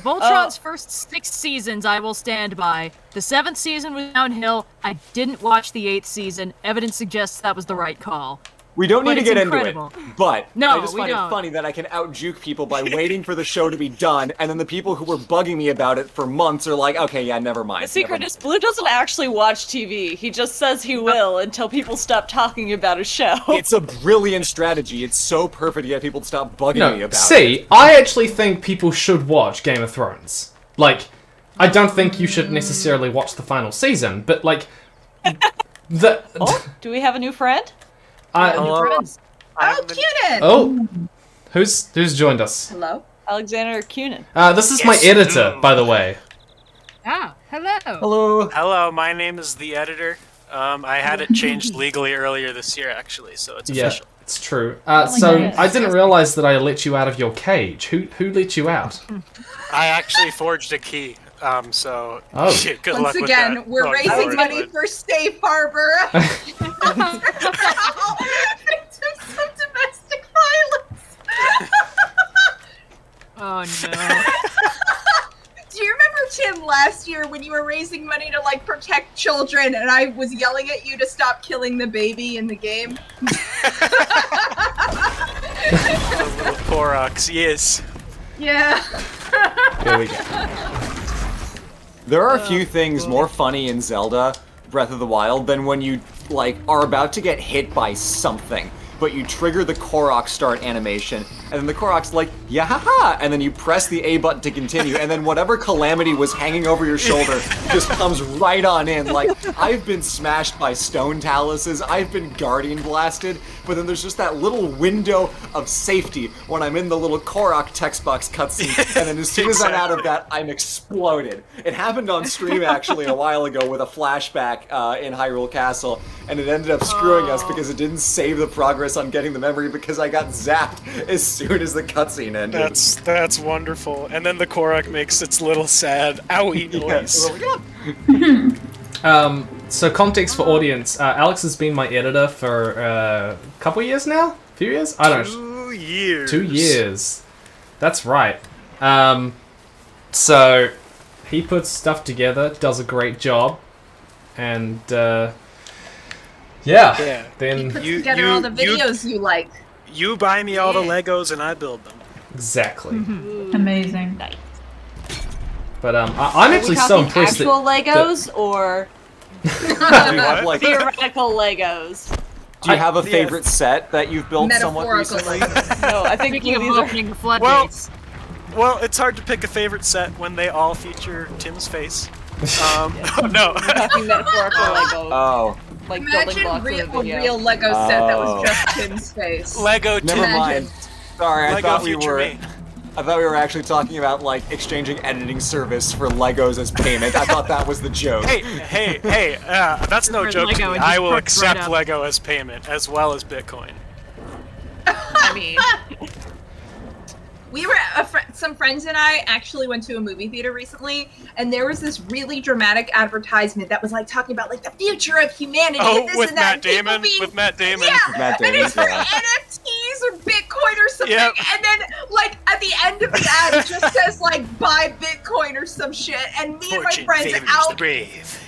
Speaker 19: Voltron's first 6 seasons I will stand by. The 7th season was downhill. I didn't watch the 8th season. Evidence suggests that was the right call.
Speaker 17: We don't need
Speaker 19: But
Speaker 17: to
Speaker 19: it's
Speaker 17: get
Speaker 19: incredible.
Speaker 17: into it, but
Speaker 19: No,
Speaker 17: I just
Speaker 19: we
Speaker 17: find
Speaker 19: don't.
Speaker 17: it funny that I can out-juke people by waiting for the show to be done, and then the people who were bugging me about it for months are like, okay, yeah, never mind.
Speaker 7: The secret is Blue doesn't actually watch TV. He just says he will until people stop talking about his show.
Speaker 17: It's a brilliant strategy. It's so perfect to get people to stop bugging me
Speaker 1: No,
Speaker 17: about it.
Speaker 1: see, I actually think people should watch Game of Thrones. Like, I don't think you should necessarily watch the final season, but like,
Speaker 7: Oh, do we have a new friend?
Speaker 5: Oh, Cuenin!
Speaker 1: Oh, who's joined us?
Speaker 5: Hello?
Speaker 7: Alexander Cuenin.
Speaker 1: This is my editor, by the way.
Speaker 19: Ah, hello.
Speaker 17: Hello.
Speaker 20: Hello, my name is the editor. I had it changed legally earlier this year, actually, so it's
Speaker 1: Yeah,
Speaker 20: official.
Speaker 1: it's true. So I didn't realize that I let you out of your cage. Who let you out?
Speaker 20: I actually forged a key. So
Speaker 1: Oh.
Speaker 20: good luck
Speaker 5: Once
Speaker 20: with
Speaker 5: again,
Speaker 20: that
Speaker 5: we're
Speaker 20: going
Speaker 5: raising
Speaker 20: forward,
Speaker 5: money
Speaker 20: but-
Speaker 5: for Safe Harbor. Victims of domestic violence.
Speaker 19: Oh no.
Speaker 5: Do you remember, Tim, last year when you were raising money to like protect children and I was yelling at you to stop killing the baby in the game?
Speaker 20: The little Koroks, yes.
Speaker 5: Yeah.
Speaker 1: Here we go.
Speaker 17: There are a few things more funny in Zelda Breath of the Wild than when you like are about to get hit by something, but you trigger the Korok start animation, and then the Korok's like, yeah, and then you press the A button to continue, and then whatever calamity was hanging over your shoulder just comes right on in. Like, I've been smashed by stone taluses, I've been guardian blasted, but then there's just that little window of safety when I'm in the little Korok text box cutscene, and then as soon as I'm out of that, I'm exploded. It happened on stream actually a while ago with a flashback in Hyrule Castle, and it ended up screwing us because it didn't save the progress on getting the memory because I got zapped as soon as the cutscene ended.
Speaker 20: That's wonderful. And then the Korok makes its little sad owie noise.
Speaker 1: So context for audience. Alex has been my editor for a couple years now? A few years? I don't know.
Speaker 20: 2 years.
Speaker 1: 2 years. That's right. So he puts stuff together, does a great job, and yeah. Then
Speaker 5: Put together all the videos you like.
Speaker 20: You buy me all the Legos and I build them.
Speaker 1: Exactly.
Speaker 11: Amazing.
Speaker 1: But I'm actually so impressed
Speaker 7: actual
Speaker 1: that
Speaker 7: Legos or
Speaker 17: Do you have, like,
Speaker 7: theoretical Legos?
Speaker 17: Do you have a favorite set that you've built somewhat recently?
Speaker 7: No, I think
Speaker 19: Speaking of
Speaker 7: these are
Speaker 19: opening the floodgates.
Speaker 20: Well, it's hard to pick a favorite set when they all feature Tim's face. No.
Speaker 7: We're talking metaphorical Legos.
Speaker 17: Oh.
Speaker 7: Like building
Speaker 5: Imagine
Speaker 7: blocks in a video.
Speaker 5: real Lego set that was
Speaker 17: Oh.
Speaker 5: just Tim's face.
Speaker 20: Lego Tim.
Speaker 17: Never mind. Sorry, I
Speaker 20: Lego
Speaker 17: thought we
Speaker 20: future
Speaker 17: were.
Speaker 20: me.
Speaker 17: I thought we were actually talking about like exchanging editing service for Legos as payment. I thought that was the joke.
Speaker 20: Hey, that's no
Speaker 19: For
Speaker 20: joke
Speaker 19: Lego,
Speaker 20: to me.
Speaker 19: it
Speaker 20: I
Speaker 19: just
Speaker 20: will
Speaker 19: perks right
Speaker 20: accept
Speaker 19: up.
Speaker 20: Lego as payment, as well as Bitcoin.
Speaker 7: I mean,
Speaker 5: We were some friends and I actually went to a movie theater recently, and there was this really dramatic advertisement that was like talking about like the future of humanity and this
Speaker 20: with
Speaker 5: and that.
Speaker 20: Matt Damon? With Matt Damon?
Speaker 5: Yeah,
Speaker 17: Matt
Speaker 5: and
Speaker 17: Damon,
Speaker 5: it's like
Speaker 17: yeah.
Speaker 5: NFTs or Bitcoin or something,
Speaker 20: Yep.
Speaker 5: and then like at the end of the ad it just says like buy Bitcoin or some shit, and me and my
Speaker 20: Fortune
Speaker 5: friends
Speaker 20: favors
Speaker 5: out
Speaker 20: the brave.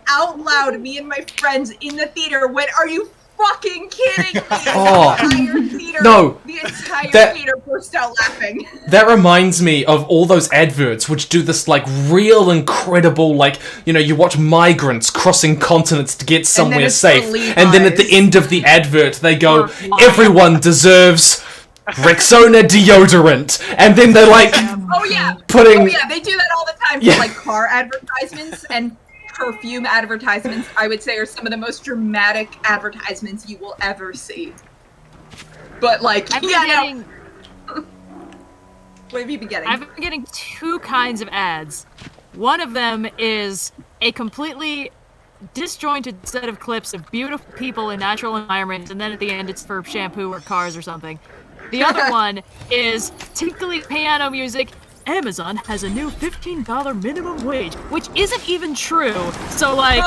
Speaker 5: out loud, me and my friends in the theater went, "Are you fucking kidding me?"
Speaker 1: Oh.
Speaker 5: The entire theater,
Speaker 1: No.
Speaker 5: the entire
Speaker 1: That-
Speaker 5: theater burst out laughing.
Speaker 1: That reminds me of all those adverts which do this like real incredible, like, you know, you watch migrants crossing continents to get somewhere
Speaker 5: it's
Speaker 1: safe,
Speaker 5: the
Speaker 1: and then at the
Speaker 5: Levi's.
Speaker 1: end of the advert they go,
Speaker 19: Oh,
Speaker 1: everyone deserves Rexona deodorant, and then they're like
Speaker 5: Oh yeah.
Speaker 1: putting
Speaker 5: Oh yeah, they do that all the time for
Speaker 1: Yeah.
Speaker 5: like car advertisements and perfume advertisements. I would say are some of the most dramatic advertisements you will ever see. But like,
Speaker 19: I've been
Speaker 5: yeah,
Speaker 19: getting,
Speaker 5: no. What have you been getting?
Speaker 19: I've been getting two kinds of ads. One of them is a completely disjointed set of clips of beautiful people in natural environments, and then at the end it's for shampoo or cars or something. The other one is tinkly piano music. Amazon has a new $15 minimum wage, which isn't even true. So like,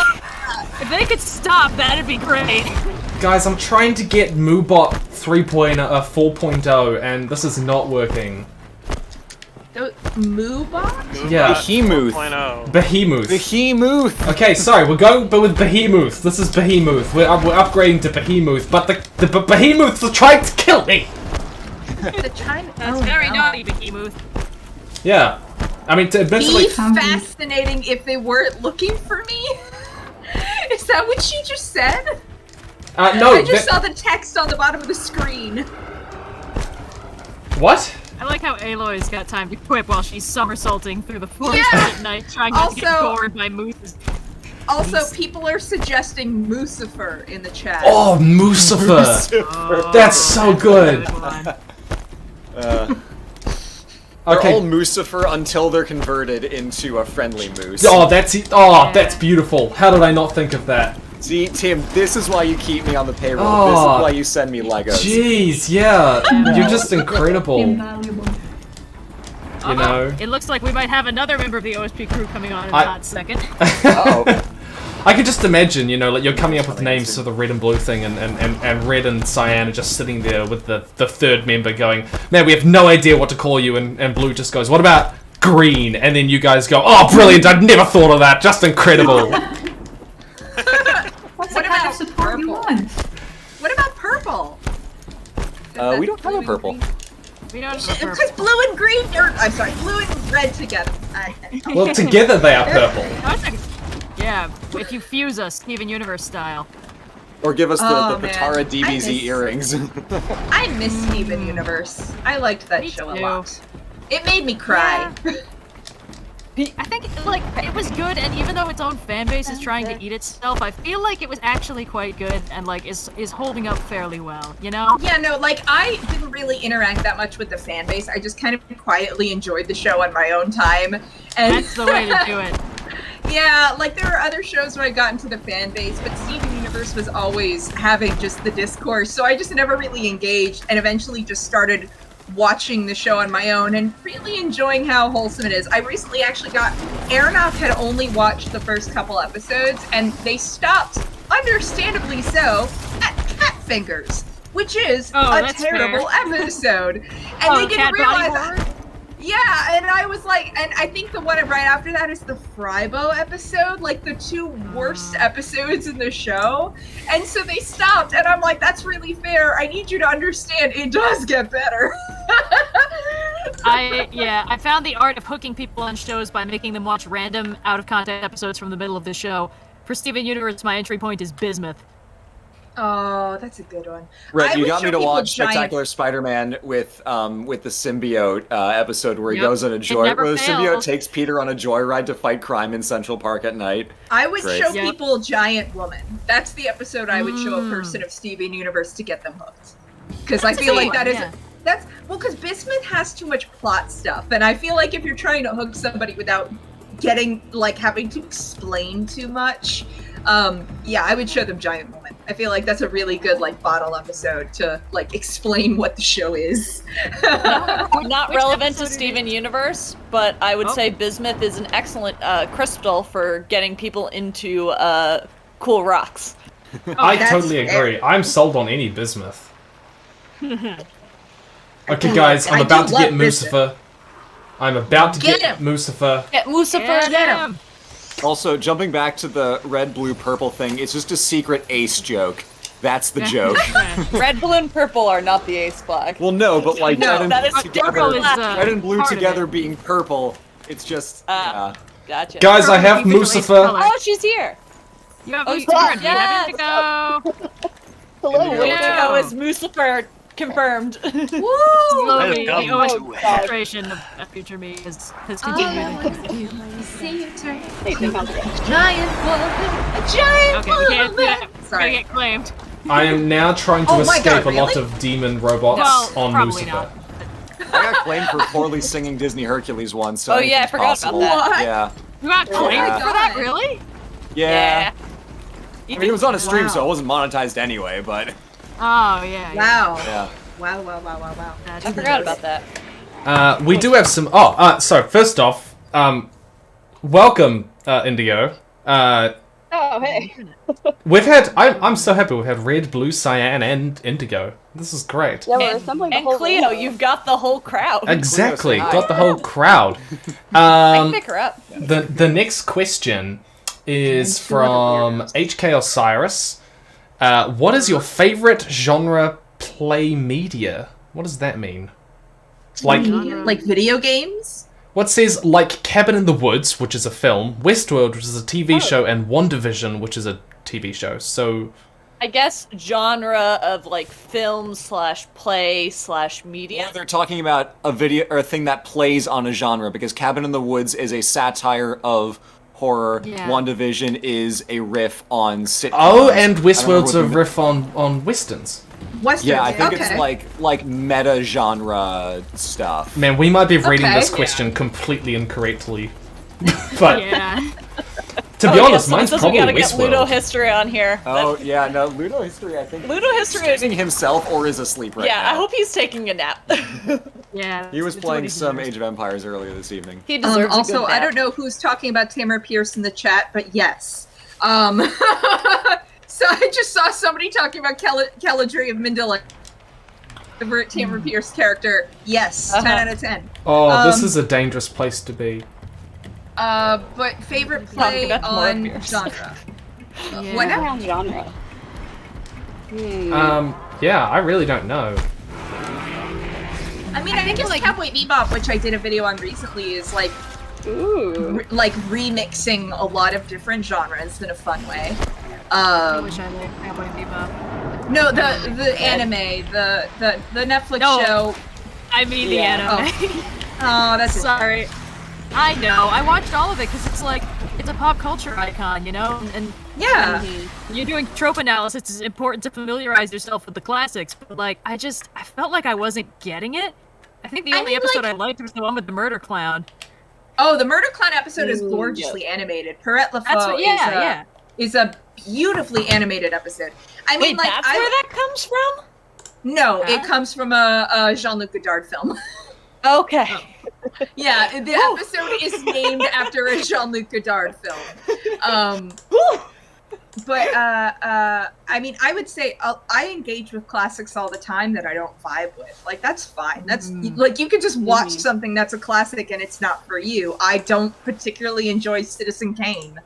Speaker 19: if they could stop, that'd be great.
Speaker 1: Guys, I'm trying to get Moobot 4.0 and this is not working.
Speaker 5: Moobot?
Speaker 1: Yeah.
Speaker 17: Behemoth.
Speaker 20: 4.0.
Speaker 1: Behemoth.
Speaker 17: Behemoth.
Speaker 1: Okay, sorry, we're going with Behemoth. This is Behemoth. We're upgrading to Behemoth, but the Behemoths are trying to kill me!
Speaker 19: That's very naughty, Behemoth.
Speaker 1: Yeah. I mean, to admittedly...
Speaker 5: Be fascinating if they weren't looking for me? Is that what she just said?
Speaker 1: No,
Speaker 5: I just saw the text on the bottom of the screen.
Speaker 1: What?
Speaker 19: I like how Aloy's got time to quip while she's somersaulting through the forest
Speaker 5: Yeah!
Speaker 19: at night, trying not to get
Speaker 5: Also-
Speaker 19: gored by mooses.
Speaker 5: Also, people are suggesting Moosifer in the chat.
Speaker 1: Oh, Moosifer!
Speaker 5: Oh,
Speaker 1: That's so good!
Speaker 17: They're
Speaker 1: Okay.
Speaker 17: all Moosifer until they're converted into a friendly moose.
Speaker 1: Oh, that's beautiful. How did I not think of that?
Speaker 17: See, Tim, this is why you keep me on the payroll.
Speaker 1: Oh.
Speaker 17: This is why you send me Legos.
Speaker 1: Jeez, yeah. You're just incredible.
Speaker 11: Invaluable.
Speaker 1: You know.
Speaker 19: It looks like we might have another member of the OSP crew coming on in a hot second.
Speaker 1: I could just imagine, you know, like you're coming up with names for the red and blue thing, and Red and Cyan are just sitting there with the third member going, man, we have no idea what to call you, and Blue just goes, what about green? And then you guys go, oh, brilliant, I'd never thought of that, just incredible.
Speaker 5: What about purple? What about purple?
Speaker 17: We don't have a purple.
Speaker 19: We don't have purple.
Speaker 5: Because blue and green, I'm sorry, blue and red together.
Speaker 1: Well, together they are purple.
Speaker 19: Yeah, if you fuse us, Steven Universe style.
Speaker 17: Or give us the
Speaker 5: Oh,
Speaker 17: Patara
Speaker 5: man.
Speaker 17: DBZ earrings.
Speaker 5: I miss Steven Universe. I liked that show a lot. It made me cry.
Speaker 19: I think like it was good, and even though its own fan base is trying to eat itself, I feel like it was actually quite good and like is holding up fairly well. You know?
Speaker 5: Yeah, no, like I didn't really interact that much with the fan base. I just kind of quietly enjoyed the show on my own time. And
Speaker 19: that's the way to do it.
Speaker 5: Yeah, like there were other shows where I got into the fan base, but Steven Universe was always having just the discourse, so I just never really engaged, and eventually just started watching the show on my own and really enjoying how wholesome it is. I recently actually Aranock had only watched the first couple episodes, and they stopped, understandably so, at Cat Fingers, which is a terrible episode. And they didn't realize Yeah, and I was like, and I think the one right after that is the Frybo episode, like the two worst episodes in the show. And so they stopped, and I'm like, that's really fair. I need you to understand it does get better.
Speaker 19: I found the art of hooking people on shows by making them watch random out-of-context episodes from the middle of the show. For Steven Universe, my entry point is Bismuth.
Speaker 5: Oh, that's a good one.
Speaker 17: Right, you got me to watch Spectacular Spider-Man with the symbiote episode where he goes on a joy. Where the symbiote takes Peter on a joyride to fight crime in Central Park at night.
Speaker 5: I would show people Giant Woman. That's the episode I would show a person of Steven Universe to get them hooked. Because I feel like that's because Bismuth has too much plot stuff, and I feel like if you're trying to hook somebody without getting having to explain too much, I would show them Giant Woman. I feel like that's a really good bottle episode to explain what the show is.
Speaker 7: Not relevant to Steven Universe, but I would say Bismuth is an excellent crystal for getting people into cool rocks.
Speaker 1: I totally agree. I'm sold on any bismuth. Okay, guys, I'm about to get Mucifer. I'm about to get Mucifer.
Speaker 7: Get Mucifer!
Speaker 5: Get him!
Speaker 17: Also, jumping back to the red, blue, purple thing, it's just a secret ace joke. That's the joke.
Speaker 7: Red, blue, and purple are not the ace flag.
Speaker 17: Well, no, but red and blue
Speaker 7: part
Speaker 17: together being purple, it's just,
Speaker 7: Gotcha.
Speaker 1: Guys, I have Mucifer.
Speaker 7: Oh, she's here!
Speaker 19: You have Mucifer, you have Indigo!
Speaker 7: Hello, Indigo is Mucifer confirmed.
Speaker 5: Woo!
Speaker 19: Slowly, the OS penetration of future me has continued.
Speaker 5: Giant
Speaker 19: woman! Sorry. Get claimed.
Speaker 1: I am now trying to escape a lot of demon robots on Mucifer.
Speaker 19: Not.
Speaker 17: I got claimed for poorly singing Disney Hercules once, so
Speaker 7: I forgot about that.
Speaker 17: Yeah.
Speaker 19: You got claimed for that, really?
Speaker 17: Yeah. I mean, it was on a stream, so it wasn't monetized anyway, but...
Speaker 19: Oh, yeah.
Speaker 5: Wow.
Speaker 17: Yeah.
Speaker 5: Wow.
Speaker 7: I forgot about that.
Speaker 1: We do have some... so first off, welcome, Indigo.
Speaker 13: Oh, hey.
Speaker 1: We've had... I'm so happy we've had Red, Blue, Cyan, and Indigo. This is great.
Speaker 13: Yeah, we're assembling the whole
Speaker 7: Cleo, you've got the whole crowd.
Speaker 1: Exactly, got the whole crowd.
Speaker 7: I can pick her up.
Speaker 1: The next question is from HK Osiris. What is your favorite genre play media? What does that mean?
Speaker 5: Like video games?
Speaker 1: What says Cabin in the Woods, which is a film, Westworld, which is a TV show, and WandaVision, which is a TV show. So
Speaker 7: I guess genre of film/play/media.
Speaker 17: Or they're talking about a video or a thing that plays on a genre, because Cabin in the Woods is a satire of horror.
Speaker 19: Yeah.
Speaker 17: WandaVision is a riff on sitcoms.
Speaker 1: Oh, and Westworld's a riff on westerns.
Speaker 5: Westerns.
Speaker 17: Yeah, I think it's like meta genre stuff.
Speaker 1: Man, we might be reading this question completely incorrectly. But To be honest, mine's probably
Speaker 7: we gotta get
Speaker 1: Westworld.
Speaker 7: Ludo History on here.
Speaker 17: Oh yeah, no, Ludo History. I think
Speaker 7: Ludo History
Speaker 17: is himself or is asleep right
Speaker 7: yeah,
Speaker 17: now.
Speaker 7: I hope he's taking a nap.
Speaker 19: Yeah.
Speaker 17: He was playing some Age of Empires earlier this evening.
Speaker 7: He deserves a
Speaker 5: also,
Speaker 7: good
Speaker 5: I
Speaker 7: nap.
Speaker 5: don't know who's talking about Tamara Pierce in the chat, but yes. So I just saw somebody talking about Caladri of Mindilla. Favorite Tamara Pierce character. Yes, 10 out of 10.
Speaker 1: Oh, this is a dangerous place to be.
Speaker 5: But favorite play on genre. What now?
Speaker 8: Genre.
Speaker 1: Yeah, I really don't know.
Speaker 5: I mean, I think it's like Cowboy Bebop, which I did a video on recently, is like, like remixing a lot of different genres in a fun way.
Speaker 19: I wish I liked Cowboy Bebop.
Speaker 5: No, the anime, the Netflix show.
Speaker 19: I mean the anime.
Speaker 5: Oh, that's
Speaker 19: sorry. I know. I watched all of it because it's like it's a pop culture icon, you know. And
Speaker 5: yeah,
Speaker 19: you're doing trope analysis. It's important to familiarize yourself with the classics. But like, I felt like I wasn't getting it. I think the only episode I liked was the one with the murder clown.
Speaker 5: Oh, the murder clown episode is gorgeously animated. Perrette Lafaux is a beautifully animated episode. I mean, like,
Speaker 7: that's where that comes from?
Speaker 5: No, it comes from a Jean-Luc Godard film.
Speaker 7: Okay.
Speaker 5: Yeah, the episode is named after a Jean-Luc Godard film. But I mean, I would say I engage with classics all the time that I don't vibe with. Like, that's fine. That's like, you can just watch something that's a classic and it's not for you. I don't particularly enjoy Citizen Kane.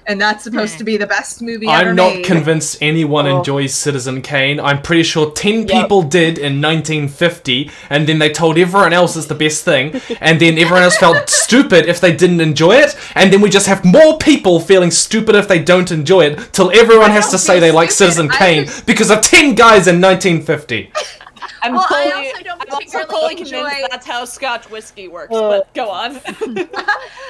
Speaker 5: And that's supposed to be the best movie ever
Speaker 1: I'm not
Speaker 5: made.
Speaker 1: convinced anyone enjoys Citizen Kane. I'm pretty sure 10 people did in 1950, and then they told everyone else it's the best thing, and then everyone else felt stupid if they didn't enjoy it, and then we just have more people feeling stupid if they don't enjoy it, till everyone has to say they like Citizen Kane because of 10 guys in 1950.
Speaker 7: I'm
Speaker 5: Well,
Speaker 7: fully,
Speaker 5: I also don't
Speaker 7: I'm also
Speaker 5: particularly
Speaker 7: fully
Speaker 5: enjoy-
Speaker 7: convinced that's how Scotch whiskey works, but go on.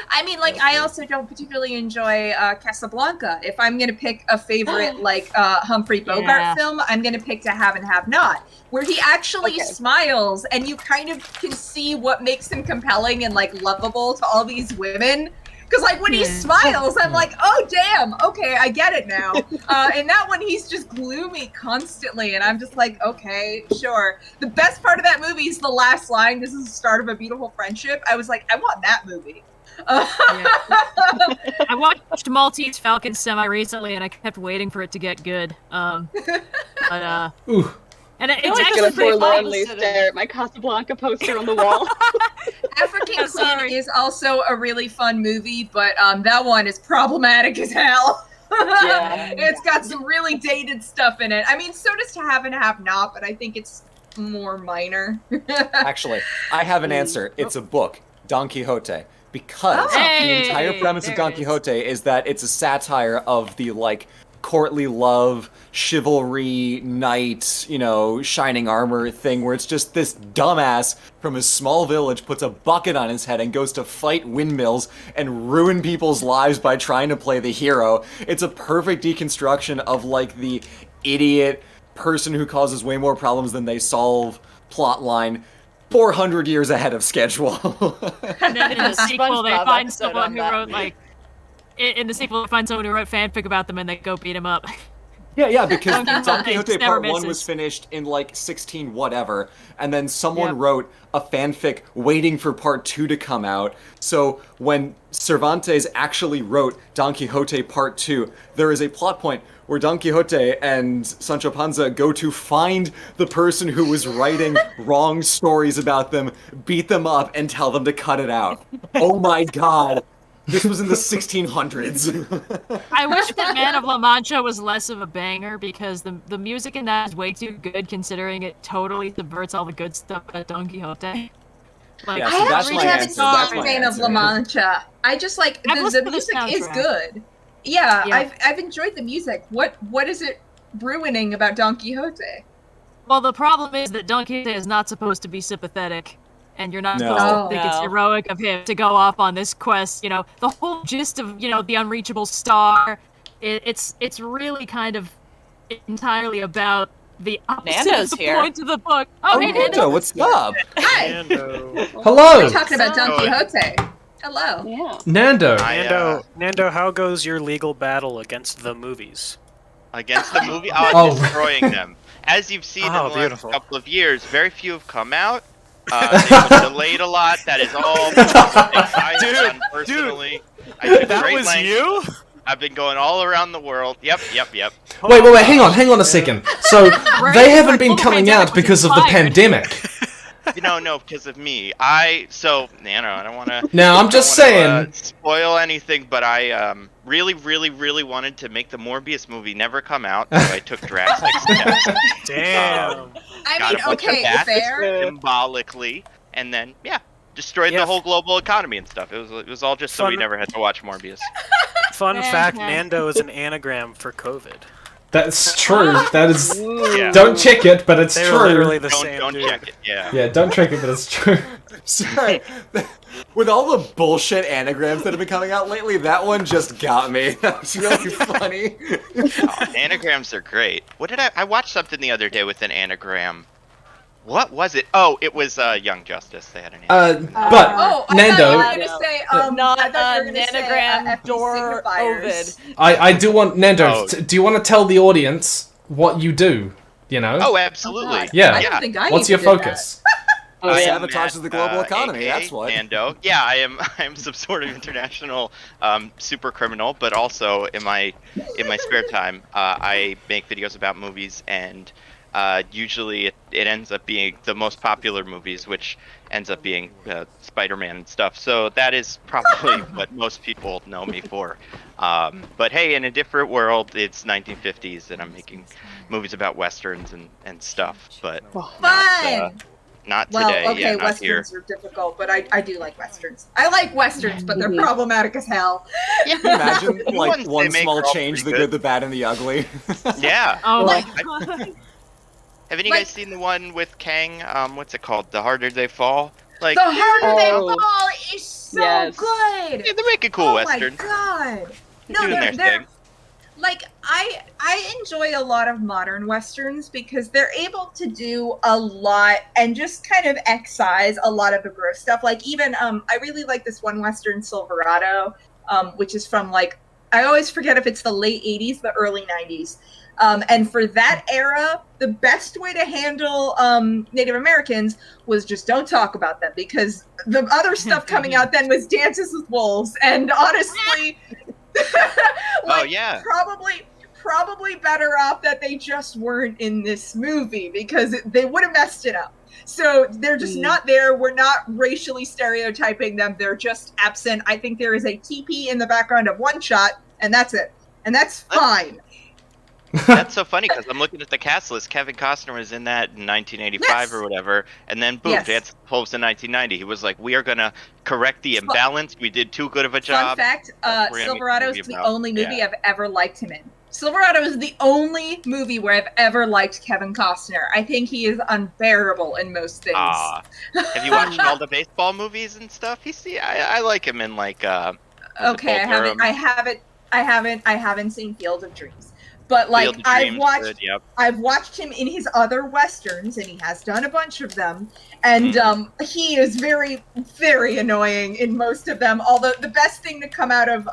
Speaker 5: I mean, like, I also don't particularly enjoy Casablanca. If I'm gonna pick a favorite, like, Humphrey Bogart film, I'm gonna pick To Have and Have Not, where he actually smiles, and you kind of can see what makes him compelling and, like, lovable to all these women. Because, like, when he smiles, I'm like, oh, damn, okay, I get it now. And that one, he's just gloomy constantly, and I'm just like, okay, sure. The best part of that movie is the last line, this is the start of a beautiful friendship. I was like, I want that movie.
Speaker 19: I watched Maltese Falcon semi-recently, and I kept waiting for it to get good. And it's actually pretty
Speaker 8: forlornly stare at my Casablanca poster on the wall.
Speaker 5: African Queen is also a really fun movie, but that one is problematic as hell. It's got some really dated stuff in it. I mean, so does To Have and Have Not, but I think it's more minor.
Speaker 17: Actually, I have an answer. It's a book, Don Quixote. Because the entire premise of Don Quixote is that it's a satire of the, like, courtly love, chivalry, knight, you know, shining armor thing, where it's just this dumbass from a small village puts a bucket on his head and goes to fight windmills and ruin people's lives by trying to play the hero. It's a perfect deconstruction of, like, the idiot person who causes way more problems than they solve plotline 400 years ahead of schedule.
Speaker 19: And then in the sequel, they find someone who wrote, like, in the sequel, they find someone who wrote fanfic about them and they go beat him up.
Speaker 17: Yeah, because Don
Speaker 19: Quixote
Speaker 17: Quixote
Speaker 19: never
Speaker 17: Part 1 was
Speaker 19: misses.
Speaker 17: finished in, like, 16 whatever, and then someone wrote a fanfic waiting for Part 2 to come out, so when Cervantes actually wrote Don Quixote Part 2, there is a plot point where Don Quixote and Sancho Panza go to find the person who was writing wrong stories about them, beat them up, and tell them to cut it out. Oh my god. This was in the 1600s.
Speaker 19: I wish that Man of La Mancha was less of a banger because the music in that is way too good considering it totally subverts all the good stuff about Don Quixote. Like,
Speaker 17: Yeah, so
Speaker 5: I
Speaker 17: that's
Speaker 5: actually
Speaker 17: my
Speaker 5: haven't
Speaker 17: answer. That's
Speaker 5: seen
Speaker 17: my
Speaker 5: Man of
Speaker 17: answer.
Speaker 5: La Mancha. I just like
Speaker 19: I've
Speaker 5: the
Speaker 19: listened to the
Speaker 5: music is
Speaker 19: soundtrack.
Speaker 5: good. Yeah, I've enjoyed the music. What is it ruining about Don Quixote?
Speaker 19: Well, the problem is that Don Quixote is not supposed to be sympathetic, and you're not
Speaker 17: No.
Speaker 19: supposed to think it's
Speaker 7: No.
Speaker 19: heroic of him to go off on this quest. You know, the whole gist of, you know, the unreachable star, it's really kind of entirely about the opposite
Speaker 7: Nando's
Speaker 19: of the
Speaker 7: here.
Speaker 19: point of the book.
Speaker 17: Oh,
Speaker 19: hey,
Speaker 17: Nando, what's up?
Speaker 5: Hi.
Speaker 1: Hello!
Speaker 5: We're talking about Don Quixote. Hello.
Speaker 8: Yeah.
Speaker 1: Nando.
Speaker 20: Nando, how goes your legal battle against the movies?
Speaker 21: Against the movie? I'm destroying them. As you've seen in the last couple of years, very few have come out. They've been delayed a lot. That is all things I have done personally.
Speaker 20: That was you?
Speaker 21: I've been going all around the world. Yep.
Speaker 1: Wait, hang on a second. So they haven't been coming out because of the pandemic.
Speaker 21: No, because of me. I don't want to.
Speaker 1: Now I'm just saying.
Speaker 21: Spoil anything, but I really wanted to make the Morbius movie never come out, so I took drastic steps.
Speaker 20: Damn.
Speaker 5: Fair.
Speaker 21: Symbolically, and then destroyed the whole global economy and stuff. It was all just so we never had to watch Morbius.
Speaker 20: Fun fact: Nando is an anagram for COVID.
Speaker 1: That's true. That is. Don't check it, but it's
Speaker 20: They're
Speaker 1: true.
Speaker 20: Literally the same.
Speaker 21: Don't check it. Yeah.
Speaker 1: Yeah, don't check it, but it's true.
Speaker 17: Sorry. With all the bullshit anagrams that have been coming out lately, that one just got me. That was really funny.
Speaker 21: Anagrams are great. What did I watched something the other day with an anagram. What was it? Oh, it was Young Justice. They had an anagram.
Speaker 1: Nando.
Speaker 7: Not nanogram door Ovid.
Speaker 1: I do want Nando. Do you want to tell the audience what you do? You know?
Speaker 21: Oh, absolutely.
Speaker 1: Yeah.
Speaker 5: I don't think I
Speaker 1: What's
Speaker 5: even
Speaker 1: your
Speaker 5: did
Speaker 1: focus?
Speaker 17: Sabotages the global economy.
Speaker 21: AKA
Speaker 17: That's what.
Speaker 21: Nando. Yeah, I'm some sort of international super criminal, but also in my spare time, I make videos about movies, and usually it ends up being the most popular movies, which ends up being Spider-Man and stuff. So that is probably what most people know me for. But hey, in a different world, it's 1950s, and I'm making movies about westerns and stuff. But
Speaker 5: fun.
Speaker 21: Not today.
Speaker 5: Well, okay,
Speaker 21: not
Speaker 5: westerns
Speaker 21: here.
Speaker 5: are difficult, but I do like westerns. I like westerns, but they're problematic as hell.
Speaker 17: Can you imagine like one small change, the good, the bad, and the ugly?
Speaker 21: Yeah.
Speaker 5: Oh my god.
Speaker 21: Haven't you guys seen the one with Kang? What's it called? The Harder They Fall? Like
Speaker 5: The Harder They Fall is so good.
Speaker 21: Yeah, they're making cool westerns.
Speaker 5: Oh my god.
Speaker 21: They're doing their thing.
Speaker 5: Like I enjoy a lot of modern westerns because they're able to do a lot and just kind of excise a lot of the gross stuff. Like even I really like this one western, Silverado, which is from like, I always forget if it's the late 80s, the early 90s. And for that era, the best way to handle Native Americans was just don't talk about them, because the other stuff coming out then was Dances with Wolves, and honestly, probably better off that they just weren't in this movie, because they would have messed it up. So they're just not there. We're not racially stereotyping them. They're just absent. I think there is a teepee in the background of one shot, and that's it. And that's fine.
Speaker 21: That's so funny because I'm looking at the cast list. Kevin Costner was in that in 1985 or whatever, and then boom, Dances with Wolves in 1990. He was like, "We are gonna correct the imbalance. We did too good of a job."
Speaker 5: Fun fact: Silverado is the only movie I've ever liked him in. Silverado is the only movie where I've ever liked Kevin Costner. I think he is unbearable in most things.
Speaker 21: Have you watched all the baseball movies and stuff? I like him in like.
Speaker 5: Okay, I haven't seen Field of Dreams. But like I've watched him in his other westerns, and he has done a bunch of them, and he is very, very annoying in most of them. Although the best thing to come out of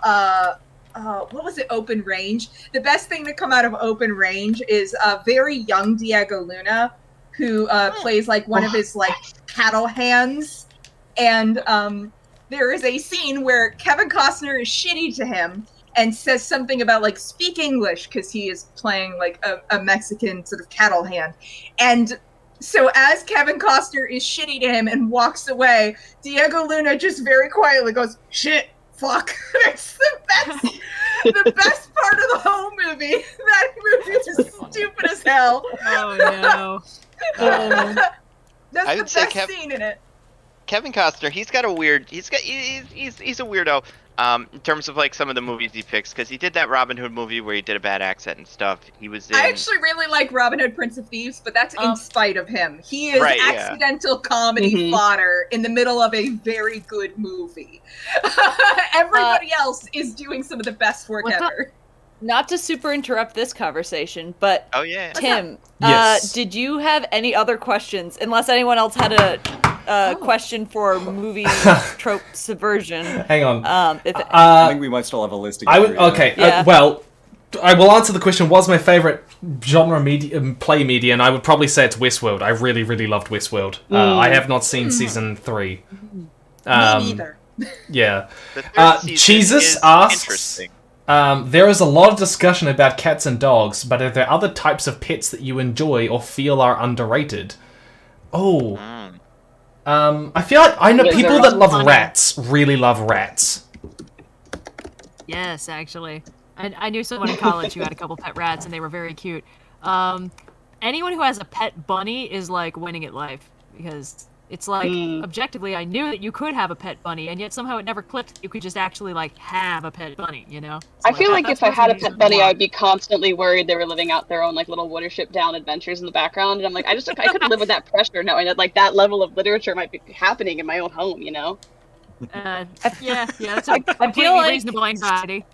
Speaker 5: what was it, Open Range? The best thing to come out of Open Range is a very young Diego Luna, who plays like one of his like cattle hands, and there is a scene where Kevin Costner is shitty to him and says something about like speak English, because he is playing like a Mexican sort of cattle hand. And so as Kevin Costner is shitty to him and walks away, Diego Luna just very quietly goes, "Shit, fuck." It's the best part of the whole movie. That movie is just stupid as hell.
Speaker 19: Oh no.
Speaker 5: That's
Speaker 21: I
Speaker 5: the
Speaker 21: would say
Speaker 5: best scene in it.
Speaker 21: Kevin Costner, he's a weirdo. In terms of like some of the movies he picks, because he did that Robin Hood movie where he did a bad accent and stuff. He was in...
Speaker 5: I actually really like Robin Hood, Prince of Thieves, but that's in spite of him. He is accidental comedy fodder in the middle of a very good movie. Everybody else is doing some of the best work ever.
Speaker 7: Not to super interrupt this conversation, but
Speaker 21: oh yeah,
Speaker 7: Tim,
Speaker 1: yes.
Speaker 7: Did you have any other questions? Unless anyone else had question for movie trope subversion.
Speaker 1: Hang on.
Speaker 17: I think we might still have a list to get through,
Speaker 1: Okay,
Speaker 7: Yeah.
Speaker 1: well, I will answer the question, what's my favourite genre play media, and I would probably say it's Westworld. I really, really loved Westworld. I have not seen season 3.
Speaker 5: Me neither.
Speaker 1: Yeah.
Speaker 21: The third season
Speaker 1: Jesus
Speaker 21: is
Speaker 1: asks,
Speaker 21: interesting.
Speaker 1: there is a lot of discussion about cats and dogs, but are there other types of pets that you enjoy or feel are underrated? Oh. I feel like I know
Speaker 19: Yeah,
Speaker 1: people
Speaker 19: they're
Speaker 1: that love
Speaker 19: funny.
Speaker 1: rats really love rats.
Speaker 19: Yes, actually. I knew someone in college who had a couple pet rats, and they were very cute. Anyone who has a pet bunny is like winning at life, because it's like objectively, I knew that you could have a pet bunny, and yet somehow it never clicked that you could just actually like have a pet bunny. You know?
Speaker 8: I feel like
Speaker 19: that's
Speaker 8: if I had a
Speaker 19: personally
Speaker 8: pet bunny,
Speaker 19: why.
Speaker 8: I would be constantly worried they were living out their own like little Watership Down adventures in the background, and I'm like, I couldn't live with that pressure knowing that like that level of literature might be happening in my own home, you know?
Speaker 19: Yeah, that's a
Speaker 7: I
Speaker 19: completely
Speaker 7: feel like
Speaker 19: reasonable anxiety.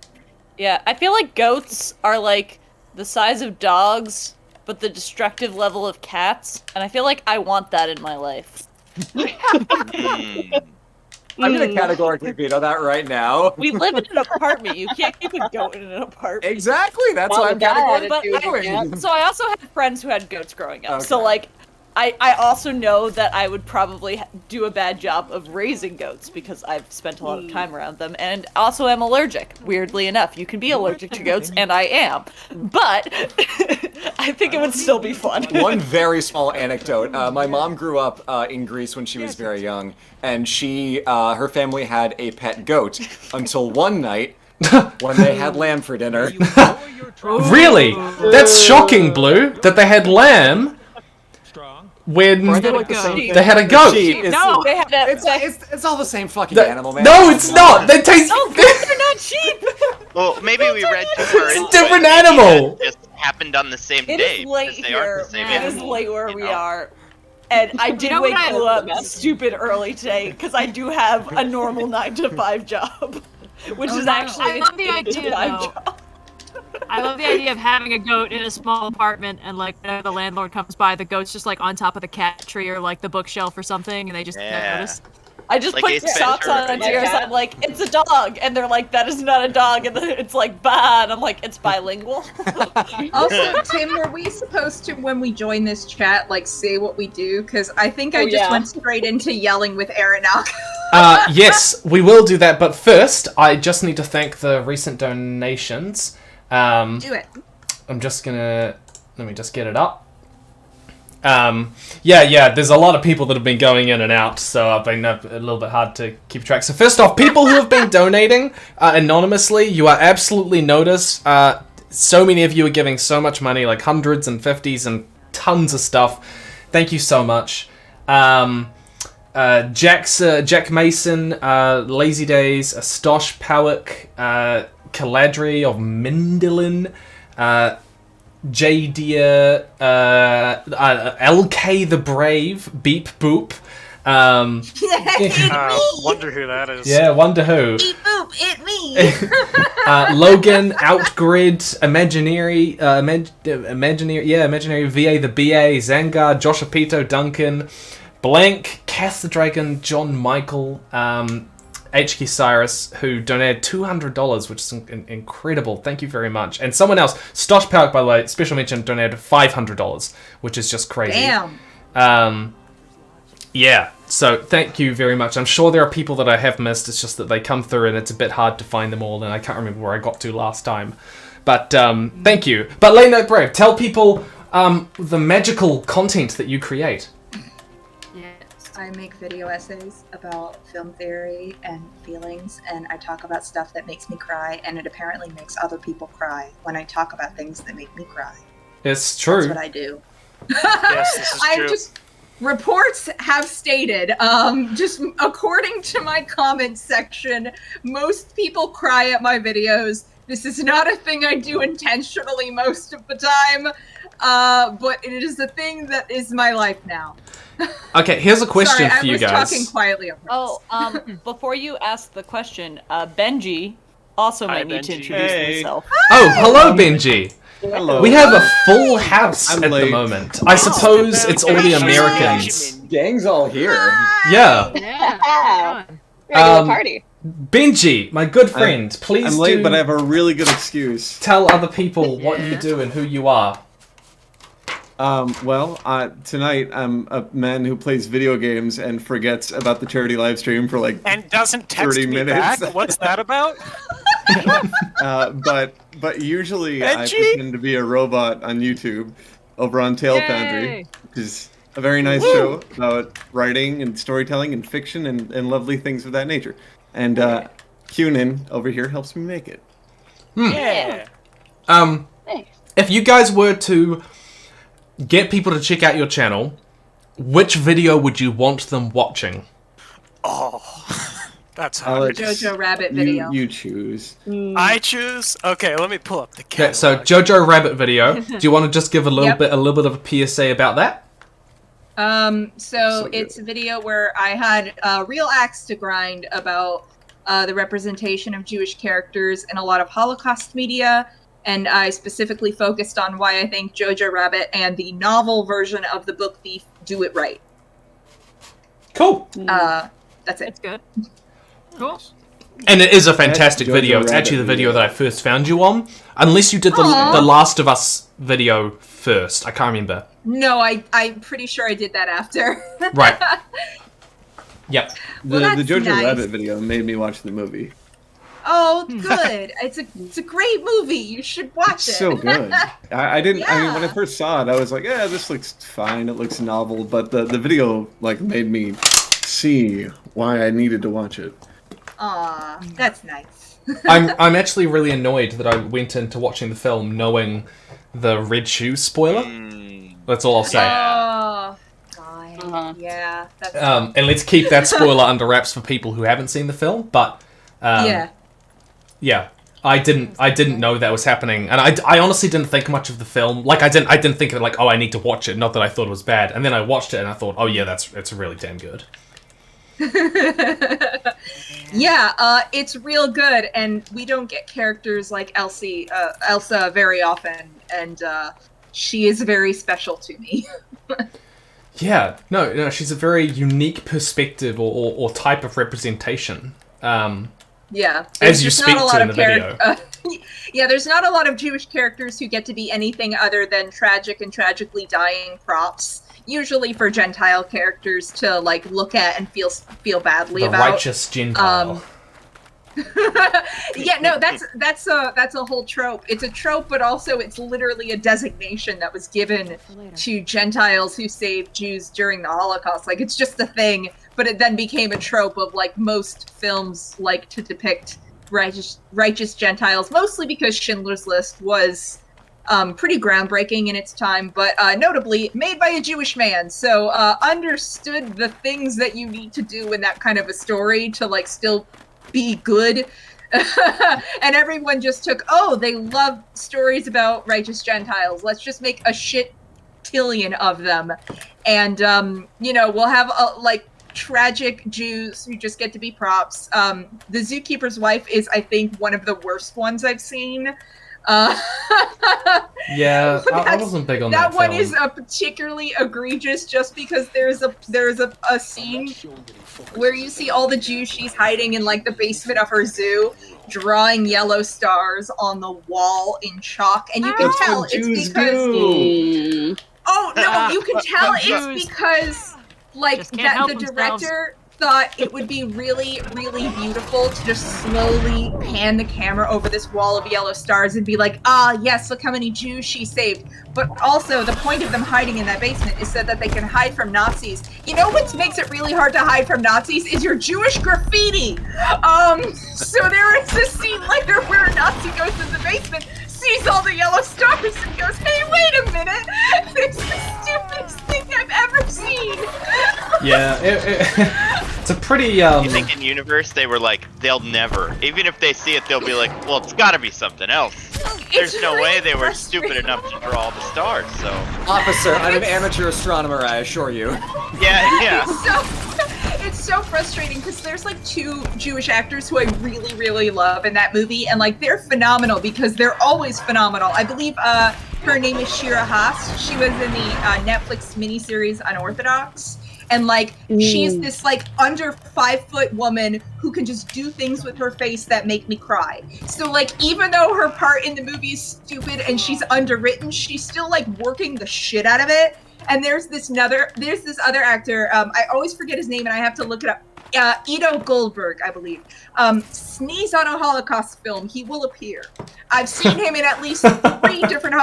Speaker 7: Yeah, I feel like goats are like the size of dogs, but the destructive level of cats, and I feel like I want that in my life.
Speaker 17: I'm gonna categorically veto that right now.
Speaker 7: We live in an apartment. You can't keep a goat in an apartment.
Speaker 17: Exactly. That's why I'm categorically vetoing.
Speaker 7: So I also had friends who had goats growing up. So
Speaker 17: Okay.
Speaker 7: like, I also know that I would probably do a bad job of raising goats because I've spent a lot of time around them, and also am allergic. Weirdly enough, you can be allergic to goats, and I am. But I think it would still be fun.
Speaker 17: One very small anecdote. My mom grew up in Greece when she was very young, and her family had a pet goat until one night when they had lamb for dinner.
Speaker 1: Really? That's shocking, Blue, that they had lamb when they had a goat.
Speaker 7: No, they had a.
Speaker 17: It's all the same fucking animal, man.
Speaker 1: No, it's not. They taste.
Speaker 7: No, goats are not cheap.
Speaker 21: Well, maybe we read too far into
Speaker 1: It's a different
Speaker 21: it. Maybe
Speaker 1: animal.
Speaker 21: that just happened on the same
Speaker 7: It
Speaker 21: day.
Speaker 7: is late
Speaker 21: because they aren't
Speaker 7: here.
Speaker 21: the same
Speaker 7: It is
Speaker 21: animal,
Speaker 7: late where
Speaker 21: you
Speaker 7: we
Speaker 21: know?
Speaker 7: are. And I did
Speaker 19: know
Speaker 7: wake
Speaker 19: what
Speaker 7: you
Speaker 19: I-
Speaker 7: up stupid early today because I do have a normal 9-to-5 job, which is actually
Speaker 19: I love the
Speaker 7: an
Speaker 19: idea
Speaker 7: 8-to-5
Speaker 19: though.
Speaker 7: job.
Speaker 19: I love the idea of having a goat in a small apartment, and like whenever the landlord comes by, the goat's just like on top of the cat tree or like the bookshelf or something, and they just don't notice.
Speaker 7: I just
Speaker 21: Like
Speaker 7: put
Speaker 21: Ace
Speaker 7: socks
Speaker 21: Ventura,
Speaker 7: on
Speaker 21: yeah.
Speaker 7: Tier's. I'm like, it's a dog, and they're like, that is not a dog, and then it's like, bah, and I'm like, it's bilingual.
Speaker 5: Also, Tim, were we supposed to, when we join this chat, like say what we do? Because I think I
Speaker 8: Oh,
Speaker 5: just
Speaker 8: yeah.
Speaker 5: went straight into yelling with Aranock.
Speaker 1: Yes, we will do that, but first, I just need to thank the recent donations.
Speaker 5: Do it.
Speaker 1: I'm just gonna... Let me just get it up. Yeah, there's a lot of people that have been going in and out, so I've been a little bit hard to keep track. So first off, people who have been donating anonymously, you are absolutely noticed. So many of you are giving so much money, like hundreds and 50s and tons of stuff. Thank you so much. Jack Mason, Lazy Days, Stosh Powick, Caladri of Mindilin, J Deer, LK the Brave, Beep Boop.
Speaker 20: Wonder who that is.
Speaker 1: Yeah, wonder who.
Speaker 5: Beep boop, it me.
Speaker 1: Logan, Outgrid, Imaginary, Imaginary VA the BA, Zangar, Joshapito, Duncan, Blank, Cass the Dragon, John Michael, HK Cyrus, who donated $200, which is incredible. Thank you very much. And someone else, Stosh Park, by the way, special mention, donated $500, which is just crazy.
Speaker 5: Damn.
Speaker 1: Yeah, so thank you very much. I'm sure there are people that I have missed. It's just that they come through and it's a bit hard to find them all, and I can't remember where I got to last time. But thank you. But Ladyknightthebrave, tell people the magical content that you create.
Speaker 5: I make video essays about film theory and feelings, and I talk about stuff that makes me cry, and it apparently makes other people cry when I talk about things that make me cry.
Speaker 1: It's true.
Speaker 5: That's what I do.
Speaker 20: Yes, this is true.
Speaker 5: Reports have stated, just according to my comments section, most people cry at my videos. This is not a thing I do intentionally most of the time, but it is a thing that is my life now.
Speaker 1: Okay, here's a question
Speaker 5: Sorry,
Speaker 1: for you
Speaker 5: I was
Speaker 1: guys.
Speaker 5: talking quietly over this.
Speaker 7: Before you ask the question, Benji also might need to introduce himself.
Speaker 1: Oh, hello, Benji.
Speaker 15: Hello.
Speaker 1: We have a full house
Speaker 15: I'm
Speaker 1: at
Speaker 15: late.
Speaker 1: the moment. I suppose it's all the Americans.
Speaker 17: Gang's all here.
Speaker 1: Yeah.
Speaker 8: Yeah. Regular party.
Speaker 1: Benji, my good friend, please
Speaker 9: I'm late, but I have a really good excuse.
Speaker 1: Tell other people what you do and who you are.
Speaker 9: Tonight I'm a man who plays video games and forgets about the charity live stream for like
Speaker 20: And doesn't text
Speaker 9: 30
Speaker 20: me
Speaker 9: minutes.
Speaker 20: back. What's that about?
Speaker 9: But usually I
Speaker 20: Benji?
Speaker 9: pretend to be a robot on YouTube over on talefoundry, which is a very nice
Speaker 20: Woo!
Speaker 9: show about writing and storytelling and fiction and lovely things of that nature. And Cuenin over here helps me make it.
Speaker 20: Yeah.
Speaker 1: If you guys were to get people to check out your channel, which video would you want them watching?
Speaker 20: Oh, that's hard.
Speaker 5: Jojo Rabbit video.
Speaker 9: You choose.
Speaker 20: I choose. Okay, let me pull up the
Speaker 1: Okay, so Jojo Rabbit video. Do you want to just give a little bit of a PSA about that?
Speaker 5: So it's a video where I had a real axe to grind about the representation of Jewish characters in a lot of Holocaust media, and I specifically focused on why I think Jojo Rabbit and the novel version of the book Thief do it right.
Speaker 1: Cool.
Speaker 5: That's it.
Speaker 19: That's good. Cool.
Speaker 1: And it is a fantastic
Speaker 9: Jojo
Speaker 1: video. It's
Speaker 9: Rabbit
Speaker 1: actually the video that I first found you on. Unless you did the Last of Us video first. I can't remember.
Speaker 5: No, I'm pretty sure I did that after.
Speaker 1: Right. Yep.
Speaker 9: The
Speaker 5: Well,
Speaker 9: Jojo
Speaker 5: that's nice.
Speaker 9: Rabbit video made me watch the movie.
Speaker 5: Oh, good. It's a great movie. You should watch it.
Speaker 9: So good. I didn't. I mean, when I first saw it, I was like, "Yeah, this looks fine. It looks novel." But the video like made me see why I needed to watch it.
Speaker 5: Aw, that's nice.
Speaker 1: I'm actually really annoyed that I went into watching the film knowing the red shoe spoiler. That's all I'll say.
Speaker 5: Oh, God. Yeah. That's
Speaker 1: And let's keep that spoiler under wraps for people who haven't seen the film. But yeah, I didn't know that was happening, and I honestly didn't think much of the film. Like I didn't think of it like, oh, I need to watch it. Not that I thought it was bad, and then I watched it and I thought, oh yeah, it's really damn good.
Speaker 5: Yeah, it's real good, and we don't get characters like Elsa very often, and she is very special to me.
Speaker 1: Yeah, no, she's a very unique perspective or type of representation.
Speaker 5: Yeah.
Speaker 1: As you speak to in the video.
Speaker 5: Yeah, there's not a lot of Jewish characters who get to be anything other than tragic and tragically dying props. Usually for Gentile characters to like look at and feel badly
Speaker 1: The
Speaker 5: about.
Speaker 1: righteous Gentile.
Speaker 5: Yeah, no, that's a whole trope. It's a trope, but also it's literally a designation that was given to Gentiles who saved Jews during the Holocaust. Like, it's just a thing, but it then became a trope of like most films like to depict righteous Gentiles, mostly because Schindler's List was pretty groundbreaking in its time, but notably made by a Jewish man, so understood the things that you need to do in that kind of a story to like still be good. And everyone just took, oh, they love stories about righteous Gentiles, let's just make a shit tillion of them, and we'll have like tragic Jews who just get to be props. The Zookeeper's Wife is, I think, one of the worst ones I've seen.
Speaker 1: Yeah, I wasn't big on that.
Speaker 5: That one
Speaker 1: film.
Speaker 5: is particularly egregious just because there's a scene where you see all the Jews she's hiding in like the basement of her zoo, drawing yellow stars on the wall in chalk, and you can tell it's because oh no, you can tell it's because like that the director thought it would be really, really beautiful to just slowly pan the camera over this wall of yellow stars and be like, ah, yes, look how many Jews she saved. But also, the point of them hiding in that basement is so that they can hide from Nazis. You know what makes it really hard to hide from Nazis is your Jewish graffiti. So there is this scene later where a Nazi goes in the basement, sees all the yellow stars, and goes, hey, wait a minute, this is the stupidest thing I've ever seen.
Speaker 1: Yeah, it's a pretty,
Speaker 21: You think in universe they were like, they'll never, even if they see it, they'll be like, well, it's gotta be something else. There's no way they were stupid enough to draw all the stars, so.
Speaker 17: Officer, I'm an amateur astronomer, I assure you.
Speaker 21: Yeah.
Speaker 5: It's so frustrating because there's like two Jewish actors who I really, really love in that movie, and like they're phenomenal because they're always phenomenal. I believe her name is Shira Haas. She was in the Netflix miniseries Unorthodox, And like, she's this like under 5-foot woman who can just do things with her face that make me cry. So like, even though her part in the movie is stupid and she's underwritten, she's still like working the shit out of it. And there's this other actor, I always forget his name and I have to look it up. Ido Goldberg, I believe. Sneeze on a Holocaust film, he will appear. I've seen him in at least 3 different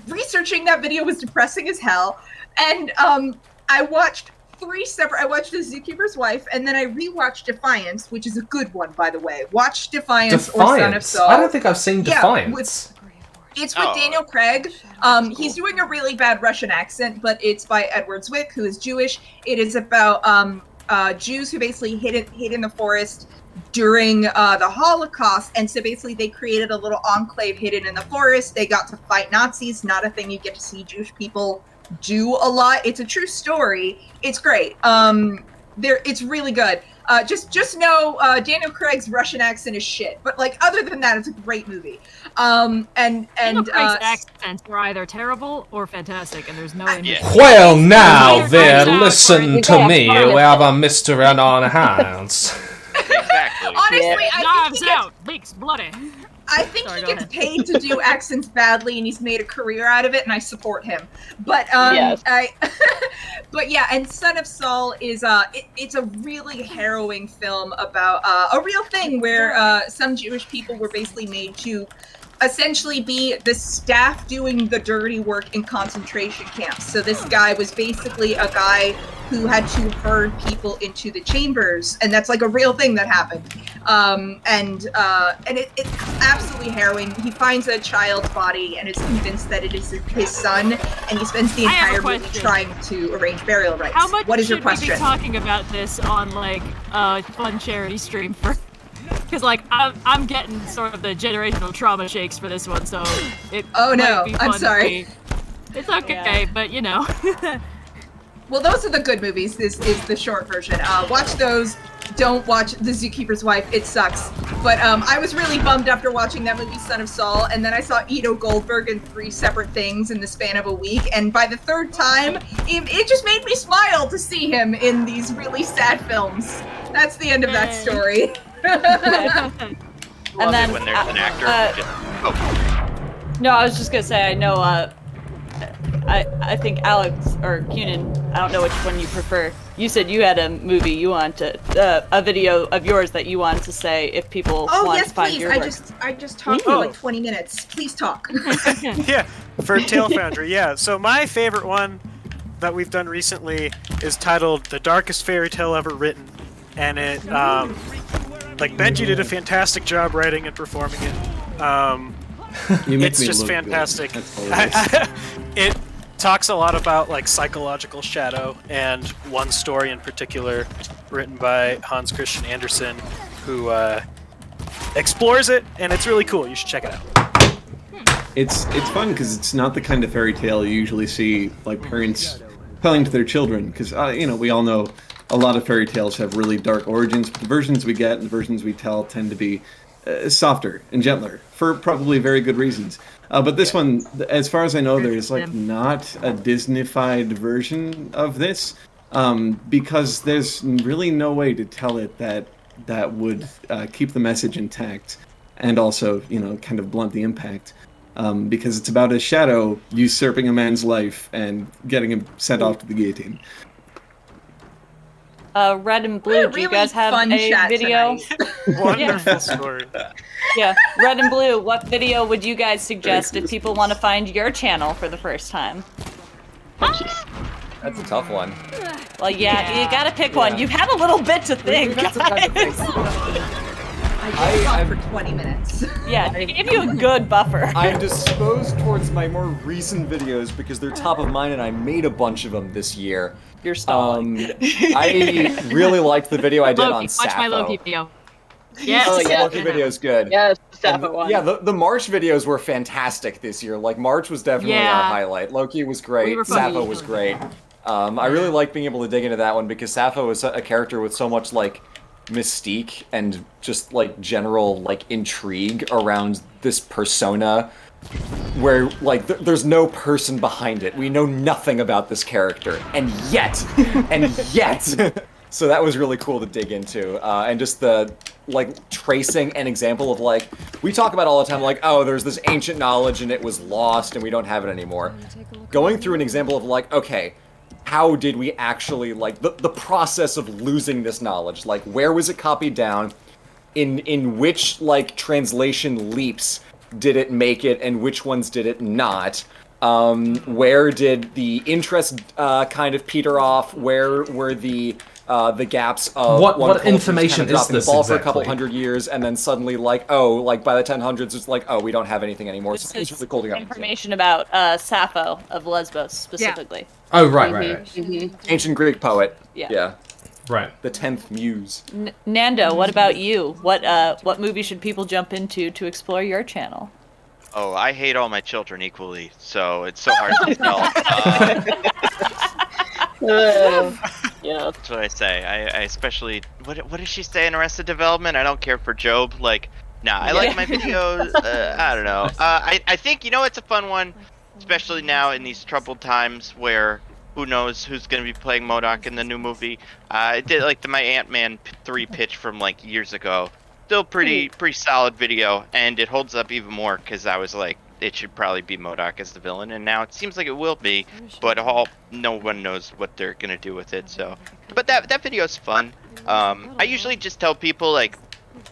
Speaker 5: researching that video was depressing as hell. And I watched The Zookeeper's Wife, and then I rewatched Defiance, which is a good one, by the way. Watch Defiance or Son of Saul.
Speaker 1: I don't think I've seen Defiance.
Speaker 5: It's with Daniel Craig. He's doing a really bad Russian accent, but it's by Edward Zwick, who is Jewish. It is about Jews who basically hid in the forest during the Holocaust, and so basically they created a little enclave hidden in the forest. They got to fight Nazis, not a thing you get to see Jewish people do a lot. It's a true story. It's great. It's really good. Just know Daniel Craig's Russian accent is shit, but like other than that, it's a great movie.
Speaker 19: Daniel Craig's accents were either terrible or fantastic, and there's no in between.
Speaker 1: Well, now there, listen to me, we have a Mr. and on hands.
Speaker 21: Exactly.
Speaker 5: Honestly,
Speaker 19: Knives out, leaks bloody.
Speaker 5: I think he gets paid to do accents badly, and he's made a career out of it, and I support him. But but yeah, and Son of Saul is it's a really harrowing film about a real thing where some Jewish people were basically made to essentially be the staff doing the dirty work in concentration camps. So this guy was basically a guy who had to herd people into the chambers, and that's like a real thing that happened. And it's absolutely harrowing. He finds a child's body and is convinced that it is his son, and he spends the entire movie trying to arrange burial rites.
Speaker 19: How much
Speaker 5: What is your
Speaker 19: should we
Speaker 5: question?
Speaker 19: be talking about this on like a fun charity stream for? Because like I'm getting sort of the generational trauma shakes for this one, so it.
Speaker 5: Oh no,
Speaker 19: might be
Speaker 5: I'm
Speaker 19: fun
Speaker 5: sorry.
Speaker 19: to see. It's okay, but you know.
Speaker 5: Well, those are the good movies. This is the short version. Watch those. Don't watch The Zookeeper's Wife. It sucks. But I was really bummed after watching that movie, Son of Saul, and then I saw Ido Goldberg in 3 separate things in the span of a week, and by the 3rd time, it just made me smile to see him in these really sad films. That's the end of that story.
Speaker 21: Love it when there's an actor.
Speaker 7: No, I was just gonna say, I know, I think Alex or Cuenin, I don't know which one you prefer. You said you had a movie you want to, a video of yours that you wanted to say if people want to find your work.
Speaker 5: I just talked for like 20 minutes. Please talk.
Speaker 20: Yeah, for Talefoundry, yeah. So my favorite one that we've done recently is titled "The Darkest Fairy Tale Ever Written," and it, like Benji did a fantastic job writing and performing it. It's just fantastic. It talks a lot about like psychological shadow, and one story in particular written by Hans Christian Andersen who explores it, and it's really cool. You should check it out.
Speaker 9: It's fun because it's not the kind of fairy tale you usually see like parents telling to their children, because we all know a lot of fairy tales have really dark origins, but the versions we get and the versions we tell tend to be softer and gentler for probably very good reasons. But this one, as far as I know, there's like not a Disney-fied version of this, because there's really no way to tell it that would keep the message intact and also, kind of blunt the impact. Because it's about a shadow usurping a man's life and getting him sent off to the guillotine.
Speaker 7: Red and Blue, do you guys have a video?
Speaker 20: Wonderful story.
Speaker 7: Yeah, Red and Blue, what video would you guys suggest if people want to find your channel for the first time?
Speaker 17: That's a tough one.
Speaker 7: Well, yeah. You gotta pick one. You've had a little bit to think, guys.
Speaker 5: I just talked for 20 minutes.
Speaker 7: Yeah, I gave you a good buffer.
Speaker 17: I'm disposed towards my more recent videos because they're top of mind, and I made a bunch of them this year.
Speaker 7: You're stalling.
Speaker 17: I really liked the video I did on Sappho.
Speaker 19: Watch my Loki video. Yes.
Speaker 17: Oh, yeah, Loki video's good.
Speaker 8: Yes, Sappho one.
Speaker 17: Yeah, the March videos were fantastic this year. Like, March was definitely our highlight. Loki was great. Sappho was great. I really like being able to dig into that one because Sappho is a character with so much, like, mystique and just, like, general, like, intrigue around this persona where like there's no person behind it. We know nothing about this character, and yet, so that was really cool to dig into, and just the like tracing an example of like we talk about all the time, like, oh, there's this ancient knowledge and it was lost and we don't have it anymore. Going through an example of like, okay, how did we actually like the process of losing this knowledge? Like, where was it copied down? In which like translation leaps did it make it, and which ones did it not? Where did the interest kind of peter off? Where were the gaps of
Speaker 1: what information
Speaker 17: kind of
Speaker 1: is this
Speaker 17: the ball
Speaker 1: exactly?
Speaker 17: for a couple hundred years, and then suddenly like, oh, like by the 1000s it's like, oh, we don't have anything anymore. So it's really cool to go.
Speaker 7: Information about Sappho of Lesbos specifically.
Speaker 1: Oh, right.
Speaker 17: Ancient Greek poet.
Speaker 7: Yeah.
Speaker 1: Right.
Speaker 17: The 10th muse.
Speaker 7: Nando, what about you? What movie should people jump into to explore your channel?
Speaker 21: Oh, I hate all my children equally, so it's so hard to tell. Yeah, that's what I say. I especially what does she say in Arrested Development? I don't care for Job. Like, nah, I like my videos. I don't know. I think it's a fun one, especially now in these troubled times where who knows who's going to be playing MODOK in the new movie. I did like my Ant-Man 3 pitch from like years ago. Still pretty solid video, and it holds up even more because I was like, it should probably be MODOK as the villain, and now it seems like it will be, but no one knows what they're gonna do with it. So, but that video is fun. I usually just tell people like,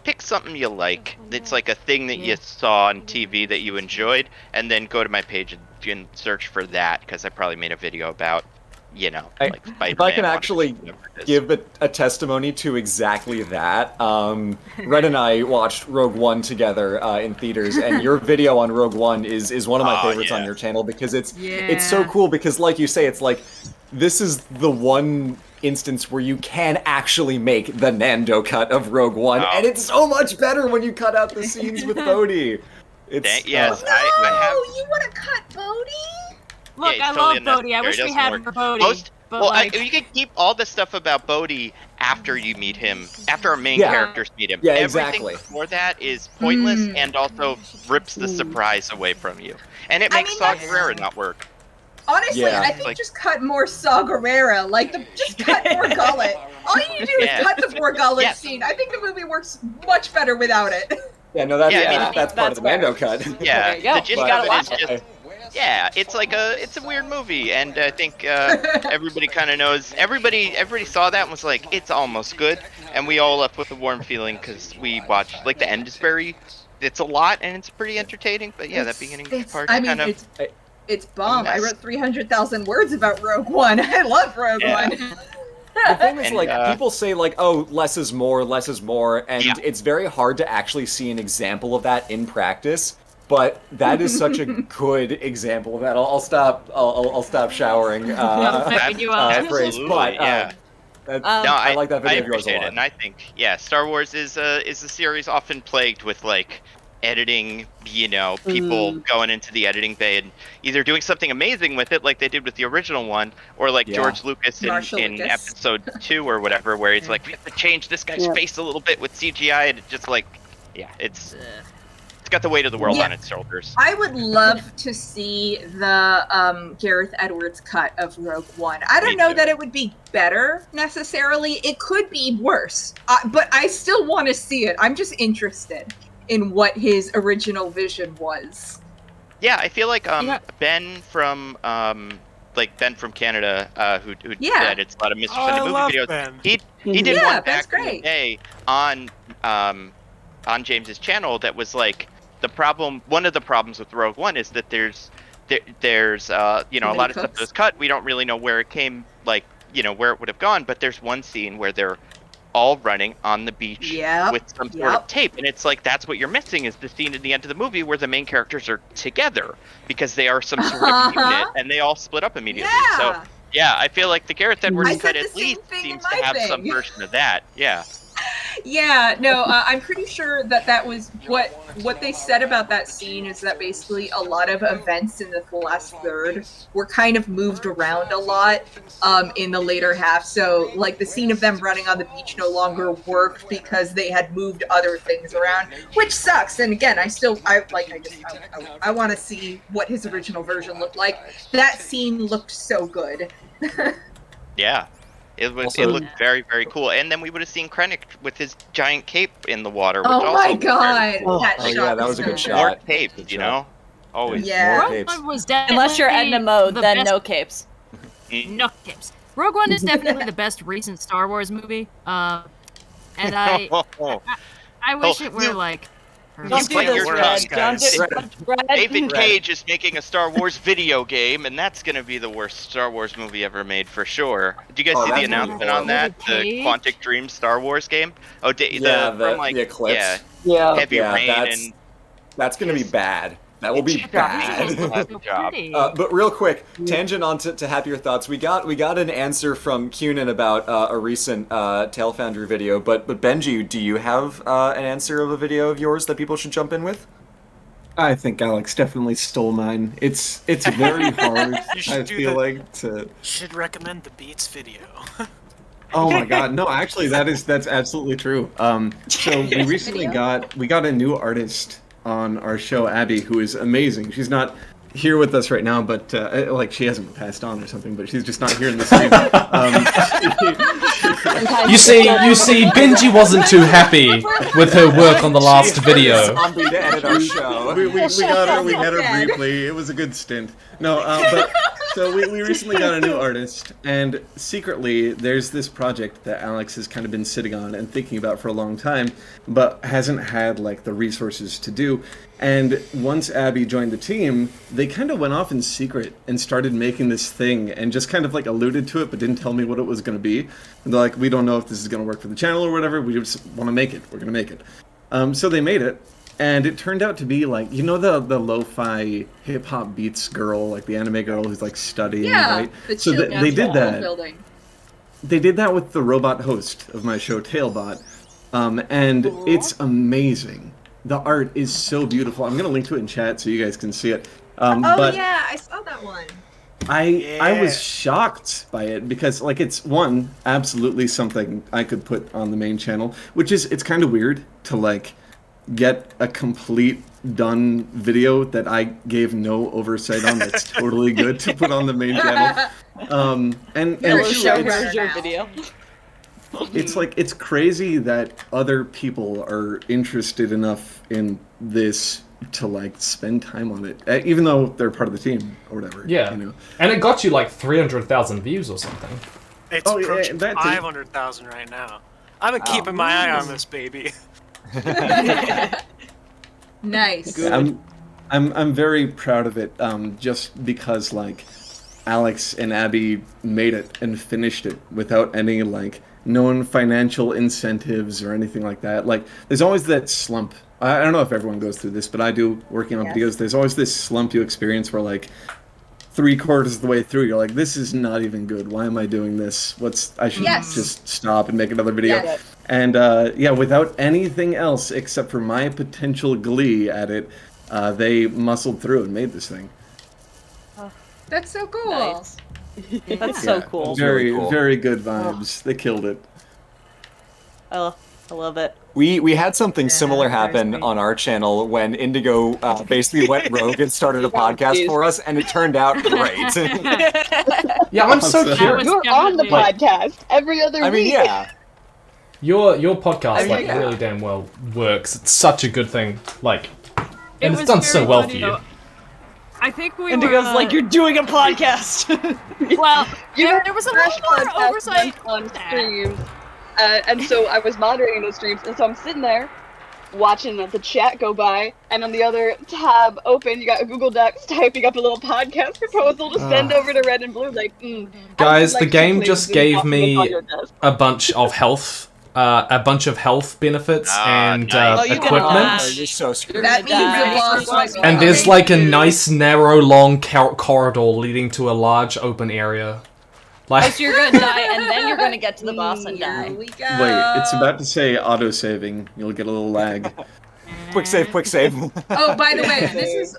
Speaker 21: pick something you like. It's like a thing that you saw on TV that you enjoyed, and then go to my page and search for that, because I probably made a video about, like Spider-Man.
Speaker 17: If I can actually give a testimony to exactly that, Red and I watched Rogue One together in theaters, and your video on Rogue One is one of my favorites on your channel, because it's so cool, because like you say, it's like, this is the one instance where you can actually make the Nando cut of Rogue One, and it's so much better when you cut out the scenes with Bodhi. It's
Speaker 21: yes,
Speaker 5: I have... you want to cut Bodhi?
Speaker 19: Look, I love Bodhi. I wish we had him for Bodhi.
Speaker 21: You can keep all the stuff about Bodhi after you meet him, after our main characters meet him.
Speaker 17: Yeah,
Speaker 21: Everything
Speaker 17: exactly.
Speaker 21: before that is pointless and also rips the surprise away from you. And it makes Saw Gerrera not work.
Speaker 5: Honestly, I think just cut more Saw Gerrera. Just cut more Gullet. All you need to do is cut the more Gullet scene. I think the movie works much better without it.
Speaker 17: Yeah, no, that's part of the Mando cut.
Speaker 21: Yeah,
Speaker 7: the
Speaker 21: gist of it is just... Yeah, it's a weird movie, and I think everybody kind of knows. Everybody saw that and was like, it's almost good, and we all left with a warm feeling because we watched. Like, the end is it's a lot and it's pretty entertaining. But yeah, that beginning part kind of.
Speaker 5: It's bomb. I wrote 300,000 words about Rogue One. I love Rogue One.
Speaker 17: The thing is, like, people say, like, oh, less is more, and it's very hard to actually see an example of that in practice. But that is such a good example of that. I'll stop showering. That phrase, but I like that video.
Speaker 21: I appreciate it, and I think Star Wars is a series often plagued with like editing. People going into the editing bay and either doing something amazing with it, like they did with the original one, or like George Lucas in Episode 2 or whatever, where he's like, we have to change this guy's face a little bit with CGI, and it's just like, it's got the weight of the world on its shoulders.
Speaker 5: I would love to see the Gareth Edwards cut of Rogue One. I don't know that it would be better necessarily. It could be worse, but I still want to see it. I'm just interested in what his original vision was.
Speaker 21: Yeah, I feel like Ben from Canada, who edits a lot of Mr. Sunday movie videos.
Speaker 20: Ben.
Speaker 21: He did one back
Speaker 5: in
Speaker 21: the day on James's channel that was like, one of the problems with Rogue One is that there's a lot of stuff that was cut. We don't really know where it came, where it would have gone, but there's one scene where they're all running on the beach with some sort of tape, and it's like, that's what you're missing, is the scene at the end of the movie where the main characters are together because they are some sort of unit and they all split up immediately. So I feel like the Gareth Edwards cut at least seems to have some version of that.
Speaker 5: Yeah, no, I'm pretty sure that was what they said about that scene is that basically a lot of events in the last third were kind of moved around a lot in the later half. So like the scene of them running on the beach no longer worked because they had moved other things around, which sucks. And again, I want to see what his original version looked like. That scene looked so good.
Speaker 21: Yeah. It looked very, very cool. And then we would have seen Krennic with his giant cape in the water. Which
Speaker 5: Oh my god!
Speaker 17: That was a good shot.
Speaker 21: More cape, you know? Always
Speaker 5: Yeah.
Speaker 17: more capes.
Speaker 19: Rogue One was
Speaker 7: Unless you're Edna mode,
Speaker 19: the
Speaker 7: then
Speaker 19: best-
Speaker 7: no capes.
Speaker 19: No capes. Rogue One is definitely the best recent Star Wars movie. And I wish it were like.
Speaker 21: Don't
Speaker 7: do this, Red. Don't do- Red.
Speaker 21: David Cage is making a Star Wars video game, and that's going to be the worst Star Wars movie ever made for sure. Did you guys see the announcement on that? The Quantic Dream Star Wars game? Oh, the
Speaker 17: Eclipse.
Speaker 21: Heavy Rain
Speaker 17: that's going to be bad. That will be bad.
Speaker 21: Good job.
Speaker 17: But real quick, tangent on to Happier Thoughts. We got an answer from Cuenin about a recent talefoundry video. But Benji, do you have an answer of a video of yours that people should jump in with?
Speaker 9: I think Alex definitely stole mine. It's very hard. I feel like to.
Speaker 20: You should recommend the Beats video.
Speaker 9: Oh my god, no, actually that's absolutely true. So we recently got a new artist on our show, Abby, who is amazing. She's not here with us right now, but like she hasn't passed on or something, but she's just not here in the stream.
Speaker 1: You see, Benji wasn't too happy with her work on the last video.
Speaker 17: Zombie to edit our show.
Speaker 9: We got her. We had her briefly. It was a good stint. No, but so we recently got a new artist, and secretly there's this project that Alex has kind of been sitting on and thinking about for a long time, but hasn't had like the resources to do. And once Abby joined the team, they kind of went off in secret and started making this thing and just kind of like alluded to it, but didn't tell me what it was going to be. And they're like, we don't know if this is going to work for the channel or whatever. We just want to make it. We're going to make it. So they made it. And it turned out to be like, you know, the lo-fi hip-hop beats girl, like the anime girl who's like studying, right? So they did that.
Speaker 5: Building.
Speaker 9: They did that with the robot host of my show, Tailbot. And it's amazing. The art is so beautiful. I'm going to link to it in chat so you guys can see it. But
Speaker 5: yeah, I saw that one.
Speaker 9: I was shocked by it because, like, it's one, absolutely something I could put on the main channel, which is, it's kind of weird to, like, get a complete done video that I gave no oversight on that's totally good to put on the main channel. And
Speaker 7: Where's your video?
Speaker 9: It's like, it's crazy that other people are interested enough in this to like spend time on it, even though they're part of the team or whatever.
Speaker 1: Yeah,
Speaker 9: you know?
Speaker 1: And it got you like 300,000 views or something.
Speaker 20: It's approaching 500,000 right now. I've been keeping my eye on this baby.
Speaker 5: Nice.
Speaker 9: I'm very proud of it, just because like Alex and Abby made it and finished it without any like known financial incentives or anything like that. Like there's always that slump. I don't know if everyone goes through this, but I do working on videos. There's always this slump you experience where like 3/4 of the way through you're like, this is not even good. Why am I doing this? I should just stop and make another video. And yeah, without anything else except for my potential glee at it, they muscled through and made this thing.
Speaker 5: That's so cool.
Speaker 7: Nice. That's so cool.
Speaker 9: Very,
Speaker 17: cool.
Speaker 9: very good vibes. They killed it.
Speaker 7: I love it.
Speaker 17: We had something similar happen on our channel when Indigo basically went rogue and started a podcast for us, and it turned out great.
Speaker 1: Yeah, I'm so curious.
Speaker 8: You're on the podcast every other week.
Speaker 17: I mean, yeah.
Speaker 1: Your podcast like really damn well works. It's such a good thing. Like, and it's done so well for you.
Speaker 19: I think we
Speaker 7: Indigo's
Speaker 19: were,
Speaker 7: like, you're doing a podcast.
Speaker 19: Well, there was a little more oversight
Speaker 8: on streams. And so I was moderating those streams, and so I'm sitting there watching the chat go by, and on the other tab open, you got Google Docs typing up a little podcast proposal to send over to Red and Blue. Like,
Speaker 1: guys, the game just gave me a bunch of health. A bunch of health benefits and equipment.
Speaker 17: You're so screwed.
Speaker 5: That means the boss.
Speaker 1: And there's like a nice narrow long corridor leading to a large open area. Like,
Speaker 7: so you're gonna die, and then you're gonna get to the boss and die.
Speaker 5: We go.
Speaker 9: Wait, it's about to say auto-saving. You'll get a little lag.
Speaker 17: Quick save, quick save.
Speaker 5: Oh, by the way, this is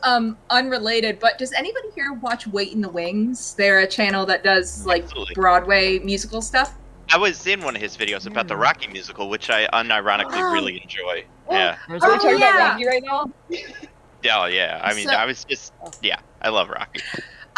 Speaker 5: unrelated, but does anybody here watch Wait in the Wings? They're a channel that does like Broadway musical stuff.
Speaker 21: I was in one of his videos about the Rocky musical, which I unironically really enjoy. Yeah.
Speaker 8: Are we talking about Rocky right now?
Speaker 21: Oh yeah. I mean,
Speaker 5: So-
Speaker 21: I was just I love Rocky.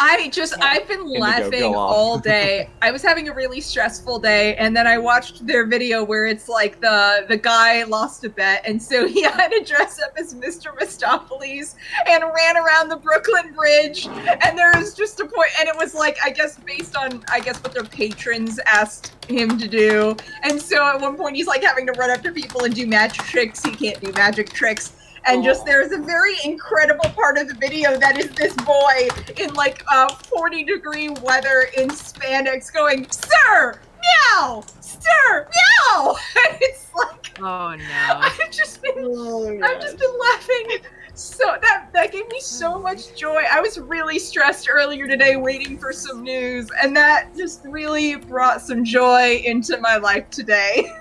Speaker 5: I've been laughing
Speaker 21: go on.
Speaker 5: all day. I was having a really stressful day, and then I watched their video where it's like the guy lost a bet, and so he had to dress up as Mr. Mistopheles and ran around the Brooklyn Bridge, and there was just a point, and it was like, I guess based on, what their patrons asked him to do, and so at one point he's like having to run up to people and do magic tricks. He can't do magic tricks. And just there's a very incredible part of the video that is this boy in like 40-degree weather in spandex going, "Sir, meow, sir, meow," and it's like,
Speaker 19: oh no,
Speaker 5: I've just been laughing. So that gave me so much joy. I was really stressed earlier today waiting for some news, and that just really brought some joy into my life today.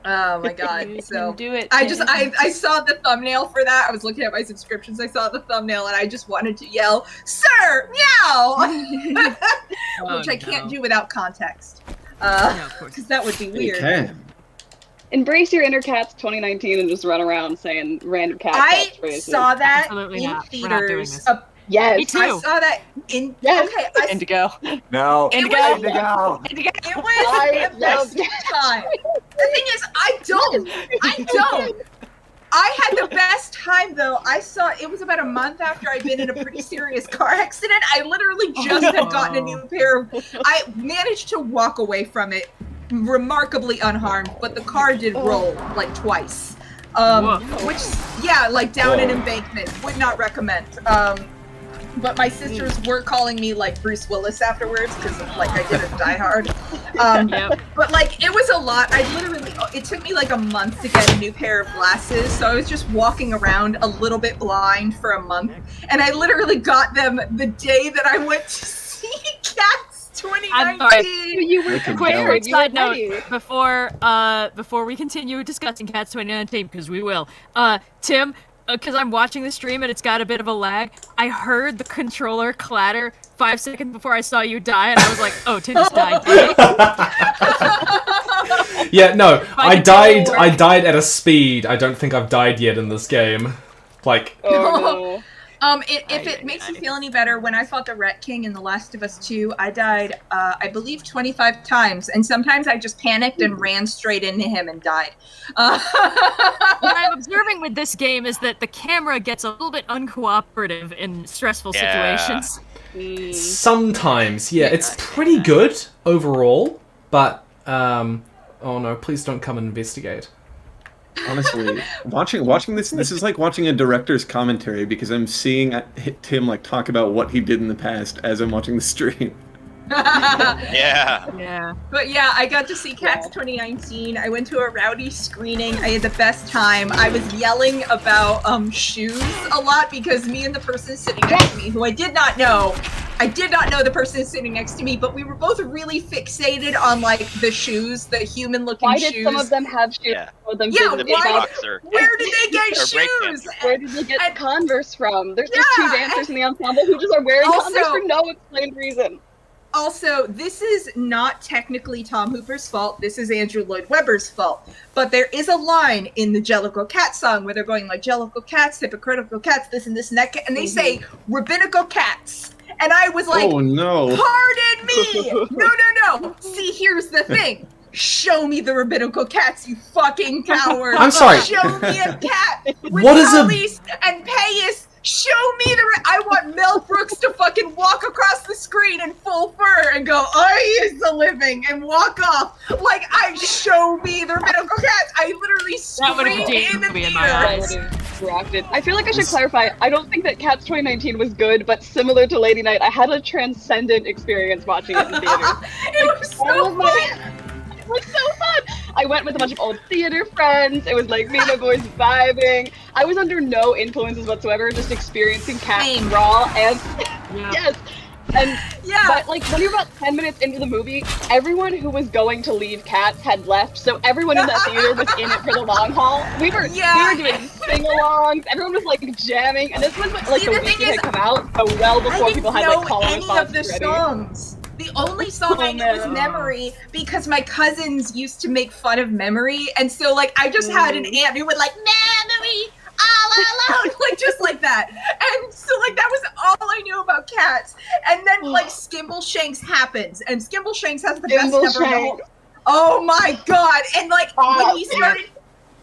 Speaker 5: Oh my god. So
Speaker 7: do it.
Speaker 5: I saw the thumbnail for that. I was looking at my subscriptions. I saw the thumbnail and I just wanted to yell, "Sir, meow!" Which I can't do without context. Because that would be weird.
Speaker 9: You can.
Speaker 8: Embrace your inner cats 2019 and just run around saying random cat
Speaker 5: I
Speaker 8: catchphrases.
Speaker 5: saw that
Speaker 19: Absolutely
Speaker 5: in
Speaker 19: not. We're not doing
Speaker 5: theaters.
Speaker 19: this.
Speaker 8: Yes.
Speaker 5: Me too. I saw that in okay.
Speaker 7: Indigo.
Speaker 17: No.
Speaker 5: It
Speaker 17: Indigo.
Speaker 5: was the best time. The thing is, I don't. I had the best time though. I saw it was about a month after I'd been in a pretty serious car accident. I literally just had gotten a new pair of. I managed to walk away from it remarkably unharmed, but the car did roll like twice. Which, like down an embankment. Would not recommend. But my sisters were calling me like Bruce Willis afterwards because like I didn't die hard. But like it was a lot. It took me like a month to get a new pair of glasses. So I was just walking around a little bit blind for a month. And I literally got them the day that I went to see Cats 2019.
Speaker 19: I'm sorry.
Speaker 8: You were
Speaker 19: Quick side note before we continue discussing Cats 2019 because we will. Tim, because I'm watching the stream and it's got a bit of a lag, I heard the controller clatter 5 seconds before I saw you die, and I was like, "Oh, Tim just died."
Speaker 1: Yeah, no, I died at a speed. I don't think I've died yet in this game. Like.
Speaker 8: Oh, no.
Speaker 5: If it makes you feel any better, when I fought the Ret King in The Last of Us 2, I died, I believe 25 times, and sometimes I just panicked and ran straight into him and died.
Speaker 19: What I'm observing with this game is that the camera gets a little bit uncooperative in stressful situations.
Speaker 1: Sometimes, yeah, it's pretty good overall, but oh no, please don't come and investigate.
Speaker 9: Honestly, watching this is like watching a director's commentary because I'm seeing Tim like talk about what he did in the past as I'm watching the stream.
Speaker 5: Yeah. But yeah, I got to see Cats 2019. I went to a rowdy screening. I had the best time. I was yelling about shoes a lot because me and the person sitting next to me, who I did not know the person sitting next to me, but we were both really fixated on like the shoes, the human-looking shoes.
Speaker 8: Why did some of them have shoes? Where did
Speaker 5: they get shoes?
Speaker 8: Where did they get Converse from? There's just two dancers in the ensemble who just are wearing Converse for no explained reason.
Speaker 5: Also, this is not technically Tom Hooper's fault. This is Andrew Lloyd Webber's fault. But there is a line in the Jellicle Cat song where they're going like Jellicle Cats, hypocritical cats, this and this and that, and they say rabbinical cats. And I was like,
Speaker 9: oh no.
Speaker 5: Pardon me! No. See, here's the thing. Show me the rabbinical cats, you fucking coward.
Speaker 1: I'm sorry.
Speaker 5: Show me a cat with
Speaker 1: What is a-
Speaker 5: Talise and Payas. Show me I want Mel Brooks to fucking walk across the screen in full fur and go, "I is the living," and walk off. Like, show me the rabbinical cats. I literally screamed in the theater.
Speaker 8: I feel like I should clarify. I don't think that Cats 2019 was good, but similar to Lady Night, I had a transcendent experience watching it in theaters.
Speaker 5: It was so fun.
Speaker 8: It was so fun. I went with a bunch of old theater friends. It was like me and my boys vibing. I was under no influences whatsoever, just experiencing Cats raw and yes. And but like when you're about 10 minutes into the movie, everyone who was going to leave Cats had left, so everyone in that theater was in it for the long haul. We were doing sing-alongs, everyone was like jamming, and this was like the week it had come out, so well before people had like call
Speaker 5: any of the
Speaker 8: ready.
Speaker 5: Songs. The only song I knew was Memory because my cousins used to make fun of Memory, and so like I just had an aunt who would like Memory all alone, like just like that, and so like that was all I knew about Cats. And then like Skimbleshanks happens, and Skimbleshanks has the best number. Oh my god! And like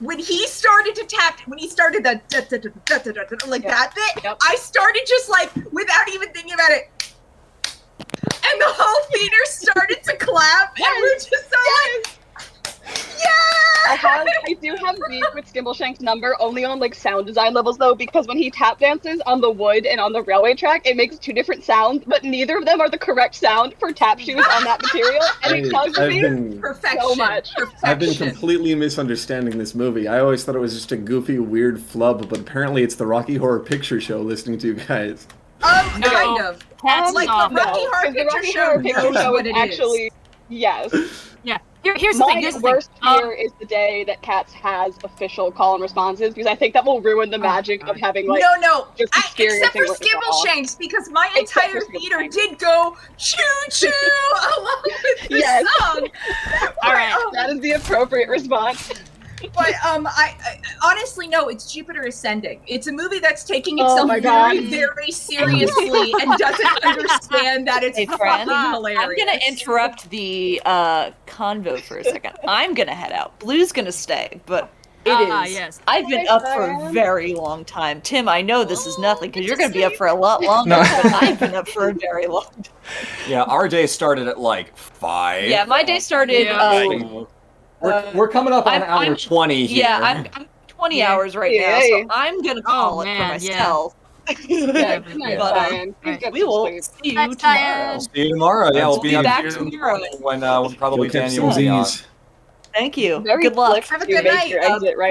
Speaker 5: when he started the like that bit, I started just like without even thinking about it. And the whole theater started to clap, and we're just so like,
Speaker 8: I do have beef with Skimbleshank's number only on like sound design levels though, because when he tap dances on the wood and on the railway track, it makes two different sounds, but neither of them are the correct sound for tap shoes on that material, and it bugs me so much.
Speaker 9: I've been completely misunderstanding this movie. I always thought it was just a goofy, weird flub, but apparently it's the Rocky Horror Picture Show listening to you guys.
Speaker 5: Kind of. Like the Rocky Horror Picture Show knows what it
Speaker 8: actually,
Speaker 5: is.
Speaker 8: Yes.
Speaker 19: Yeah. Here's the thing.
Speaker 8: My worst fear is the day that Cats has official call and responses, because I think that will ruin the magic of having like just
Speaker 5: except for
Speaker 8: experiencing
Speaker 5: Skimbleshanks, because my entire theater did go choo choo along with the song.
Speaker 8: All right, that is the appropriate response.
Speaker 5: But I honestly no, it's Jupiter Ascending. It's a movie that's taking itself very seriously and doesn't understand that it's fucking hilarious.
Speaker 7: I'm gonna interrupt the convo for a second. I'm gonna head out. Blue's gonna stay, but it is.
Speaker 19: Yes.
Speaker 7: I've been up for a very long time. Tim, I know this is nothing because you're gonna be up for a lot longer, but I've been up for a very long time.
Speaker 17: Yeah, our day started at like 5.
Speaker 7: Yeah, my day started.
Speaker 17: We're coming up on hour 20 here.
Speaker 7: Yeah, I'm 20 hours right now, so I'm gonna call it for myself.
Speaker 8: Yeah,
Speaker 7: we will see you tomorrow.
Speaker 17: See you tomorrow. Yeah, we'll be
Speaker 7: back tomorrow
Speaker 17: when probably Daniel will be on.
Speaker 7: Thank you.
Speaker 8: Very
Speaker 7: Good luck.
Speaker 8: Have a good night.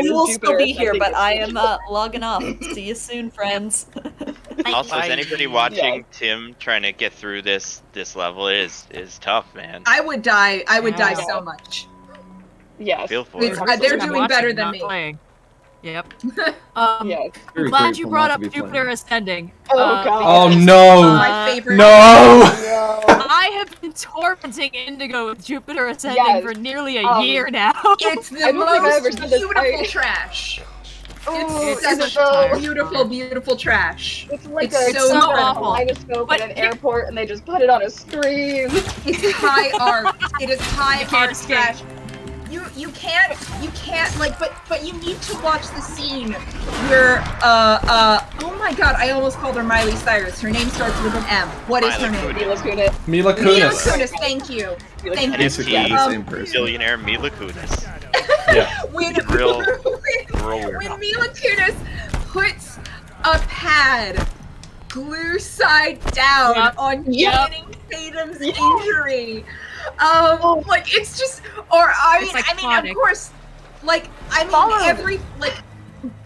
Speaker 7: We will still be here, but I am logging off. See you soon, friends.
Speaker 21: Also, is anybody watching Tim trying to get through this level? It is tough, man.
Speaker 5: I would die. I would die so much.
Speaker 8: Yes.
Speaker 21: Feel for it.
Speaker 5: They're doing better than me.
Speaker 19: Playing. Yep.
Speaker 5: Very
Speaker 19: I'm glad you
Speaker 5: grateful
Speaker 19: brought
Speaker 5: not
Speaker 19: up
Speaker 5: to be
Speaker 19: Jupiter
Speaker 5: playing.
Speaker 19: Ascending.
Speaker 5: Oh, God.
Speaker 1: Oh, no.
Speaker 19: My favorite.
Speaker 1: No.
Speaker 19: I have been tormenting Indigo with Jupiter Ascending for nearly a year now.
Speaker 5: It's the most beautiful trash. It's such beautiful, beautiful trash.
Speaker 8: It's like
Speaker 5: it's
Speaker 8: a
Speaker 5: so incredible.
Speaker 8: kaleidoscope at an airport, and they just put it on a screen.
Speaker 5: It's high art. It is high art trash. You can't like, but you need to watch the scene where oh my god, I almost called her Miley Cyrus. Her name starts with an M. What is her name?
Speaker 8: Mila Kunis.
Speaker 1: Mila Kunis.
Speaker 5: Thank you. Thank you.
Speaker 21: NFT billionaire Mila Kunis.
Speaker 1: Yeah.
Speaker 5: When
Speaker 21: real weird.
Speaker 5: When Mila Kunis puts a pad glue side down on Channing Tatum's injury. Like it's just, or I mean, of course, like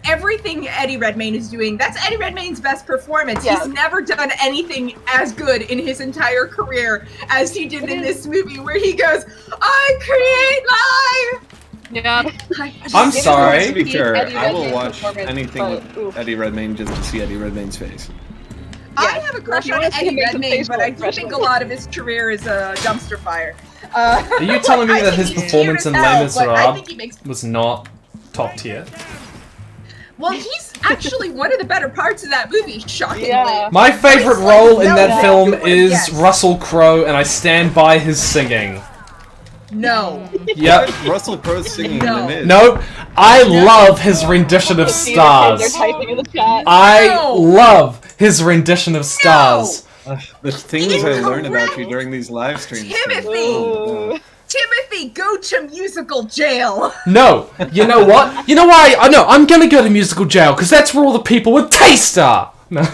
Speaker 5: everything Eddie Redmayne is doing. That's Eddie Redmayne's best performance. He's never done anything as good in his entire career as he did in this movie, where he goes, "I create life."
Speaker 19: Yeah.
Speaker 1: I'm sorry.
Speaker 9: To be fair,
Speaker 5: Eddie
Speaker 9: I will
Speaker 5: Redmayne's
Speaker 9: watch
Speaker 5: performance,
Speaker 9: anything with Eddie Redmayne just to see Eddie Redmayne's face.
Speaker 5: I have a crush on Eddie Redmayne, but I do think a lot of his career is a dumpster fire.
Speaker 1: Are you telling me that his performance in Les Miserables
Speaker 5: makes
Speaker 1: was not top tier?
Speaker 5: Well, he's actually one of the better parts of that movie, shockingly.
Speaker 1: My favorite role in that film is Russell Crowe, and I stand by his singing.
Speaker 5: No.
Speaker 1: Yep.
Speaker 9: Russell Crowe's singing in the mid.
Speaker 1: Nope. I love his rendition of Stars. I love his rendition of Stars.
Speaker 9: The things I learn about you during these live streams.
Speaker 5: Timothy, go to musical jail.
Speaker 1: No. You know what? You know why? I know. I'm gonna go to musical jail, because that's where all the people with taste are. No.
Speaker 5: No,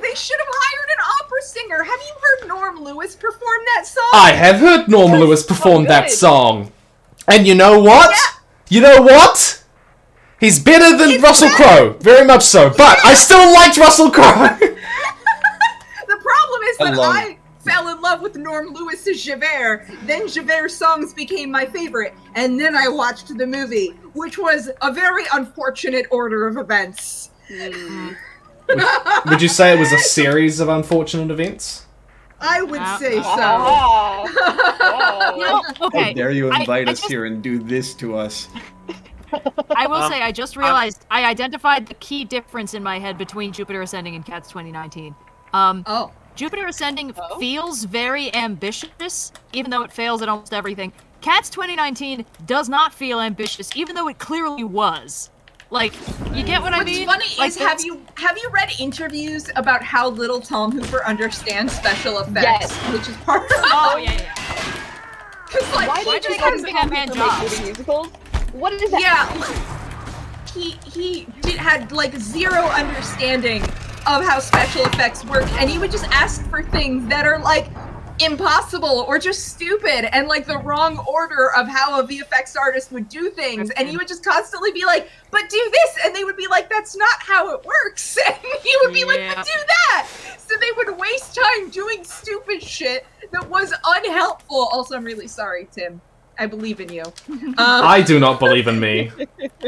Speaker 5: they should have hired an opera singer. Have you heard Norm Lewis perform that song?
Speaker 1: I have heard Norm Lewis perform that song. And you know what? You know what? He's better than Russell Crowe. Very much so. But I still liked Russell Crowe.
Speaker 5: is that I fell in love with Norm Lewis's Javert, then Javert's songs became my favorite, and then I watched the movie, which was a very unfortunate order of events.
Speaker 1: Would you say it was a series of unfortunate events?
Speaker 5: I would say so.
Speaker 9: How dare you invite us here and do this to us?
Speaker 19: I will say, I just realized I identified the key difference in my head between Jupiter Ascending and Cats 2019. Jupiter Ascending feels very ambitious, even though it fails at almost everything. Cats 2019 does not feel ambitious, even though it clearly was. Like, you get what I mean?
Speaker 5: What's funny
Speaker 19: like,
Speaker 5: is, have you read interviews about how little Tom Hooper understands special effects, which is part of
Speaker 19: Oh, yeah.
Speaker 5: Because, like,
Speaker 8: why did you have Tom Hooper make movie musicals? What is that?
Speaker 5: Yeah, he had like zero understanding of how special effects work, and he would just ask for things that are like impossible or just stupid and like the wrong order of how a VFX artist would do things, and he would just constantly be like, but do this, and they would be like, that's not how it works, and he would be like, but do that. So they would waste time doing stupid shit that was unhelpful. Also, I'm really sorry, Tim. I believe in you.
Speaker 1: I do not believe in me.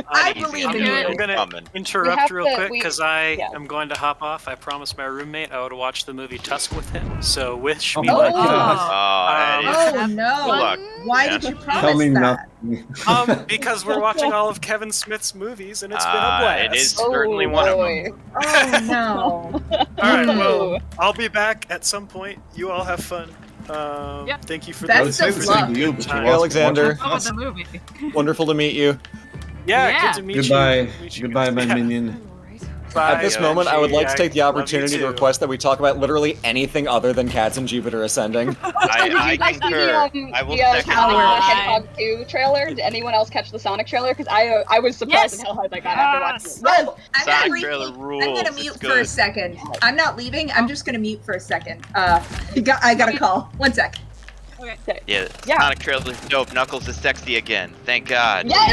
Speaker 5: I believe in you.
Speaker 20: I'm gonna interrupt real quick because I am going to hop off. I promised my roommate I would watch the movie Tusk with him. So wish me luck.
Speaker 5: Oh no!
Speaker 21: Good luck.
Speaker 5: Why did you promise
Speaker 9: Tell me
Speaker 5: that?
Speaker 9: nothing.
Speaker 20: Because we're watching all of Kevin Smith's movies and it's been a blast.
Speaker 21: It is certainly one of them.
Speaker 5: Oh no!
Speaker 20: All right, well, I'll be back at some point. You all have fun. Thank you for
Speaker 5: Best
Speaker 20: the
Speaker 5: of luck.
Speaker 20: time.
Speaker 17: Alexander,
Speaker 19: Oh, the movie.
Speaker 17: wonderful to meet you.
Speaker 20: Yeah, good to meet
Speaker 9: Goodbye.
Speaker 20: you.
Speaker 9: Goodbye, my minion.
Speaker 17: At this moment, I would like to take the
Speaker 20: love you
Speaker 17: opportunity to
Speaker 20: too.
Speaker 17: request that we talk about literally anything other than Cats and Jupiter Ascending.
Speaker 21: I concur. I will second
Speaker 8: Sonic the
Speaker 21: that.
Speaker 8: Hedgehog 2 trailer. Did anyone else catch the Sonic trailer? Because I was surprised at how hyped I got after watching it.
Speaker 5: No, I'm
Speaker 21: Sonic
Speaker 5: gonna
Speaker 21: trailer rules.
Speaker 5: I'm gonna
Speaker 21: It's
Speaker 5: mute for
Speaker 21: good.
Speaker 5: a second. I'm not leaving. I'm just gonna mute for a second. I got a call. 1 sec.
Speaker 21: Yeah, Sonic trailer's dope. Knuckles is sexy again. Thank God.
Speaker 8: Yes!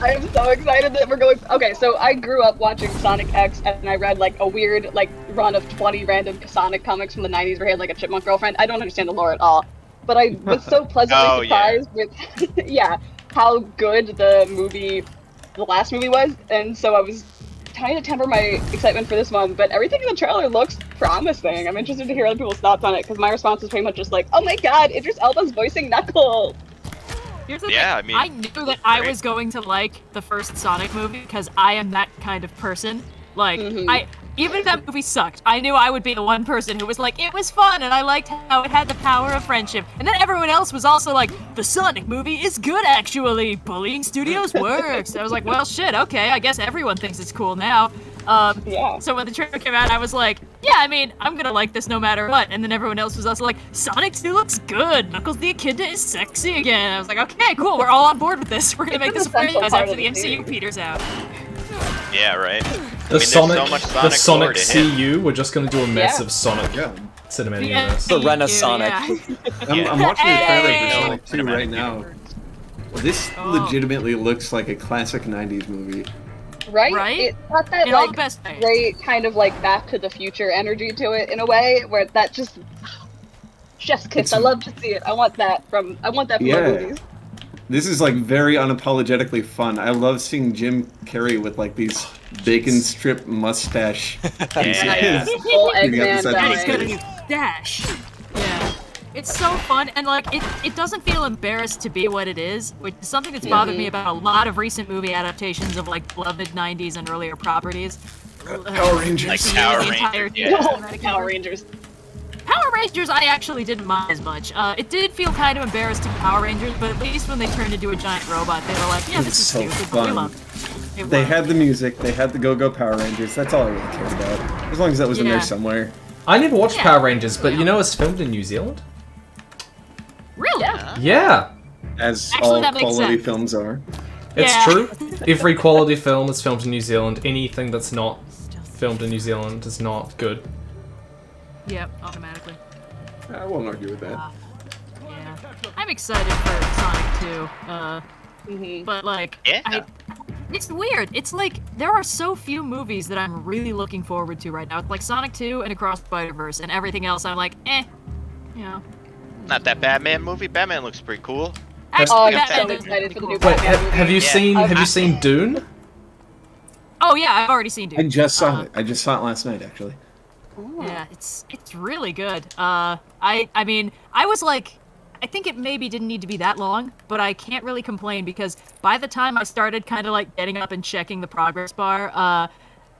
Speaker 8: I am so excited that we're going. Okay, so I grew up watching Sonic X, and I read like a weird like run of 20 random Sonic comics from the 90s where he had like a chipmunk girlfriend. I don't understand the lore at all, but I was so pleasantly surprised with how good the last movie was, and so I was trying to temper my excitement for this one, but everything in the trailer looks promising. I'm interested to hear other people's thoughts on it, because my response was pretty much just like, oh my god, Idris Elba's voicing Knuckles!
Speaker 19: Here's the thing. I knew that I was going to like the first Sonic movie because I am that kind of person. Like, even if that movie sucked, I knew I would be the one person who was like, it was fun and I liked how it had the power of friendship. And then everyone else was also like, the Sonic movie is good actually. Bullying Studios works. I was like, well shit, okay, I guess everyone thinks it's cool now. So when the trailer came out, I was like, yeah, I mean, I'm gonna like this no matter what. And then everyone else was also like, Sonic 2 looks good. Knuckles the Echidna is sexy again. I was like, okay, cool, we're all on board with this. We're gonna make this a franchise after the MCU peters out.
Speaker 21: Yeah, right.
Speaker 1: The Sonic,
Speaker 21: so much
Speaker 1: the
Speaker 21: Sonic
Speaker 1: Sonic
Speaker 21: lore to hit.
Speaker 1: CU, we're just going to do a massive Sonic cinematic universe.
Speaker 17: The Renaissonic.
Speaker 9: I'm watching the trailer for Sonic 2 right now. This legitimately looks like a classic 90s movie.
Speaker 8: Right? It's got that
Speaker 19: In all
Speaker 8: like
Speaker 19: the best ways.
Speaker 8: great kind of like Back to the Future energy to it in a way where that just chef's kiss. I love to see it. I want that from my movies.
Speaker 9: This is like very unapologetically fun. I love seeing Jim Carrey with like these bacon strip mustache pieces.
Speaker 8: Full Eggman
Speaker 19: Daddy's got a new stash. Yeah. It's so fun, and like it doesn't feel embarrassed to be what it is, which is something that's bothered me about a lot of recent movie adaptations of like beloved 90s and earlier properties.
Speaker 9: Power Rangers.
Speaker 21: Like Power Rangers.
Speaker 8: Power Rangers.
Speaker 19: Power Rangers, I actually didn't mind as much. It did feel kind of embarrassed to be Power Rangers, but at least when they turned into a giant robot, they were like, yeah, this is
Speaker 9: so
Speaker 19: stupid, but we
Speaker 9: fun.
Speaker 19: love it.
Speaker 9: They had the music, they had the Go-Go Power Rangers, that's all I really cared about. As long as that was in there somewhere.
Speaker 1: I never watched Power Rangers, but you know it's filmed in New Zealand?
Speaker 19: Really?
Speaker 1: Yeah.
Speaker 9: As
Speaker 19: Actually,
Speaker 9: all
Speaker 19: that makes
Speaker 9: quality
Speaker 19: sense.
Speaker 9: films are.
Speaker 1: It's true. Every quality film is filmed in New Zealand. Anything that's not filmed in New Zealand is not good.
Speaker 19: Yep, automatically.
Speaker 9: I won't argue with that.
Speaker 19: Yeah. I'm excited for Sonic 2. But like, It's weird. It's like there are so few movies that I'm really looking forward to right now. It's like Sonic 2 and Across the Spider-Verse, and everything else I'm like, you know.
Speaker 21: Not that Batman movie. Batman looks pretty cool.
Speaker 19: Actually,
Speaker 21: I'm
Speaker 19: Batman
Speaker 21: excited
Speaker 19: does
Speaker 21: for the
Speaker 19: look
Speaker 21: new
Speaker 19: cool.
Speaker 1: Wait, have you seen Dune?
Speaker 19: Oh yeah, I've already seen Dune.
Speaker 9: I just saw it. I just saw it last night, actually.
Speaker 19: Yeah, it's really good. I mean, I was like, I think it maybe didn't need to be that long, but I can't really complain because by the time I started kind of like getting up and checking the progress bar,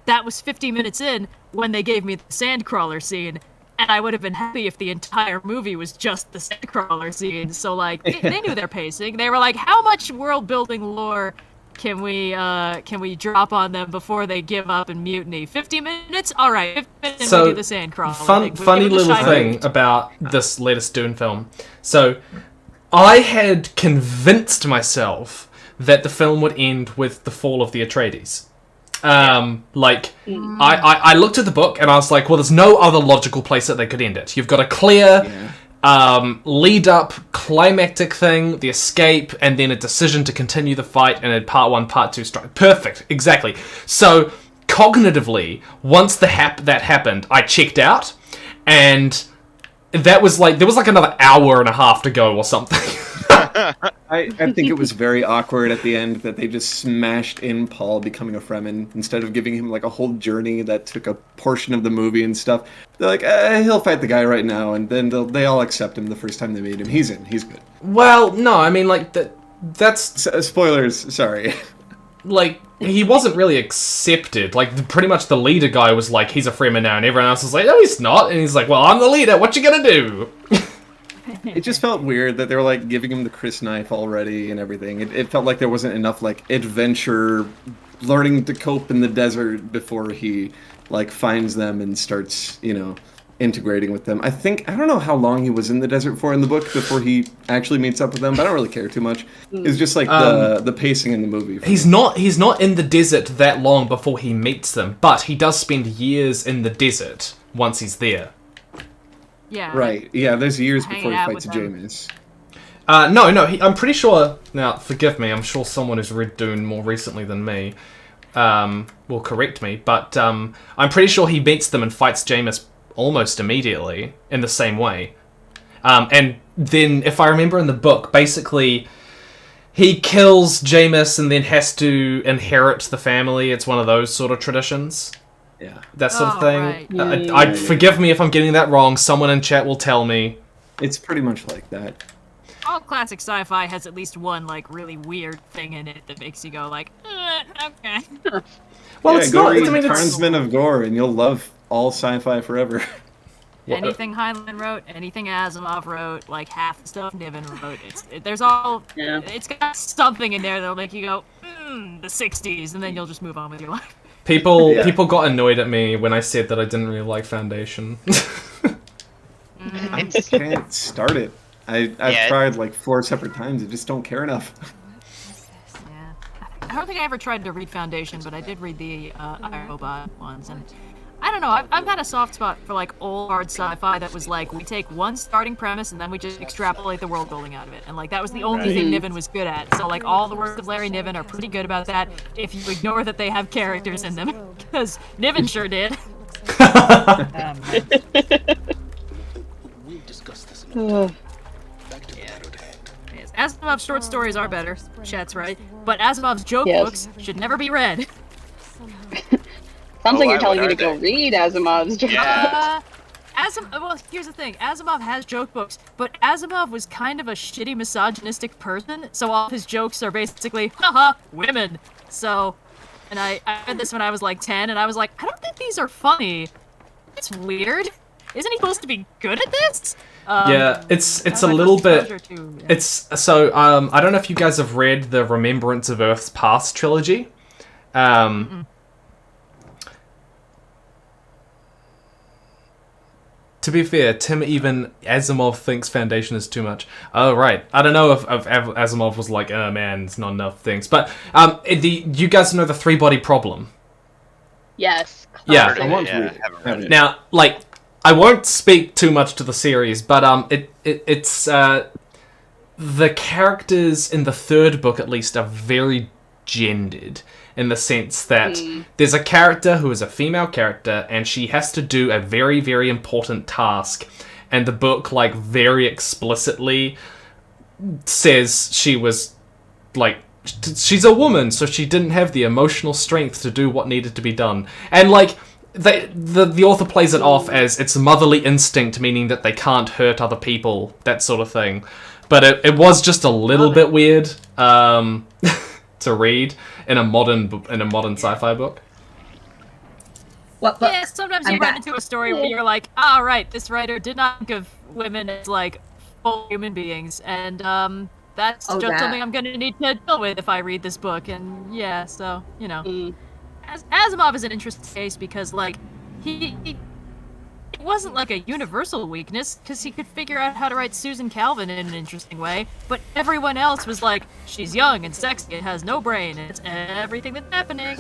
Speaker 19: that was 50 minutes in when they gave me the sandcrawler scene, and I would have been happy if the entire movie was just the sandcrawler scene. So like, they knew their pacing. They were like, how much world building lore can we drop on them before they give up and mutiny? 50 minutes? All right, 50 minutes and we do the sandcrawler thing.
Speaker 1: Funny little thing about this latest Dune film. So, I had convinced myself that the film would end with the fall of the Atreides. I looked at the book and I was like, well, there's no other logical place that they could end it. You've got a clear lead up climactic thing, the escape, and then a decision to continue the fight, and then part 1, part 2 strike. Perfect, exactly. So cognitively, once that happened, I checked out, and that was like there was like another hour and a half to go or something.
Speaker 9: I think it was very awkward at the end that they just smashed in Paul becoming a Fremen instead of giving him like a whole journey that took a portion of the movie and stuff. They're like, he'll fight the guy right now, and then they all accept him the first time they meet him. He's in. He's good.
Speaker 1: Well, no, I mean like that's
Speaker 9: spoilers. Sorry.
Speaker 1: Like he wasn't really accepted. Like pretty much the leader guy was like, he's a Fremen now, and everyone else was like, no, he's not. And he's like, well, I'm the leader. What you gonna do?
Speaker 9: It just felt weird that they were like giving him the Chris knife already and everything. It felt like there wasn't enough like adventure, learning to cope in the desert before he like finds them and starts, integrating with them. I don't know how long he was in the desert for in the book before he actually meets up with them, but I don't really care too much. It's just like the pacing in the movie.
Speaker 1: He's not in the desert that long before he meets them, but he does spend years in the desert once he's there.
Speaker 19: Yeah.
Speaker 9: Right. Yeah, there's years
Speaker 19: Hanging
Speaker 9: before he
Speaker 19: out
Speaker 9: fights
Speaker 19: with them.
Speaker 9: Jameis.
Speaker 1: No, I'm pretty sure... Now, forgive me, I'm sure someone who's read Dune more recently than me will correct me, but I'm pretty sure he meets them and fights Jameis almost immediately in the same way. And then, if I remember in the book, basically, he kills Jameis and then has to inherit the family. It's one of those sort of traditions.
Speaker 9: Yeah.
Speaker 1: That sort of thing.
Speaker 9: Right.
Speaker 1: Forgive me if I'm getting that wrong. Someone in chat will tell me.
Speaker 9: It's pretty much like that.
Speaker 19: All classic sci-fi has at least one like really weird thing in it that makes you go like, okay.
Speaker 9: Well, it's not. It's Tarnsmen of Gore, and you'll love all sci-fi forever.
Speaker 19: Anything Heinlein wrote, anything Asimov wrote, like half the stuff Niven wrote. It's got something in there that'll make you go, the 60s, and then you'll just move on with your life.
Speaker 1: People got annoyed at me when I said that I didn't really like Foundation.
Speaker 9: I can't start it. I've tried like 4 separate times. I just don't care enough.
Speaker 19: I don't think I ever tried to read Foundation, but I did read the iRobot ones, and I don't know. I've had a soft spot for like old hard sci-fi that was like we take one starting premise and then we just extrapolate the world building out of it, and like that was the only thing Niven was good at. So like all the works of Larry Niven are pretty good about that if you ignore that they have characters in them, because Niven sure did.
Speaker 4: We'll discuss this.
Speaker 19: Yes, Asimov's short stories are better. Chat's right, but Asimov's joke books should never be read.
Speaker 8: Sounds like you're telling me to go read Asimov's joke books.
Speaker 19: Well, here's the thing. Asimov has joke books, but Asimov was kind of a shitty misogynistic person, so all of his jokes are basically, haha, women. So, and I read this when I was like 10, and I was like, I don't think these are funny. It's weird. Isn't he supposed to be good at this?
Speaker 1: It's a little bit... It's... So, I don't know if you guys have read the Remembrance of Earth's Past trilogy. To be fair, Tim even Asimov thinks Foundation is too much. Oh, right. I don't know if Asimov was like, oh man, it's not enough things. But you guys know the 3-body problem?
Speaker 8: Yes.
Speaker 1: Yeah. Now, like, I won't speak too much to the series, but it's the characters in the 3rd book, at least, are very gendered. in the sense that there's a character who is a female character, and she has to do a very, very important task, and the book, like, very explicitly says she was, like, she's a woman, so she didn't have the emotional strength to do what needed to be done. And, like, the author plays it off as it's motherly instinct, meaning that they can't hurt other people, that sort of thing. But it was just a little bit weird to read in a modern sci-fi book.
Speaker 5: What book?
Speaker 19: Yeah, sometimes you run into a story where you're like, oh, right, this writer did not think of women as, like, full human beings, and that's just something I'm going to need to deal with if I read this book. And yeah, so, you know. Asimov is an interesting case because, like, it wasn't like a universal weakness, because he could figure out how to write Susan Calvin in an interesting way, but everyone else was like, she's young and sexy and has no brain, and it's everything that's happening.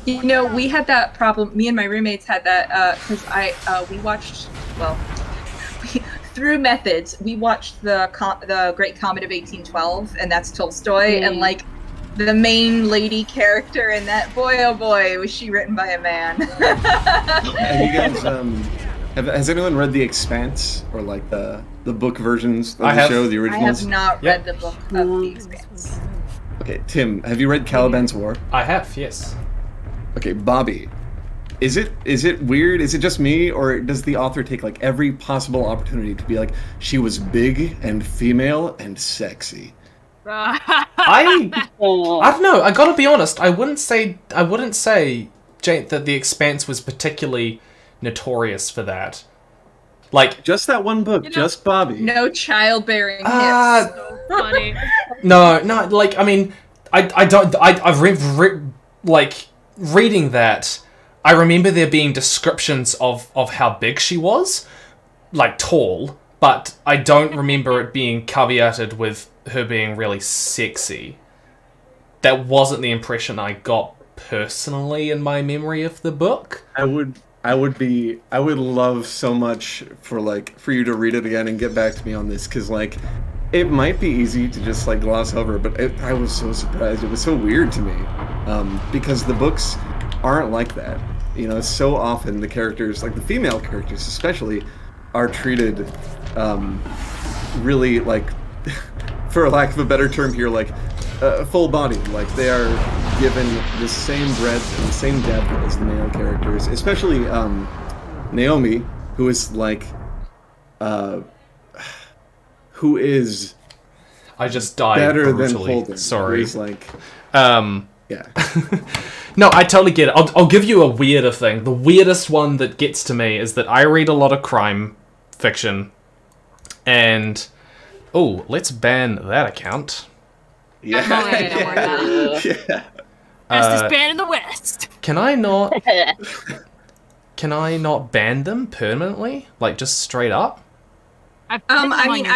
Speaker 5: You know, we had that problem, me and my roommates had that, because we watched, well, through methods, we watched the Great Comet of 1812, and that's Tolstoy, and, like, the main lady character in that, boy oh boy, was she written by a man.
Speaker 9: Have you guys, has anyone read The Expanse, or like the book versions of the show, the originals?
Speaker 5: I have not read the book of The Expanse.
Speaker 9: Okay, Tim, have you read Caliban's War?
Speaker 1: I have, yes.
Speaker 9: Okay, Bobby, is it weird? Is it just me, or does the author take like every possible opportunity to be like, she was big and female and sexy?
Speaker 1: I don't know. I gotta be honest. I wouldn't say, Jane, that The Expanse was particularly notorious for that. Like,
Speaker 9: just that one book, just Bobby.
Speaker 5: No childbearing hips.
Speaker 19: So funny.
Speaker 1: No. Like, I mean, I've reading that. I remember there being descriptions of how big she was, like tall, but I don't remember it being caveated with her being really sexy. That wasn't the impression I got personally in my memory of the book.
Speaker 9: I would love so much for you to read it again and get back to me on this, because like it might be easy to just like gloss over, but I was so surprised. It was so weird to me, because the books aren't like that. You know, so often the characters, like the female characters especially, are treated really like, for lack of a better term here, like full body. Like they are given the same breadth and the same depth as the male characters, especially Naomi, who is like, who is
Speaker 1: I just died
Speaker 9: better
Speaker 1: brutally.
Speaker 9: than Holden.
Speaker 1: Sorry.
Speaker 9: Who's like, yeah.
Speaker 1: No, I totally get it. I'll give you a weirder thing. The weirdest one that gets to me is that I read a lot of crime fiction, and let's ban that account.
Speaker 19: Yeah. Don't worry about it.
Speaker 9: Yeah.
Speaker 19: Fastest ban in the West.
Speaker 1: Can I not ban them permanently? Like just straight up?
Speaker 5: I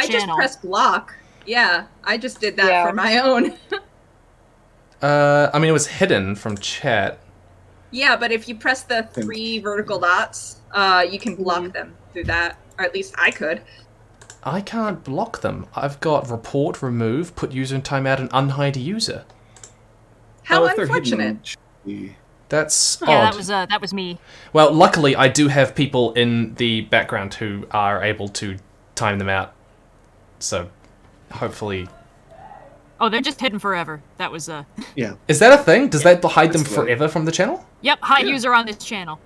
Speaker 5: just pressed block. Yeah, I just did that for my own.
Speaker 1: I mean, it was hidden from chat.
Speaker 5: Yeah, but if you press the 3 vertical dots, you can block them through that. Or at least I could.
Speaker 1: I can't block them. I've got report, remove, put user in timeout, and unhide user.
Speaker 5: How unfortunate.
Speaker 1: That's
Speaker 19: yeah,
Speaker 1: odd.
Speaker 19: that was me.
Speaker 1: Well, luckily, I do have people in the background who are able to time them out. So, hopefully...
Speaker 19: Oh, they're just hidden forever. That was
Speaker 9: Yeah.
Speaker 1: Is that a thing? Does that hide them forever from the channel?
Speaker 19: Yep, hide user on this channel.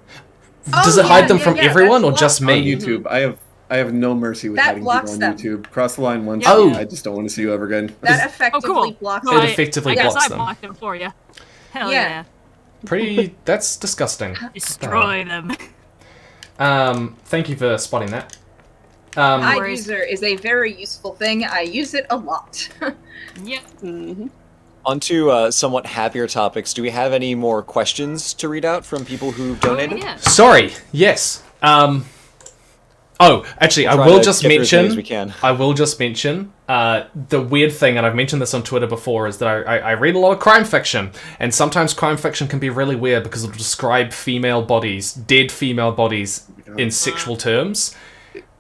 Speaker 1: Does it hide them from everyone or just me?
Speaker 9: On YouTube, I have no mercy with hiding people on YouTube. Cross the line once, I just don't want to see you ever again.
Speaker 5: That effectively blocks them.
Speaker 1: It effectively blocks
Speaker 19: I
Speaker 1: them.
Speaker 19: blocked them for you. Hell yeah.
Speaker 1: That's disgusting.
Speaker 19: Destroy them.
Speaker 1: Thank you for spotting that.
Speaker 5: Hide user is a very useful thing. I use it a lot.
Speaker 19: Yep.
Speaker 17: Mm-hmm. On to somewhat happier topics. Do we have any more questions to read out from people who donated?
Speaker 19: Yeah.
Speaker 1: Sorry. Yes. Actually, I will just mention. The weird thing, and I've mentioned this on Twitter before, is that I read a lot of crime fiction, and sometimes crime fiction can be really weird because it'll describe female bodies, dead female bodies, in sexual terms.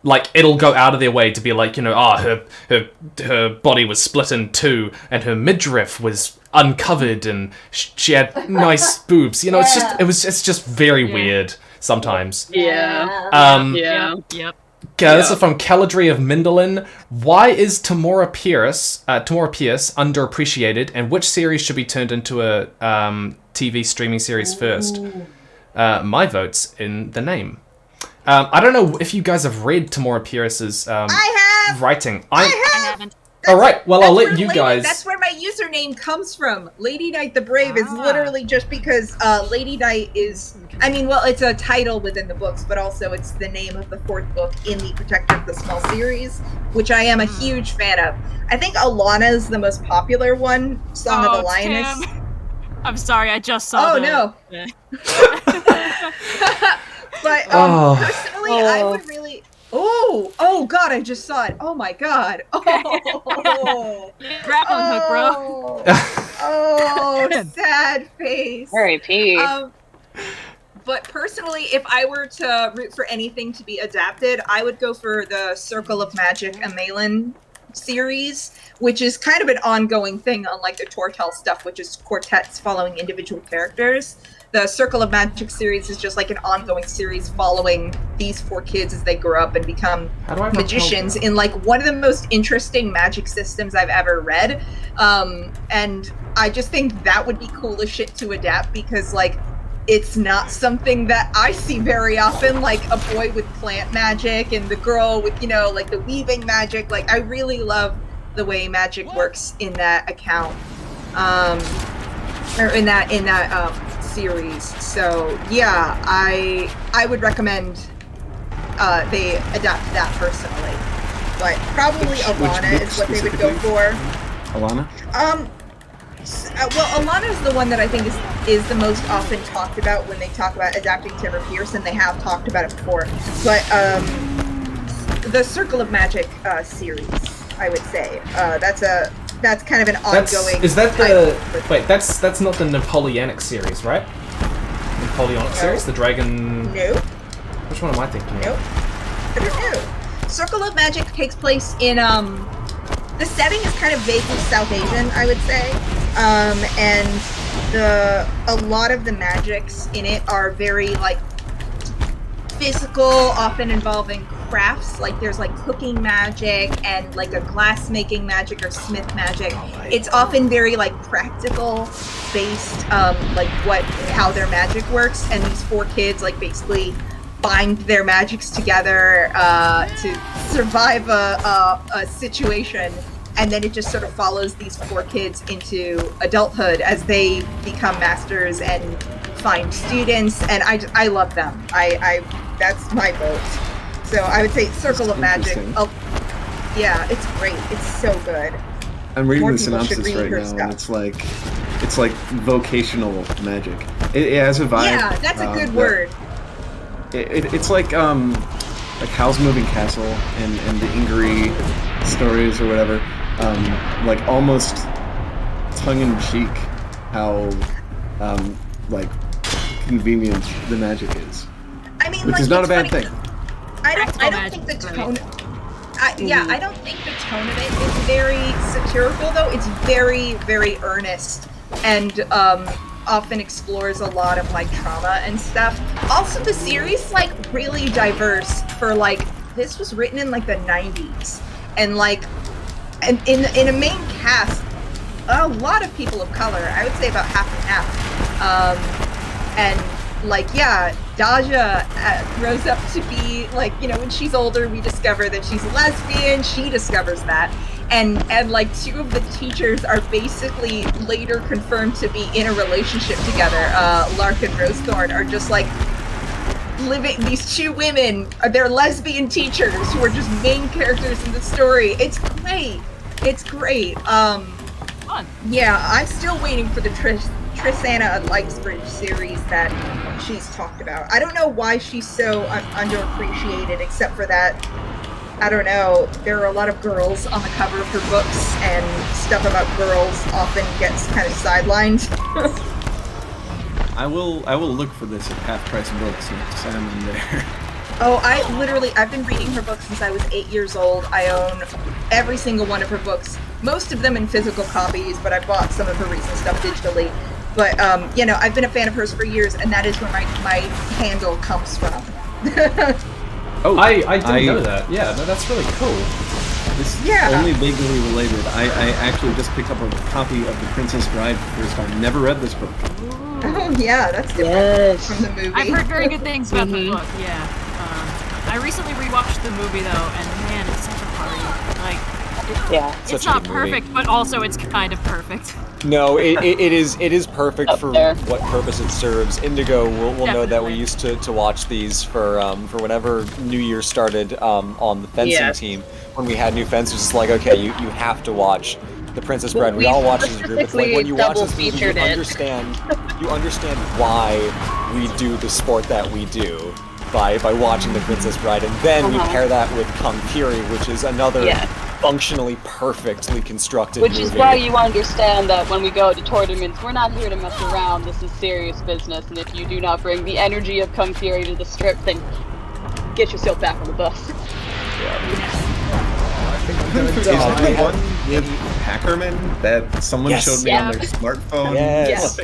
Speaker 1: Like, it'll go out of their way to be like, her body was split in two, and her midriff was uncovered and she had nice boobs. You know, it's just very weird sometimes.
Speaker 19: Yep.
Speaker 1: Okay, this is from Caladry of Mindolin. Why is Tamora Pierce underappreciated, and which series should be turned into a TV streaming series first? My vote's in the name. I don't know if you guys have read Tamora Pierce's writing.
Speaker 5: I haven't.
Speaker 1: All right, well, I'll let you guys...
Speaker 5: That's where my username comes from. Ladyknightthebrave is literally just because Lady Knight is... I mean, well, it's a title within the books, but also it's the name of the 4th book in the Protector of the Small series, which I am a huge fan of. I think Alana is the most popular one, Song of the Lioness.
Speaker 19: Tim. I'm sorry, I just saw
Speaker 5: no. But personally, I would really... Oh God! I just saw it. Oh my God! Oh,
Speaker 19: grappling hook, bro.
Speaker 5: Oh, sad face.
Speaker 8: R.I.P.
Speaker 5: But personally, if I were to root for anything to be adapted, I would go for the Circle of Magic Amelin series, which is kind of an ongoing thing, unlike the Tortel stuff, which is quartets following individual characters. The Circle of Magic series is just like an ongoing series following these 4 kids as they grow up and become magicians in like one of the most interesting magic systems I've ever read. And I just think that would be cool as shit to adapt because like it's not something that I see very often, like a boy with plant magic and the girl with, you know, like the weaving magic. Like I really love the way magic works in that account. Or in that series. So yeah, I would recommend they adapt that personally, but probably Alana is what they would go for.
Speaker 9: Alana?
Speaker 5: Well, Alana is the one that I think is the most often talked about when they talk about adapting Tamora Pierce, and they have talked about it before. But the Circle of Magic series, I would say, that's kind of an ongoing.
Speaker 1: Is that the wait? That's not the Napoleonic series, right? Napoleonic series, the dragon.
Speaker 5: No.
Speaker 1: Which one am I thinking?
Speaker 5: Nope. I don't know. Circle of Magic takes place in the setting is kind of vaguely South Asian, I would say, and a lot of the magics in it are very like physical, often involving crafts. Like there's like cooking magic and like a glass making magic or smith magic. It's often very like practical based, like how their magic works. And these 4 kids like basically bind their magics together to survive a situation. And then it just sort of follows these 4 kids into adulthood as they become masters and find students. And I love them. I that's my vote. So I would say Circle of Magic. Oh, yeah, it's great. It's so good.
Speaker 9: I'm reading the synopsis right now, and it's like vocational magic. It has a vibe.
Speaker 5: Yeah, that's a good word.
Speaker 9: It's like Howl's Moving Castle and the Ingery stories or whatever. Like almost tongue-in-cheek how like convenient the magic is.
Speaker 5: I mean,
Speaker 9: which
Speaker 5: like,
Speaker 9: is not a bad
Speaker 5: funny.
Speaker 9: thing.
Speaker 5: I don't think the tone. I don't think the tone of it is very satirical, though. It's very, very earnest and often explores a lot of like trauma and stuff. Also, the series like really diverse for like this was written in like the 90s, and like and in a main cast, a lot of people of color. I would say about half and half. And like, yeah, Daja grows up to be like, you know, when she's older, we discover that she's a lesbian. She discovers that. And like 2 of the teachers are basically later confirmed to be in a relationship together. Lark and Rosethorn are just like living, these 2 women, they're lesbian teachers who are just main characters in the story. It's great. It's great.
Speaker 19: Fun.
Speaker 5: Yeah, I'm still waiting for the Tristana and Lightsbridge series that she's talked about. I don't know why she's so underappreciated, except for that, I don't know, there are a lot of girls on the cover of her books, and stuff about girls often gets kind of sidelined.
Speaker 9: I will look for this at half price books and sign them there.
Speaker 5: Oh, I've been reading her books since I was 8 years old. I own every single one of her books, most of them in physical copies, but I bought some of her recent stuff digitally. But, you know, I've been a fan of hers for years, and that is where my handle comes from.
Speaker 1: Oh, I didn't know that. Yeah, no, that's really cool.
Speaker 9: This is only vaguely related. I actually just picked up a copy of The Princess Bride for the first time. Never read this book.
Speaker 5: Oh, yeah, that's different from the movie.
Speaker 19: I've heard very good things about the book, yeah. I recently rewatched the movie, though, and man, it's such a party. Like, it's not perfect, but also it's kind of perfect.
Speaker 17: No, it is perfect for what purpose it serves. Indigo will know that we used to watch these for whenever New Year started on the fencing team. When we had new fencers, it's like, okay, you have to watch The Princess Bride. We all watch this group. It's like when you watch this movie, you understand why we do the sport that we do by watching The Princess Bride, and then you pair that with Kung Fury, which is another functionally perfectly constructed
Speaker 8: Which
Speaker 17: movie.
Speaker 8: is why you understand that when we go to tournaments, we're not here to mess around. This is serious business, and if you do not bring the energy of Kung Fury to the strip, then get yourself back on the bus.
Speaker 9: Is it the one with Hackerman that someone showed me on their smartphone?
Speaker 17: Yes.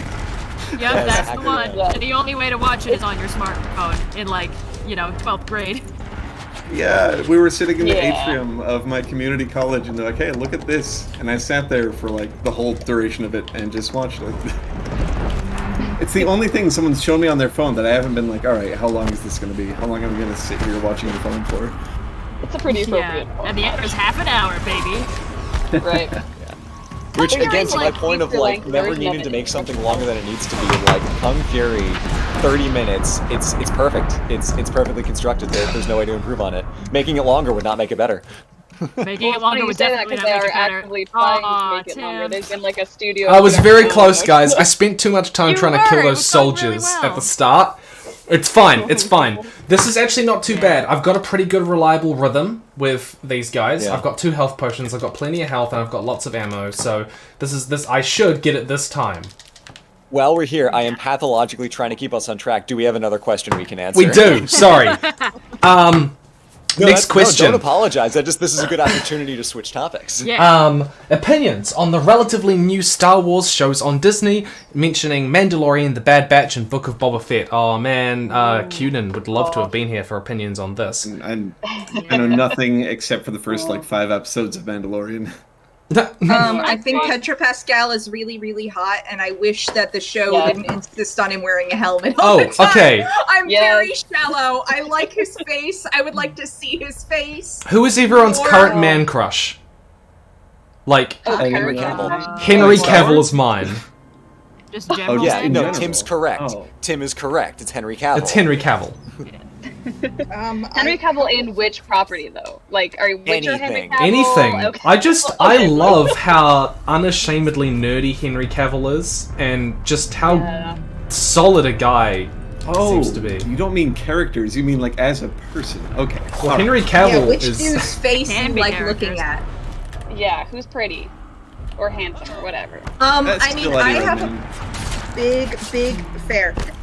Speaker 19: Yep, that's the one. And the only way to watch it is on your smartphone in, like, 12th grade.
Speaker 9: Yeah, we were sitting in the atrium of my community college, and they're like, "Hey, look at this!" And I sat there for like the whole duration of it and just watched it. It's the only thing someone's shown me on their phone that I haven't been like, "All right, how long is this going to be? How long am I going to sit here watching the phone for?"
Speaker 8: It's a pretty appropriate.
Speaker 19: And the end is half an hour, baby.
Speaker 8: Right.
Speaker 17: Which, again, to my point of never needing to make something longer than it needs to be, like Kung Fury, 30 minutes. It's perfect. It's perfectly constructed. There's no way to improve on it. Making it longer would not make it better.
Speaker 19: Making it longer would definitely not make it better.
Speaker 8: Actively trying to make it longer. There's been like a studio.
Speaker 1: I was very close, guys. I spent too much time trying to kill those soldiers at the start. It's fine. It's fine. This is actually not too bad. I've got a pretty good, reliable rhythm with these guys. Yeah. I've got 2 health potions. I've got plenty of health, and I've got lots of ammo. So I should get it this time.
Speaker 17: While we're here, I am pathologically trying to keep us on track. Do we have another question we can answer?
Speaker 1: We do. Sorry. Next question.
Speaker 17: No, don't apologize. This is a good opportunity to switch topics.
Speaker 1: Yeah. Opinions on the relatively new Star Wars shows on Disney, mentioning Mandalorian, The Bad Batch, and Book of Boba Fett. Oh man, Cuenin would love to have been here for opinions on this.
Speaker 9: I know nothing except for the first 5 episodes of Mandalorian.
Speaker 5: I think Petra Pascal is really, really hot, and I wish that the show didn't insist on him wearing a helmet all the time.
Speaker 1: Okay.
Speaker 5: I'm very shallow. I like his face. I would like to see his face.
Speaker 1: Who is everyone's current man crush?
Speaker 17: Henry Cavill.
Speaker 1: Henry Cavill is mine.
Speaker 19: Just general.
Speaker 17: Oh yeah, no, Tim's correct. Tim is correct. It's Henry Cavill.
Speaker 1: It's Henry Cavill.
Speaker 8: Henry Cavill in which property though? Witcher Henry Cavill?
Speaker 1: Anything.
Speaker 8: Okay.
Speaker 1: I love how unashamedly nerdy Henry Cavill is, and just how solid a guy seems to be.
Speaker 9: You don't mean characters, you mean as a person. Okay.
Speaker 1: Well, Henry Cavill
Speaker 5: which dude's face you like looking at?
Speaker 8: Yeah, who's pretty or handsome or whatever.
Speaker 5: I have a big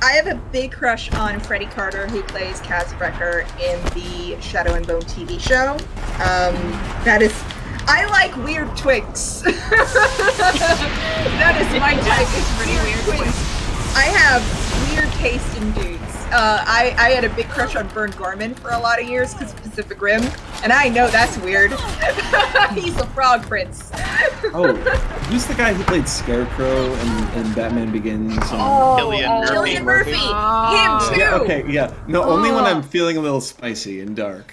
Speaker 5: I have a big crush on Freddie Carter, who plays Kaz Brecker in the Shadow and Bone TV show. I like weird twigs. That is my type. It's pretty weird twigs. I have weird taste in dudes. I had a big crush on Vern Gorman for a lot of years because of Pacific Rim, and I know that's weird. He's a frog prince.
Speaker 9: Who's the guy who played Scarecrow in Batman Begins?
Speaker 5: Cillian Murphy. Him too.
Speaker 9: Yeah, okay, yeah. No, only when I'm feeling a little spicy and dark.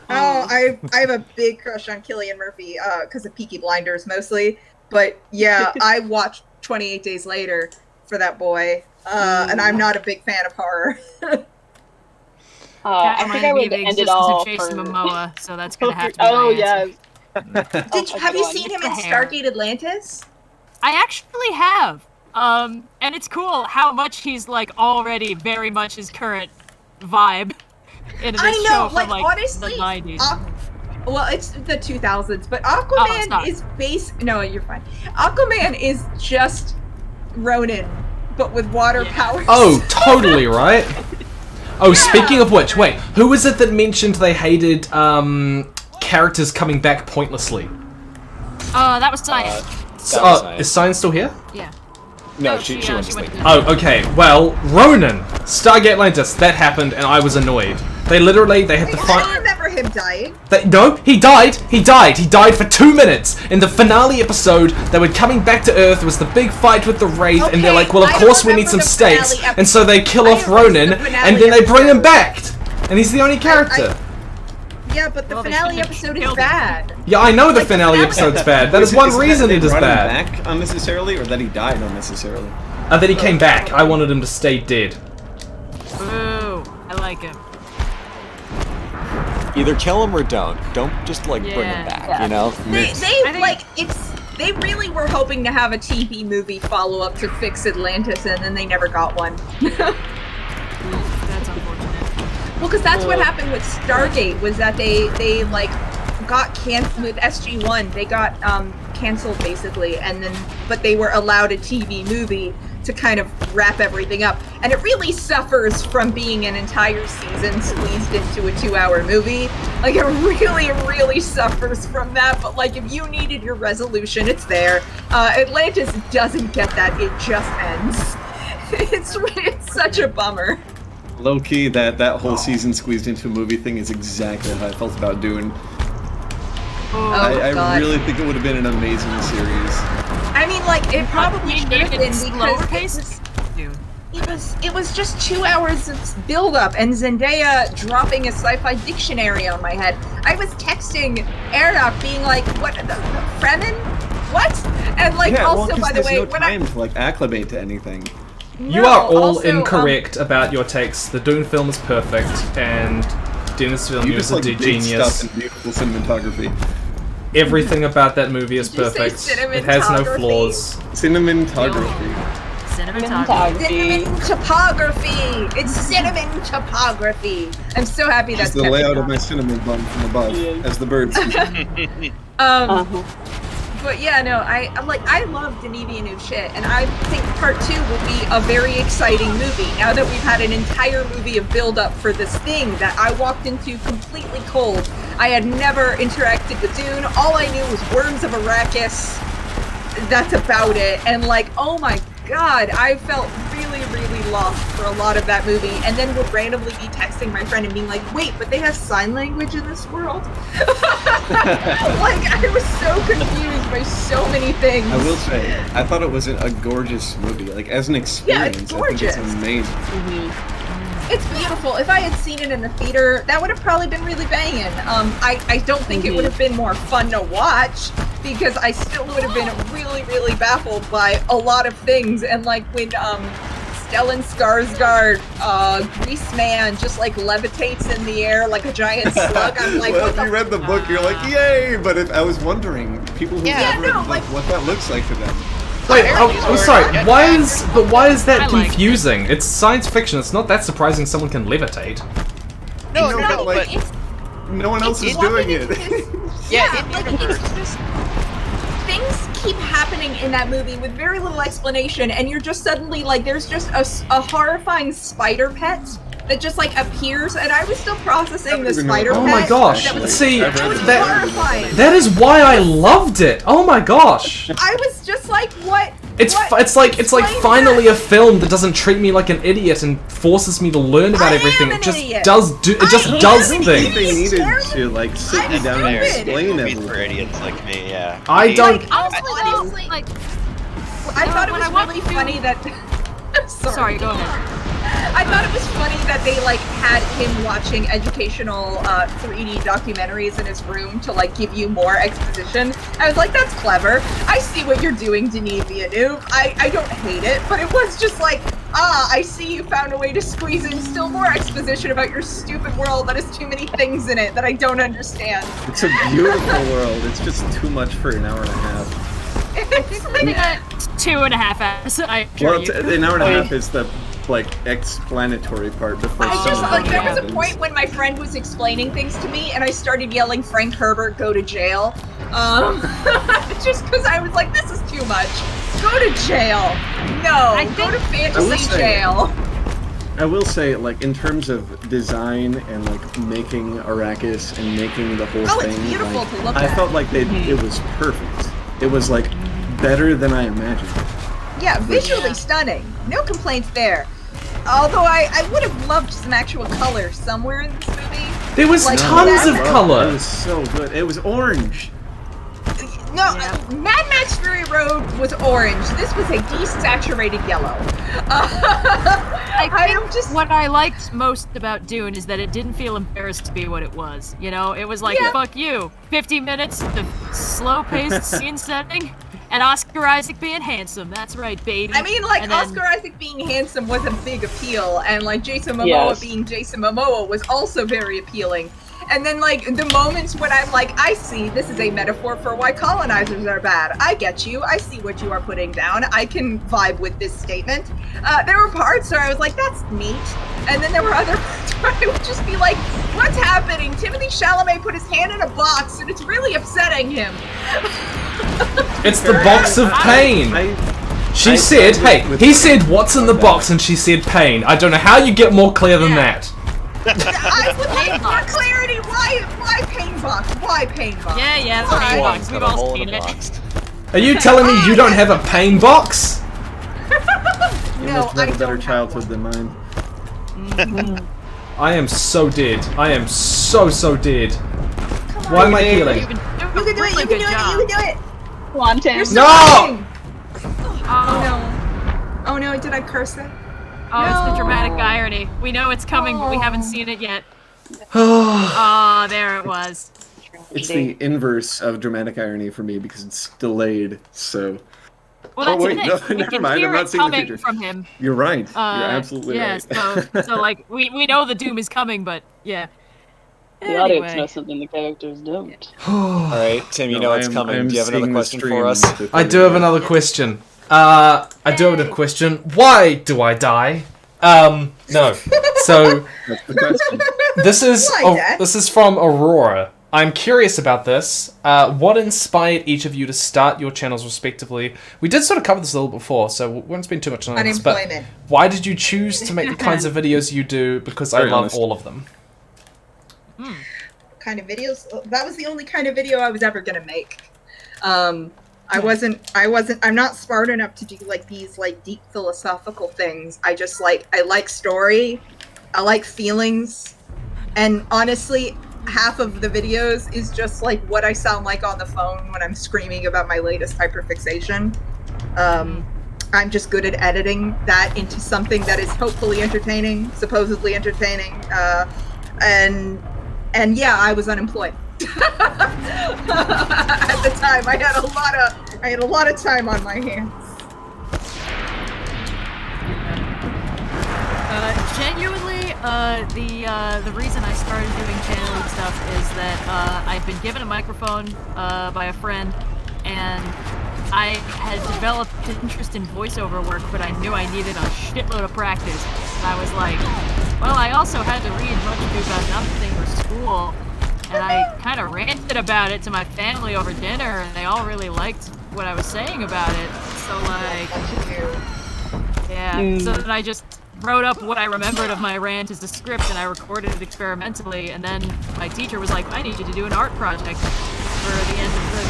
Speaker 5: I have a big crush on Cillian Murphy because of Peaky Blinders mostly. But yeah, I watched 28 Days Later for that boy. And I'm not a big fan of horror.
Speaker 8: I think I would end it all
Speaker 19: Jason Momoa, so that's gonna have to be my answer.
Speaker 5: Have you seen him in Stargate Atlantis?
Speaker 19: I actually have. And it's cool how much he's already very much his current vibe in this show from
Speaker 5: honestly,
Speaker 19: the 90s.
Speaker 5: Well, it's the 2000s, but Aquaman is No, you're fine. Aquaman is just Ronin, but with water powers.
Speaker 1: Oh, totally right. Oh, speaking of which, wait, who was it that mentioned they hated characters coming back pointlessly?
Speaker 19: That was Cyan.
Speaker 1: Is Cyan still here?
Speaker 19: Yeah.
Speaker 17: No, she went to sleep.
Speaker 1: Oh, okay. Well, Ronan, Stargate Atlantis, that happened, and I was annoyed. They had to fight.
Speaker 5: I remember him dying.
Speaker 1: No, he died. He died for 2 minutes. In the finale episode, they were coming back to Earth. It was the big fight with the Wraith, and they're like, well, of course we need some stakes. And so they kill off Ronan, and then they bring him back. And he's the only character.
Speaker 5: Yeah, but the finale episode is bad.
Speaker 1: Yeah, I know the finale episode's bad. That is one reason it is bad.
Speaker 9: Back unnecessarily, or that he died unnecessarily?
Speaker 1: That he came back. I wanted him to stay dead.
Speaker 19: Ooh, I like him.
Speaker 17: Either kill him or don't. Don't just bring him back. You know.
Speaker 5: They really were hoping to have a TV movie follow up to fix Atlantis, and then they never got one.
Speaker 19: That's unfortunate.
Speaker 5: Well, because that's what happened with Stargate, was that they got canceled with SG-1. They got canceled basically, but they were allowed a TV movie to kind of wrap everything up. And it really suffers from being an entire season squeezed into a 2-hour movie. Like, it really, really suffers from that. But like, if you needed your resolution, it's there. Atlantis doesn't get that. It just ends. It's such a bummer.
Speaker 9: Low key, that whole season squeezed into a movie thing is exactly how I felt about Dune. I really think it would have been an amazing series.
Speaker 5: I mean, like, it probably should have been because it was just 2 hours of build-up and Zendaya dropping a sci-fi dictionary on my head. I was texting Aranock being like, "What the Fremen? What?" And like, also by the way,
Speaker 9: no time to like acclimate to anything.
Speaker 1: You are all incorrect about your takes. The Dune film is perfect, and Denis Villeneuve is a genius.
Speaker 9: Stuff and beautiful cinematography.
Speaker 1: Everything about that movie is perfect. It has no flaws.
Speaker 9: Cinematography.
Speaker 5: Cinnamon topography. It's cinnamon topography. I'm so happy that's
Speaker 9: the layout of my cinnamon bun from above, as the birds.
Speaker 5: But yeah, no, I love Denis Villeneuve shit, and I think part 2 will be a very exciting movie. Now that we've had an entire movie of build-up for this thing that I walked into completely cold. I had never interacted with Dune. All I knew was Worms of Arrakis. That's about it. And like, oh my god, I felt really, really lost for a lot of that movie, and then would randomly be texting my friend and being like, wait, but they have sign language in this world? Like, I was so confused by so many things.
Speaker 9: I will say, I thought it was a gorgeous movie. Like, as an experience,
Speaker 5: it's gorgeous.
Speaker 9: I think it's amazing.
Speaker 5: It's beautiful. If I had seen it in the theater, that would have probably been really banging. I don't think it would have been more fun to watch, because I still would have been really, really baffled by a lot of things. And like when Stellan Skarsgård, Greaseman, just like levitates in the air like a giant slug, I'm like,
Speaker 9: well, if you read the book, you're like, yay! But I was wondering, people who never read what that looks like to them.
Speaker 1: Wait, I'm sorry. Why is that confusing? It's science fiction. It's not that surprising someone can levitate.
Speaker 21: No, but
Speaker 9: no one else is doing it.
Speaker 5: It's just things keep happening in that movie with very little explanation, and you're just suddenly like, there's just a horrifying spider pet that just like appears, and I was still processing the spider pet.
Speaker 1: Oh my gosh! See,
Speaker 5: horrifying.
Speaker 1: that is why I loved it. Oh my gosh!
Speaker 5: I was just like, what?
Speaker 1: It's like finally a film that doesn't treat me like an idiot and forces me to learn about everything. It just does things.
Speaker 9: They needed to like sit you down and explain everything.
Speaker 21: For idiots like me, yeah.
Speaker 1: I don't.
Speaker 5: Honestly, like, I thought it was really funny that. Sorry, go ahead. I thought it was funny that they like had him watching educational 3D documentaries in his room to like give you more exposition. I was like, that's clever. I see what you're doing, Denis Villeneuve. I don't hate it, but it was just like, I see you found a way to squeeze in still more exposition about your stupid world that has too many things in it that I don't understand.
Speaker 9: It's a beautiful world. It's just too much for an hour and a half.
Speaker 5: It's like
Speaker 19: 2.5 hours.
Speaker 9: An hour and a half is the explanatory part before
Speaker 5: there was a point when my friend was explaining things to me and I started yelling, Frank Herbert, go to jail. Just because I was like, this is too much. Go to jail. No, go to fantasy jail.
Speaker 9: I will say, like, in terms of design and like making Arrakis and making the whole thing,
Speaker 5: it's beautiful
Speaker 9: like,
Speaker 5: to look
Speaker 9: I
Speaker 5: at.
Speaker 9: felt like it was perfect. It was like better than I imagined.
Speaker 5: Yeah, visually stunning. No complaints there. Although I would have loved some actual color somewhere in this movie.
Speaker 1: There was
Speaker 5: Like,
Speaker 1: tons of color.
Speaker 9: It was so good. It was orange.
Speaker 5: No, Mad Max Fury Road was orange. This was a desaturated yellow.
Speaker 19: I think what I liked most about Dune is that it didn't feel embarrassed to be what it was. You know, it was like, fuck you. 50 minutes of slow-paced scene setting, and Oscar Isaac being handsome. That's right, baby.
Speaker 5: I mean, like,
Speaker 19: And then-
Speaker 5: Oscar Isaac being handsome was a big appeal, and like Jason Momoa being Jason Momoa was also very appealing. And then, like, the moments when I'm like, I see, this is a metaphor for why colonizers are bad. I get you. I see what you are putting down. I can vibe with this statement. There were parts where I was like, that's neat. And then there were other parts where I would just be like, what's happening? Timothée Chalamet put his hand in a box, and it's really upsetting him.
Speaker 1: It's the box of pain. She said, he said, what's in the box? And she said, pain. I don't know how you get more clear than that.
Speaker 5: I would like more clarity. Why pain box? Why pain box?
Speaker 19: Yeah,
Speaker 5: Why?
Speaker 19: pain box. We've all seen it.
Speaker 1: Are you telling me you don't have a pain box?
Speaker 9: You must have a better childhood than mine.
Speaker 1: I am so dead. I am so dead. Why am I healing?
Speaker 5: You can do it. You can do it. You can do it.
Speaker 8: Come on, Tim.
Speaker 5: You're
Speaker 1: No!
Speaker 5: surviving. Oh no. Oh no, did I curse it?
Speaker 19: Oh, it's the dramatic irony. We know it's coming, but we haven't seen it yet. Oh, there it was.
Speaker 9: It's the inverse of dramatic irony for me because it's delayed. So.
Speaker 19: Well, that's
Speaker 9: oh wait,
Speaker 19: the thing.
Speaker 9: no,
Speaker 19: We
Speaker 9: never
Speaker 19: can
Speaker 9: mind.
Speaker 19: hear
Speaker 9: I'm not
Speaker 19: it
Speaker 9: seeing the
Speaker 19: coming
Speaker 9: future.
Speaker 19: from him.
Speaker 9: You're right. You're absolutely right.
Speaker 19: So like we know the doom is coming, but yeah.
Speaker 8: The audience
Speaker 19: Anyway.
Speaker 8: knows something the characters don't.
Speaker 17: All right, Tim, you know it's coming. Do you have another question for us?
Speaker 1: I do have another question. I do have a question. Why do I die? No. So this is from Aurora. I'm curious about this. What inspired each of you to start your channels respectively? We did sort of cover this a little before, so we won't spend too much time on this. But
Speaker 5: Unemployment.
Speaker 1: why did you choose to make the kinds of videos you do? Because I
Speaker 9: Very
Speaker 1: love
Speaker 9: honest.
Speaker 1: all of them.
Speaker 5: Kind of videos. That was the only kind of video I was ever gonna make. I'm not smart enough to do like these like deep philosophical things. I like story. I like feelings. And honestly, half of the videos is just like what I sound like on the phone when I'm screaming about my latest hyperfixation. I'm just good at editing that into something that is hopefully entertaining, supposedly entertaining. And yeah, I was unemployed. At the time, I had a lot of time on my hands.
Speaker 19: Genuinely, the reason I started doing channeling stuff is that I've been given a microphone by a friend, and I had developed an interest in voiceover work, but I knew I needed a shitload of practice. And I was like, well, I also had to read much ado about nothing for school, and I kind of ranted about it to my family over dinner, and they all really liked what I was saying about it. So like, yeah. So then I just wrote up what I remembered of my rant as a script, and I recorded it experimentally. And then my teacher was like, "I need you to do an art project for the end of the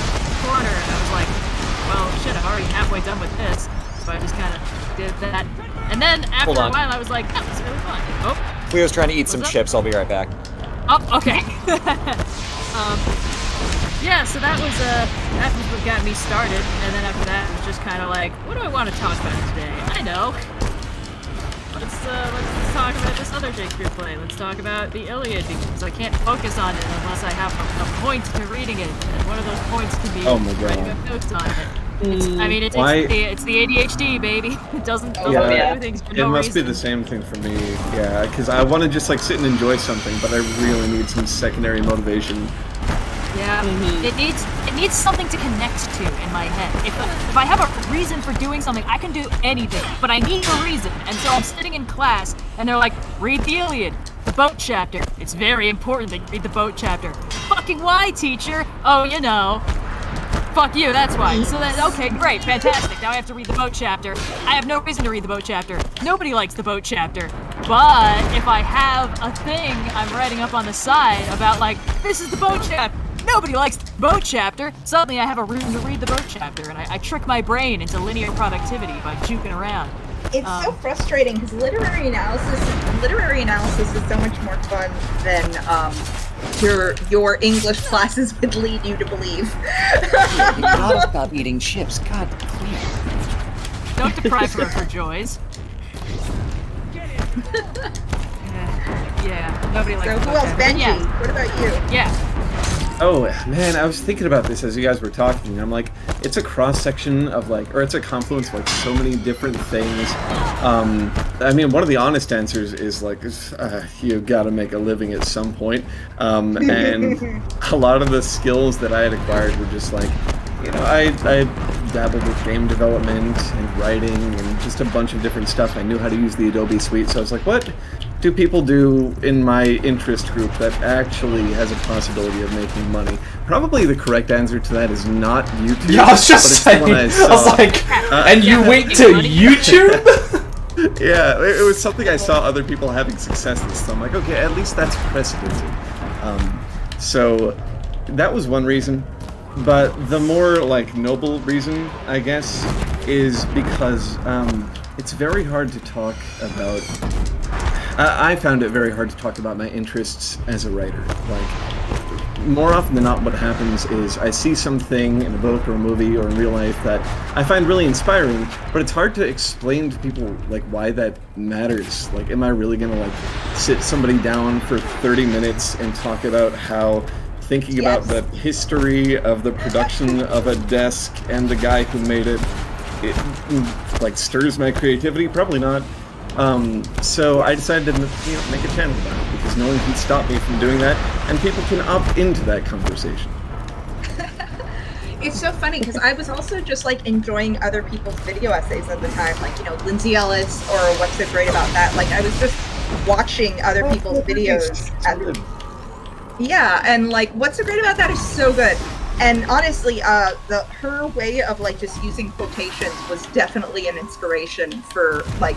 Speaker 19: corner," and I was like, well, shit, I'm already halfway done with this. So I just kind of did that. And then after
Speaker 17: Hold
Speaker 19: a
Speaker 17: on.
Speaker 19: while, I was like, that was really fun. Oh,
Speaker 17: Cleo's trying to eat some
Speaker 19: What's up?
Speaker 17: chips. I'll be right back.
Speaker 19: oh, okay. Yeah, so that was what got me started. And then after that, it was just kind of like, what do I want to talk about today? I know. Let's talk about this other Shakespeare play. Let's talk about the Iliad, because I can't focus on it unless I have a point to reading it. And one of those points can be
Speaker 9: Oh my God.
Speaker 19: writing up notes on it. It's the ADHD, baby. It doesn't do things for no
Speaker 9: it must
Speaker 19: reason.
Speaker 9: be the same thing for me. Yeah, because I want to just like sit and enjoy something, but I really need some secondary motivation.
Speaker 19: Yeah, it needs something to connect to in my head. If I have a reason for doing something, I can do anything, but I need a reason. And so I'm sitting in class, and they're like, read the Iliad, the boat chapter. It's very important that you read the boat chapter. Fucking why, teacher? Oh, you know. Fuck you, that's why. So then, okay, great, fantastic. Now I have to read the boat chapter. I have no reason to read the boat chapter. Nobody likes the boat chapter. But if I have a thing I'm writing up on the side about like, this is the boat chapter, nobody likes the boat chapter, suddenly I have a reason to read the boat chapter, and I trick my brain into linear productivity by juking around.
Speaker 5: It's so frustrating because literary analysis is so much more fun than your English classes would lead you to believe.
Speaker 4: You gotta stop eating chips. God, please.
Speaker 19: Don't deprive her of her joys. Yeah, nobody likes.
Speaker 5: So who else? Benji.
Speaker 19: Yeah.
Speaker 5: What about you?
Speaker 19: Yeah.
Speaker 9: Oh man, I was thinking about this as you guys were talking. I'm like, it's a cross section of like, or it's a confluence of like so many different things. I mean, one of the honest answers is like, you got to make a living at some point, and a lot of the skills that I had acquired were just like, you know, I dabbled with game development and writing and just a bunch of different stuff. I knew how to use the Adobe Suite, so I was like, what do people do in my interest group that actually has a possibility of making money? Probably the correct answer to that is not YouTube.
Speaker 1: Yeah, I was just saying.
Speaker 9: But it's the one I
Speaker 1: was like, and you went to YouTube?
Speaker 9: Yeah, it was something I saw other people having success with, so I'm like, okay, at least that's precedented. So that was one reason. But the more like noble reason, I guess, is because it's very hard to talk about. I found it very hard to talk about my interests as a writer. Like, more often than not, what happens is I see something in a book or a movie or in real life that I find really inspiring, but it's hard to explain to people like why that matters. Like, am I really gonna like sit somebody down for 30 minutes and talk about how thinking about the history of the production of a desk and the guy who made it like stirs my creativity? Probably not. So I decided to make a channel about it because no one can stop me from doing that, and people can opt into that conversation.
Speaker 5: It's so funny because I was also just like enjoying other people's video essays at the time, like, you know, Lindsay Ellis or What's So Great About That. Like, I was just watching other people's videos. Yeah, and like, What's So Great About That is so good. And honestly, her way of like just using quotations was definitely an inspiration for like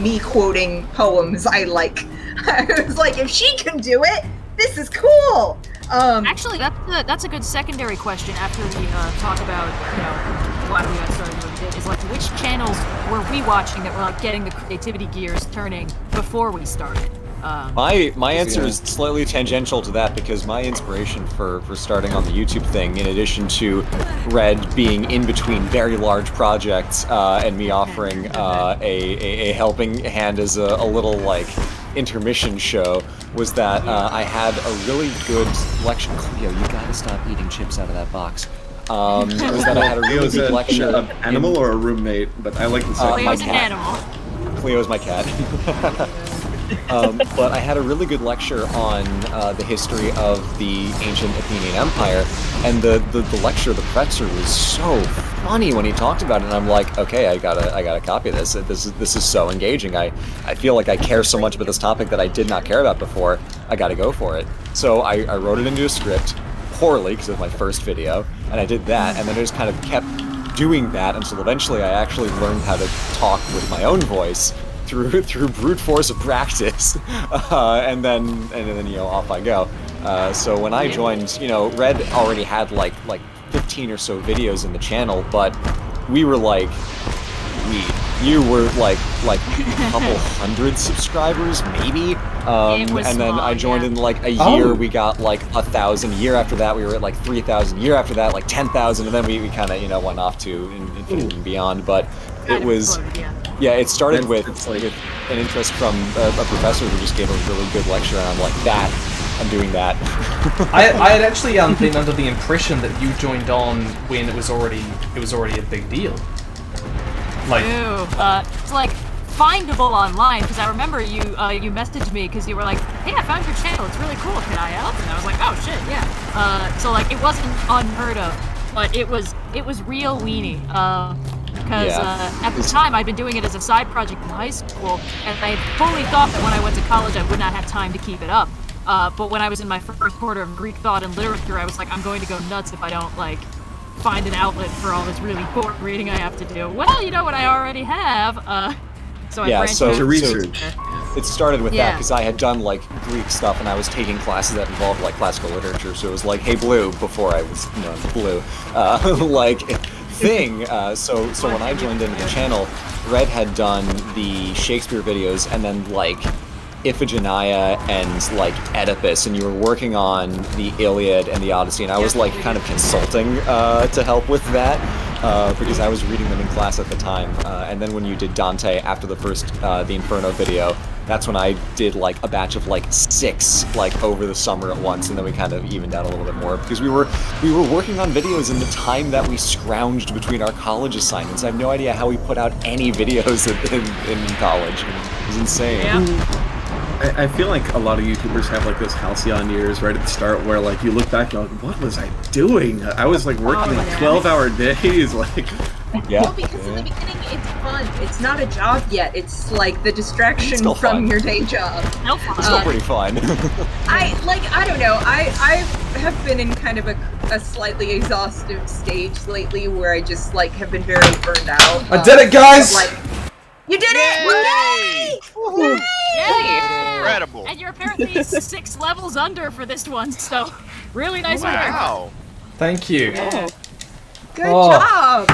Speaker 5: me quoting poems I like. I was like, if she can do it, this is cool.
Speaker 19: Actually, that's a good secondary question after we talk about, you know, why we got started with it, is like, which channels were we watching that were like getting the creativity gears turning before we started?
Speaker 17: My answer is slightly tangential to that because my inspiration for starting on the YouTube thing, in addition to Red being in between very large projects and me offering a helping hand as a little like intermission show, was that I had a really good lecture. Cleo, you gotta stop eating chips out of that box. Was that I had a really good lecture.
Speaker 9: An animal or a roommate, but I like the second.
Speaker 19: Cleo's an animal.
Speaker 17: Cleo's my cat. But I had a really good lecture on the history of the ancient Athenian Empire, and the lecture, the professor was so funny when he talked about it, and I'm like, okay, I gotta copy this. This is so engaging. I feel like I care so much about this topic that I did not care about before. I gotta go for it. So I wrote it into a script, poorly because it was my first video, and I did that, and then I just kind of kept doing that until eventually I actually learned how to talk with my own voice through brute force of practice, and then you know, off I go. So when I joined, you know, Red already had like 15 or so videos in the channel, but we were like, you were like a couple hundred subscribers maybe, and then I joined in like a year. We got like 1,000. Year after that we were at like 3,000. Year after that like 10,000, and then we kind of, you know, went off to infinite and beyond. But it was. Yeah, it started with an interest from a professor who just gave a really good lecture, and I'm like, I'm doing that.
Speaker 1: I had actually been under the impression that you joined on when it was already a big deal. Like,
Speaker 19: it's like findable online, because I remember you messaged me because you were like, hey, I found your channel, it's really cool, can I help? And I was like, oh shit, yeah. So like, it wasn't unheard of, but it was real weenie. Because at the time I'd been doing it as a side project in high school, and I fully thought that when I went to college I would not have time to keep it up. But when I was in my first quarter of Greek thought and literature, I was like, I'm going to go nuts if I don't like find an outlet for all this really boring reading I have to do. Well, you know what I already have. So I branched out.
Speaker 9: Research.
Speaker 17: it started with that
Speaker 19: Yeah.
Speaker 17: because I had done like Greek stuff and I was taking classes that involved like classical literature. So it was like, hey, Blue, before I was known Blue, like thing. So when I joined into the channel, Red had done the Shakespeare videos and then like Iphigenia and like Oedipus, and you were working on the Iliad and the Odyssey, and I was like kind of consulting to help with that because I was reading them in class at the time. And then when you did Dante after the first the Inferno video, that's when I did like a batch of like 6 like over the summer at once, and then we kind of evened out a little bit more because we were working on videos in the time that we scrounged between our college assignments. I have no idea how we put out any videos in college. It was insane.
Speaker 19: Yeah.
Speaker 9: I feel like a lot of YouTubers have like those halcyon years right at the start where like you look back and you're like, what was I doing? I was like working like 12-hour days, like.
Speaker 17: Yeah.
Speaker 5: Well, because in the beginning it's fun. It's not a job yet. It's like the distraction
Speaker 17: Still
Speaker 5: from
Speaker 17: fun.
Speaker 5: your day job.
Speaker 17: It's still pretty fun.
Speaker 5: I don't know. I have been in kind of a slightly exhaustive stage lately where I just like have been very burned out.
Speaker 1: I did it, guys!
Speaker 5: Like, you did it! Yay!
Speaker 19: Yeah!
Speaker 21: Incredible.
Speaker 19: And you're apparently 6 levels under for this one, so really nice work.
Speaker 21: Wow.
Speaker 1: Thank you.
Speaker 5: Good
Speaker 1: Oh.
Speaker 5: job!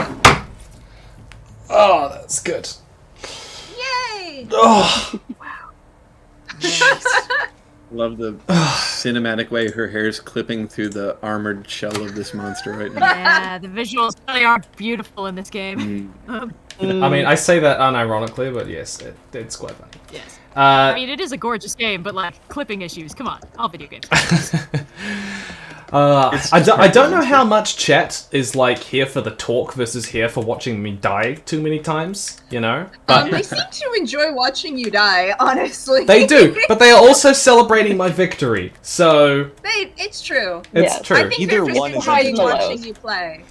Speaker 1: Oh, that's good.
Speaker 5: Yay!
Speaker 1: Oh.
Speaker 9: Love the cinematic way her hair's clipping through the armored shell of this monster right now.
Speaker 19: Yeah, the visuals really are beautiful in this game.
Speaker 1: I mean, I say that unironically, but yes, it's quite funny.
Speaker 19: Yes. I mean, it is a gorgeous game, but like clipping issues. Come on, all video games.
Speaker 1: I don't know how much chat is like here for the talk versus here for watching me die too many times, you know? But
Speaker 5: They seem to enjoy watching you die, honestly.
Speaker 1: they do, but they are also celebrating my victory, so...
Speaker 5: It's true.
Speaker 1: It's true.
Speaker 5: I think
Speaker 17: Either
Speaker 5: they're
Speaker 17: one
Speaker 5: just
Speaker 17: is
Speaker 5: enjoying
Speaker 17: entertaining.
Speaker 5: watching you play.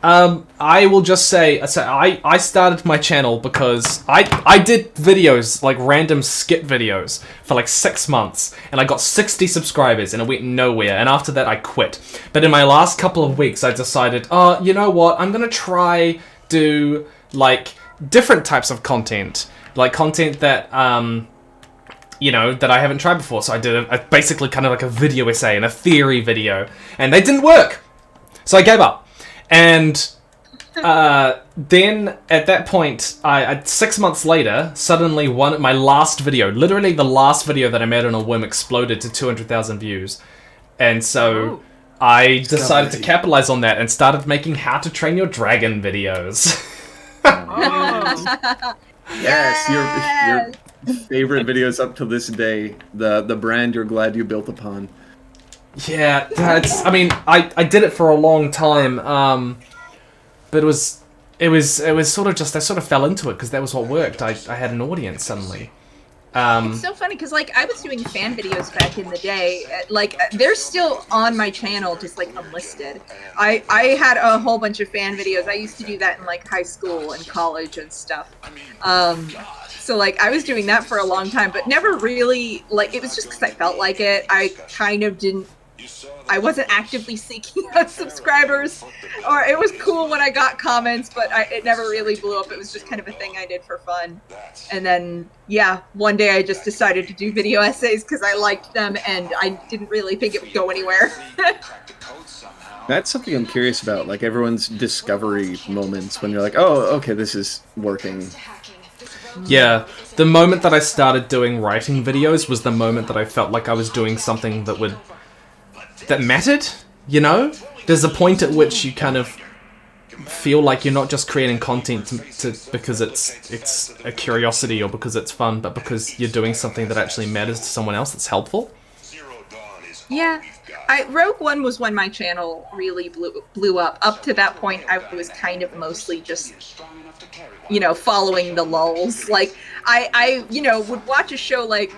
Speaker 1: I will just say, so I started my channel because I did videos, like random skit videos, for like 6 months, and I got 60 subscribers, and it went nowhere, and after that I quit. But in my last couple of weeks, I decided, oh, you know what, I'm gonna try do, like, different types of content. Like, content that, you know, that I haven't tried before. So I did basically kind of like a video essay and a theory video, and they didn't work. So I gave up. And then at that point, 6 months later, suddenly my last video, literally the last video that I made on a whim, exploded to 200,000 views. And so I decided to capitalize on that and started making How to Train Your Dragon videos.
Speaker 9: Yes, your favorite videos up to this day, the brand you're glad you built upon.
Speaker 1: Yeah, I mean, I did it for a long time, but it was sort of just, I sort of fell into it because that was what worked. I had an audience suddenly.
Speaker 5: It's so funny because like I was doing fan videos back in the day, like they're still on my channel, just like unlisted. I had a whole bunch of fan videos. I used to do that in like high school and college and stuff. So like I was doing that for a long time, but never really, like, it was just because I felt like it. I kind of I wasn't actively seeking out subscribers, or it was cool when I got comments, but it never really blew up. It was just kind of a thing I did for fun. And then, yeah, one day I just decided to do video essays because I liked them and I didn't really think it would go anywhere.
Speaker 9: That's something I'm curious about, like everyone's discovery moments when you're like, oh, okay, this is working.
Speaker 1: Yeah, the moment that I started doing writing videos was the moment that I felt like I was doing something that mattered, you know? There's a point at which you kind of feel like you're not just creating content because it's a curiosity or because it's fun, but because you're doing something that actually matters to someone else that's helpful.
Speaker 5: Yeah. Rogue One was when my channel really blew up. Up to that point, I was kind of mostly just, you know, following the lulls. Like, I you know, would watch a show like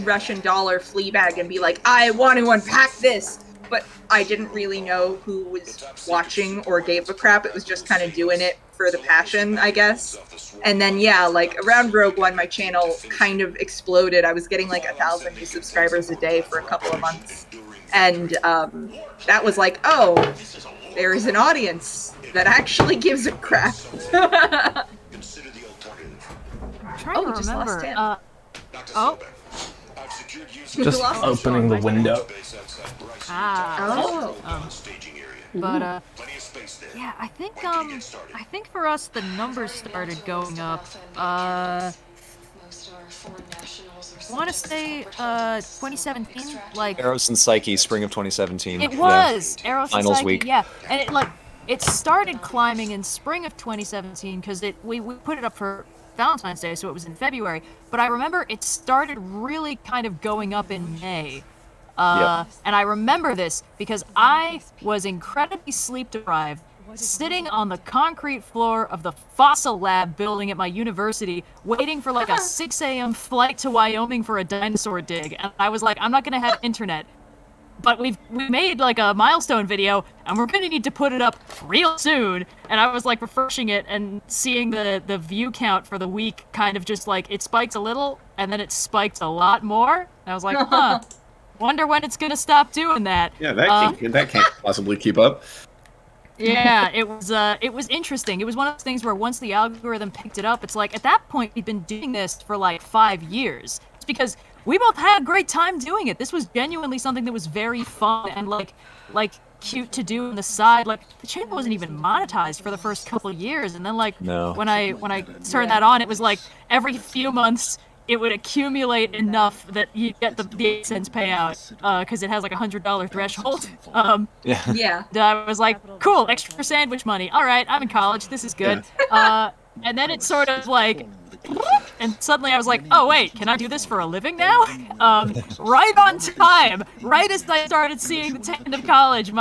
Speaker 5: Russian Dollar Fleabag and be like, I want to unpack this, but I didn't really know who was watching or gave a crap. It was just kind of doing it for the passion, I guess. And then, yeah, like around Rogue One, my channel kind of exploded. I was getting like 1,000 new subscribers a day for a couple of months. And that was like, oh, there is an audience that actually gives a crap.
Speaker 19: I'm trying to
Speaker 5: just
Speaker 19: remember.
Speaker 5: lost him.
Speaker 19: Oh.
Speaker 1: Just opening the window.
Speaker 19: But yeah, I think for us the numbers started going up. I want to say 2017, like
Speaker 17: Eros and Psyche, spring of 2017.
Speaker 19: it was Eros and
Speaker 17: Finals
Speaker 19: Psyche,
Speaker 17: week.
Speaker 19: yeah, and it started climbing in spring of 2017 because we put it up for Valentine's Day, so it was in February. But I remember it started really kind of going up in May. And I remember this because I was incredibly sleep deprived, sitting on the concrete floor of the fossil lab building at my university, waiting for like a 6 a.m. flight to Wyoming for a dinosaur dig. And I was like, I'm not gonna have internet. But we made like a milestone video, and we're gonna need to put it up real soon. And I was like refreshing it and seeing the view count for the week kind of just like, it spiked a little, and then it spiked a lot more. And I was like, huh, wonder when it's gonna stop doing that.
Speaker 9: Yeah, that can't possibly keep up.
Speaker 19: Yeah, it was interesting. It was one of those things where once the algorithm picked it up, it's like, at that point, we'd been doing this for like 5 years. It's because we both had a great time doing it. This was genuinely something that was very fun and like cute to do on the side. Like, the channel wasn't even monetized for the first couple of years, and then like when I turned that on, it was like every few months it would accumulate enough that you get the 8 cents payout because it has like $100 threshold.
Speaker 7: Yeah.
Speaker 19: I was like, cool, extra sandwich money. All right, I'm in college. This is good. And then it's sort of like, and suddenly I was like, oh wait, can I do this for a living now? Right on time, right as I started seeing the end of college,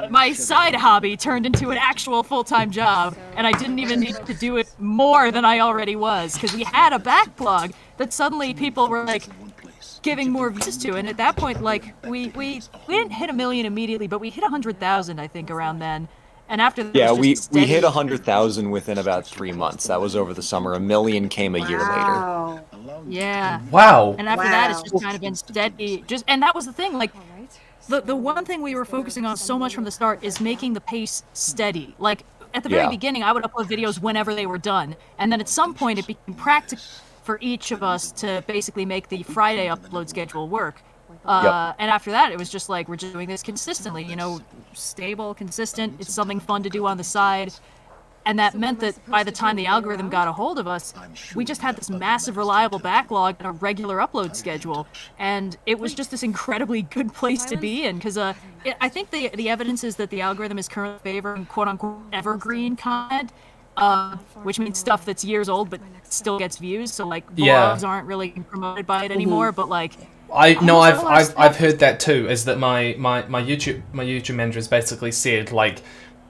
Speaker 19: my side hobby turned into an actual full-time job, and I didn't even need to do it more than I already was, because we had a backlog that suddenly people were like giving more views to, and at that point, like, we didn't hit 1 million immediately, but we hit 100,000, I think, around then. And after that,
Speaker 17: Yeah,
Speaker 19: it was
Speaker 17: we
Speaker 19: just steady.
Speaker 17: hit 100,000 within about 3 months. That was over the summer. 1 million came a year later.
Speaker 19: Yeah.
Speaker 1: Wow.
Speaker 19: And after that, it's just kind of been steady. And that was the thing, like, the one thing we were focusing on so much from the start is making the pace steady. Like, at the very beginning, I would upload videos whenever they were done. And then at some point, it became practical for each of us to basically make the Friday upload schedule work. And after that, it was just like, we're just doing this consistently, you know, stable, consistent. It's something fun to do on the side. And that meant that by the time the algorithm got a hold of us, we just had this massive, reliable backlog and a regular upload schedule. And it was just this incredibly good place to be in, because I think the evidence is that the algorithm is currently favoring quote-unquote evergreen content, which means stuff that's years old but still gets views. So, like, vlogs aren't really promoted by it anymore, but, like...
Speaker 1: I've heard that too, is that my YouTube manager has basically said, like,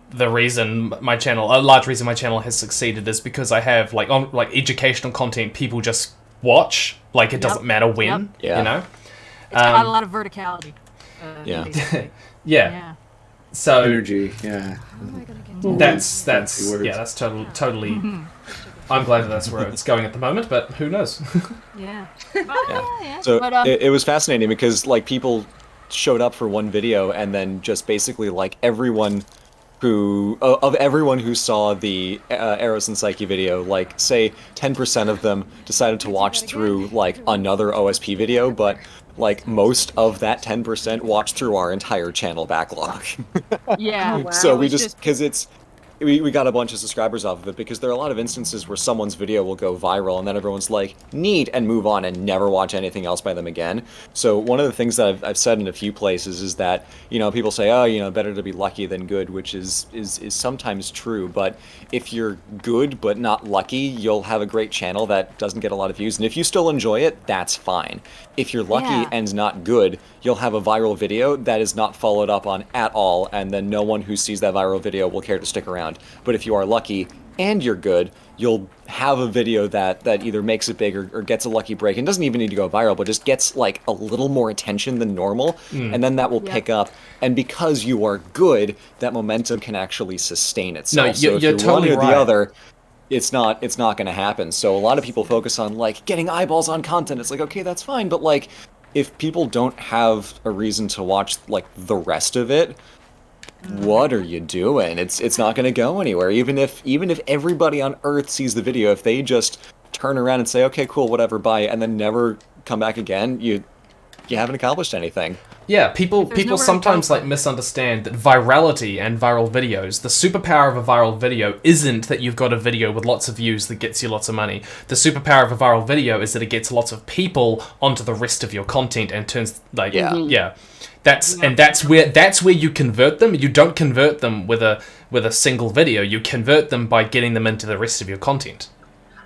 Speaker 1: the reason my channel, a large reason my channel has succeeded is because I have like educational content people just watch, like, it doesn't matter when, you know.
Speaker 19: It's got a lot of verticality.
Speaker 1: Yeah. So
Speaker 9: energy, yeah.
Speaker 1: That's totally. I'm glad that's where it's going at the moment, but who knows?
Speaker 17: So it was fascinating because, like, people showed up for one video and then just basically, like, everyone who saw the Eros and Psyche video, like, say 10% of them decided to watch through, like, another OSP video, but, like, most of that 10% watched through our entire channel backlog. So we just, because we got a bunch of subscribers off of it, because there are a lot of instances where someone's video will go viral and then everyone's like, neat, and move on and never watch anything else by them again. So one of the things that I've said in a few places is that, you know, people say, oh, you know, better to be lucky than good, which is sometimes true, but if you're good but not lucky, you'll have a great channel that doesn't get a lot of views, and if you still enjoy it, that's fine. If you're lucky and not good, you'll have a viral video that is not followed up on at all, and then no one who sees that viral video will care to stick around. But if you are lucky and you're good, you'll have a video that either makes it big or gets a lucky break, and doesn't even need to go viral, but just gets, like, a little more attention than normal, and then that will pick up. And because you are good, that momentum can actually sustain itself.
Speaker 1: No,
Speaker 17: so if
Speaker 1: you're
Speaker 17: you're
Speaker 1: totally
Speaker 17: one or
Speaker 1: right.
Speaker 17: the other, it's not going to happen. So a lot of people focus on, like, getting eyeballs on content. It's like, okay, that's fine, but, like, if people don't have a reason to watch, like, the rest of it, what are you doing? It's not going to go anywhere. Even if everybody on Earth sees the video, if they just turn around and say, okay, cool, whatever, bye, and then never come back again, you haven't accomplished anything.
Speaker 1: Yeah, people sometimes like misunderstand that virality and viral videos, the superpower of a viral video isn't that you've got a video with lots of views that gets you lots of money. The superpower of a viral video is that it gets lots of people onto the rest of your content and turns like that's where you convert them. You don't convert them with a single video. You convert them by getting them into the rest of your content.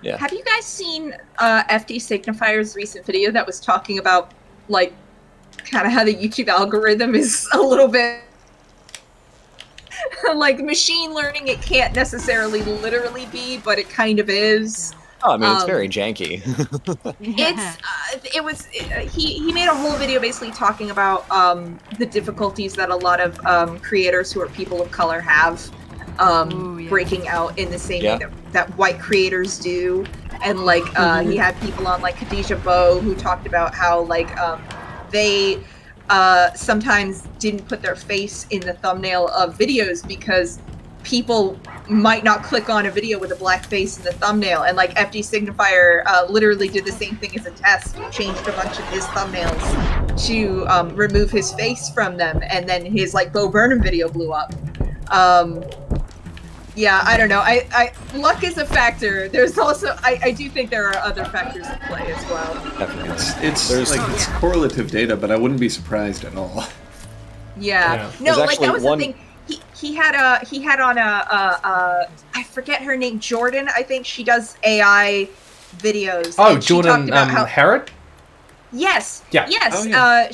Speaker 5: Yeah. Have you guys seen FD Signifier's recent video that was talking about like kind of how the YouTube algorithm is a little bit like machine learning? It can't necessarily literally be, but it kind of is.
Speaker 17: Oh, I mean, it's very janky.
Speaker 5: He made a whole video basically talking about the difficulties that a lot of creators who are people of color have breaking out in the same way that white creators do. And like he had people on like Khadijah Bow who talked about how like they sometimes didn't put their face in the thumbnail of videos because people might not click on a video with a black face in the thumbnail. And like FD Signifier literally did the same thing as a test. He changed a bunch of his thumbnails to remove his face from them, and then his like Bo Burnham video blew up. Yeah, I don't know. I luck is a factor. There's also I do think there are other factors at play as well.
Speaker 9: It's correlative data, but I wouldn't be surprised at all.
Speaker 5: Yeah. No, like that was the thing. He had on a I forget her name, Jordan. I think she does AI videos.
Speaker 1: Oh, Jordan Harrod?
Speaker 5: Yes.
Speaker 1: Yeah.
Speaker 5: Yes.
Speaker 1: Oh, yeah.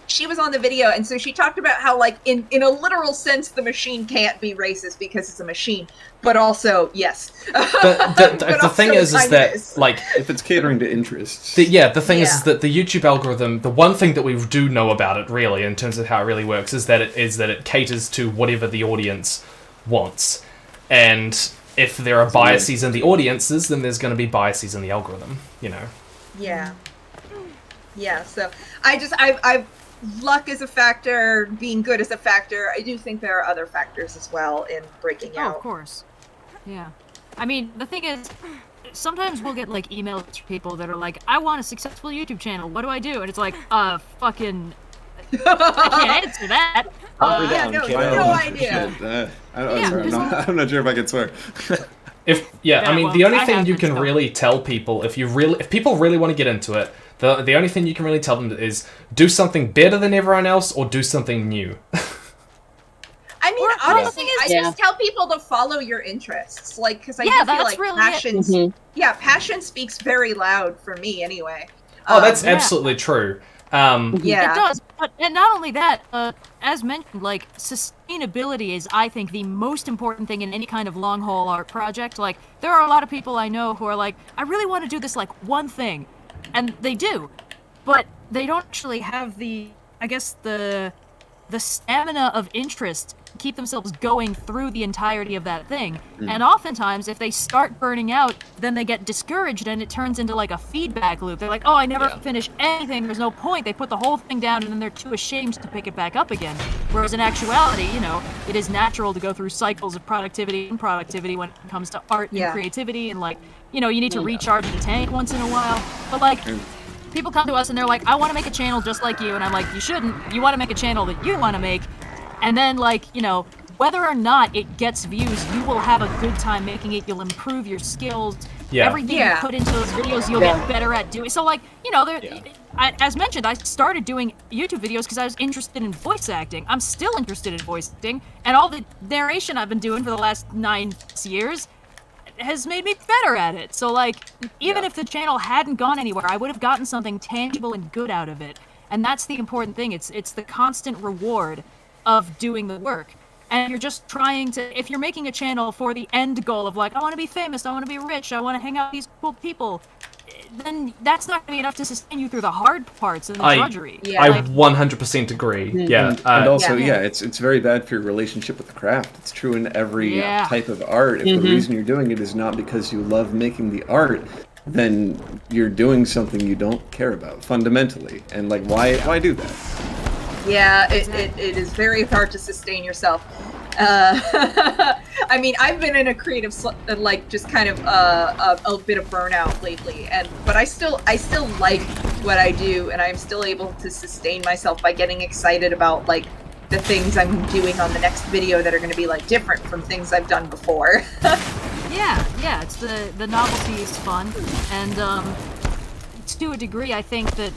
Speaker 5: She was on the video, and so she talked about how, like, in a literal sense, the machine can't be racist because it's a machine, but also, yes.
Speaker 1: The thing is that, like...
Speaker 9: If it's catering to interests.
Speaker 1: The thing is that the YouTube algorithm, the one thing that we do know about it, really, in terms of how it really works, is that it caters to whatever the audience wants. And if there are biases in the audiences, then there's going to be biases in the algorithm, you know?
Speaker 5: Yeah. Yeah, so I've luck is a factor, being good is a factor. I do think there are other factors as well in breaking out.
Speaker 19: Of course. Yeah. I mean, the thing is, sometimes we'll get, like, emails from people that are like, I want a successful YouTube channel, what do I do? And it's like, fucking... I can't answer that.
Speaker 5: No idea.
Speaker 9: I'm not sure if I can swear.
Speaker 1: I mean, the only thing you can really tell people, if people really want to get into it, the only thing you can really tell them is do something better than everyone else or do something new.
Speaker 5: I mean, honestly, I just tell people to follow your interests, like, because I do feel like
Speaker 19: really
Speaker 5: passion. Passion speaks very loud for me, anyway.
Speaker 1: Oh, that's absolutely true.
Speaker 19: It does, and not only that, as mentioned, like, sustainability is, I think, the most important thing in any kind of long-haul art project. Like, there are a lot of people I know who are like, I really want to do this, like, one thing. And they do, but they don't actually have the stamina of interest to keep themselves going through the entirety of that thing. And oftentimes, if they start burning out, then they get discouraged and it turns into like a feedback loop. They're like, oh, I never finish anything, there's no point. They put the whole thing down and then they're too ashamed to pick it back up again. Whereas in actuality, you know, it is natural to go through cycles of productivity and productivity when it comes to art and creativity, and like, you know, you need to recharge the tank once in a while. But like, people come to us and they're like, I want to make a channel just like you. And I'm like, you shouldn't. You want to make a channel that you want to make. And then, like, you know, whether or not it gets views, you will have a good time making it. You'll improve your skills. Everything you put into those videos, you'll get better at doing. So, like, you know, as mentioned, I started doing YouTube videos because I was interested in voice acting. I'm still interested in voice acting. And all the narration I've been doing for the last 9 years has made me better at it. So, like, even if the channel hadn't gone anywhere, I would have gotten something tangible and good out of it. And that's the important thing. It's the constant reward of doing the work. And you're just trying to, if you're making a channel for the end goal of like, I want to be famous, I want to be rich, I want to hang out with these cool people, then that's not going to be enough to sustain you through the hard parts and the drudgery.
Speaker 1: I 100% agree. Yeah.
Speaker 9: And also, it's very bad for your relationship with the craft. It's true in every type of art. If the reason you're doing it is not because you love making the art, then you're doing something you don't care about, fundamentally. And, like, why do that?
Speaker 5: Yeah, it is very hard to sustain yourself. I mean, I've been in a creative, like, just kind of a bit of burnout lately, but I still like what I do, and I'm still able to sustain myself by getting excited about, like, the things I'm doing on the next video that are going to be, like, different from things I've done before.
Speaker 19: Yeah, it's the novelty is fun, and to a degree, I think that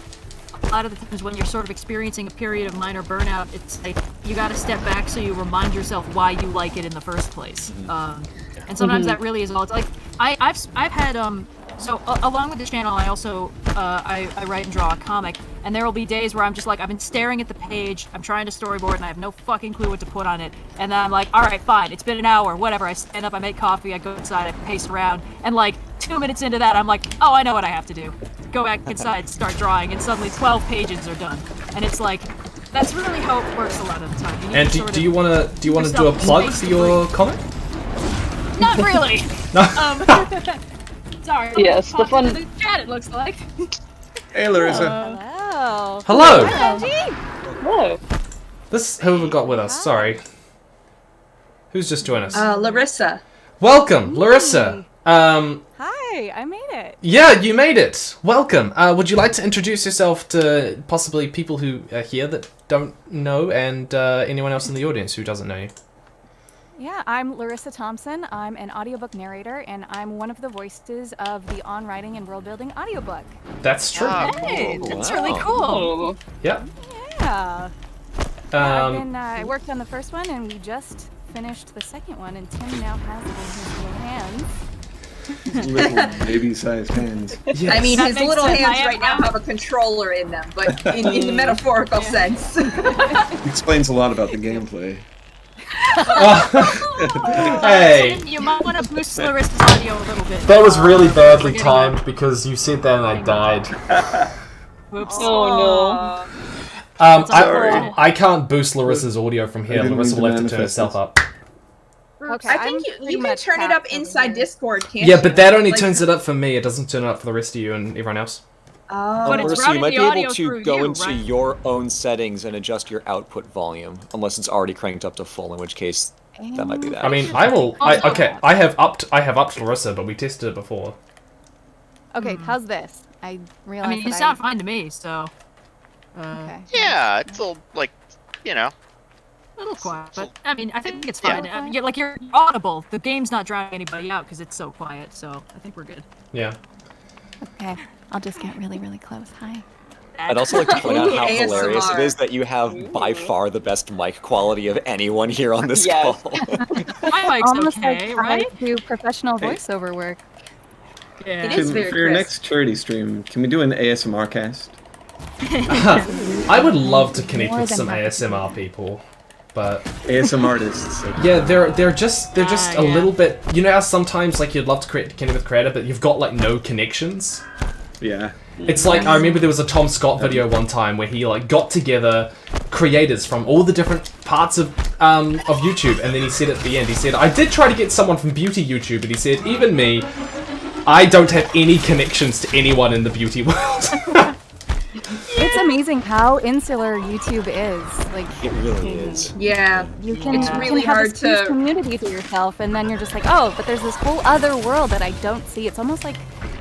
Speaker 19: a lot of the times when you're sort of experiencing a period of minor burnout, it's like you got to step back so you remind yourself why you like it in the first place. And sometimes that really is all. It's like I've had so along with this channel, I also I write and draw a comic, and there will be days where I'm just like, I've been staring at the page, I'm trying to storyboard, and I have no fucking clue what to put on it. And then I'm like, all right, fine, it's been an hour, whatever. I stand up, I make coffee, I go inside, I pace around, and like 2 minutes into that, I'm like, oh, I know what I have to do. Go back inside, start drawing, and suddenly 12 pages are done. And it's like, that's really how it works a lot of the time. You need
Speaker 1: And
Speaker 19: to
Speaker 1: do you want to do a plug for your comic?
Speaker 19: Not really.
Speaker 1: No.
Speaker 19: Sorry.
Speaker 8: Yes, the fun.
Speaker 19: The chat, it looks like.
Speaker 9: Hey, Larissa.
Speaker 3: Hello.
Speaker 1: Hello.
Speaker 3: Hi, Benji.
Speaker 8: Hello.
Speaker 1: This whoever got with us. Sorry. Who's just joined us?
Speaker 5: Larissa.
Speaker 1: Welcome, Larissa.
Speaker 3: Hi, I made it.
Speaker 1: Yeah, you made it. Welcome. Would you like to introduce yourself to possibly people who are here that don't know, and anyone else in the audience who doesn't know you?
Speaker 3: Yeah, I'm Larissa Thompson. I'm an audiobook narrator, and I'm one of the voices of the On Writing and World Building audiobook.
Speaker 1: That's true.
Speaker 3: Hey, that's really cool.
Speaker 1: Yeah.
Speaker 3: Yeah. I worked on the first one, and we just finished the second one, and Tim now has it in his little hands.
Speaker 9: Little baby-sized hands.
Speaker 5: Yes. I mean, his little hands right now have a controller in them, but in the metaphorical sense.
Speaker 9: Explains a lot about the gameplay.
Speaker 1: Hey.
Speaker 19: You might want to boost Larissa's audio a little bit.
Speaker 1: That was really badly timed because you said that and I died.
Speaker 19: Oops.
Speaker 8: Oh
Speaker 1: I can't boost Larissa's audio from here. Larissa will have to turn herself up.
Speaker 3: Okay,
Speaker 5: I think you can turn it up inside Discord, can't you?
Speaker 1: Yeah, but that only turns it up for me. It doesn't turn it up for the rest of you and everyone else.
Speaker 5: Oh.
Speaker 17: Marissa, you might be able to
Speaker 19: through
Speaker 17: go
Speaker 19: you,
Speaker 17: into
Speaker 19: right?
Speaker 17: your own settings and adjust your output volume, unless it's already cranked up to full, in which case that might be that.
Speaker 1: I mean, I will. I have upped Larissa, but we tested it before.
Speaker 3: Okay, how's this? I realized.
Speaker 19: I mean, you sound fine to me, so.
Speaker 3: Okay.
Speaker 21: Yeah, it's all like, you know.
Speaker 19: A little quiet, but I mean, I think it's fine. You're audible. The game's not drowning anybody out because it's so quiet, so I think we're good.
Speaker 1: Yeah.
Speaker 3: Okay, I'll just get really, really close. Hi.
Speaker 17: I'd also like to point out how
Speaker 5: ASMR.
Speaker 17: hilarious it is that you have by far the best mic quality of anyone here on this
Speaker 8: Yes.
Speaker 17: call.
Speaker 19: My mic's
Speaker 3: Almost
Speaker 19: okay,
Speaker 3: like
Speaker 19: right?
Speaker 3: I do professional voiceover work.
Speaker 19: Yeah.
Speaker 5: It is very
Speaker 9: For your
Speaker 5: crisp.
Speaker 9: next charity stream, can we do an ASMR cast?
Speaker 1: I would love to connect
Speaker 3: More
Speaker 1: with
Speaker 3: than
Speaker 1: some
Speaker 3: happy.
Speaker 1: ASMR people, but
Speaker 9: ASMR artists.
Speaker 1: yeah, they're just a
Speaker 19: yeah.
Speaker 1: little bit. You know how sometimes like you'd love to connect with creator, but you've got like no connections.
Speaker 9: Yeah.
Speaker 1: It's like I remember there was a Tom Scott video one time where he like got together creators from all the different parts of YouTube, and then he said at the end, he said, "I did try to get someone from beauty YouTube, but he said even me, I don't have any connections to anyone in the beauty world."
Speaker 3: It's amazing how insular YouTube is. Like
Speaker 17: It really is.
Speaker 5: Yeah,
Speaker 3: you can,
Speaker 5: it's
Speaker 3: you
Speaker 5: really
Speaker 3: can have
Speaker 5: hard
Speaker 3: this huge
Speaker 5: to.
Speaker 3: community to yourself, and then you're just like, oh, but there's this whole other world that I don't see. It's almost like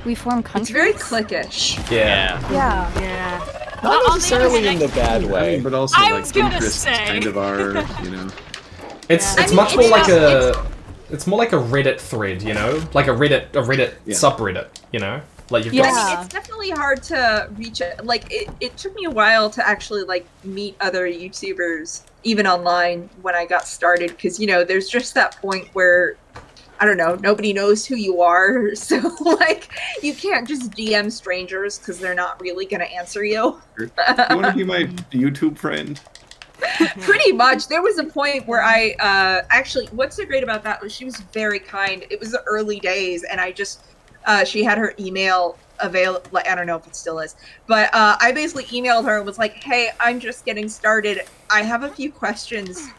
Speaker 3: we form countries.
Speaker 5: It's very cliquish.
Speaker 1: Yeah.
Speaker 3: Yeah.
Speaker 19: Yeah.
Speaker 17: Not necessarily in the bad way.
Speaker 9: But also
Speaker 19: I
Speaker 9: like
Speaker 19: was gonna
Speaker 9: interests
Speaker 19: say.
Speaker 9: kind of are, you know.
Speaker 1: It's
Speaker 5: I mean,
Speaker 1: much more
Speaker 5: it's
Speaker 1: like
Speaker 5: not-
Speaker 1: it's more like a Reddit thread, you know, like a Reddit
Speaker 9: Yeah.
Speaker 1: subreddit, you know, like you've
Speaker 5: I
Speaker 1: got.
Speaker 5: mean, it's definitely hard to reach it. Like, it took me a while to actually, like, meet other YouTubers, even online, when I got started, because, you know, there's just that point where, I don't know, nobody knows who you are, so, like, you can't just DM strangers, because they're not really going to answer you.
Speaker 9: You want to be my YouTube friend?
Speaker 5: Pretty much. There was a point where I, actually, what's so great about that was she was very kind. It was the early days, and I just, she had her email available. Like, I don't know if it still is, but I basically emailed her and was like, "Hey, I'm just getting started. I have a few questions.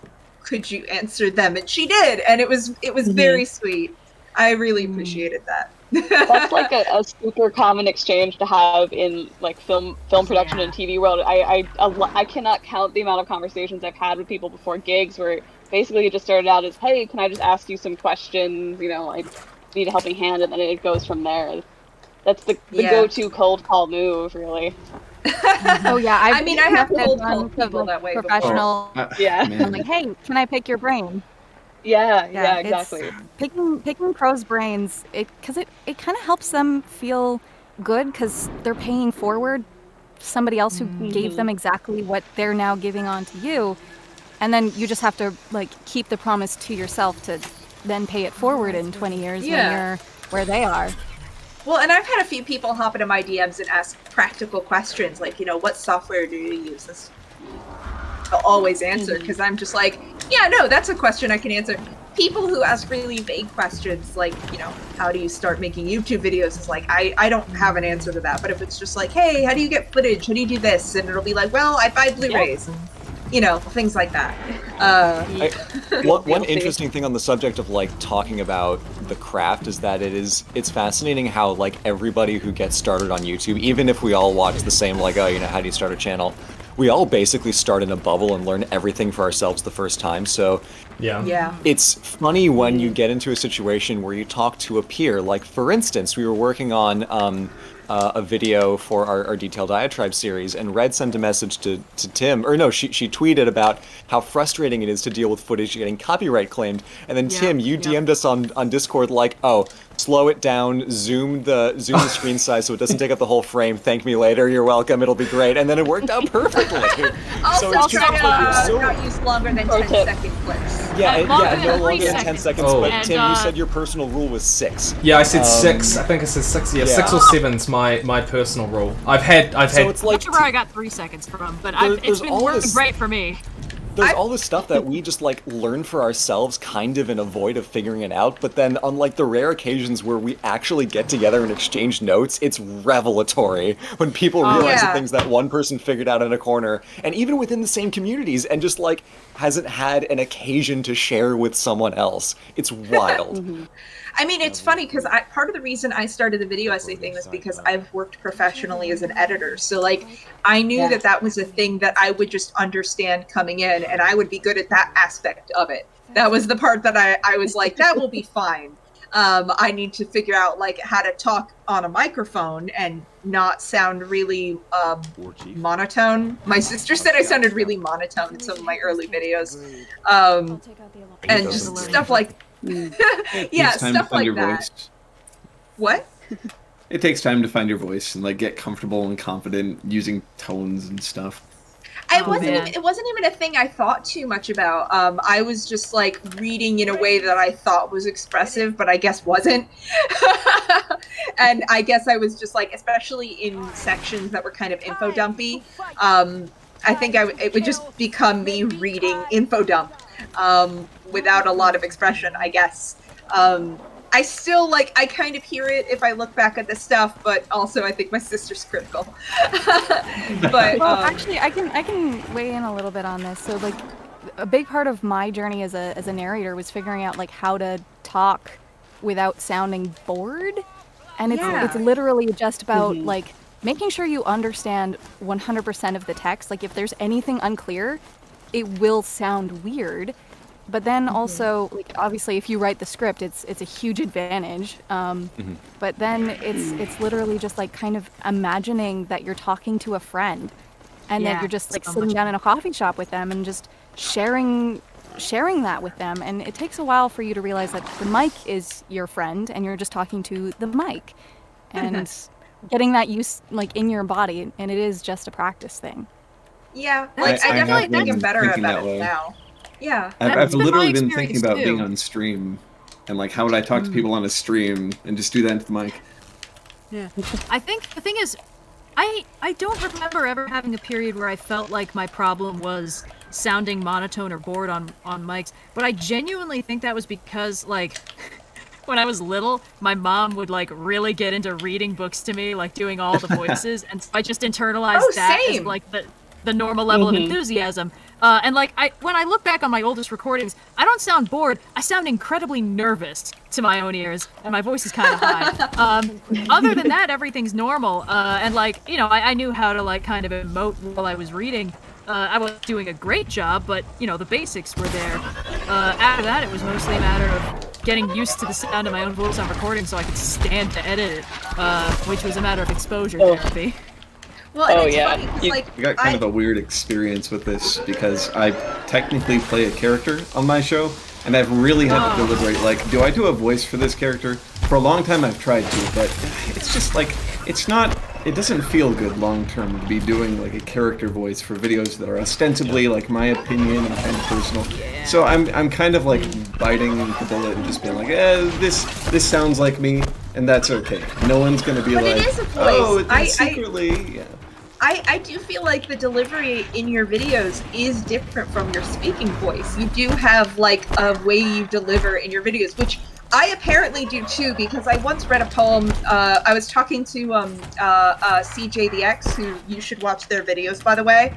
Speaker 5: Could you answer them?" And she did, and it was very sweet. I really appreciated that.
Speaker 8: That's like a super common exchange to have in like film production and TV world. I cannot count the amount of conversations I've had with people before gigs where basically it just started out as, hey, can I just ask you some questions? You know, like, need a helping hand, and then it goes from there. That's the go-to cold call move, really.
Speaker 3: Oh yeah,
Speaker 5: I mean, I have cold called people that way
Speaker 3: professional.
Speaker 8: Yeah.
Speaker 3: I'm like, hey, can I pick your brain?
Speaker 8: Yeah,
Speaker 3: it's-
Speaker 8: exactly.
Speaker 3: Picking pros' brains, it kind of helps them feel good because they're paying forward somebody else who gave them exactly what they're now giving on to you, and then you just have to like keep the promise to yourself to then pay it forward in 20 years when you're where they are.
Speaker 5: Well, and I've had a few people hop into my DMs and ask practical questions, like, you know, what software do you use? This I'll always answer, because I'm just like, yeah, no, that's a question I can answer. People who ask really vague questions, like, you know, how do you start making YouTube videos, is like, I don't have an answer to that. But if it's just like, hey, how do you get footage? How do you do this? And it'll be like, well, I buy Blu-rays. You know, things like that.
Speaker 17: One interesting thing on the subject of like talking about the craft is that it's fascinating how like everybody who gets started on YouTube, even if we all watch the same, like, oh, you know, how do you start a channel? We all basically start in a bubble and learn everything for ourselves the first time. So
Speaker 5: yeah,
Speaker 17: it's funny when you get into a situation where you talk to a peer. Like, for instance, we were working on a video for our Detailed Diatribe series, and Red sent a message to Tim, or no, she tweeted about how frustrating it is to deal with footage getting copyright claimed, and then Tim, you DM'd us on Discord like, oh, slow it down, zoom the screen size so it doesn't take up the whole frame, thank me later, you're welcome, it'll be great, and then it worked out perfectly.
Speaker 5: Also,
Speaker 17: so it's
Speaker 5: try
Speaker 17: just
Speaker 5: to not use longer than 10-second clips.
Speaker 17: Yeah,
Speaker 5: Longer
Speaker 17: no
Speaker 5: than
Speaker 17: longer
Speaker 5: 3
Speaker 17: than 10
Speaker 5: seconds.
Speaker 17: seconds,
Speaker 1: Oh.
Speaker 17: but
Speaker 1: And,
Speaker 17: Tim, you said your personal rule was 6.
Speaker 1: Yeah, I said 6. I think I said 6. Yeah, 6 or 7's my personal rule. I've had.
Speaker 17: So it's like
Speaker 19: Not sure where I got 3 seconds from, but
Speaker 17: There-
Speaker 19: it's
Speaker 17: there's
Speaker 19: been
Speaker 17: all
Speaker 19: working
Speaker 17: this-
Speaker 19: great for me.
Speaker 17: There's all this stuff that we just like learn for ourselves, kind of in a void of figuring it out. But then, on like the rare occasions where we actually get together and exchange notes, it's revelatory when people realize the things that one person figured out in a corner, and even within the same communities, and just like hasn't had an occasion to share with someone else. It's wild.
Speaker 5: I mean, it's funny because part of the reason I started the video essay thing was because I've worked professionally as an editor. So, like, I knew that was a thing that I would just understand coming in, and I would be good at that aspect of it. That was the part that I was like, that will be fine. I need to figure out, like, how to talk on a microphone and not sound really monotone. My sister said I sounded really monotone in some of my early videos. And just stuff like yeah, stuff like that.
Speaker 9: Voice.
Speaker 5: What?
Speaker 9: It takes time to find your voice and like get comfortable and confident using tones and stuff.
Speaker 5: It wasn't even a thing I thought too much about. I was just like reading in a way that I thought was expressive, but I guess wasn't. And I guess I was just like, especially in sections that were kind of info dumpy. I think it would just become me reading info dump. Without a lot of expression, I guess. I still like, I kind of hear it if I look back at the stuff, but also I think my sister's critical. But
Speaker 3: well, actually, I can weigh in a little bit on this. So, like, a big part of my journey as a narrator was figuring out like how to talk without sounding bored, and it's literally just about like making sure you understand 100% of the text. Like, if there's anything unclear, it will sound weird. But then also, like, obviously, if you write the script, it's a huge advantage. But then it's literally just like kind of imagining that you're talking to a friend, and that you're just like sitting down in a coffee shop with them and just sharing that with them. And it takes a while for you to realize that the mic is your friend, and you're just talking to the mic, and getting that use like in your body. And it is just a practice thing.
Speaker 5: Yeah, like I definitely think I'm better about it now. Yeah,
Speaker 9: I've literally been thinking about being on stream, and like, how would I talk to people on a stream and just do that into the mic?
Speaker 19: Yeah, I think the thing is, I don't remember ever having a period where I felt like my problem was sounding monotone or bored on mics, but I genuinely think that was because, like, when I was little, my mom would like really get into reading books to me, like doing all the voices, and I just internalized that as like the normal level of enthusiasm. And like, when I look back on my oldest recordings, I don't sound bored. I sound incredibly nervous to my own ears, and my voice is kind of high. Other than that, everything's normal. And like, you know, I knew how to like kind of emote while I was reading. I was doing a great job, but, you know, the basics were there. After that, it was mostly a matter of getting used to the sound of my own voice on recording so I could stand to edit it, which was a matter of exposure therapy.
Speaker 5: Well, and it's funny, 'cause, like,
Speaker 9: I got kind of a weird experience with this because I technically play a character on my show, and I've really had to deliberate, like, do I do a voice for this character? For a long time I've tried to, but it's just like, it doesn't feel good long term to be doing like a character voice for videos that are ostensibly like my opinion and kind of personal. So I'm kind of like biting the bullet and just being like, this sounds like me, and that's okay. No one's gonna be
Speaker 5: But
Speaker 9: like,
Speaker 5: it is a voice.
Speaker 9: oh, it's secretly, yeah.
Speaker 5: I do feel like the delivery in your videos is different from your speaking voice. You do have like a way you deliver in your videos, which I apparently do too, because I once read a poem. I was talking to CJ the X, who you should watch their videos, by the way.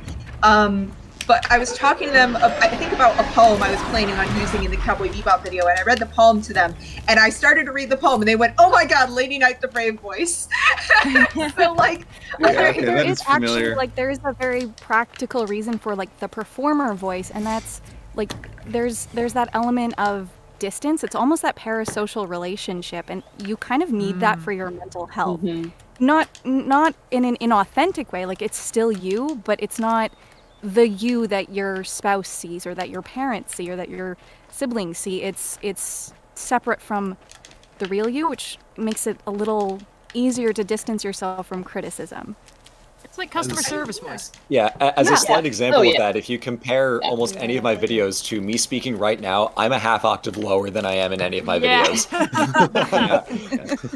Speaker 5: But I was talking to them, I think, about a poem I was planning on using in the Cowboy Bebop video, and I read the poem to them, and I started to read the poem, and they went, "Oh my God, Ladyknightthebrave voice." So like,
Speaker 3: there is actually like there is a very practical reason for like the performer voice, and that's like there's that element of distance. It's almost that parasocial relationship, and you kind of need that for your mental health. Not in an inauthentic way. Like it's still you, but it's not the you that your spouse sees or that your parents see or that your siblings see. It's separate from the real you, which makes it a little easier to distance yourself from criticism.
Speaker 19: It's like customer service voice.
Speaker 17: Yeah, as a slight example
Speaker 19: Oh,
Speaker 17: of
Speaker 19: yeah.
Speaker 17: that, if you compare almost any of my videos to me speaking right now, I'm a half octave lower than I am in any of my videos.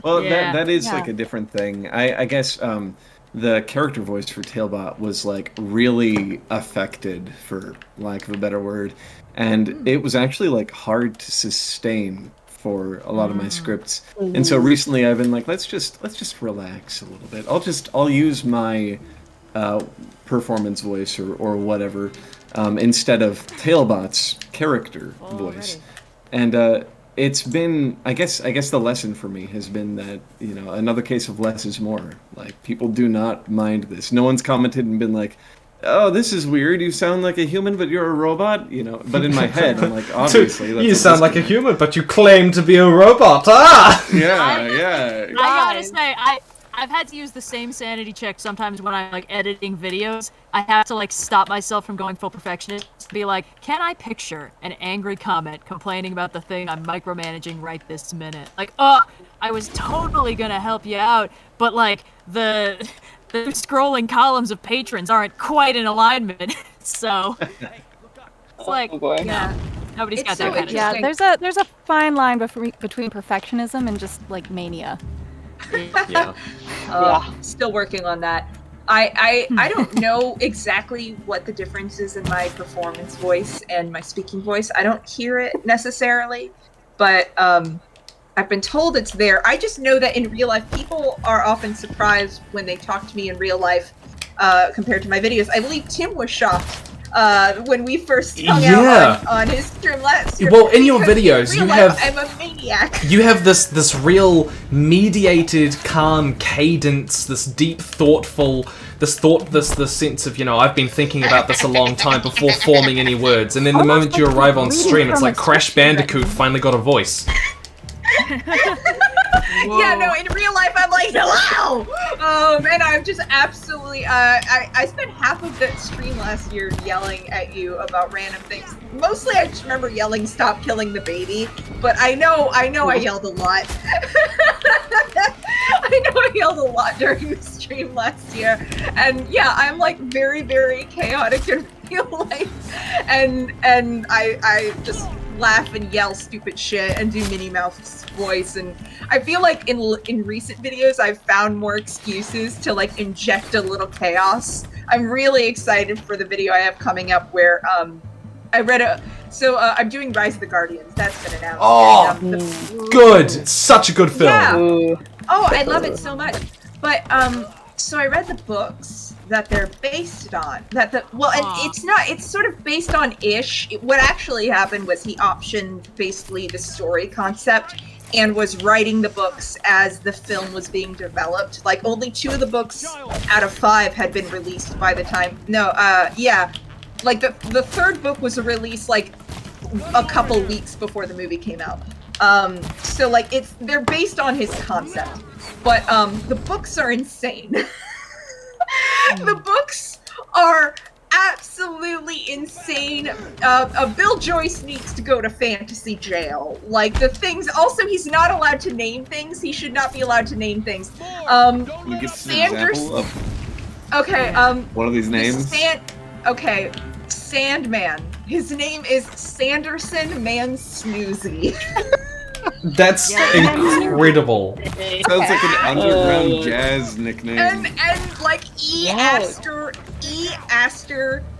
Speaker 9: Well, that is like a different thing. I guess the character voice for Tailbot was like really affected, for lack of a better word, and it was actually like hard to sustain for a lot of my scripts. And so recently I've been like, let's just relax a little bit. I'll use my performance voice or whatever instead of Tailbot's character voice. And it's been, I guess the lesson for me has been that, you know, another case of less is more. Like, people do not mind this. No one's commented and been like, oh, this is weird, you sound like a human but you're a robot, you know. But in my head I'm like, obviously that's
Speaker 1: you sound like a human but you claim to be a robot.
Speaker 9: Yeah.
Speaker 19: I gotta say, I've had to use the same sanity check sometimes when I'm like editing videos. I have to like stop myself from going full perfectionist to be like, can I picture an angry comment complaining about the thing I'm micromanaging right this minute? Like, I was totally gonna help you out, but like the scrolling columns of patrons aren't quite in alignment. So it's like, yeah, nobody's got that kind of
Speaker 3: Yeah, there's a fine line between perfectionism and just like mania.
Speaker 5: Still working on that. I don't know exactly what the difference is in my performance voice and my speaking voice. I don't hear it necessarily, but I've been told it's there. I just know that in real life, people are often surprised when they talk to me in real life compared to my videos. I believe Tim was shocked when we first hung out on his stream last year.
Speaker 1: Well, in your
Speaker 5: because
Speaker 1: videos,
Speaker 5: in real
Speaker 1: you
Speaker 5: life,
Speaker 1: have
Speaker 5: I'm a maniac.
Speaker 1: you have this real mediated, calm cadence, this deep, thoughtful, this sense of, you know, I've been thinking about this a long time before forming any words, and then the moment you arrive on stream, it's like Crash Bandicoot finally got a voice.
Speaker 5: Yeah, no, in real life I'm like, hello! And I'm just absolutely, I spent half of the stream last year yelling at you about random things. Mostly I just remember yelling, stop killing the baby, but I know I yelled a lot. I know I yelled a lot during the stream last year, and yeah, I'm like very, very chaotic in real life, and I just laugh and yell stupid shit and do Minnie Mouse's voice, and I feel like in recent videos I've found more excuses to like inject a little chaos. I'm really excited for the video I have coming up where I read I'm doing Rise of the Guardians. That's been announced.
Speaker 1: Oh,
Speaker 5: And,
Speaker 1: good! It's such a good film.
Speaker 5: Yeah. Oh, I love it so much. But so I read the books that they're based on. And it's sort of based on ish. What actually happened was he optioned basically the story concept and was writing the books as the film was being developed. Like, only 2 of the books out of 5 had been released by the time. Like the third book was released like a couple weeks before the movie came out. So like they're based on his concept, but the books are insane. The books are absolutely insane. Bill Joyce needs to go to fantasy jail. Like, the things. Also, he's not allowed to name things. He should not be allowed to name things.
Speaker 9: Can you give us an example of one of these names?
Speaker 5: Okay, Sandman. His name is Sanderson Man Snoozy.
Speaker 1: That's incredible.
Speaker 9: Sounds like an underground jazz nickname.
Speaker 5: And like Aster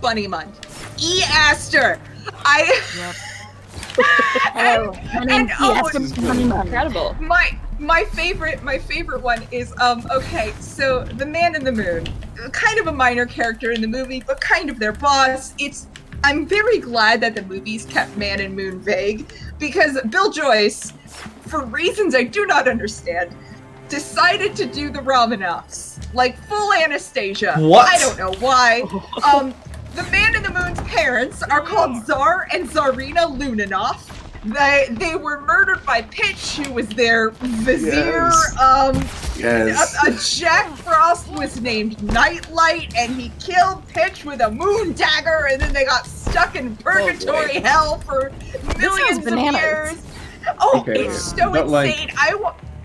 Speaker 5: Bunnymunt. Aster.
Speaker 8: Incredible.
Speaker 5: My favorite one is okay, so the Man in the Moon, kind of a minor character in the movie, but kind of their boss. I'm very glad that the movies kept Man and Moon vague, because Bill Joyce, for reasons I do not understand, decided to do the Romanoffs, like full Anastasia.
Speaker 1: What?
Speaker 5: I don't know why. The Man in the Moon's parents are called Tsar and Tsarina Lunanoff. They were murdered by Pitch, who was their vizier. Jack Frost was named Nightlight, and he killed Pitch with a moon dagger, and then they got stuck in purgatory hell for millions of years. It's so insane.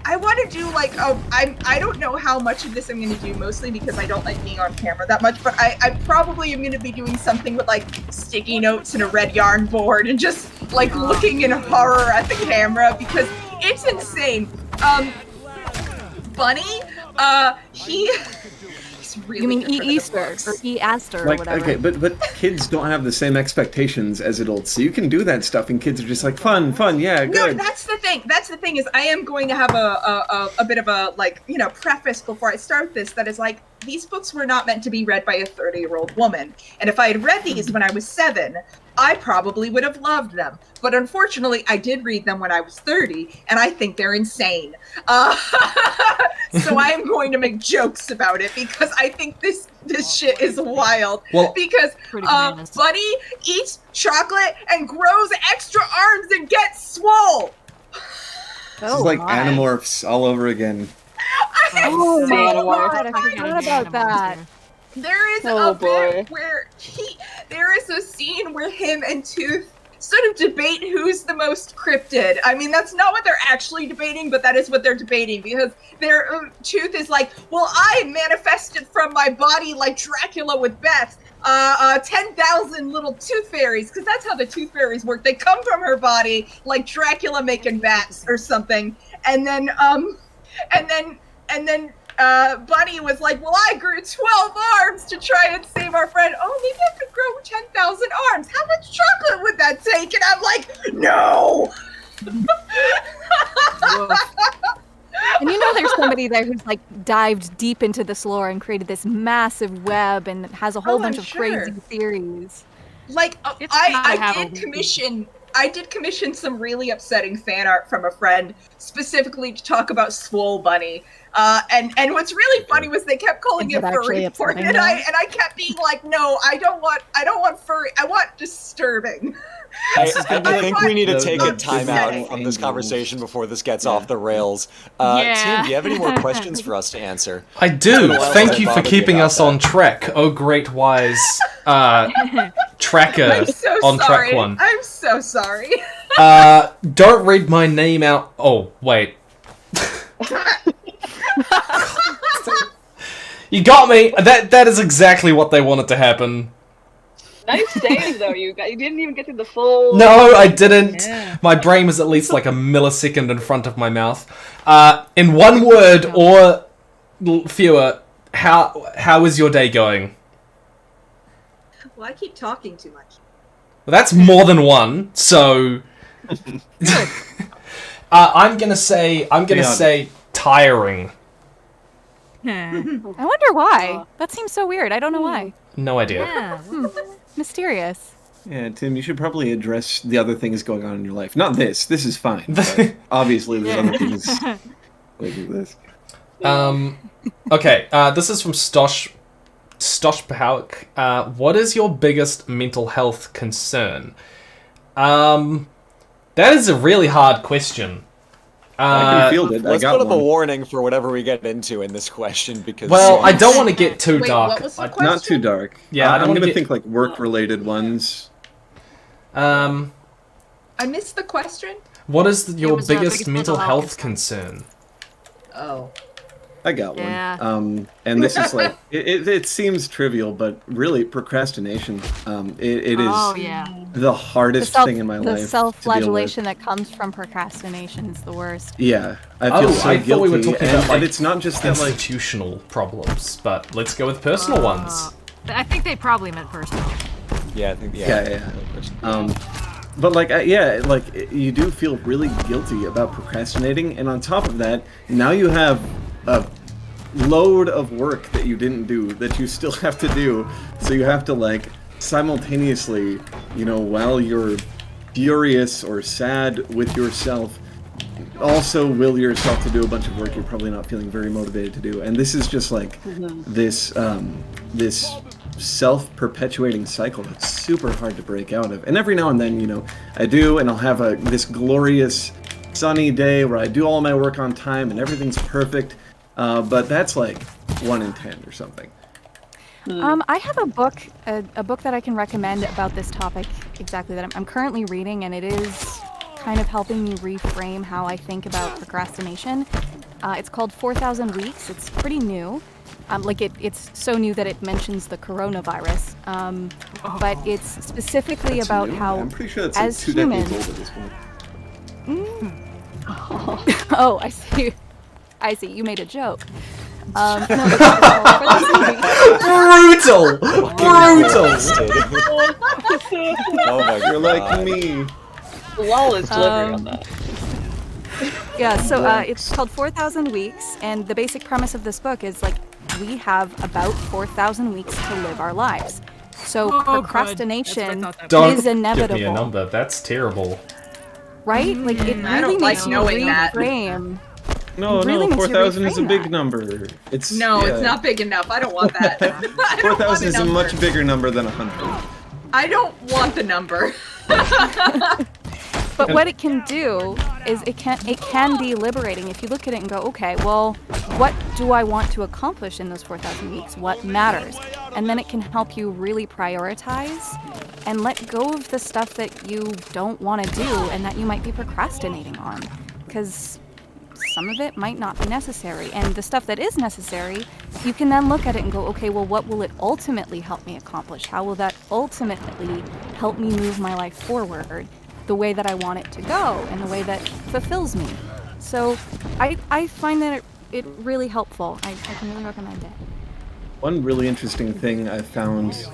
Speaker 5: I want to do like I don't know how much of this I'm going to do, mostly because I don't like being on camera that much, but I probably am going to be doing something with like sticky notes and a red yarn board and just like looking in horror at the camera, because it's insane. Bunny, he's really.
Speaker 3: You mean Easter or Aster or
Speaker 9: Like,
Speaker 3: whatever?
Speaker 9: okay, but kids don't have the same expectations as adults, so you can do that stuff, and kids are just like, fun, yeah, good.
Speaker 5: No, that's the thing. That's the thing is, I am going to have a bit of a, like, you know, preface before I start this. That is like, these books were not meant to be read by a 30-year-old woman, and if I had read these when I was 7, I probably would have loved them. But unfortunately, I did read them when I was 30, and I think they're insane. So I am going to make jokes about it, because I think this shit is wild.
Speaker 1: Well,
Speaker 5: because Bunny eats chocolate and grows extra arms and gets swole.
Speaker 9: This is like Animorphs all over again.
Speaker 3: Oh my god, I forgot about that.
Speaker 5: There is bit where there is a scene where him and Tooth sort of debate who's the most cryptid. I mean, that's not what they're actually debating, but that is what they're debating, because their Tooth is like, well, I manifested from my body like Dracula with bats, 10,000 little tooth fairies, because that's how the tooth fairies work. They come from her body like Dracula making bats or something, and then Bunny was like, well, I grew 12 arms to try and save our friend. Oh, maybe I could grow 10,000 arms. How much chocolate would that take? And I'm like, no!
Speaker 3: And you know there's somebody there who's like dived deep into this lore and created this massive web and has a whole bunch of crazy theories.
Speaker 5: Like, I did commission some really upsetting fan art from a friend, specifically to talk about Swole Bunny. And what's really funny was they kept calling it furry porn, and I kept being like, no, I don't want furry. I want disturbing.
Speaker 17: I think we need to take a time out from this conversation before this gets off the rails. Tim, do you have any more questions for us to answer?
Speaker 1: I do. Thank you for keeping us on track. Oh, great wise tracker
Speaker 5: I'm so
Speaker 1: on
Speaker 5: sorry.
Speaker 1: track 1.
Speaker 5: I'm so sorry.
Speaker 1: Don't read my name out. Oh, wait. You got me. That is exactly what they wanted to happen.
Speaker 8: Nice save though. You didn't even get to the full.
Speaker 1: No, I didn't. Yeah. My brain was at least like a millisecond in front of my mouth. In one word or fewer, how is your day going?
Speaker 5: Well, I keep talking too much.
Speaker 1: Well, that's more than one. So I'm gonna say tiring.
Speaker 3: I wonder why. That seems so weird. I don't know why.
Speaker 1: No idea.
Speaker 3: Yeah. Mysterious.
Speaker 9: Yeah, Tim, you should probably address the other things going on in your life. Not this. This is fine. But obviously, there's other things like this.
Speaker 1: Okay, this is from Stosh Pahalik. What is your biggest mental health concern? That is a really hard question.
Speaker 9: I can field it.
Speaker 17: Let's
Speaker 9: I got
Speaker 17: put up a
Speaker 9: one.
Speaker 17: warning for whatever we get into in this question, because...
Speaker 1: Well, I don't want to get too dark.
Speaker 5: What was the question?
Speaker 9: Not too dark.
Speaker 1: Yeah, I don't
Speaker 9: I'm
Speaker 1: wanna
Speaker 9: going to
Speaker 1: get-
Speaker 9: think like work-related ones.
Speaker 5: I missed the question.
Speaker 1: What is your
Speaker 19: was,
Speaker 1: biggest mental health concern?
Speaker 5: Oh.
Speaker 9: I got one.
Speaker 19: Yeah.
Speaker 9: And this is like it seems trivial, but really procrastination. It is
Speaker 19: Oh, yeah.
Speaker 9: the hardest thing in my life.
Speaker 3: The
Speaker 9: to deal with.
Speaker 3: self-flagellation that comes from procrastination is the worst.
Speaker 9: Yeah, I feel so
Speaker 1: I
Speaker 9: guilty.
Speaker 1: thought we were talking
Speaker 9: and,
Speaker 1: about like
Speaker 9: it's not just that like
Speaker 1: institutional problems, but let's go with personal ones.
Speaker 19: I think they probably meant personal.
Speaker 17: Yeah, I think
Speaker 9: yeah. But like you do feel really guilty about procrastinating, and on top of that, now you have a load of work that you didn't do that you still have to do. So you have to like simultaneously, while you're furious or sad with yourself, also will yourself to do a bunch of work you're probably not feeling very motivated to do. And this is just like this self-perpetuating cycle that's super hard to break out of. And every now and then, I do, and I'll have this glorious sunny day where I do all my work on time and everything's perfect. But that's like 1 in 10 or something.
Speaker 3: I have a book that I can recommend about this topic exactly that I'm currently reading, and it is kind of helping me reframe how I think about procrastination. It's called 4,000 Weeks. It's pretty new. It's so new that it mentions the coronavirus. But it's specifically
Speaker 9: That's
Speaker 3: about
Speaker 9: new.
Speaker 3: how,
Speaker 9: I'm pretty sure that's
Speaker 3: as
Speaker 9: like 2
Speaker 3: humans,
Speaker 9: decades old at this point.
Speaker 3: Oh, I see. I see. You made a joke. No, it's called 4,000 Weeks.
Speaker 1: Brutal!
Speaker 17: Oh my god.
Speaker 9: You're like me.
Speaker 8: Lol is delivering on that.
Speaker 3: Yeah, so it's called 4,000 Weeks, and the basic premise of this book is like we have about 4,000 weeks to live our lives. So procrastination
Speaker 1: Don't
Speaker 3: is inevitable.
Speaker 1: give me a number. That's terrible.
Speaker 3: Right? Like it
Speaker 5: I
Speaker 3: really
Speaker 5: don't like
Speaker 3: makes you
Speaker 5: knowing that.
Speaker 3: reframe.
Speaker 9: No,
Speaker 3: It really
Speaker 9: no,
Speaker 3: makes you
Speaker 9: 4,000 is a
Speaker 3: reframe
Speaker 9: big
Speaker 3: that.
Speaker 9: number. It's
Speaker 5: It's not big enough. I don't want that.
Speaker 9: 4,000 is a much bigger number than 100.
Speaker 5: I don't want the number.
Speaker 3: But what it can do is it can be liberating if you look at it and go, okay, well, what do I want to accomplish in those 4,000 weeks? What matters? And then it can help you really prioritize and let go of the stuff that you don't want to do and that you might be procrastinating on. Because some of it might not be necessary. And the stuff that is necessary, you can then look at it and go, okay, well, what will it ultimately help me accomplish? How will that ultimately help me move my life forward the way that I want it to go and the way that fulfills me? So I find that it really helpful. I can really recommend it.
Speaker 9: One really interesting thing I found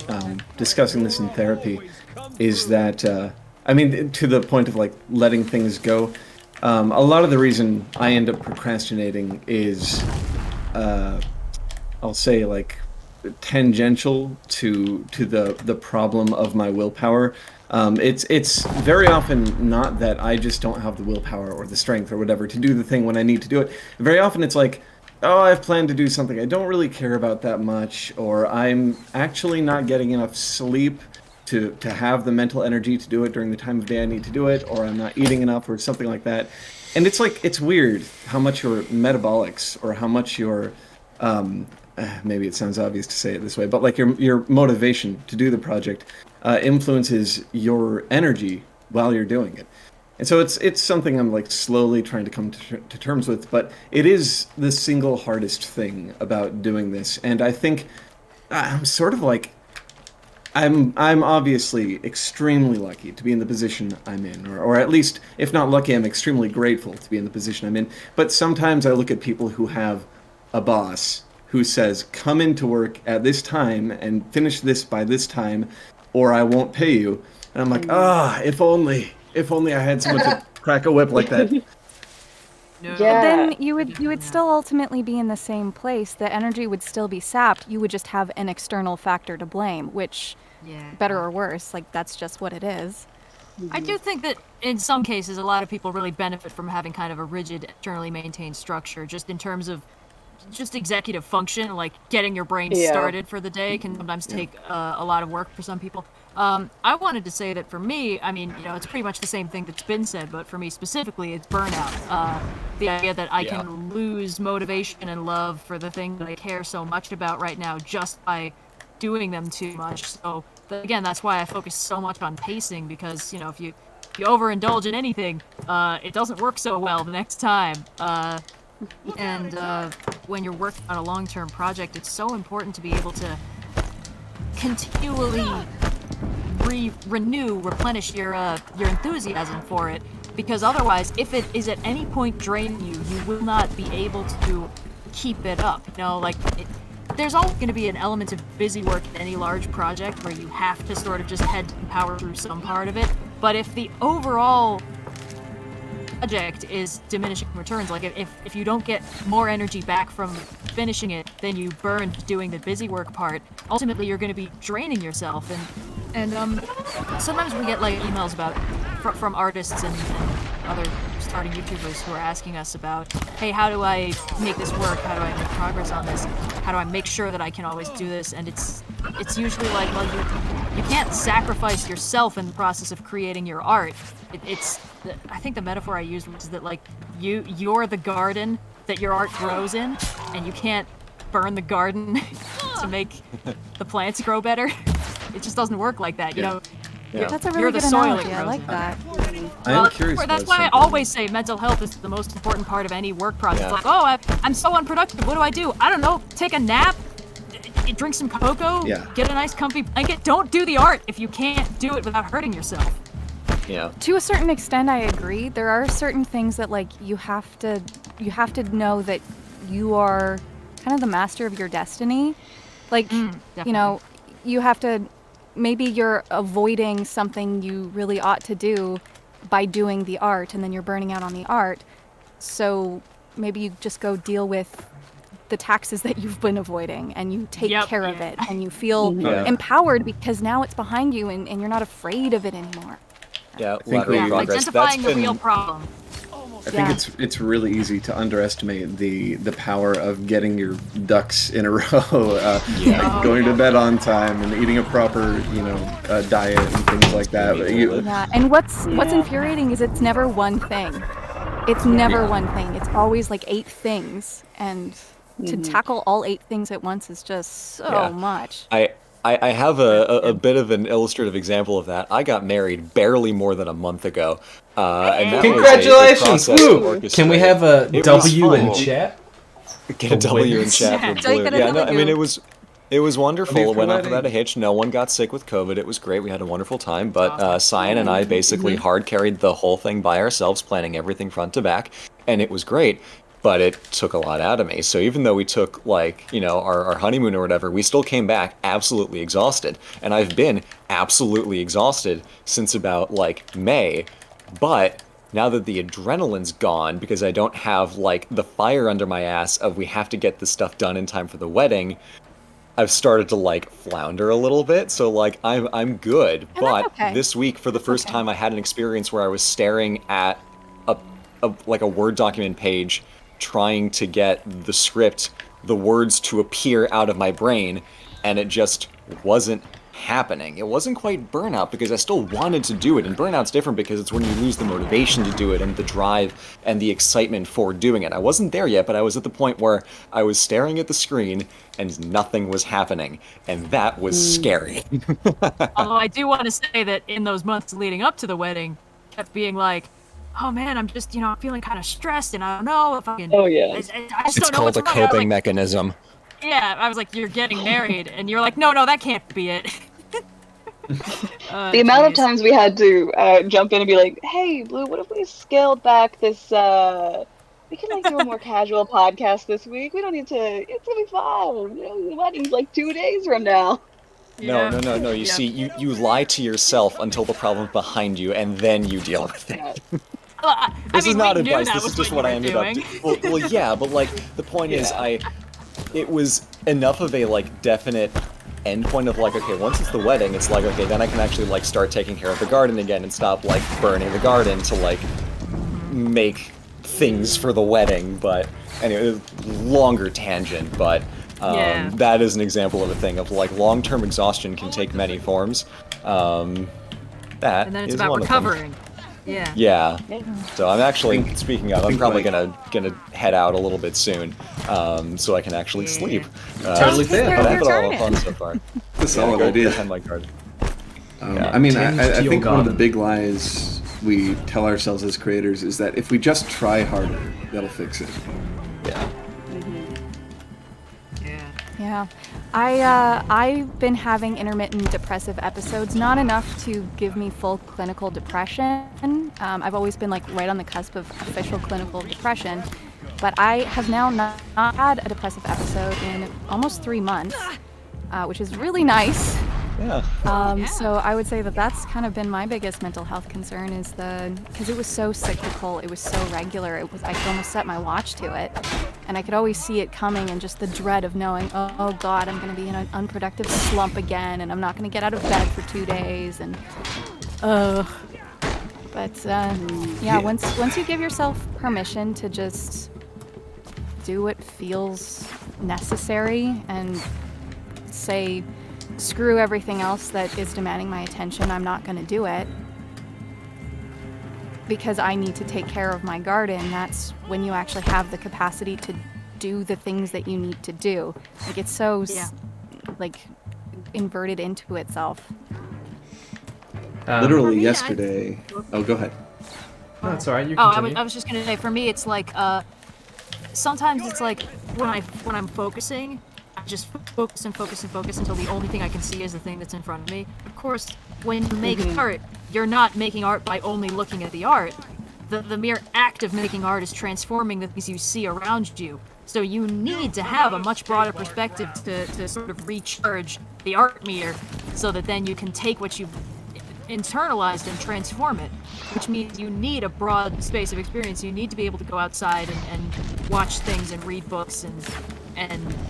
Speaker 9: discussing this in therapy is that, to the point of like letting things go, a lot of the reason I end up procrastinating is, I'll say like tangential to the problem of my willpower. It's very often not that I just don't have the willpower or the strength or whatever to do the thing when I need to do it. Very often it's like, oh, I've planned to do something I don't really care about that much, or I'm actually not getting enough sleep to have the mental energy to do it during the time of day I need to do it, or I'm not eating enough or something like that. And it's like, it's weird how much your metabolics or how much your, maybe it sounds obvious to say it this way, but like your motivation to do the project influences your energy while you're doing it. And so it's something I'm like slowly trying to come to terms with, but it is the single hardest thing about doing this. And I think I'm sort of like, I'm obviously extremely lucky to be in the position I'm in, or at least, if not lucky, I'm extremely grateful to be in the position I'm in. But sometimes I look at people who have a boss who says, come into work at this time and finish this by this time, or I won't pay you. And I'm like, if only I had someone to crack a whip like that.
Speaker 18: No.
Speaker 3: But then you would still ultimately be in the same place. The energy would still be sapped. You would just have an external factor to blame, which, better or worse, like that's just what it is.
Speaker 19: I do think that in some cases, a lot of people really benefit from having kind of a rigid, externally maintained structure, just in terms of just executive function, like getting your brain started for the day can sometimes take a lot of work for some people. I wanted to say that for me, I mean, you know, it's pretty much the same thing that's been said, but for me specifically, it's burnout. The idea that I can lose motivation and love for the thing that I care so much about right now just by doing them too much. So, again, that's why I focus so much on pacing, because, you know, if you overindulge in anything, it doesn't work so well the next time. And when you're working on a long-term project, it's so important to be able to continually replenish your enthusiasm for it, because otherwise, if it is at any point draining you, you will not be able to keep it up. You know, like, there's always going to be an element of busy work in any large project where you have to sort of just head and power through some part of it. But if the overall project is diminishing returns, like if you don't get more energy back from finishing it than you burned doing the busy work part, ultimately you're going to be draining yourself. And sometimes we get like emails about from artists and other starting YouTubers who are asking us about, hey, how do I make this work? How do I make progress on this? How do I make sure that I can always do this? And it's usually like, well, you can't sacrifice yourself in the process of creating your art. I think the metaphor I used was that, like, you're the garden that your art grows in, and you can't burn the garden to make the plants grow better. It just doesn't work like that, you know.
Speaker 3: Yeah. That's a really
Speaker 19: you're
Speaker 3: good
Speaker 19: the soil
Speaker 3: analogy. I like that.
Speaker 9: I'm curious
Speaker 19: That's
Speaker 9: about
Speaker 19: why I
Speaker 9: something.
Speaker 19: always say mental health is the most important part of any work project. Like, oh, I'm so unproductive. What do? I don't know. Take a nap, drink some cocoa, get a nice comfy blanket. Don't do the art if you can't do it without hurting yourself.
Speaker 17: Yeah.
Speaker 3: To a certain extent, I agree. There are certain things that, like, you have to know that you are kind of the master of your destiny. Like, you know, you have to. Maybe you're avoiding something you really ought to do by doing the art, and then you're burning out on the art. So maybe you just go deal with the taxes that you've been avoiding, and you take care of it, and you feel empowered because now it's behind you, and you're not afraid of it anymore.
Speaker 17: Yeah, lateral progress.
Speaker 19: Identifying the real problem.
Speaker 9: I think it's really easy to underestimate the power of getting your ducks in a row, like going to bed on time and eating a proper, diet and things like that.
Speaker 3: And what's infuriating is it's never one thing. It's never one thing. It's always like 8 things, and to tackle all 8 things at once is just so much.
Speaker 17: I have a bit of an illustrative example of that. I got married barely more than a month ago. And that
Speaker 1: Congratulations!
Speaker 17: Was
Speaker 1: Woo! Can we have a W in chat?
Speaker 17: Get a W in chat for Blue. Yeah, no, I mean, it was wonderful. It went off without a hitch. No one got sick with COVID. It was great. We had a wonderful time. But Cyan and I basically hard carried the whole thing by ourselves, planning everything front to back. And it was great. But it took a lot out of me. So even though we took, our honeymoon or whatever, we still came back absolutely exhausted. And I've been absolutely exhausted since about, May. But now that the adrenaline's gone, because I don't have, the fire under my ass of we have to get this stuff done in time for the wedding, I've started to, flounder a little bit. So, I'm good. But this week, for the first time, I had an experience where I was staring at a Word document page, trying to get the script, the words to appear out of my brain, and it just wasn't happening. It wasn't quite burnout because I still wanted to do it, and burnout's different because it's when you lose the motivation to do it and the drive and the excitement for doing it. I wasn't there yet, but I was at the point where I was staring at the screen and nothing was happening, and that was scary.
Speaker 19: Although I do want to say that in those months leading up to the wedding, kept being like, oh man, I'm just, I'm feeling kind of stressed, and I don't know if I can.
Speaker 17: Oh yeah.
Speaker 19: I just
Speaker 17: It's
Speaker 19: don't know
Speaker 17: called
Speaker 19: what's
Speaker 17: a
Speaker 19: wrong.
Speaker 17: coping mechanism.
Speaker 19: Yeah, I was like, you're getting married, and you're like, no, that can't be it.
Speaker 8: The amount of times we had to jump in and be like, hey, Blue, what if we scaled back this, we can do a more casual podcast this week. We don't need to, it's gonna be fine. The wedding's 2 days from now.
Speaker 17: No. You see, you lie to yourself until the problem's behind you, and then you deal with it. This is not
Speaker 19: we knew
Speaker 17: advice.
Speaker 19: that
Speaker 17: This
Speaker 19: was
Speaker 17: is just
Speaker 19: what
Speaker 17: what I
Speaker 19: you
Speaker 17: ended
Speaker 19: were
Speaker 17: up.
Speaker 19: doing.
Speaker 17: Well, yeah, but like the point is, it was enough of a like definite endpoint of like, okay, once it's the wedding, it's like, okay, then I can actually like start taking care of the garden again and stop like burning the garden to like make things for the wedding. But anyway, longer tangent, but
Speaker 19: Yeah.
Speaker 17: that is an example of a thing of like long-term exhaustion can take many forms. That
Speaker 19: And then it's
Speaker 17: is
Speaker 19: about
Speaker 17: one of them.
Speaker 19: recovering. Yeah.
Speaker 17: Yeah. So I'm actually, speaking of, I'm probably gonna head out a little bit soon, so I can actually sleep.
Speaker 9: Totally fair.
Speaker 17: But I've had a lot of fun so far.
Speaker 9: It's a solid idea.
Speaker 17: Behind my garden.
Speaker 9: I mean,
Speaker 17: Tend to
Speaker 9: I
Speaker 17: your
Speaker 9: think one of the
Speaker 17: garden.
Speaker 9: big lies we tell ourselves as creators is that if we just try harder, that'll fix it.
Speaker 17: Yeah.
Speaker 3: Yeah, I've been having intermittent depressive episodes, not enough to give me full clinical depression. I've always been like right on the cusp of official clinical depression, but I have now not had a depressive episode in almost 3 months, which is really nice.
Speaker 17: Yeah.
Speaker 3: So I would say that that's kind of been my biggest mental health concern is because it was so cyclical, it was so regular, I could almost set my watch to it, and I could always see it coming, and just the dread of knowing, oh God, I'm going to be in an unproductive slump again, and I'm not going to get out of bed for 2 days, and but yeah, once you give yourself permission to just do what feels necessary and say, screw everything else that is demanding my attention, I'm not going to do it because I need to take care of my garden, that's when you actually have the capacity to do the things that you need to do. Like, it's so like inverted into itself.
Speaker 9: Literally yesterday. Oh, go ahead.
Speaker 1: No, it's alright. You
Speaker 19: Oh,
Speaker 1: continue.
Speaker 19: I was just gonna say, for me, it's like sometimes it's like when I'm focusing, I just focus and focus and focus until the only thing I can see is the thing that's in front of me. Of course, when you make art, you're not making art by only looking at the art. The mere act of making art is transforming the things you see around you. So you need to have a much broader perspective to sort of recharge the art meter, so that then you can take what you've internalized and transform it, which means you need a broad space of experience. You need to be able to go outside and watch things and read books and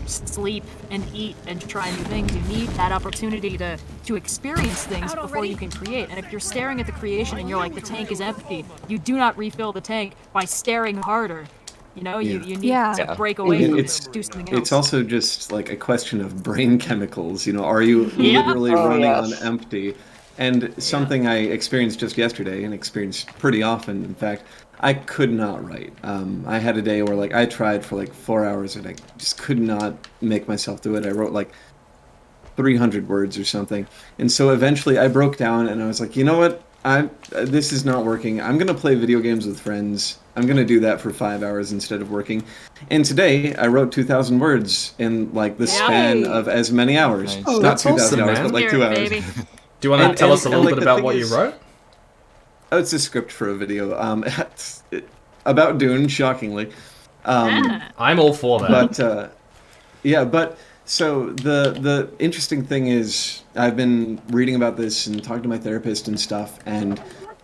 Speaker 19: sleep and eat and try new things. You need that opportunity to experience things before you can create. And if you're staring at the creation and you're like, the tank is empty, you do not refill the tank by staring harder. You know, you need to break away from it and do something else.
Speaker 9: It's also just like a question of brain chemicals. You know, are you literally running on empty? And something I experienced just yesterday, and experienced pretty often, in fact, I could not write. I had a day where like I tried for like 4 hours and I just could not make myself do it. I wrote like 300 words or something. And so eventually I broke down and I was like, you know what? This is not working. I'm going to play video games with friends. I'm going to do that for 5 hours instead of working. And today I wrote 2,000 words in like the span of as many hours.
Speaker 1: Oh,
Speaker 9: Not
Speaker 1: that's
Speaker 9: 2,000
Speaker 1: awesome,
Speaker 9: hours,
Speaker 1: man.
Speaker 9: but like 2 hours.
Speaker 1: Do you want to tell us a little bit about what you
Speaker 9: is-
Speaker 1: wrote?
Speaker 9: Oh, it's a script for a video. About Dune, shockingly.
Speaker 1: I'm all for that.
Speaker 9: But so the interesting thing is, I've been reading about this and talking to my therapist and stuff, and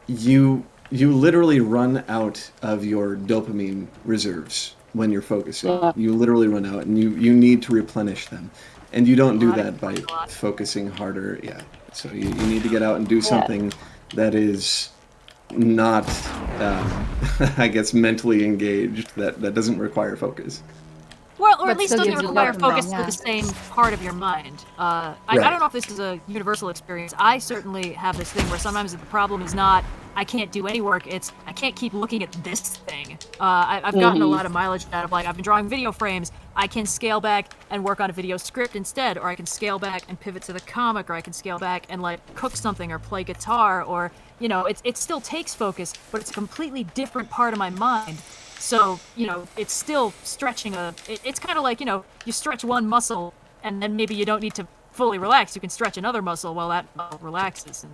Speaker 9: you literally run out of your dopamine reserves when you're focusing.
Speaker 13: Yeah.
Speaker 9: You literally run out, and you need to replenish them, and you don't do that by focusing harder. Yeah. So you need to get out and do something that is not, I guess, mentally engaged, that doesn't require focus.
Speaker 19: Well, or
Speaker 3: But
Speaker 19: at least
Speaker 3: still
Speaker 19: doesn't
Speaker 3: gives you
Speaker 19: require
Speaker 3: dopamine,
Speaker 19: focus
Speaker 3: yeah.
Speaker 19: for the same part of your mind. I
Speaker 9: Right.
Speaker 19: don't know if this is a universal experience. I certainly have this thing where sometimes the problem is not I can't do any work, it's I can't keep looking at this thing. I've gotten a lot of mileage out of, like, I've been drawing video frames, I can scale back and work on a video script instead, or I can scale back and pivot to the comic, or I can scale back and like cook something or play guitar, or, you know, it still takes focus, but it's a completely different part of my mind. So, you know, it's still stretching it's kind of like, you know, you stretch one muscle and then maybe you don't need to fully relax. You can stretch another muscle while that muscle relaxes.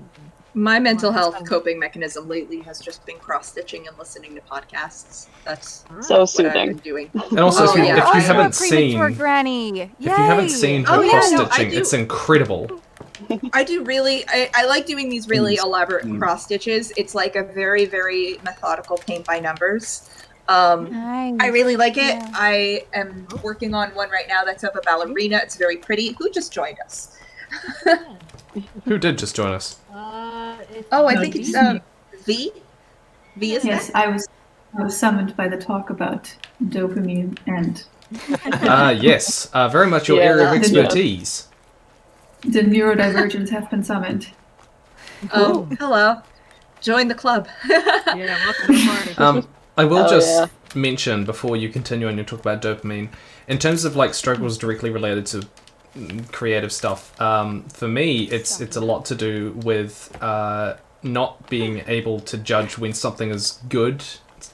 Speaker 5: My mental health coping mechanism lately has just been cross-stitching and listening to podcasts. That's
Speaker 13: So
Speaker 5: what
Speaker 13: soothing.
Speaker 5: I've been doing.
Speaker 1: And also, if you
Speaker 3: Also
Speaker 1: haven't
Speaker 3: a premature
Speaker 1: seen,
Speaker 3: granny.
Speaker 1: if you haven't seen her
Speaker 5: Oh, yeah,
Speaker 1: cross
Speaker 5: no, I
Speaker 1: stitching,
Speaker 5: do.
Speaker 1: it's incredible.
Speaker 5: I do really. I like doing these really elaborate cross stitches. It's like a very, very methodical paint by numbers. I really like it.
Speaker 3: Yeah.
Speaker 5: I am working on one right now that's of a ballerina. It's very pretty. Who just joined us?
Speaker 1: Who did just join us?
Speaker 5: Oh, I think it's V. V is
Speaker 11: Yes, I was summoned by the talk about dopamine and
Speaker 1: Yes, very much your area of expertise.
Speaker 11: the neurodivergents have been summoned.
Speaker 5: Oh, hello. Join the club.
Speaker 19: Yeah, welcome to the party.
Speaker 1: I will just mention before you continue on your talk about dopamine, in terms of like struggles directly related to creative stuff. For me, it's a lot to do with not being able to judge when something is good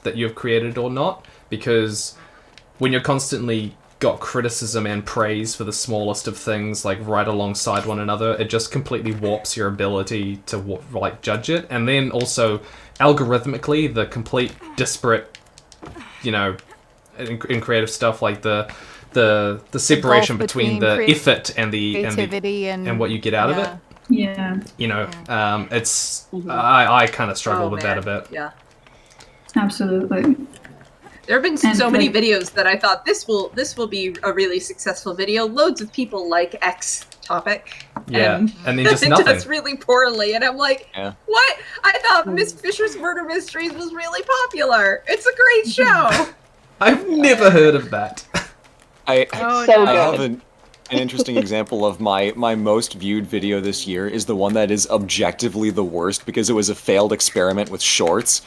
Speaker 1: that you've created or not, because when you're constantly got criticism and praise for the smallest of things like right alongside one another, it just completely warps your ability to like judge it. And then also algorithmically, the complete disparate, you know, in creative stuff, like the separation between the effort and the
Speaker 3: creativity and
Speaker 1: what you get out of it.
Speaker 11: Yeah.
Speaker 1: You know, it's I kind of struggle with that a bit.
Speaker 5: Yeah.
Speaker 11: Absolutely.
Speaker 5: There have been so many videos that I thought this will be a really successful video. Loads of people like X topic.
Speaker 1: Yeah, and then just
Speaker 5: it
Speaker 1: nothing.
Speaker 5: does really poorly, and I'm like, what? I thought Miss Fisher's Murder Mysteries was really popular. It's a great show.
Speaker 1: I've never heard of that.
Speaker 17: I have an interesting example of my most viewed video this year is the one that is objectively the worst because it was a failed experiment with shorts.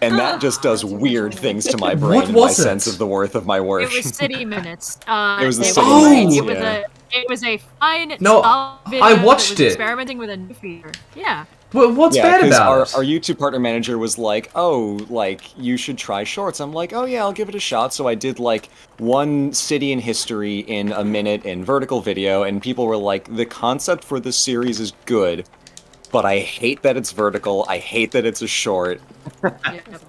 Speaker 17: And that just does weird things to my brain and my sense of the worth of my work.
Speaker 19: It was City Minutes.
Speaker 17: It was the City Minutes.
Speaker 19: It was a fine
Speaker 1: No,
Speaker 19: solid video
Speaker 1: I watched
Speaker 19: that was
Speaker 1: it.
Speaker 19: experimenting with a new feature. Yeah.
Speaker 1: Well, what's bad
Speaker 17: 'cause
Speaker 1: about it?
Speaker 17: Our YouTube partner manager was like, oh, like, you should try shorts. I'm like, oh yeah, I'll give it a shot. So I did like one city in history in a minute in vertical video, and people were like, the concept for this series is good, but I hate that it's vertical. I hate that it's a short.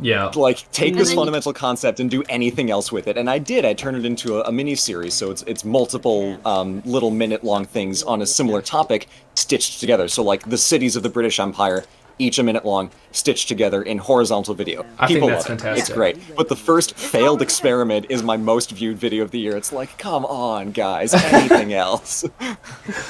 Speaker 1: Yeah.
Speaker 17: Like, take this fundamental concept and do anything else with it. And I did. I turned it into a mini-series, so it's multiple little minute-long things on a similar topic stitched together. So, like, the cities of the British Empire, each a minute long, stitched together in horizontal video.
Speaker 1: I think
Speaker 17: People
Speaker 1: that's
Speaker 17: love it.
Speaker 1: fantastic.
Speaker 17: It's great. But the first failed experiment is my most viewed video of the year. It's like, come on, guys, anything else?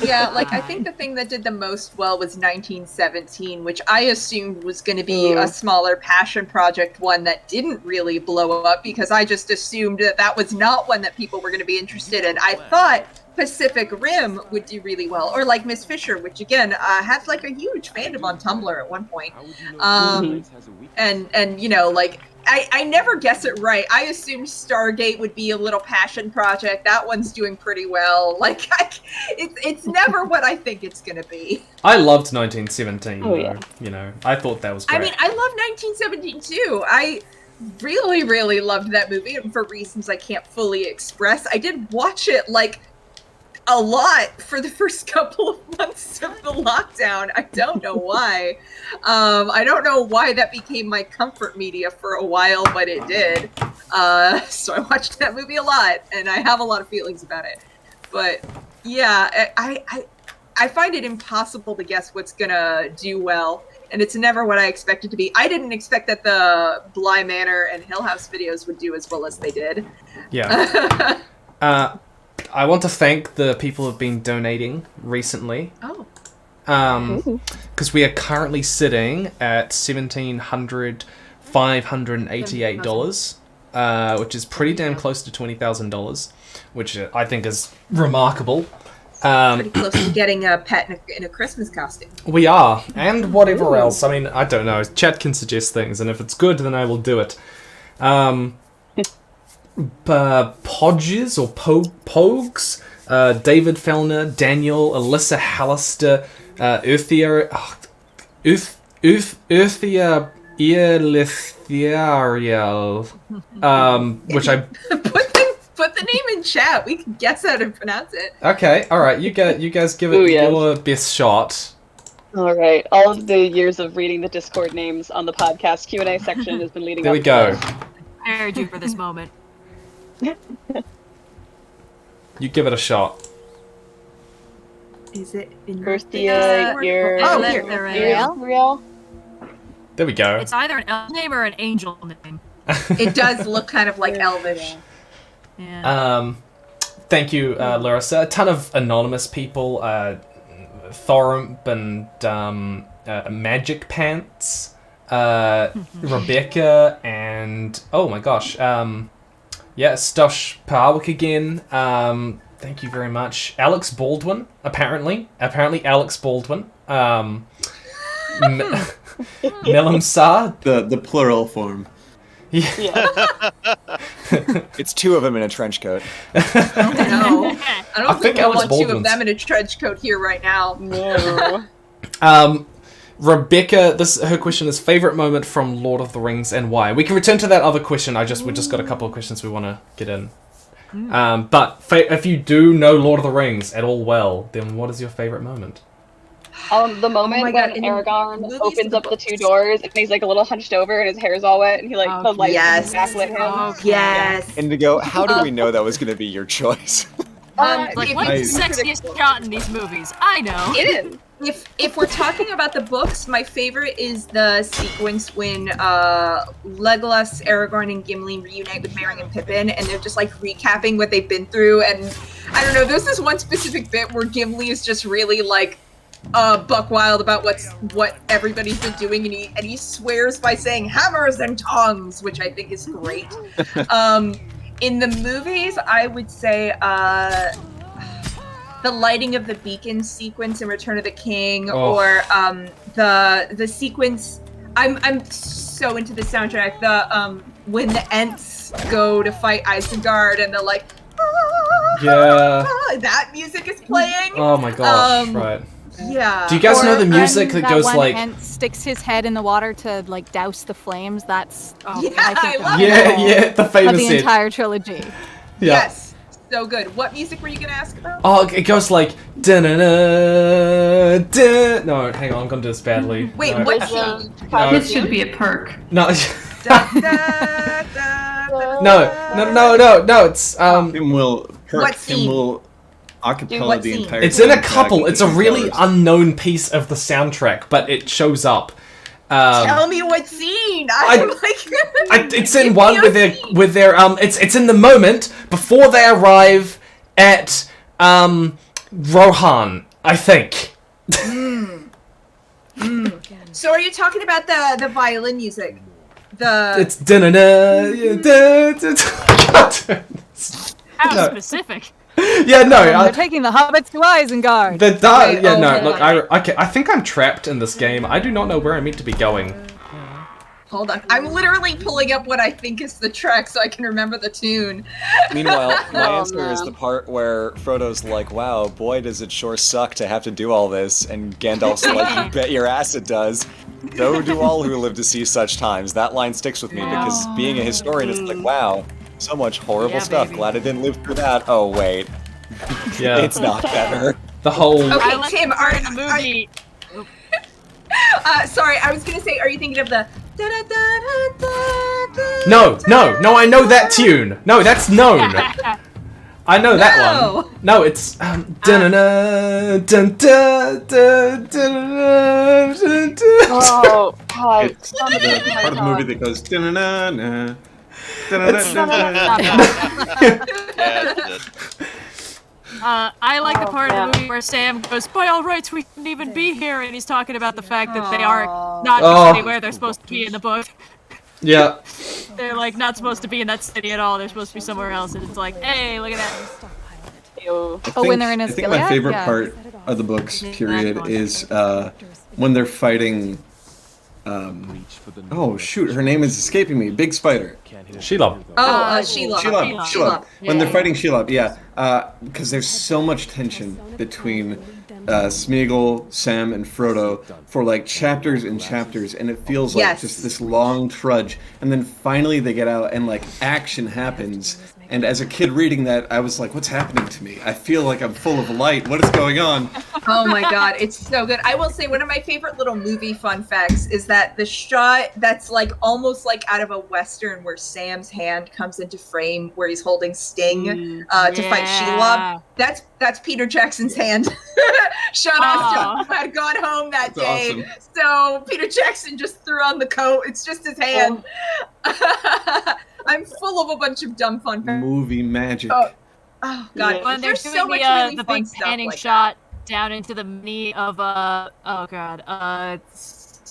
Speaker 5: Yeah, like I think the thing that did the most well was 1917, which I assumed was going to be a smaller passion project one that didn't really blow up because I just assumed that was not one that people were going to be interested in. I thought Pacific Rim would do really well, or like Miss Fisher, which again had like a huge fandom on Tumblr at one point. And you know, like I never guess it right. I assumed Stargate would be a little passion project. That one's doing pretty well. Like it's never what I think it's gonna be.
Speaker 1: I loved 1917.
Speaker 5: Oh, yeah.
Speaker 1: You know, I thought that was great.
Speaker 5: I mean, I love 1917 too. I really, really loved that movie, and for reasons I can't fully express. I did watch it like a lot for the first couple of months of the lockdown. I don't know why. I don't know why that became my comfort media for a while, but it did. So I watched that movie a lot, and I have a lot of feelings about it. But yeah, I find it impossible to guess what's gonna do well, and it's never what I expect it to be. I didn't expect that the Bly Manor and Hill House videos would do as well as they did.
Speaker 1: Yeah. I want to thank the people who've been donating recently.
Speaker 5: Oh.
Speaker 1: Because we are currently sitting at $1,588, which is pretty damn close to $20,000, which I think is remarkable.
Speaker 5: Pretty close to getting a pet in a Christmas costume.
Speaker 1: We are, and whatever else. I mean, I don't know. Chat can suggest things, and if it's good, then I will do it. Podges or Pogues, David Fellner, Daniel, Alyssa Hallister, Earthia Earlithiariel, which I
Speaker 5: Put the name in chat. We can guess how to pronounce it.
Speaker 1: okay. All right, you guys give it your best shot.
Speaker 8: All right. All of the years of reading the Discord names on the podcast Q&A section has been leading
Speaker 1: There
Speaker 8: up
Speaker 1: we go.
Speaker 19: I hired you for this moment.
Speaker 1: You give it a shot.
Speaker 5: Is it in
Speaker 8: Berthia,
Speaker 5: here?
Speaker 8: oh,
Speaker 19: there it
Speaker 8: here.
Speaker 19: is.
Speaker 8: Real.
Speaker 1: There we go.
Speaker 19: It's either an elf name or an angel name.
Speaker 5: It does look kind of like elvish.
Speaker 19: Yeah.
Speaker 1: Thank you, Larissa. A ton of anonymous people. Thorump and Magic Pants. Rebecca and oh my gosh. Stosh Pawik again. Thank you very much. Alex Baldwin, apparently Alex Baldwin. Melam Sa.
Speaker 9: The plural form.
Speaker 1: Yeah.
Speaker 17: It's two of them in a trench coat.
Speaker 5: No. I don't think I want two of
Speaker 1: Baldwin's.
Speaker 5: them in a trench coat here right now.
Speaker 8: No.
Speaker 1: Rebecca, her question is favorite moment from Lord of the Rings and why. We can return to that other question. We just got a couple of questions we want to get in. But if you do know Lord of the Rings at all well, then what is your favorite moment?
Speaker 8: The moment when Aragorn opens up the two doors and he's like a little hunched over and his hair's all wet and he the light backlit him.
Speaker 5: Yes.
Speaker 17: Indigo, how do we know that was going to be your choice?
Speaker 19: Like, what's the sexiest shot in these movies? I know.
Speaker 5: It is. If we're talking about the books, my favorite is the sequence when Legolas, Aragorn, and Gimli reunite with Merry and Pippin, and they're just like recapping what they've been through. And I don't know, there's this one specific bit where Gimli is just really like buck wild about what everybody's been doing, and he swears by saying hammers and tongs, which I think is great. In the movies, I would say the lighting of the beacon sequence in Return of the King, or the sequence. I'm so into the soundtrack. The when the Ents go to fight Isengard and they're like, that music is playing.
Speaker 1: Oh my gosh! Right.
Speaker 5: Yeah.
Speaker 1: Do you guys know the music that goes
Speaker 3: one
Speaker 1: like?
Speaker 3: Ent sticks his head in the water to like douse the flames. That's
Speaker 5: I
Speaker 3: think
Speaker 5: love
Speaker 1: the famous
Speaker 3: of the
Speaker 1: hit.
Speaker 3: entire trilogy.
Speaker 1: Yeah.
Speaker 5: Yes. So good. What music were you gonna ask about?
Speaker 1: Oh, it goes like da-na-na, da. No, hang on, I'm gonna do this badly.
Speaker 5: Wait,
Speaker 1: no.
Speaker 5: what scene?
Speaker 1: No.
Speaker 11: This should be a perk.
Speaker 1: No. No. It's
Speaker 9: Tim will acapella the entire.
Speaker 1: It's in a
Speaker 9: soundtrack
Speaker 1: couple.
Speaker 9: and
Speaker 1: It's a
Speaker 9: keep
Speaker 1: really
Speaker 9: colors.
Speaker 1: unknown piece of the soundtrack, but it shows up.
Speaker 5: Tell me what scene.
Speaker 1: It's in one with their it's in the moment before they arrive at Rohan, I think.
Speaker 5: So are you talking about the violin music?
Speaker 1: It's
Speaker 19: How specific.
Speaker 1: Yeah, no.
Speaker 3: They're taking the hobbits to Isengard.
Speaker 1: I think I'm trapped in this game. I do not know where I'm meant to be going.
Speaker 5: Hold on. I'm literally pulling up what I think is the track so I can remember the tune.
Speaker 17: Meanwhile, my answer is the part where Frodo's like, wow, boy, does it sure suck to have to do all this. And Gandalf's like, you bet your ass it does. So do all who live to see such times. That line sticks with me because being a historian is like, wow, so much horrible stuff.
Speaker 19: Baby.
Speaker 17: Glad I didn't live through that. Oh, wait.
Speaker 1: Yeah.
Speaker 17: It's not better.
Speaker 1: The whole...
Speaker 5: Okay, Tim,
Speaker 19: the movie.
Speaker 5: Sorry, I was gonna say, are you thinking of the...
Speaker 1: No, I know that tune. No, that's known. I know that one. No, it's dun-dun-dun, dun-dun-dun, dun-dun-dun, dun-dun.
Speaker 8: Oh, God.
Speaker 9: It's the part of the movie that goes dun-dun-dun,
Speaker 19: I like the part of the movie where Sam goes, by all rights, we shouldn't even be here, and he's talking about the fact that they are not the city where they're supposed to be in the book.
Speaker 1: Yeah.
Speaker 19: They're like not supposed to be in that city at all. They're supposed to be somewhere else, and it's like, hey, look at that.
Speaker 3: When they're in
Speaker 9: I think my favorite part of the books, period, is when they're fighting. Oh shoot, her name is escaping me. Big Spider.
Speaker 1: Shelob.
Speaker 5: Shelob.
Speaker 9: When they're fighting Shelob, because there's so much tension between Smeagol, Sam, and Frodo for like chapters and chapters, and it feels like just this long trudge, and then finally they get out and like action happens, And as a kid reading that, I was like, what's happening to me? I feel like I'm full of light. What is going on?
Speaker 5: Oh my god, it's so good. I will say one of my favorite little movie fun facts is that the shot that's like almost like out of a Western where Sam's hand comes into frame where he's holding Sting to fight Shelob. That's Peter Jackson's hand. Sean Astin had gone home that day. Awesome. So Peter Jackson just threw on the coat. It's just his hand. I'm full of a bunch of dumb fun facts.
Speaker 9: Movie magic.
Speaker 5: Oh god,
Speaker 19: When
Speaker 5: there's
Speaker 19: doing
Speaker 5: so much
Speaker 19: the,
Speaker 5: really
Speaker 19: the
Speaker 5: fun
Speaker 19: big
Speaker 5: stuff
Speaker 19: panning
Speaker 5: like
Speaker 19: shot down into the knee of Sauron's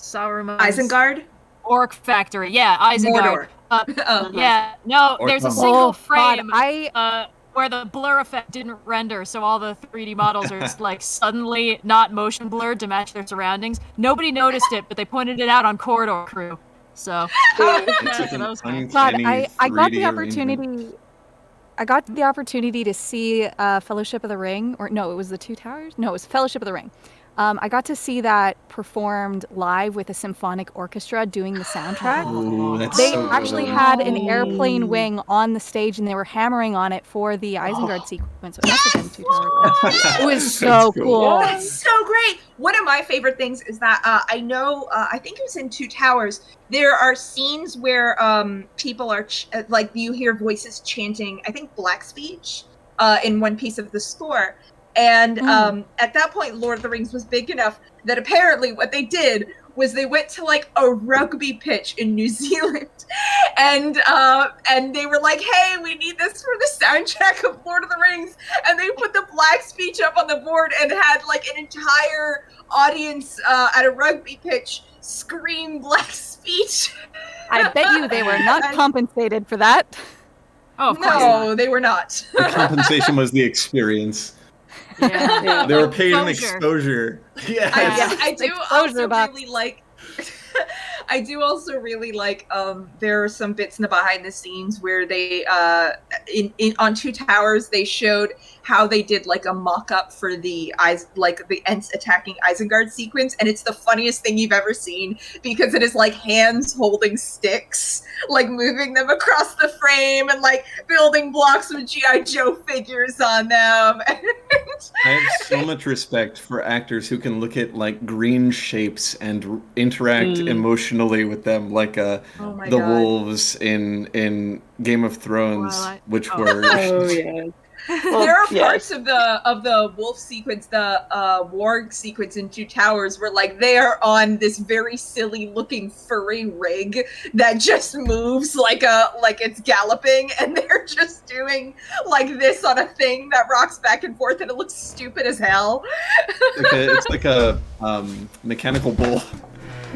Speaker 5: Isengard?
Speaker 19: Orc Factory. Yeah, Isengard.
Speaker 5: Mordor.
Speaker 19: Yeah, no,
Speaker 3: Or
Speaker 19: there's a
Speaker 3: Tom.
Speaker 19: single
Speaker 3: Oh,
Speaker 19: frame
Speaker 3: God,
Speaker 19: where the blur effect didn't render, so all the 3D models are just like suddenly not motion blurred to match their surroundings. Nobody noticed it, but they pointed it out on Corridor Crew. So
Speaker 3: God, I got the opportunity. I got the opportunity to see Fellowship of the Ring, or no, it was the Two Towers. No, it was Fellowship of the Ring. I got to see that performed live with a symphonic orchestra doing the soundtrack.
Speaker 9: Ooh, that's
Speaker 3: They
Speaker 9: so
Speaker 3: actually
Speaker 9: good.
Speaker 3: had an airplane wing on the stage, and they were hammering on it for the Isengard sequence. It must have been Two Towers. It was so cool.
Speaker 5: That's so great. One of my favorite things is that I know, I think it was in Two Towers, there are scenes where people are, like, you hear voices chanting, I think, Black Speech in one piece of the score. And at that point, Lord of the Rings was big enough that apparently what they did was they went to like a rugby pitch in New Zealand, and they were like, "Hey, we need this for the soundtrack of Lord of the Rings," and they put the Black Speech up on the board and had like an entire audience at a rugby pitch scream Black Speech.
Speaker 3: I bet you they were not compensated for that.
Speaker 19: Oh, of course
Speaker 5: no,
Speaker 19: not.
Speaker 5: they were not.
Speaker 9: The compensation was the experience.
Speaker 19: Yeah.
Speaker 9: They were paid an exposure. Yes.
Speaker 5: I do also really like. I do also really like. There are some bits in the behind the scenes where they, on Two Towers, they showed how they did like a mock-up for the the Ents attacking Isengard sequence, and it's the funniest thing you've ever seen because it is like hands holding sticks, like moving them across the frame and like building blocks with G.I. Joe figures on them.
Speaker 9: I have so much respect for actors who can look at like green shapes and interact emotionally with them, like the
Speaker 5: God.
Speaker 9: wolves in Game of Thrones, which were.
Speaker 5: Oh yeah. There are parts of the wolf sequence, the warg sequence in Two Towers, where like they are on this very silly looking furry rig that just moves like it's galloping, and they're just doing like this on a thing that rocks back and forth, and it looks stupid as hell.
Speaker 9: It's like a mechanical bull.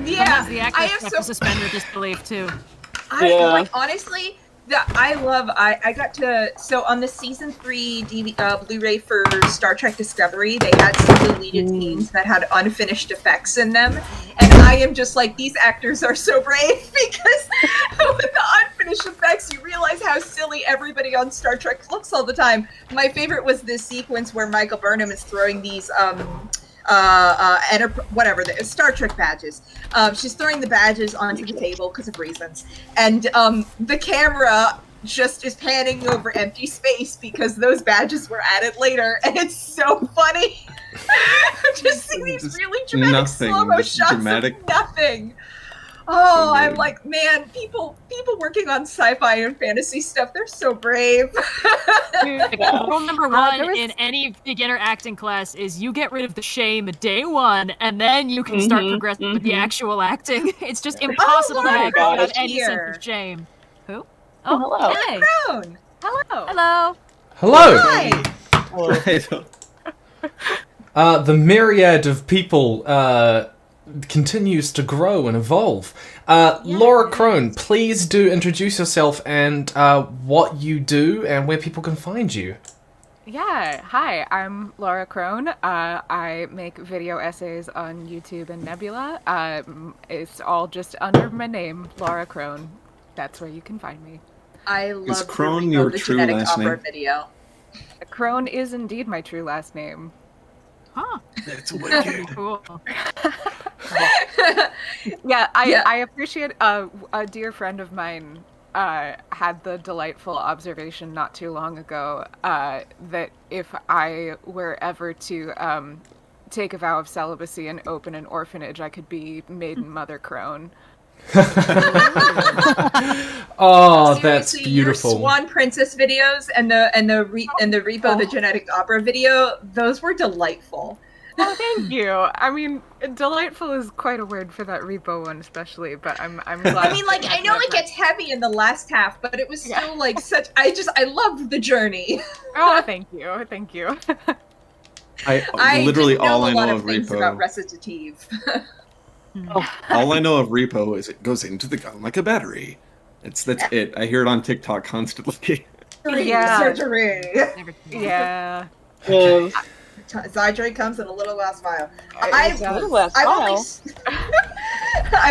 Speaker 5: Yeah,
Speaker 19: the actors have to suspend their disbelief too.
Speaker 5: Like honestly. I got to, so on the season 3 Blu-ray for Star Trek Discovery, they had some deleted scenes that had unfinished effects in them, and I am just like, these actors are so brave, because with the unfinished effects, you realize how silly everybody on Star Trek looks all the time. My favorite was this sequence where Michael Burnham is throwing these, the Star Trek badges. She's throwing the badges onto the table because of reasons, and the camera just is panning over empty space because those badges were added later, and it's so funny. Just see these really dramatic slow-mo shots of nothing. Oh, I'm like, man, people working on sci-fi and fantasy stuff, they're so brave.
Speaker 19: Rule number one in any beginner acting class is you get rid of the shame day one, and then you can start progressing with the actual acting. It's just impossible to act without any sense of shame. Who? Oh,
Speaker 5: hello.
Speaker 19: Hey.
Speaker 5: Crone. Hello.
Speaker 19: Hello.
Speaker 5: Hi.
Speaker 1: The myriad of people continues to grow and evolve. Laura Crone, please do introduce yourself and what you do and where people can find you.
Speaker 16: Yeah, hi, I'm Laura Crone. I make video essays on YouTube and Nebula. It's all just under my name, Laura Crone. That's where you can find me.
Speaker 5: I love
Speaker 9: Is Crone your
Speaker 5: the
Speaker 9: true
Speaker 5: genetic
Speaker 9: last
Speaker 5: opera
Speaker 9: name?
Speaker 5: video.
Speaker 16: Crone is indeed my true last name.
Speaker 19: Huh.
Speaker 9: That's
Speaker 19: wicked. Cool.
Speaker 16: Yeah, I appreciate a dear friend of mine had the delightful observation not too long ago that if I were ever to take a vow of celibacy and open an orphanage, I could be Maiden Mother Crone.
Speaker 1: Oh, that's
Speaker 5: Seriously,
Speaker 1: beautiful.
Speaker 5: Your Swan Princess videos and the Repo the Genetic Opera video, those were delightful.
Speaker 16: Oh, thank you. I mean, delightful is quite a word for that Repo one, especially. But I'm glad.
Speaker 5: I mean, like, I know it gets heavy in the last half, but it was still like such. I loved the journey.
Speaker 16: Oh, thank you, thank you.
Speaker 9: I literally
Speaker 5: didn't know
Speaker 9: all I
Speaker 5: a lot
Speaker 9: know
Speaker 5: of
Speaker 9: of
Speaker 5: things about
Speaker 9: Repo.
Speaker 5: recitative.
Speaker 9: All I know of Repo is it goes into the gun like a battery. That's it. I hear it on TikTok constantly.
Speaker 5: Surgery.
Speaker 16: Yeah.
Speaker 5: Zydre comes in a little glass vial.
Speaker 8: I've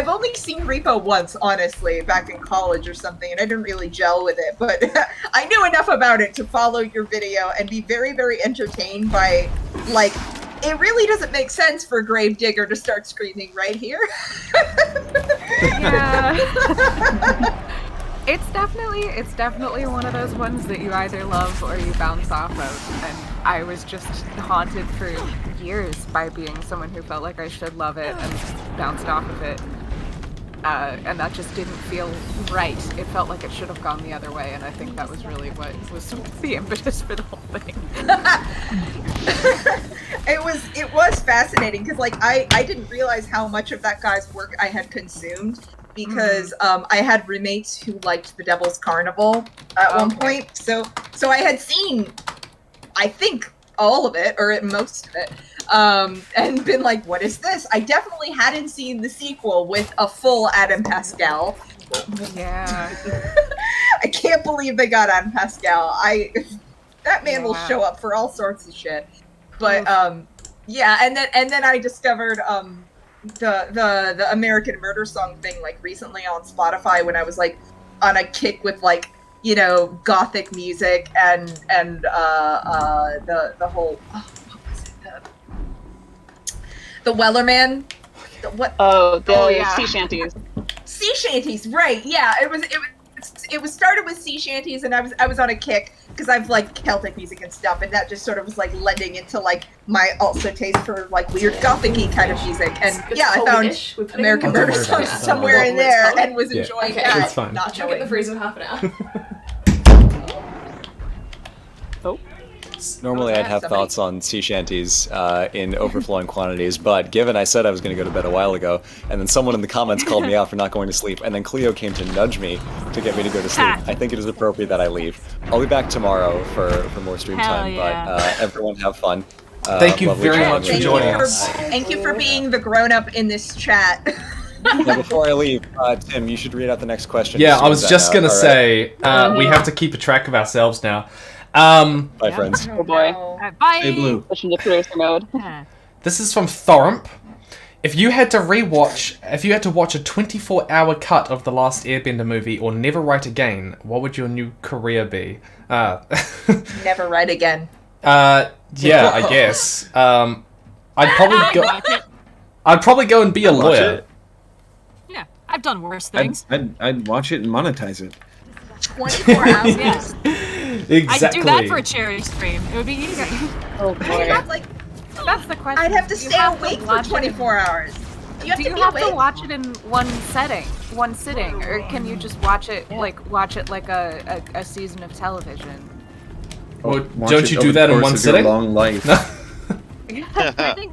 Speaker 5: only seen Repo once, honestly, back in college or something, and I didn't really gel with it, but I knew enough about it to follow your video and be very, very entertained by, like, it really doesn't make sense for Gravedigger to start screaming right here.
Speaker 16: Yeah. It's definitely one of those ones that you either love or you bounce off of, and I was just haunted for years by being someone who felt like I should love it and bounced off of it, and that just didn't feel right. It felt like it should have gone the other way, and I think that was really what was the impetus for the whole thing.
Speaker 5: It was fascinating because, like, I didn't realize how much of that guy's work I had consumed. Because I had roommates who liked The Devil's Carnival at one point, so I had seen, I think, all of it or most of it, and been like, "What is this?" I definitely hadn't seen the sequel with a full Adam Pascal.
Speaker 16: Yeah,
Speaker 5: I can't believe they got Adam Pascal. That man will show up for all sorts of shit. But yeah, and then I discovered the American Murder Song thing, like, recently on Spotify when I was, like, on a kick with, like, you know, gothic music and the whole, what was it, the Wellerman,
Speaker 8: sea shanties.
Speaker 5: Sea shanties, right? Yeah, it was started with sea shanties, and I was on a kick because I've like Celtic music and stuff, and that just sort of was like lending into like my also taste for like weird gothic-y kind of music. And yeah, I found American Murder Song somewhere in there and was enjoying that.
Speaker 1: It's fine.
Speaker 5: Not
Speaker 6: Check in the freezer in half an hour.
Speaker 17: Normally I'd have thoughts on sea shanties in overflowing quantities, but given I said I was going to go to bed a while ago, and then someone in the comments called me out for not going to sleep, and then Cleo came to nudge me to get me to go to sleep, I think it is appropriate that I leave. I'll be back tomorrow for more stream time, but everyone have fun.
Speaker 1: Thank you very much for joining us.
Speaker 5: Thank you for being the grown-up in this chat.
Speaker 17: Now, before I leave, Tim, you should read out the next question.
Speaker 1: Yeah, I was just gonna say, we have to keep a track of ourselves now.
Speaker 17: Bye, friends.
Speaker 8: Oh boy.
Speaker 19: Bye.
Speaker 9: Hey, Blue.
Speaker 8: Push into producer mode.
Speaker 1: This is from Thorump. If you had to watch a 24-hour cut of the last Airbender movie or never write again, what would your new career be?
Speaker 5: Never write again.
Speaker 1: Yeah, I guess. I'd probably go and be a lawyer.
Speaker 19: Yeah, I've done worse things.
Speaker 9: I'd watch it and monetize it.
Speaker 5: 24 hours.
Speaker 19: Yes.
Speaker 1: Exactly.
Speaker 19: I could do that for a charity stream. It would be easy.
Speaker 8: Oh boy.
Speaker 16: That's the question.
Speaker 5: I'd have to
Speaker 16: Do you
Speaker 5: stay
Speaker 16: have
Speaker 5: awake
Speaker 16: to
Speaker 5: for
Speaker 16: watch it
Speaker 5: 24 hours.
Speaker 16: Do you have to watch it in one sitting, or can you just watch it like a season of television?
Speaker 1: Well,
Speaker 9: Watch
Speaker 1: don't
Speaker 9: it
Speaker 1: you
Speaker 9: over
Speaker 1: do
Speaker 9: the
Speaker 1: that in
Speaker 9: course
Speaker 1: one
Speaker 9: of your
Speaker 1: sitting?
Speaker 9: long life.
Speaker 19: I think.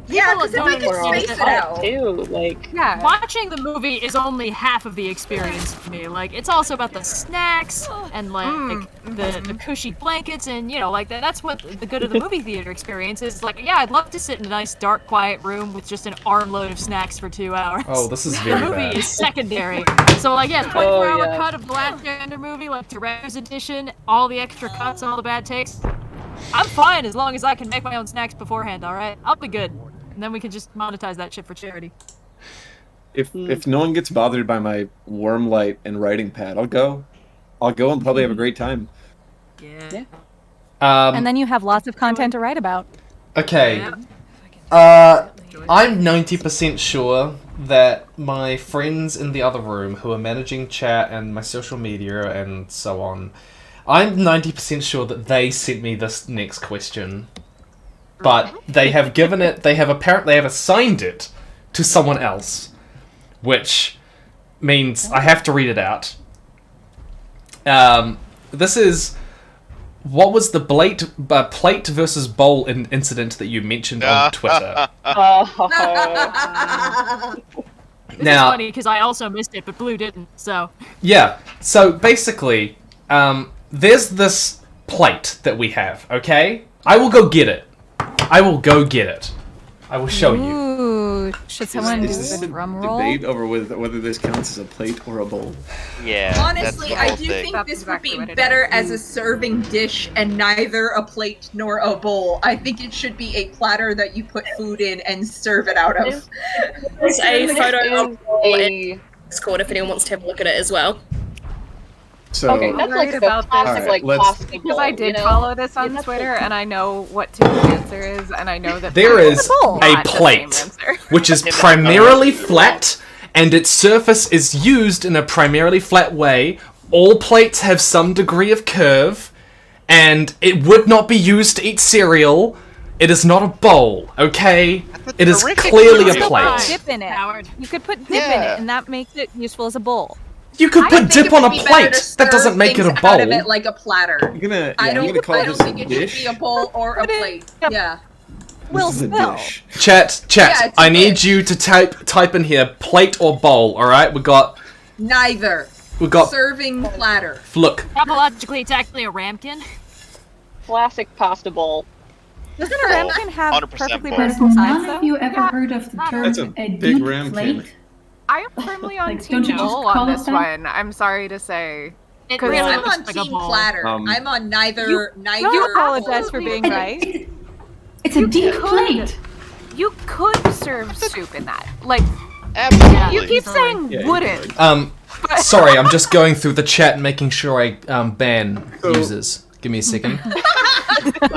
Speaker 5: Yeah, because if I could space it out.
Speaker 8: Too,
Speaker 19: Yeah, watching the movie is only half of the experience for me. Like, it's also about the snacks and like the cushy blankets, and you know, like that's what the good of the movie theater experience is. Like, yeah, I'd love to sit in a nice, dark, quiet room with just an armload of snacks for 2 hours.
Speaker 1: Oh, this is very
Speaker 19: The movie
Speaker 1: bad.
Speaker 19: is secondary. So, like, yeah, 24-hour cut of the last Airbender movie, like director's edition, all the extra cuts, all the bad takes. I'm fine as long as I can make my own snacks beforehand. All right, I'll be good. And then we can just monetize that shit for charity.
Speaker 9: If no one gets bothered by my worm light and writing pad, I'll go and probably have a great time.
Speaker 19: Yeah.
Speaker 3: And then you have lots of content to write about.
Speaker 1: Okay. I'm 90% sure that my friends in the other room who are managing chat and my social media and so on, I'm 90% sure that they sent me this next question. But they have given it, they have assigned it to someone else. Which means I have to read it out. This is... What was the plate versus bowl incident that you mentioned on Twitter?
Speaker 19: This is funny because I also missed it, but Blue didn't, so...
Speaker 1: Yeah, so basically, there's this plate that we have, okay? I will go get it. I will show you.
Speaker 3: Ooh, should someone do a drum roll?
Speaker 9: Debate over whether this counts as a plate or a bowl.
Speaker 21: Yeah.
Speaker 5: Honestly, I do think this would be better as a serving dish and neither a plate nor a bowl. I think it should be a platter that you put food in and serve it out of.
Speaker 6: There's a photo of in Discord if anyone wants to have a look at it as well.
Speaker 9: So,
Speaker 16: okay, that's like about this,
Speaker 9: like
Speaker 16: plastic because I did follow this on Twitter, and I know what Tim's answer is, and I know that
Speaker 1: there is a plate, which is primarily flat, and its surface is used in a primarily flat way. All plates have some degree of curve, and it would not be used to eat cereal. It is not a bowl, okay? It is clearly a plate.
Speaker 3: Dip in it. You could put dip in it, and that makes it useful as a bowl.
Speaker 1: You could put dip on a plate. That doesn't make it a bowl.
Speaker 5: Out of it like a platter.
Speaker 9: I don't
Speaker 5: think it should be a bowl or a plate. Yeah.
Speaker 3: Will spill.
Speaker 1: Chat.
Speaker 5: Yeah, it's
Speaker 1: I need you to type in here plate or bowl. All right, we got
Speaker 5: neither.
Speaker 1: We got
Speaker 5: serving platter.
Speaker 1: Look.
Speaker 19: Topologically, it's actually a ramekin.
Speaker 8: Classic pasta bowl.
Speaker 3: Doesn't a ramekin have
Speaker 21: 100%
Speaker 3: perfectly
Speaker 21: bowl.
Speaker 3: personal
Speaker 11: Has
Speaker 3: size?
Speaker 11: none of you ever heard of the term
Speaker 9: That's a
Speaker 11: a
Speaker 9: big
Speaker 11: deep
Speaker 9: ramekin.
Speaker 11: plate?
Speaker 16: I am firmly on
Speaker 11: Like,
Speaker 16: Team
Speaker 11: don't you just
Speaker 16: Bowl
Speaker 11: call
Speaker 16: on
Speaker 11: it
Speaker 16: this
Speaker 11: that?
Speaker 16: one. I'm sorry to say.
Speaker 19: It
Speaker 16: really
Speaker 5: I'm
Speaker 16: looks
Speaker 5: on
Speaker 16: like a
Speaker 5: team
Speaker 16: bowl.
Speaker 5: platter. I'm on neither.
Speaker 3: You apologize for being right.
Speaker 11: It's a deep plate.
Speaker 16: You could serve soup in that. Like,
Speaker 21: Absolutely.
Speaker 16: you keep saying
Speaker 9: Yeah,
Speaker 16: wouldn't.
Speaker 1: Sorry, I'm just going through the chat and making sure I ban users. Give me a second.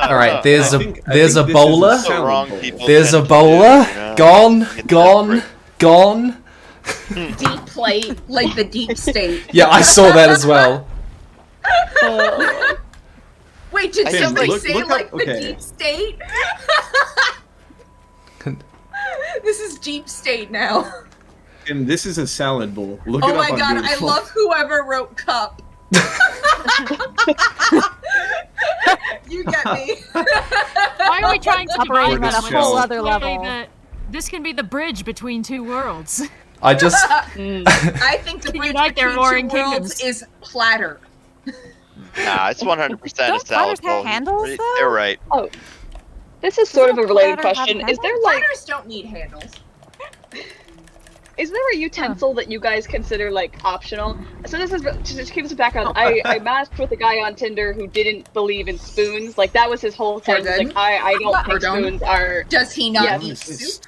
Speaker 1: All right, there's a bowler. There's a bowler. Gone.
Speaker 5: Deep plate, like the deep state.
Speaker 1: Yeah, I saw that as well.
Speaker 5: Wait, did
Speaker 9: Tim,
Speaker 5: somebody
Speaker 9: look
Speaker 5: say
Speaker 9: up-
Speaker 5: like the
Speaker 9: okay.
Speaker 5: deep state? This is deep state now.
Speaker 9: And this is a salad bowl. Look
Speaker 5: Oh
Speaker 9: it up
Speaker 5: my
Speaker 9: on
Speaker 5: god, I
Speaker 9: Google.
Speaker 5: love whoever wrote cup. You get me.
Speaker 19: Why are we trying to
Speaker 3: Operating
Speaker 19: divide
Speaker 3: on a
Speaker 19: this?
Speaker 3: whole
Speaker 19: This
Speaker 3: other
Speaker 19: can be
Speaker 3: level.
Speaker 19: This can be the bridge between two worlds.
Speaker 1: I just.
Speaker 5: I think the bridge
Speaker 19: Unite their
Speaker 5: between
Speaker 19: warring
Speaker 5: two worlds
Speaker 19: kingdoms.
Speaker 5: is platter.
Speaker 21: Nah, it's 100% a
Speaker 3: Don't
Speaker 21: salad
Speaker 3: platters have
Speaker 21: bowl.
Speaker 3: handles, though?
Speaker 21: They're right.
Speaker 8: Oh, this is sort of a related
Speaker 5: Platter have
Speaker 8: question. Is there
Speaker 5: handles?
Speaker 8: like,
Speaker 5: Platters don't need handles.
Speaker 8: is there a utensil that you guys consider like optional? So this is just give us a background. I matched with a guy on Tinder who didn't believe in spoons. Like that was his whole thing.
Speaker 5: Pardon?
Speaker 8: Like I don't think
Speaker 5: Pardon?
Speaker 8: spoons are.
Speaker 5: Does he not
Speaker 8: Yeah.
Speaker 5: eat soup?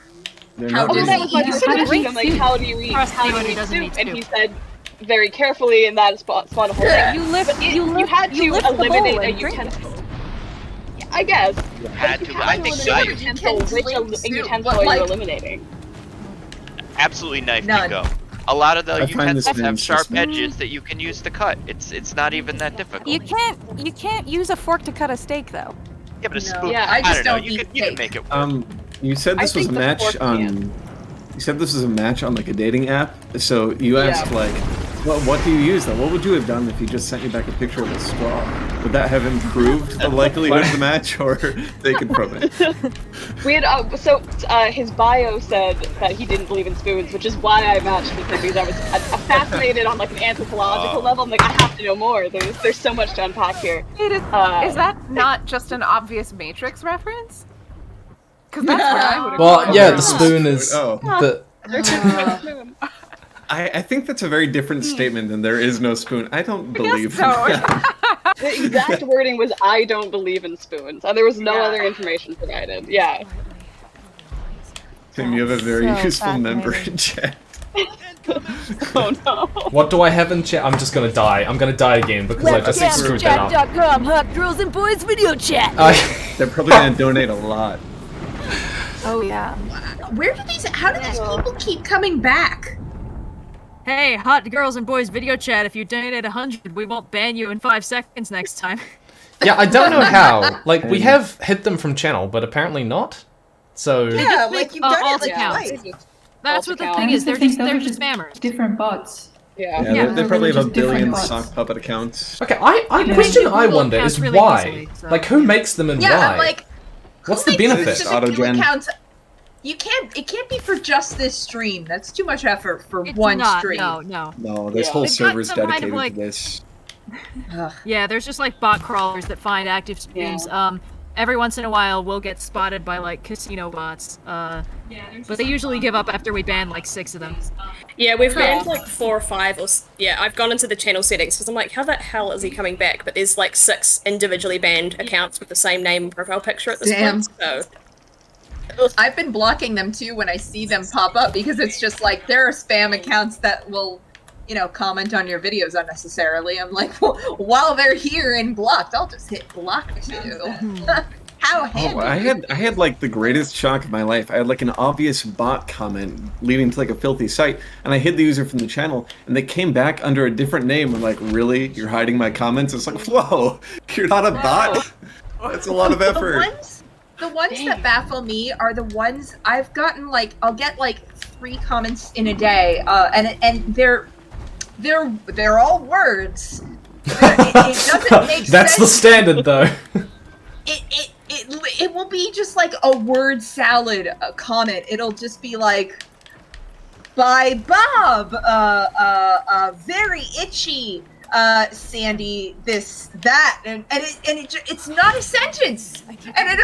Speaker 9: They're
Speaker 5: How
Speaker 9: not
Speaker 5: does
Speaker 9: really-
Speaker 5: he
Speaker 8: That was my
Speaker 5: eat
Speaker 8: question.
Speaker 5: soup?
Speaker 8: I'm like, how do you eat?
Speaker 19: Trust
Speaker 8: How do
Speaker 19: anyone
Speaker 8: you
Speaker 19: who
Speaker 8: eat
Speaker 19: doesn't
Speaker 8: soup?
Speaker 19: eat
Speaker 8: And
Speaker 19: soup.
Speaker 8: he said very carefully, and that spawned a whole thing.
Speaker 3: You lift.
Speaker 8: But
Speaker 3: You
Speaker 8: had to
Speaker 3: lift the bowl
Speaker 8: eliminate a
Speaker 3: and drink it.
Speaker 8: utensil. I guess.
Speaker 21: You had to. I think
Speaker 8: Which
Speaker 21: knife.
Speaker 8: utensil
Speaker 5: But,
Speaker 8: are you
Speaker 5: like-
Speaker 8: eliminating?
Speaker 21: Absolutely knife
Speaker 5: None.
Speaker 21: Nico. A lot of the
Speaker 9: I find this
Speaker 21: utensils have
Speaker 9: very
Speaker 21: sharp
Speaker 9: suspect.
Speaker 21: edges that you can use to cut. It's not even that difficult.
Speaker 3: You can't use a fork to cut a steak though.
Speaker 21: Yeah, but a
Speaker 5: No.
Speaker 21: spoon.
Speaker 5: Yeah, I
Speaker 21: I
Speaker 5: just
Speaker 21: don't know.
Speaker 5: don't
Speaker 21: You
Speaker 5: eat
Speaker 21: can
Speaker 5: steak.
Speaker 21: make it work.
Speaker 9: You said this
Speaker 8: I
Speaker 9: was a
Speaker 8: think the
Speaker 9: match
Speaker 8: fork
Speaker 9: on.
Speaker 8: can.
Speaker 9: You said this was a match on like a dating app. So you asked like, what do you use though? What would you have done if he just sent you back a picture of a straw? Would that have improved the likelihood of the match or taken from it?
Speaker 8: We had his bio said that he didn't believe in spoons, which is why I matched with him because I was fascinated on like an anthropological level. I'm like, I have to know more. There's so much to unpack here.
Speaker 16: Is that not just an obvious Matrix reference? Because that's where I would have
Speaker 1: Well, yeah, the spoon is the.
Speaker 9: I think that's a very different statement than there is no spoon. I don't believe
Speaker 8: so.
Speaker 9: that.
Speaker 8: The exact wording was, I don't believe in spoons. And there was no other information provided. Yeah.
Speaker 9: Tim, you have a very
Speaker 3: So
Speaker 9: useful member
Speaker 3: fascinating.
Speaker 9: in chat.
Speaker 8: Oh no.
Speaker 1: What do I have in chat? I'm just gonna die. I'm gonna die again because I just screwed that up.
Speaker 19: Webcamchat.com, hot girls and boys video chat.
Speaker 9: They're probably going to donate a lot.
Speaker 3: Oh yeah.
Speaker 5: How do these people keep coming back?
Speaker 19: Hey, hot girls and boys video chat, if you donate 100, we won't ban you in 5 seconds next time.
Speaker 1: Yeah, I don't know how. Like, we have hit them from channel, but apparently not. So...
Speaker 5: Yeah, like you've done
Speaker 19: alt
Speaker 5: it
Speaker 19: accounts.
Speaker 5: twice.
Speaker 19: That's what the
Speaker 11: I
Speaker 19: thing
Speaker 11: used
Speaker 19: is,
Speaker 11: to
Speaker 19: they're
Speaker 11: think
Speaker 19: just,
Speaker 11: those
Speaker 19: they're
Speaker 11: were
Speaker 19: just spammers.
Speaker 11: Different bots.
Speaker 9: Yeah, they probably have a
Speaker 11: just different
Speaker 9: billion
Speaker 11: bots.
Speaker 9: sock puppet accounts.
Speaker 1: Okay, I question I wonder is
Speaker 19: really
Speaker 1: why.
Speaker 19: easily, so-
Speaker 1: Like, who makes them and
Speaker 5: Yeah,
Speaker 1: why?
Speaker 5: I'm like,
Speaker 1: What's the
Speaker 5: who makes
Speaker 1: benefit?
Speaker 5: specific new
Speaker 9: Autogen.
Speaker 5: accounts? It can't be for just this stream. That's too much effort for
Speaker 19: It's
Speaker 5: one
Speaker 19: not,
Speaker 5: stream.
Speaker 19: no.
Speaker 9: No, there's whole
Speaker 19: They've got
Speaker 9: servers
Speaker 19: some kind of,
Speaker 9: dedicated
Speaker 19: like-
Speaker 9: to this.
Speaker 19: Yeah, there's just like bot crawlers that find active streams. Every once in a while, we'll get spotted by like casino bots. But they usually give up after we ban like 6 of them.
Speaker 6: Yeah, we've banned like 4 or 5 yeah, I've gone into the channel settings because I'm like, how the hell is he coming back? But there's like 6 individually banned accounts with the same name and profile picture at this
Speaker 5: Damn.
Speaker 6: point, so...
Speaker 5: I've been blocking them too when I see them pop up because it's just like there are spam accounts that will, comment on your videos unnecessarily. I'm like, well, while they're here and blocked, I'll just hit block too. How handy.
Speaker 9: Oh, I had like the greatest shock of my life. I had like an obvious bot comment leading to like a filthy site, and I hid the user from the channel, and they came back under a different name. I'm like, really? You're hiding my comments? It's like, whoa, you're not a bot? That's a lot of effort.
Speaker 5: The ones that baffle me are the ones I've gotten I'll get 3 comments in a day, and they're all words. It doesn't make sense.
Speaker 1: That's the standard, though.
Speaker 5: It will be just like a word salad comment. It'll just be like, by Bob, very itchy, Sandy, this, that, and it's not a sentence. And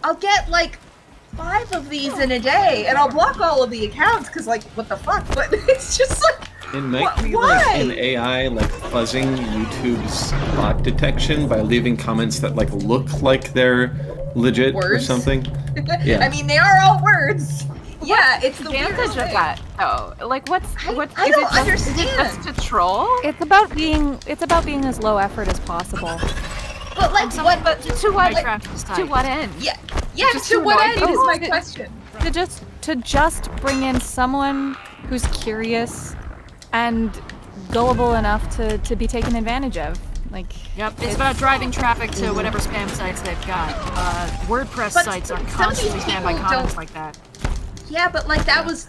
Speaker 5: I'll get like 5 of these in a day, and I'll block all of the accounts because what the fuck? But it's just like.
Speaker 9: It might be like an AI fuzzing YouTube's bot detection by leaving comments that look like they're legit or something. Yeah.
Speaker 5: I mean, they are all words. Yeah, it's the
Speaker 16: advantage of that. Oh, what's
Speaker 5: I don't understand.
Speaker 16: Is it just to troll?
Speaker 3: It's about being as low effort as possible.
Speaker 5: But
Speaker 16: But to what? To what end?
Speaker 5: Yeah,
Speaker 16: Just
Speaker 5: to
Speaker 16: to
Speaker 5: what
Speaker 16: annoy
Speaker 5: end is
Speaker 16: people?
Speaker 5: my question.
Speaker 3: To just bring in someone who's curious and gullible enough to be taken advantage of.
Speaker 19: Yep, it's about driving traffic to whatever spam sites they've got. WordPress sites are constantly spammed by comments like that.
Speaker 5: Yeah, but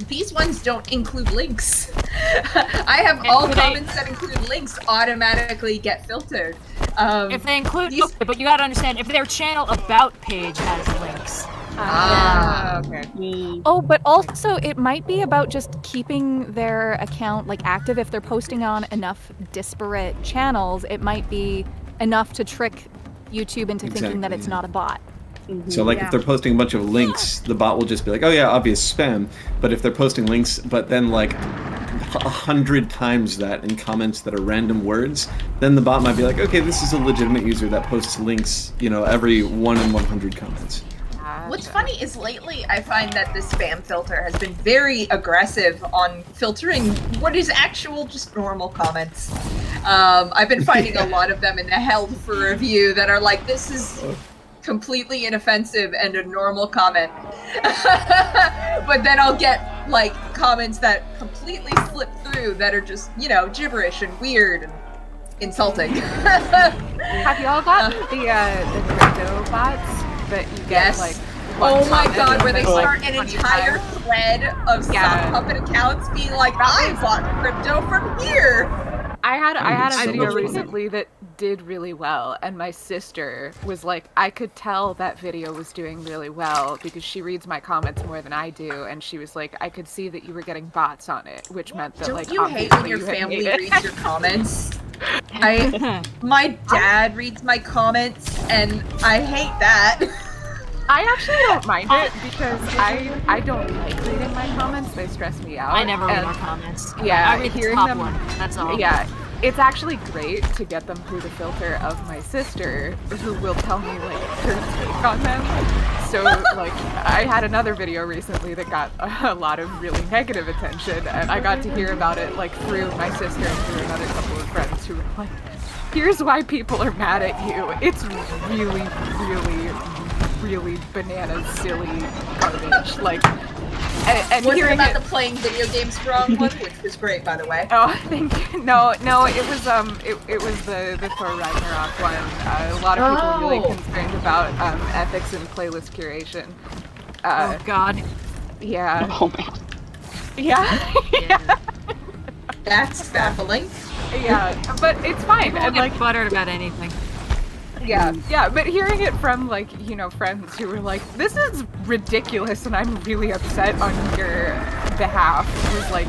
Speaker 5: these ones don't include links. I have all comments that include links automatically get filtered.
Speaker 19: If they include, but you gotta understand, if their channel about page has links.
Speaker 5: Okay.
Speaker 3: Oh, but also it might be about just keeping their account active. If they're posting on enough disparate channels, it might be enough to trick YouTube into thinking that it's not a bot.
Speaker 9: So if they're posting a bunch of links, the bot will just be like, oh yeah, obvious spam. But if they're posting links, but then 100 times that in comments that are random words, then the bot might be like, okay, this is a legitimate user that posts links, every 1 in 100 comments.
Speaker 5: What's funny is lately I find that this spam filter has been very aggressive on filtering what is actual just normal comments. I've been finding a lot of them in the held for review that are like, this is completely inoffensive and a normal comment. But then I'll get comments that completely slip through that are just, gibberish and weird and insulting.
Speaker 16: Have you all gotten the crypto bots that you get
Speaker 5: oh my god, where they start an entire thread of sock puppet accounts being like, I bought crypto from here.
Speaker 16: I had a video recently that did really well, and my sister was like, I could tell that video was doing really well because she reads my comments more than I do, and she was like, I could see that you were getting bots on it, which meant that
Speaker 5: Don't you hate when your family reads your comments? My dad reads my comments, and I hate that.
Speaker 16: I actually don't mind it because I don't like reading my comments. They stress me out.
Speaker 19: I never read our comments.
Speaker 16: Yeah,
Speaker 19: I read the top one. That's all.
Speaker 16: Yeah, it's actually great to get them through the filter of my sister, who will tell me her take on them. So I had another video recently that got a lot of really negative attention, and I got to hear about it through my sister and through another couple of friends who were like, "Here's why people are mad at you. It's really, really." really bananas, silly garbage. Like, and
Speaker 5: Was it
Speaker 16: hearing
Speaker 5: about the playing video games wrong one, which was great, by the way?
Speaker 16: Oh, thank you. No, it was the Thor Ragnarok one. A lot of people really concerned about ethics and playlist curation.
Speaker 19: Oh God.
Speaker 16: Yeah.
Speaker 8: Oh man.
Speaker 16: Yeah.
Speaker 19: Yeah.
Speaker 5: That's baffling.
Speaker 16: Yeah, but it's fine.
Speaker 19: People
Speaker 16: And
Speaker 19: get
Speaker 16: like
Speaker 19: buttered about anything.
Speaker 16: Yeah, but hearing it from like, you know, friends who were like, this is ridiculous and I'm really upset on your behalf was like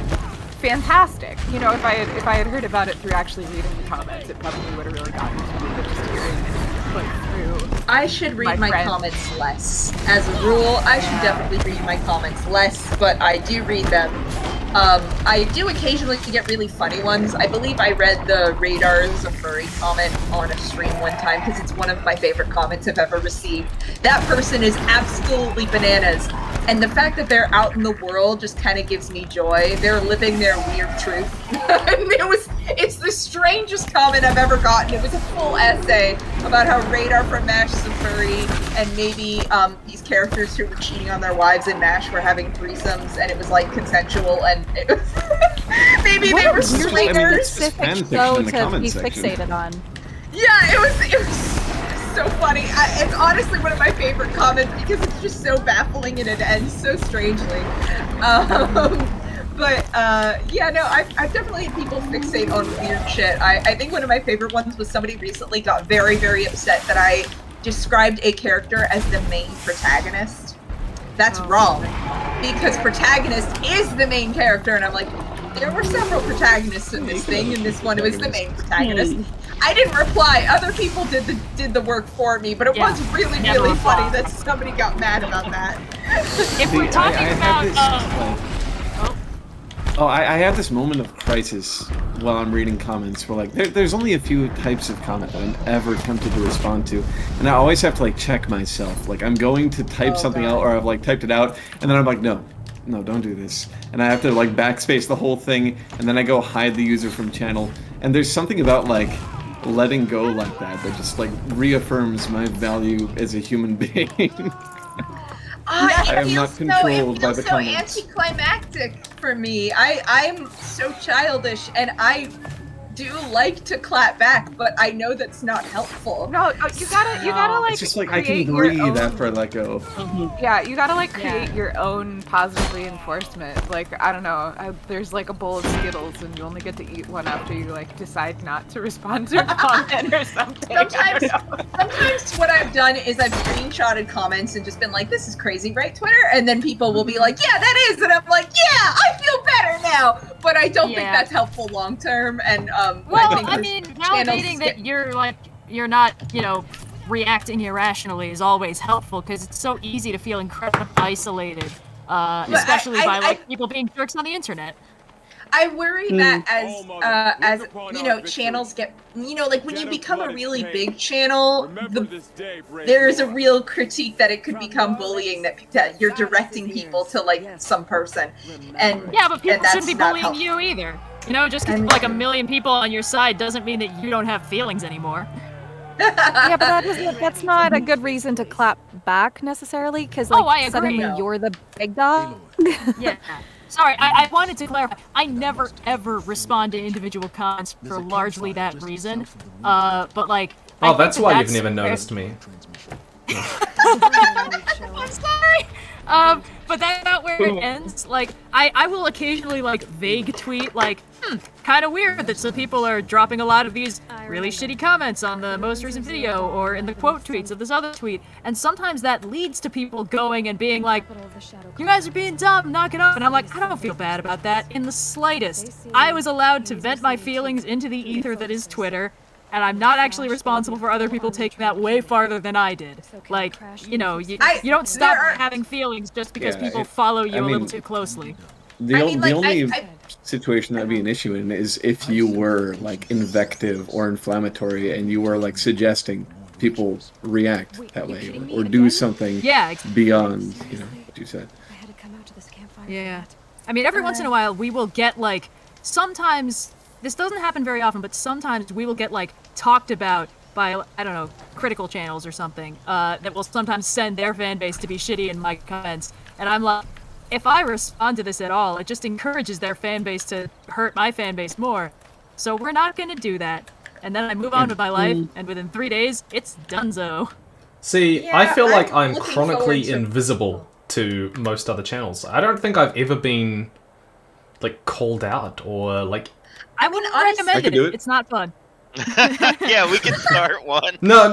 Speaker 16: fantastic. You know, if I had heard about it through actually reading the comments, it probably would have really gotten to me, but just hearing it like through
Speaker 5: I should read my
Speaker 16: friends.
Speaker 5: comments less. As a rule, I should definitely read my comments less, but I do read them. I do occasionally get really funny ones. I believe I read the Radar's a furry comment on a stream one time because it's one of my favorite comments I've ever received. That person is absolutely bananas. And the fact that they're out in the world just kind of gives me joy. They're living their weird truth. It's the strangest comment I've ever gotten. It was a full essay about how Radar from MASH is a furry, and maybe these characters who were cheating on their wives in MASH were having threesomes, and it was like consensual, and it was maybe they were swingers.
Speaker 3: Specific show to be fixated on.
Speaker 5: Yeah, it was so funny. It's honestly one of my favorite comments because it's just so baffling and it ends so strangely. Yeah, no, I've definitely had people fixate on weird shit. I think one of my favorite ones was somebody recently got very, very upset that I described a character as the main protagonist. That's wrong, because protagonist is the main character, and I'm like, there were several protagonists in this thing, and this one was the main protagonist. I didn't reply. Other people did the work for me, but it was really, really funny that somebody got mad about that.
Speaker 19: If we're talking about,
Speaker 9: I have this moment of crisis while I'm reading comments where like there's only a few types of comment that I'm ever tempted to respond to, and I always have to like check myself. Like I'm going to type something out, or I've like typed it out, and then I'm like, no, don't do this, and I have to like backspace the whole thing, and then I go hide the user from channel. And there's something about like letting go like that just like reaffirms my value as a human being. I am not controlled by the comments.
Speaker 5: So anticlimactic for me. I'm so childish, and I do like to clap back, but I know that's not helpful.
Speaker 16: No, you gotta like.
Speaker 9: It's just like I can breathe after I let go.
Speaker 16: Yeah, you gotta like create your own positive reinforcement. Like I don't know, there's like a bowl of Skittles, and you only get to eat one after you like decide not to respond to a comment or something.
Speaker 5: Sometimes what I've done is I've screenshotted comments and just been like, "This is crazy, right, Twitter?" And then people will be like, "Yeah, that is," and I'm like, "Yeah, I feel better now." But I don't think that's helpful long term, and
Speaker 19: I mean, validating that you're not, you know, reacting irrationally is always helpful because it's so easy to feel incredibly isolated, especially by people being jerks on the internet.
Speaker 5: I worry that as you know, channels get, you know, like when you become a really big channel, there's a real critique that it could become bullying, that you're directing people to like some person, and
Speaker 19: yeah, but people shouldn't be bullying
Speaker 5: helpful.
Speaker 19: you either. You know, just because like a million people on your side doesn't mean that you don't have feelings anymore.
Speaker 3: Yeah, but that's not a good reason to clap back necessarily, because like
Speaker 19: I agree.
Speaker 3: suddenly you're the big dog.
Speaker 19: Yeah. Sorry, I wanted to clarify. I never ever respond to individual comments for largely that reason. But like.
Speaker 1: Oh, that's why you've never noticed me.
Speaker 19: I'm sorry. But that's not where it ends. Like, I will occasionally like vague tweet like, kind of weird that some people are dropping a lot of these really shitty comments on the most recent video or in the quote tweets of this other tweet. And sometimes that leads to people going and being like, you guys are being dumb, knock it off. And I'm like, I don't feel bad about that in the slightest. I was allowed to vent my feelings into the ether that is Twitter. And I'm not actually responsible for other people taking that way farther than I did. Like, you know, you don't stop having feelings just because people follow you a little too closely.
Speaker 9: The only situation that'd be an issue in is if you were like invective or inflammatory and you were like suggesting people react that way or do something beyond, you know, what you said.
Speaker 19: Yeah. I mean, every once in a while we will get like, sometimes, this doesn't happen very often, but sometimes we will get like talked about by, I don't know, critical channels or something, that will sometimes send their fan base to be shitty in my comments. And I'm like, if I respond to this at all, it just encourages their fan base to hurt my fan base more. So we're not going to do that. And then I move on with my life, and within 3 days, it's donezo.
Speaker 1: See,
Speaker 19: Yeah,
Speaker 1: I feel like
Speaker 19: I'm
Speaker 1: I'm
Speaker 19: looking
Speaker 1: chronically
Speaker 19: forward to-
Speaker 1: invisible to most other channels. I don't think I've ever been, like, called out or, like...
Speaker 19: I wouldn't
Speaker 1: I
Speaker 19: recommend
Speaker 1: could do it.
Speaker 19: It's not fun.
Speaker 21: Yeah, we can start one.
Speaker 1: No.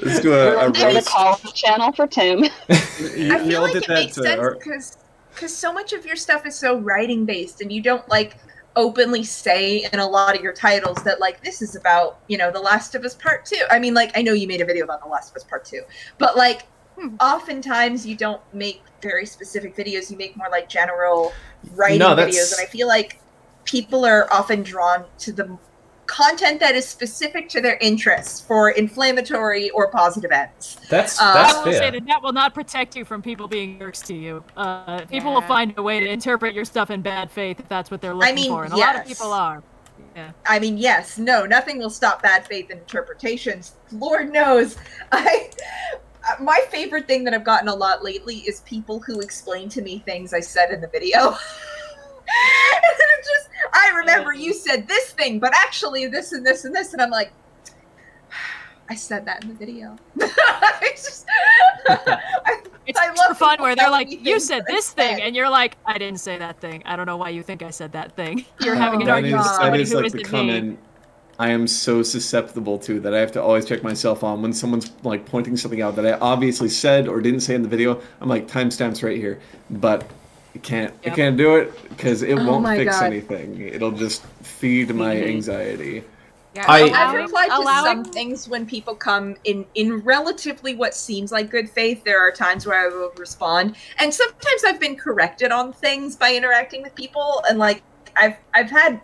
Speaker 9: Let's do a
Speaker 8: Start a college channel for Tim.
Speaker 5: I feel like it makes sense because so much of your stuff is so writing based, and you don't like openly say in a lot of your titles that like this is about, you know, The Last of Us Part 2. I mean, like, I know you made a video about The Last of Us Part 2, but like oftentimes you don't make very specific videos. You make more like general writing videos, and I feel like people are often drawn to the content that is specific to their interests for inflammatory or positive ends.
Speaker 1: That's
Speaker 19: I will
Speaker 1: fair.
Speaker 19: say that will not protect you from people being jerks to you. People will find a way to interpret your stuff in bad faith if that's what they're looking for, and a lot of people are. Yeah.
Speaker 5: I mean, yes, no, nothing will stop bad faith interpretations. Lord knows. My favorite thing that I've gotten a lot lately is people who explain to me things I said in the video. It's just, I remember you said this thing, but actually this and this and this, and I'm like, I said that in the video. It's just,
Speaker 19: It's
Speaker 5: I love
Speaker 19: fun
Speaker 5: people
Speaker 19: where they're
Speaker 5: telling
Speaker 19: like,
Speaker 5: me
Speaker 19: you
Speaker 5: things
Speaker 19: said
Speaker 5: that I
Speaker 19: this thing, and you're like, I didn't say that thing. I don't know why you think I said that thing. You're having an argument with
Speaker 9: that
Speaker 19: somebody
Speaker 9: is
Speaker 19: who
Speaker 9: like
Speaker 19: isn't
Speaker 9: the
Speaker 19: me.
Speaker 9: comment I am so susceptible to that I have to always check myself on when someone's like pointing something out that I obviously said or didn't say in the video. I'm like, timestamps right here, but I can't do it because it
Speaker 5: Oh
Speaker 9: won't
Speaker 5: my
Speaker 9: fix
Speaker 5: God.
Speaker 9: anything. It'll just feed my anxiety.
Speaker 5: I've replied to some things when people come in relatively what seems like good faith. There are times where I will respond, and sometimes I've been corrected on things by interacting with people, and like I've had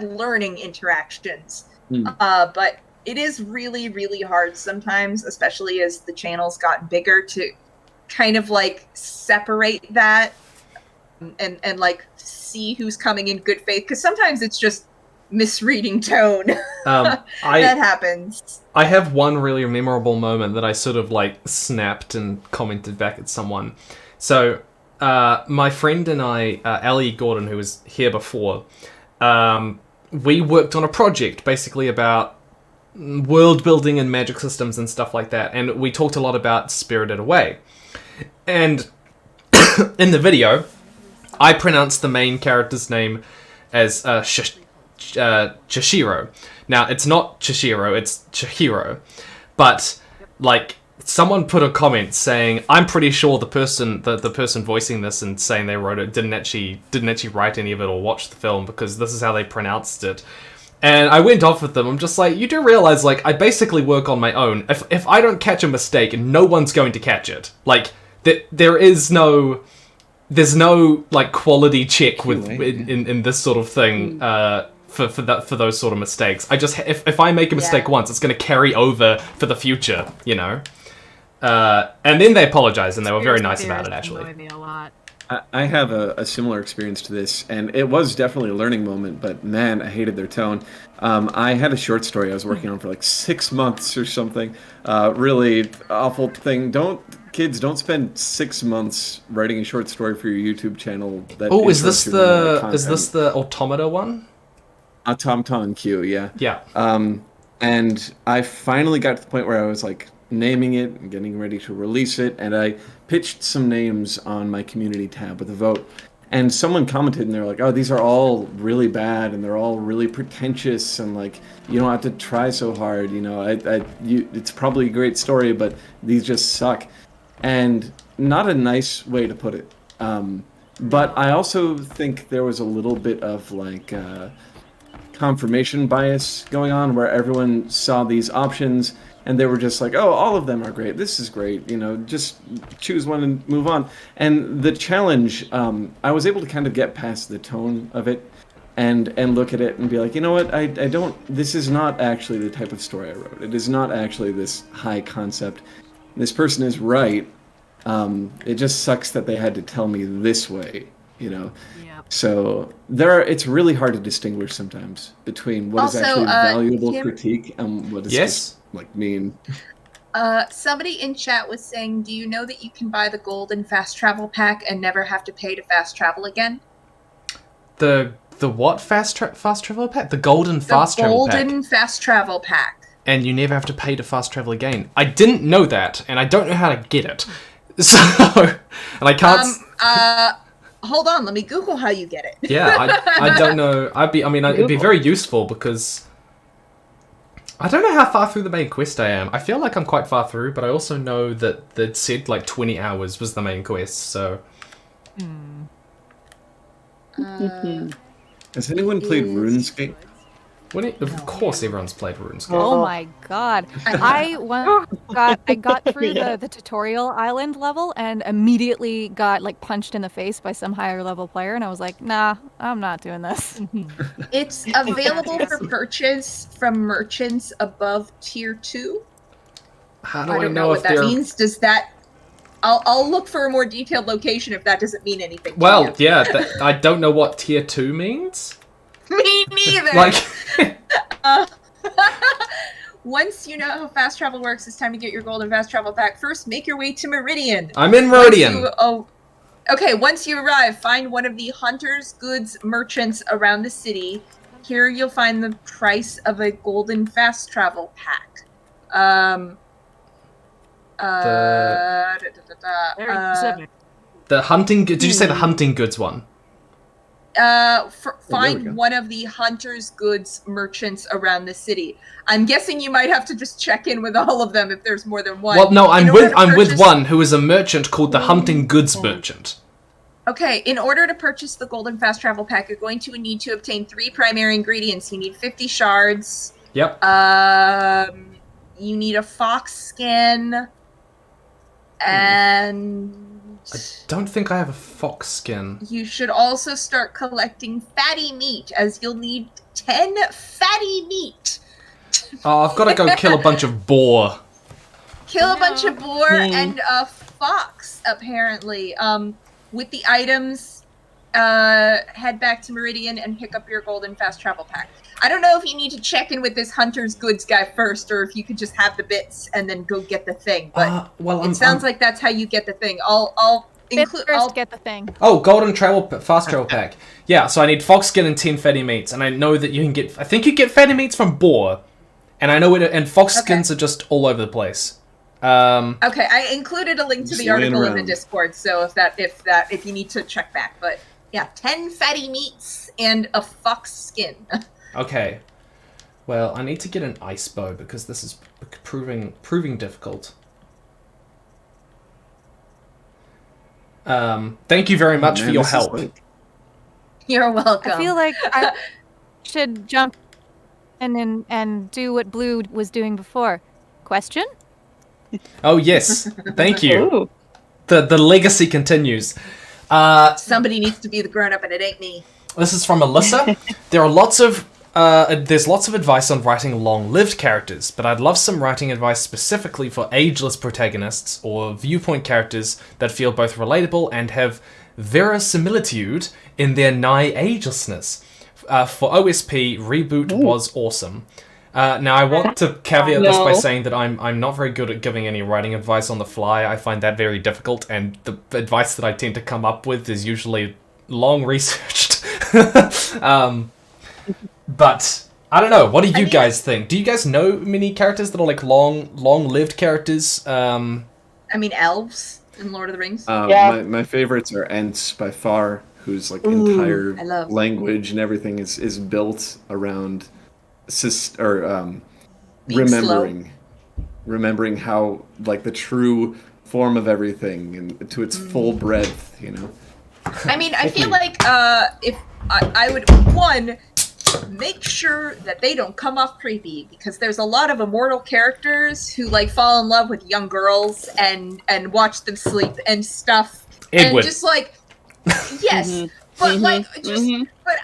Speaker 5: learning interactions, but it is really, really hard sometimes, especially as the channel's gotten bigger, to kind of like separate that and like see who's coming in good faith, because sometimes it's just misreading tone. That happens.
Speaker 1: I have one really memorable moment that I sort of like snapped and commented back at someone. So my friend and I, Ellie Gordon, who was here before, we worked on a project basically about world building and magic systems and stuff like that, and we talked a lot about Spirited Away. And in the video, I pronounced the main character's name as Chihiro. Now, it's not Chihiro, it's Chihiro. But, like, someone put a comment saying, I'm pretty sure the person voicing this and saying they wrote it didn't actually write any of it or watch the film, because this is how they pronounced it. And I went off with them. I'm just like, you do realize, like, I basically work on my own. If I don't catch a mistake, no one's going to catch it. Like, there's no like quality check with in this sort of thing for those sort of mistakes. I just if I make a mistake once, it's going to carry over for the future, you know. And then they apologized, and they were very nice about it, actually.
Speaker 19: Annoy me a lot.
Speaker 9: I have a similar experience to this, and it was definitely a learning moment, but man, I hated their tone. I had a short story I was working on for like 6 months or something. Really awful thing. Kids, don't spend 6 months writing a short story for your YouTube channel.
Speaker 1: Is this the Automata one?
Speaker 9: Automata Q, yeah.
Speaker 1: Yeah.
Speaker 9: And I finally got to the point where I was like naming it and getting ready to release it, and I pitched some names on my community tab with a vote. And someone commented, and they're like, "Oh, these are all really bad, and they're all really pretentious, and like you don't have to try so hard. You know, it's probably a great story, but these just suck." And not a nice way to put it. But I also think there was a little bit of like confirmation bias going on, where everyone saw these options and they were just like, oh, all of them are great. This is great. You know, just choose one and move on. And the challenge, I was able to kind of get past the tone of it and look at it and be like, you know what, I don't, this is not actually the type of story I wrote. It is not actually this high concept. This person is right. It just sucks that they had to tell me this way you know. So it's really hard to distinguish sometimes between what is
Speaker 5: Also,
Speaker 9: actually valuable
Speaker 5: Kim-
Speaker 9: critique and what is
Speaker 1: Yes?
Speaker 9: just like mean.
Speaker 5: Somebody in chat was saying, do you know that you can buy the golden fast travel pack and never have to pay to fast travel again?
Speaker 1: The what fast travel pack? The golden fast travel pack.
Speaker 5: The golden fast travel pack.
Speaker 1: And you never have to pay to fast travel again. I didn't know that, and I don't know how to get it. So, and I can't.
Speaker 5: Hold on, let me Google how you get it.
Speaker 1: Yeah, I don't know. It'd be very useful because I don't know how far through the main quest I am. I feel like I'm quite far through, but I also know that it said like 20 hours was the main quest. So.
Speaker 9: Has anyone played RuneScape?
Speaker 1: Of course, everyone's played RuneScape.
Speaker 3: Oh my god! I got through the tutorial island level and immediately got like punched in the face by some higher level player, and I was like, nah, I'm not doing this.
Speaker 5: It's available for purchase from merchants above tier 2.
Speaker 1: How do
Speaker 5: I
Speaker 1: I
Speaker 5: don't
Speaker 1: know
Speaker 5: know what
Speaker 1: if
Speaker 5: that
Speaker 1: they're?
Speaker 5: means. Does that? I'll look for a more detailed location if that doesn't mean anything.
Speaker 1: Well,
Speaker 5: to you.
Speaker 1: yeah, I don't know what tier 2 means.
Speaker 5: Me neither.
Speaker 1: Like,
Speaker 5: once you know how fast travel works, it's time to get your golden fast travel pack. First, make your way to Meridian.
Speaker 1: I'm in Meridian.
Speaker 5: Once you arrive, find one of the hunters' goods merchants around the city. Here you'll find the price of a golden fast travel pack.
Speaker 19: Very specific.
Speaker 1: The hunting. Did you say the hunting goods one?
Speaker 5: Find one of the hunter's goods merchants around the city. I'm guessing you might have to just check in with all of them if there's more than one.
Speaker 1: Well, no, I'm with
Speaker 5: purchase-
Speaker 1: one who is a merchant called the hunting goods merchant.
Speaker 5: Okay, in order to purchase the golden fast travel pack, you're going to need to obtain 3 primary ingredients. You need 50 shards.
Speaker 1: Yep.
Speaker 5: You need a fox skin, and
Speaker 1: I don't think I have a fox skin.
Speaker 5: you should also start collecting fatty meat, as you'll need 10 fatty meat.
Speaker 1: Oh, I've got to go kill a bunch of boar.
Speaker 5: Kill a bunch of boar and a fox, apparently. With the items, head back to Meridian and pick up your golden fast travel pack. I don't know if you need to check in with this hunter's goods guy first, or if you could just have the bits and then go get the thing. But it sounds like that's how you get the thing. I'll include. I'll
Speaker 3: get the thing.
Speaker 1: Oh, golden fast travel pack. Yeah, so I need fox skin and 10 fatty meats, and I know that you can get. I think you get fatty meats from boar, and I know it. And fox skins are just all over the place.
Speaker 5: Okay, I included a link to the
Speaker 1: Just laying
Speaker 5: article in the
Speaker 1: around.
Speaker 5: Discord, so if you need to check back, but yeah, 10 fatty meats and a fox skin.
Speaker 1: Okay. Well, I need to get an ice bow because this is proving difficult. Thank you very much for your help.
Speaker 5: You're welcome.
Speaker 3: I feel like I should jump in and do what Blue was doing before. Question?
Speaker 1: Oh yes, thank you. The legacy continues.
Speaker 5: Somebody needs to be the grown-up, and it ain't me.
Speaker 1: This is from Alyssa. There are there's lots of advice on writing long-lived characters, but I'd love some writing advice specifically for ageless protagonists or viewpoint characters that feel both relatable and have verisimilitude in their nigh agelessness. For OSP, Reboot was awesome. Now, I want to caveat this by saying that I'm not very good at giving any writing advice on the fly. I find that very difficult, and the advice that I tend to come up with is usually long researched. But I don't know. What do you guys think? Do you guys know many characters that are like long-lived characters?
Speaker 5: I mean, elves in Lord of the Rings.
Speaker 9: My favorites are Ents by far, whose like entire
Speaker 5: I love-
Speaker 9: language and everything is built around
Speaker 5: Being
Speaker 9: remembering how like the true form of everything and to its full breadth, you know.
Speaker 5: I mean, I feel like if I would, one, make sure that they don't come off creepy, because there's a lot of immortal characters who like fall in love with young girls and watch them sleep and stuff.
Speaker 1: Edward.
Speaker 5: And just like, yes, but like, just, but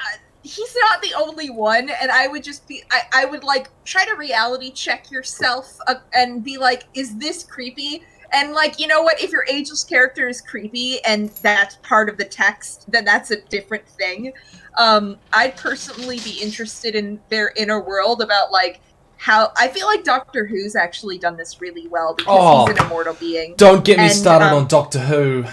Speaker 5: he's not the only one, and I would just be, I would like try to reality check yourself and be like, is this creepy? And like, you know what? If your ageless character is creepy and that's part of the text, then that's a different thing. I'd personally be interested in their inner world about like how I feel like Doctor Who's actually done this really well because he's an immortal being.
Speaker 1: Don't get me started on Doctor Who.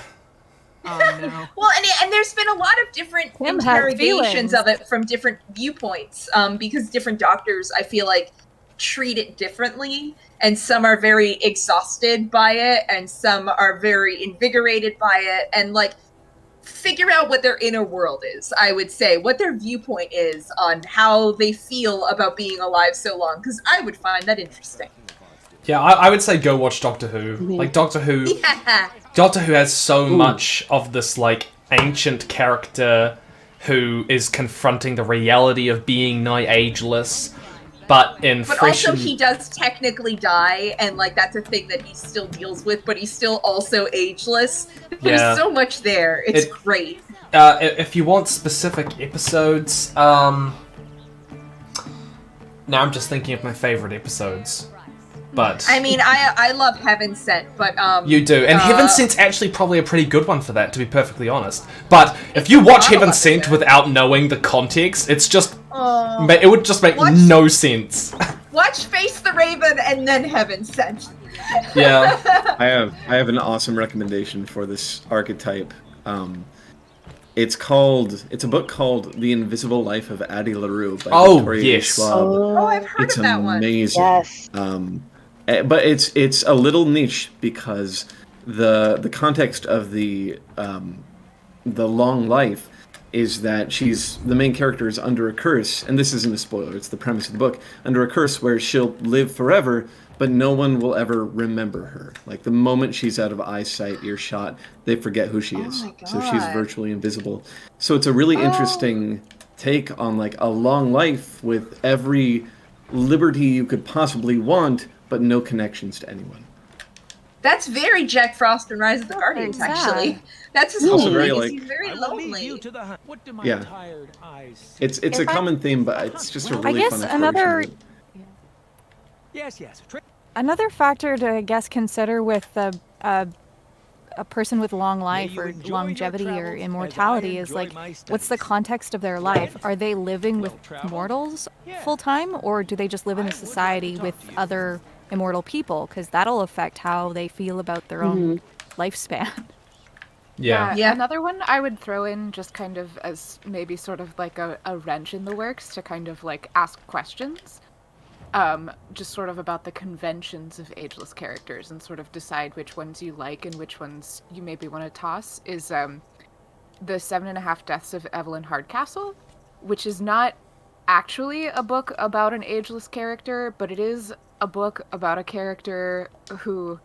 Speaker 19: Oh no.
Speaker 5: Well, and there's been a lot of different interrogations of it from different viewpoints, because different doctors, I feel like, treat it differently, and some are very exhausted by it, and some are very invigorated by it, and like figure out what their inner world is, I would say, what their viewpoint is on how they feel about being alive so long, because I would find that interesting.
Speaker 1: Yeah, I would say go watch Doctor Who. Like, Doctor Who...
Speaker 5: Yeah.
Speaker 1: Doctor Who has so much of this, like, ancient character who is confronting the reality of being nigh ageless, but
Speaker 5: also he does technically die, and, like, that's a thing that he still deals with, but he's still also ageless. There's so much there. It's great.
Speaker 1: If you want specific episodes, now I'm just thinking of my favorite episodes. But
Speaker 5: I mean, I love Heaven Sent, but
Speaker 1: you do, and Heaven Sent's actually probably a pretty good one for that, to be perfectly honest. But if you watch Heaven Sent without knowing the context, it's just it would just make no sense.
Speaker 5: Watch Face the Raven and then Heaven Sent.
Speaker 1: Yeah,
Speaker 9: I have an awesome recommendation for this archetype. It's a book called The Invisible Life of Addie LaRue by Victoria Schwab.
Speaker 5: Oh, I've heard of that one.
Speaker 9: It's amazing. Yes. But it's a little niche because the context of the long life is that the main character is under a curse, and this isn't a spoiler, it's the premise of the book, under a curse where she'll live forever, but no one will ever remember her. Like, the moment she's out of eyesight, earshot, they forget who she is. So she's virtually invisible. So it's a really interesting take on, like, a long life with every liberty you could possibly want, but no connections to anyone.
Speaker 5: That's very Jack Frost and Rise of the Guardians, actually. That's his
Speaker 9: Also
Speaker 5: whole
Speaker 9: very,
Speaker 5: thing.
Speaker 9: like-
Speaker 5: He's very lonely.
Speaker 9: Yeah. It's a common theme, but it's just a really
Speaker 3: I
Speaker 9: fun
Speaker 3: guess
Speaker 9: exploration.
Speaker 3: another factor to, I guess, consider with a person with long life or longevity or immortality is like, what's the context of their life? Are they living with mortals full time, or do they just live in a society with other immortal people? Because that'll affect how they feel about their own lifespan.
Speaker 1: Yeah.
Speaker 16: Another one I would throw in just kind of as maybe sort of like a wrench in the works to kind of like ask questions. Just sort of about the conventions of ageless characters and sort of decide which ones you like and which ones you maybe want to toss is the 7.5 Deaths of Evelyn Hardcastle, which is not actually a book about an ageless character, but it is a book about a character who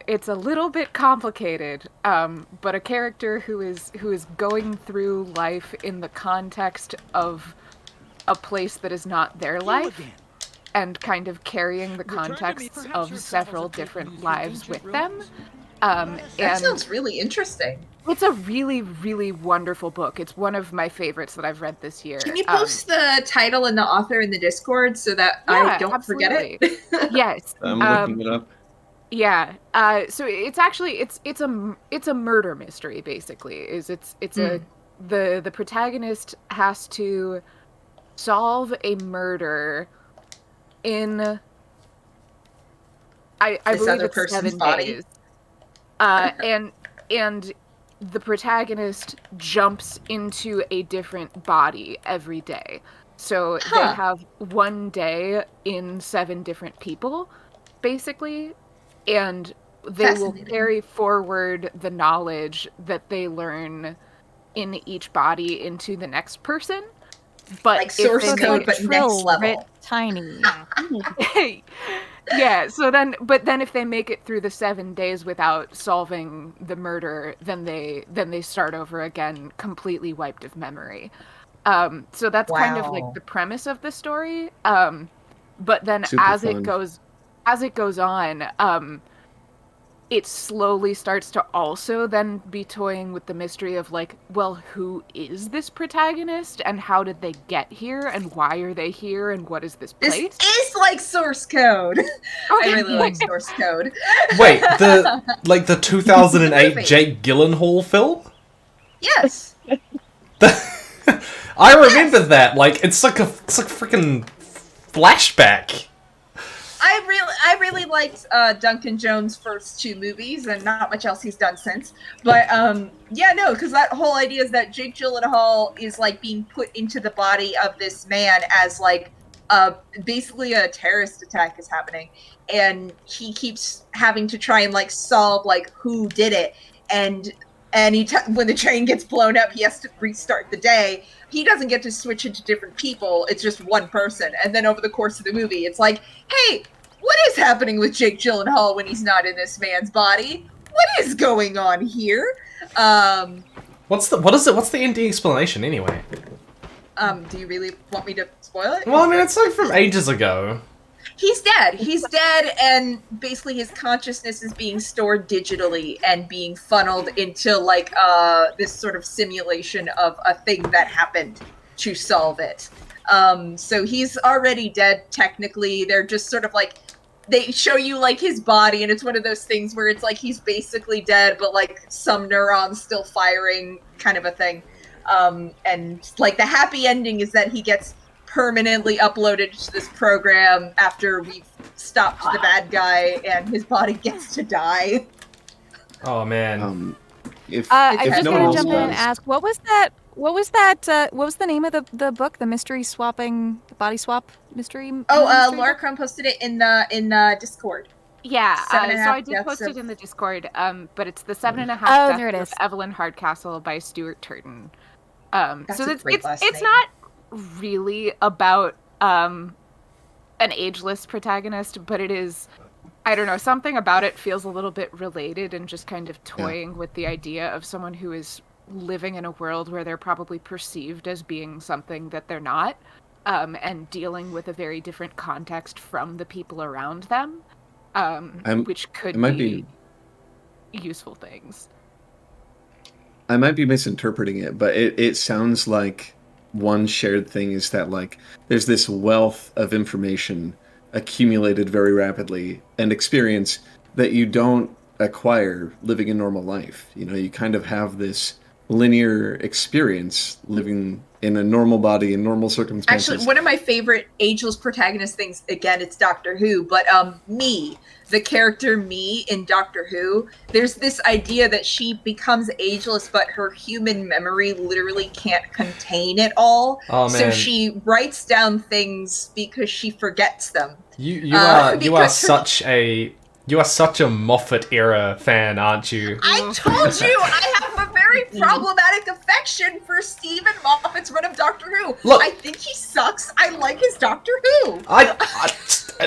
Speaker 16: it's a little bit complicated, but a character who is going through life in the context of a place that is not their life, and kind of carrying the contexts of several different lives with them.
Speaker 5: That sounds really interesting.
Speaker 16: It's a really, really wonderful book. It's one of my favorites that I've read this year.
Speaker 5: Can you post the title and the author in the Discord so that I don't forget it?
Speaker 16: Yes.
Speaker 9: I'm looking it up.
Speaker 16: Yeah. So it's actually it's a murder mystery basically. The protagonist has to solve a murder in I believe it's 7 days. And the protagonist jumps into a different body every day. So they have one day in 7 different people, basically, and they will carry forward the knowledge that they learn in each body into the next person. But
Speaker 5: like source code, but next level.
Speaker 3: Tiny.
Speaker 16: Yeah, so then if they make it through the 7 days without solving the murder, then they start over again, completely wiped of memory. So that's kind of like the premise of the story. But then
Speaker 9: Super
Speaker 16: as
Speaker 9: fun.
Speaker 16: it goes on, it slowly starts to also then be toying with the mystery of like, well, who is this protagonist and how did they get here and why are they here and what is this place?
Speaker 5: This is like source code. I really like source code.
Speaker 1: Wait, the 2008 Jake Gyllenhaal film?
Speaker 5: Yes.
Speaker 1: I remember that. Like it's like freaking flashback.
Speaker 5: I really liked Duncan Jones' first 2 movies, and not much else he's done since. But yeah, no, because that whole idea is that Jake Gyllenhaal is like being put into the body of this man as like basically a terrorist attack is happening, and he keeps having to try and like solve like who did it, and when the train gets blown up, he has to restart the day. He doesn't get to switch into different people. It's just one person. And then over the course of the movie, it's like, hey, what is happening with Jake Gyllenhaal when he's not in this man's body? What is going on here?
Speaker 1: What's the ending explanation anyway?
Speaker 5: Do you really want me to spoil it?
Speaker 1: Well, I mean, it's like from ages ago.
Speaker 5: He's dead. He's dead, and basically his consciousness is being stored digitally and being funneled into like this sort of simulation of a thing that happened to solve it. So he's already dead technically. They're just sort of like, they show you like his body, and it's one of those things where it's like he's basically dead, but like some neurons still firing, kind of a thing. And like the happy ending is that he gets permanently uploaded to this program after we've stopped the bad guy, and his body gets to die.
Speaker 1: Oh man.
Speaker 3: I just want to jump in and ask, what was the name of the book, the mystery swapping, body swap mystery?
Speaker 5: Laura Crone posted it in the Discord.
Speaker 16: Yeah, so I did post it in the Discord, but it's the 7.5
Speaker 3: there it
Speaker 16: Deaths
Speaker 3: is.
Speaker 16: of Evelyn Hardcastle by Stuart Turton.
Speaker 5: That's
Speaker 16: So
Speaker 5: a great last
Speaker 16: it's
Speaker 5: name.
Speaker 16: not really about an ageless protagonist, but it is, I don't know, something about it feels a little bit related and just kind of toying with the idea of someone who is living in a world where they're probably perceived as being something that they're not, and dealing with a very different context from the people around them, which could be useful things.
Speaker 9: I might be misinterpreting it, but it sounds like one shared thing is that like there's this wealth of information accumulated very rapidly and experience that you don't acquire living a normal life. You know, you kind of have this linear experience living in a normal body in normal circumstances.
Speaker 5: Actually, one of my favorite ageless protagonist things, again, it's Doctor Who, but the character Me in Doctor Who, there's this idea that she becomes ageless, but her human memory literally can't contain it all.
Speaker 1: Oh,
Speaker 5: so
Speaker 1: man.
Speaker 5: she writes down things because she forgets them.
Speaker 1: You are such a Moffat era fan, aren't you?
Speaker 5: I told you I have a very problematic affection for Stephen Moffat's run of Doctor Who.
Speaker 1: Look,
Speaker 5: I think he sucks. I like his Doctor Who.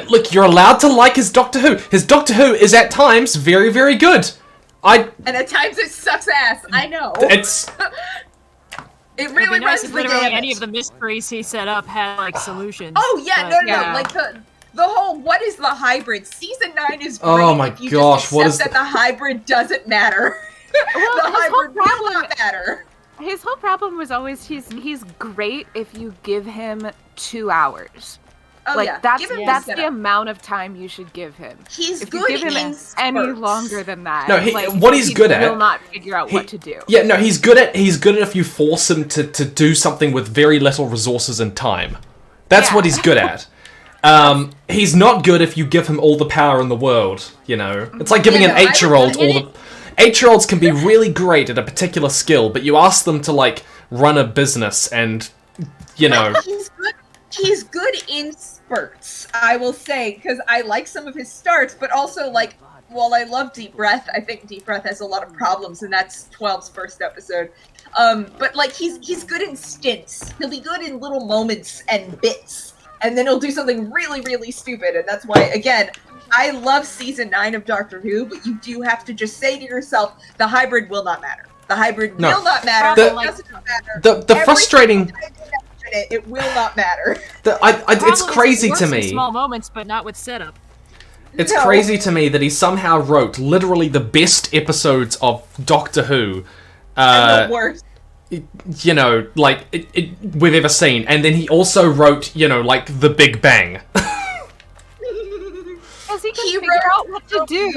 Speaker 1: Look, you're allowed to like his Doctor Who. His Doctor Who is at times very, very good.
Speaker 5: And at times it sucks ass. I know.
Speaker 1: It's
Speaker 5: It really runs the
Speaker 19: literally
Speaker 5: gamut.
Speaker 19: any of the mysteries he set up had like solutions.
Speaker 5: Oh yeah,
Speaker 19: but,
Speaker 5: no, like the whole what is the hybrid? Season 9 is great.
Speaker 1: Oh my
Speaker 5: if you
Speaker 1: gosh,
Speaker 5: just
Speaker 1: what
Speaker 5: accept
Speaker 1: is
Speaker 5: that the hybrid doesn't matter.
Speaker 16: Well,
Speaker 5: the hybrid will not matter.
Speaker 16: His whole problem was always he's great if you give him 2 hours.
Speaker 5: Oh,
Speaker 16: like
Speaker 5: yeah.
Speaker 16: that's
Speaker 5: Give him
Speaker 16: that's
Speaker 5: setup.
Speaker 16: the amount of time you should give him.
Speaker 5: He's
Speaker 16: if
Speaker 5: good
Speaker 16: you give him
Speaker 5: in
Speaker 16: any
Speaker 5: spurts.
Speaker 16: longer than that,
Speaker 1: No, what he's
Speaker 16: he
Speaker 1: good at-
Speaker 16: will not figure out what to do.
Speaker 1: Yeah, no, he's good at if you force him to do something with very little resources and time. That's what he's good at. He's not good if you give him all the power in the world, you know. It's like giving an 8-year-old all the 8-year-olds can be really great at a particular skill, but you ask them to like run a business and you know.
Speaker 5: He's good in spurts, I will say, because I like some of his starts, but also like while I love Deep Breath, I think Deep Breath has a lot of problems, and that's 12's first episode. But like he's good in stints. He'll be good in little moments and bits, and then he'll do something really, really stupid, and that's why, again, I love season 9 of Doctor Who, but you do have to just say to yourself, the hybrid will not matter. The hybrid will not matter. It doesn't matter.
Speaker 1: The frustrating.
Speaker 5: It will not matter.
Speaker 1: It's crazy to
Speaker 19: Works in
Speaker 1: me.
Speaker 19: small moments, but not with setup.
Speaker 1: It's
Speaker 5: No.
Speaker 1: crazy to me that he somehow wrote literally the best episodes of Doctor Who.
Speaker 5: And the worst.
Speaker 1: You know, like we've ever seen, and then he also wrote, you know, like The Big Bang.
Speaker 16: Because he can figure out what to do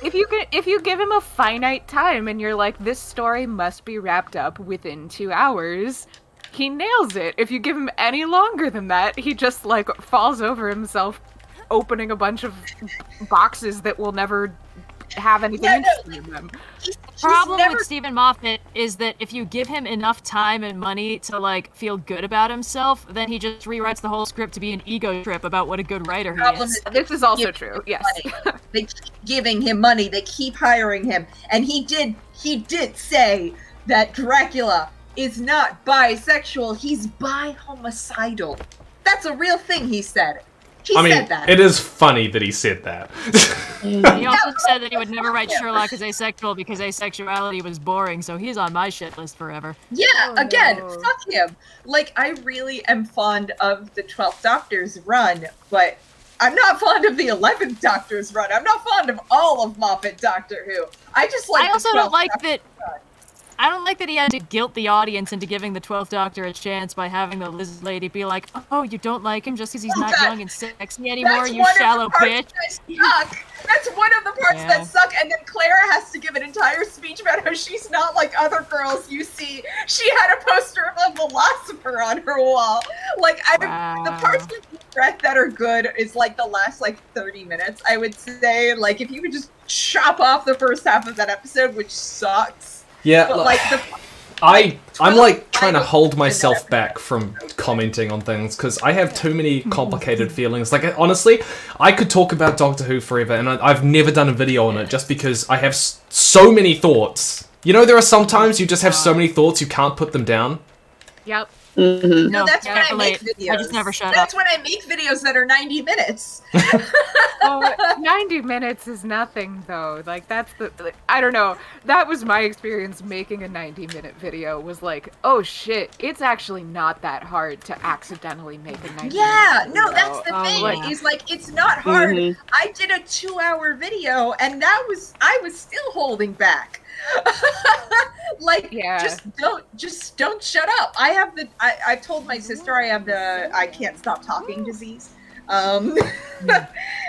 Speaker 16: if you give him a finite time and you're like, this story must be wrapped up within 2 hours, he nails it. If you give him any longer than that, he just like falls over himself opening a bunch of boxes that will never have anything interesting in them.
Speaker 19: The problem with Stephen Moffat is that if you give him enough time and money to like feel good about himself, then he just rewrites the whole script to be an ego trip about what a good writer he is.
Speaker 16: This is also true. Yes.
Speaker 5: They keep giving him money. They keep hiring him, and he did say that Dracula is not bisexual. He's bi-homicidal. That's a real thing. He said. He said that.
Speaker 1: It is funny that he said that.
Speaker 19: He also said that he would never write Sherlock as asexual because asexuality was boring, so he's on my shit list forever.
Speaker 5: Yeah, fuck him. Like, I really am fond of the 12th Doctor's run, but I'm not fond of the 11th Doctor's run. I'm not fond of all of Moffat Doctor Who. I just like
Speaker 19: I also
Speaker 5: the 12th
Speaker 19: don't like
Speaker 5: Doctor's
Speaker 19: that.
Speaker 5: run.
Speaker 19: I don't like that he had to guilt the audience into giving the 12th Doctor a chance by having the lizard lady be like, "Oh, you don't like him just because he's not young and sexy anymore, you shallow bitch."
Speaker 5: That's one of the parts that suck, and then Clara has to give an entire speech about how she's not like other girls you see. She had a poster of a philosopher on her wall. Like, the parts with Brett that are good is like the last like 30 minutes, I would say. Like, if you could just chop off the first half of that episode, which sucks.
Speaker 1: Yeah,
Speaker 5: but
Speaker 1: I'm like trying to hold myself back from commenting on things because I have too many complicated feelings. Like, honestly, I could talk about Doctor Who forever, and I've never done a video on it just because I have so many thoughts. You know, there are sometimes you just have so many thoughts you can't put them down.
Speaker 16: Yep.
Speaker 5: Mm-hmm.
Speaker 19: No,
Speaker 5: that's when I make
Speaker 19: relate.
Speaker 5: videos.
Speaker 19: I just never shut up.
Speaker 5: That's when I make videos that are 90 minutes.
Speaker 16: Oh, 90 minutes is nothing though. Like that's I don't know. That was my experience making a 90-minute video. Was like, oh shit, it's actually not that hard to accidentally make a 90-minute video.
Speaker 5: No, that's the thing. Is like it's not hard.
Speaker 16: Mm-hmm.
Speaker 5: I did a 2-hour video, and I was still holding back. Like, just don't shut up. I've told my sister I have the I can't stop talking disease,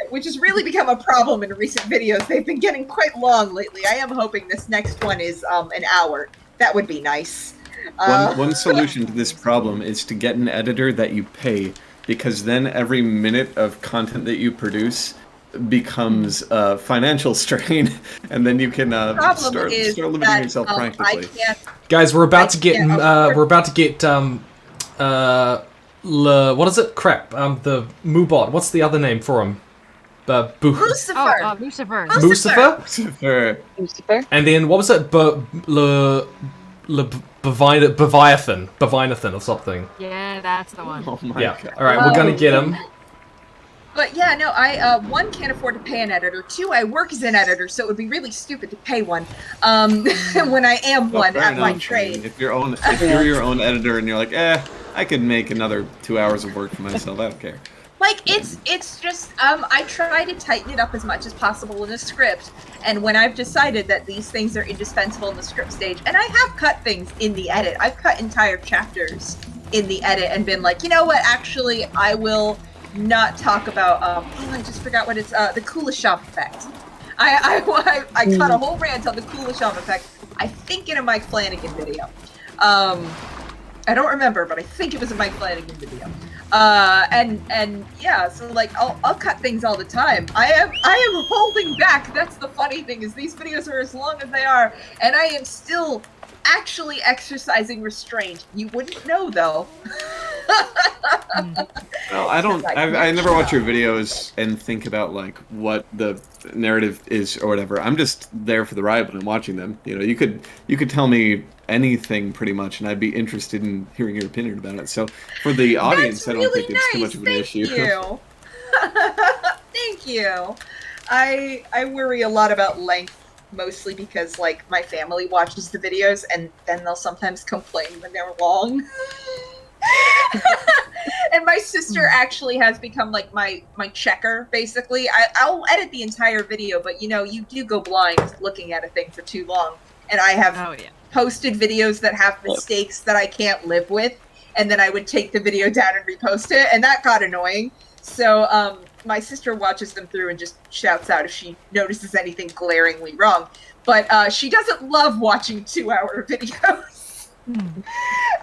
Speaker 5: which has really become a problem in recent videos. They've been getting quite long lately. I am hoping this next one is an hour. That would be nice.
Speaker 9: One solution to this problem is to get an editor that you pay, because then every minute of content that you produce becomes a financial strain, and then you can start limiting yourself practically.
Speaker 1: Guys, we're about to get what is it? Crap. The Moobot. What's the other name for him?
Speaker 5: Lucifer.
Speaker 19: Lucifer.
Speaker 8: Lucifer.
Speaker 1: And then what was it? Leviathan or something.
Speaker 19: Yeah, that's the one.
Speaker 9: Oh my god.
Speaker 1: All right, we're gonna get him.
Speaker 5: But yeah, no, I one, can't afford to pay an editor. 2, I work as an editor, so it would be really stupid to pay one when I am one at my trade.
Speaker 9: If you're your own editor and you're like, I could make another 2 hours of work for myself. I don't care.
Speaker 5: Like, it's just, I try to tighten it up as much as possible in a script, and when I've decided that these things are indispensable in the script stage, and I have cut things in the edit. I've cut entire chapters in the edit and been like, you know what, actually, I will not talk about, I just forgot what it's, the Kuleshov effect. I cut a whole rant on the Kuleshov effect, I think in a Mike Flanagan video. I don't remember, but I think it was a Mike Flanagan video. And yeah, so like I'll cut things all the time. I am holding back. That's the funny thing, is these videos are as long as they are, and I am still actually exercising restraint. You wouldn't know though.
Speaker 9: Well, I never watch your videos and think about like what the narrative is or whatever. I'm just there for the ride when I'm watching them. You know, you could tell me anything pretty much, and I'd be interested in hearing your opinion about it. So for the audience, I don't think it's too much of an issue.
Speaker 5: Thank you. Thank you. I worry a lot about length, mostly because like my family watches the videos and then they'll sometimes complain when they're long. And my sister actually has become like my checker, basically. I'll edit the entire video, but you do go blind looking at a thing for too long. And I have posted videos that have mistakes that I can't live with, and then I would take the video down and repost it, and that got annoying. So my sister watches them through and just shouts out if she notices anything glaringly wrong. But she doesn't love watching 2-hour videos. And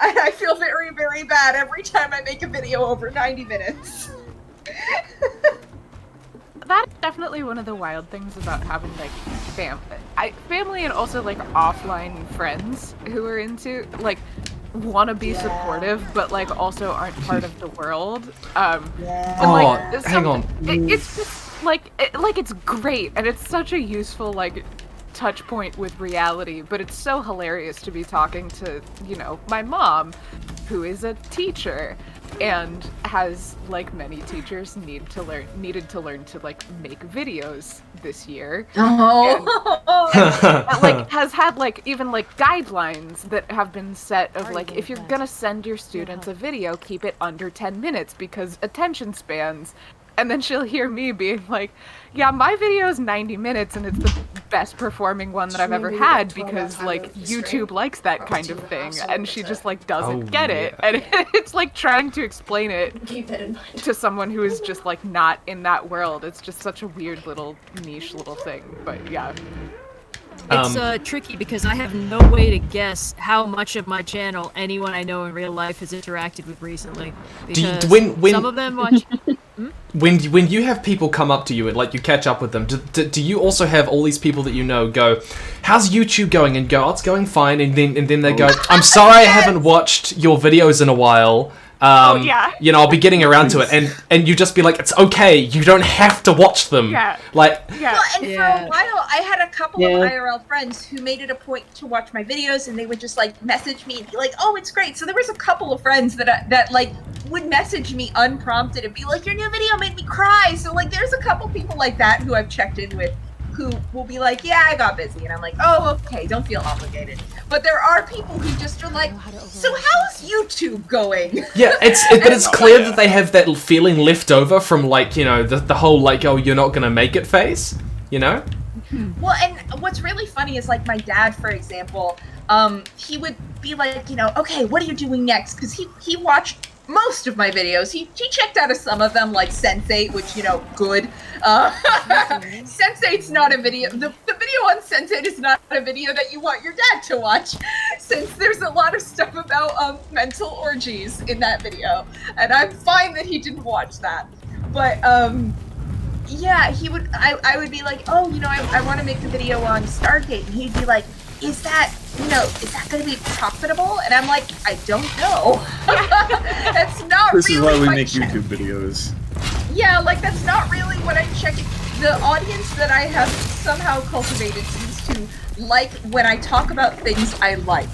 Speaker 5: I feel very, very bad every time I make a video over 90 minutes.
Speaker 16: That's definitely one of the wild things about having like family and also like offline friends who are into like want to be supportive but like also aren't part of the world.
Speaker 1: Hang on.
Speaker 16: It's just like it's great and it's such a useful like touch point with reality, but it's so hilarious to be talking to, my mom, who is a teacher and has, like many teachers, needed to learn to like make videos this year. And like has had like even like guidelines that have been set of like, if you're gonna send your students a video, keep it under 10 minutes because attention spans. And then she'll hear me being like, yeah, my video is 90 minutes and it's the best performing one that I've ever had because like YouTube likes that kind of thing. And she just like doesn't get it. And it's like trying to explain it to someone who is just like not in that world. It's just such a weird little niche little thing. But yeah.
Speaker 19: It's tricky because I have no way to guess how much of my channel anyone I know in real life has interacted with recently. Because some of them watch...
Speaker 1: When you have people come up to you and like you catch up with them, do you also have all these people that you know go, how's YouTube going? And go, oh, it's going fine. And then they go, I'm sorry I haven't watched your videos in a while. I'll be getting around to it. And you just be like, it's okay. You don't have to watch them.
Speaker 5: Well, and for a while, I had a couple of IRL friends who made it a point to watch my videos, and they would just like message me and be like, "Oh, it's great." So there was a couple of friends that like would message me unprompted and be like, "Your new video made me cry." So like, there's a couple people like that who I've checked in with, who will be like, "Yeah, I got busy," and I'm like, "Oh, okay, don't feel obligated." But there are people who just are like, "So how's YouTube going?"
Speaker 1: Yeah, it's clear that they have that feeling left over from like the whole like, oh, you're not gonna make it phase,
Speaker 5: Well, and what's really funny is like my dad, for example, he would be like, okay, what are you doing next? Because he watched most of my videos. He checked out of some of them, like Sense8, which, good. Sense8's not a video. The video on Sense8 is not a video that you want your dad to watch, since there's a lot of stuff about mental orgies in that video. And I'm fine that he didn't watch that. But, yeah, I would be like, oh, I want to make the video on Stargate. And he'd be like, is that going to be profitable? And I'm like, I don't know. That's not
Speaker 9: This is
Speaker 5: really
Speaker 9: why we
Speaker 5: my
Speaker 9: make
Speaker 5: check.
Speaker 9: YouTube videos.
Speaker 5: Yeah, like that's not really what I'm checking. The audience that I have somehow cultivated seems to like when I talk about things I like.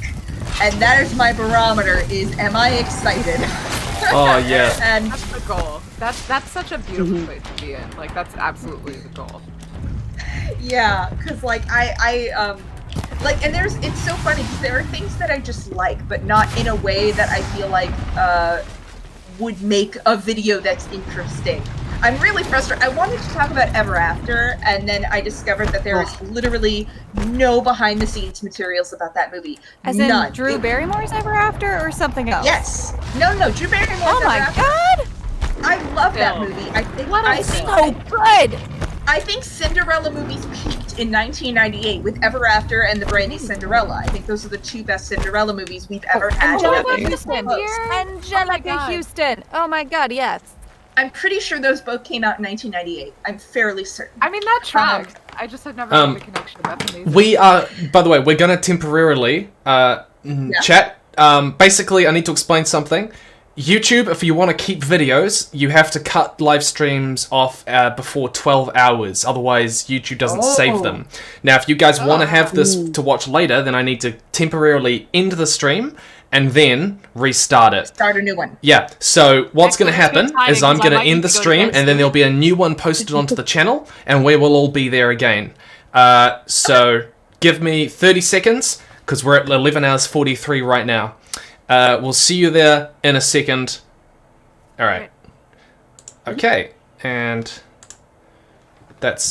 Speaker 5: And that is my barometer, is am I excited?
Speaker 1: Oh, yeah.
Speaker 16: And that's the goal. That's such a beautiful place to be in. Like, that's absolutely the goal.
Speaker 5: Yeah, because like I and it's so funny because there are things that I just like, but not in a way that I feel like would make a video that's interesting. I'm really frustrated. I wanted to talk about Ever After, and then I discovered that there is literally no behind-the-scenes materials about that movie.
Speaker 3: As
Speaker 5: None.
Speaker 3: in Drew Barrymore's Ever After or something else?
Speaker 5: Yes. No, Drew Barrymore's
Speaker 3: Oh my
Speaker 5: Ever After.
Speaker 3: god!
Speaker 5: I love that movie. I think
Speaker 3: so good!
Speaker 5: I think Cinderella movies peaked in 1998 with Ever After and The Brandy Cinderella. I think those are the two best Cinderella movies we've ever had.
Speaker 3: Angelica Houston! Oh my god, yes.
Speaker 5: I'm pretty sure those both came out in 1998. I'm fairly certain.
Speaker 16: I mean, that tracks. I just had never made the connection. That's amazing.
Speaker 1: We are, by the way, we're gonna temporarily chat. Basically, I need to explain something. YouTube, if you want to keep videos, you have to cut live streams off before 12 hours. Otherwise, YouTube doesn't save them. Now, if you guys want to have this to watch later, then I need to temporarily end the stream and then restart it.
Speaker 5: Start a new one.
Speaker 1: Yeah, so what's going to happen is I'm going to end the stream and then there'll be a new one posted onto the channel and we will all be there again. So give me 30 seconds because we're at 11 hours 43 right now. We'll see you there in a second. All right. Okay, and that's